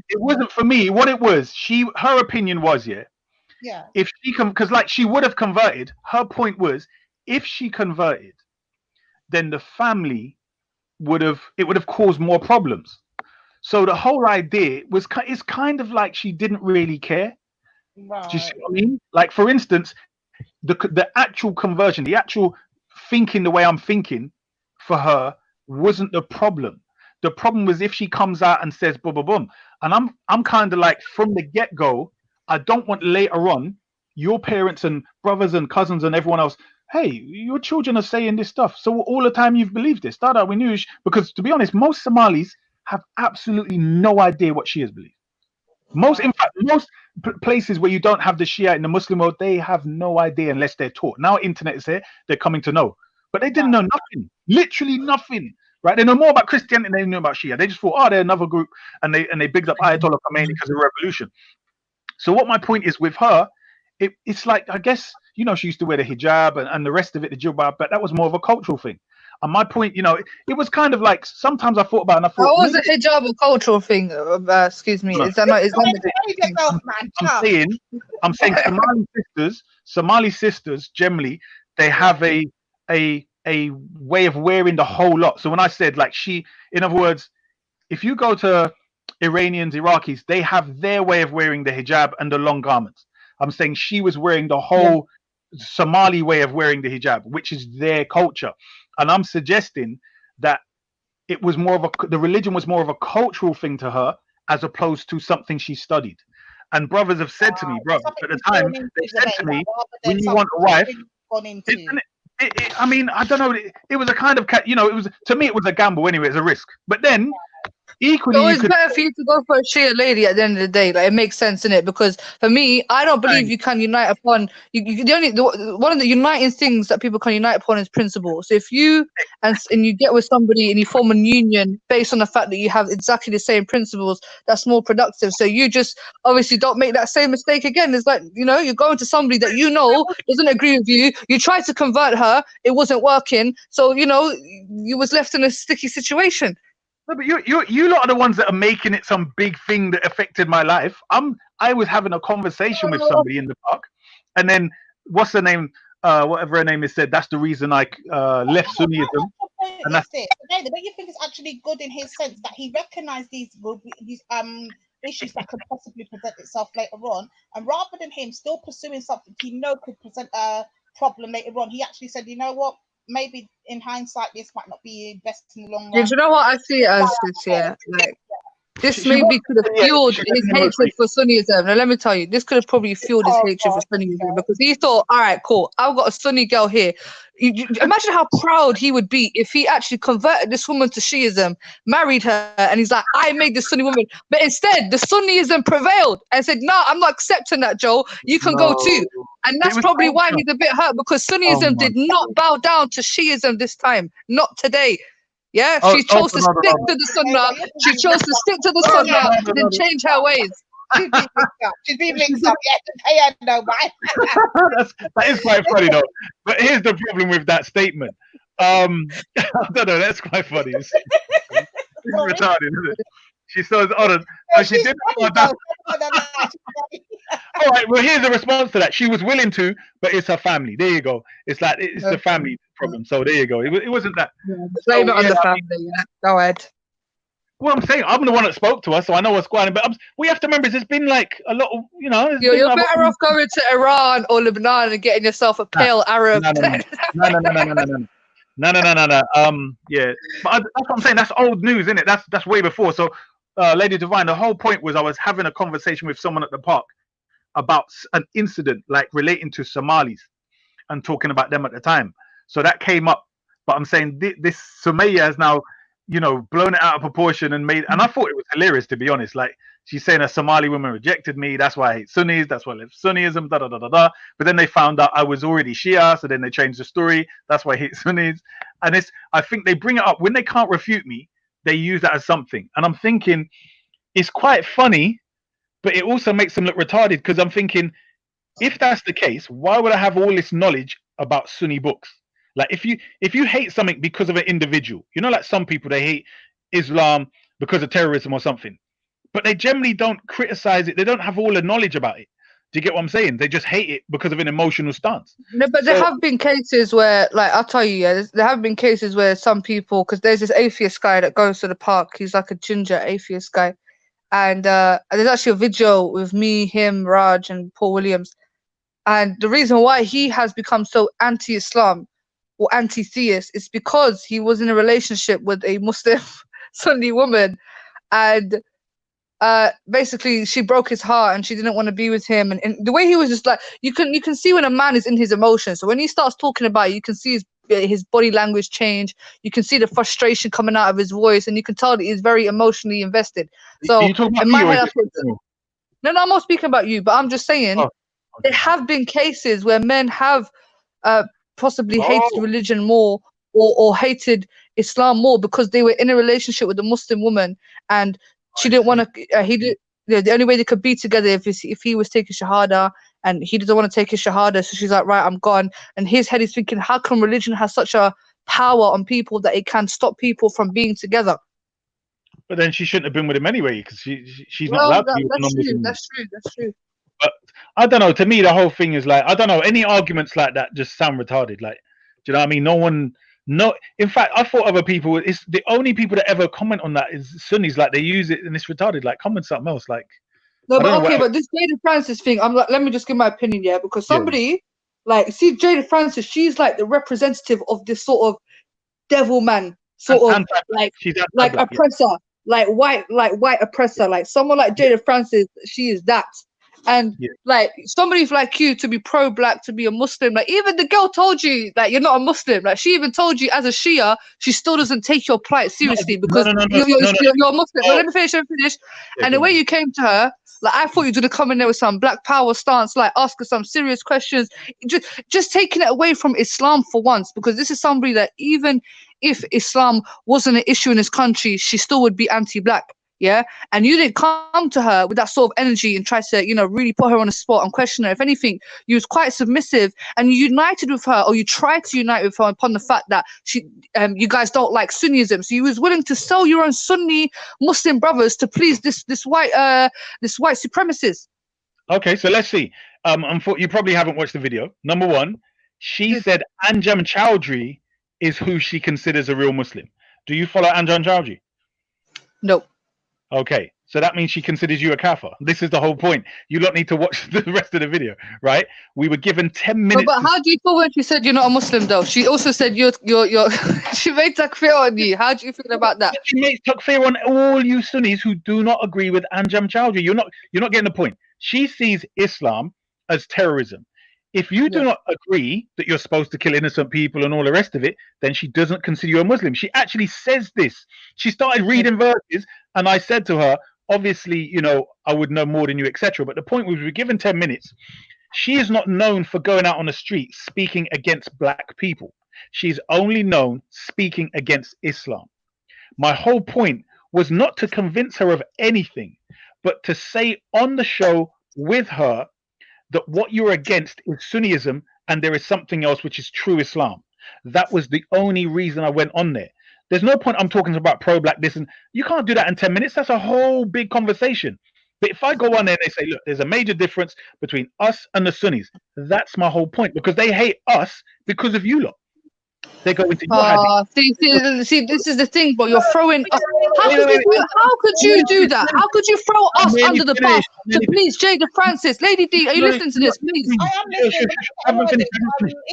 it wasn't for me. What it was, her opinion was, if she because like she would have converted. Her point was, if she converted, then the family would have caused more problems. So the whole idea was it's kind of like she didn't really care. Right. Do you see what I mean? Like, for instance, the actual conversion, the actual thinking the way I'm thinking for her wasn't the problem. The problem was if she comes out and says boom, boom, boom. And I'm kind of like, from the get-go, I don't want later on your parents and brothers and cousins and everyone else, hey, your children are saying this stuff. So all the time you've believed this. We knew because to be honest, most Somalis have absolutely no idea what Shias believe. In fact, most places where you don't have the Shia in the Muslim world, they have no idea unless they're taught. Now internet is here, they're coming to know. But they didn't know nothing, literally nothing, right? They know more about Christianity than they knew about Shia. They just thought, they're another group, and they bigged up Ayatollah Khomeini because of the revolution. So what my point is with her, it's like, I guess, she used to wear the hijab and the rest of it, the jilbab, but that was more of a cultural thing. And my point, it was kind of like, sometimes I thought about it and I thought, how was the hijab a cultural thing? Excuse me, is that not Islamic? I'm saying Somali sisters generally, they have a way of wearing the whole lot. So when I said, like, in other words, if you go to Iranians, Iraqis, they have their way of wearing the hijab and the long garments. I'm saying she was wearing the whole Somali way of wearing the hijab, which is their culture. And I'm suggesting that it was the religion was more of a cultural thing to her as opposed to something she studied. And brothers have said to me, bro, at the time, they said to me, when you want a wife, I mean, I don't know, it was a kind of, it was, to me, it was a gamble anyway, it's a risk. But then, equally, so it's better for you to go for a Shia lady at the end of the day. Like, it makes sense, innit? Because for me, I don't believe you can unite upon one of the uniting things that people can unite upon is principle. So if you and you get with somebody and you form a union based on the fact that you have exactly the same principles, that's more productive. So you just obviously don't make that same mistake again. It's like, you're going to somebody that doesn't agree with you. You tried to convert her, it wasn't working. So you was left in a sticky situation. No, but you lot are the ones that are making it some big thing that affected my life. I was having a conversation with somebody in the park, and then what's her name? Whatever her name is said, that's the reason I left Sunniism. And that's it. Don't you think it's actually good in his sense that he recognised these issues that could possibly present itself later on, and rather than him still pursuing something he could present a problem later on, he actually said, you know what? Maybe in hindsight, this might not be best in the long run. Do you know what I see it as this year? Like, This maybe could have fueled his hatred for Sunnism. Now, let me tell you, this could have probably fueled his hatred for Sunnism because he thought, all right, cool, I've got a Sunni girl here. Imagine how proud he would be if he actually converted this woman to Shiism, married her, and he's like, I made this Sunni woman. But instead, the Sunnism prevailed and said, no, I'm not accepting that, Joe. You can go too. And that's probably why he's a bit hurt because Sunnism did not bow down to Shiism this time. Not today. Yeah, she chose to stick to the Sunnah. She chose to stick to the Sunnah and then change her ways. She's been mixed up. Yeah, no, that is quite funny though. But here's the problem with that statement. I don't know. That's quite funny. It's retarded, isn't it? She says, "Oh, she did." All right. Well, here's the response to that. She was willing to, but it's her family. There you go. It's like it's the family problem. So there you go. It wasn't that. Blame it on the family. Yeah. Go ahead. Well, I'm saying I'm the one that spoke to her, so I know what's going on. But we have to remember, there's been like a lot of, you know. You're better off going to Iran or Lebanon and getting yourself a pale Arab. No. Yeah, but that's what I'm saying. That's old news, isn't it? That's way before. So, Lady Divine, the whole point was I was having a conversation with someone at the park about an incident like relating to Somalis and talking about them at the time. So that came up. But I'm saying this Sumaya has now, you know, blown it out of proportion and I thought it was hilarious, to be honest. Like, she's saying a Somali woman rejected me, that's why I hate Sunnis, that's why I left Sunnism, da da da da da. But then they found out I was already Shia, so then they changed the story, that's why I hate Sunnis. And I think they bring it up when they can't refute me, they use that as something. And I'm thinking it's quite funny, but it also makes them look retarded, because I'm thinking, if that's the case, why would I have all this knowledge about Sunni books? Like, if you hate something because of an individual, you know, like some people, they hate Islam because of terrorism or something, but they generally don't criticize it. They don't have all the knowledge about it. Do you get what I'm saying? They just hate it because of an emotional stance. No, but there have been cases where, like, I'll tell you, yeah, there have been cases where some people, because there's this atheist guy that goes to the park. He's like a ginger atheist guy. And there's actually a video with me, him, Raj, and Paul Williams. And the reason why he has become so anti-Islam or anti-theist is because he was in a relationship with a Muslim Sunni woman, and basically she broke his heart and she didn't want to be with him. And the way he was just like, you can see when a man is in his emotions. So when he starts talking about it, you can see his body language change. You can see the frustration coming out of his voice, and you can tell that he's very emotionally invested. So in my head, no, I'm not speaking about you, but I'm just saying there have been cases where men have possibly hated religion more or hated Islam more because they were in a relationship with a Muslim woman, and she didn't want to. The only way they could be together if he was taking Shahada, and he doesn't want to take his Shahada, so she's like, right, I'm gone. And his head is thinking, how come religion has such a power on people that it can stop people from being together? But then she shouldn't have been with him anyway, because she's not allowed to be with a non-Muslim. That's true. But I don't know. To me, the whole thing is like, I don't know. Any arguments like that just sound retarded. Like, do you know what I mean? In fact, I thought other people. It's the only people that ever comment on that is Sunnis. Like, they use it and it's retarded. Like, comment something else. Like, no, but okay, but this Jada Francis thing, I'm like, let me just give my opinion, yeah, because somebody like, see, Jada Francis, she's like the representative of this sort of devil man, sort of like oppressor, like white oppressor, like someone like Jada Francis, she is that. And like somebody like you to be pro-black, to be a Muslim, like even the girl told you that you're not a Muslim. Like she even told you as a Shia, she still doesn't take your plight seriously because you're a Muslim. Well, let me finish. And the way you came to her, like I thought you were gonna come in there with some black power stance, like ask her some serious questions, just taking it away from Islam for once, because this is somebody that even if Islam wasn't an issue in this country, she still would be anti-black. Yeah, and you didn't come to her with that sort of energy and try to, really put her on the spot and question her. If anything, you was quite submissive and you united with her, or you tried to unite with her upon the fact that you guys don't like Sunnism. So you was willing to sell your own Sunni Muslim brothers to please this white supremacist. Okay, so let's see. You probably haven't watched the video. Number one, she said Anjum Chowdhury is who she considers a real Muslim. Do you follow Anjum Chowdhury? No. Okay, So that means she considers you a kafir. This is the whole point. You lot need to watch the rest of the video, right? We were given 10 minutes. But how do you feel when she said you're not a Muslim though? She also said you're she made takfir on you. How do you feel about that? She makes takfir on all you Sunnis who do not agree with Anjam Chowdhury. You're not getting the point. She sees Islam as terrorism. If you do not agree that you're supposed to kill innocent people and all the rest of it, then she doesn't consider you a Muslim. She actually says this. She started reading verses, and I said to her, obviously, you know, I would know more than you, etc. But the point was, we were given 10 minutes. She is not known for going out on the street speaking against black people. She's only known speaking against Islam. My whole point was not to convince her of anything, but to say on the show with her that what you're against is Sunnism and there is something else which is true Islam. That was the only reason I went on there. There's no point I'm talking about pro-black this, and you can't do that in 10 minutes. That's a whole big conversation. But if I go on there and they say, look, there's a major difference between us and the Sunnis, that's my whole point, because they hate us because of you lot. They go into your see, this is the thing, but you're throwing. How could you do that? How could you throw us under the bus? So please, Jada Francis, Lady D, are you listening to this? Please. I am listening.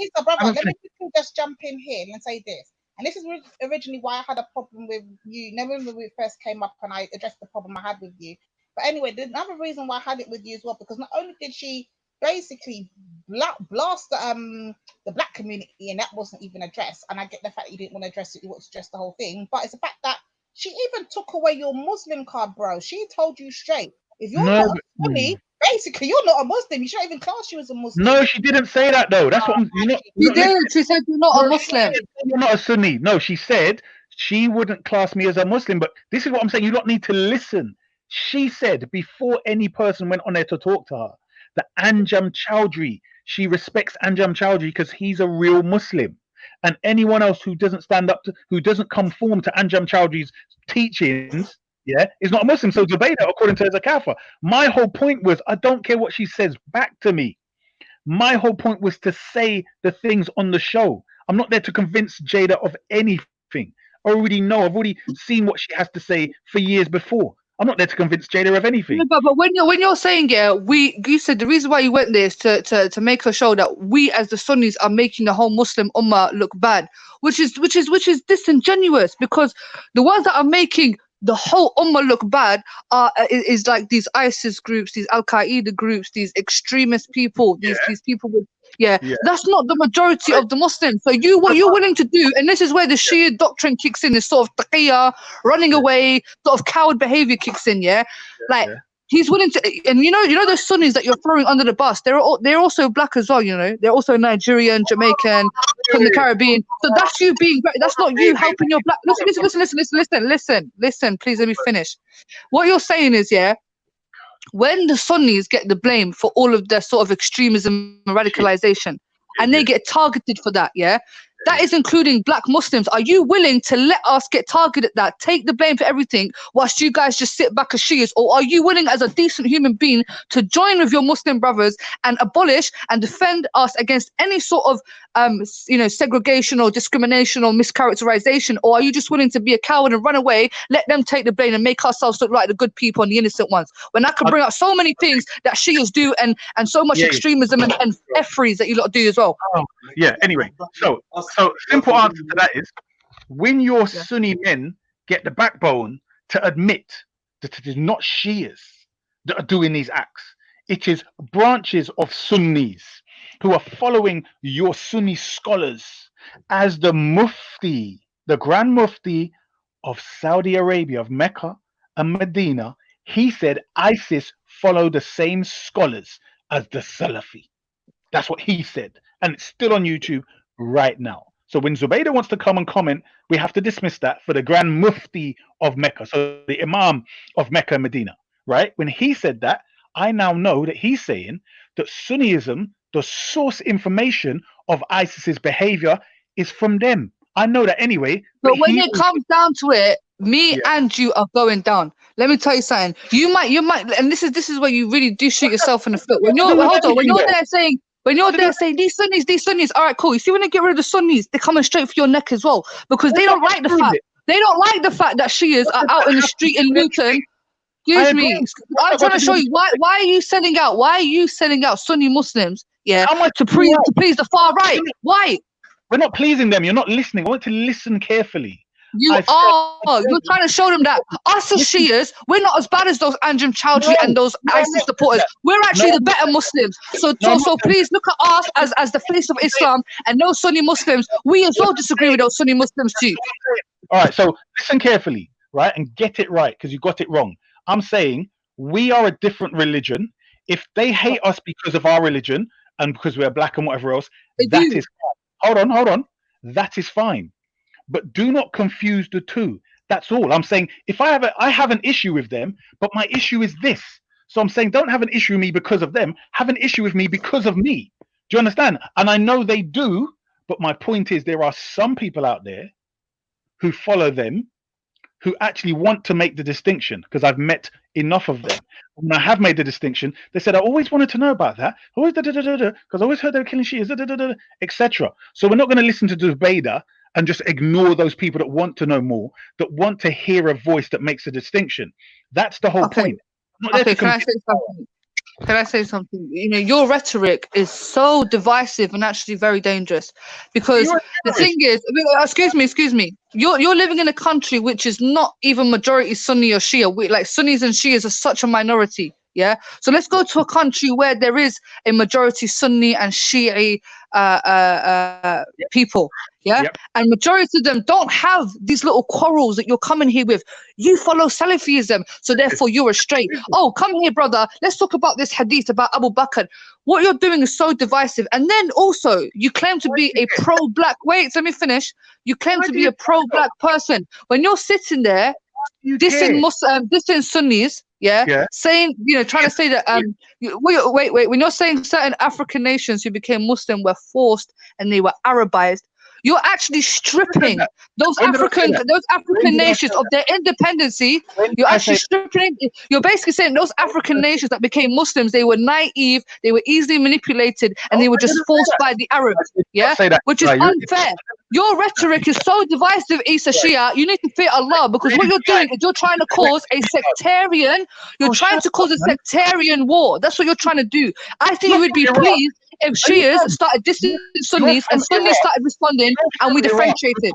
Issa, brother, let me just jump in here and say this. And this is originally why I had a problem with you. Remember when we first came up and I addressed the problem I had with you. But anyway, the another reason why I had it with you as well, because not only did she basically blast the black community, and that wasn't even addressed. And I get the fact that you didn't want to address it, you want to address the whole thing. But it's the fact that she even took away your Muslim card, bro. She told you straight, if you're not a Sunni, basically you're not a Muslim. You shouldn't even class you as a Muslim. No, she didn't say that though. That's what I'm. She did. She said you're not a Muslim. You're not a Sunni. No, she said she wouldn't class me as a Muslim. But this is what I'm saying. You don't need to listen. She said before any person went on there to talk to her that Anjam Chowdhury, she respects Anjam Chowdhury because he's a real Muslim, and anyone else who doesn't stand up to, who doesn't conform to Anjam Chowdhury's teachings, is not a Muslim. So Zubaydah, according to her, is a kafir. My whole point was, I don't care what she says back to me. My whole point was to say the things on the show. I'm not there to convince Jada of anything. I already know. I've already seen what she has to say for years before. I'm not there to convince Jada of anything. But when you're saying you said the reason why you went there is to make her show that we as the Sunnis are making the whole Muslim ummah look bad, which is disingenuous, because the ones that are making the whole ummah look bad is like these ISIS groups, these Al Qaeda groups, these extremist people, these people with that's not the majority of the Muslims. So what you're willing to do, and this is where the Shia doctrine kicks in, is sort of taqiyya, running away, sort of coward behavior kicks in, he's willing to, and you know those Sunnis that you're throwing under the bus, they're also black as well, you know, they're also Nigerian, Jamaican, from the Caribbean. So that's you being, that's not you helping your black. Listen, please let me finish. What you're saying is, when the Sunnis get the blame for all of their sort of extremism and radicalization, and they get targeted for that, that is including black Muslims. Are you willing to let us get targeted that, take the blame for everything, whilst you guys just sit back as Shias? Or are you willing as a decent human being to join with your Muslim brothers and abolish and defend us against any sort of segregation or discrimination or mischaracterization? Or are you just willing to be a coward and run away, let them take the blame and make ourselves look like the good people and the innocent ones? When I could bring up so many things that Shias do and so much extremism and effries that you lot do as well. Anyway, so simple answer to that is, when your Sunni men get the backbone to admit that it is not Shias that are doing these acts, it is branches of Sunnis who are following your Sunni scholars, as the Mufti, the Grand Mufti of Saudi Arabia, of Mecca and Medina, he said ISIS follow the same scholars as the Salafi. That's what he said, and it's still on YouTube right now. So when Zubaydah wants to come and comment, we have to dismiss that for the Grand Mufti of Mecca, so the Imam of Mecca and Medina, right? When he said that, I now know that he's saying that Sunnism, the source information of ISIS's behavior, is from them. I know that anyway. But when it comes down to it, me and you are going down. Let me tell you something. You might, and this is where you really do shoot yourself in the foot. When you're there saying these Sunnis, all right, cool. You see, when they get rid of the Sunnis, they're coming straight for your neck as well, because they don't like the fact that Shias are out in the street in Luton. Excuse me. I'm trying to show you why are you selling out? Why are you selling out Sunni Muslims? Yeah, to please the far right. Why? We're not pleasing them. You're not listening. I want to listen carefully. You're trying to show them that us as Shias, we're not as bad as those Anjem Chowdhury and those ISIS supporters. We're actually the better Muslims. So please look at us as the face of Islam, and those Sunni Muslims. We as well disagree with those Sunni Muslims too. All right, so listen carefully, right, and get it right, because you got it wrong. I'm saying we are a different religion. If they hate us because of our religion and because we're black and whatever else, that is fine. Hold on. That is fine. But do not confuse the two. That's all. I'm saying if I have an issue with them, but my issue is this. So I'm saying don't have an issue with me because of them. Have an issue with me because of me. Do you understand? And I know they do, but my point is there are some people out there who follow them who actually want to make the distinction, because I've met enough of them. When I have made the distinction, they said, I always wanted to know about that. Always because I always heard they were killing Shias, etc. So we're not going to listen to Zubaydah and just ignore those people that want to know more, that want to hear a voice that makes a distinction. That's the whole point. Okay, can I say something? Can I say something? You know, your rhetoric is so divisive and actually very dangerous, because the thing is, excuse me, you're living in a country which is not even majority Sunni or Shia. Like Sunnis and Shias are such a minority. Yeah, so let's go to a country where there is a majority Sunni and Shia people. Yeah, and majority of them don't have these little quarrels that you're coming here with. You follow Salafism, so therefore you're straight. Oh, come here, brother. Let's talk about this hadith about Abu Bakr. What you're doing is so divisive. And then also, you claim to be a pro-black. Wait, let me finish. You claim to be a pro-black person when you're sitting there dissing Sunnis. Yeah, saying, trying to say that wait, when you're saying certain African nations who became Muslim were forced and they were Arabized, you're actually stripping those African nations of their independency. You're actually stripping. You're basically saying those African nations that became Muslims, they were naive, they were easily manipulated, and they were just forced by the Arabs. Yeah, which is unfair. Your rhetoric is so divisive, Isa Shia. You need to fear Allah, because what you're doing is you're trying to cause a sectarian. You're trying to cause a sectarian war. That's what you're trying to do. I think you would be pleased if Shias started dissing Sunnis and Sunnis started responding, and we differentiated.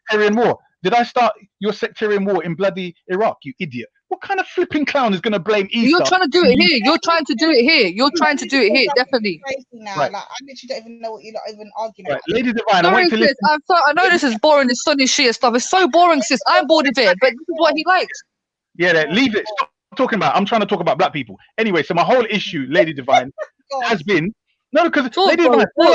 Sectarian war. Did I start your sectarian war in bloody Iraq, you idiot? What kind of flipping clown is going to blame Isa? You're trying to do it here. You're trying to do it here. You're trying to do it here, definitely. Now. Like, I literally don't even know what you're not even arguing about. Lady Divine, I know this is boring, this Sunni Shia stuff. It's so boring, sis. I'm bored of it, but this is what he likes. Yeah, leave it. Stop talking about. I'm trying to talk about black people. Anyway, so my whole issue, Lady Divine, has been. No, because Lady Divine, for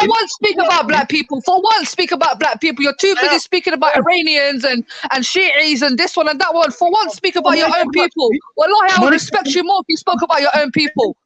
once, speak about black people. For once, speak about black people. You're too busy speaking about Iranians and Shi'is and this one and that one. For once, speak about your own people. Wallahi, I would respect you more if you spoke about your own people.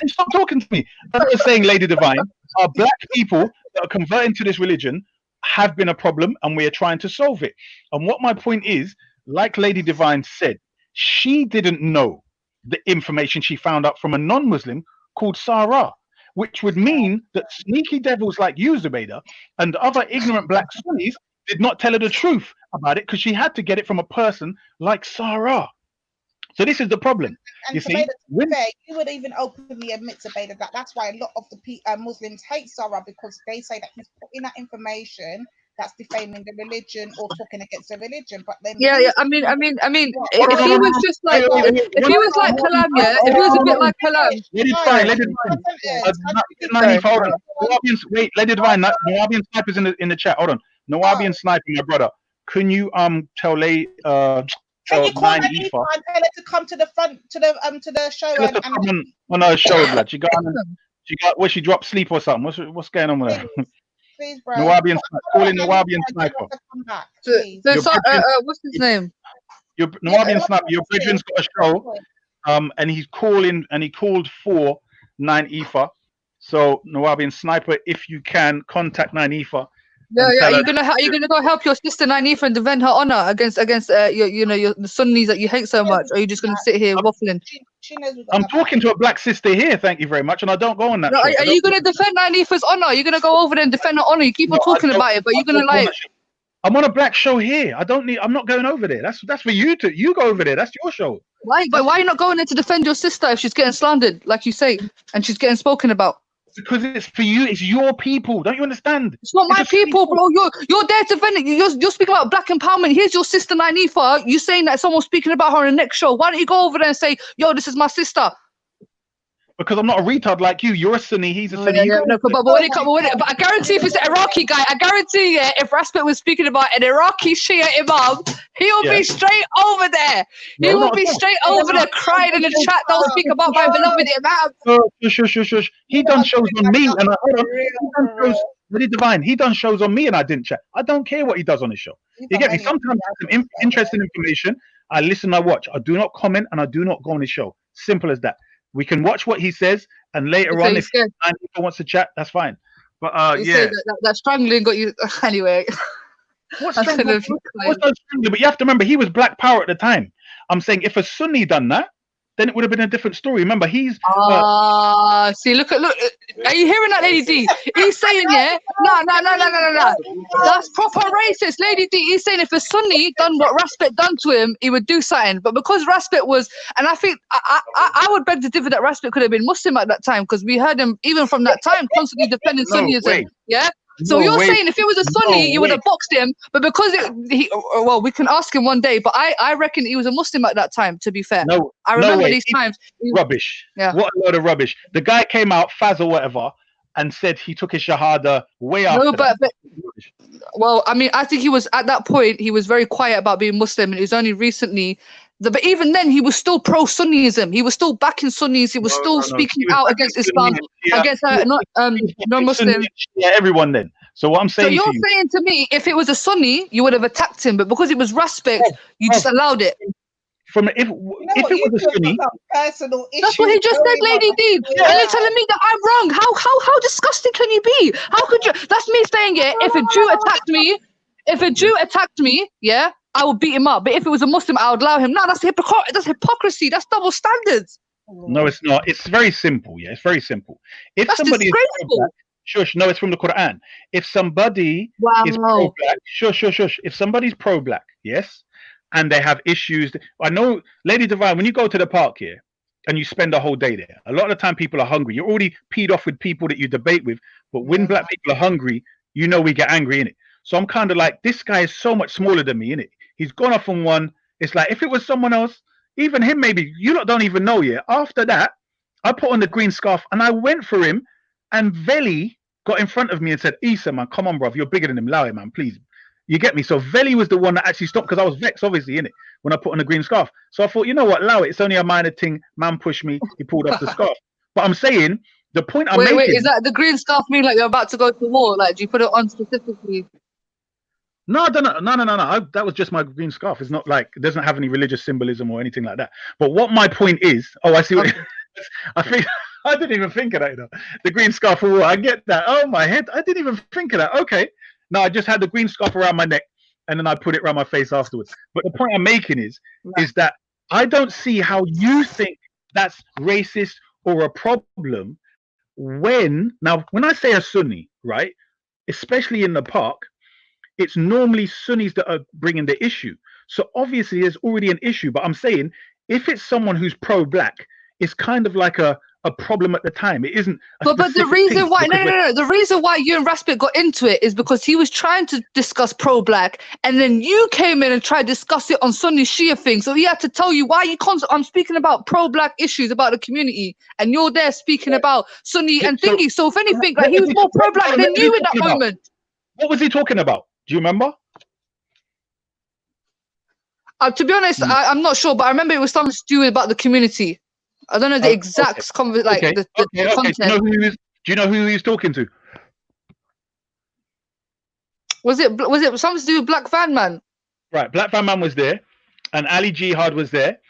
Stop talking to me. I was saying, Lady Divine, our black people that are converting to this religion have been a problem, and we are trying to solve it. And what my point is, like Lady Divine said, she didn't know the information she found out from a non-Muslim called Sarah, which would mean that sneaky devils like you, Zubaydah, and other ignorant black Sunnis did not tell her the truth about it, because she had to get it from a person like Sarah. So this is the problem. And you see, you would even openly admit to Beda that that's why a lot of the Muslims hate Sarah, because they say that he's putting that information that's defaming the religion or talking against the religion. But then I mean, if he was just like, if he was like Kalam, if he was a bit like Kalam. Wait, Lady Divine, Nawabian Sniper's in the chat. Hold on, Nawabian Sniper, my brother. Can you tell Lady can you call Naifa and tell her to come to the front to the show on her show, blood. She got she dropped sleep or something. What's going on with her? Please, bro. Calling Nawabian Sniper. What's his name? Your Nawabian Sniper. Your brethren's got a show, and he's calling, and he called for 9IFA. So Nawabian Sniper, if you can contact 9IFA. Yeah. Are you gonna go help your sister 9IFA and defend her honor against the Sunnis that you hate so much? Or are you just gonna sit here waffling? She knows I'm talking to a black sister here, thank you very much, and I don't go on that. No, are you going to defend 9IFA's honor? You're going to go over there and defend her honor? You keep on talking about it, but you're going to like... I'm on a black show here. I'm not going over there. That's for you to. You go over there. That's your show. Why are you not going in to defend your sister if she's getting slandered, like you say, and she's getting spoken about? Because it's for you. It's your people. Don't you understand? It's not my people, bro. You're there to defend it. You're speaking about black empowerment. Here's your sister Naifa. You saying that someone's speaking about her on the next show. Why don't you go over there and say, yo, this is my sister? Because I'm not a retard like you. You're a Sunni. He's a Sunni. But I guarantee if it's an Iraqi guy, I guarantee if Raspet was speaking about an Iraqi Shia Imam, he'll be straight over there. He will be straight over there crying in the chat. Don't speak about my beloved Imam. Shush. He done shows on me, and Really Divine. He done shows on me, and I didn't chat. I don't care what he does on his show. You get me? Sometimes some interesting information. I listen, I watch. I do not comment, and I do not go on his show. Simple as that. We can watch what he says, and later on, if he wants to chat, that's fine. But that strangling got you anyway. What's strangling? But you have to remember, he was Black Power at the time. I'm saying if a Sunni done that, then it would have been a different story. Remember, he's see, look. Are you hearing that, Lady D? He's saying, no. That's proper racist, Lady D. He's saying if a Sunni done what Raspet done to him, he would do something. But because Raspet was, and I think I would beg to differ that Raspet could have been Muslim at that time, because we heard him even from that time constantly defending Sunnism. Yeah. So you're saying if it was a Sunni, you would have boxed him, but because we can ask him one day. But I reckon he was a Muslim at that time. To be fair, I remember these times. Rubbish. Yeah. What a load of rubbish. The guy came out, Faz or whatever, and said he took his shahada way after. No, but well, I mean, I think he was at that point. He was very quiet about being Muslim, and it was only recently. But even then, he was still pro-Sunnism. He was still backing Sunnis. He was still speaking out against Islam, against non-Muslims. Yeah, everyone then. So what I'm saying. So you're saying to me, if it was a Sunni, you would have attacked him, but because it was Raspet, you just allowed it. If it was a Sunni, that's what he just said, Lady D. And you're telling me that I'm wrong. How disgusting can you be? How could you? That's me saying if a Jew attacked me, yeah, I would beat him up. But if it was a Muslim, I would allow him. No, that's hypocrisy. That's double standards. No, it's not. It's very simple. Yeah, it's very simple. If that's somebody disgraceful. Shush, no, it's from the Quran. If somebody is pro-black, shush. If somebody's pro-black, yes, and they have issues. I know, Lady Divine, when you go to the park here and you spend a whole day there, a lot of the time people are hungry. You're already peed off with people that you debate with, but when black people are hungry, you know we get angry, innit? So I'm kind of like, this guy is so much smaller than me, innit? He's gone off on one. It's like, if it was someone else, even him, maybe, you lot don't even know yet. After that, I put on the green scarf and I went for him, and Veli got in front of me and said, Issa, man, come on, bruv, you're bigger than him. Allow it, man, please. You get me? So Veli was the one that actually stopped, because I was vexed, obviously, innit, when I put on the green scarf. So I thought, you know what, allow it. It's only a minor thing. Man pushed me. He pulled off the scarf. But I'm saying, the point I'm making... Wait, is that the green scarf mean like you're about to go to war? Like, do you put it on specifically? No, I don't know. No. That was just my green scarf. It's not like, it doesn't have any religious symbolism or anything like that. But what my point is, I see what I didn't even think of that, you know. The green scarf for war. I get that. Oh, my head. I didn't even think of that. Okay. No, I just had the green scarf around my neck, and then I put it around my face afterwards. But the point I'm making is that I don't see how you think that's racist or a problem when I say a Sunni, right, especially in the park, it's normally Sunnis that are bringing the issue. So obviously there's already an issue. But I'm saying, if it's someone who's pro-black, it's kind of like a problem at the time. It isn't. But the reason why the reason why you and Raspet got into it is because he was trying to discuss pro-black, and then you came in and tried to discuss it on Sunni Shia thing. So he had to tell you why I'm speaking about pro-black issues about the community, and you're there speaking about Sunni and thingy. So if anything, like, he was more pro-black than you in that moment. What was he talking about? Do you remember? To be honest, I'm not sure, but I remember it was something to do about the community. I don't know the exact content. Do you know who he was talking to? Was it something to do with Black Van Man? Right, Black Van Man was there, and Ali Jihad was there,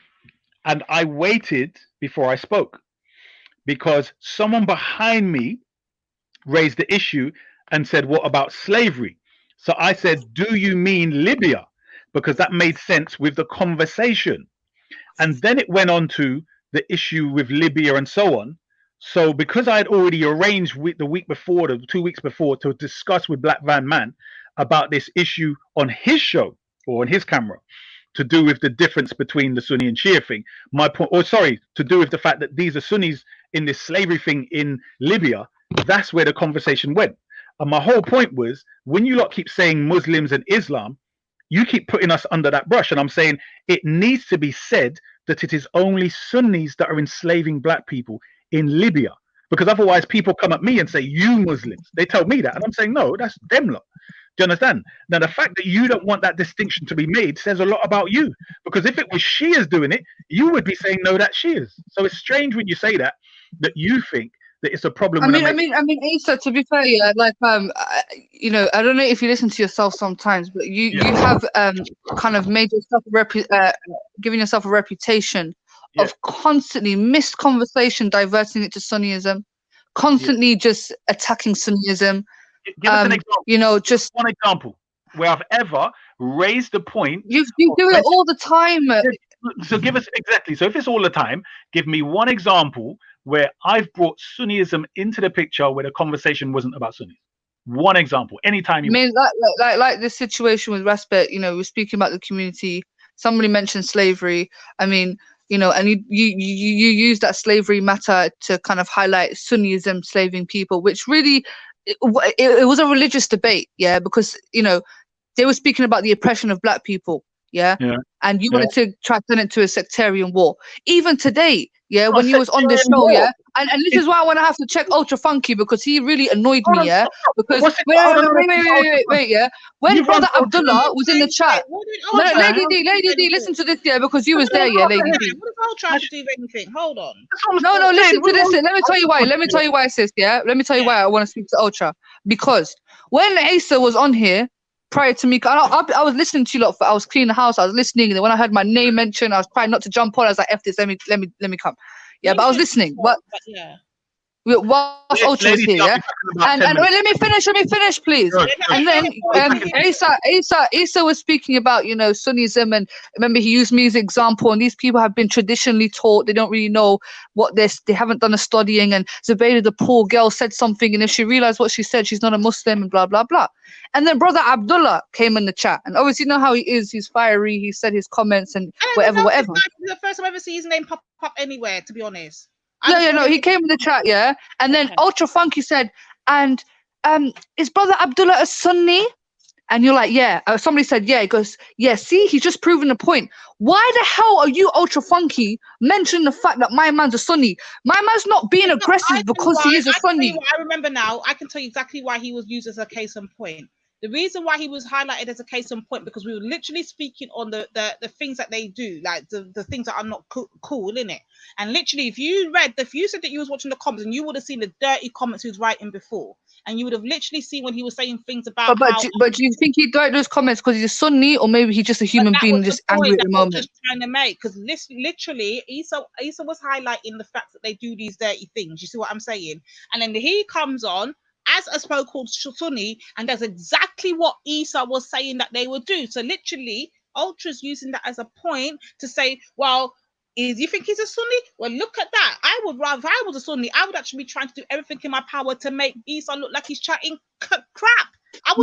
and I waited before I spoke because someone behind me raised the issue and said, "What about slavery?" So I said, "Do you mean Libya?" Because that made sense with the conversation. And then it went on to the issue with Libya and so on. So because I had already arranged the week before, the 2 weeks before, to discuss with Black Van Man, about this issue on his show or on his camera, to do with the difference between the Sunni and Shia thing. My point, or sorry, to do with the fact that these are Sunnis in this slavery thing in Libya. That's where the conversation went. And my whole point was, when you lot keep saying Muslims and Islam, you keep putting us under that brush. And I'm saying it needs to be said that it is only Sunnis that are enslaving black people in Libya. Because otherwise people come at me and say, you Muslims. They tell me that. And I'm saying, no, that's them lot. Do you understand? Now, the fact that you don't want that distinction to be made says a lot about you. Because if it was Shias doing it, you would be saying, no, that's Shias. So it's strange when you say that you think that it's a problem. I mean, Issa, to be fair, yeah, like, you know, I don't know if you listen to yourself sometimes, but you have kind of made yourself giving yourself a reputation of constantly missed conversation, diverting it to Sunnism, constantly just attacking Sunnism. Give us an example. You know, just one example where I've ever raised the point. You do it all the time. So give us exactly. So if it's all the time, give me one example where I've brought Sunnism into the picture where the conversation wasn't about Sunnis. One example, anytime you. I mean, like this situation with Respect. You know, we're speaking about the community. Somebody mentioned slavery. I mean, you know, and you use that slavery matter to kind of highlight Sunnism slaving people, which really. It was a religious debate, yeah, because, you know, they were speaking about the oppression of black people, yeah, and you wanted to try to turn it to a sectarian war. Even today, yeah, when you was on the show, yeah, and this is why I want to have to check Ultra Funky, because he really annoyed me, yeah, because wait, yeah, when Brother Abdullah was in the chat, no, Lady D, listen to this, yeah, because you was there, yeah, Lady D. What if Ultra to do with anything? Hold on. No, listen to this. Let me tell you why, sis, yeah, let me tell you why I want to speak to Ultra, because when Asa was on here, prior to me, I was listening to you lot. I was cleaning the house. I was listening, and then when I heard my name mentioned, I was trying not to jump on. I was like, "F this, let me come." Yeah, but I was listening. But yeah, whilst Ultra was here, yeah, and wait, let me finish, please. And then Issa was speaking about, you know, Sunnism, and remember he used me as an example. And these people have been traditionally taught; they don't really know what they haven't done a studying. And Zubaydah, the poor girl, said something, and if she realized what she said, she's not a Muslim, and blah blah blah. And then Brother Abdullah came in the chat, and obviously you know how he is. He's fiery. He said his comments and whatever. It's the first time I ever see his name pop up anywhere, to be honest. No, he came in the chat, yeah. And then Ultra Funky said, and is Brother Abdullah a Sunni? And you're like, yeah. Somebody said, yeah. He goes, yeah, see, he's just proven the point. Why the hell are you, Ultra Funky, mentioning the fact that my man's a Sunni? My man's not being aggressive because he is a Sunni. I remember now. I can tell you exactly why he was used as a case in point. The reason why he was highlighted as a case in point, because we were literally speaking on the things that they do, like the things that are not cool, innit? And literally, if you said that you was watching the comments, and you would have seen the dirty comments he was writing before, and you would have literally seen when he was saying things about. But do you think he wrote those comments because he's a Sunni, or maybe he's just a human being, just angry at the moment? Just trying to make, because literally, Issa was highlighting the fact that they do these dirty things. You see what I'm saying? And then he comes on as a so-called Sunni, and that's exactly what Issa was saying that they would do. So literally, Ultra's using that as a point to say, well, you think he's a Sunni? Well, look at that. I would rather, if I was a Sunni, I would actually be trying to do everything in my power to make Issa look like he's chatting crap.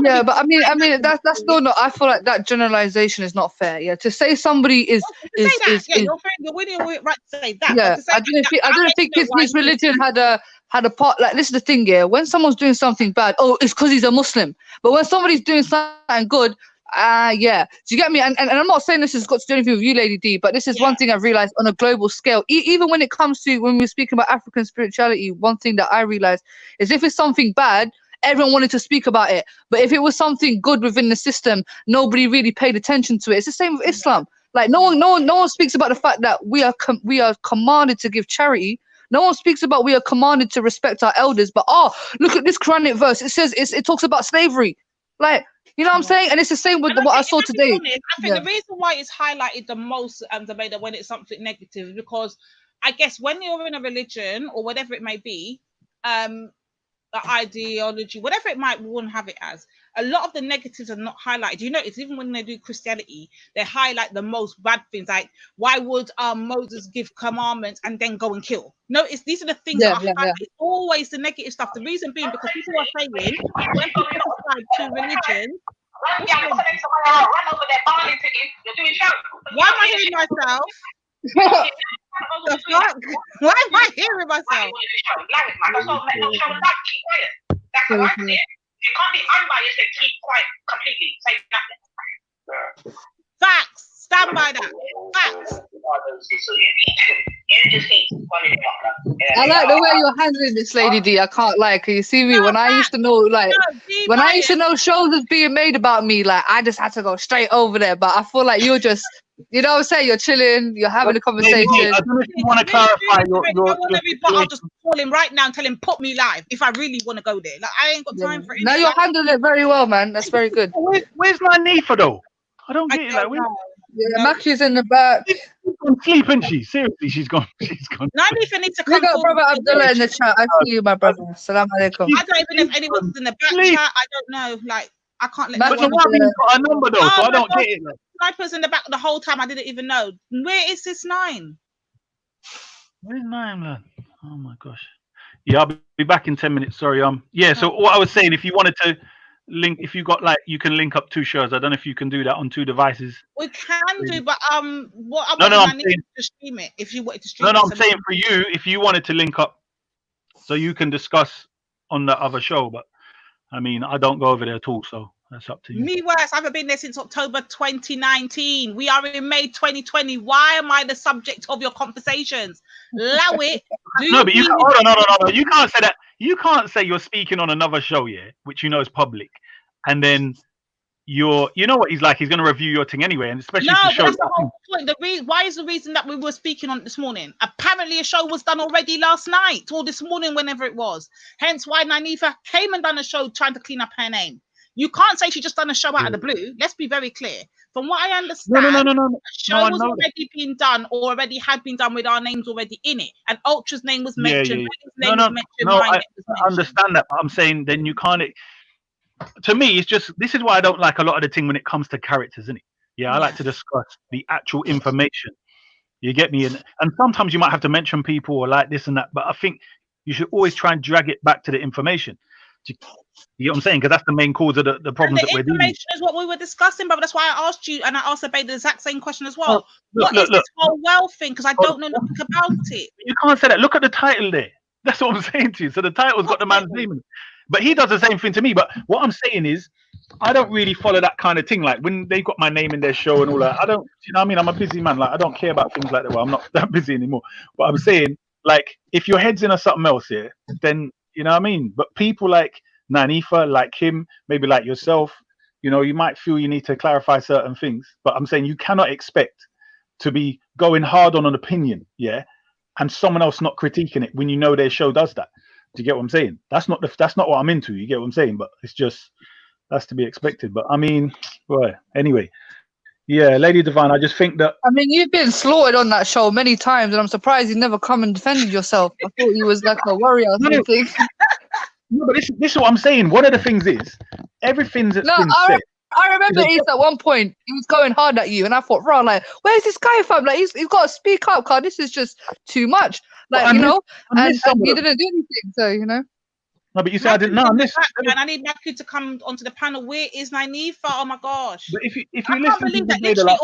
Yeah, but I mean, that's still not. I feel like that generalization is not fair. Yeah, to say somebody is you're winning right to say that. Yeah, I don't think his religion had a part. Like, this is the thing, yeah. When someone's doing something bad, it's because he's a Muslim. But when somebody's doing something good, yeah. Do you get me? And I'm not saying this has got to do anything with you, Lady D, but this is one thing I've realized on a global scale. Even when it comes to when we're speaking about African spirituality, one thing that I realized is if it's something bad, everyone wanted to speak about it. But if it was something good within the system, nobody really paid attention to it. It's the same with Islam. Like no one speaks about the fact that we are commanded to give charity. No one speaks about we are commanded to respect our elders. But look at this Quranic verse. It says it talks about slavery. Like, you know what I'm saying? And it's the same with what I saw today. I think the reason why it's highlighted the most, Zubaydah, when it's something negative, is because I guess when you're in a religion or whatever it may be, ideology, whatever we want to have it as, a lot of the negatives are not highlighted. You notice even when they do Christianity, they highlight the most bad things, like why would Moses give commandments and then go and kill? Notice these are the things that are highlighted. Always the negative stuff. The reason being because people are saying when people subscribe to religion, One guy collect someone out, run over there, barley to him. You're doing show. Why am I hearing myself? The fuck? Why am I hearing myself? That's all. Keep quiet. That's the right thing. You can't be unbiased and keep quiet completely. Say nothing. Facts. Stand by that. Facts. So you just need to follow it up. I like the way you're handling this, Lady D. I can't lie. Cause you see me when I used to know, like, when I used to know shows was being made about me, like, I just had to go straight over there. But I feel like you're just, you know what I'm saying? You're chilling. You're having a conversation. I don't know if you want to clarify I'll just call him right now and tell him put me live if I really want to go there. Like, I ain't got time for it. No, you're handling it very well, man. That's very good. Where's my Nifa though? I don't get it. Like, yeah, Maxi's in the back. She's gone sleep, isn't she? Seriously, she's gone. Nifa needs to come. We got brother Abdullah in the chat. I see you, my brother. Salam alaikum. I don't even know if anyone's in the back chat. I don't know. Like, I can't let. But the woman's got a number though, so I don't get it. Sniper's in the back the whole time. I didn't even know. Where is this 9? Where's 9, man? Oh my gosh. Yeah, I'll be back in 10 minutes. Sorry. Yeah. So what I was saying, if you wanted to link, if you got like, you can link up 2 shows. I don't know if you can do that on 2 devices. We can do, but what I I'm saying to stream it. If you wanted to stream no, it, I'm saying for you, if you wanted to link up, so you can discuss on the other show. But I mean, I don't go over there at all, so that's up to you. Me worse. I haven't been there since October 2019. We are in May 2020. Why am I the subject of your conversations? Allow it. No, but you hold on, no. You can't say that. You can't say you're speaking on another show, yeah, which you know is public, and then you know what he's like. He's going to review your thing anyway, and especially if the show. That's the whole point. Why is the reason that we were speaking on it this morning? Apparently, a show was done already last night or this morning, whenever it was. Hence, why Nifa came and done a show trying to clean up her name. You can't say she just done a show out of the blue. Let's be very clear. From what I understand, no. show was already being done or already had been done with our names already in it. And Ultra's name was mentioned. Yeah. I understand that. But I'm saying then you can't. To me, it's just, this is why I don't like a lot of the thing when it comes to characters, isn't it? Yeah, I like to discuss the actual information. You get me? And sometimes you might have to mention people or like this and that, but I think you should always try and drag it back to the information. You know what I'm saying? Because that's the main cause of the problems that we're dealing with. Information is what we were discussing, brother. That's why I asked you, and I asked Abay the exact same question as well. What is this whole wealth thing? Because I don't know nothing about it. You can't say that. Look at the title there. That's what I'm saying to you. So the title's got the man's name in it. But he does the same thing to me. But what I'm saying is, I don't really follow that kind of thing. Like when they got my name in their show and all that, I don't, you know what I mean? I'm a busy man. Like I don't care about things like that. Well, I'm not that busy anymore. But I'm saying, like, if your head's in something else here, then, you know what I mean? But people like Nifa, like him, maybe like yourself, you know, you might feel you need to clarify certain things. But I'm saying you cannot expect to be going hard on an opinion, yeah, and someone else not critiquing it when you know their show does that. Do you get what I'm saying? That's not what I'm into. You get what I'm saying? But it's just, that's to be expected. But I mean, well, anyway, yeah, Lady Divine, I just think that. I mean, you've been slaughtered on that show many times, and I'm surprised you never come and defended yourself. I thought you was like a warrior or something. No, but this is what I'm saying. One of the things is, everything's been said. I remember Issa at one point, he was going hard at you, and I thought, bro, like, where's this guy from? Like, he's got to speak up, cause this is just too much. Like, you know, and he didn't do anything, so, you know. No, but you said I didn't know. I need Matthew to come onto the panel. Where is Nifa? Oh my gosh! But if you I can't believe that. Literally,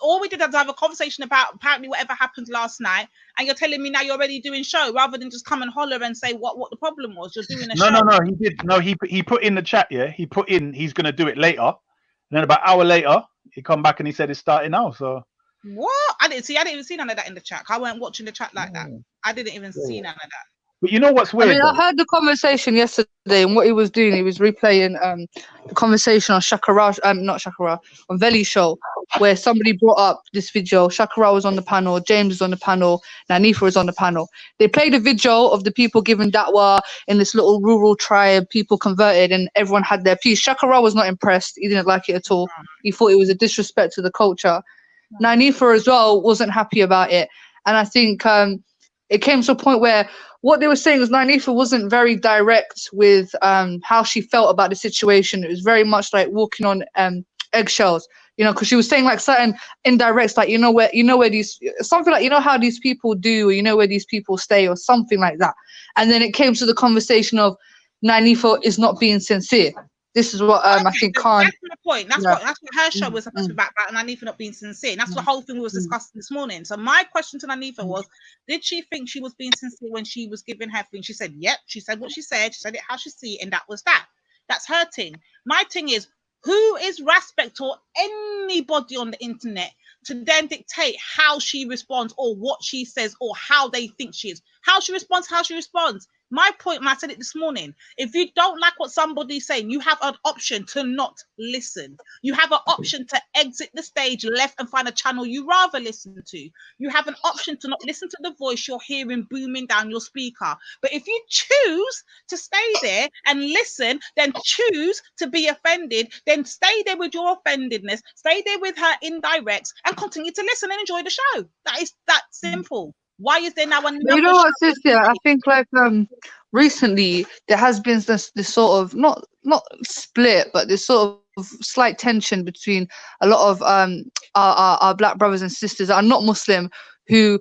all we did was have a conversation about apparently whatever happened last night, and you're telling me now you're already doing show rather than just come and holler and say what the problem was. You're doing a show. No. He did. No, he put in the chat. Yeah, he put in he's gonna do it later, and then about an hour later he come back and he said it's starting now. So what? I didn't even see none of that in the chat. I weren't watching the chat like that. I didn't even see none of that. But you know what's weird? I mean, I heard the conversation yesterday, and what he was doing, he was replaying the conversation on on Veli's show, where somebody brought up this video. Shakara was on the panel, James was on the panel, Nifa was on the panel. They played a video of the people giving da'wah in this little rural tribe, people converted, and everyone had their piece. Shakara was not impressed. He didn't like it at all. He thought it was a disrespect to the culture. Nifa as well wasn't happy about it. And I think it came to a point where what they were saying was Nifa wasn't very direct with how she felt about the situation. It was very much like walking on eggshells, you know, because she was saying like certain indirects, like you know where these, something like, you know how these people do, or you know where these people stay, or something like that. And then it came to the conversation of Nifa is not being sincere. This is what I think Khan. That's my point. That's what her show was supposed to be about Nanifa not being sincere. And that's the whole thing we was discussing this morning. So my question to Nanifa was, did she think she was being sincere when she was giving her thing? She said, yep. She said what she said. She said it how she see it, and that was that. That's her thing. My thing is, who is Raspect or anybody on the internet to then dictate how she responds or what she says or how they think she is? How she responds, how she responds. My point, and I said it this morning, if you don't like what somebody's saying, you have an option to not listen. You have an option to exit the stage left and find a channel you rather listen to. You have an option to not listen to the voice you're hearing booming down your speaker. But if you choose to stay there and listen, then choose to be offended, then stay there with your offendedness, stay there with her indirects, and continue to listen and enjoy the show. That is that simple. Why is there now another? You know what, sister? I think like recently there has been this sort of not split, but this sort of slight tension between a lot of our black brothers and sisters that are not Muslim, who,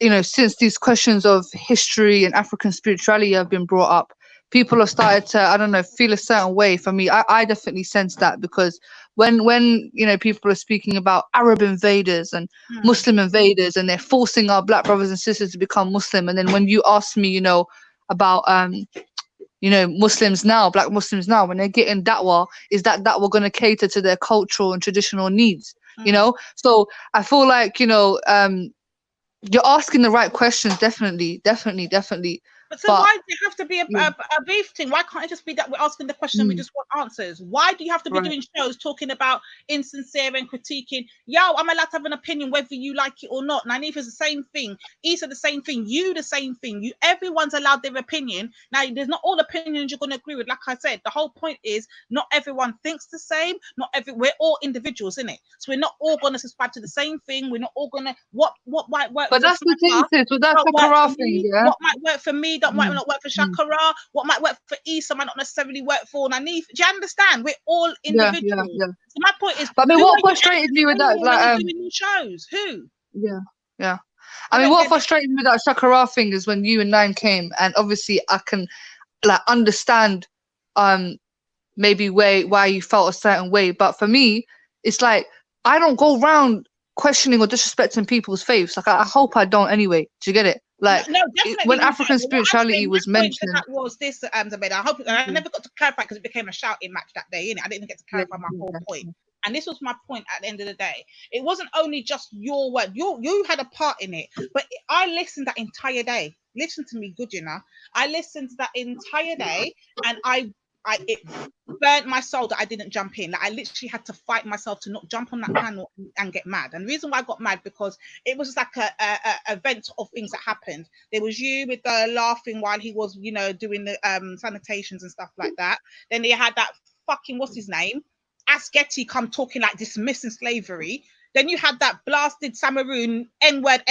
you know, since these questions of history and African spirituality have been brought up, people have started to, I don't know, feel a certain way. For me, I definitely sense that, because when you know, people are speaking about Arab invaders and Muslim invaders, and they're forcing our black brothers and sisters to become Muslim, and then when you ask me, you know, about you know, Muslims now, black Muslims now, when they're getting da'wah, is that we're going to cater to their cultural and traditional needs, you know? So I feel like, you know, you're asking the right questions, definitely. But so why do you have to be a beef thing? Why can't it just be that we're asking the question and we just want answers? Why do you have to be doing shows talking about insincere and critiquing? Yo, I'm allowed to have an opinion whether you like it or not. Nanifa's the same thing. Issa the same thing. You the same thing. Everyone's allowed their opinion. Now, there's not all opinions you're going to agree with. Like I said, the whole point is not everyone thinks the same. We're all individuals, innit? So we're not all going to subscribe to the same thing. We're not all going to what might work. But that's the thing, sis. With that Sakara thing, yeah. What might work for me might not work for Shakara. What might work for Issa might not necessarily work for Nanif. Do you understand? We're all individuals. Yeah. So my point is, but I mean, what frustrated me with that, like, doing shows, who? Yeah. I mean, what frustrated me with that Shakara thing is when you and Nine came, and obviously I can like understand, maybe why you felt a certain way, but for me, it's like I don't go around questioning or disrespecting people's faiths. Like I hope I don't anyway. Do you get it? Like no, definitely when African spirituality was mentioned, that was this Zabeda. I hope I never got to clarify because it became a shouting match that day, innit? I didn't get to clarify my whole point. And this was my point at the end of the day. It wasn't only just your word. You had a part in it, but I listened that entire day. Listen to me good, you know. I listened that entire day, and it burnt my soul that I didn't jump in. Like I literally had to fight myself to not jump on that panel and get mad. And the reason why I got mad, because it was like a event of things that happened. There was you with the laughing while he was, you know, doing the sanitations and stuff like that. Then they had that fucking, what's his name? Asketti come talking like dismissing slavery. Then you had that blasted Samaroon N-word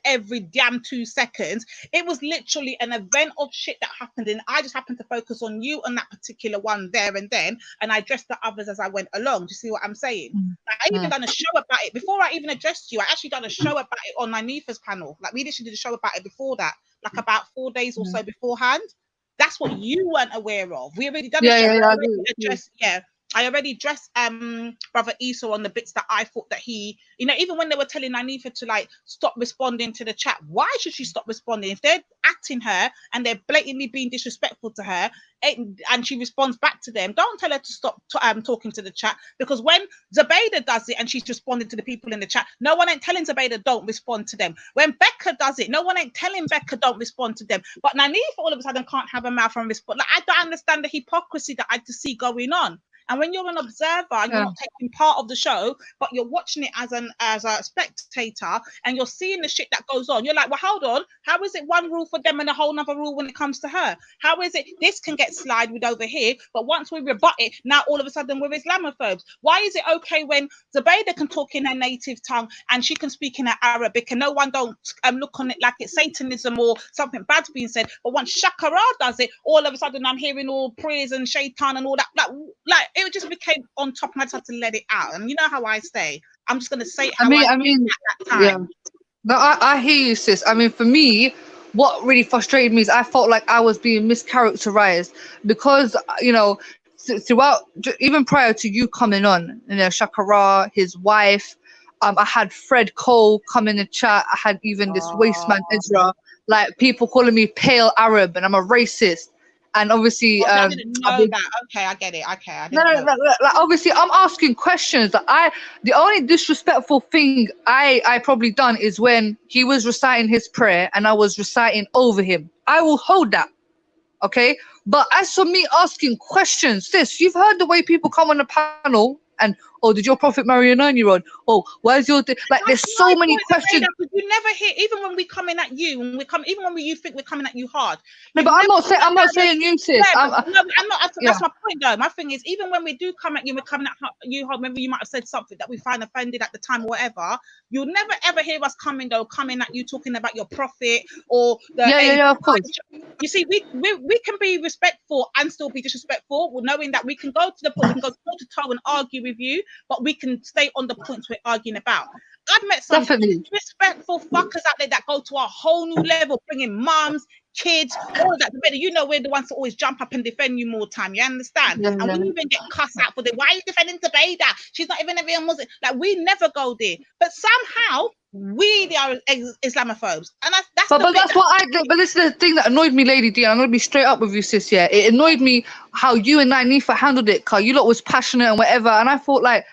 every damn 2 seconds. It was literally an event of shit that happened, and I just happened to focus on you on that particular one there and then, and I addressed the others as I went along. Do you see what I'm saying? Like, I even done a show about it before I even addressed you. I actually done a show about it on Nanifa's panel. Like we literally did a show about it before that, like about 4 days or so beforehand. That's what you weren't aware of. We already done a show. I already addressed Brother Issa on the bits that I thought that he, you know, even when they were telling Nanifa to like stop responding to the chat, why should she stop responding? If they're acting her and they're blatantly being disrespectful to her, and she responds back to them, don't tell her to stop talking to the chat, because when Zabeda does it and she's responding to the people in the chat, no one ain't telling Zabeda don't respond to them. When Becca does it, no one ain't telling Becca don't respond to them. But Nanifa all of a sudden can't have a mouth and respond. Like, I don't understand the hypocrisy that I just see going on. And when you're an observer, you're not taking part of the show, but you're watching it as a spectator, and you're seeing the shit that goes on. You're like, well, hold on. How is it one rule for them and a whole nother rule when it comes to her? How is it this can get slid with over here, but once we rebut it, now all of a sudden we're Islamophobes? Why is it okay when Zabeda can talk in her native tongue and she can speak in her Arabic, and no one don't look on it like it's Satanism or something bad's being said? But once Shakara does it, all of a sudden I'm hearing all prayers and shaitan and all that. Like it just became on top, and I just had to let it out. And you know how I say, I'm just gonna say it how I mean at that time. Yeah. No, I hear you, sis. I mean, for me, what really frustrated me is I felt like I was being mischaracterized, because, you know, throughout, even prior to you coming on, you know, Shakara, his wife, I had Fred Cole come in the chat. I had even this wasteman Ezra, like people calling me pale Arab and I'm a racist. And obviously, I didn't know that. Okay, I get it. Okay, I didn't know. like obviously, I'm asking questions. That the only disrespectful thing I probably done is when he was reciting his prayer and I was reciting over him. I will hold that, okay? But as for me asking questions, sis, you've heard the way people come on the panel and, oh, did your prophet marry a 9-year-old? Oh, where's your like? There's so many questions. You never hear, even when we coming at you, when we come, even when you think we're coming at you hard. No, but I'm not saying you, sis. I'm not. That's my point, though. My thing is, even when we do come at you, we're coming at you hard. Maybe you might have said something that we find offended at the time, or whatever. You'll never ever hear us coming at you talking about your prophet or the. Yeah, of course. You see, we can be respectful and still be disrespectful, knowing that we can go to the point, we can go toe to toe and argue with you, but we can stay on the points we're arguing about. I've met some disrespectful fuckers out there that go to a whole new level, bringing mums, kids, all of that. You know, we're the ones that always jump up and defend you more time. You understand? Yeah, and we even get cussed out for the why are you defending Zubaydah? She's not even a real Muslim. Like, we never go there, but somehow we are Islamophobes, and that's. But that's what I. But this is the thing that annoyed me, Lady D. I'm gonna be straight up with you, sis. Yeah, it annoyed me how you and Nanifa handled it. Cause you lot was passionate and whatever, and I thought like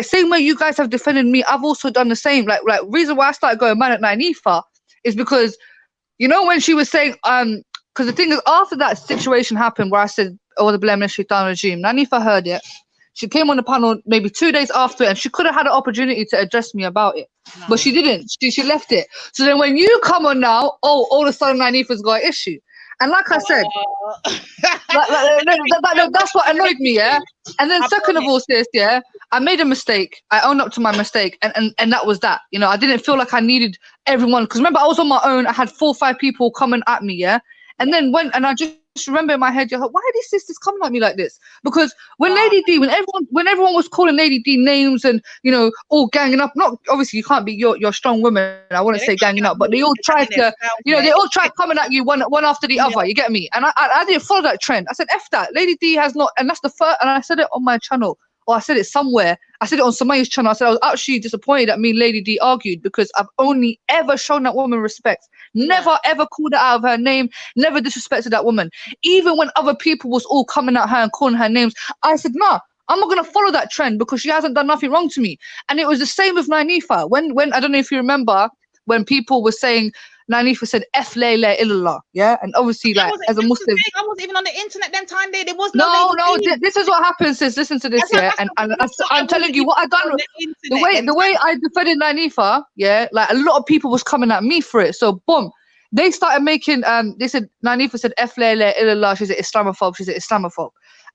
same way you guys have defended me, I've also done the same. Like reason why I started going mad at Nanifa is because, you know, when she was saying because the thing is, after that situation happened where I said, oh, the blame Shaitan regime, Nanifa heard it. She came on the panel maybe 2 days after it, and she could have had an opportunity to address me about it. No. But she didn't. She left it. So then when you come on now, oh, all of a sudden Nanifa's got an issue. And like I said, that's what annoyed me, yeah? And then second of all, sis, yeah, I made a mistake. I own up to my mistake. And that was that. You know, I didn't feel like I needed everyone. Because remember, I was on my own. I had 4 or 5 people coming at me, yeah? And then I just remember in my head, you're like, why are these sisters coming at me like this? Because when Lady D, when everyone was calling Lady D names and, you know, all ganging up, not obviously you can't be your strong woman, I wouldn't say ganging up, but they all tried to, you know, they all tried coming at you one after the other, you get me? And I didn't follow that trend. I said, F that, Lady D has not, and that's the first, and I said it on my channel, or I said it somewhere. I said it on Sumayya's channel. I said I was actually disappointed that me and Lady D argued because I've only ever shown that woman respect. Never ever called her out of her name. Never disrespected that woman. Even when other people was all coming at her and calling her names, I said, nah, I'm not going to follow that trend because she hasn't done nothing wrong to me. And it was the same with Nanifa. When I don't know if you remember, when people were saying, Nanifa said, F la ilaha illallah, yeah? And obviously, like, as a Muslim... I wasn't even on the internet them time there. There was no... this is what happens, sis. Listen to this, yeah? And I'm telling you, what I done... The way I defended Nanifa, yeah? Like, a lot of people was coming at me for it. So, boom. They started making... They said, Nanifa said, F la ilaha illallah. She's an Islamophobe.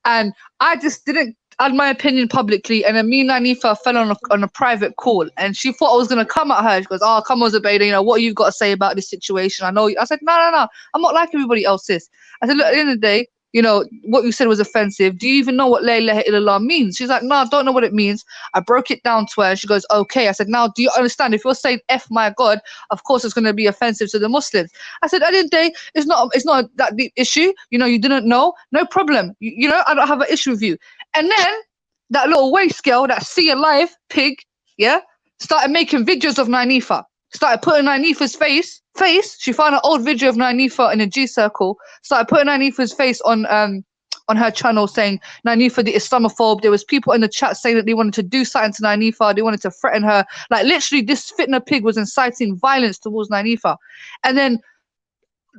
And I just didn't add my opinion publicly, and then me and Nanifa fell on a private call, and she thought I was gonna come at her. She goes, "Oh, come on, Zubaydah, you know what you've got to say about this situation." I know. I said, "No, I'm not like everybody else, sis." I said, "Look, at the end of the day, you know what you said was offensive. Do you even know what La ilaha illallah means?" She's like, "No, I don't know what it means." I broke it down to her, and she goes, "Okay." I said, "Now, do you understand? If you're saying F my God, of course it's gonna be offensive to the Muslims." I said, "At the end of the day, it's not that deep issue. You know, you didn't know, no problem. You know, I don't have an issue with you." And then that little waste girl, that see alive pig, yeah, started making videos of Nanifa. Started putting Nanifa's face. She found an old video of Nanifa in a G circle. Started putting Nanifa's face on her channel, saying Nanifa the Islamophobe. There was people in the chat saying that they wanted to do something to Nanifa. They wanted to threaten her. Like, literally, this fitna pig was inciting violence towards Nanifa. And then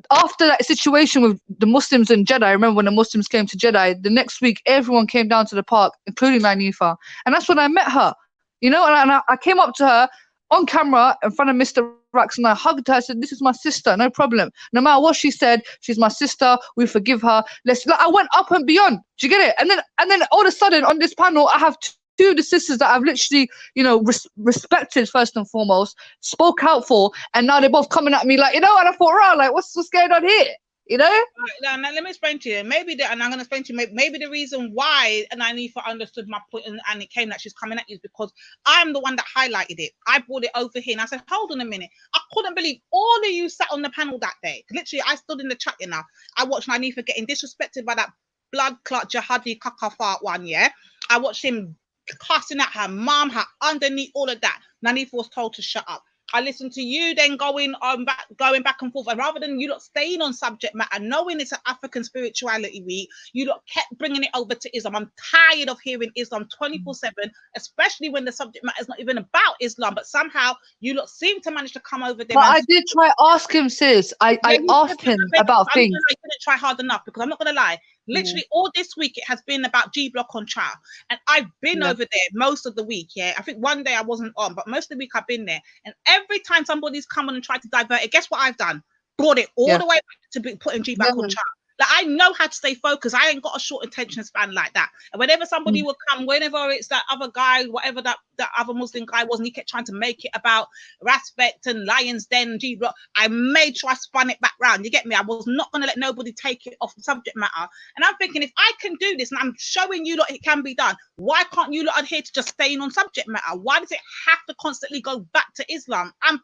after that situation with the Muslims in Jeddah, I remember when the Muslims came to Jeddah, the next week everyone came down to the park, including Nanifa. And that's when I met her, you know, and I came up to her on camera in front of Mr. Rax, and I hugged her. I said, "This is my sister, no problem. No matter what she said, she's my sister. We forgive her." I went up and beyond. Do you get it? And then all of a sudden on this panel, I have two of the sisters that I've literally, you know, respected first and foremost, spoke out for, and now they're both coming at me like, you know, and I thought, right, like, what's going on here? You know? Now, let me explain to you. And I'm going to explain to you, maybe the reason why Nanifa understood my point and it came that she's coming at you is because I'm the one that highlighted it. I brought it over here and I said, hold on a minute. I couldn't believe all of you sat on the panel that day. Literally, I stood in the chat, you know. I watched Nanifa getting disrespected by that blood clot jihadi kakafart one, yeah? I watched him cussing at her mum, her underneath, all of that. Nanif was told to shut up. I listened to you then going back and forth, and rather than you lot staying on subject matter, knowing it's an African spirituality week, you lot kept bringing it over to Islam. I'm tired of hearing Islam 24/7, especially when the subject matter is not even about Islam, but somehow you lot seem to manage to come over there. But I did try ask him, sis. I asked him about things. I didn't try hard enough, because I'm not gonna lie. Literally all this week it has been about G Block on trial, and I've been over there most of the week. Yeah, I think one day I wasn't on, but most of the week I've been there. And every time somebody's come on and tried to divert it, guess what I've done? Brought it all the way back to be putting G back on trial. Like, I know how to stay focused. I ain't got a short attention span like that. And whenever somebody would come, whenever it's that other guy, whatever that other Muslim guy was, and he kept trying to make it about respect and Lions Den, G Block, I made sure I spun it back round. You get me? I was not going to let nobody take it off the subject matter. And I'm thinking, if I can do this and I'm showing you that it can be done, why can't you lot adhere to just staying on subject matter? Why does it have to constantly go back to Islam? I'm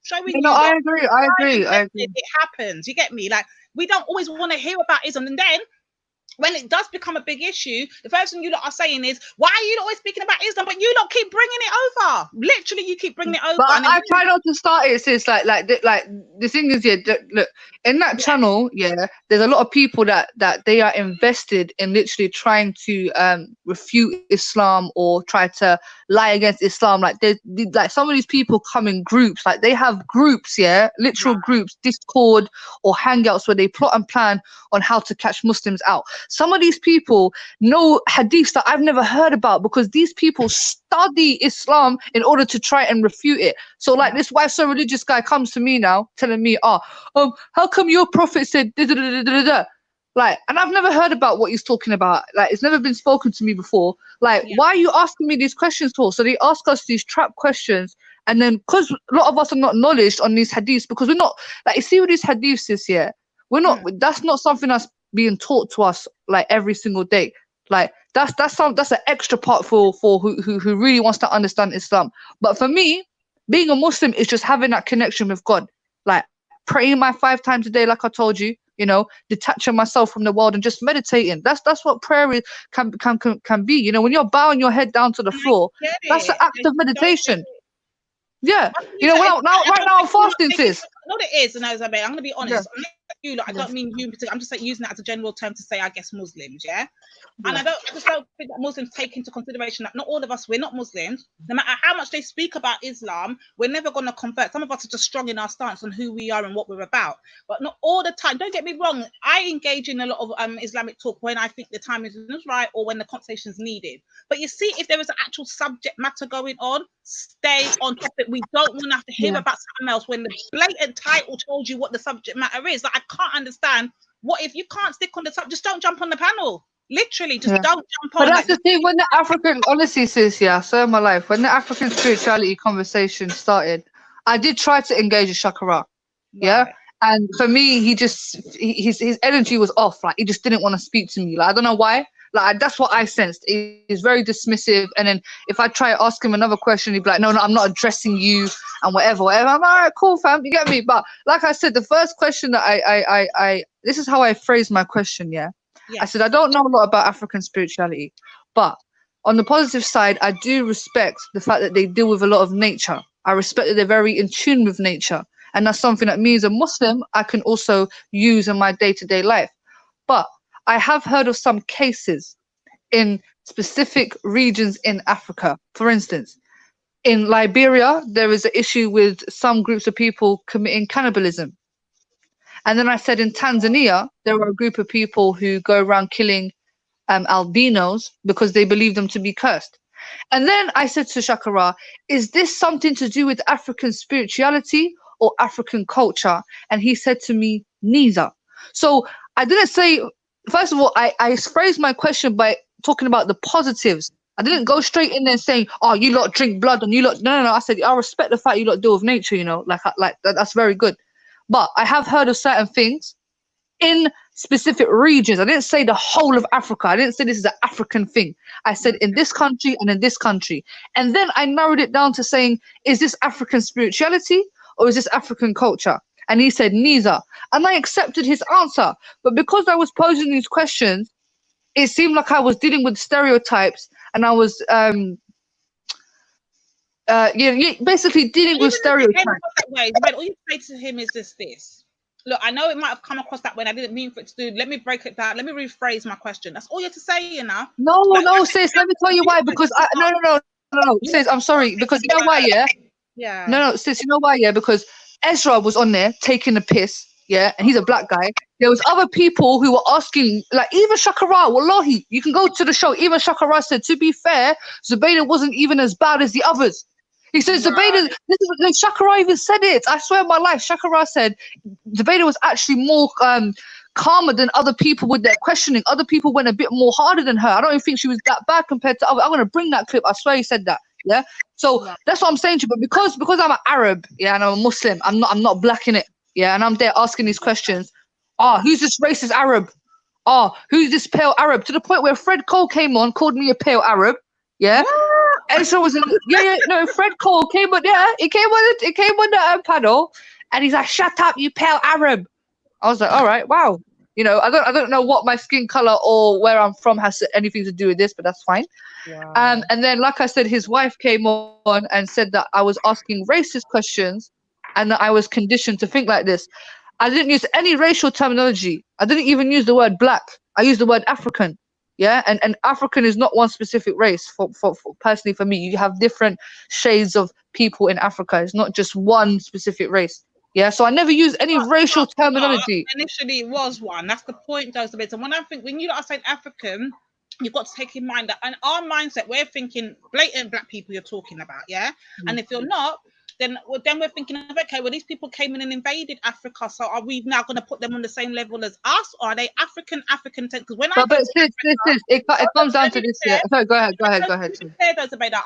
showing you. No, I agree. It happens. You get me? Like, we don't always want to hear about Islam, and then when it does become a big issue, the first thing you lot are saying is, why are you not always speaking about Islam? But you lot keep bringing it over. Literally, you keep bringing it over. But I try not to start it, sis. Like the thing is, look, in that channel, there's a lot of people that they are invested in literally trying to refute Islam or try to lie against Islam. Like some of these people come in groups. Like, they have groups, literal groups, Discord or Hangouts, where they plot and plan on how to catch Muslims out. Some of these people know hadiths that I've never heard about, because these people study Islam in order to try and refute it. So like this Why So Religious guy comes to me now telling me, how come your prophet said da, da, da, da, da, da? Like, and I've never heard about what he's talking about. Like, it's never been spoken to me before. Like, why are you asking me these questions for? So they ask us these trap questions, and then because a lot of us are not knowledge on these hadiths, because we're not, like, you see with these hadiths this year, we're not, that's not something that's being taught to us like every single day. Like, that's an extra part for who really wants to understand Islam. But for me, being a Muslim is just having that connection with God, like praying my 5 times a day, like I told you, detaching myself from the world and just meditating. That's what prayer is, can be. When you're bowing your head down to the floor, that's an act of meditation. Yeah, right now I'm fasting, sis. No, it is, and I'm going to be honest. You, I don't mean you in particular. I'm just like using that as a general term to say, I guess, Muslims, and I just don't think that Muslims take into consideration that not all of us, we're not Muslims. No matter how much they speak about Islam, we're never going to convert. Some of us are just strong in our stance on who we are and what we're about, but not all the time. Don't get me wrong. I engage in a lot of Islamic talk when I think the time is right or when the conversation is needed. But you see, if there is an actual subject matter going on, stay on topic. We don't want to have to hear about something else when the blatant title told you what the subject matter is. Like, I can't understand what if you can't stick on the subject, just don't jump on the panel. Literally, just don't jump on. But that's the thing, when the African, honestly, sis, so in my life, when the African spirituality conversation started, I did try to engage with Shakara. And for me, his energy was off. Like, he just didn't want to speak to me. Like, I don't know why. Like, that's what I sensed. He's very dismissive. And then if I try to ask him another question, he'd be like, no, I'm not addressing you and whatever. I'm all right, cool, fam. You get me? But like I said, the first question that I this is how I phrased my question, I said, I don't know a lot about African spirituality, but on the positive side, I do respect the fact that they deal with a lot of nature. I respect that they're very in tune with nature. And that's something that me as a Muslim, I can also use in my day-to-day life. But I have heard of some cases in specific regions in Africa. For instance, in Liberia, there is an issue with some groups of people committing cannibalism. And then I said in Tanzania, there are a group of people who go around killing albinos because they believe them to be cursed. And then I said to Shakara, is this something to do with African spirituality or African culture? And he said to me, neither. So I didn't say, first of all, I phrased my question by talking about the positives. I didn't go straight in there saying, oh, you lot drink blood and you lot, no. I said, I respect the fact you lot deal with nature, like that's very good. But I have heard of certain things in specific regions. I didn't say the whole of Africa. I didn't say this is an African thing. I said in this country and in this country. And then I narrowed it down to saying, is this African spirituality or is this African culture? And he said neither. And I accepted his answer. But because I was posing these questions, it seemed like I was dealing with stereotypes, and I was basically dealing with stereotypes. That way, but all you say to him is this. Look, I know it might have come across that way, and I didn't mean for it to do. Let me break it down. Let me rephrase my question. That's all you have to say, you know. No, sis. Let me tell you why. Because no, sis. I'm sorry. Because you know why, yeah. Yeah. No, sis. You know why, yeah. Because Ezra was on there taking the piss, yeah, and he's a black guy. There was other people who were asking, like even Shakara. Wallahi, you can go to the show. Even Shakara said, to be fair, Zubaydah wasn't even as bad as the others. He said Zubaydah. Shakara even said it. I swear on my life, Shakara said Zubaydah was actually more calmer than other people with their questioning. Other people went a bit more harder than her. I don't even think she was that bad compared to others. I'm gonna bring that clip. I swear he said that. Yeah. So that's what I'm saying to you. But because I'm an Arab, yeah, and I'm a Muslim, I'm not black in it. Yeah, and I'm there asking these questions. Who's this racist Arab? Who's this pale Arab? To the point where Fred Cole came on, called me a pale Arab. Yeah. And so was Fred Cole came on. Yeah, it came on the panel, and he's like, "Shut up, you pale Arab." I was like, "All right, wow." You know, I don't know what my skin color or where I'm from has anything to do with this, but that's fine. Wow. And then, like I said, his wife came on and said that I was asking racist questions, and that I was conditioned to think like this. I didn't use any racial terminology. I didn't even use the word black. I used the word African. Yeah, and African is not one specific race. For personally, for me, you have different shades of people in Africa. It's not just one specific race. Yeah, so I never use any racial terminology. Initially, it was one. That's the point, Joseph. And when you are saying African, you've got to take in mind that in our mindset, we're thinking blatant black people you're talking about, yeah? And if you're not, then we're thinking, okay, well, these people came in and invaded Africa, so are we now going to put them on the same level as us, or are they African? Because when it comes down to this. Yeah. Sorry, go ahead.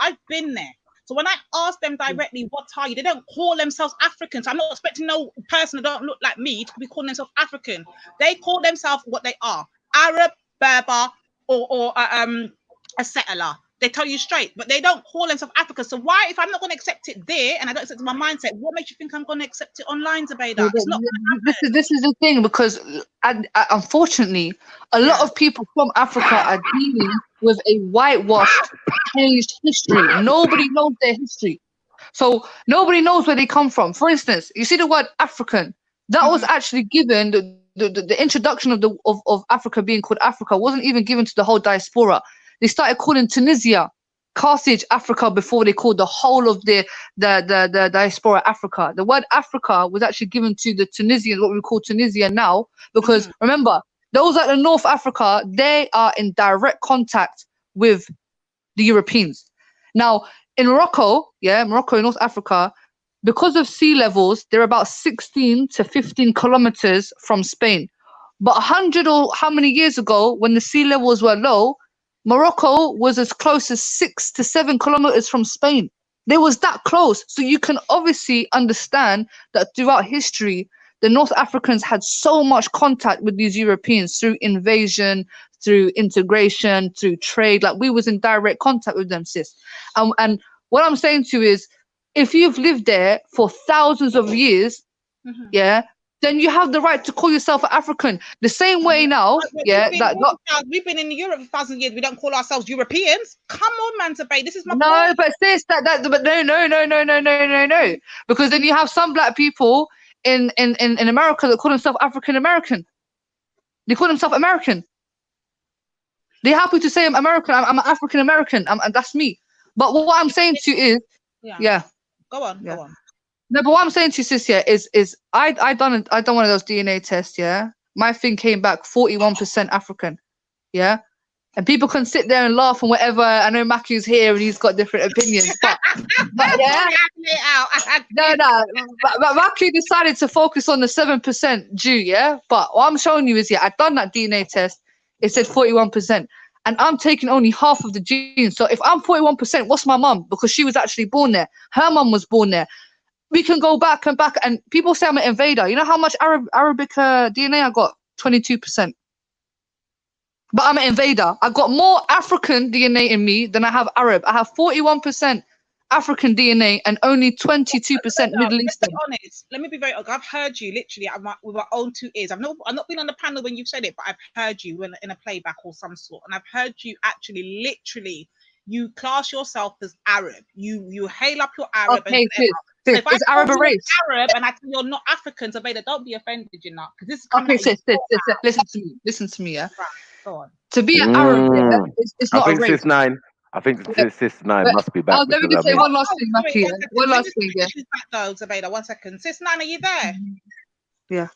I've been there. So when I ask them directly, what are you? They don't call themselves African. So I'm not expecting no person that don't look like me to be calling themselves African. They call themselves what they are: Arab, Berber, or a settler. They tell you straight, but they don't call themselves African. So why, if I'm not going to accept it there and I don't accept it in my mindset, what makes you think I'm going to accept it online, Zubaydah? It's not. This is the thing, because unfortunately, a lot of people from Africa are dealing with a whitewashed, changed history. Nobody knows their history, so nobody knows where they come from. For instance, you see the word African. That was actually given. The introduction of Africa being called Africa wasn't even given to the whole diaspora. They started calling Tunisia, Carthage, Africa before they called the whole of the diaspora Africa. The word Africa was actually given to the Tunisians, what we call Tunisia now, because remember, those at the North Africa, they are in direct contact with the Europeans. Now, in Morocco, North Africa, because of sea levels, they're about 16 to 15 kilometers from Spain. But 100 or how many years ago, when the sea levels were low, Morocco was as close as 6 to 7 kilometers from Spain. They was that close. So you can obviously understand that throughout history, the North Africans had so much contact with these Europeans through invasion, through integration, through trade. Like, we was in direct contact with them, sis. And what I'm saying to you is, if you've lived there for thousands of years, then you have the right to call yourself an African. The same way now, we've been in Europe for 1,000 years. We don't call ourselves Europeans. Come on, man, Zubaydah. This is my point. But sis, but no. Because then you have some black people in America that call themselves African American. They call themselves American. They're happy to say I'm American. I'm an African American. That's me. But what I'm saying to you is, Go on. No, but what I'm saying to you, sis, is I done one of those DNA tests, yeah. My thing came back 41% African, yeah. And people can sit there and laugh and whatever. I know Maki's here and he's got different opinions, but yeah. But Maki decided to focus on the 7% Jew, yeah. But what I'm showing you is, I've done that DNA test. It said 41%. And I'm taking only half of the genes. So if I'm 41%, what's my mum? Because she was actually born there. Her mum was born there. We can go back, and people say I'm an invader. You know how much Arabic DNA I got? 22%. But I'm an invader. I got more African DNA in me than I have Arab. I have 41% African DNA and only 22% Middle Let's Eastern. be honest. Let me be very honest. I've heard you literally with my own 2 ears. I've not been on the panel when you've said it, but I've heard you in a playback or some sort, and I've heard you actually literally. You class yourself as Arab. You hail up your Arab. Okay, and sis, if I is Arab a call you race? Arab and I tell you're not African, so Beta, don't be offended, you know, because this is coming Okay, at you. sis, listen to me, yeah. Right, go on. To be an Arab, yeah, it's I not a think race. Sis 9. I think Yeah. Sis 9 But- must be back. let me because just say one last thing, Sorry, Maki. Yeah? One last thing, yeah. She's back though, Zabeda. 1 second. Sis Nan, are you there? Yeah.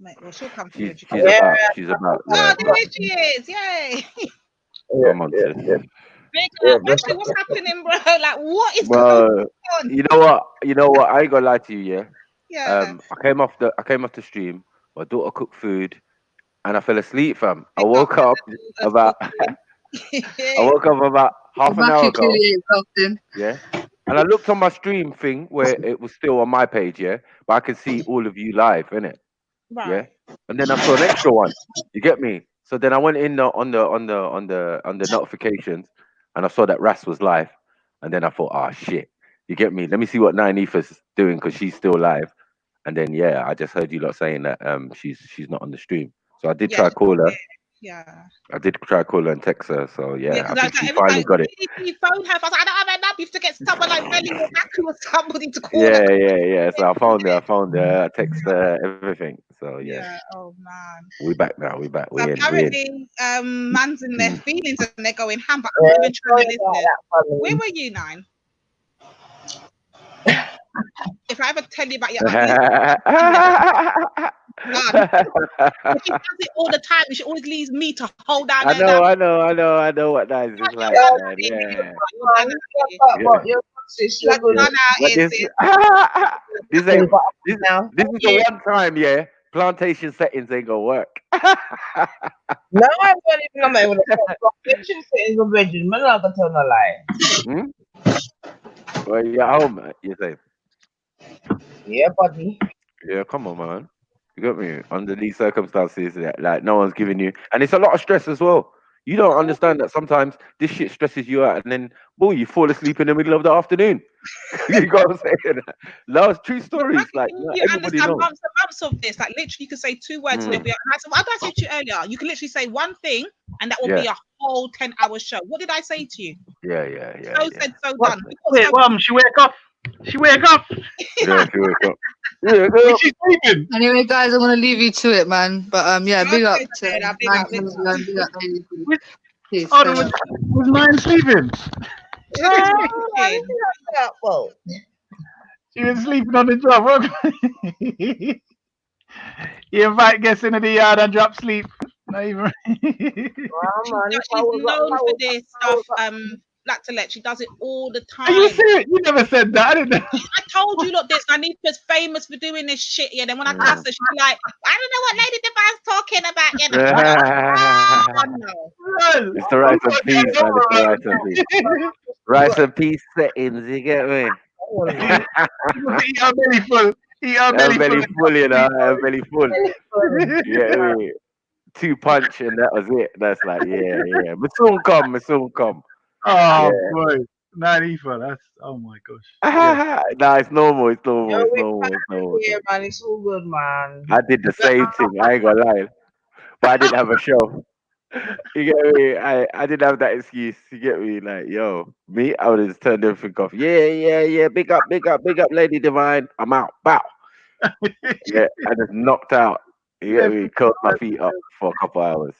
Mate, well, she'll come for She's, you. she's about. She's about. Oh, Yeah. there she is! Yay! Come on, Sis. Big up. Actually, what's happening, bro? Like, what is Well, going on? you know what? You know what? I ain't gonna lie to you, yeah. Yeah. I came off the stream. My daughter cooked food, and I fell asleep, fam. I woke up about. I woke up about half an hour Maki ago. clearly ain't something. Yeah. And I looked on my stream thing where it was still on my page, yeah, but I could see all of you live, innit? Right. Yeah. And then I saw an extra one. You get me? So then I went in on the notifications, and I saw that Ras was live, and then I thought, oh shit, you get me? Let me see what Nine Etha's doing because she's still live. And then yeah, I just heard you lot saying that she's not on the stream. So I did try to call her. Yeah. I did try to call her and text her. So yeah, I think she every finally time got it. you phone her, I was like, I don't have a number. You have to get someone like Melly or Baku or somebody to call Yeah, her. yeah. So I found her. I text her, everything. So yeah. Oh man. We back now. We back. We in. Apparently, man's in their feelings and they're going ham. But I'm not even trying to listen. Where were you, Nine? If I ever tell you about your she does it all the time. She always leaves me to hold down. I know what that is like. Man. Yeah. This is the one time, yeah. Plantation settings ain't gonna work. No, I'm not even on my own. Plantation settings are virgin. I'm not gonna tell no lie. Well, you're at home, you say. Yeah, buddy. Yeah, come on, man. You got me. Under these circumstances, like no one's giving you, and it's a lot of stress as well. You don't understand that sometimes this shit stresses you out, and then boy, you fall asleep in the middle of the afternoon. You got what I'm saying? No, it's true stories. Like you everybody understand knows. months of this. Like literally, you can say 2 words and it'll be. What did I say to you earlier? You can literally say one thing, and that will be a whole 10-hour show. What did I say to you? Yeah. Said, so done. Wait, she wake up. She wake up. Yeah, she wake up. Yeah, girl. She's sleeping. Anyway, guys, I'm gonna leave you to it, man. But yeah, big up to big up. Peace. Was Nine sleeping? She was sleeping on the job. You invite guests into the yard and drop sleep. Not even. She's known for this stuff. Like to let she does it all the time. Are you serious? You never said that. I didn't know. I told you, look, this Anita's famous for doing this shit. Yeah, then when I asked her, she's like, I don't know what Lady Divine's talking about. You know, It's the rice and peas, man. It's the rice and peas. Rice and peas settings. You get me? Eat our belly full. Eat our belly full. You know. Our belly full. Yeah, 2 punch and that was it. That's like, yeah. But soon come. Oh boy, not even. That's oh my gosh. Nah, it's normal. It's normal. Yeah, man, it's all good, man. I did the same thing. I ain't gonna lie, but I didn't have a show. You get me? I didn't have that excuse. You get me? Like, yo, me, I would have just turned everything off. Yeah. Big up, Lady Divine. I'm out. Bow. Yeah, I just knocked out. You get me? Curled my feet up for a couple hours.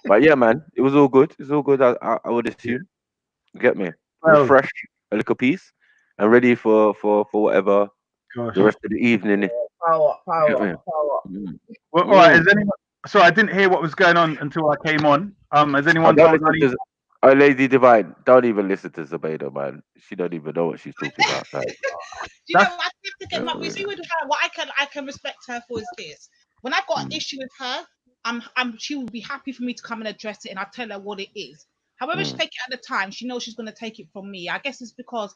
But yeah, man, it was all good. It's all good. I would assume. You get me? Refreshed a little piece and ready for whatever the rest of the evening. Power. Well, all right. Is anyone? Sorry, I didn't hear what was going on until I came on. Has anyone told me? Lady Divine, don't even listen to Zabeda, man. She don't even know what she's talking about. Like. You know, I have to get my. You see, with her, what I can respect her for is this. When I've got an issue with her, she will be happy for me to come and address it, and I tell her what it is. However, she take it at the time, she knows she's going to take it from me. I guess it's because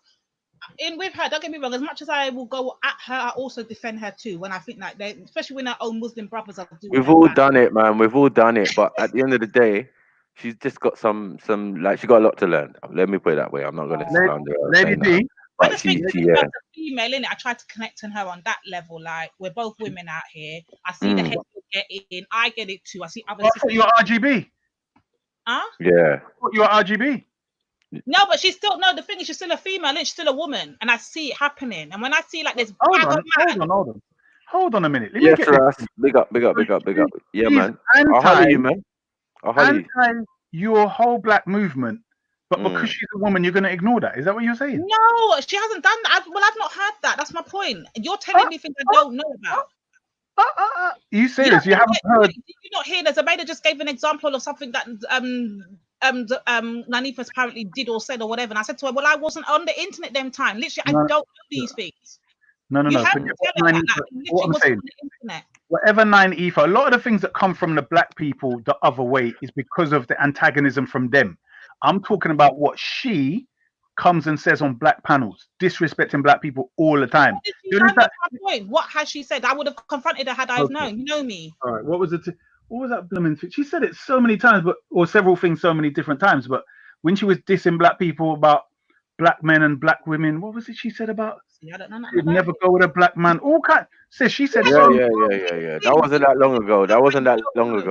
with her, don't get me wrong, as much as I will go at her, I also defend her too when I think like especially when our own Muslim brothers are doing. We've all done it, man. We've all done it. But at the end of the day, she's just got some like she got a lot to learn. Let me put it that way. I'm not gonna slander her. Lady saying that. D. I But just think she as yeah. a female, innit, I try to connect on her on that level. Like, we're both women out here. I see the head you're getting. I get it too. I see other I sisters. thought you were RGB. Huh? Yeah. I thought you were RGB. No, but she's still, no, the thing is, she's still a female, and she's still a woman. And I see it happening. And when I see, like, there's Hold on a minute. Let me Yes, get this. Ras. Big up. Yeah, She's man. I'll holler you, man. I'll holler you. Anti your whole black movement, but because she's a woman, you're going to ignore that. Is that what you're saying? No, she hasn't done that. I've not heard that. That's my point. You're telling me things I don't know about. Are you serious? You haven't heard? Did you not hear? There's a maid that just gave an example of something that Nanifa's apparently did or said or whatever. And I said to her, well, I wasn't on the internet them time. Literally, I don't know these things. No. What I'm saying, whatever 9E for, a lot of the things that come from the black people the other way is because of the antagonism from them. I'm talking about what she comes and says on black panels, disrespecting black people all the time. What has she said? I would have confronted her had I have known. You know me. All right. What was it? What was that blooming thing? She said it so many times, or several things so many different times. But when she was dissing black people about black men and black women, what was it she said about? I don't know. She'd never go with a black man. All kind. She said. Yeah. That wasn't that long ago.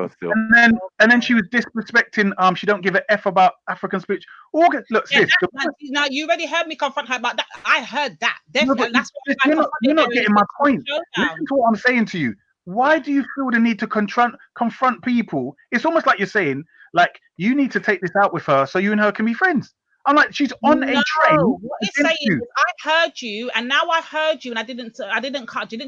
Still. And then she was disrespecting. She don't give a f about African speech. Look, sis. Now you already heard me confront her about that. I heard that. Definitely. No, you're not getting my point. Listen to what I'm saying to you. Why do you feel the need to confront people? It's almost like you're saying, like, you need to take this out with her so you and her can be friends. I'm like, she's on a train. What it's saying is, I heard you, and now I've heard you, and I didn't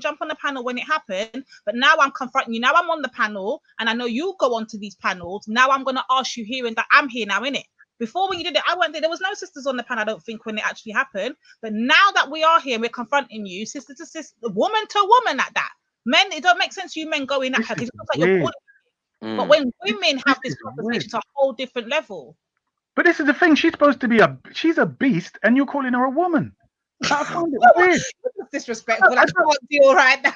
jump on the panel when it happened, but now I'm confronting you. Now I'm on the panel, and I know you go onto these panels. Now I'm gonna ask you here, and that I'm here now, innit? Before, when you did it, I weren't there. There was no sisters on the panel, I don't think, when it actually happened. But now that we are here, and we're confronting you, sister to sister, woman to woman, at that. Men, it don't make sense you men going at her because it looks like you're bullying. But when women have this conversation, it's a whole different level. But this is the thing. She's supposed to be she's a beast, and you're calling her a woman. I find it weird. Disrespectful. I can't deal right now.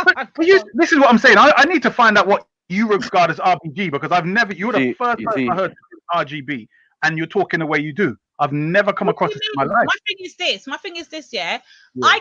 but this is what I'm saying. I need to find out what you regard as RBG, because you're the first person I heard RGB, and you're talking the way you do. I've never come across this in my life. My thing is this, yeah. I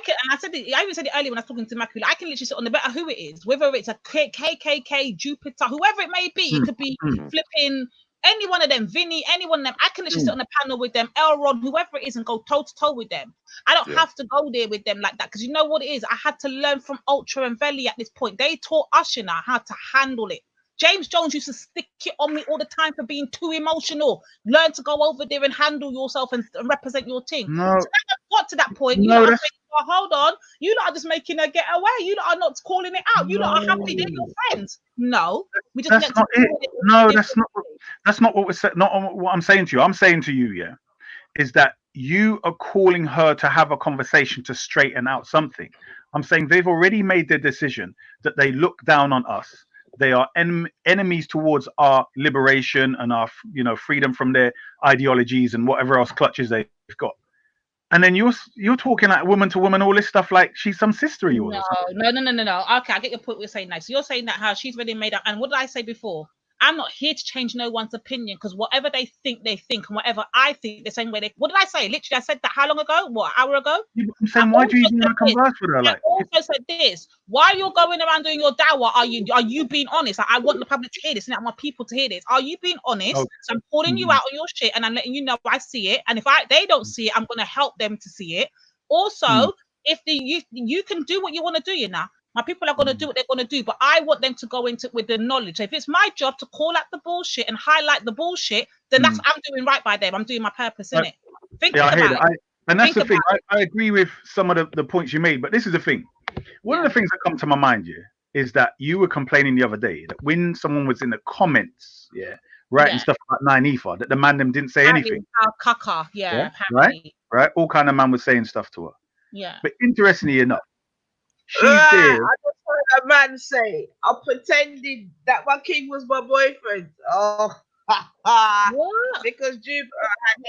even said it earlier when I was talking to Macula. I can literally sit on the matter who it is, whether it's a KKK, Jupiter, whoever it may be. It could be flipping any one of them, Vinny, any one of them. I can literally sit on the panel with them, Elron, whoever it is, and go toe to toe with them. I don't have to go there with them like that, because you know what it is. I had to learn from Ultra and Veli at this point. They taught us, you know, how to handle it. James Jones used to stick it on me all the time for being too emotional. Learn to go over there and handle yourself and represent your team. So now I've got to that point. Hold on. You lot are just making her get away. You lot are not calling it out. You lot are happy. They're your friends. No, we just that's not it. No, that's not what we're saying. Not what I'm saying to you. I'm saying to you, is that you are calling her to have a conversation to straighten out something. I'm saying they've already made their decision that they look down on us. They are enemies towards our liberation and our, freedom from their ideologies and whatever else clutches they've got. And then you're talking like woman to woman, all this stuff like she's some sister of yours. No. Okay, I get your point. We're saying that. So you're saying that how she's really made up. And what did I say before? I'm not here to change no one's opinion, because whatever they think, and whatever I think, the same way what did I say? Literally, I said that how long ago? What, an hour ago? I'm saying, why do you even want to converse with her? Like, I also said this. While you're going around doing your dawah, are you being honest? Like, I want the public to hear this, and I want people to hear this. Are you being honest? Okay. So I'm calling you out on your shit, and I'm letting you know I see it. And if they don't see it, I'm gonna help them to see it. Also, if you can do what you want to do, my people are going to do what they're going to do, but I want them to go into it with the knowledge. If it's my job to call out the bullshit and highlight the bullshit, then that's I'm doing right by them. I'm doing my purpose, innit? I hear that. And that's the thing. I agree with some of the points you made, but this is the thing. One of the things that come to my mind, is that you were complaining the other day that when someone was in the comments, writing stuff about 9E, that the man them didn't say anything. Right? All kind of man was saying stuff to her. Yeah. But interestingly enough, she's there. I just heard a man say, I pretended that my king was my boyfriend. Oh, because Jupiter had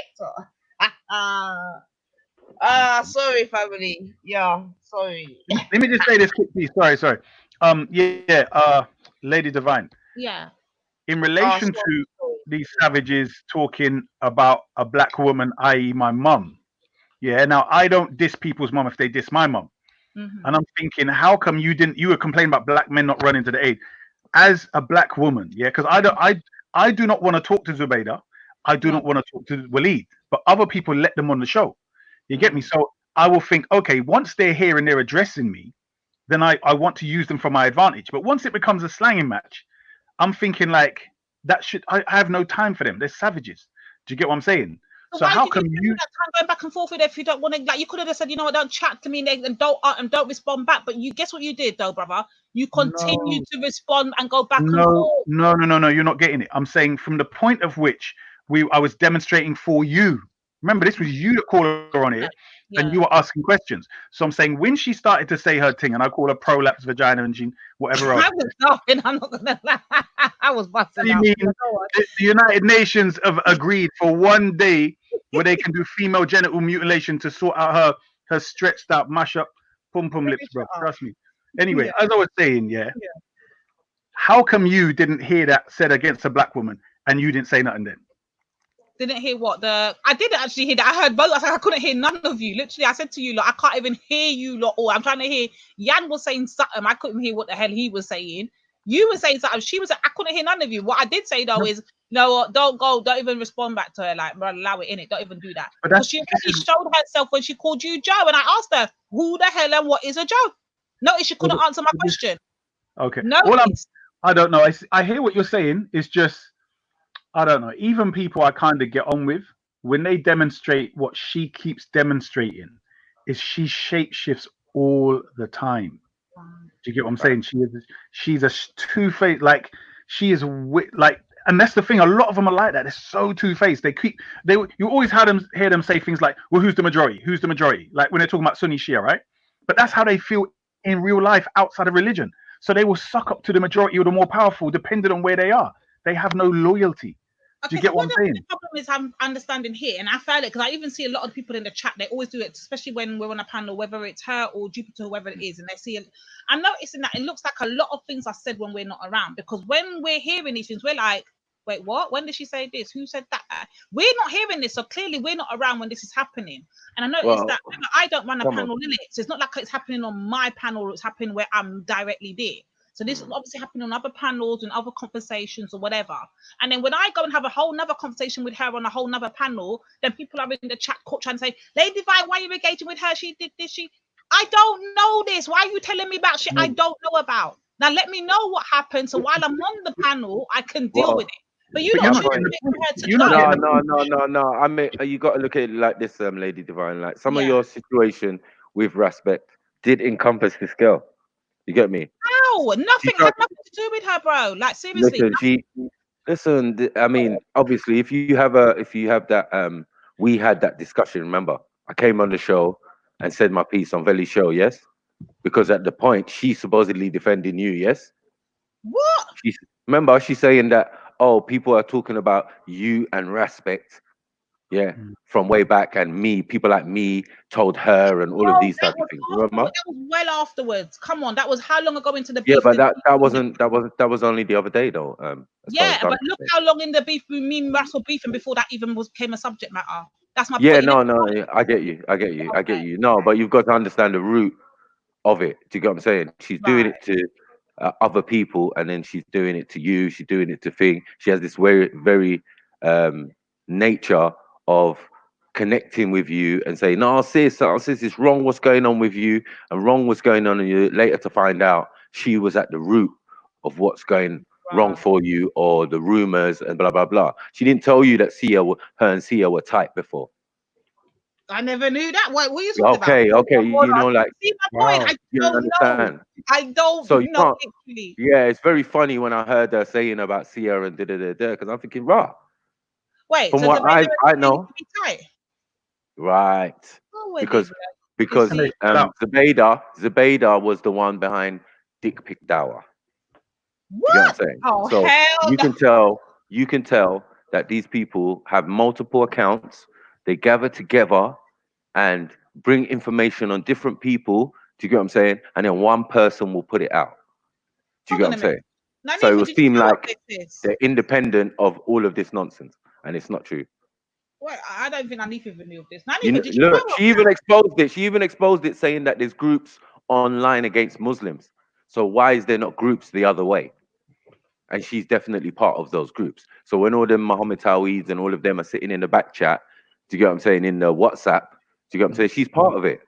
Hector. Sorry, family. Yeah, sorry. Let me just say this quickly. Sorry. Lady Divine. Yeah. In relation to these savages talking about a black woman, i.e., my mum. Yeah. Now I don't diss people's mum if they diss my mum, and I'm thinking, how come you didn't? You were complaining about black men not running to the aid as a black woman, yeah? Because I do not want to talk to Zubaydah. I do not want to talk to Waleed, but other people let them on the show. You get me? So I will think, okay, once they're here and they're addressing me, then I want to use them for my advantage. But once it becomes a slanging match, I'm thinking like I have no time for them. They're savages. Do you get what I'm saying? So why how did come you you? spend that time going back and forth with it if you don't want to? Like, you could have just said, you know what, don't chat to me and don't respond back. But you guess what you did though, brother? You continued to respond and go back and forth. No. You're not getting it. I'm saying from the point of which I was demonstrating for you. Remember, this was you that called her on it, and you were asking questions. So I'm saying when she started to say her thing, and I call her prolapse vagina and she whatever else. I was laughing. I'm not gonna lie. I was busting I out. mean, the United Nations have agreed for one day where they can do female genital mutilation to sort out her stretched out, mash up, pum lips, bro. Trust me. Anyway, as I was saying, how come you didn't hear that said against a black woman and you didn't say nothing then? Didn't hear what I didn't actually hear that. I heard both. I couldn't hear none of you. Literally, I said to you, look, I can't even hear you lot all. I'm trying to hear. Yan was saying something. I couldn't hear what the hell he was saying. You were saying something. She was. I couldn't hear none of you. What I did say though is, no, don't go. Don't even respond back to her. Like, bro, allow it in it. Don't even do that. Because she already showed herself when she called you Joe, and I asked her, who the hell and what is a Joe? Notice she couldn't answer my question. Okay. No. I don't know. I hear what you're saying. It's just, I don't know. Even people I kind of get on with, when they demonstrate what she keeps demonstrating, is she shapeshifts all the time. Do you get what I'm saying? She's a two-faced, like she is like, and that's the thing. A lot of them are like that. They're so two-faced. You always hear them say things like, "Well, who's the majority? Who's the majority?" Like when they're talking about Sunni Shia, right? But that's how they feel in real life outside of religion. So they will suck up to the majority or the more powerful, depending on where they are. They have no loyalty. Do you get what I'm saying? The problem is I'm understanding here, and I found it because I even see a lot of people in the chat. They always do it, especially when we're on a panel, whether it's her or Jupiter, whoever it is, and they see it. I'm noticing that it looks like a lot of things are said when we're not around, because when we're hearing these things, we're like, wait, what? When did she say this? Who said that? We're not hearing this, so clearly we're not around when this is happening. And I noticed that I don't run a panel in it, so it's not like it's happening on my panel, it's happening where I'm directly there. So this is obviously happening on other panels and other conversations or whatever. And then when I go and have a whole nother conversation with her on a whole nother panel, then people are in the chat trying to say, Lady Vi, why are you engaging with her? She did this, I don't know this. Why are you telling me about shit I don't know about? Now let me know what happened, so while I'm on the panel, I can deal with it. But you're not No. I mean, you got to look at it like this, Lady Divine. Like some of your situation with respect did encompass this girl. You get me? How? Nothing had nothing to do with her, bro. Like seriously. Listen. I mean, obviously, if you have that, we had that discussion. Remember, I came on the show and said my piece on Veli's show. Yes, because at the point she's supposedly defending you. Yes. What? Remember, she's saying that, oh, people are talking about you and respect. Yeah, from way back, and people like me told her and all of these type of things. Remember? That was well afterwards. Come on, that was how long ago into the beef? Yeah, but that was only the other day though. Yeah, but look how long in the beef me and Russell beefing before that even became a subject matter. That's my point. No, I get you. No, but you've got to understand the root of it. Do you get what I'm saying? She's doing it to other people, and then she's doing it to you. She's doing it to thing. She has this very nature of connecting with you and saying, no, sis, it's wrong what's going on with you and wrong what's going on in you, later to find out she was at the root of what's going wrong for you, or the rumors and blah blah blah. She didn't tell you that her and Sia were tight before. I never knew that. What are you talking about? Okay, you know, like, see my point? I don't know. I don't know. Yeah, it's very funny when I heard her saying about Sia and because I'm thinking, rah. Wait, from so what I know, right? Because Zubaydah was the one behind Dick Pic Dower. What? You know what I'm saying? Oh, so hell you can tell that these people have multiple accounts. They gather together and bring information on different people. Do you get what I'm saying? And then one person will put it out. Do you get what I'm saying? So it Nanifa, will did you seem know what like this is? they're independent of all of this nonsense, and it's not true. Well, I don't think Nanifa even knew of this. You Nanifa, did you know look, of she even that? exposed it. She even exposed it, saying that there's groups online against Muslims. So why is there not groups the other way? And she's definitely part of those groups. So when all them Muhammad Taweeds and all of them are sitting in the back chat, do you get what I'm saying, in the WhatsApp, do you get what I'm saying? She's part of it.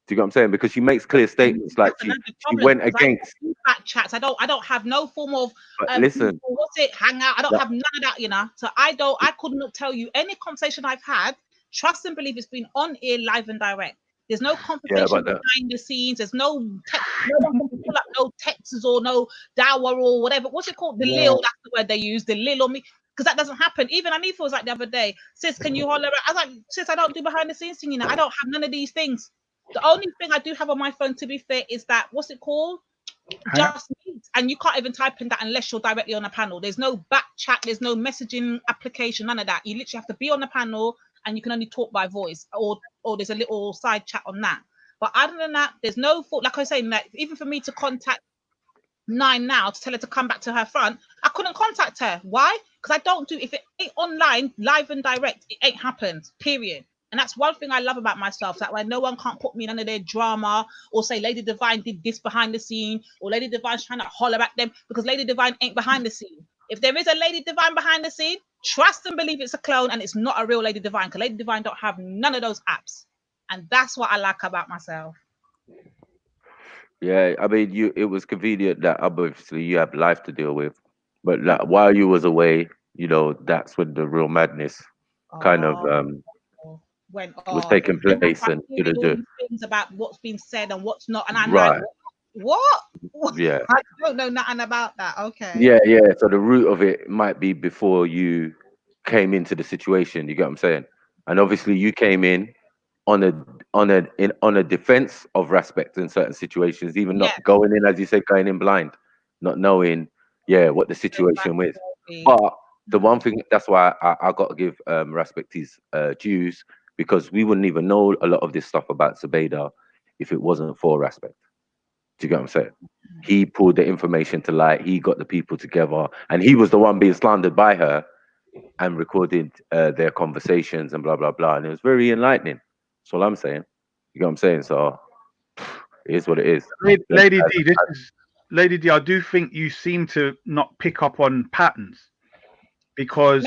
Do you get what I'm saying? Because she makes clear statements like That's the she problem, went because I don't against. do back chats. I don't have no form of But listen, what's it, hangout. I don't that, have none of that, you know. So I could not tell you any conversation I've had. Trust and believe it's been on air, live and direct. There's no yeah, conversation but behind the scenes. There's no text. No one can pull up no texts or no dower or whatever. What's it called? The lil. That's the word they use. The lil on me. Because that doesn't happen. Even Anifa was like the other day, sis, can you holler? I was like, sis, I don't do behind the scenes thing, you know. I don't have none of these things. The only thing I do have on my phone, to be fair, is that, what's it called? Just Meet. And you can't even type in that unless you're directly on a panel. There's no back chat, there's no messaging application, none of that. You literally have to be on the panel and you can only talk by voice, or there's a little side chat on that. But other than that, there's no thought, like I was saying, like, even for me to contact Nine now to tell her to come back to her front, I couldn't contact her. Why? Because I don't do, if it ain't online, live and direct, it ain't happened, period. And that's one thing I love about myself, that way no one can't put me in under their drama or say Lady Divine did this behind the scene, or Lady Divine's trying to holler at them, because Lady Divine ain't behind the scene. If there is a Lady Divine behind the scene, trust and believe it's a clone and it's not a real Lady Divine, because Lady Divine don't have none of those apps. And that's what I like about myself. yeah, I mean, it was convenient that obviously you have life to deal with, but like, while you was away, that's when the real madness kind of went was on. taking And place I'm and hearing all these things about what's been said and what's not, and I'm right, like, what? yeah, I don't know nothing about that. Okay. yeah. So the root of it might be before you came into the situation. You get what I'm saying? And obviously you came in on a defense of respect in certain situations, even Yeah. not going in, as you said, going in blind, not knowing what the situation was. But the one thing, that's why I got to give respect his dues, because we wouldn't even know a lot of this stuff about Zubaydah if it wasn't for respect. Do you get what I'm saying? He pulled the information to light, he got the people together, and he was the one being slandered by her, and recorded their conversations and blah blah blah, and it was very enlightening. That's all I'm saying. You know what I'm saying? So it is what it is. Lady D, I do think you seem to not pick up on patterns, because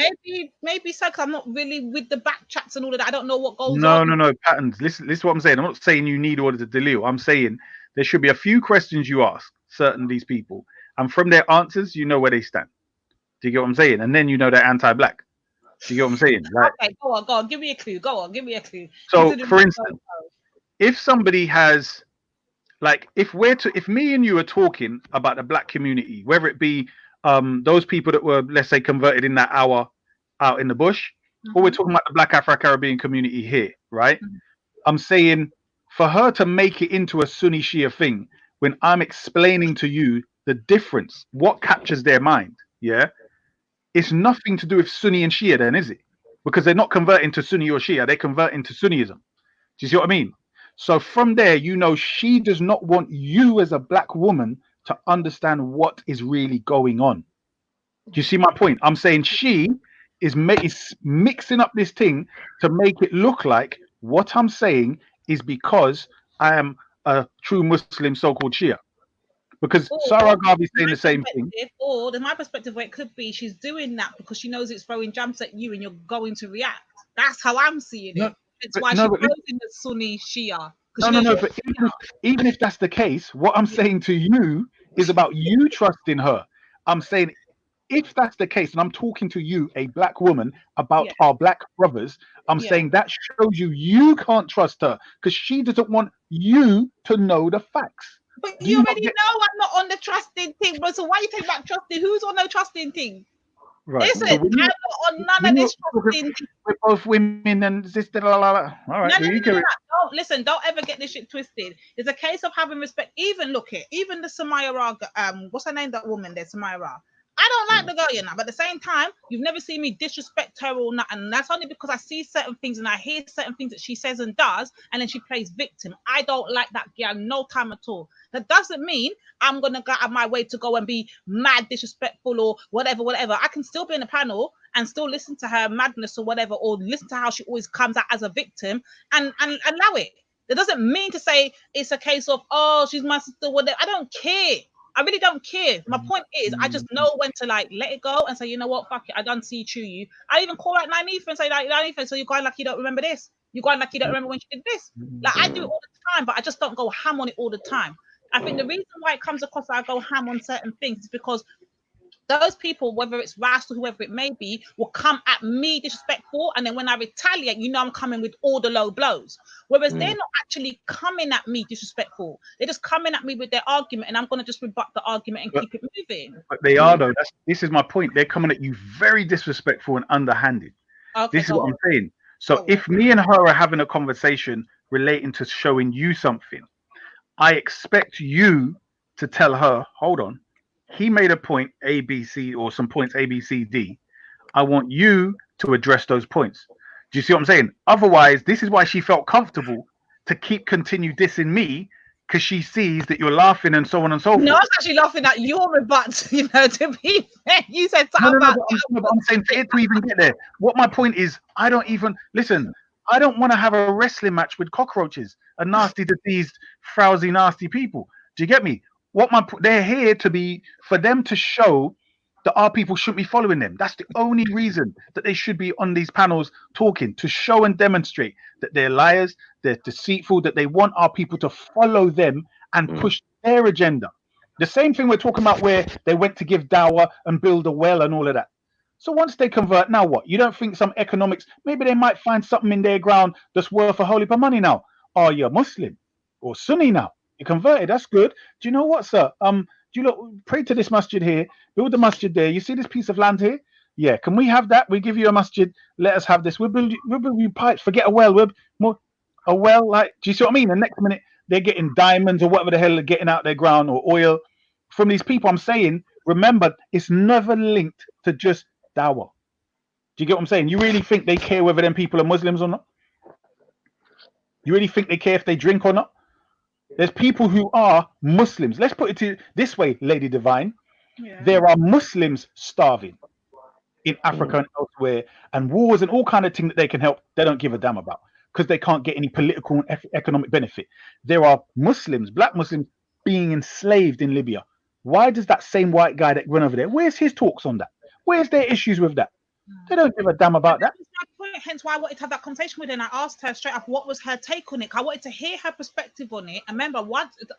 maybe so, because I'm not really with the back chats and all of that. I don't know what goes no on. patterns. Listen to what I'm saying. I'm not saying you need order to delete. I'm saying there should be a few questions you ask certain these people, and from their answers, you know where they stand. Do you get what I'm saying? And then you know they're anti-black. Do you get what I'm saying? Like, okay, go on, give me a clue. Go on, give me a clue. So, for instance, if somebody has, like, if me and you are talking about the black community, whether it be those people that were, let's say, converted in that hour out in the bush, or we're talking about the black Afro-Caribbean community here, right? I'm saying, for her to make it into a Sunni Shia thing, when I'm explaining to you the difference, what captures their mind, yeah, it's nothing to do with Sunni and Shia then, is it? Because they're not converting to Sunni or Shia, they're converting to Sunnism. Do you see what I mean? So from there, she does not want you as a black woman to understand what is really going on. Do you see my point? I'm saying she is mixing up this thing to make it look like what I'm saying is because I am a true Muslim, so-called Shia. Because Sarah Garvey's saying the same thing. Or there's my perspective where it could be she's doing that because she knows it's throwing jumps at you and you're going to react. That's how I'm seeing it. It's why she's posing the Sunni Shia. No. But even if that's the case, what I'm saying to you is about you trusting her. I'm saying, if that's the case, and I'm talking to you, a black woman, about our black brothers, I'm saying that shows you can't trust her because she doesn't want you to know the facts. But you already know I'm not on the trusting thing, bro. So why you take back trusting? Who's on no trusting thing? Right. Listen, I'm not on none of this trusting. We're both women and sister. All right. No. Don't ever get this shit twisted. It's a case of having respect. Even look here, even the Samaya Ra, what's her name? That woman there, Samaya Ra. I don't like the girl, you know, but at the same time, you've never seen me disrespect her or not, and that's only because I see certain things and I hear certain things that she says and does, and then she plays victim. I don't like that girl, no time at all. That doesn't mean I'm gonna go out of my way to go and be mad disrespectful or whatever. I can still be in the panel and still listen to her madness or whatever, or listen to how she always comes out as a victim and allow it. That doesn't mean to say it's a case of, oh, she's my sister, whatever. I don't care. I really don't care. My point is, I just know when to like let it go and say, you know what, fuck it, I done see through you. I even call out Naife and say, like, Naife, so you're going like you don't remember this. You're going like you don't remember when she did this. Like I do it all the time, but I just don't go ham on it all the time. I think the reason why it comes across I go ham on certain things is because those people, whether it's Ras or whoever it may be, will come at me disrespectful, and then when I retaliate, you know I'm coming with all the low blows. Whereas they're not actually coming at me disrespectful. They're just coming at me with their argument, and I'm going to just rebut the argument and keep it moving. But they are, though. This is my point. They're coming at you very disrespectful and underhanded. Okay, this is what I'm saying. So if me and her are having a conversation relating to showing you something, I expect you to tell her, hold on, he made a point A, B, C, or some points A, B, C, D. I want you to address those points. Do you see what I'm saying? Otherwise, this is why she felt comfortable to continue dissing me, because she sees that you're laughing and so on and so forth. No, I was actually laughing at your rebut, you know, to be fair. You said something about... I'm saying for it to even get there. What my point is, I don't even... Listen, I don't want to have a wrestling match with cockroaches and nasty, diseased, frowsy, nasty people. Do you get me? They're here to be, for them to show that our people shouldn't be following them. That's the only reason that they should be on these panels talking, to show and demonstrate that they're liars, they're deceitful, that they want our people to follow them and push their agenda. The same thing we're talking about where they went to give dawah and build a well and all of that. So once they convert, now what? You don't think some economics, maybe they might find something in their ground that's worth a whole heap of money now. Are you Muslim or Sunni now? You converted, that's good. Do you know what, sir? Do you look, pray to this masjid here, build the masjid there. You see this piece of land here? Yeah, can we have that? We give you a masjid, let us have this. We'll build you pipes, forget a well, a well, like, do you see what I mean? The next minute, they're getting diamonds or whatever the hell they're getting out their ground, or oil from these people. I'm saying, remember, it's never linked to just dawah. Do you get what I'm saying? You really think they care whether them people are Muslims or not? You really think they care if they drink or not? There's people who are Muslims. Let's put it to this way, Lady Divine. Yeah. There are Muslims starving in Africa and elsewhere, and wars and all kind of things that they can help. They don't give a damn about because they can't get any political and economic benefit. There are Muslims, black Muslims, being enslaved in Libya. Why does that same white guy that run over there, where's his talks on that? Where's their issues with that? They don't give a damn about that. That's my point, hence why I wanted to have that conversation with her, and I asked her straight up what was her take on it. I wanted to hear her perspective on it. And remember,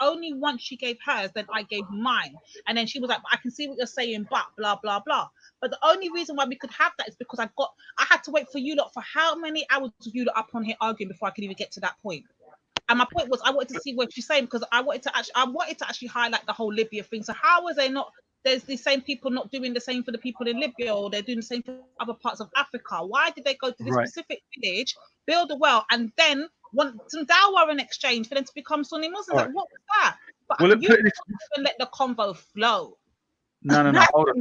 only once she gave hers, then I gave mine. And then she was like, I can see what you're saying, but blah, blah, blah. But the only reason why we could have that is because I had to wait for you lot for how many hours of you lot up on here arguing before I could even get to that point. And my point was, I wanted to see what she's saying, because I wanted to actually highlight the whole Libya thing. So how was they not? There's the same people not doing the same for the people in Libya, or they're doing the same for other parts of Africa. Why did they go to this specific village, build a well, and then want some dawah in exchange for them to become Sunni Muslims? Like, what was that? But you can let the convo flow. No, hold on.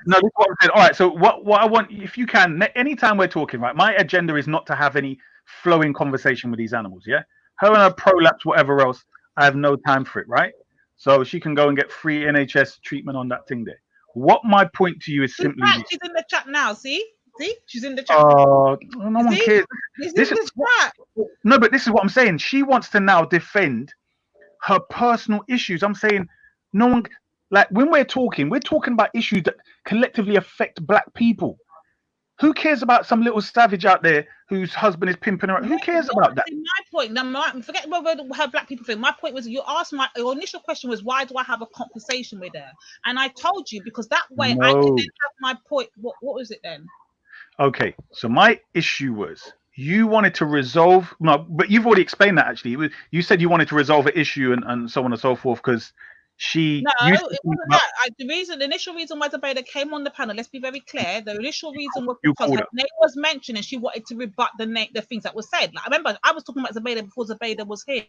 No, this is what I'm saying. All right, so what I want, if you can, anytime we're talking, right, my agenda is not to have any flowing conversation with these animals, yeah? Her and her prolapse, whatever else, I have no time for it, right? So she can go and get free NHS treatment on that thing there. What my point to you is simply... She's in the chat now, see? She's in the chat. No one cares. No, but this is what I'm saying. She wants to now defend her personal issues. I'm saying no one... Like, when we're talking about issues that collectively affect black people. Who cares about some little savage out there whose husband is pimping her? Who cares about that? My point, forget whether her black people thing. My point was, your initial question was, why do I have a conversation with her? And I told you, because that way I can then have my point. What was it then? Okay, so my issue was, you wanted to resolve, but you've already explained that actually. You said you wanted to resolve an issue and so on and so forth, because it wasn't that. The initial reason why Zabeda came on the panel, let's be very clear, the initial reason was because her name was mentioned and she wanted to rebut the things that were said. Like, I remember I was talking about Zabeda before Zabeda was here.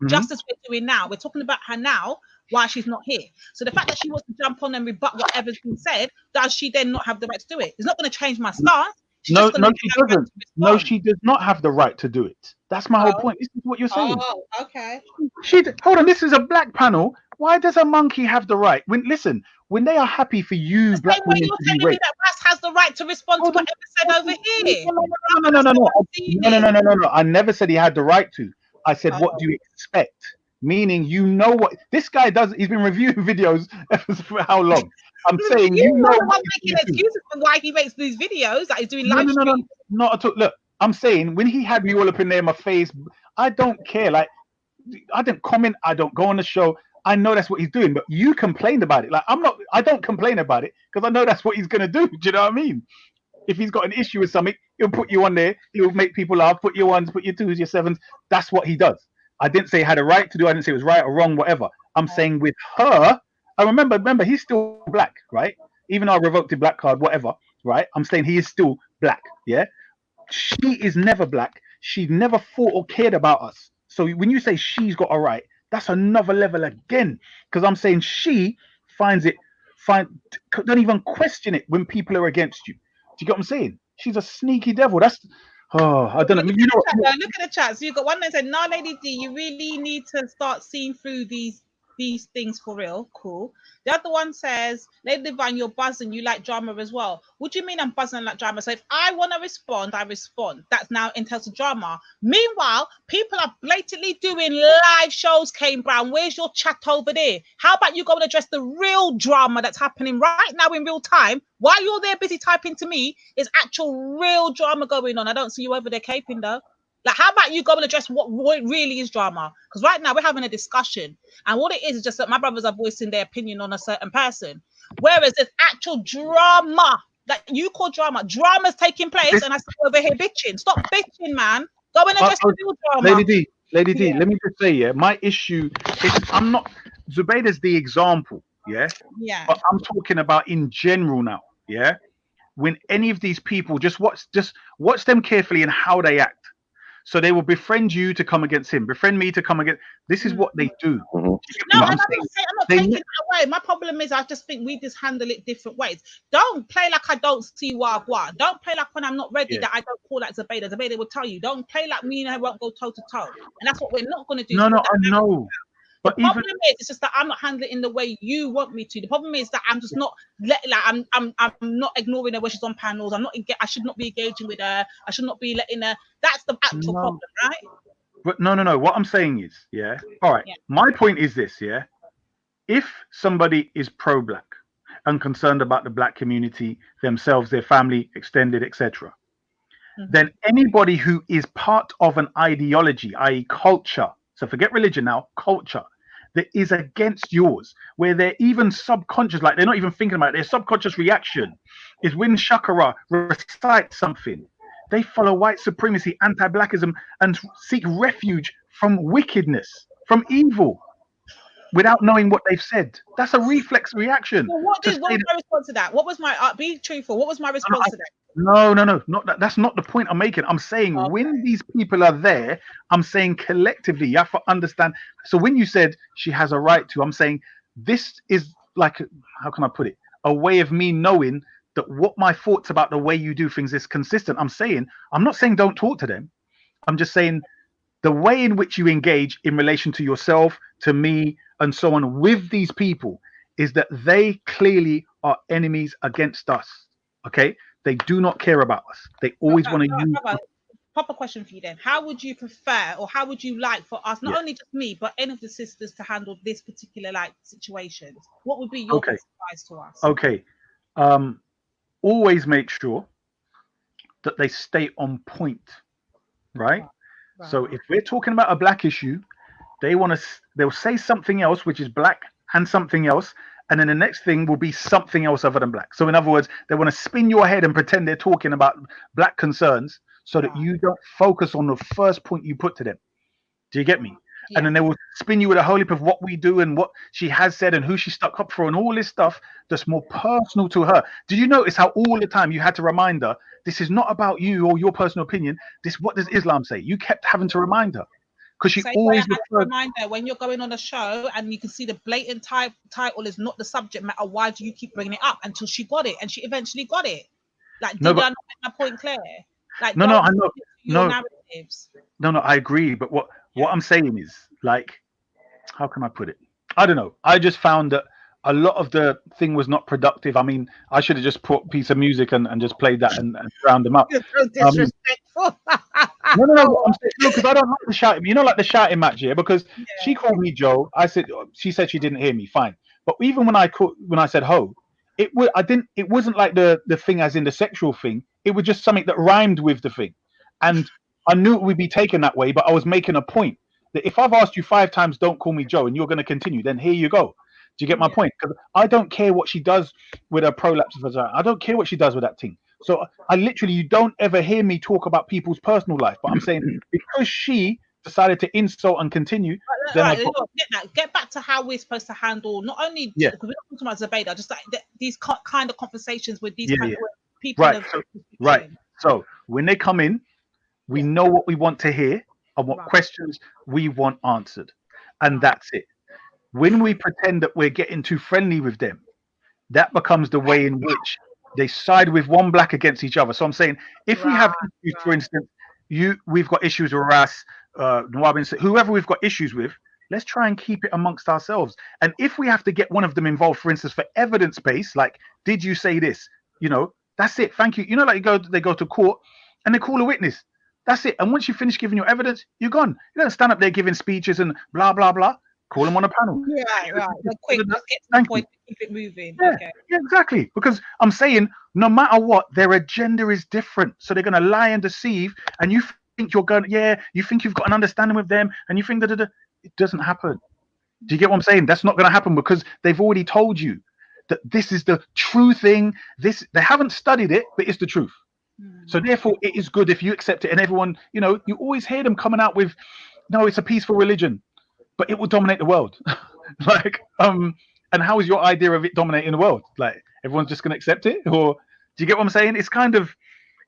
Just as we're doing now, we're talking about her now why she's not here. So the fact that she wants to jump on and rebut whatever's been said, does she then not have the right to do it? It's not going to change my stance. No, she doesn't. No, she does not have the right to do it. That's my whole point. This is what you're saying. Oh, okay. Hold on. This is a black panel. Why does a monkey have the right? When they are happy for you, black women to be raped. That Ras has the right to respond to whatever said over here. No. I never said he had the right to. I said, what do you expect? Meaning, you know what this guy does. He's been reviewing videos for how long? I'm saying, you know, what making excuses for why he makes these videos that he's doing live streams. No, not at all. Look, I'm saying when he had me all up in there in my face, I don't care. Like, I don't comment. I don't go on the show. I know that's what he's doing, but you complained about it. Like, I don't complain about it because I know that's what he's gonna do. Do you know what I mean? If he's got an issue with something, he'll put you on there. He'll make people laugh. Put your ones, put your twos, your sevens. That's what he does. I didn't say he had a right to do. I didn't say it was right or wrong, whatever. I'm saying with her, I remember he's still black, right? Even though I revoked the black card, whatever, right? I'm saying he is still black, yeah? She is never black. She never thought or cared about us. So when you say she's got a right, that's another level again. Because I'm saying she don't even question it when people are against you. Do you get what I'm saying? She's a sneaky devil. I don't know. Look at the chat. So you've got one that said, "No, Lady D, you really need to start seeing through these things for real." Cool. The other one says, "Lady Divine, you're buzzing. You like drama as well." What do you mean I'm buzzing like drama? So if I want to respond, I respond. That's now in terms of drama. Meanwhile, people are blatantly doing live shows. Kane Brown, where's your chat over there? How about you go and address the real drama that's happening right now in real time? While you're there busy typing to me, is actual real drama going on. I don't see you over there caping though. Like, how about you go and address what really is drama? Because right now we're having a discussion, and what it is just that my brothers are voicing their opinion on a certain person, whereas there's actual drama that you call drama. Drama's taking place, and I sit over here bitching. Stop bitching, man. Go and address the real drama. Lady D, let me just say, yeah, my issue is I'm not Zubaydah's the example, yeah, but I'm talking about in general now, yeah. When any of these people just watch them carefully and how they act. So they will befriend you to come against him, befriend me to come against. This is what they do. No, I'm not taking it away. My problem is I just think we just handle it different ways. Don't play like I don't see what. Don't play like when I'm not ready that I don't call that Zubaydah. Zubaydah will tell you. Don't play like me and I won't go toe to toe. And that's what we're not going to do. No, I know. The problem is, it's just that I'm not handling it in the way you want me to. The problem is that I'm just not I'm not ignoring her when she's on panels. I should not be engaging with her. I should not be letting her. That's the actual problem, right? But no. What I'm saying is, yeah. All right. Yeah. My point is this, yeah. If somebody is pro-black and concerned about the black community, themselves, their family, extended, etc., then anybody who is part of an ideology, i.e., culture. So forget religion now, culture that is against yours, where they're even subconscious, like they're not even thinking about it. Their subconscious reaction is when Shakara recites something, they follow white supremacy, anti-blackism, and seek refuge from wickedness, from evil, without knowing what they've said. That's a reflex reaction. Well, what was my response to that? What was my be truthful? What was my response to that? No, not that. That's not the point I'm making. I'm saying when these people are there, I'm saying collectively, you have to understand. So when you said she has a right to, I'm saying this is like, how can I put it? A way of me knowing that what my thoughts about the way you do things is consistent. I'm not saying don't talk to them. I'm just saying the way in which you engage in relation to yourself, to me, and so on with these people is that they clearly are enemies against us. Okay? They do not care about us. They always want to use. Proper question for you then. How would you prefer, or how would you like for us, not only just me, but any of the sisters, to handle this particular situations? What would be your advice to us? Okay. Always make sure that they stay on point, right? So if we're talking about a black issue, they'll say something else which is black and something else, and then the next thing will be something else other than black. So in other words, they want to spin your head and pretend they're talking about black concerns so that you don't focus on the first point you put to them. Do you get me? Yeah. And then they will spin you with a whole heap of what we do and what she has said and who she stuck up for and all this stuff that's more personal to her. Did you notice how all the time you had to remind her, this is not about you or your personal opinion. What does Islam say? You kept having to remind her. because she Same way I always had to referred. remind her when you're going on a show and you can see the blatant title is not the subject matter. Why do you keep bringing it up? Until she got it, and she eventually got it. Like, No, did I but not make my point clear? Like, no, don't I know. your No, narratives. no, I agree. But what I'm saying is, like, how can I put it? I don't know. I just found that a lot of the thing was not productive. I mean, I should have just put a piece of music and just played that and drowned them up. You're so disrespectful. No, I'm saying, no, because I don't like the shouting. You know, like the shouting match, yeah. Because she called me Joe. She said she didn't hear me. Fine. But even when I said ho, it wasn't like the thing as in the sexual thing. It was just something that rhymed with the thing, and I knew it would be taken that way. But I was making a point that if I've asked you 5 times, don't call me Joe, and you're going to continue, then here you go. Do you get my point? Because I don't care what she does with her prolapse vagina. I don't care what she does with that thing. So I literally, you don't ever hear me talk about people's personal life. But I'm saying because she decided to insult and continue, then I got, get back to how we're supposed to handle not only Yeah. because we're not talking about Zabeda, just like these kind of conversations with these kind of people. Right. Right. So when they come in, we know what we want to hear and what questions we want answered, and that's it. When we pretend that we're getting too friendly with them, that becomes the way in which they side with one black against each other. So I'm saying, if we have issues, for instance, we've got issues with Ras, Nwabin, whoever we've got issues with, let's try and keep it amongst ourselves. And if we have to get one of them involved, for instance, for evidence base, like, did you say this? You know, that's it. Thank you. You know, like they go to court and they call a witness. That's it. And once you finish giving your evidence, you're gone. You don't stand up there giving speeches and blah, blah, blah. Call them on a panel. Right. Quick, let's get to the point to keep it moving. Yeah, yeah, exactly. Because I'm saying, no matter what, their agenda is different. So they're going to lie and deceive. And you think you're going, you think you've got an understanding with them. And you think that it doesn't happen. Do you get what I'm saying? That's not going to happen because they've already told you that this is the true thing. They haven't studied it, but it's the truth. So therefore, it is good if you accept it. And everyone, you know, you always hear them coming out with, no, it's a peaceful religion, but it will dominate the world. And how is your idea of it dominating the world? Like, everyone's just going to accept it? Or do you get what I'm saying? It's kind of,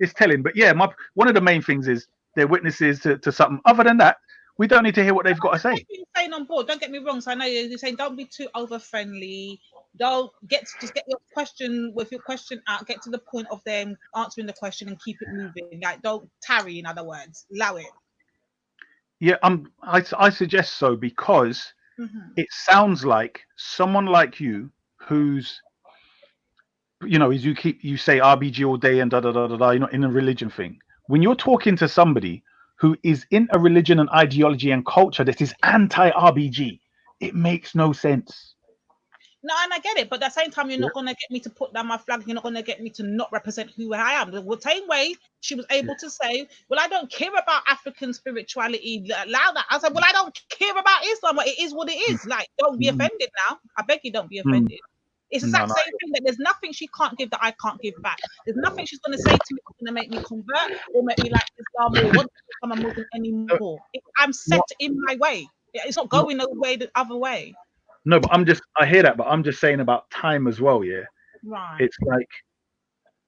it's telling. But yeah, one of the main things is they're witnesses to something. Other than that, we don't need to hear what they've got to say. You're saying on board. Don't get me wrong. So I know you're saying don't be too over friendly. Don't just get your question out. Get to the point of them answering the question and keep it moving. Like, don't tarry. In other words, allow it. Yeah, I suggest so because it sounds like someone like you who's, you know, you say RBG all day and you're not in a religion thing. When you're talking to somebody who is in a religion and ideology and culture that is anti-RBG, it makes no sense. No, and I get it, but at the same time, you're not going to get me to put down my flag. You're not going to get me to not represent who I am. The same way she was able to say, well, I don't care about African spirituality. Allow that. I said, well, I don't care about Islam. But it is what it is. Like, don't be offended now. I beg you, don't be offended. It's the exact same thing that there's nothing she can't give that I can't give back. There's nothing she's going to say to me that's going to make me convert or make me like Islam or want to become a Muslim anymore. I'm set in my way. It's not going no way the other way. No, but I hear that, but I'm just saying about time as well, yeah? Right. It's like,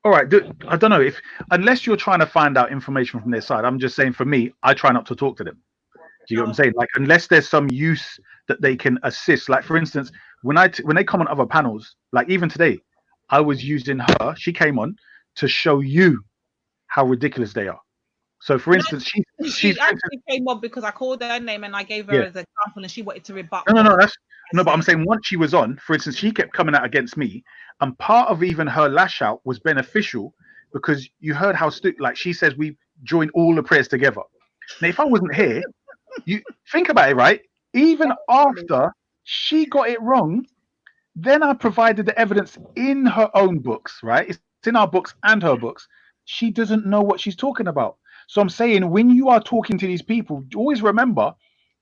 all right, I don't know unless you're trying to find out information from their side, I'm just saying for me, I try not to talk to them. Do you get what I'm saying? Like, unless there's some use that they can assist. Like, for instance, when they come on other panels, like even today, I was using her, she came on to show you how ridiculous they are. So, for instance, she actually came on because I called her name and I gave her as an example, and she wanted to rebut. No, but I'm saying once she was on, for instance, she kept coming out against me, and part of even her lash out was beneficial because you heard how like she says we join all the prayers together. Now, if I wasn't here, you think about it, right? Even after she got it wrong, then I provided the evidence in her own books, right? It's in our books and her books. She doesn't know what she's talking about. So I'm saying when you are talking to these people, always remember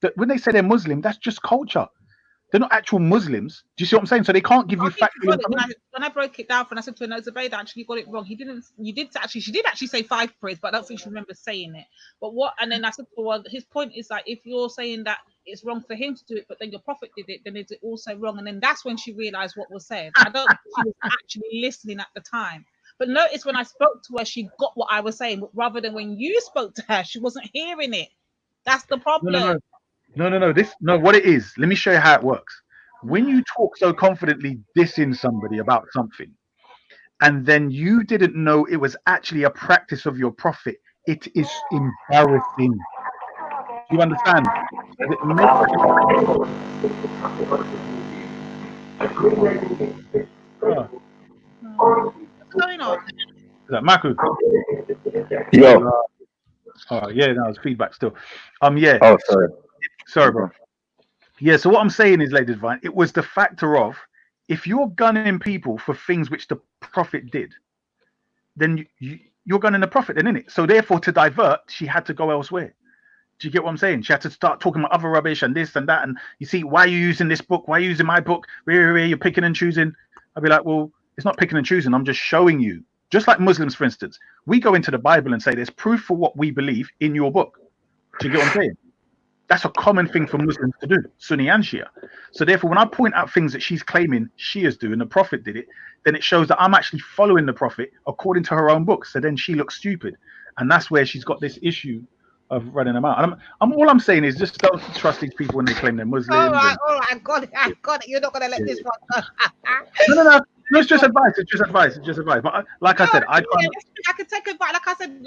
that when they say they're Muslim, that's just culture. They're not actual Muslims. Do you see what I'm saying? So they can't give you factual information. When I broke it down, when I said to her, no, Zubaydah actually got it wrong. She did actually say 5 prayers, but I don't think she remembers saying it. But and then I said to her, well, his point is like, if you're saying that it's wrong for him to do it, but then your prophet did it, then is it also wrong? And then that's when she realized what was said. I don't think she was actually listening at the time. But notice when I spoke to her, she got what I was saying, rather than when you spoke to her, she wasn't hearing it. That's the problem. No. What it is, let me show you how it works. When you talk so confidently dissing somebody about something, and then you didn't know it was actually a practice of your prophet, it is embarrassing. Do you understand? It makes What's going on? Is that Maku? Yo. Oh yeah, no, it's feedback still. Yeah. Oh, sorry. Sorry, bro. Yeah, so what I'm saying is, Lady Divine, it was the factor of if you're gunning people for things which the prophet did, then you're gunning the prophet, then, innit? So therefore, to divert, she had to go elsewhere. Do you get what I'm saying? She had to start talking about other rubbish and this and that. And you see, why are you using this book? Why are you using my book? Where you're picking and choosing? I'd be like, well, it's not picking and choosing. I'm just showing you. Just like Muslims, for instance, we go into the Bible and say there's proof for what we believe in your book. Do you get what I'm saying? That's a common thing for Muslims to do, Sunni and Shia. So therefore, when I point out things that she's claiming Shias do and the Prophet did it, then it shows that I'm actually following the Prophet according to her own book. So then she looks stupid. And that's where she's got this issue of running them out. And all I'm saying is just don't trust these people when they claim they're Muslims. All right, got it. You're not gonna let this one go. No, it's just advice. It's just advice. But like I said, I can take advice. Like I said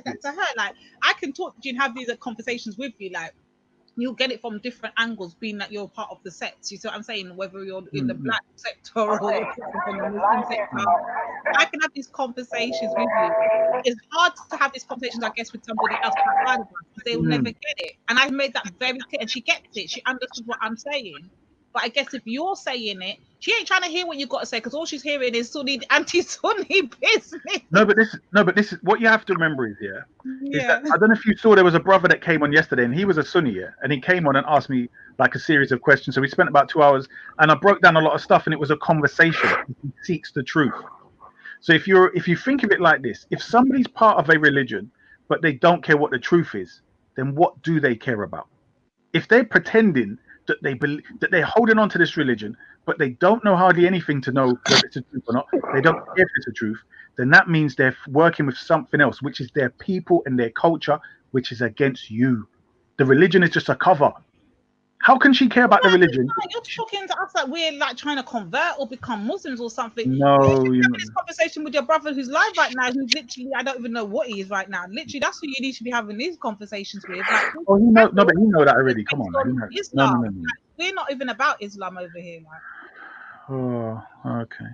that to her. Like I can talk to you and have these conversations with you. Like you'll get it from different angles, being that you're part of the sect. You see what I'm saying? Whether you're in the black sector or you're from the Muslim sector, I can have these conversations with you. It's hard to have these conversations, I guess, with somebody else outside of us because they will never get it. And I've made that very clear, and she gets it. She understood what I'm saying. But I guess if you're saying it, she ain't trying to hear what you got to say because all she's hearing is Sunni, anti-Sunni business. No, but this is what you have to remember is that I don't know if you saw there was a brother that came on yesterday and he was a Sunni, and he came on and asked me like a series of questions. So we spent about 2 hours and I broke down a lot of stuff and it was a conversation. He seeks the truth. So if you think of it like this, if somebody's part of a religion but they don't care what the truth is, then what do they care about? If they're pretending that they believe that they're holding on to this religion, but they don't know hardly anything to know whether it's the truth or not, they don't care if it's the truth, then that means they're working with something else, which is their people and their culture, which is against you. The religion is just a cover. How can she care about the religion? You're talking to us like we're like trying to convert or become Muslims or something. No, you having this conversation with your brother who's live right now, who's literally, I don't even know what he is right now. Literally, that's who you need to be having these conversations with. Like, oh, he know, no, but you know that already. Come on, man. Islam. No. Like, we're not even about Islam over here. Like. Oh, okay.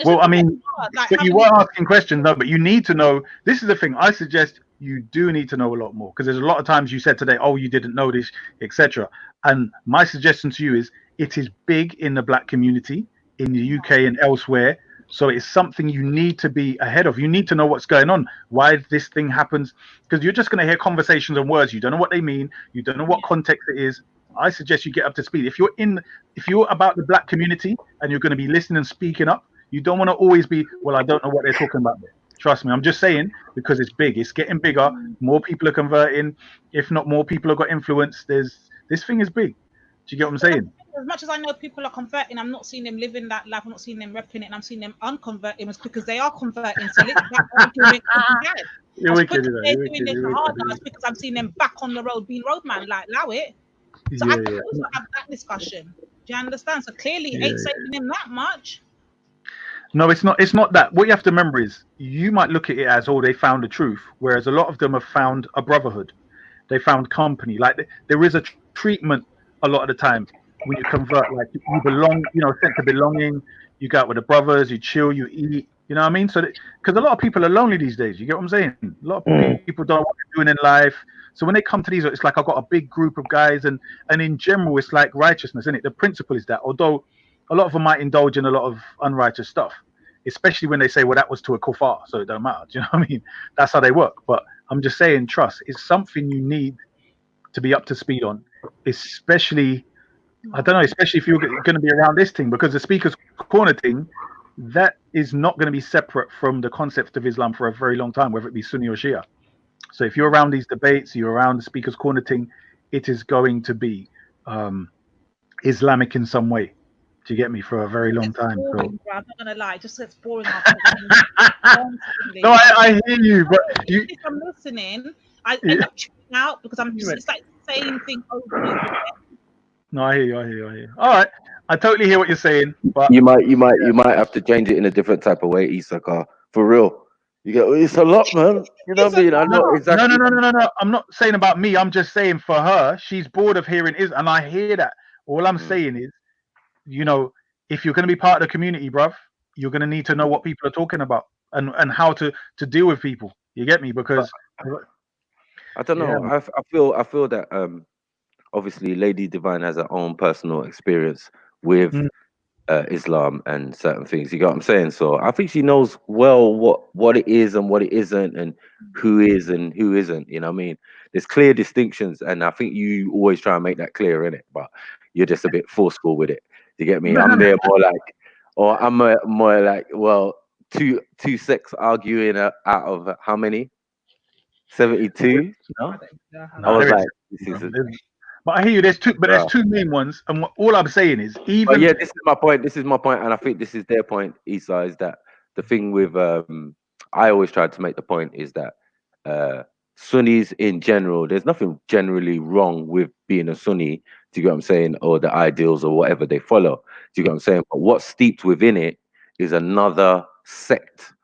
Well, I mean, but you were asking questions, no, but you need to know. This is the thing. I suggest you do need to know a lot more because there's a lot of times you said today, oh, you didn't know this, etc. And my suggestion to you is it is big in the black community in the UK and elsewhere. So it's something you need to be ahead of. You need to know what's going on, why this thing happens, because you're just going to hear conversations and words. You don't know what they mean. You don't know what context it is. I suggest you get up to speed. If you're about the black community and you're going to be listening and speaking up, you don't want to always be, well, I don't know what they're talking about there. Trust me, I'm just saying, because it's big. It's getting bigger. More people are converting. If not, more people have got influence. This thing is big. Do you get what I'm saying? As much as I know people are converting, I'm not seeing them living that life. I'm not seeing them repping it, and I'm seeing them unconverting. It's because they are converting. So you're wicked, they're doing this harder. It's because I'm seeing them back on the road, being roadman. Like, allow it. So I can also have that discussion. Do you understand? So clearly, it ain't saving them that much. No, it's not. It's not that. What you have to remember is you might look at it as, oh, they found the truth, whereas a lot of them have found a brotherhood. They found company. Like there is a treatment a lot of the time when you convert. Like you belong, sense of belonging. You go out with the brothers, you chill, you eat. You know what I mean? So because a lot of people are lonely these days. You get what I'm saying? A lot of people don't know what they're doing in life. So when they come to these, it's like I've got a big group of guys, and in general, it's like righteousness, isn't it? The principle is that, although a lot of them might indulge in a lot of unrighteous stuff, especially when they say, well, that was to a kuffar, so it don't matter. Do you know what I mean? That's how they work. But I'm just saying, trust is something you need to be up to speed on, especially, I don't know, especially if you're going to be around this thing, because the Speaker's Corner thing, that is not going to be separate from the concept of Islam for a very long time, whether it be Sunni or Shia. So if you're around these debates, you're around the Speaker's Corner thing, it is going to be Islamic in some way. Do you get me? For a very long time. Boring, so. I'm not gonna lie, just it's boring. No, I hear you, but if I'm listening, I end up tuning out because it's like the same thing over and over again. No, I hear you. All right, I totally hear what you're saying, but you might have to change it in a different type of way, Isaka. For real. You get it's a lot, man. You know what I mean? I know exactly. No. I'm not saying about me. I'm just saying for her, she's bored of hearing is, and I hear that. All I'm saying is, you know, if you're going to be part of the community, bruv, you're going to need to know what people are talking about and how to deal with people. You get me? Because I don't know. Yeah. I feel that obviously Lady Divine has her own personal experience with Islam and certain things. You get what I'm saying? So I think she knows well what it is and what it isn't, and who is and who isn't. You know what I mean? There's clear distinctions, and I think you always try and make that clear in it, but you're just a bit forceful with it. You get me? I'm there more like, or I'm more like, well, two sects arguing out of how many? 72? No? I was like, this is. But I hear you. There's two main ones, and all I'm saying is, even. But yeah, this is my point. This is my point, and I think this is their point. Isa, is that the thing with I always tried to make the point is that Sunnis in general, there's nothing generally wrong with being a Sunni. Do you get what I'm saying? Or the ideals or whatever they follow. Do you get what I'm saying? But what's steeped within it is another sect.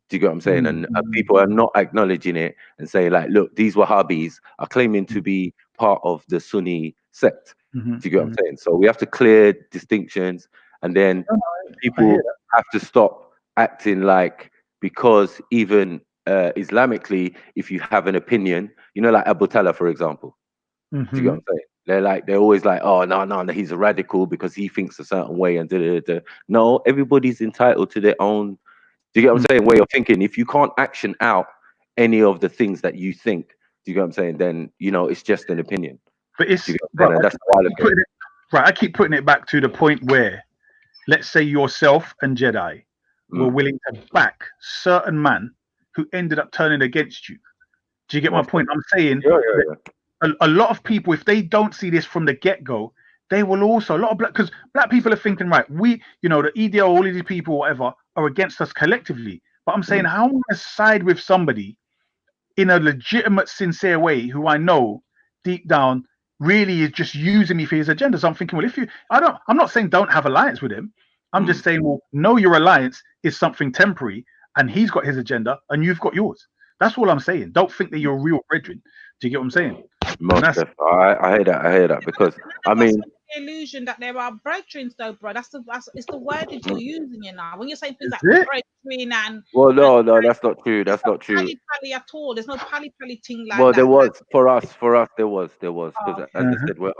Do you get what I'm saying? And people are not acknowledging it and saying, like, look, these Wahhabis are claiming to be part of the Sunni sect. Do you get what I'm saying? So we have to clear distinctions, and then people have to stop acting like, because even Islamically, if you have an opinion, you know, like Abu Talha, for example. Do you get what I'm saying? They're always like, oh no, he's a radical because he thinks a certain way and No, everybody's entitled to their own. Do you get what I'm saying? Way of thinking. If you can't action out any of the things that you think, do you get what I'm saying? Then it's just an opinion. But it's I keep putting it back to the point where, let's say yourself and Jedi were willing to back certain man who ended up turning against you. Do you get my point? I'm saying a lot of people, if they don't see this from the get-go, they will also, a lot of because black people are thinking, right, we, the EDO, all of these people, whatever, are against us collectively. But I'm saying, how am I going to side with somebody in a legitimate, sincere way who I know deep down really is just using me for his agenda? So I'm thinking, well, I'm not saying don't have alliance with him. I'm just saying, well, know your alliance is something temporary, and he's got his agenda and you've got yours. That's all I'm saying. Don't think that you're real brethren. Do you get what I'm saying? I hear that because I mean, the illusion that there are brethren, though, bro. It's the word that you're using, when you're saying things like brethren and. Well, no, that's not true. That's not true. Pally at all. There's no pally thing like well, that. there was for us. There was because as I said, we're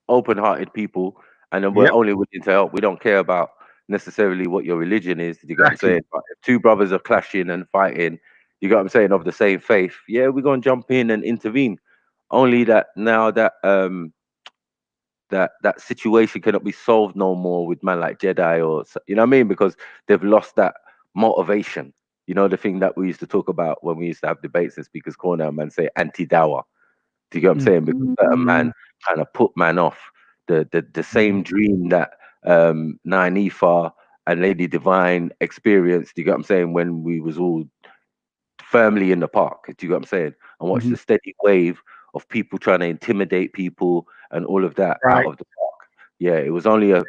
open-hearted people, and then we're only willing to help. We don't care about necessarily what your religion is. You get what I'm saying? But if two brothers are clashing and fighting, you get what I'm saying, of the same faith, we're gonna jump in and intervene. Only that now that that situation cannot be solved no more with man like Jedi, or you know what I mean, because they've lost that motivation. The thing that we used to talk about when we used to have debates in Speaker's Corner, and man say anti-dawah. Do you get what I'm saying? Because a man kind of put man off the same dream that Nyanifa and Lady Divine experienced. Do you get what I'm saying? When we was all firmly in the park. Do you get what I'm saying? And watch the steady wave of people trying to intimidate people and all of that out of the park. Yeah, it was only a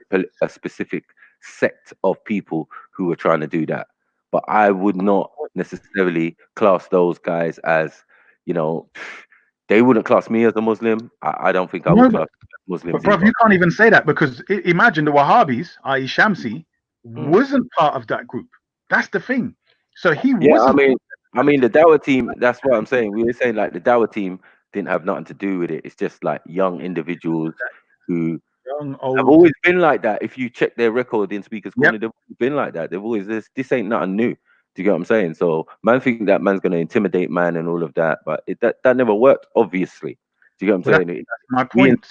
specific sect of people who were trying to do that. But I would not necessarily class those guys as, they wouldn't class me as a Muslim. I don't think I would class Muslims. But, bruv, you can't even say that, because imagine the Wahhabis, i.e. Shamsi, wasn't part of that group. That's the thing. So he wasn't. I mean, the Dawah team, that's what I'm saying. We were saying, like, the Dawah team didn't have nothing to do with it. It's just like young individuals who have always been like that. If you check their record in Speaker's Corner, they've been like that. They've always, this ain't nothing new. Do you get what I'm saying? So man think that man's going to intimidate man and all of that, but that never worked, obviously. Do you get what I'm saying? My point.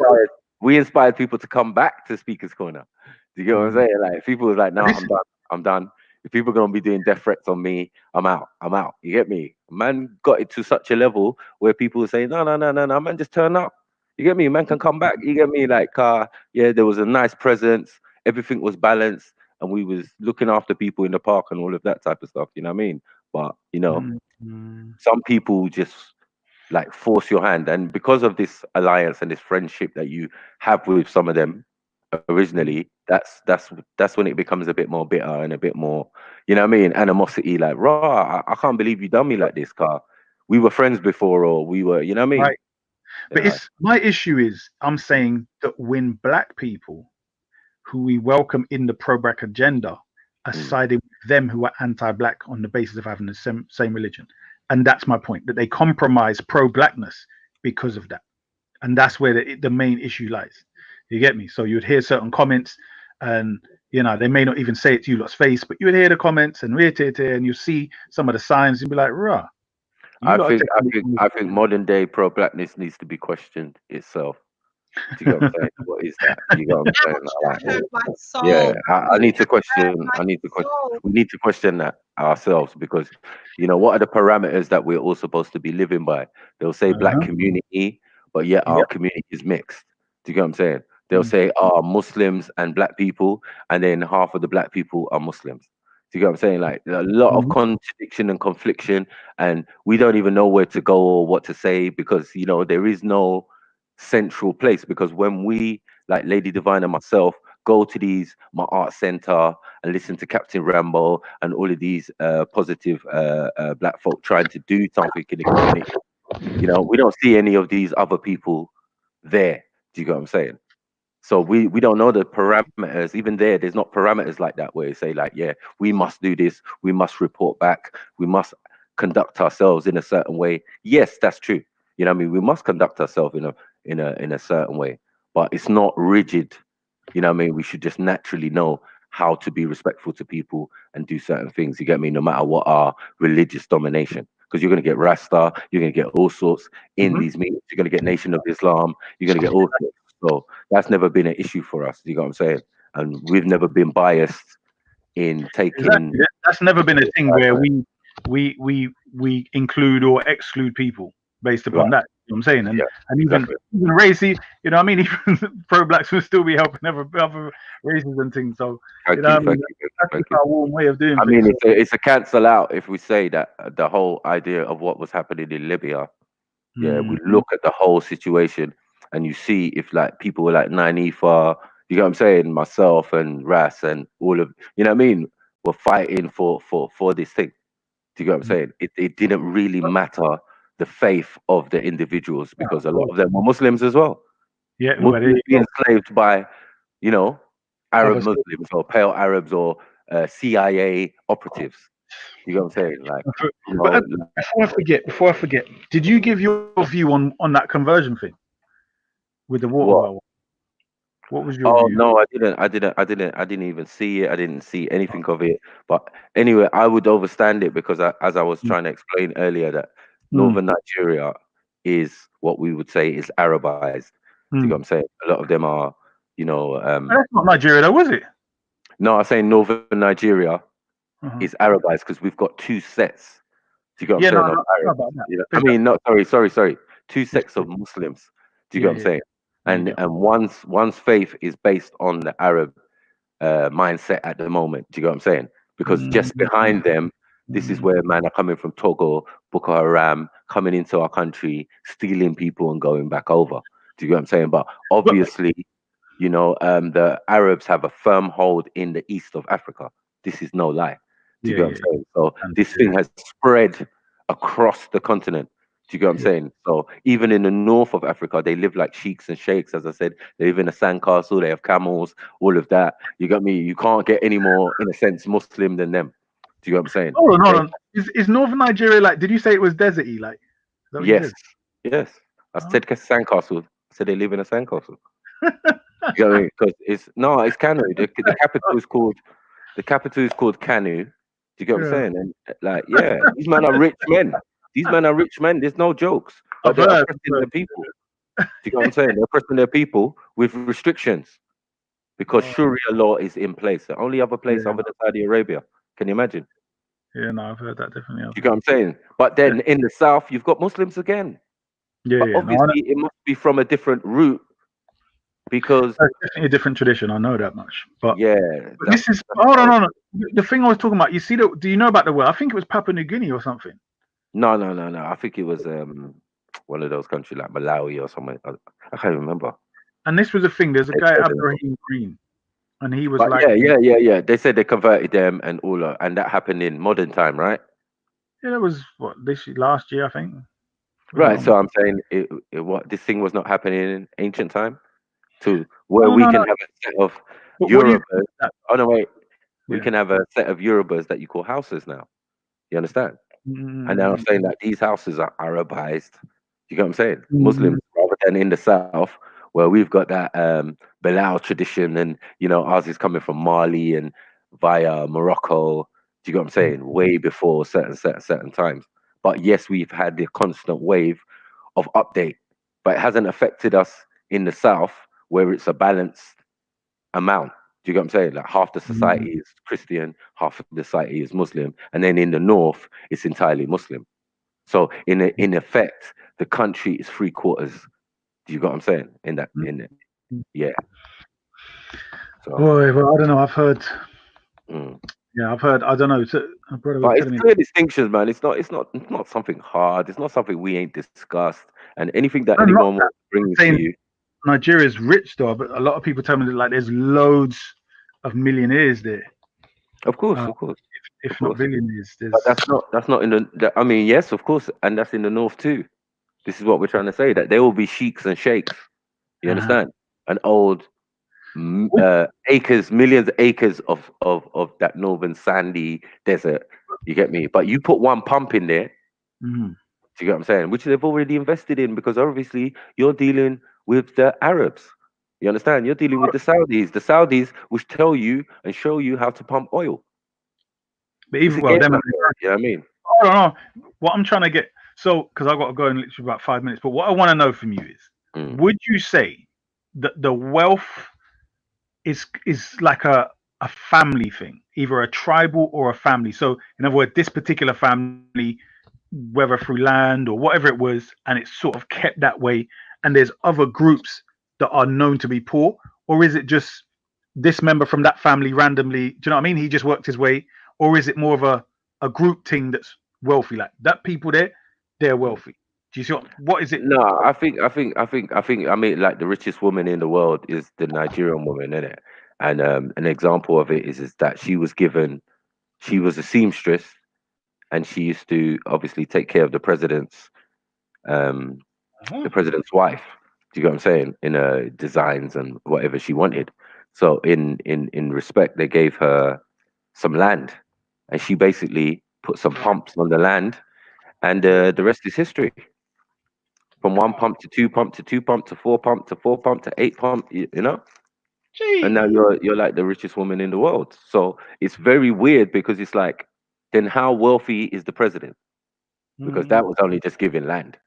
We inspired people to come back to Speaker's Corner. Do you get what I'm saying? Like, people was like, no, I'm done. If people are going to be doing death threats on me, I'm out. You get me? Man got it to such a level where people were saying, no, man, just turn up. You get me? Man can come back. You get me? Like, there was a nice presence. Everything was balanced. And we was looking after people in the park and all of that type of stuff. You know what I mean? But, some people just like force your hand. And because of this alliance and this friendship that you have with some of them originally, that's when it becomes a bit more bitter and a bit more, you know what I mean, animosity. Like, raw, I can't believe you done me like this, car. We were friends before, or we were, you know what I mean? Right. But it's my issue is I'm saying that when black people who we welcome in the pro-black agenda are siding with them who are anti-black on the basis of having the same religion. And that's my point, that they compromise pro-blackness because of that. And that's where the main issue lies. You get me? So you'd hear certain comments and, you know, they may not even say it to you lot's face, but you would hear the comments and you see some of the signs and be like, rah. I think modern day pro-blackness needs to be questioned itself. Do you get what I'm saying? What is that? You get what I'm saying? Yeah, I need to question. We need to question that ourselves, because, you know, what are the parameters that we're all supposed to be living by? They'll say black community, but yet our community is mixed. Do you get what I'm saying? They'll say Muslims and black people, and then half of the black people are Muslims. Do you get what I'm saying? Like, a lot of contradiction and confliction, and we don't even know where to go or what to say, because, you know, there is no central place. Because when we, like Lady Divine and myself, go to my art center and listen to Captain Rambo and all of these positive black folk trying to do something in the community, you know, we don't see any of these other people there. Do you get what I'm saying? So we don't know the parameters. Even there's not parameters like that where you say, like, yeah, we must do this, we must report back, we must conduct ourselves in a certain way. Yes, that's true. You know what I mean? We must conduct ourselves in a certain way, but it's not rigid. You know what I mean? We should just naturally know how to be respectful to people and do certain things. You get me? No matter what our religious domination, because you're going to get Rasta, you're going to get all sorts in these meetings. You're going to get Nation of Islam, you're going to get all sorts. So that's never been an issue for us. You know what I'm saying? And we've never been biased in taking. Exactly. That's never been a thing where we include or exclude people based upon that. You know what I'm saying? And even racy, you know what I mean? Even pro-blacks will still be helping other races and things. So Thank you know you, what I mean? That's our warm way of doing I things. mean, it's a cancel out if we say that the whole idea of what was happening in Libya. Yeah, we look at the whole situation and you see if, like, people were like Nanifa, you know what I'm saying, myself and Ras and all of, you know what I mean, were fighting for this thing. Do you get what I'm saying? It didn't really matter the faith of the individuals, because a lot of them were Muslims as well. Yeah, Muslims being enslaved by, you know, Arab Muslims or pale Arabs or CIA operatives. You know what I'm saying? Like, you know, but before I forget, did you give your view on that conversion thing with the water well? What was your view? No, I didn't even see it. I didn't see anything of it. But anyway, I would overstand it, because as I was trying to explain earlier, that northern Nigeria is what we would say is Arabized. Do you know what I'm saying? A lot of them are, you know. That's not Nigeria, though, was it? No, I'm saying northern Nigeria is Arabized because we've got two sets. Do you get what I'm saying? Of Arabs. You know? I mean, no, sorry. Two sects of Muslims. Do you get what I'm saying? And one's faith is based on the Arab mindset at the moment. Do you get what I'm saying? Because just behind them, this is where man are coming from Togo, Boko Haram, coming into our country, stealing people and going back over. Do you get what I'm saying? But obviously, you know, the Arabs have a firm hold in the east of Africa. This is no lie. Do you get what I'm saying? So this thing has spread across the continent. Do you get what I'm saying? So even in the north of Africa, they live like sheiks and sheikhs. As I said, they live in a sandcastle. They have camels, all of that. You got me? You can't get any more, in a sense, Muslim than them. Do you get what I'm saying? Oh no. Is northern Nigeria like? Did you say it was deserty? Like? Yes. I said sandcastle. I said they live in a sandcastle. You know what I mean? Because it's Kanu. The capital is called Kanu. Do you get what I'm saying? And like, these men are rich men. There's no jokes. But they're oppressing their people. Do you get what I'm saying? They're oppressing their people with restrictions. Because Sharia law is in place. The only other place other than Saudi Arabia. Can you imagine? Yeah, no, I've heard that definitely. You get what I'm saying? But then in the south, you've got Muslims again. But obviously, it must be from a different route. Because it's definitely a different tradition, I know that much. But but this is hold on. The thing I was talking about, you see do you know about the word? I think it was Papua New Guinea or something. No. I think it was one of those countries like Malawi or somewhere. I can't remember. And this was a thing. There's a They guy, said it. Abdurrahim Green, and he was But like, yeah. They said they converted them and all, and that happened in modern time, right? yeah, that was what last year, I think. Right. So I'm saying what this thing was not happening in ancient time, to where No, we no, can no. have a set of But what do you Yorubas. Oh no, wait. We Yeah. can have a set of Yorubas that you call houses now. You understand? And now I'm Mm, saying that these houses are Arabized. You get what I'm saying? mm, Muslims rather than in the south where we've got that Bilal tradition, and ours is coming from Mali and via Morocco. Do you get what I'm saying? Way before certain times. But yes, we've had the constant wave of update, but it hasn't affected us in the south where it's a balanced amount. Do you get what I'm saying? Like half the society is Christian, half of the society is Muslim, and then in the north it's entirely Muslim. So in effect, the country is 3/4. Do you get what I'm saying? In it, yeah. So, boy, well, I don't know. I've heard. mm. Yeah, I've heard. I don't know. So, a brother was But it's telling me. clear distinctions, man. It's not something hard. It's not something we ain't discussed. And anything that I'm not anyone wants to bring to saying you, Nigeria's rich, though, but a lot of people tell me that like there's loads of millionaires there. of course, If of not course. billionaires. But that's not in I mean, yes, of course, and that's in the north too. This is what we're trying to say, that there will be sheiks and sheikhs. You understand? And old acres, millions of acres of that northern sandy desert. You get me? But you put one pump in there. Mhm. Do you get what I'm saying? Which they've already invested in, because obviously you're dealing with the Arabs. You understand? You're dealing with the Saudis. The Saudis which tell you and show you how to pump oil. But It's even a well, game them. out there, you know what I mean? I don't know. What I'm trying to get. So, because I've got to go in literally about 5 minutes. But what I want to know from you is, would you say that the wealth is like a family thing, either a tribal or a family? So, in other words, this particular family, whether through land or whatever it was, and it's sort of kept that way, and there's other groups that are known to be poor, or is it just this member from that family randomly? Do you know what I mean? He just worked his way, or is it more of a group thing that's wealthy? Like that people there, they're wealthy. Do you see what is it? No, I think I mean, like, the richest woman in the world is the Nigerian woman, isn't it? And an example of it is that she was a seamstress, and she used to obviously take care of um the president's wife. Do you get what I'm saying? In designs and whatever she wanted. So in respect, they gave her some land, and she basically put some pumps on the land, and the rest is history. From one pump to two pump to two pump to four pump to four pump to eight pump, you know? And now you're like the richest woman in the world. So it's very weird, because it's like, then how wealthy is the president? Because that was only just giving land,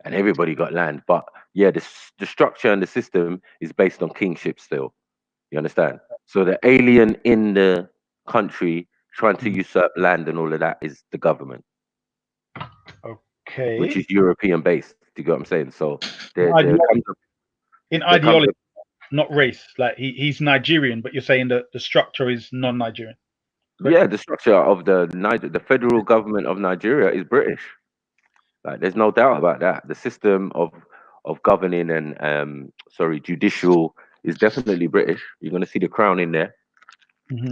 and everybody got land. But yeah, the structure and the system is based on kingship still. You understand? So the alien in the country trying to usurp land and all of that is the government, Okay. which is European based. Do you get what I'm saying? So there comes in there comes ideology, not race. Like he's Nigerian, but you're saying that the structure is non-Nigerian. yeah, the structure of the federal government of Nigeria is British. Like, there's no doubt about that. The system of governing and judicial is definitely British. You're gonna see the crown in there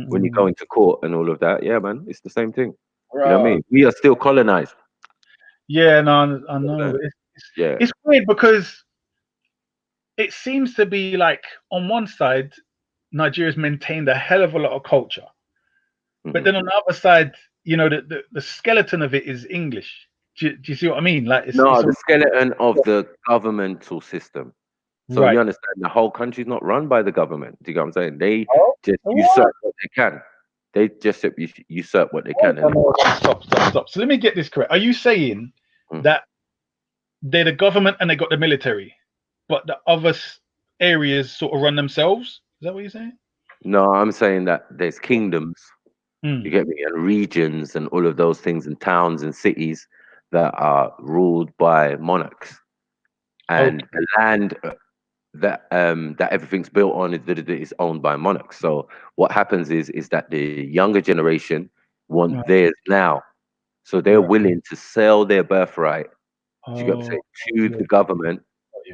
when you go into court and all of that. Yeah, man, it's the same thing. You know what I mean? We are still colonized. Yeah, no, I know. Yeah. It's weird because it seems to be like on one side, Nigeria's maintained a hell of a lot of culture, but then on the other side, you know, the skeleton of it is English. Do you see what I mean? Like, No, the skeleton of the governmental system. So Right. you understand, the whole country's not run by the government. Do you get what I'm saying? They just usurp what they can. They just usurp what they can. Stop. So let me get this correct. Are you saying that they're the government and they got the military, but the other areas sort of run themselves? Is that what you're saying? No, I'm saying that there's kingdoms, you get me, and regions and all of those things, and towns and cities that are ruled by monarchs, and the land that everything's built on is owned by monarchs. So what happens is that the younger generation want theirs now, so they're willing to sell their birthright Do you get what I'm Oh, saying? To yeah. the government.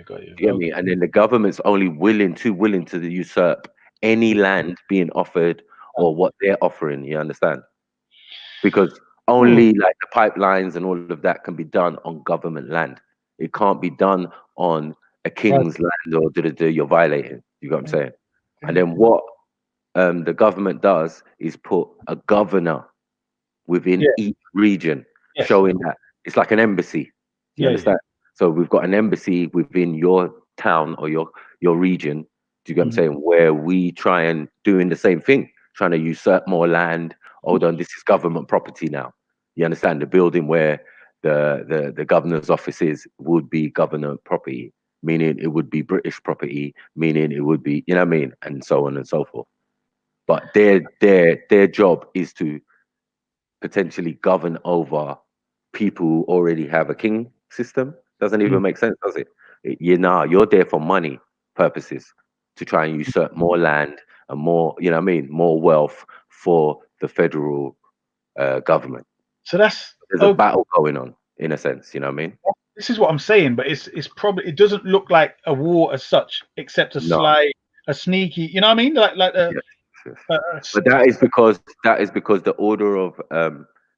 Got you. Do you get me? And then the government's only willing to usurp any land being offered or what they're offering. You understand? Because only like the pipelines and all of that can be done on government land. It can't be done on a king's land or you're violating. You got what I'm saying? And then what the government does is put a governor within each region, showing that it's like an embassy. Do you understand? So we've got an embassy within your town or your region. Do you get what I'm saying? Where we try and doing the same thing, trying to usurp more land. Hold on, this is government property now. You understand? The building where the governor's offices would be government property, meaning it would be British property, meaning it would be, you know what I mean, and so on and so forth. But their job is to potentially govern over people who already have a king system. Doesn't even make sense, does it? You're there for money purposes to try and usurp more land and more, you know what I mean, more wealth for the federal government. So there's a battle going on in a sense, you know what I mean? This is what I'm saying, but it's probably, it doesn't look like a war as such, except a sneaky, you know what I mean? Like but that is because the order of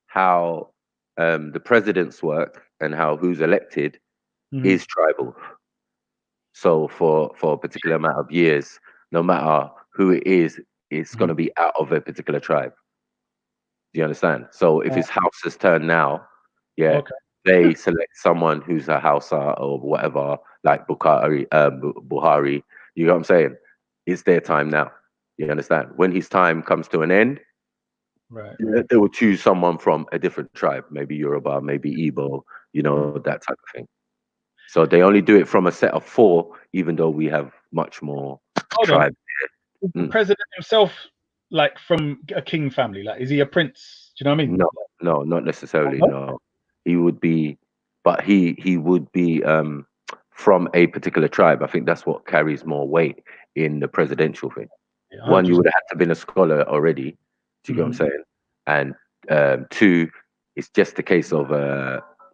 how the presidents work and how who's elected is tribal. So for a particular amount of years, no matter who it is, it's going to be out of a particular tribe. Do you understand? So if it's Hausa's turn now, they select someone who's a Hausa or whatever, like Buhari. You know what I'm saying? It's their time now. You understand? When his time comes to an end, they will choose someone from a different tribe, maybe Yoruba, maybe Igbo, you know, that type of thing. So they only do it from a set of 4, even though we have much more tribes. The president himself, like from a king family, like is he a prince? Do you know what I mean? No, not necessarily. No, he would be, but he would be from a particular tribe. I think that's what carries more weight in the presidential thing. One, you would have had to been a scholar already. Do you get what I'm saying? And 2, it's just a case of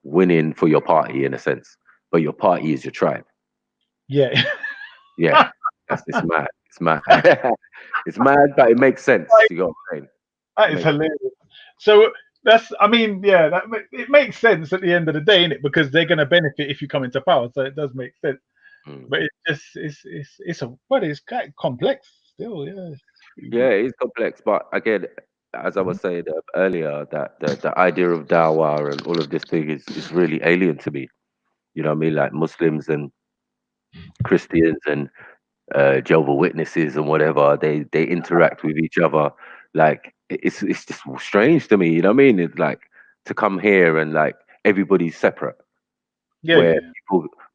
winning for your party in a sense, but your party is your tribe. Yeah. It's mad. It's mad. It's mad, but it makes sense. You got what I'm saying? That is hilarious. So that's, I mean, it makes sense at the end of the day, innit? Because they're going to benefit if you come into power. So it does make sense. But it's quite complex still. Yeah, it's complex. But again, as I was saying earlier, that the idea of dawah and all of this thing is really alien to me. You know what I mean? Like Muslims and Christians and Jehovah's Witnesses and whatever, they interact with each other. Like it's just strange to me. You know what I mean? It's like to come here and like everybody's separate. Where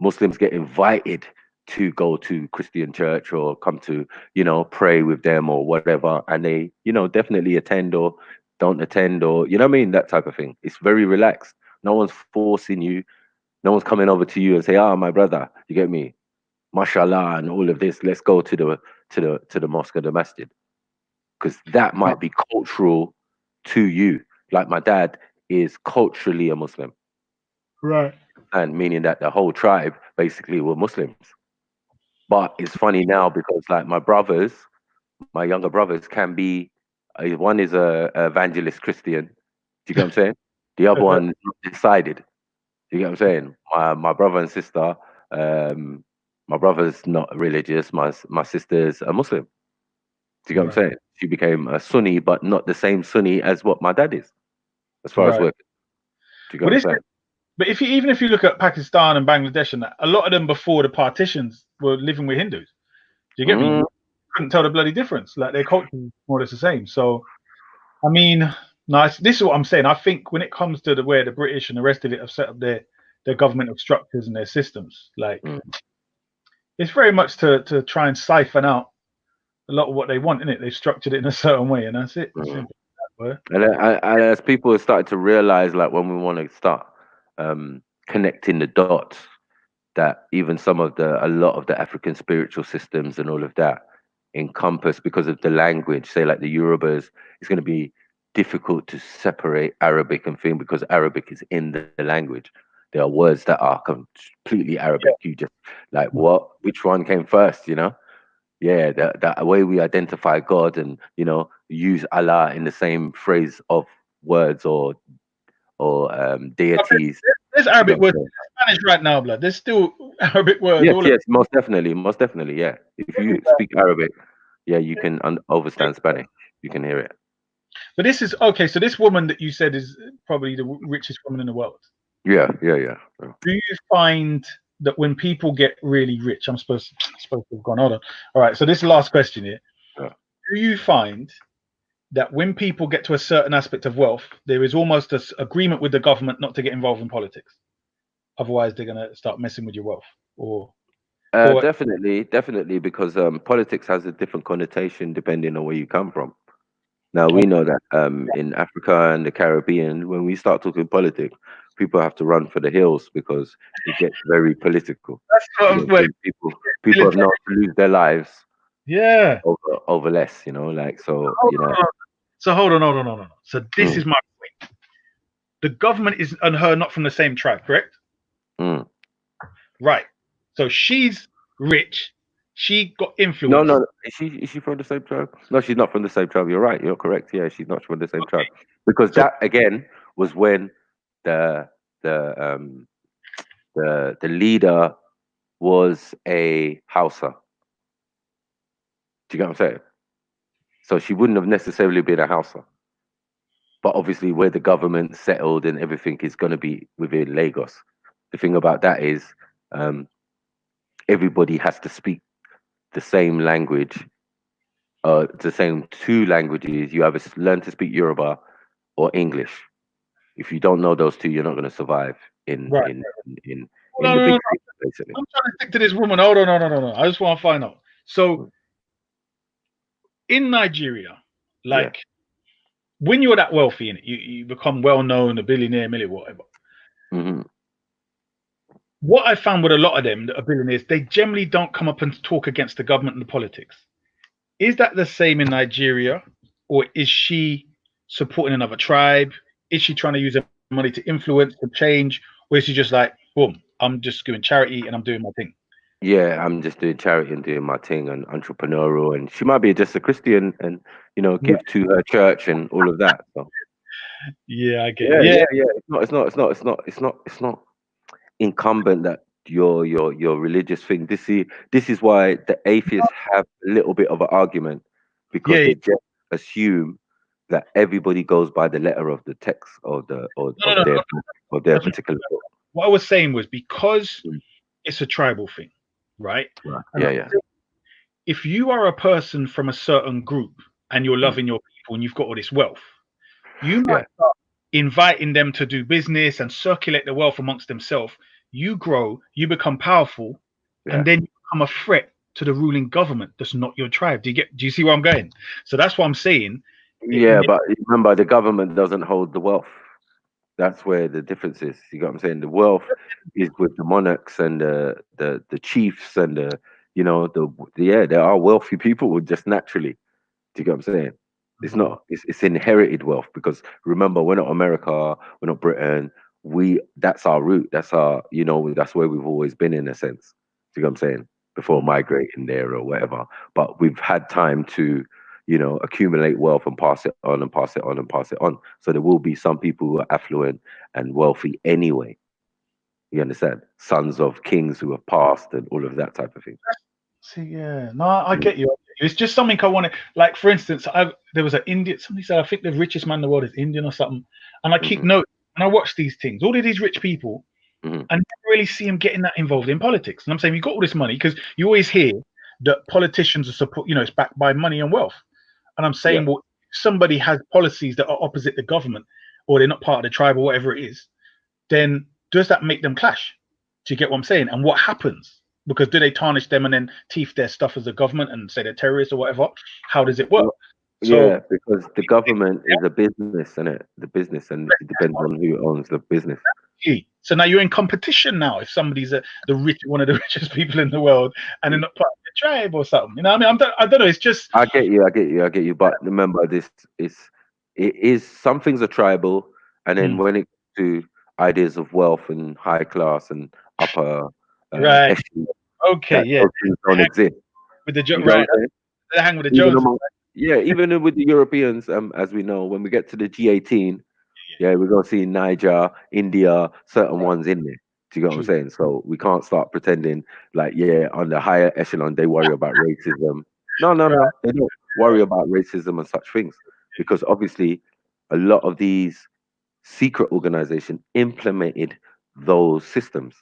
Muslims get invited to go to Christian church or come to, you know, pray with them or whatever, and they, you know, definitely attend or don't attend, or you know what I mean, that type of thing. It's very relaxed. No one's forcing you. No one's coming over to you and say, my brother, you get me, mashallah, and all of this. Let's go to the mosque or the masjid, because that might be cultural to you. Like my dad is culturally a Muslim, and meaning that the whole tribe basically were Muslims. But it's funny now because like my younger brothers can be, one is a evangelist Christian. Do you get what I'm saying? The other one decided. Do you get what I'm saying? My brother and sister, my brother's not religious. My sister's a Muslim. Do you get what I'm saying? She became a Sunni, but not the same Sunni as what my dad is, as far as work. Do you get what I'm saying? But even if you look at Pakistan and Bangladesh and that, a lot of them before the partitions were living with Hindus. Do you get me? You couldn't tell the bloody difference. Like their culture is more or less the same. So, I mean, nice. This is what I'm saying. I think when it comes to where the British and the rest of it have set up their governmental structures and their systems, like it's very much to try and siphon out a lot of what they want, isn't it? They've structured it in a certain way, and that's it. And as people have started to realize, like when we want to start connecting the dots, that even a lot of the African spiritual systems and all of that encompass, because of the language, say like the Yorubas, it's going to be difficult to separate Arabic and thing because Arabic is in the language. there are words that are completely Arabic. You just like, what? Which one came first? You know? Yeah, that way we identify God and, you know, use Allah in the same phrase of words or deities. There's Arabic words in Spanish right now, blood. There's still Arabic words. Yes, all yes, most definitely, yeah. If you speak Arabic, yeah, you can understand Spanish. You can hear it. But this is okay. So this woman that you said is probably the richest woman in the world. Yeah. Do you find that when people get really rich, I'm supposed to have gone on. All right. So this last question here. Yeah. Do you find that when people get to a certain aspect of wealth, there is almost an agreement with the government not to get involved in politics? Otherwise, they're gonna start messing with your wealth. Or definitely, because politics has a different connotation depending on where you come from. Now we know that in Africa and the Caribbean, when we start talking politics, people have to run for the hills because it gets very political. That's what people have not to lose their lives. Yeah. Over less, you know, like so. So hold on. So this is my point. The government is and her not from the same tribe, correct? Right. So she's rich. She got influence. No. Is she from the same tribe? No, she's not from the same tribe. You're right. You're correct. Yeah, she's not from the same tribe. Because that again was when the leader was a Hausa. Do you get what I'm saying? So she wouldn't have necessarily been a Hausa. But obviously where the government settled and everything is going to be within Lagos. The thing about that is everybody has to speak the same language, the same two languages. You either learn to speak Yoruba or English. If you don't know those two, you're not going to survive in the big city, basically. I'm trying to stick to this woman. Hold on. I just want to find out. So in Nigeria, like when you're that wealthy, you become well known, a billionaire, million, whatever. What I found with a lot of them that are billionaires, they generally don't come up and talk against the government and the politics. Is that the same in Nigeria, or is she supporting another tribe? Is she trying to use her money to influence, to change, or is she just like, boom, I'm just doing charity and I'm doing my thing? Yeah, I'm just doing charity and doing my thing and entrepreneurial, and she might be just a Christian and give to her church and all of that. So. Yeah, I get it. Yeah. It's not incumbent that your religious thing. This is why the atheists have a little bit of an argument because they just assume that everybody goes by the letter of the text of their particular book. What I was saying was because it's a tribal thing, right? Yeah. If you are a person from a certain group and you're loving your people and you've got all this wealth, you might start inviting them to do business and circulate the wealth amongst themselves. You grow, you become powerful, and then you become a threat to the ruling government that's not your tribe. Do you see where I'm going? So that's what I'm saying. Yeah, but remember, the government doesn't hold the wealth. That's where the difference is. You got what I'm saying? The wealth is with the monarchs and the chiefs and there are wealthy people just naturally. Do you get what I'm saying? It's not. It's inherited wealth because remember, we're not America, we're not Britain. That's our root. That's our. That's where we've always been in a sense. Do you get what I'm saying? Before migrating there or whatever, but we've had time to accumulate wealth and pass it on and pass it on and pass it on. So there will be some people who are affluent and wealthy anyway. You understand? Sons of kings who have passed and all of that type of thing. See, no, I get you. It's just something I want to, like, for instance, there was an Indian, somebody said, I think the richest man in the world is Indian or something. And I keep noting, and I watch these things, all of these rich people, and never really see them getting that involved in politics. And I'm saying, you got all this money, because you always hear that politicians are support, it's backed by money and wealth. And I'm saying, well, if somebody has policies that are opposite the government, or they're not part of the tribe or whatever it is, then does that make them clash? Do you get what I'm saying? And what happens? Because do they tarnish them and then teeth their stuff as a government and say they're terrorists or whatever? How does it work? Yeah, because the government is a business, isn't it? The business, and it depends on who owns the business. So now you're in competition now. If somebody's one of the richest people in the world and they're not part of the tribe or something, you know what I mean? I don't know. It's just. I get you. But remember, it is some things are tribal, and then when it to ideas of wealth and high class and upper Right. echelon, Okay. that Yeah. those things don't exist. With the You get what right. I'm saying? They hang with the Even Joneses. among, yeah, even with the Europeans, as we know, when we get to the G18, yeah, we're gonna see Niger, India, certain ones in there. Do you get what I'm True. saying? So we can't start pretending like, yeah, on the higher echelon they worry about racism. No, no, Right. no, they don't worry about racism and such things because obviously a lot of these secret organizations implemented those systems.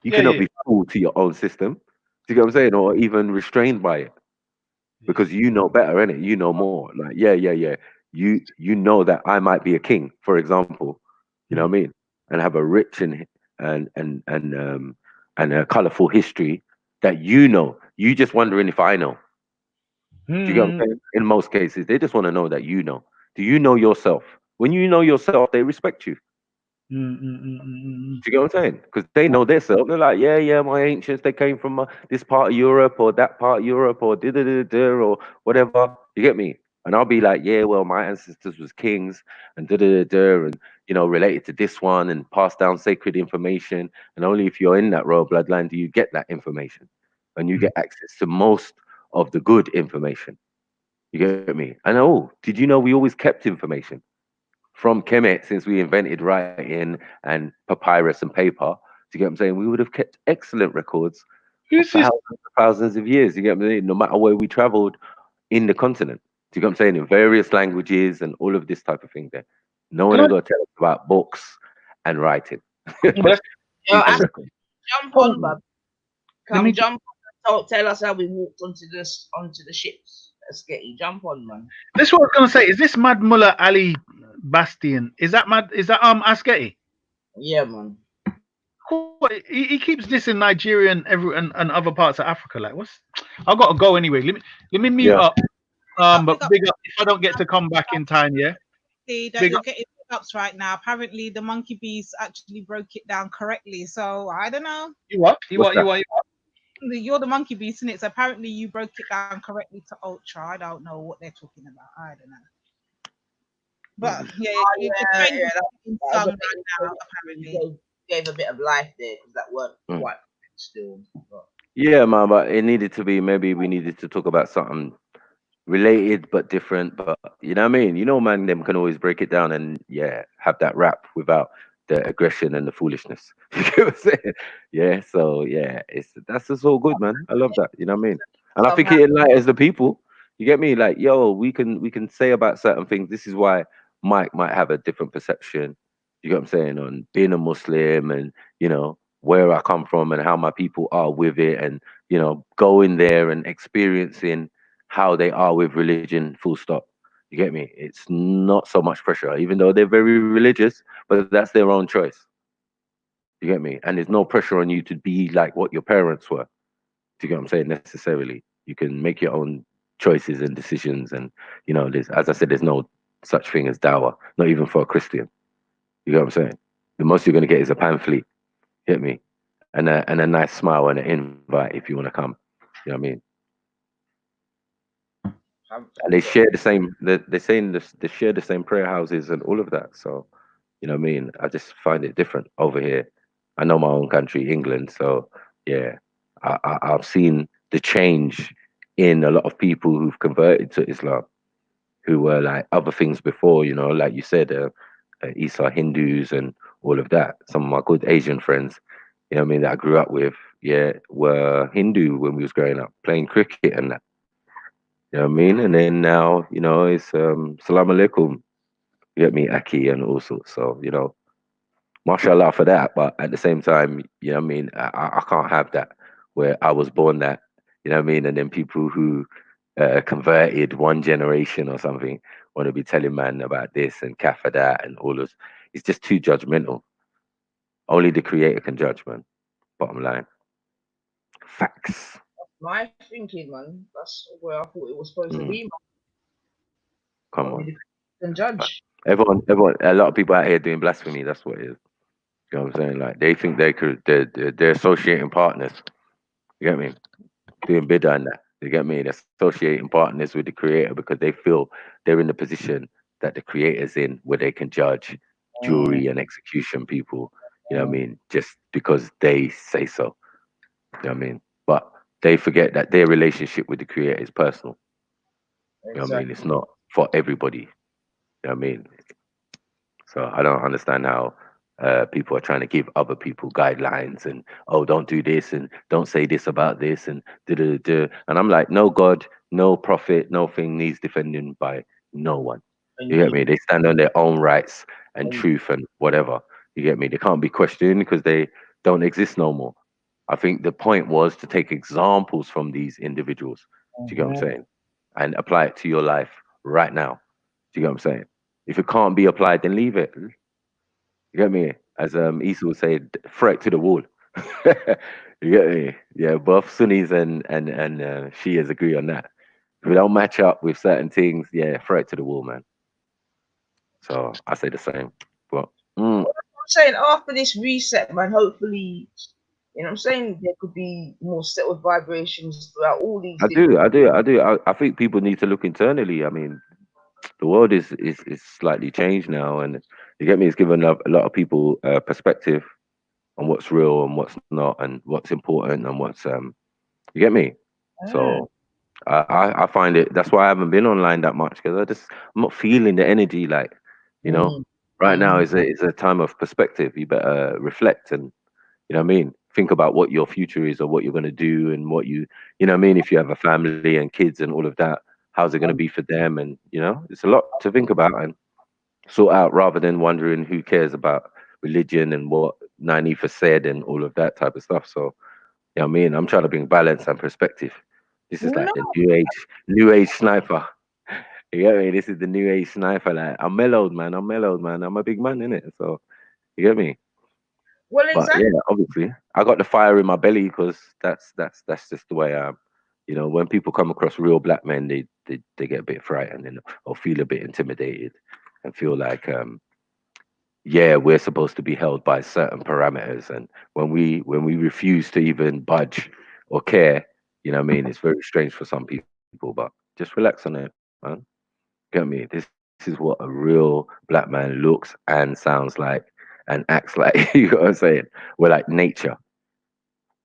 You Yeah. cannot Yeah. be fooled to your own system. Do you get what I'm saying? Or even restrained by it because you know better, innit? You know more. Like, yeah. You know that I might be a king, for example. You know what I mean? And have a rich and a colorful history that you know. You just wondering if I know. Do you get what I'm saying? In most cases, they just want to know that you know. Do you know yourself? When you know yourself, they respect you. Do you get what I'm saying? Because they know themselves. They're like, yeah, my ancients, they came from this part of Europe or that part of Europe or or whatever. You get me? And I'll be like, yeah, well, my ancestors was kings and and related to this one and passed down sacred information. And only if you're in that royal bloodline do you get that information, and you get access to most of the good information. You get me? And oh, did you know we always kept information? From Kemet, since we invented writing and papyrus and paper, do you get what I'm saying? We would have kept excellent records for Who's this? thousands of years. You get what I mean? No matter where we traveled in the continent. Do you get what I'm saying? In various languages and all of this type of thing there. No one Can I? ain't got to tell us about books and writing. Well, that's, Yo, Keeping Ask, records. jump on, bub. let me. Come jump on. Tell us how we walked onto the ships. Let's get you. Jump on, man. This is what I was gonna say. Is this Mad Mullah Ali Bastian? Is that Mad? Is that Asketi? Yeah, man. He keeps dissing Nigeria and and other parts of Africa. Like, what's? I gotta go anyway. Let me mute Yeah. up. But big up if I don't get to come back in time. Yeah. See that Big you're up. getting big ups right now. Apparently, the monkey beast actually broke it down correctly. So I don't know. You what? You What's what? You that? what? You what? You're the monkey beast, isn't it? So apparently, you broke it down correctly to Ultra. I don't know what they're talking about. I don't know. But yeah, the train is being That was sung a bit right now. Apparently. gave a bit of life there because that weren't Mm. quite still. But Yeah, man, but it needed to be, maybe we needed to talk about something related but different. But you know what I mean? You know, man, them can always break it down and yeah, have that rap without the aggression and the foolishness. You get what I'm saying? Yeah, so yeah, that's just all good, man. I love that. You know what I mean? And I think somehow, it enlightens the people. You get me? Like, yo, we can say about certain things. This is why Mike might have a different perception. You get what I'm saying on being a Muslim and where I come from and how my people are with it, and going there and experiencing how they are with religion, full stop. You get me? It's not so much pressure, even though they're very religious, but that's their own choice. You get me? And there's no pressure on you to be like what your parents were. Do you get what I'm saying? Necessarily. You can make your own choices and decisions. And, as I said, there's no such thing as dawah, not even for a Christian. You get what I'm saying? The most you're going to get is a pamphlet. Get me? And a nice smile and an invite if you want to come. You know what I mean? And they share the same. They're saying they share the same prayer houses and all of that. So you know what I mean. I just find it different over here. I know my own country, England. So yeah, I've seen the change in a lot of people who've converted to Islam, who were like other things before. Like you said, Isa Hindus and all of that. Some of my good Asian friends, what I mean, that I grew up with, yeah, were Hindu when we was growing up, playing cricket and that. You know what I mean? And then now, it's Salam Alaikum, you get me, Aki and all sorts. So, mashallah for that. But at the same time, you know what I mean? I can't have that where I was born that, you know what I mean? And then people who converted one generation or something want to be telling man about this and kafir that and all this. It's just too judgmental. Only the creator can judge, man. Bottom line. Facts. my thinking, man. That's where I thought it was supposed to be, man. Come Only on. the can judge. Everyone, a lot of people out here doing blasphemy. That's what it is. You know what I'm saying? Like they think they're associating partners. You get me? Doing bid'ah and that. You get me? They're associating partners with the creator because they feel they're in the position that the creator's in, where they can judge jury and execution people, you know what I mean, just because they say so. You know what I mean? But they forget that their relationship with the creator is personal. You know what I mean? It's not for everybody. You know what I mean? So I don't understand how people are trying to give other people guidelines and, oh, don't do this and don't say this about this and da da da. And I'm like, no God, no prophet, nothing needs defending by no one. You get me? They stand on their own rights and truth and whatever. You get me? They can't be questioned because they don't exist no more. I think the point was to take examples from these individuals. Do you get what I'm saying? And apply it to your life right now. Do you get what I'm saying? If it can't be applied, then leave it. You get me? As Issa would say, throw it to the wall. You get me? Yeah, both Sunnis and Shias agree on that. If we don't match up with certain things, yeah, throw it to the wall, man. So I say the same. But I'm saying after this reset, man, hopefully, you know what I'm saying, there could be more settled vibrations throughout all these. I think people need to look internally. I mean, the world is slightly changed now, and you get me. It's given a lot of people perspective on what's real and what's not, and what's important and what's you get me. So I find it. That's why I haven't been online that much, because I'm not feeling the energy. Like, you know, right now is a time of perspective. You better reflect and, you know what I mean, think about what your future is or what you're gonna do and what you know what I mean. If you have a family and kids and all of that, how's it gonna be for them? And you know, it's a lot to think about and sort out, rather than wondering who cares about religion and what Nanifa said and all of that type of stuff. So, you know what I mean? I'm trying to bring balance and perspective. This is like the new age sniper. You get me? This is the new age sniper. Like, I'm mellowed, man. I'm a big man, innit? So you get me? Well, But exactly. yeah, obviously, I got the fire in my belly because that's just the way I am. You know, when people come across real black men, they get a bit frightened and or feel a bit intimidated and feel like yeah, we're supposed to be held by certain parameters, and when we refuse to even budge or care, you know what I mean, it's very strange for some people. But just relax on it, man. Get me? This is what a real black man looks and sounds like and acts like. You know what I'm saying? We're like nature,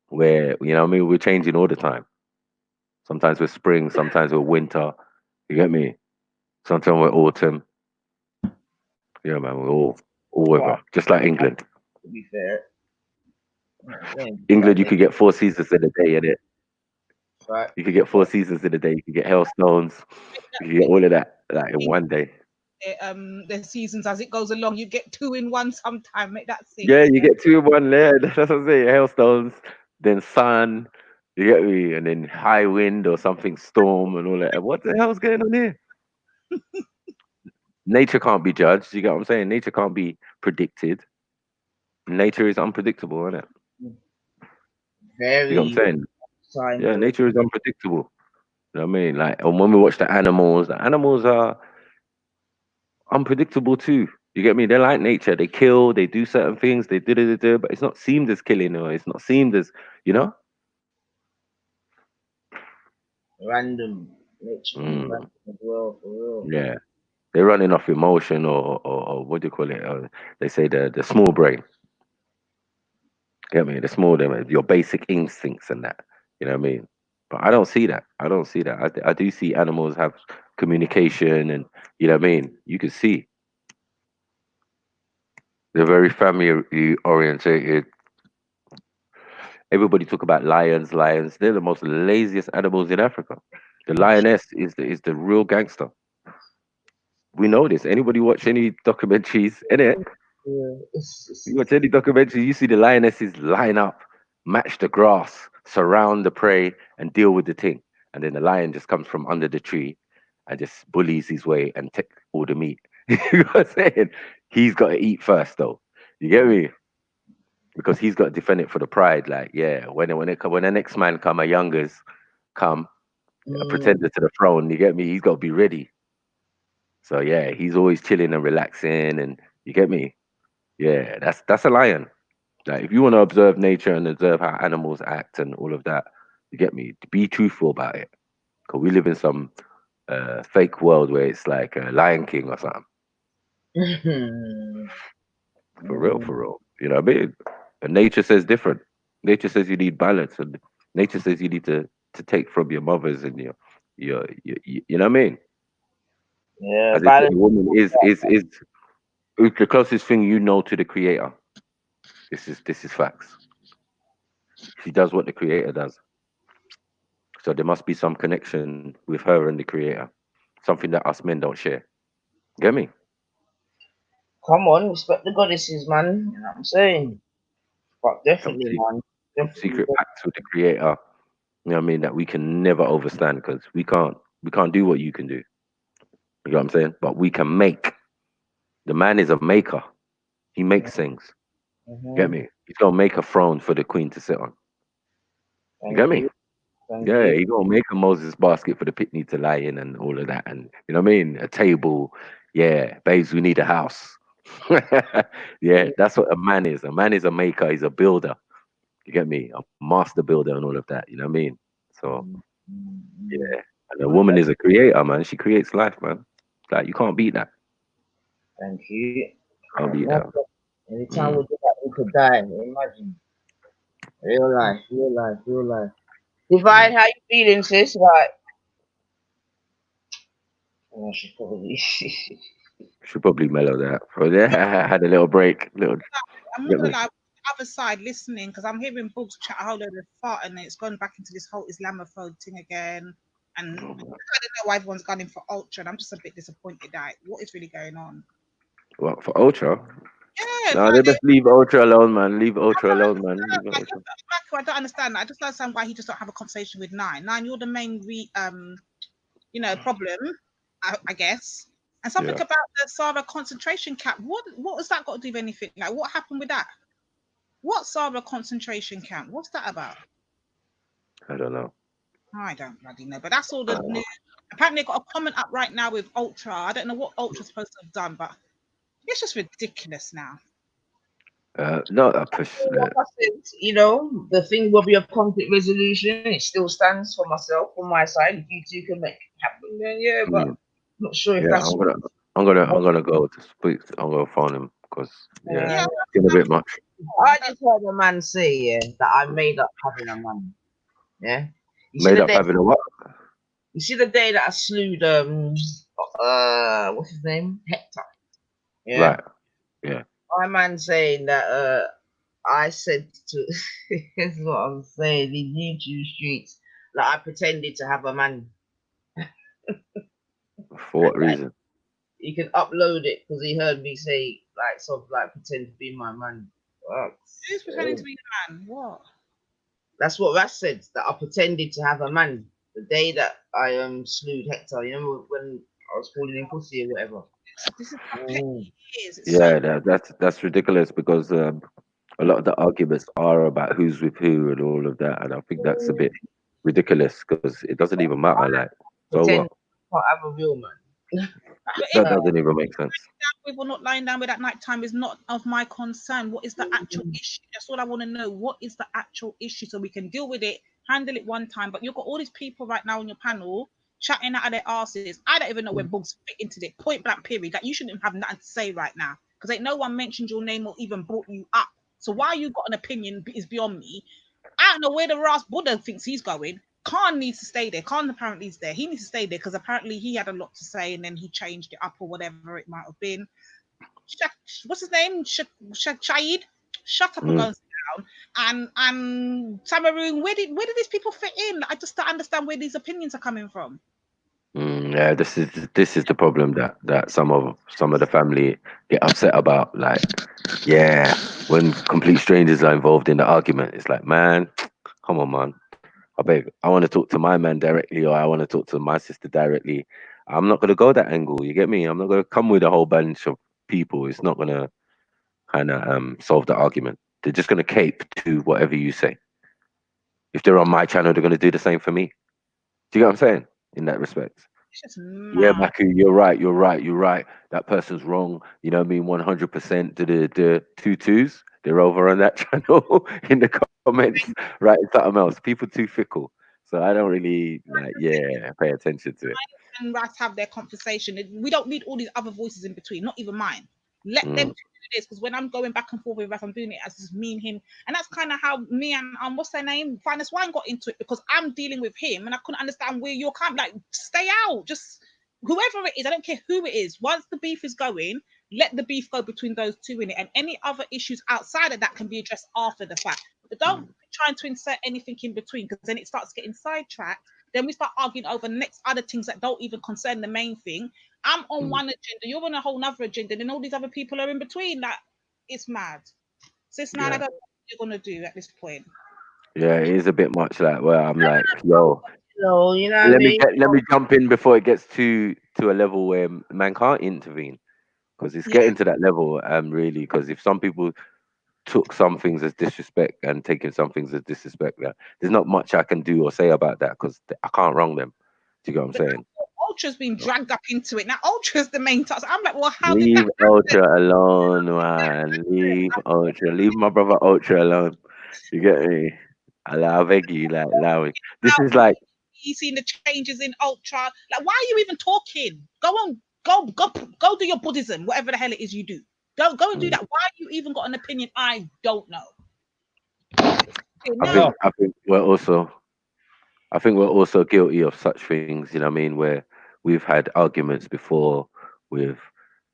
where, you know what I mean, we're changing all the time. Sometimes we're spring, sometimes we're winter. You get me? Sometimes we're autumn. Yeah, man, we're all weather, just like England. To be fair, England, you could get 4 seasons in a day, innit? right? You could get 4 seasons in a day. You could get hailstones. You could get all of that like in one day. The seasons as it goes along, you get 2 in 1 sometime. Make that sense. Yeah, you get 2 in 1 there. That's what I'm saying. Hailstones, then sun. You get me, and then high wind or something, storm, and all that. What the hell's going on here? Nature can't be judged. You get what I'm saying? Nature can't be predicted. Nature is unpredictable, isn't it? Very. You know what I'm saying? Yeah, nature is unpredictable. You know what I mean? Like, and when we watch the animals are unpredictable too. You get me? They're like nature. They kill, they do certain things, they do, but it's not seemed as killing, or it's not seemed as, you know? Random. Nature random as well, for real. Yeah. They're running off emotion or what do you call it? They say the small brain. Get me? The small, your basic instincts and that. You know what I mean? But I don't see that. I do see animals have communication, and you know what I mean? You can see they're very family orientated. Everybody talk about lions. Lions, they're the most laziest animals in Africa. The lioness is the real gangster. We know this. Anybody watch any documentaries, innit? Yeah, You watch any documentary, you see the lionesses line up, match the grass, surround the prey, and deal with the thing. And then the lion just comes from under the tree and just bullies his way and take all the meat. You know what I'm saying? He's got to eat first, though. You get me? Because he's got to defend it for the pride. Like, yeah, when the next man come, a youngers come, a pretender to the throne. You get me? He's got to be ready. So yeah, he's always chilling and relaxing, and you get me? Yeah, that's a lion. Like, if you want to observe nature and observe how animals act and all of that, you get me? Be truthful about it. Because we live in some fake world where it's like a Lion King or something. For real, for real. You know what I mean? And nature says different. Nature says you need balance, and nature says you need to take from your mothers and you know what I mean? Yeah, As they say, balance. the woman is the closest thing you know to the creator. This is facts. She does what the creator does. So there must be some connection with her and the creator. Something that us men don't share. Get me? Come on, respect the goddesses, man. You know what I'm saying? But Some definitely, man. some Definitely. secret pacts with the creator. You know what I mean? That we can never overstand because we can't do what you can do. You know what I'm saying? But we can make. The man is a maker. He makes things. Get Mm-hmm. me? He's gonna make a throne for the queen to sit on. You Thank get me? you. Thank Yeah, you. he gonna make a Moses basket for the picnic to lie in and all of that, and you know what I mean? A table. Yeah, babes, we need a house. Yeah, that's what a man is. A man is a maker. He's a builder. You get me? A master builder and all of that. You know what I mean? So Mm-hmm. yeah, and a woman is a creator, man. She creates life, man. Like you can't beat that. Thank you. Can't beat No that. problem. Anytime Mm. we do that, we could die. Imagine. Real life, real life, real life. Divine, how you feeling, sis? Right. Oh, she's probably. Should probably mellow that. But yeah, I had a little break. Little, I'm not get gonna me? lie, the other side listening because I'm hearing Books chat a whole load of fart and it's gone back into this whole Islamophone thing again. And I don't know why everyone's gone in for Ultra, and I'm just a bit disappointed at what is really going on. What for Ultra? Yeah, No, like they best leave Ultra alone, man. Leave Ultra alone, man. Leave like Ultra. I don't understand that. I just don't understand why he just don't have a conversation with Nine. Nine, you're the main problem, I guess. And something Yeah, about the Sarah concentration camp. What has that got to do with anything? Like, what happened with that? What Sarah concentration camp? What's that about? I don't know. I don't bloody know. But that's all the news. Apparently, they got a comment up right now with Ultra. I don't know what Ultra's supposed to have done, but it's just ridiculous now. No, I push. Like I said, the thing will be a conflict resolution. It still stands for myself, on my side. If you two can make it happen, then yeah, but Mm, not sure if yeah, that's. I'm gonna go to speak. I'm gonna phone him because yeah, Yeah, it's getting a bit much. I just heard a man say, yeah, that I made up having a man. Yeah. You see Made the up day having a what? you see the day that I slewed what's his name? Hector. Yeah. Right. Yeah. My man saying that I said to this is what I'm saying, these YouTube streets, that I pretended to have a man. For what reason? He can upload it because he heard me say like something like pretend to be my man. who's pretending to be a man? What? That's what Ras said, that I pretended to have a man the day that I slewed Hector. You know when I was calling him pussy or whatever. This is how petty Mm. he is. It's Yeah, so that's ridiculous because a lot of the arguments are about who's with who and all of that, and I think that's a bit ridiculous because it doesn't even matter. Like, so Pretend what? I can't have a real man. But if That doesn't even make sense. with or not lying down with at night time is not of my concern. What is the actual issue? That's all I want to know. What is the actual issue so we can deal with it, handle it one time? But you've got all these people right now on your panel chatting out of their asses. I don't even know where Bugs fit into it. Point blank period. Like you shouldn't have nothing to say right now because ain't no one mentioned your name or even brought you up. So why you got an opinion is beyond me. I don't know where the Ras Buddha thinks he's going. Khan needs to stay there. Khan apparently is there. He needs to stay there because apparently he had a lot to say and then he changed it up or whatever it might have been. What's his name? Shahid. Shut up and go and sit down. And Samaroon, where did these people fit in? I just don't understand where these opinions are coming from. Yeah, this is the problem that some of the family get upset about. Like, yeah, when complete strangers are involved in the argument, it's like, man, come on, man. I beg, I want to talk to my man directly, or I want to talk to my sister directly. I'm not gonna go that angle. You get me? I'm not gonna come with a whole bunch of people. It's not gonna kind of solve the argument. They're just gonna cape to whatever you say. If they're on my channel, they're gonna do the same for me. Do you get what I'm saying? In that respect. It's just Yeah, mad. Maku, you're right. You're right. You're right. That person's wrong. You know what I mean? 100%. The tutus, they're over on that channel in the comments, right? Something else. People too fickle. So I don't really pay attention to it. And Ras have their conversation. We don't need all these other voices in between, not even mine. Let them do this, because when I'm going back and forth with Raf, I'm doing it as just me and him, and that's kind of how me and what's her name, Finest Wine, got into it, because I'm dealing with him and I couldn't understand where you're coming. Like, stay out, just whoever it is, I don't care who it is. Once the beef is going, let the beef go between those two in it, and any other issues outside of that can be addressed after the fact. But don't be trying to insert anything in between, because then it starts getting sidetracked. Then we start arguing over next other things that don't even concern the main thing. I'm on one agenda, you're on a whole other agenda, and then all these other people are in between. Like, it's mad. So it's not, I don't know what you're gonna do at this point. Yeah, it is a bit much. Like, where I'm like, yo, No, you know what I mean? let me jump in before it gets to a level where man can't intervene, because it's getting to that level. Really, because if some people took some things as disrespect and taking some things as disrespect, that there's not much I can do or say about that, because I can't wrong them. Do you get what I'm saying? Ultra's been dragged up into it. Now Ultra's the main task. I'm like, well, how did Leave that Ultra alone, man. Leave Ultra. Leave my brother Ultra alone. You get me? I beg you, like, allow me. This is like, you seen the changes in Ultra? Like, why are you even talking? Go on, go do your Buddhism, whatever the hell it is you do. Go and do that. Why you even got an opinion? I don't know. I think we're also guilty of such things, you know what I mean, where we've had arguments before with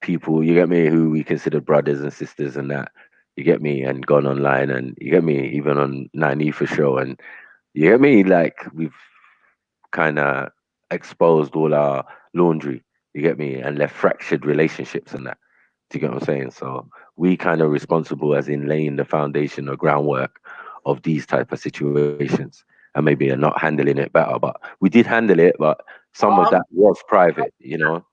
people, you get me, who we consider brothers and sisters and that, you get me, and gone online, and you get me, even on 90 for sure, and you get me, like, we've kind of exposed all our laundry, you get me, and left fractured relationships and that. Do you get what I'm saying? So we kind of responsible as in laying the foundation or groundwork of these type of situations, and maybe are not handling it better. But we did handle it, but some of that was private, you know.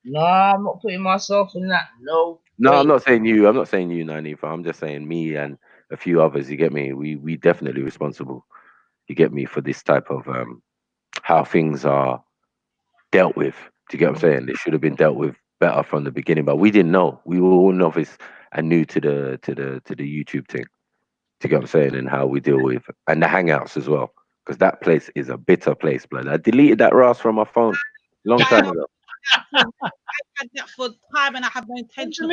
No, I'm not putting myself in that. No. No, I'm not saying you. I'm not saying you, Nanifa. I'm just saying me and a few others. You get me? We definitely responsible. You get me, for this type of how things are dealt with. Do you get what I'm saying? They should have been dealt with better from the beginning, but we didn't know. We were all novice and new to the YouTube thing. Do you get what I'm saying? And how we deal with, and the hangouts as well, because that place is a bitter place, blood. I deleted that Ras from my phone long time ago. I had that for time, and I have no intention.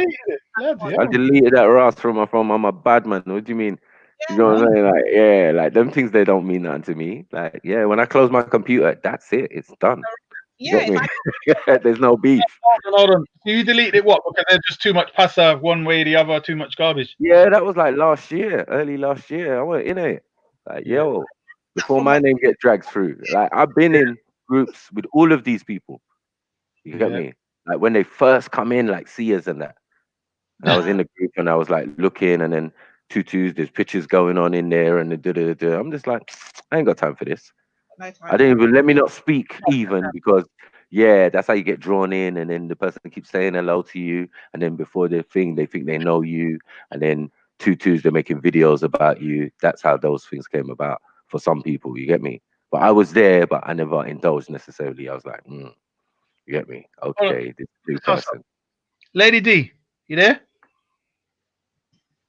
I deleted that Ras from my phone. I'm a bad man. What do you mean? You know what I'm saying? Like, yeah, like them things, they don't mean nothing to me. Like, yeah, when I close my computer, that's it. It's done. Yeah, there's no beef. Hold on. You deleted it what? Because there's just too much passa one way or the other, too much garbage. Yeah, that was like last year, early last year. I went in it. Like, yo, before my name get dragged through. Like, I've been in groups with all of these people. You get me? Like, when they first come in, like seers and that. And I was in the group and I was like looking, and then there's pictures going on in there, and the I'm just like, I ain't got time for this. I didn't even let me not speak even, because that's how you get drawn in, and then the person keeps saying hello to you, and then before they think they know you, and then they're making videos about you. That's how those things came about for some people. You get me? But I was there, but I never indulged necessarily. I was like, you get me? Okay, this new person. Lady D, you there?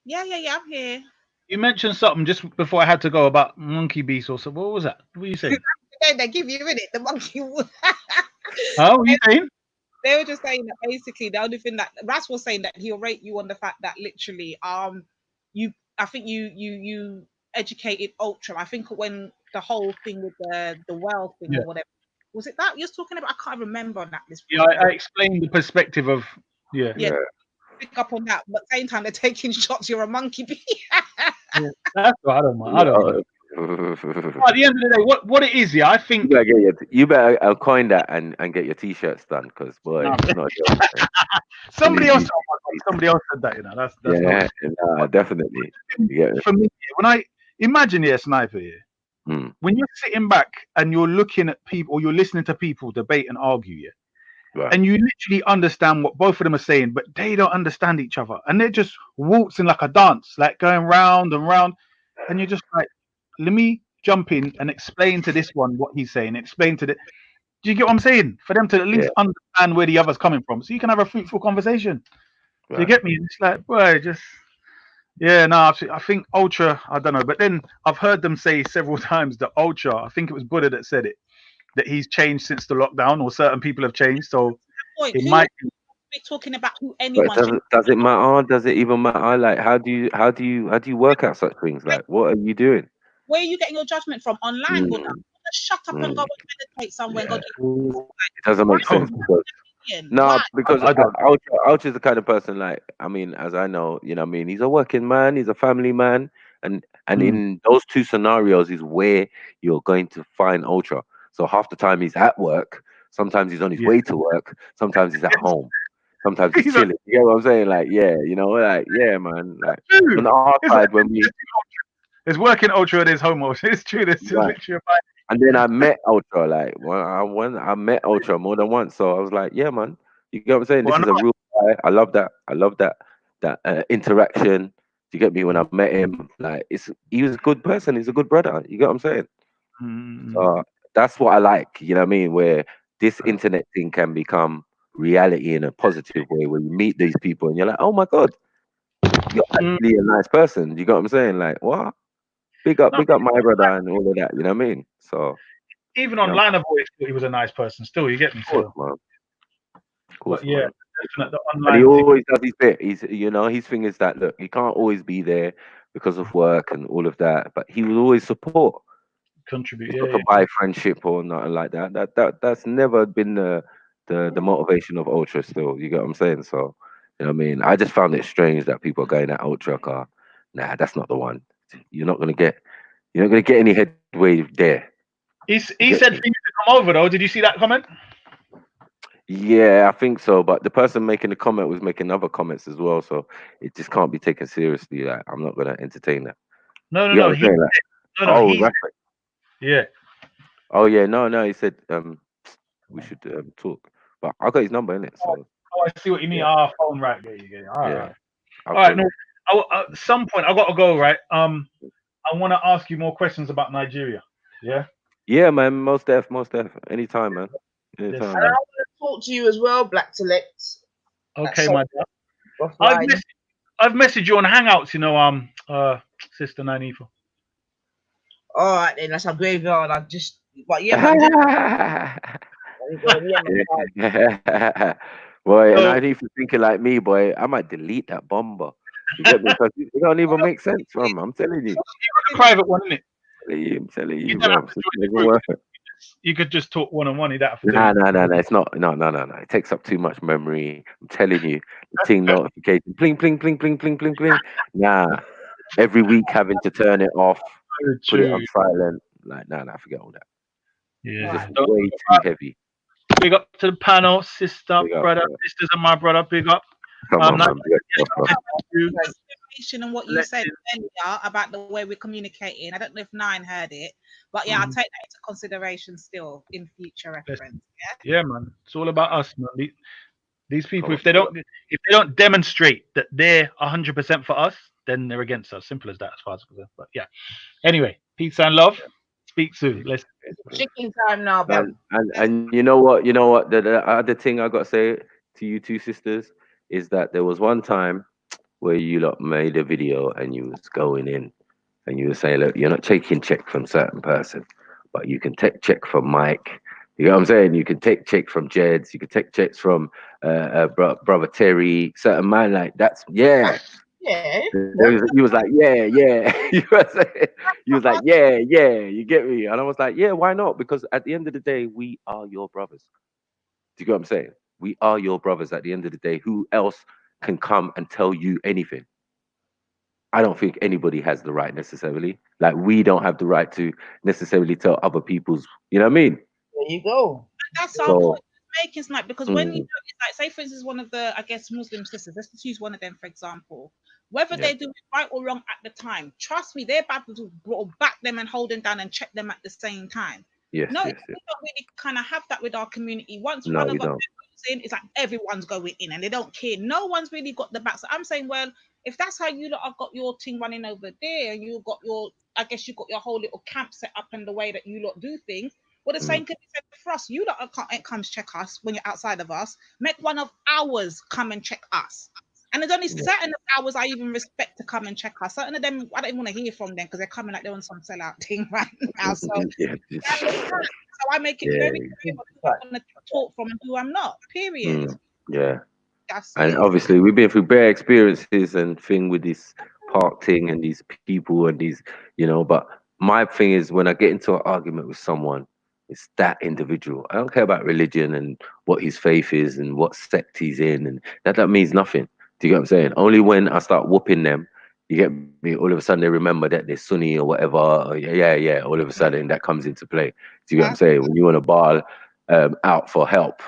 Yeah, I'm here. You mentioned something just before I had to go about monkey beast or something. What was that? What were you saying? They give you in it, the monkey. What are you saying? They were just saying that basically the only thing that Ras was saying, that he'll rate you on the fact that literally, I think you educated Ultra. I think when the whole thing with the well thing or whatever, was it that you're talking about? I can't remember on that. I explained the perspective of pick up on that, but at the same time they're taking shots. You're a monkey bee. That's what I don't mind. I don't. At the end of the day, what it is, I think you better coin that and get your t-shirts done, because boy, it's not somebody else said that. You know, that's definitely. For me, when I imagine Sniper here, when you're sitting back and you're looking at people, or you're listening to people debate and argue, and you literally understand what both of them are saying, but they don't understand each other, and they're just waltzing like a dance, like going round and round, and you're just like, let me jump in and explain to this one what he's saying, explain to the. Do you get what I'm saying? For them to at least understand where the other's coming from, so you can have a fruitful conversation. Do you get me? It's like, boy, just I think Ultra, I don't know, but then I've heard them say several times that Ultra, I think it was Buddha that said it, that he's changed since the lockdown, or certain people have changed. So it might be. We're talking about who But anyone should. does it matter? Does it even matter? Like, how do you work out such things? Like, what are you doing? Where are you getting your judgment from? Online, Buddha? Mm, Just shut up and go mm, and meditate somewhere and go yeah, do it doesn't make sense because no, why? because I don't. Ultra is the kind of person, like, I mean, as I know, you know what I mean, he's a working man, he's a family man, and Mm. in those two scenarios is where you're going to find Ultra. So half the time he's at work, sometimes he's on his Yeah. way to work, sometimes he's at home, sometimes he's He's a- chilling. You get what I'm saying? Like, yeah, you know, like, yeah, man. Like True. on our It's side when we There's working Ultra and there's homo. It's true. There's right. literally a And then I met Ultra, like I met Ultra more than once. So I was like, yeah, man. You get what I'm saying? This Well, is a real guy. I love that. I love that interaction. You get me? When I met him, like he was a good person. He's a good brother. You get what I'm saying? So that's what I like. You know what I mean? Where this internet thing can become reality in a positive way, where you meet these people and you're like, oh my god, you're actually a nice person. You get what I'm saying? Like, what? Big up my brother and all of that. You know what I mean? So. even Yeah, online, I've always thought he was a nice person. Still, you get me? of course, So, man. Of course, but yeah, man. definitely the And he online thing always does his bit. He's, you know, his thing is that look, he can't always be there because of work and all of that, but he will always support. contribute. It's Yeah, not to buy friendship or nothing like that. That's never been the motivation of Ultra. Still, you get what I'm saying? So, you know what I mean? I just found it strange that people are going at Ultra car. Nah, that's not the one. You're not gonna get any headway there. He You said get for me? you to come over though. Did you see that comment? Yeah, I think so. But the person making the comment was making other comments as well, so it just can't be taken seriously. Like, I'm not gonna entertain that. No, no, You get no. what I'm saying? Like, No, no. oh, He's right. yeah. Oh yeah, no. He said we should talk, but I got his number in it, so Oh, I see what you mean. yeah, Ah, phone right there. You get it. All right, yeah. I'll all right. call No, him. at some point I got to go. Right. I want to ask you more questions about Nigeria. Yeah. Yeah, man. Most def. Anytime, man. Yes, Anytime, And I man. want to talk to you as well, Black Select. Okay, my dear. Offline. I've messaged you on Hangouts. You know, Sister Nanifa. All right, then that's a graveyard. But yeah, man. Boy, and So, I need to thinking like me, boy. I might delete that bomber. You get me? Because it don't even make sense, fam. I'm telling you. private one, innit? I'm telling You you, don't bro. have to join the group. You could just talk one on one. You don't have to do Nah, it. it's not. No. It takes up too much memory. I'm telling you. The thing notification, bling, bling, bling, bling, bling, bling, bling. Nah. Every week having to turn it off, put it on silent. Like, nah, forget all that. Yeah. It's just way too heavy. Big up to the panel, sister, Big up, brother, yeah. sisters, and my brother. Big up. Come on, man. Big up, bro. Information and what you said earlier about the way we're communicating. I don't know if Nine heard it, but yeah, I'll take that into consideration still in future reference. Yeah, man. It's all about us, man. These people, if they don't demonstrate that they're 100% for us, then they're against us. Simple as that, as far as I'm concerned. But yeah. Anyway, peace and love. Speak soon. Let's. Chicken time now, bro. And you know what? The other thing I got to say to you two sisters is that there was one time where you lot made a video and you was going in and you were saying, look, you're not taking check from certain person, but you can take check from Mike. You know what I'm saying? You can take check from Jeds. You can take checks from brother Terry. Certain man like that's Yeah. He was like, yeah. You was like, yeah. You get me? And I was like, yeah, why not? Because at the end of the day, we are your brothers. Do you get what I'm saying? We are your brothers at the end of the day. Who else can come and tell you anything? I don't think anybody has the right necessarily. Like, we don't have the right to necessarily tell other people's, you know what I mean? There you go. That's our point making, like, because when you like, say for instance, one of the, I guess, Muslim sisters, let's just use one of them for example, whether they do it right or wrong at the time, trust me, their Bibles will back them and hold them down and check them at the same time. We don't really kind of have that with our community. Once one of us goes in, it's like everyone's going in and they don't care. No one's really got the back. So I'm saying, well, if that's how you lot have got your thing running over there, and you got your, I guess you got your whole little camp set up and the way that you lot do things, well, the same can be said for us. You lot comes check us when you're outside of us. Make one of ours come and check us. And there's only certain hours I even respect to come and check us. Certain of them, I don't even want to hear from them because they're coming like they're on some sellout thing right now. So, so I make it very clear who I'm going to talk from and who I'm not, period. Yeah. That's And it. obviously, we've been through bare experiences and thing with this park thing and these people and these, But my thing is, when I get into an argument with someone, it's that individual. I don't care about religion and what his faith is and what sect he's in, and that means nothing. Do you get what I'm saying? Only when I start whooping them, you get me. All of a sudden, they remember that they're Sunni or whatever. Or yeah. All of a sudden, that comes into play. Do you get what I'm saying? When you want to bar out for help,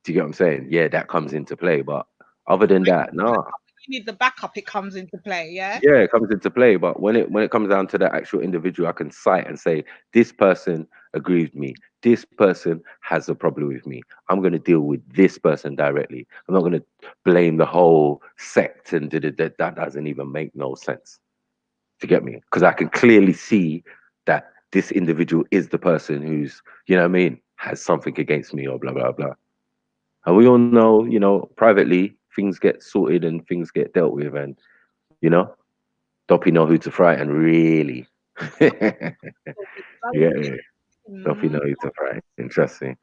do you get what I'm saying? Yeah, that comes into play, but other than that, no. You need the backup. It comes into play. Yeah. Yeah, it comes into play. But when it comes down to the actual individual, I can cite and say, this person agrees with me. This person has a problem with me. I'm going to deal with this person directly. I'm not going to blame the whole sect and that doesn't even make no sense. To get me? Because I can clearly see that this individual is the person who's, has something against me or blah, blah, blah. And we all know, privately, things get sorted and things get dealt with. And, Doppy know who to frighten, really. Yeah, Doppy know who to frighten. Interesting.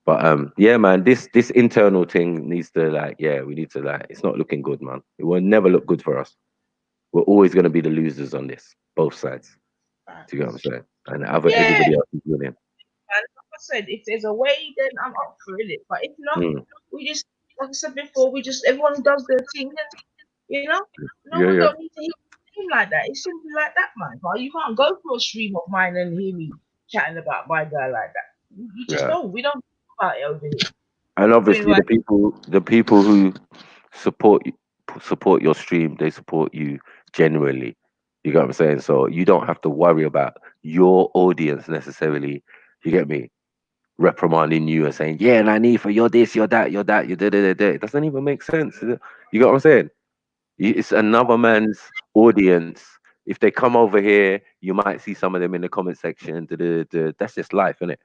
But yeah, man, this internal thing needs to we need to it's not looking good, man. It will never look good for us. We're always gonna be the losers on this, both sides. Do you get what I'm saying? And everybody else is winning. And like I said, if there's a way, then I'm up for it. But if not, we just, like I said before, everyone does their thing, and no one don't need to hear him like that. It's simply like that, man. But you can't go through a stream of mine and hear me chatting about my guy like that. You just don't. We don't talk about it over here. And obviously, the people who support your stream, they support you genuinely. You get what I'm saying? So you don't have to worry about your audience necessarily. You get me? Reprimanding you and saying, "Yeah, Nanifa, you're this, you're that, you're that, you da da da." It doesn't even make sense. You get what I'm saying? It's another man's audience. If they come over here, you might see some of them in the comment section. That's just life, isn't it?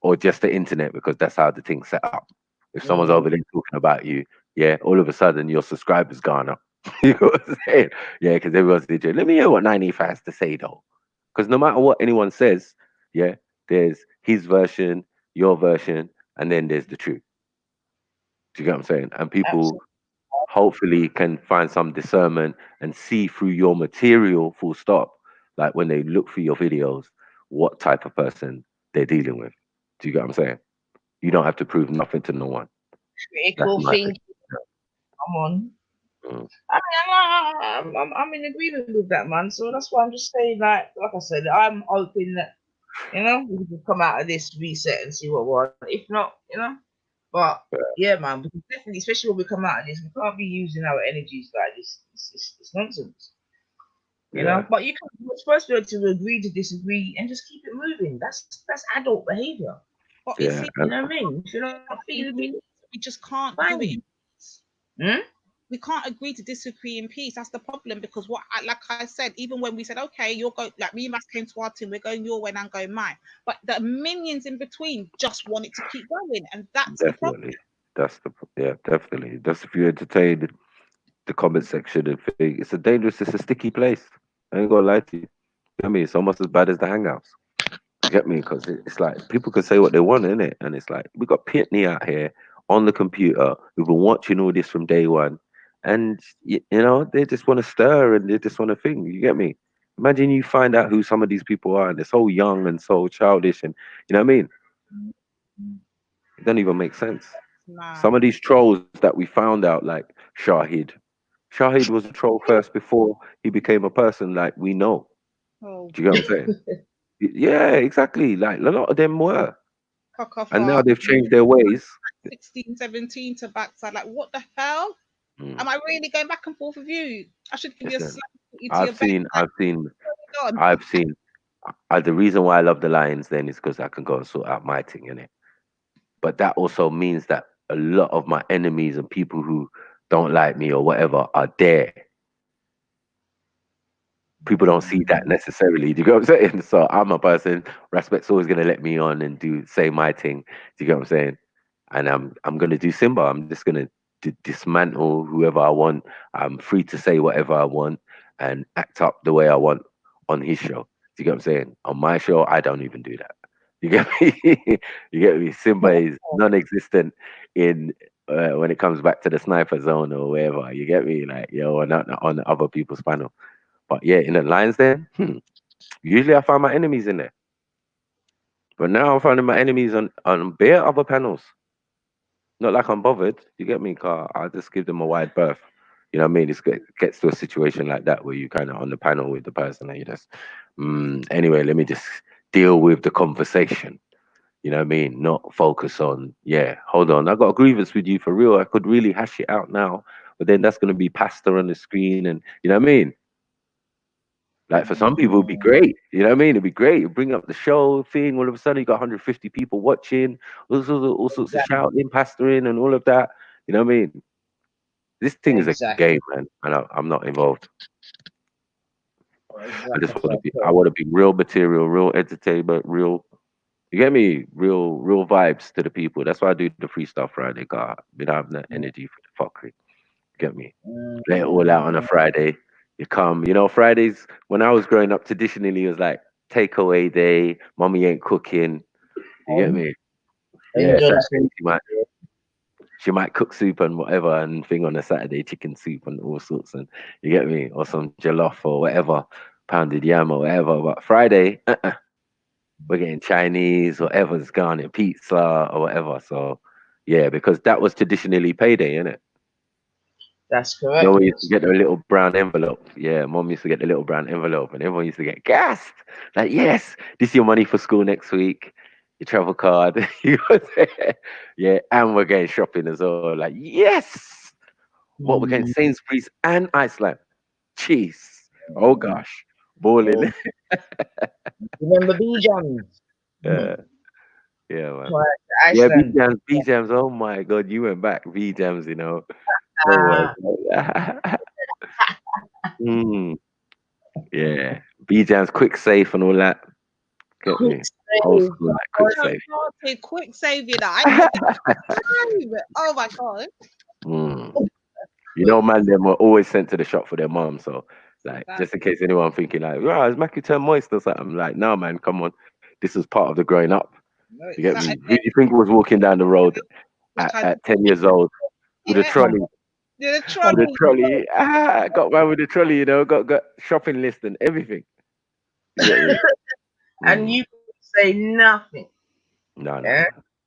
Or just the internet, because that's how the thing's set up. If someone's over there talking about you, all of a sudden your subscribers gone up. You know what I'm saying? Yeah, because everyone's thinking, let me hear what 95 has to say though. Because no matter what anyone says, there's his version, your version, and then there's the truth. Do you get what I'm saying? And people hopefully can find some discernment and see through your material, full stop. Like when they look through your videos, what type of person they're dealing with. Do you get what I'm saying? You don't have to prove nothing to no one. Critical thinking. Come on. I mean, I'm in agreement with that, man. So that's why I'm just saying, like I said, I'm hoping that we can come out of this reset and see what we want. If not, but yeah, man, because definitely, especially when we come out of this, we can't be using our energies like this. It's nonsense. You know, but you're supposed to be able to agree to disagree and just keep it moving. That's adult behavior. But you see, you know what I mean? If you're not feeling me, we just can't do it in peace. We can't agree to disagree in peace. That's the problem, because like I said, even when we said, okay, you're going, like me and Max came to our team, we're going your way and I'm going mine. But the minions in between just want it to keep going, and that's the problem. Definitely. That's if you entertain the comment section and think it's a sticky place. I ain't gonna lie to you. I mean, it's almost as bad as the hangouts. You get me? Because it's like people can say what they want, innit? And it's like we got Pitney out here on the computer who've been watching all this from day one, and they just want to stir and they just want to think. You get me? Imagine you find out who some of these people are, and they're so young and so childish, and you know what I mean? It doesn't even make sense. Nah. Some of these trolls that we found out, like Shahid was a troll first before he became a person like we know. Do you get what I'm saying? Yeah, exactly. Like a lot of them were. And now they've changed their ways. 16, 17 to backside. Like, what the hell? Am I really going back and forth with you? I should give you a slap. I've seen. The reason why I love the Lions then is because I can go and sort out my thing, innit? But that also means that a lot of my enemies and people who don't like me or whatever are there. People don't see that necessarily. Do you get what I'm saying? So I'm a person, respect's always gonna let me on and say my thing. Do you get what I'm saying? And I'm gonna do Simba. I'm just gonna dismantle whoever I want. I'm free to say whatever I want and act up the way I want on his show. Do you get what I'm saying? On my show, I don't even do that. You get me? You get me? Simba is non-existent in when it comes back to the sniper zone or wherever. You get me? Like, yo, or not on the other people's panel. But yeah, in the lines there, usually I find my enemies in there. But now I'm finding my enemies on bare other panels. Not like I'm bothered. You get me? Car. I just give them a wide berth. You know what I mean? It gets to a situation like that where you kind of on the panel with the person and you just, anyway, let me just deal with the conversation. You know what I mean? Not focus on, yeah, hold on, I got a grievance with you for real. I could really hash it out now, but then that's going to be pasta on the screen. And you know what I mean? Like for some people, it'd be great. You know what I mean? It'd be great. You bring up the show thing. All of a sudden, you got 150 people watching, all sorts of shouting, pastoring, and all of that. You know what I mean? This thing is a game, man, and I'm not involved. I just want to be. I want to be real material, real entertainment, real. You get me? Real vibes to the people. That's why I do the Freestyle Friday. God, been having that energy for the fuckery. Get me? Lay it all out on a Friday. You come. You know, Fridays when I was growing up, traditionally it was like takeaway day. Mommy ain't cooking. You get me? Yeah, Saturday she might cook soup and whatever and thing on a Saturday, chicken soup and all sorts, and you get me, or some jollof or whatever, pounded yam or whatever. But Friday, we're getting Chinese, whatever's gone, in pizza or whatever. So yeah, because that was traditionally payday, innit? That's correct. You know, we used to get a little brown envelope. Yeah, mom used to get the little brown envelope, and everyone used to get gassed. Like, yes, this is your money for school next week, your travel card. Yeah, and we're going shopping as well. Like, yes, what we're getting Sainsbury's and Iceland. Jeez, oh gosh, balling. Remember B-Jams? Yeah, man. Right, Yeah, Iceland. B-Jams. Oh my God, you went back. B-Jams, you know. Oh my God. Yeah, B-Jams, quick safe and all that. Get Quick me? Old save. school, like quick So safe. started quick save, you know. I know. Oh my god. You know, man, them were always sent to the shop for their mom. So, like, just in case anyone thinking like, "Wow, is Mackie turn moist or something?" I'm like, no, man, come on. This was part of the growing up. You get me? Who do you think was walking down the road at 10 years old with a trolley? The With a trolley. Got man with a trolley, you know, got shopping list and everything. You get me? And you say nothing. No.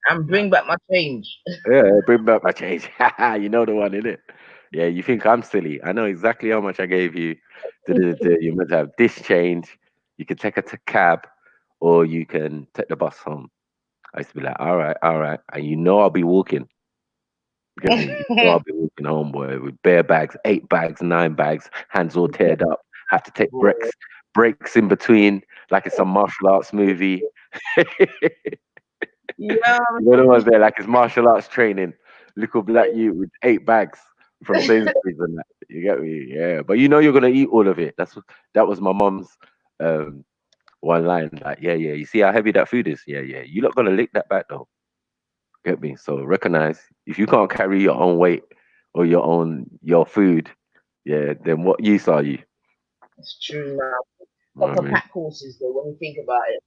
And bring back my change. Yeah, bring back my change. You know the one, innit? Yeah, you think I'm silly. I know exactly how much I gave you. You're meant to have this change. You can take a cab or you can take the bus home. I used to be like, all right. And you know I'll be walking. You get me? You know I'll be walking home, boy, with bare bags, 8 bags, 9 bags, hands all teared up. Have to take breaks in between, like it's some martial arts movie. Yeah. You know the ones there, like it's martial arts training. Little black you with 8 bags from Sainsbury's and that. You get me? Yeah. But you know you're gonna eat all of it. That was my mom's one line. Like, yeah. You see how heavy that food is? Yeah. You're not gonna lick that back though. Get me? So recognize if you can't carry your own weight or your food, yeah, then what use are you? It's true now. Proper pack horses though, when you think about it.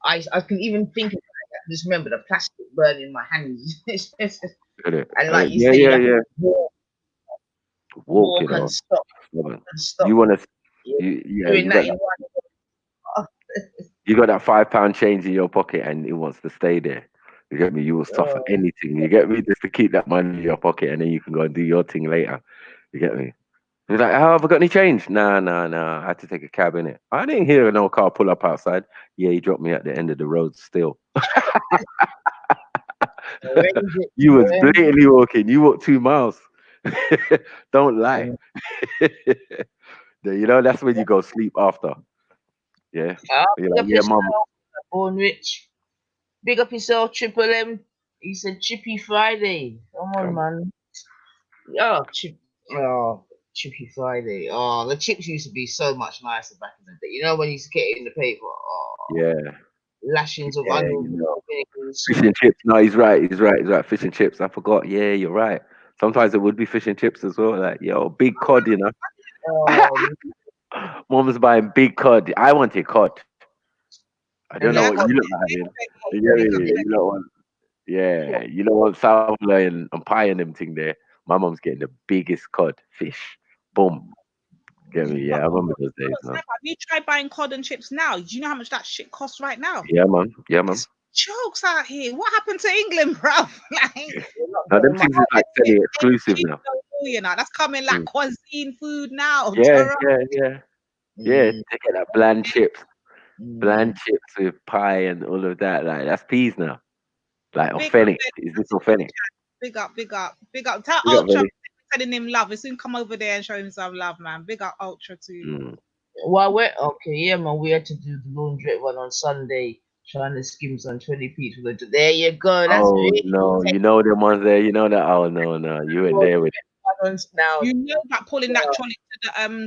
I can even think about it. I just remember the plastic burning my hands. And like you say, yeah. Walk and stop. You want to you got that £5 change in your pocket and it wants to stay there. You get me? You will suffer anything. You get me? Just to keep that money in your pocket and then you can go and do your thing later. You get me? You're like, oh, have I got any change? Nah. I had to take a cab in it. I didn't hear no car pull up outside. Yeah, he dropped me at the end of the road still. You was blatantly walking. You walked 2 miles. Don't lie. You know, that's when you go sleep after. Yeah. You're like, yeah, mom. Born rich. Big up yourself, Triple M. He said Chippy Friday. Come on, man. Chippy Friday. Oh, the chips used to be so much nicer back in the day. You know when you used to get it in the paper? Oh, yeah. Lashings of onion. Fish and chips. No, he's right. Fish and chips. I forgot. Yeah, you're right. Sometimes it would be fish and chips as well. Like, yo, big cod, you know. Mom was buying big cod. I wanted cod. I don't know what you look like. You know what? Yeah, you know what, Salvola and Pie and them thing there. My mom's getting the biggest cod fish. Boom. Get me? Yeah, I remember those days, man. Have you tried buying cod and chips now? Do you know how much that shit costs right now? Yeah, man. Yeah, man. Jokes out here. What happened to England, bro? Like, Now them things is like semi-exclusive now. you know, that's coming like cuisine food now. Yeah, yeah. Yeah, to get that bland chips with pie and all of that. Like that's peas now. Like authentic. Is this authentic? Big up, big up, big up. Tell Big up, Ultra Benny. sending him love. We'll soon come over there and show him some love, man. Big up Ultra too. Well, we're okay, yeah, man. We had to do the laundry one on Sunday, trying to skim some 20p. There you go. That's really no, you know them ones there. You know that. Oh no, you went there with it. Now you know about pulling that trolley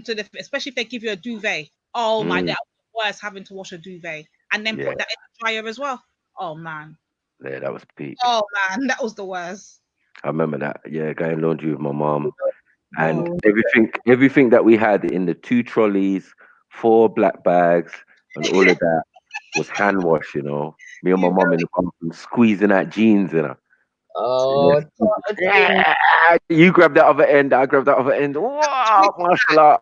to the especially if they give you a duvet. Oh my, that was worse having to wash a duvet and then put that in the dryer as well. Oh man. Yeah, that was peak. Oh man, that was the worst. I remember that. Yeah, going laundry with my mom, and everything that we had in the 2 trolleys, 4 black bags, and all of that was hand wash. You know, me and my mom in the bathroom squeezing out jeans, you know. Oh, yeah. You grab that other end, I grab that other end. Wow, mashallah.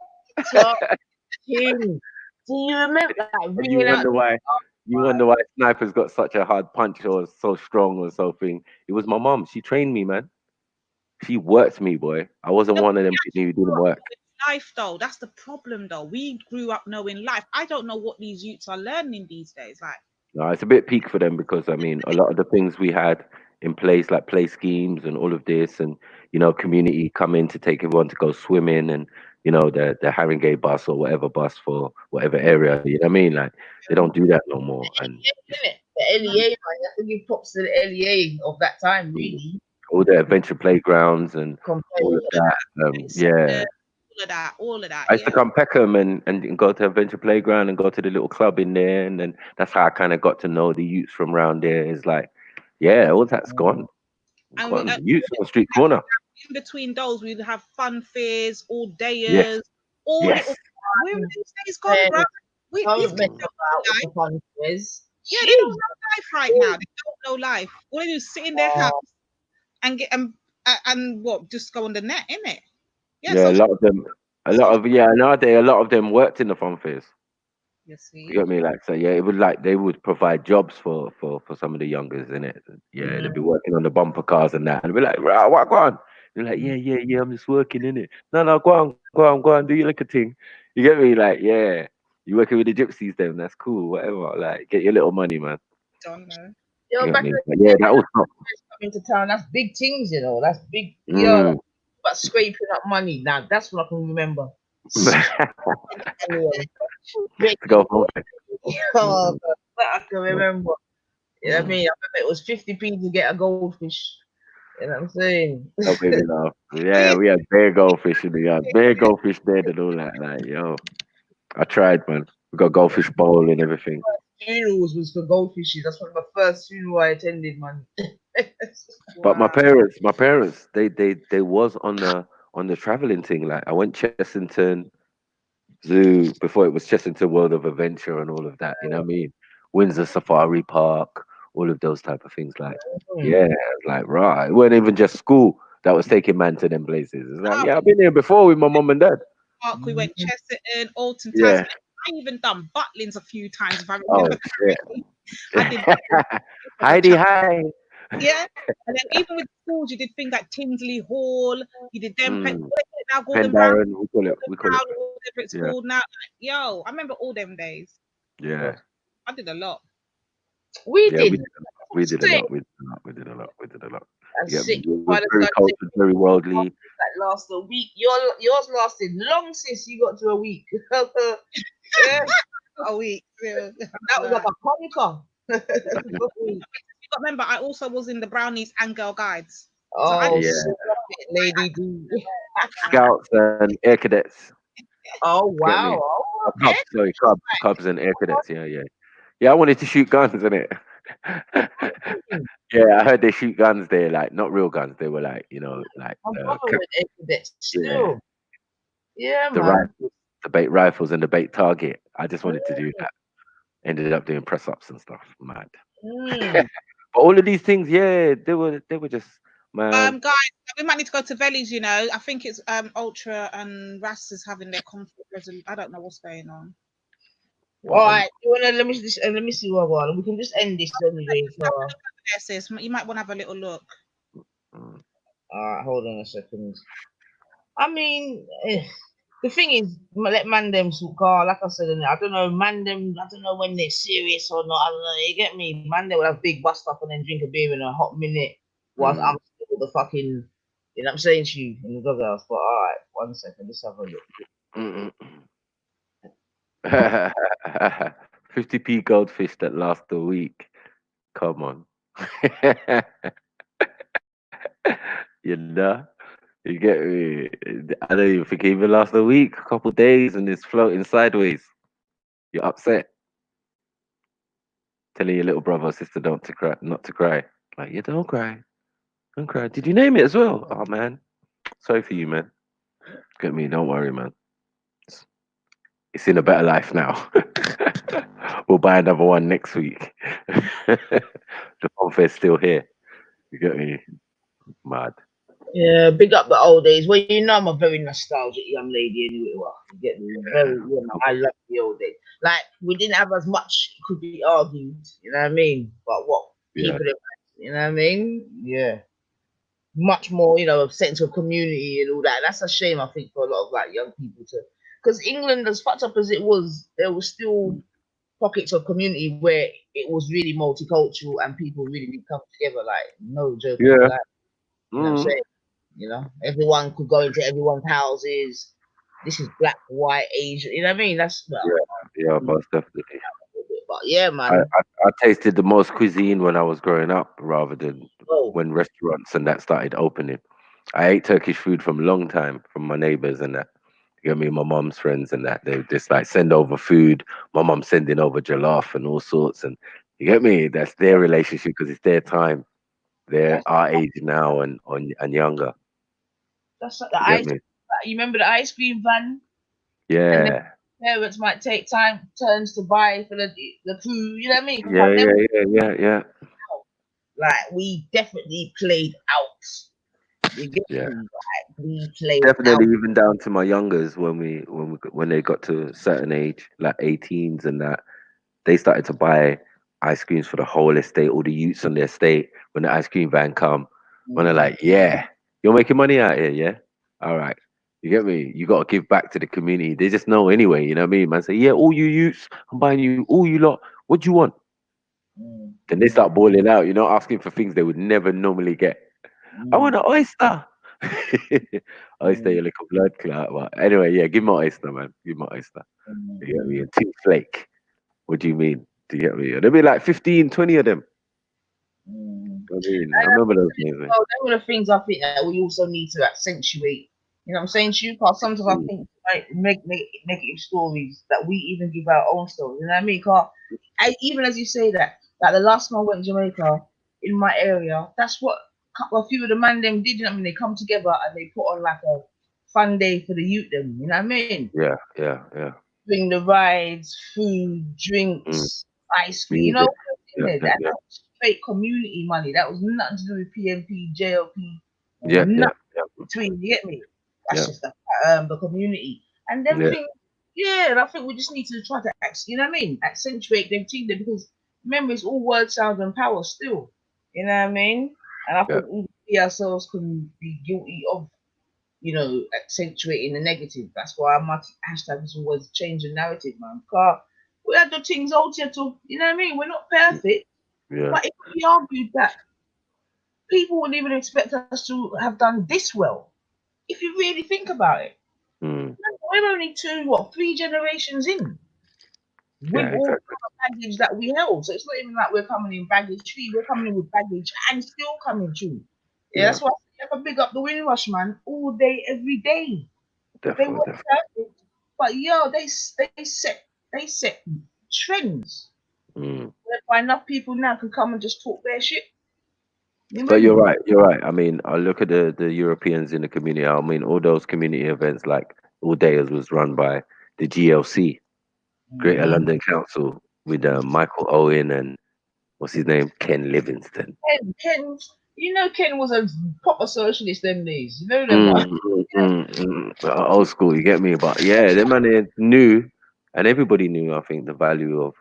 Do you remember that? You wonder why snipers got such a hard punch or so strong or something. It was my mom. She trained me, man. She worked me, boy. I wasn't one of them who didn't work. Life though, that's the problem though. We grew up knowing life. I don't know what these youths are learning these days. Like, no, it's a bit peak for them because I mean, a lot of the things we had in place, like play schemes and all of this, and you know, community come in to take everyone to go swimming, and you know, the Haringey bus or whatever bus for whatever area. You know what I mean? Like they don't do that no more. And the LEA, man, I think you props to the LEA of that time, really. All the adventure playgrounds and all of that. Yeah. All of that. I used to come Peckham and go to adventure playground and go to the little club in there, and then that's how I kind of got to know the youths from around there. It's like, yeah, all that's gone. Youths on the street corner. In between those, we'd have fun fairs, all dayers, all little. Where are these days gone, bro? These kids don't know life. Yeah, they don't know life right now. They don't know life. All they do is sit in their house and get and what? Just go on the net, innit? Yeah, a lot of them. Nowadays a lot of them worked in the fun fairs. You see? You get me? Like, so yeah, it would like they would provide jobs for some of the youngers in it. Yeah, they'd be working on the bumper cars and that, and be like, right, what, go on? They're like, yeah, I'm just working in it. No, go on, do your little thing. You get me? Like, yeah, you working with the gypsies, then that's cool, whatever. Like, get your little money, man. Don't know. Yo, back that was tough. Coming to town, that's big things, you know. That's big. Yo, but scraping up money now, that's what I can remember. I can remember. You know what I mean? I remember it was 50p to get a goldfish. You know what I'm saying? Oh, baby, no. Yeah, we had bare goldfish in the yard, bare goldfish dead and all that. Like, yo, I tried, man. We got goldfish bowl and everything. Funerals was for goldfishes. That's one of the first funeral I attended, man. But my parents, they was on the traveling thing. Like I went Chessington Zoo before it was Chessington World of Adventure and all of that. You know what I mean? Windsor Safari Park, all of those type of things. Like, yeah, like right. It wasn't even just school that was taking man to them places. It's like, yeah, I've been here before with my mom and dad. Park, we went Chesterton, Alton Towers. I even done Butlins a few times if I remember correctly. I did Heidi, hi. Yeah, and then even with schools, you did things like Tinsley Hall. You did them. Now Gordon Brown, we call it. Whatever it's called now. Yo, I remember all them days. Yeah, I did a lot. We did a lot. That's yeah, sick. Very cultured, very worldly. That lasted a week. Yours lasted long, sis. You got to a week. Yeah. A week. Yeah. That was like a conquer. Remember, I also was in the Brownies and Girl Guides. Oh, yeah, lady D. Scouts and Air Cadets. Oh wow! Cubs and Air Cadets. Yeah. I wanted to shoot guns, innit? Yeah, I heard they shoot guns there, like not real guns. They were like, you know, like the bait rifles and the bait target. I just wanted to do that. Ended up doing press ups and stuff. Mad. But all of these things, yeah, they were just, man. Guys, we might need to go to Vellies. You know, I think it's Ultra and Ras is having their conflict resolution. I don't know what's going on. All right, you wanna let me see what one. We can just end this anyway. So, Sis, you might want to have a little look. all right, hold on a second. I mean, the thing is, let man them like I said, I don't know, man them. I don't know when they're serious or not. I don't know. You get me? Man, they will have big bust up and then drink a beer in a hot minute whilst I'm still the fucking. You know what I'm saying to you in the doghouse. But all right, 1 second, let's have a Mm-mm. 50p goldfish that last a week. Come on. You know? You get me? I don't even think it even lasts a week, a couple days, and it's floating sideways. You're upset. Telling your little brother or sister not to cry. Like, you don't cry. Don't cry. Did you name it as well? Oh man. Sorry for you, man. Get me, don't worry, man. It's in a better life now. We'll buy another one next week. The fun fair's still here. You get me? Mad. Yeah, big up the old days. Well, you know I'm a very nostalgic young lady anyway. Well, you get me? Very, I love the old days. Like, we didn't have as much could be argued, you know what I mean? But what people, you know what I mean? Yeah. Much more, a sense of community and all that. That's a shame, I think, for a lot of like young people to, because England, as fucked up as it was, there was still pockets of community where it was really multicultural and people really did come together. Like, no joke. Yeah. Like, you know what I'm saying? Everyone could go into everyone's houses. This is black, white, Asian. You know what I mean? That's yeah, most definitely. But yeah, man. I tasted the most cuisine when I was growing up, rather than when restaurants and that started opening. I ate Turkish food from a long time from my neighbors and that. You get me, my mom's friends and that. They just like send over food. My mom sending over jollof and all sorts. And you get me? That's their relationship because it's their time. They're our age now and younger. That's like the ice. You remember the ice cream van? Yeah. Parents might take turns to buy for the food. You know what I mean? Yeah. Like, we definitely played out. You get me? Like, we played definitely out. even down to my youngers when they got to a certain age, like 18s and that, they started to buy ice creams for the whole estate, all the youths on the estate. When the ice cream van come, when they're like, yeah, you're making money out here, yeah? All right. You get me? You got to give back to the community. They just know anyway, you know what I mean? Man say, yeah, all you youths, I'm buying you, all you lot, what do you want? Then they start bawling out, asking for things they would never normally get. I want an oyster. Oyster, you're like a blood clot. But anyway, yeah, give me an oyster, man. Give me an oyster. You get me? A two flake. What do you mean? Do you get me? There'll be like 15, 20 of them. I remember those things. Well, those are the things I think that we also need to accentuate. You know what I'm saying to you? Because sometimes I think make negative stories that we even give our own stories. You know what I mean? Because even as you say that, like the last time I went to Jamaica in my area, that's what a few of the man them did. You know what I mean? They come together and they put on like a fun day for the youth them. You know what I mean? Yeah. Bring the rides, food, drinks, ice cream. That was straight community money. That was nothing to do with PMP, JLP. Nothing between. You get me? That's just the community. And then and I think we just need to try to accentuate them things because remember it's all word, sound, and power still. You know what I mean? And I think we ourselves can be guilty of accentuating the negative. That's why my hashtag is always change the narrative, man. Because we had the things out here to, you know what I mean? We're not perfect. But if we argued that people wouldn't even expect us to have done this well, if you really think about it. We're only 3 generations in with all the baggage that we held. So it's not even like we're coming in baggage free. We're coming in with baggage and still coming through. That's why I have to big up the Windrush, man, all day, every day. They were perfect, but they set trends. Whereby enough people now can come and just talk their shit. But you're right. I mean, I look at the Europeans in the community. I mean, all those community events like All Dayers was run by the GLC, Greater London Council, with Michael Owen and what's his name? Ken Livingston. Ken, you know, Ken was a proper socialist them days. You know them one. Old school, you get me? But yeah, them man they knew, and everybody knew, I think, the value of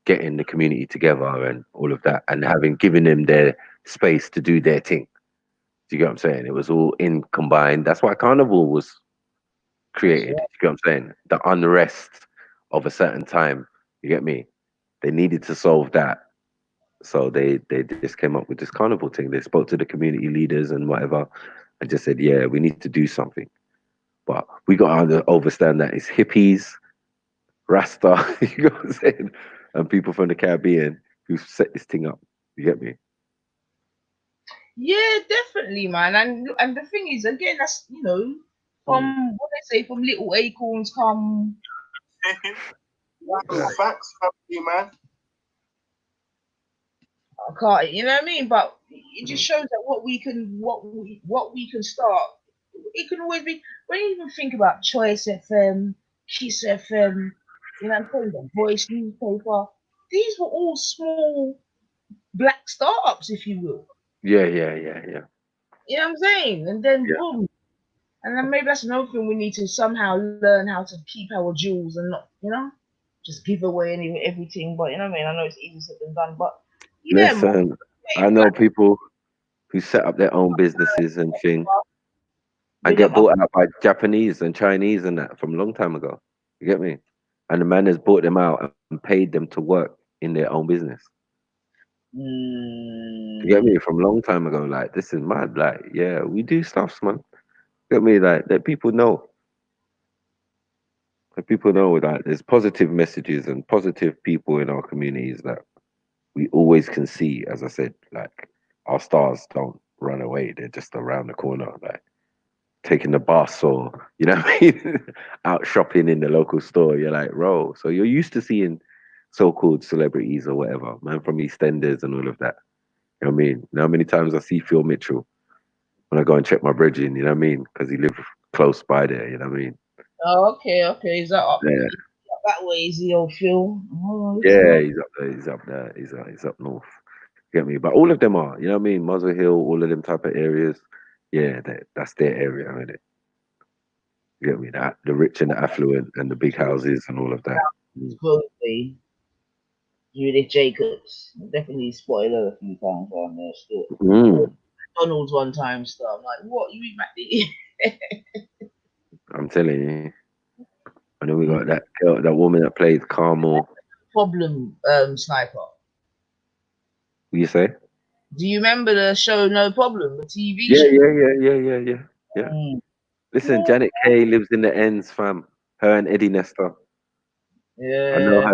getting the community together and all of that, and having given them their space to do their thing. Do you get what I'm saying? It was all in combined. That's why Carnival was created. You get what I'm saying? The unrest of a certain time. You get me? They needed to solve that. So they just came up with this carnival thing. They spoke to the community leaders and whatever and just said, yeah, we need to do something. But we got to understand that it's hippies, Rasta, you know what I'm saying? And people from the Caribbean who set this thing up. You get me? Yeah, definitely, man. And the thing is, again, that's, you know, from what they say, from little acorns come. Facts, man. I can't, you know what I mean? But it just shows that what we can start. It can always be, when you even think about Choice FM, Kiss FM, you know what I'm saying, the Voice newspaper. These were all small black startups, if you will. Yeah. You know what I'm saying? And then boom. And then maybe that's another thing we need to somehow learn how to keep our jewels and not, you know, just give away everything. But you know what I mean? I know it's easier said than done. But yeah, Listen, I know people who set up their own businesses and thing and get bought out by Japanese and Chinese and that from a long time ago. You get me? And the man has bought them out and paid them to work in their own business. You get me? From a long time ago. Like, this is mad. Like, yeah, we do stuffs, man. Get me? Like, let people know. Let people know that there's positive messages and positive people in our communities that we always can see. As I said, like, our stars don't run away. They're just around the corner. Like, taking the bus or, you know what I mean, out shopping in the local store. You're like, bro, so you're used to seeing so-called celebrities or whatever, man, from EastEnders and all of that. You know what I mean? You know how many times I see Phil Mitchell when I go and check my bridging, you know what I mean? Because he lives close by there, you know what I mean? Oh, okay. Is that up? Yeah. That way is the old Phil? Oh, Yeah, he's up there. He's up there. He's up north. Get me? But all of them are, you know what I mean? Muswell Hill, all of them type of areas. Yeah, that's their area, isn't it? You get me? That the rich and the affluent and the big houses and all of that. Supposedly, Judith Jacobs definitely spotted her a few times on there still. McDonald's one time stuff. I'm like, what you eat, Matt? I'm telling you. And then we got that girl, that woman that played Carmel. Problem Sniper. What you say? Do you remember the show No Problem, the TV show? Yeah. Listen, Janet Kay lives in the ends, fam. Her and Eddie Nestor. Yeah.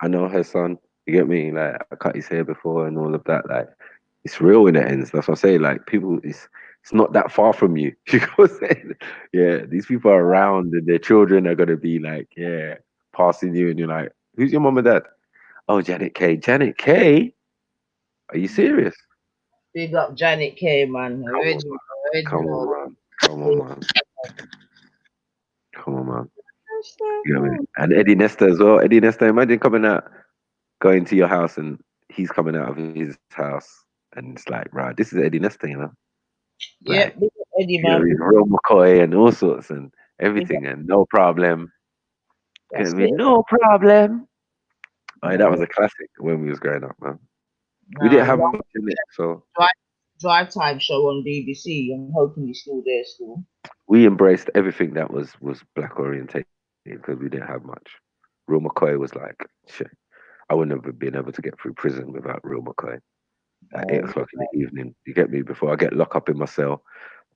I know her son. You get me? Like, I cut his hair before and all of that. Like, it's real in the ends. That's what I say. Like, people, it's not that far from you. You know what I'm saying? Yeah, these people are around and their children are gonna be like, yeah, passing you, and you're like, who's your mom and dad? Oh, Janet Kay. Janet Kay? Are you serious? Big up Janet Kay, man. Come on, man. You know what I mean? And Eddie Nestor as well. Eddie Nestor, imagine coming out, going to your house, and he's coming out of his house, and it's like, right, this is Eddie Nestor, you know? Yeah, like, Eddie, man. Real McCoy and all sorts and everything, and no problem. That's No problem. Oh, that was a classic when we was growing up, man. We didn't have much in it, so Drive Time show on BBC. I'm hoping he's still there still. we embraced everything that was black orientated because we didn't have much. Real McCoy was like, shit. I wouldn't have been able to get through prison without Real McCoy. At 8 o'clock in the evening, you get me? Before I get locked up in my cell,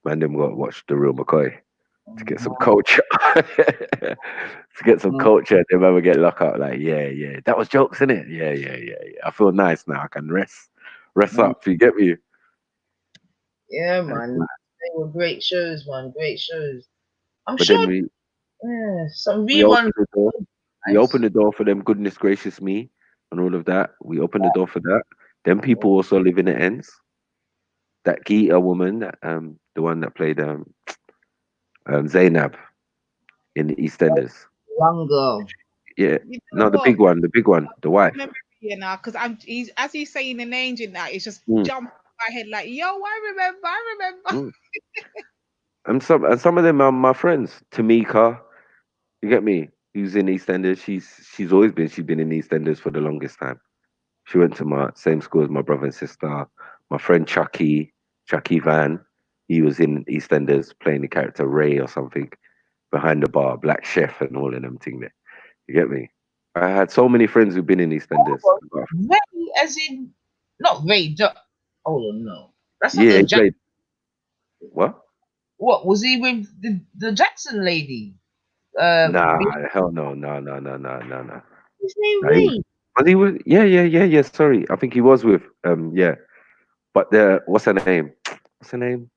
man, them got to watch the Real McCoy to get some culture. To get some culture, they ever get locked up. Like, yeah, that was jokes, innit? Yeah. I feel nice now. I can rest up. You get me? Yeah, man. They were great shows, man. Great shows. I'm but sure. Then some we reruns. We opened the door for them. Goodness gracious me, and all of that. We opened the door for that. Then people also live in the ends. That Geeta woman, that the one that played Zainab in the EastEnders. Young girl. Yeah, no, the big one, the wife. You know, because as he's saying the names in that, it's just Mm. jumping in my head like, yo, I remember. Mm. And some of them are my friends. Tamika, you get me? Who's in EastEnders? She's been in EastEnders for the longest time. She went to my same school as my brother and sister. My friend Chucky Van, he was in EastEnders playing the character Ray or something behind the bar, Black Chef and all of them thing there. You get me? I had so many friends who've been in EastEnders. Ray, as in, not Ray. Oh no, that's not Yeah, the he Jack. played. What? What was he with the Jackson lady? Nah, hell no. His name Nah, Ray. was he with? Yeah. Sorry, I think he was with. Yeah. But what's her name? What's her name?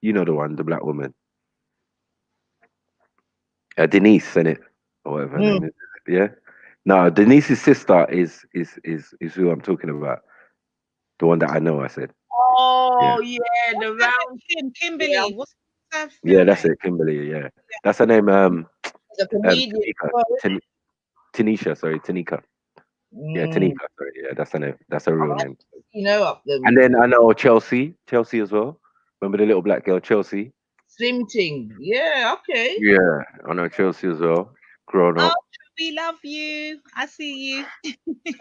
You know the one, the black woman. Denise, in it, or whatever her name is. Yeah. No, Denise's sister is who I'm talking about. The one that I know. I said. Oh yeah, the round Kimberly. Yeah. What's her Yeah, that's it, Kimberly. Yeah, that's her name. The comedian. Tanisha, sorry, Tanika. Yeah, Tanika. Sorry, yeah, that's her name. That's her real name. You know, up there. And then I know Chelsea as well. Remember the little black girl, Chelsea? Slim thing. Yeah, okay. Yeah, I know Chelsea as well. Grown up. We love you. I see you.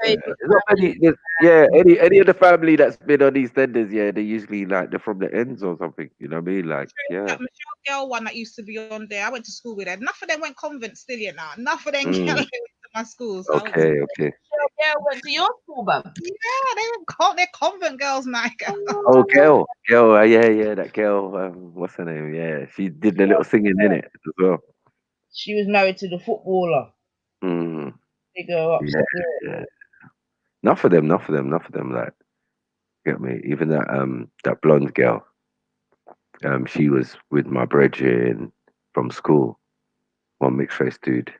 There's not many, any of the family that's been on these tenders, yeah, they usually like they're from the ends or something. You know what I mean? Like, yeah. That Michelle Girl one that used to be on there. I went to school with her. Enough of them went convent still, you know. Enough of them went to my school. So Okay. Yeah, went to your school, bub. Yeah, they're convent girls, my girl. Oh, girl, yeah, that girl. What's her name? Yeah, she did the little singing in it as well. She was married to the footballer. Mm. They go up. Yeah. Enough for them. Like, get me? Even that blonde girl. She was with my brethren from school, one mixed race dude,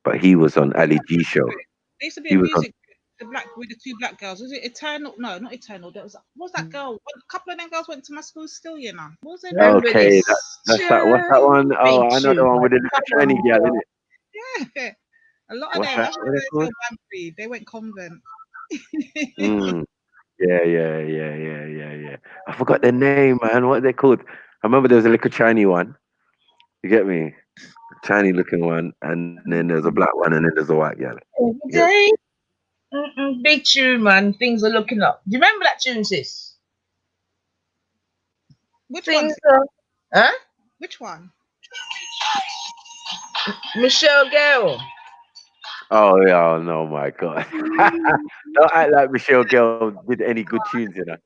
but he was on Ali G show. There used to be a music with the two black girls. Was it Eternal? No, not Eternal. What was that girl? A couple of them girls went to my school still, you know. What was it? Okay, that's that. What's that one? Oh, I know the one with the little shiny girl in it. Yeah, a lot of them. What's that? They went convent. Yeah. I forgot their name, man. What are they called? I remember there was a little shiny one. You get me? Shiny looking one, and then there's a black one, and then there's a white girl. Okay. Big tune, man. Things are looking up. Do you remember that tune, sis? Which Things one? Huh? Which one? Michelle Gale. Oh yeah, no, my God! Don't act like Michelle Girl did any good tunes, you know.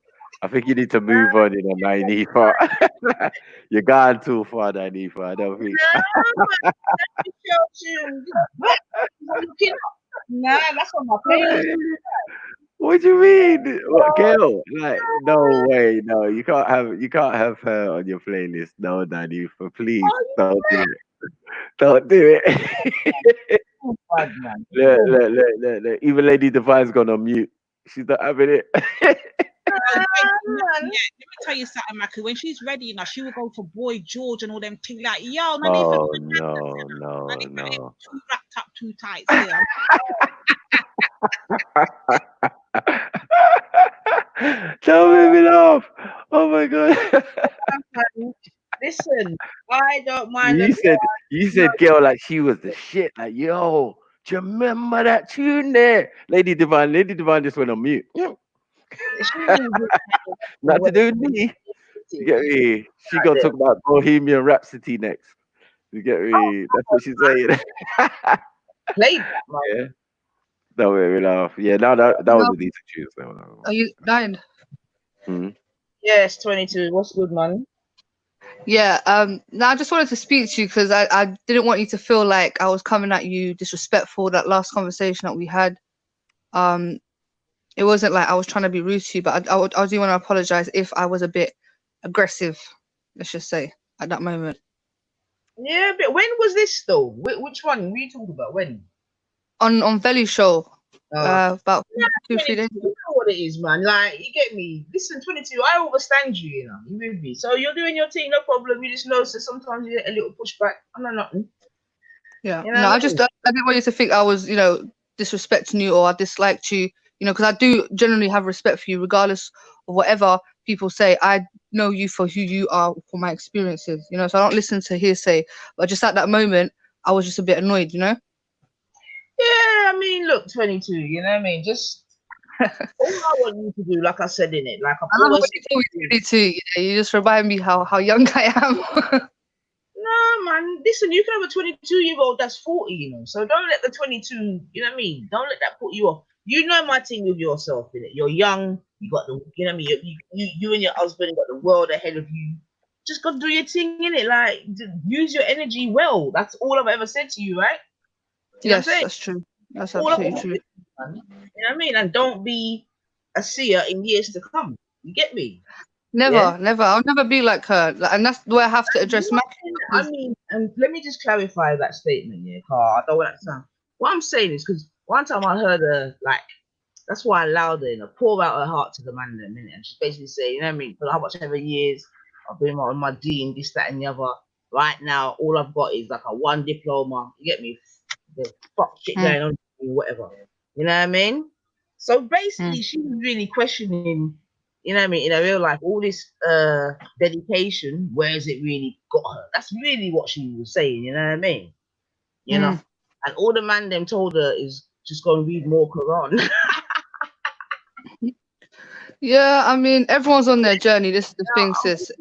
I think you need to move on in a 94. You're gone too far, 94. I don't think. Nah, that's on my playlist. What do you mean? What girl? Like, no way, no. You can't have her on your playlist. No, Danny, please don't do it. Don't do it. Look. Even Lady Divine's gone on mute. She's not having it. Let me tell you something, Maki. When she's ready, she will go for Boy George and all them things like, yo, man. Oh no. Too wrapped up, too tight. Still. Don't make me laugh. Oh my God. Listen, I don't mind. You said girl like she was the shit. Like, yo, do you remember that tune there? Lady Divine just went on mute. Not to do with me. You get me? She gonna talk about Bohemian Rhapsody next. You get me? That's what she's saying. Play that, man. Yeah. Don't make me laugh. Yeah, no, that was a decent tune. So. Are you dying? Yes, 22. What's good, man? Yeah, now I just wanted to speak to you because I didn't want you to feel like I was coming at you disrespectful. That last conversation that we had, it wasn't like I was trying to be rude to you, but I do want to apologize if I was a bit aggressive, let's just say, at that moment. Yeah, but when was this though? Which one we talked about? When? On Veli show, about 2-3 days ago. You know what it is, man. Like, you get me. Listen, 22. I understand you. You know, you with me. So you're doing your thing, no problem. You just know. So sometimes you get a little pushback. I know nothing. Yeah. You know No, I didn't want you to think I was, disrespecting you or I disliked you. you know, because I do generally have respect for you, regardless of whatever people say. I know you for who you are, for my experiences, you know, so I don't listen to hearsay. But just at that moment, I was just a bit annoyed, you know? Yeah, I mean, look, 22, you know what I mean? Just all I want you to do, like I said in it, like I've I love always when you told me 22, you know, you just remind me how young I am. No, man. Listen, you can have a 22-year-old that's 40, you know. So don't let the 22, you know what I mean? Don't let that put you off. You know my thing with yourself, innit? You're young. You got the, you know what I mean? You and your husband got the world ahead of you. Just go do your thing, innit? Like, use your energy well. That's all I've ever said to you, right? You know what I'm Yes, saying? that's true. That's All I've absolutely ever true. said to you, man. You know what I mean? And don't be a seer in years to come. You get me? Never, never. I'll never be like her. And that's where I have to address my. I mean, and let me just clarify that statement, yeah, Carl. I don't want that to sound. What I'm saying is because one time I heard her, like, that's why I allowed her, you know, pour out her heart to the man in a minute. And she's basically saying, you know what I mean, for how much ever years I've been on my D and this, that, and the other. Right now, all I've got is like a 1 diploma. You get me? The fuck shit going on, whatever. You know what I mean? So basically, she was really questioning, you know what I mean, in her real life, all this dedication, where has it really got her? That's really what she was saying, you know what I mean? You know, and all the man them told her is just go and read more Quran. Yeah, I mean, everyone's on their journey. This is the thing, sis.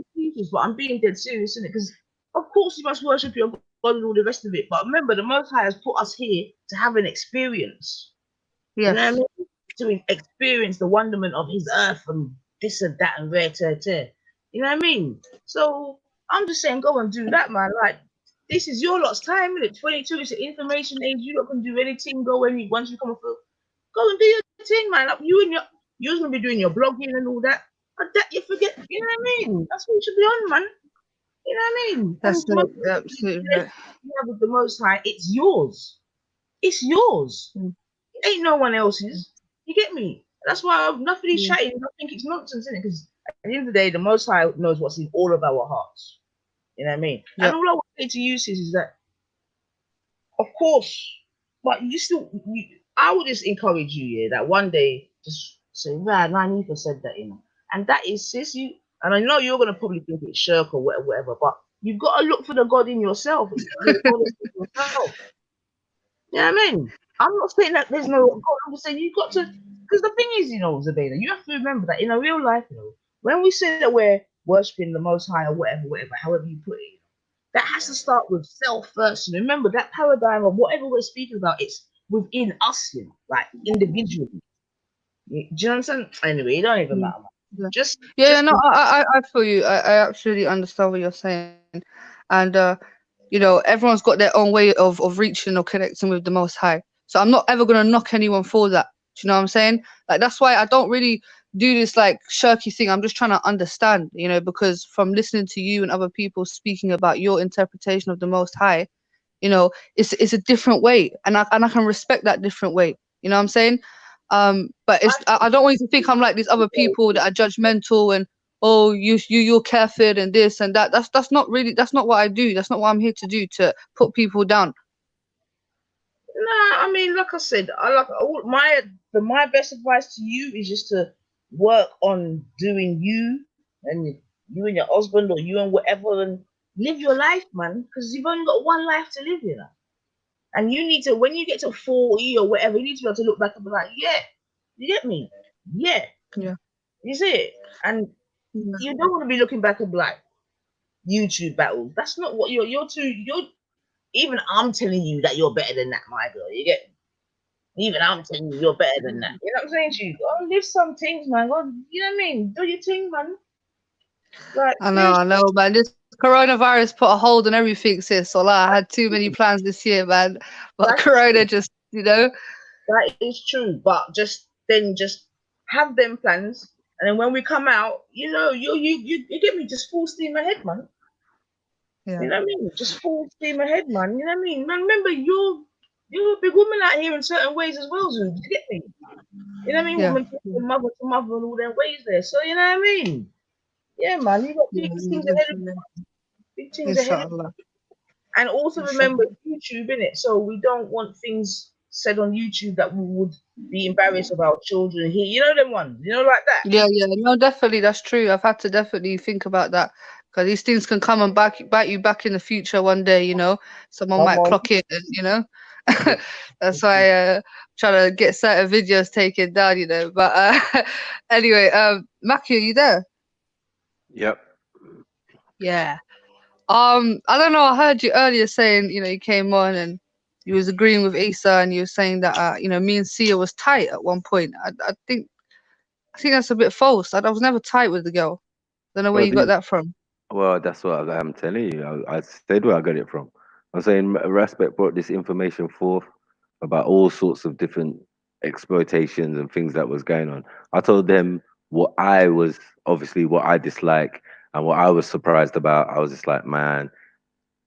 But I'm being dead serious, isn't it? Because of course you must worship your God and all the rest of it. But remember, the Most High has put us here to have an experience. Yes. You know what I mean? To experience the wonderment of His earth and this and that and rare tear. You know what I mean? So I'm just saying, go and do that, man. Like, this is your lot's time, isn't it? 22 is the information age. You not gonna do anything. Once you come off, go and do your thing, man. Like, you're gonna be doing your blogging and all that. But that you forget, you know what I mean? That's what you should be on, man. You know what I mean? That's And absolutely right. you have with the Most High, it's yours. It's yours. It ain't no one else's. You get me? That's why nothing is chatting. I think it's nonsense, isn't it? Because at the end of the day, the Most High knows what's in all of our hearts. You know what I mean? And all I want to say to you, sis, is that, of course, but I would just encourage you, yeah, that one day just say, man, I need to said that, you know. And that is, sis, and I know you're gonna probably think it's shirk or whatever, but you've got to look for the God in yourself. The God in yourself. You know what I mean? I'm not saying that there's no God. I'm just saying you've got to, because the thing is, you know, Zabeda, you have to remember that in a real life, you know, when we say that we're worshipping the Most High or whatever, however you put it, that has to start with self first. And remember that paradigm of whatever we're speaking about, it's within us, you know, like individually. Do you understand? Anyway, it don't even matter. I feel you. I absolutely understand what you're saying, and you know, everyone's got their own way of reaching or connecting with the Most High. So I'm not ever gonna knock anyone for that. Do you know what I'm saying? Like, that's why I don't really do this like shirky thing. I'm just trying to understand, you know, because from listening to you and other people speaking about your interpretation of the Most High, you know, it's a different way, and I can respect that different way. You know what I'm saying? But I don't want you to think I'm like these other people that are judgmental and, oh, you're kafir and this and that. That's not what I do. That's not what I'm here to do, to put people down. Nah, I mean, like I said, my best advice to you is just to work on doing you and your husband or you and whatever, and live your life, man. Because you've only got one life to live, you know. And you need to, when you get to 40 or whatever, you need to be able to look back and be like, yeah, you get me? Yeah. You see it? And you don't want to be looking back and be like, YouTube battles. That's not what you're even I'm telling you that you're better than that, my girl. You get me? Even I'm telling you you're better than that. You know what I'm saying to you? Go live some things, man. Go, you know what I mean? Do your thing, man. Like, I know, man. This coronavirus put a hold on everything, sis. I had too many plans this year, man. But Corona just, you know. That is true. But just have them plans, and then when we come out, you know, you get me, just full steam ahead, man. Yeah. You know what I mean? Just full steam ahead, man. You know what I mean? Man, remember, you're a big woman out here in certain ways as well, Zoo. You get me? You know what I mean? Yeah. Woman from mother to mother and all their ways there. So you know what I mean? Yeah, man. You got big things ahead of you. Big things ahead of you. And also remember YouTube, innit? So we don't want things said on YouTube that we would be embarrassed of our children here. You know them ones, you know, like that. Yeah, no, definitely, that's true. I've had to definitely think about that because these things can come and bite you back in the future one day. You know, someone might clock it, and you know, that's why trying to get certain videos taken down. You know, but anyway, Maki, are you there? Yep. Yeah. I don't know. I heard you earlier saying, you know, you came on and you was agreeing with Issa, and you were saying that, you know, me and Sia was tight at one point. I think that's a bit false. I was never tight with the girl. Don't know where Well, you got that from. well, that's what I'm telling you. I said where I got it from. I'm saying Respect brought this information forth about all sorts of different exploitations and things that was going on. I told them what I was, obviously what I dislike and what I was surprised about. I was just like, man,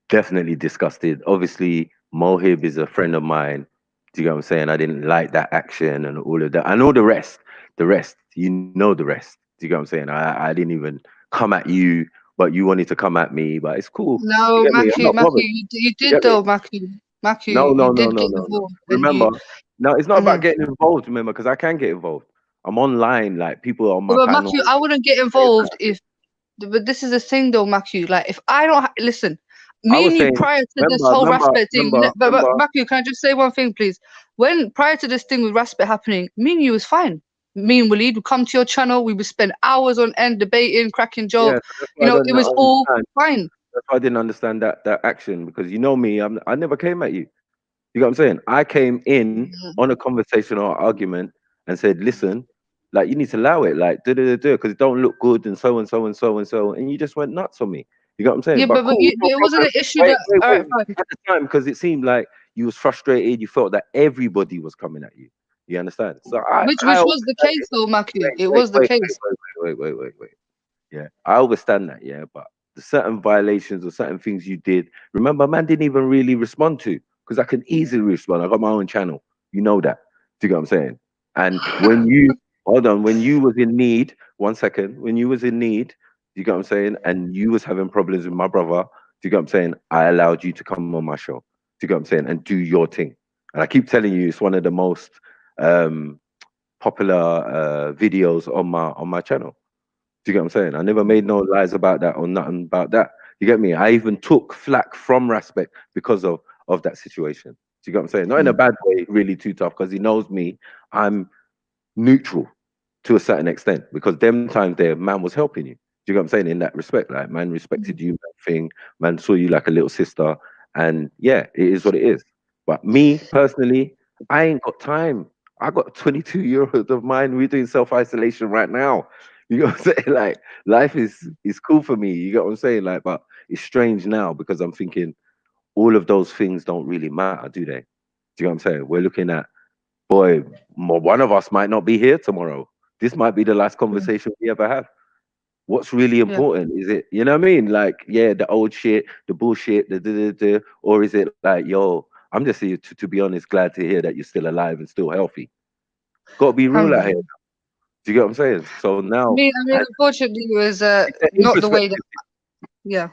definitely disgusted. Obviously, Mohib is a friend of mine. Do you get what I'm saying? I didn't like that action and all of that. I know the rest. The rest, you know the rest. Do you get what I'm saying? I didn't even come at you, but you wanted to come at me. But it's cool. No, You get me? I'm not bothered. you You did get me? though, Maki, No, no, you no, did no, get no, no. involved, and Remember, you. no, it's not about Mhm. getting involved. Remember, because I can get involved. I'm online, like people on my But panel. Maki, I wouldn't get involved if. But this is the thing, though, Maki. Like, if I don't listen, I me was and you saying, prior to this remember, whole remember, Raspet thing. remember, But remember. Maki, can I just say one thing, please? When prior to this thing with Raspet happening, me and you was fine. Me and Waleed would come to your channel. We would spend hours on end debating, cracking Yeah, jokes. so that's You why I know, don't it was all understand. fine. That's why I didn't understand that action, because you know me, I never came at you. You know what I'm saying? I came in on a conversation or argument and said, listen, like you need to allow it, like because it don't look good and so and so and so and so, and you just went nuts on me. You know what I'm saying? Yeah, But but cool, no it wasn't problem. an issue Wait, that. wait, All wait. right, fine. At the time, because it seemed like you was frustrated, you felt that everybody was coming at you. You understand? So Which I was the understand case, it. though, Maki. It Wait, was the wait, case. wait. Yeah, I understand that. Yeah, but the certain violations or certain things you did, remember, man didn't even really respond to, because I can easily respond. I got my own channel. You know that. Do you get what I'm saying? And when you hold on, when you was in need, 1 second, when you was in need, you get what I'm saying, and you was having problems with my brother, do you get what I'm saying? I allowed you to come on my show. Do you get what I'm saying? And do your thing. And I keep telling you, it's one of the most popular videos on my channel. Do you get what I'm saying? I never made no lies about that or nothing about that. You get me? I even took flack from Respect because of that situation. Do you get what I'm saying? Not in a bad way, really too tough, because he knows me. I'm neutral to a certain extent, because them times there, man was helping you. Do you get what I'm saying? In that respect, like man respected you, man saw you like a little sister, and yeah, it is what it is. But me personally, I ain't got time. I got a 22-year-old of mine. We're doing self-isolation right now. You know what I'm saying? Like life is cool for me. You get what I'm saying? Like, but it's strange now because I'm thinking all of those things don't really matter, do they? Do you know what I'm saying? We're looking at, boy, one of us might not be here tomorrow. This might be the last conversation we ever have. What's really Yeah. important? Is it, you know what I mean? Like, yeah, the old shit, the bullshit, the, or is it like, yo, I'm just here to be honest, glad to hear that you're still alive and still healthy. Got to be real out here. Do you get what I'm saying? So now, I mean, unfortunately, it was not the way that. Yeah.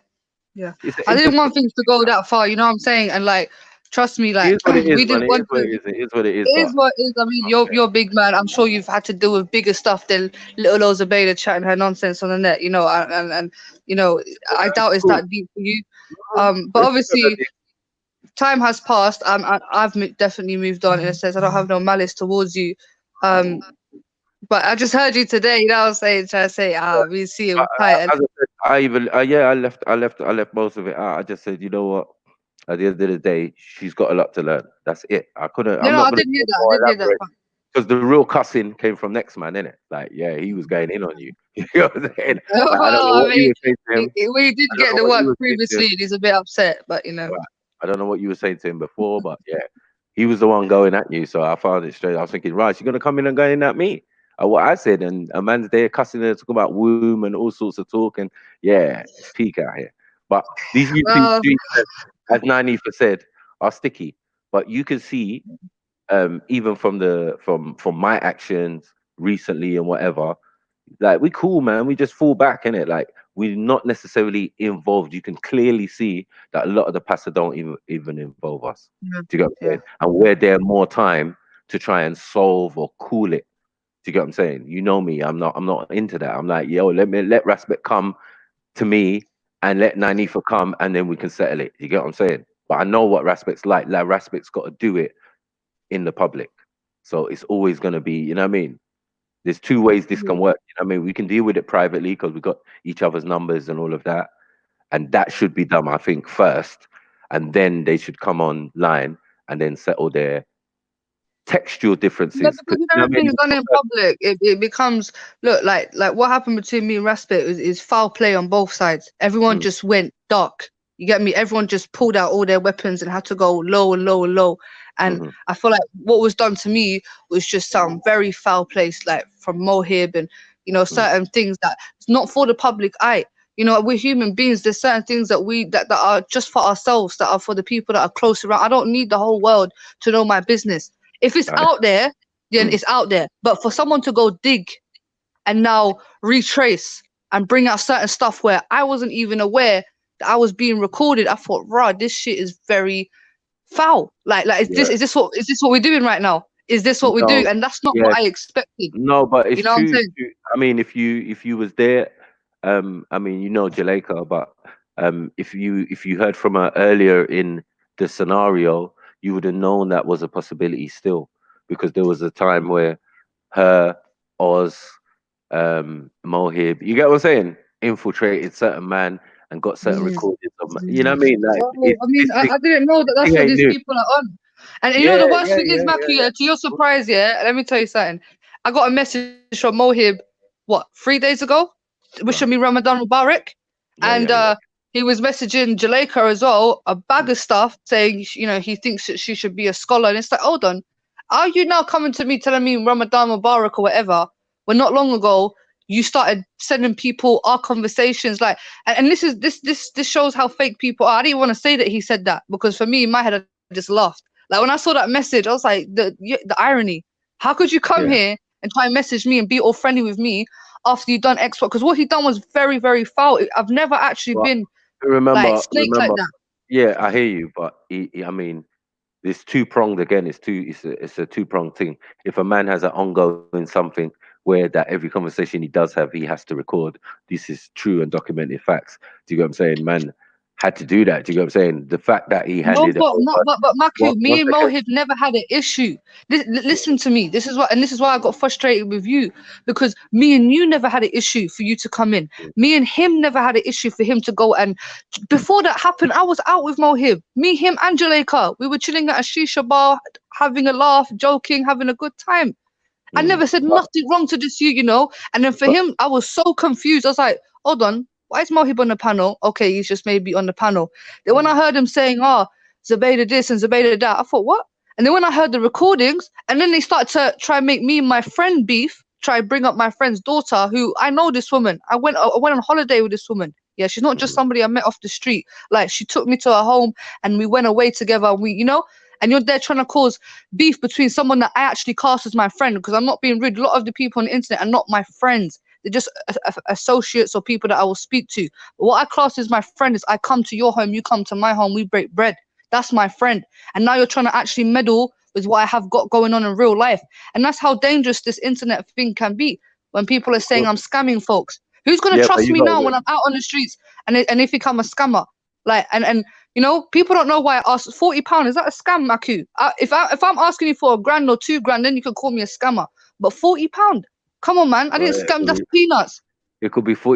I didn't want things to go that far. You know what I'm saying? And like, trust me, It like is what it is, we man. didn't It is want what to. it is. It is what it is. It But is what it is. I mean, you're a big man. I'm sure you've had to deal with bigger stuff than little Ozabeda chatting her nonsense on the net. You know, and you know, I doubt it's that deep for you. But obviously, time has passed. I've definitely moved on in a sense. I don't have no malice towards you. But I just heard you today. You know what I'm saying? Trying to say, we see it tight. as I said, I even yeah, I left most of it out. I just said, you know what? At the end of the day, she's got a lot to learn. That's it. I couldn't. I'm No, not I gonna didn't hear that. I didn't hear that. because the real cussing came from next man, innit? Like, yeah, he was going in on you. You know what I'm saying? Like, I don't know Well, I what you mean, were saying to him. we did I don't get know the what you work were saying to him. previously, and he's a bit upset. But you know, Right. I don't know what you were saying to him before, but yeah, he was the one going at you. So I found it straight. I was thinking, right, you're gonna come in and going at me. What I said, and a man's there cussing and talking about womb and all sorts of talk, and yeah, it's peak out here. But these YouTube well, streets, as Nanifa said, are sticky. But you can see, even from my actions recently and whatever, like we cool, man. We just fall back in it. Like we're not necessarily involved. You can clearly see that a lot of the pastors don't even involve us. Yeah. Do you get what I'm saying? And we're there more time to try and solve or cool it. Do you get what I'm saying? You know me, I'm not into that. I'm like, yo, let Raspet come to me and let Nanifa come, and then we can settle it. You get what I'm saying? But I know what Raspet's like. Like, Raspet's got to do it in the public. So it's always going to be, you know what I mean? There's two ways this can work. You know what I mean? We can deal with it privately because we got each other's numbers and all of that. And that should be done, I think, first. And then they should come online and then settle their textual differences. Yeah, because when everything's done in public, it becomes, look, like what happened between me and Raspet is foul play on both sides. Everyone just went dark. You get me? Everyone just pulled out all their weapons and had to go low and low and low. And I feel like what was done to me was just some very foul place, like from Mohib and, you know, certain things that it's not for the public eye. You know, we're human beings. There's certain things that that are just for ourselves, that are for the people that are close around. I don't need the whole world to know my business. If it's out there, then it's out there. But for someone to go dig and now retrace and bring out certain stuff where I wasn't even aware that I was being recorded, I thought, rah, this shit is very foul. Like is this what we're doing right now? Is this what we're doing? And that's not what I expected. No, but it's you know true. What I'm saying? I mean, if you was there, I mean, you know Jaleka, but if you heard from her earlier in the scenario, you would have known that was a possibility still, because there was a time where her, Oz, Mohib, you get what I'm saying, infiltrated certain man and got certain recordings of, you know what I mean? Like, I didn't know that that's what these people are on. And you know the worst thing is, Maki, to your surprise, let me tell you something. I got a message from Mohib, 3 days ago, wishing me Ramadan Mubarak, and he was messaging Jaleka as well, a bag of stuff, saying, you know, he thinks that she should be a scholar. And it's like, hold on, are you now coming to me telling me Ramadan Mubarak or whatever, when not long ago you started sending people our conversations, like, and this shows how fake people are. I didn't want to say that he said that, because for me, in my head, I just laughed. Like, when I saw that message, I was like, the irony. How could you come here and try and message me and be all friendly with me after you've done X? Because what he done was very, very foul. I've never actually been like snakes like that. Yeah, I hear you, but I mean, it's two-pronged again. It's a two-pronged thing. If a man has an ongoing something where that every conversation he does have, he has to record, this is true and documented facts. Do you get what I'm saying? Man had to do that. Do you get what I'm saying? The fact that he handed but Maku, me and Mohib never had an issue. Listen to me. This is why I got frustrated with you, because me and you never had an issue for you to come in. Me and him never had an issue for him to go. And before that happened, I was out with Mohib. Me, him, and Jaleka. We were chilling at a shisha bar, having a laugh, joking, having a good time. I never said nothing wrong to this you know. And then for him, I was so confused. I was like, hold on. Why is Mohib on the panel? Okay, he's just maybe on the panel. Then when I heard him saying, Zubaydah this and Zubaydah that, I thought, what? And then when I heard the recordings, and then they started to try and make me and my friend beef, try and bring up my friend's daughter, who I know this woman. I went on holiday with this woman. Yeah, she's not just somebody I met off the street. Like, she took me to her home and we went away together. We, you know, and you're there trying to cause beef between someone that I actually cast as my friend, because I'm not being rude. A lot of the people on the internet are not my friends. They're just associates or people that I will speak to. But what I class as my friend is I come to your home, you come to my home, we break bread. That's my friend. And now you're trying to actually meddle with what I have got going on in real life. And that's how dangerous this internet thing can be, when people are saying I'm scamming folks. Who's going to trust me now when I'm out on the streets and if I'm a scammer? Like, and you know, people don't know why I asked £40. Is that a scam, Maku? If I'm asking you for $1,000 or $2,000, then you can call me a scammer. But £40? Come on, man. I didn't scam. That's peanuts. It could be 40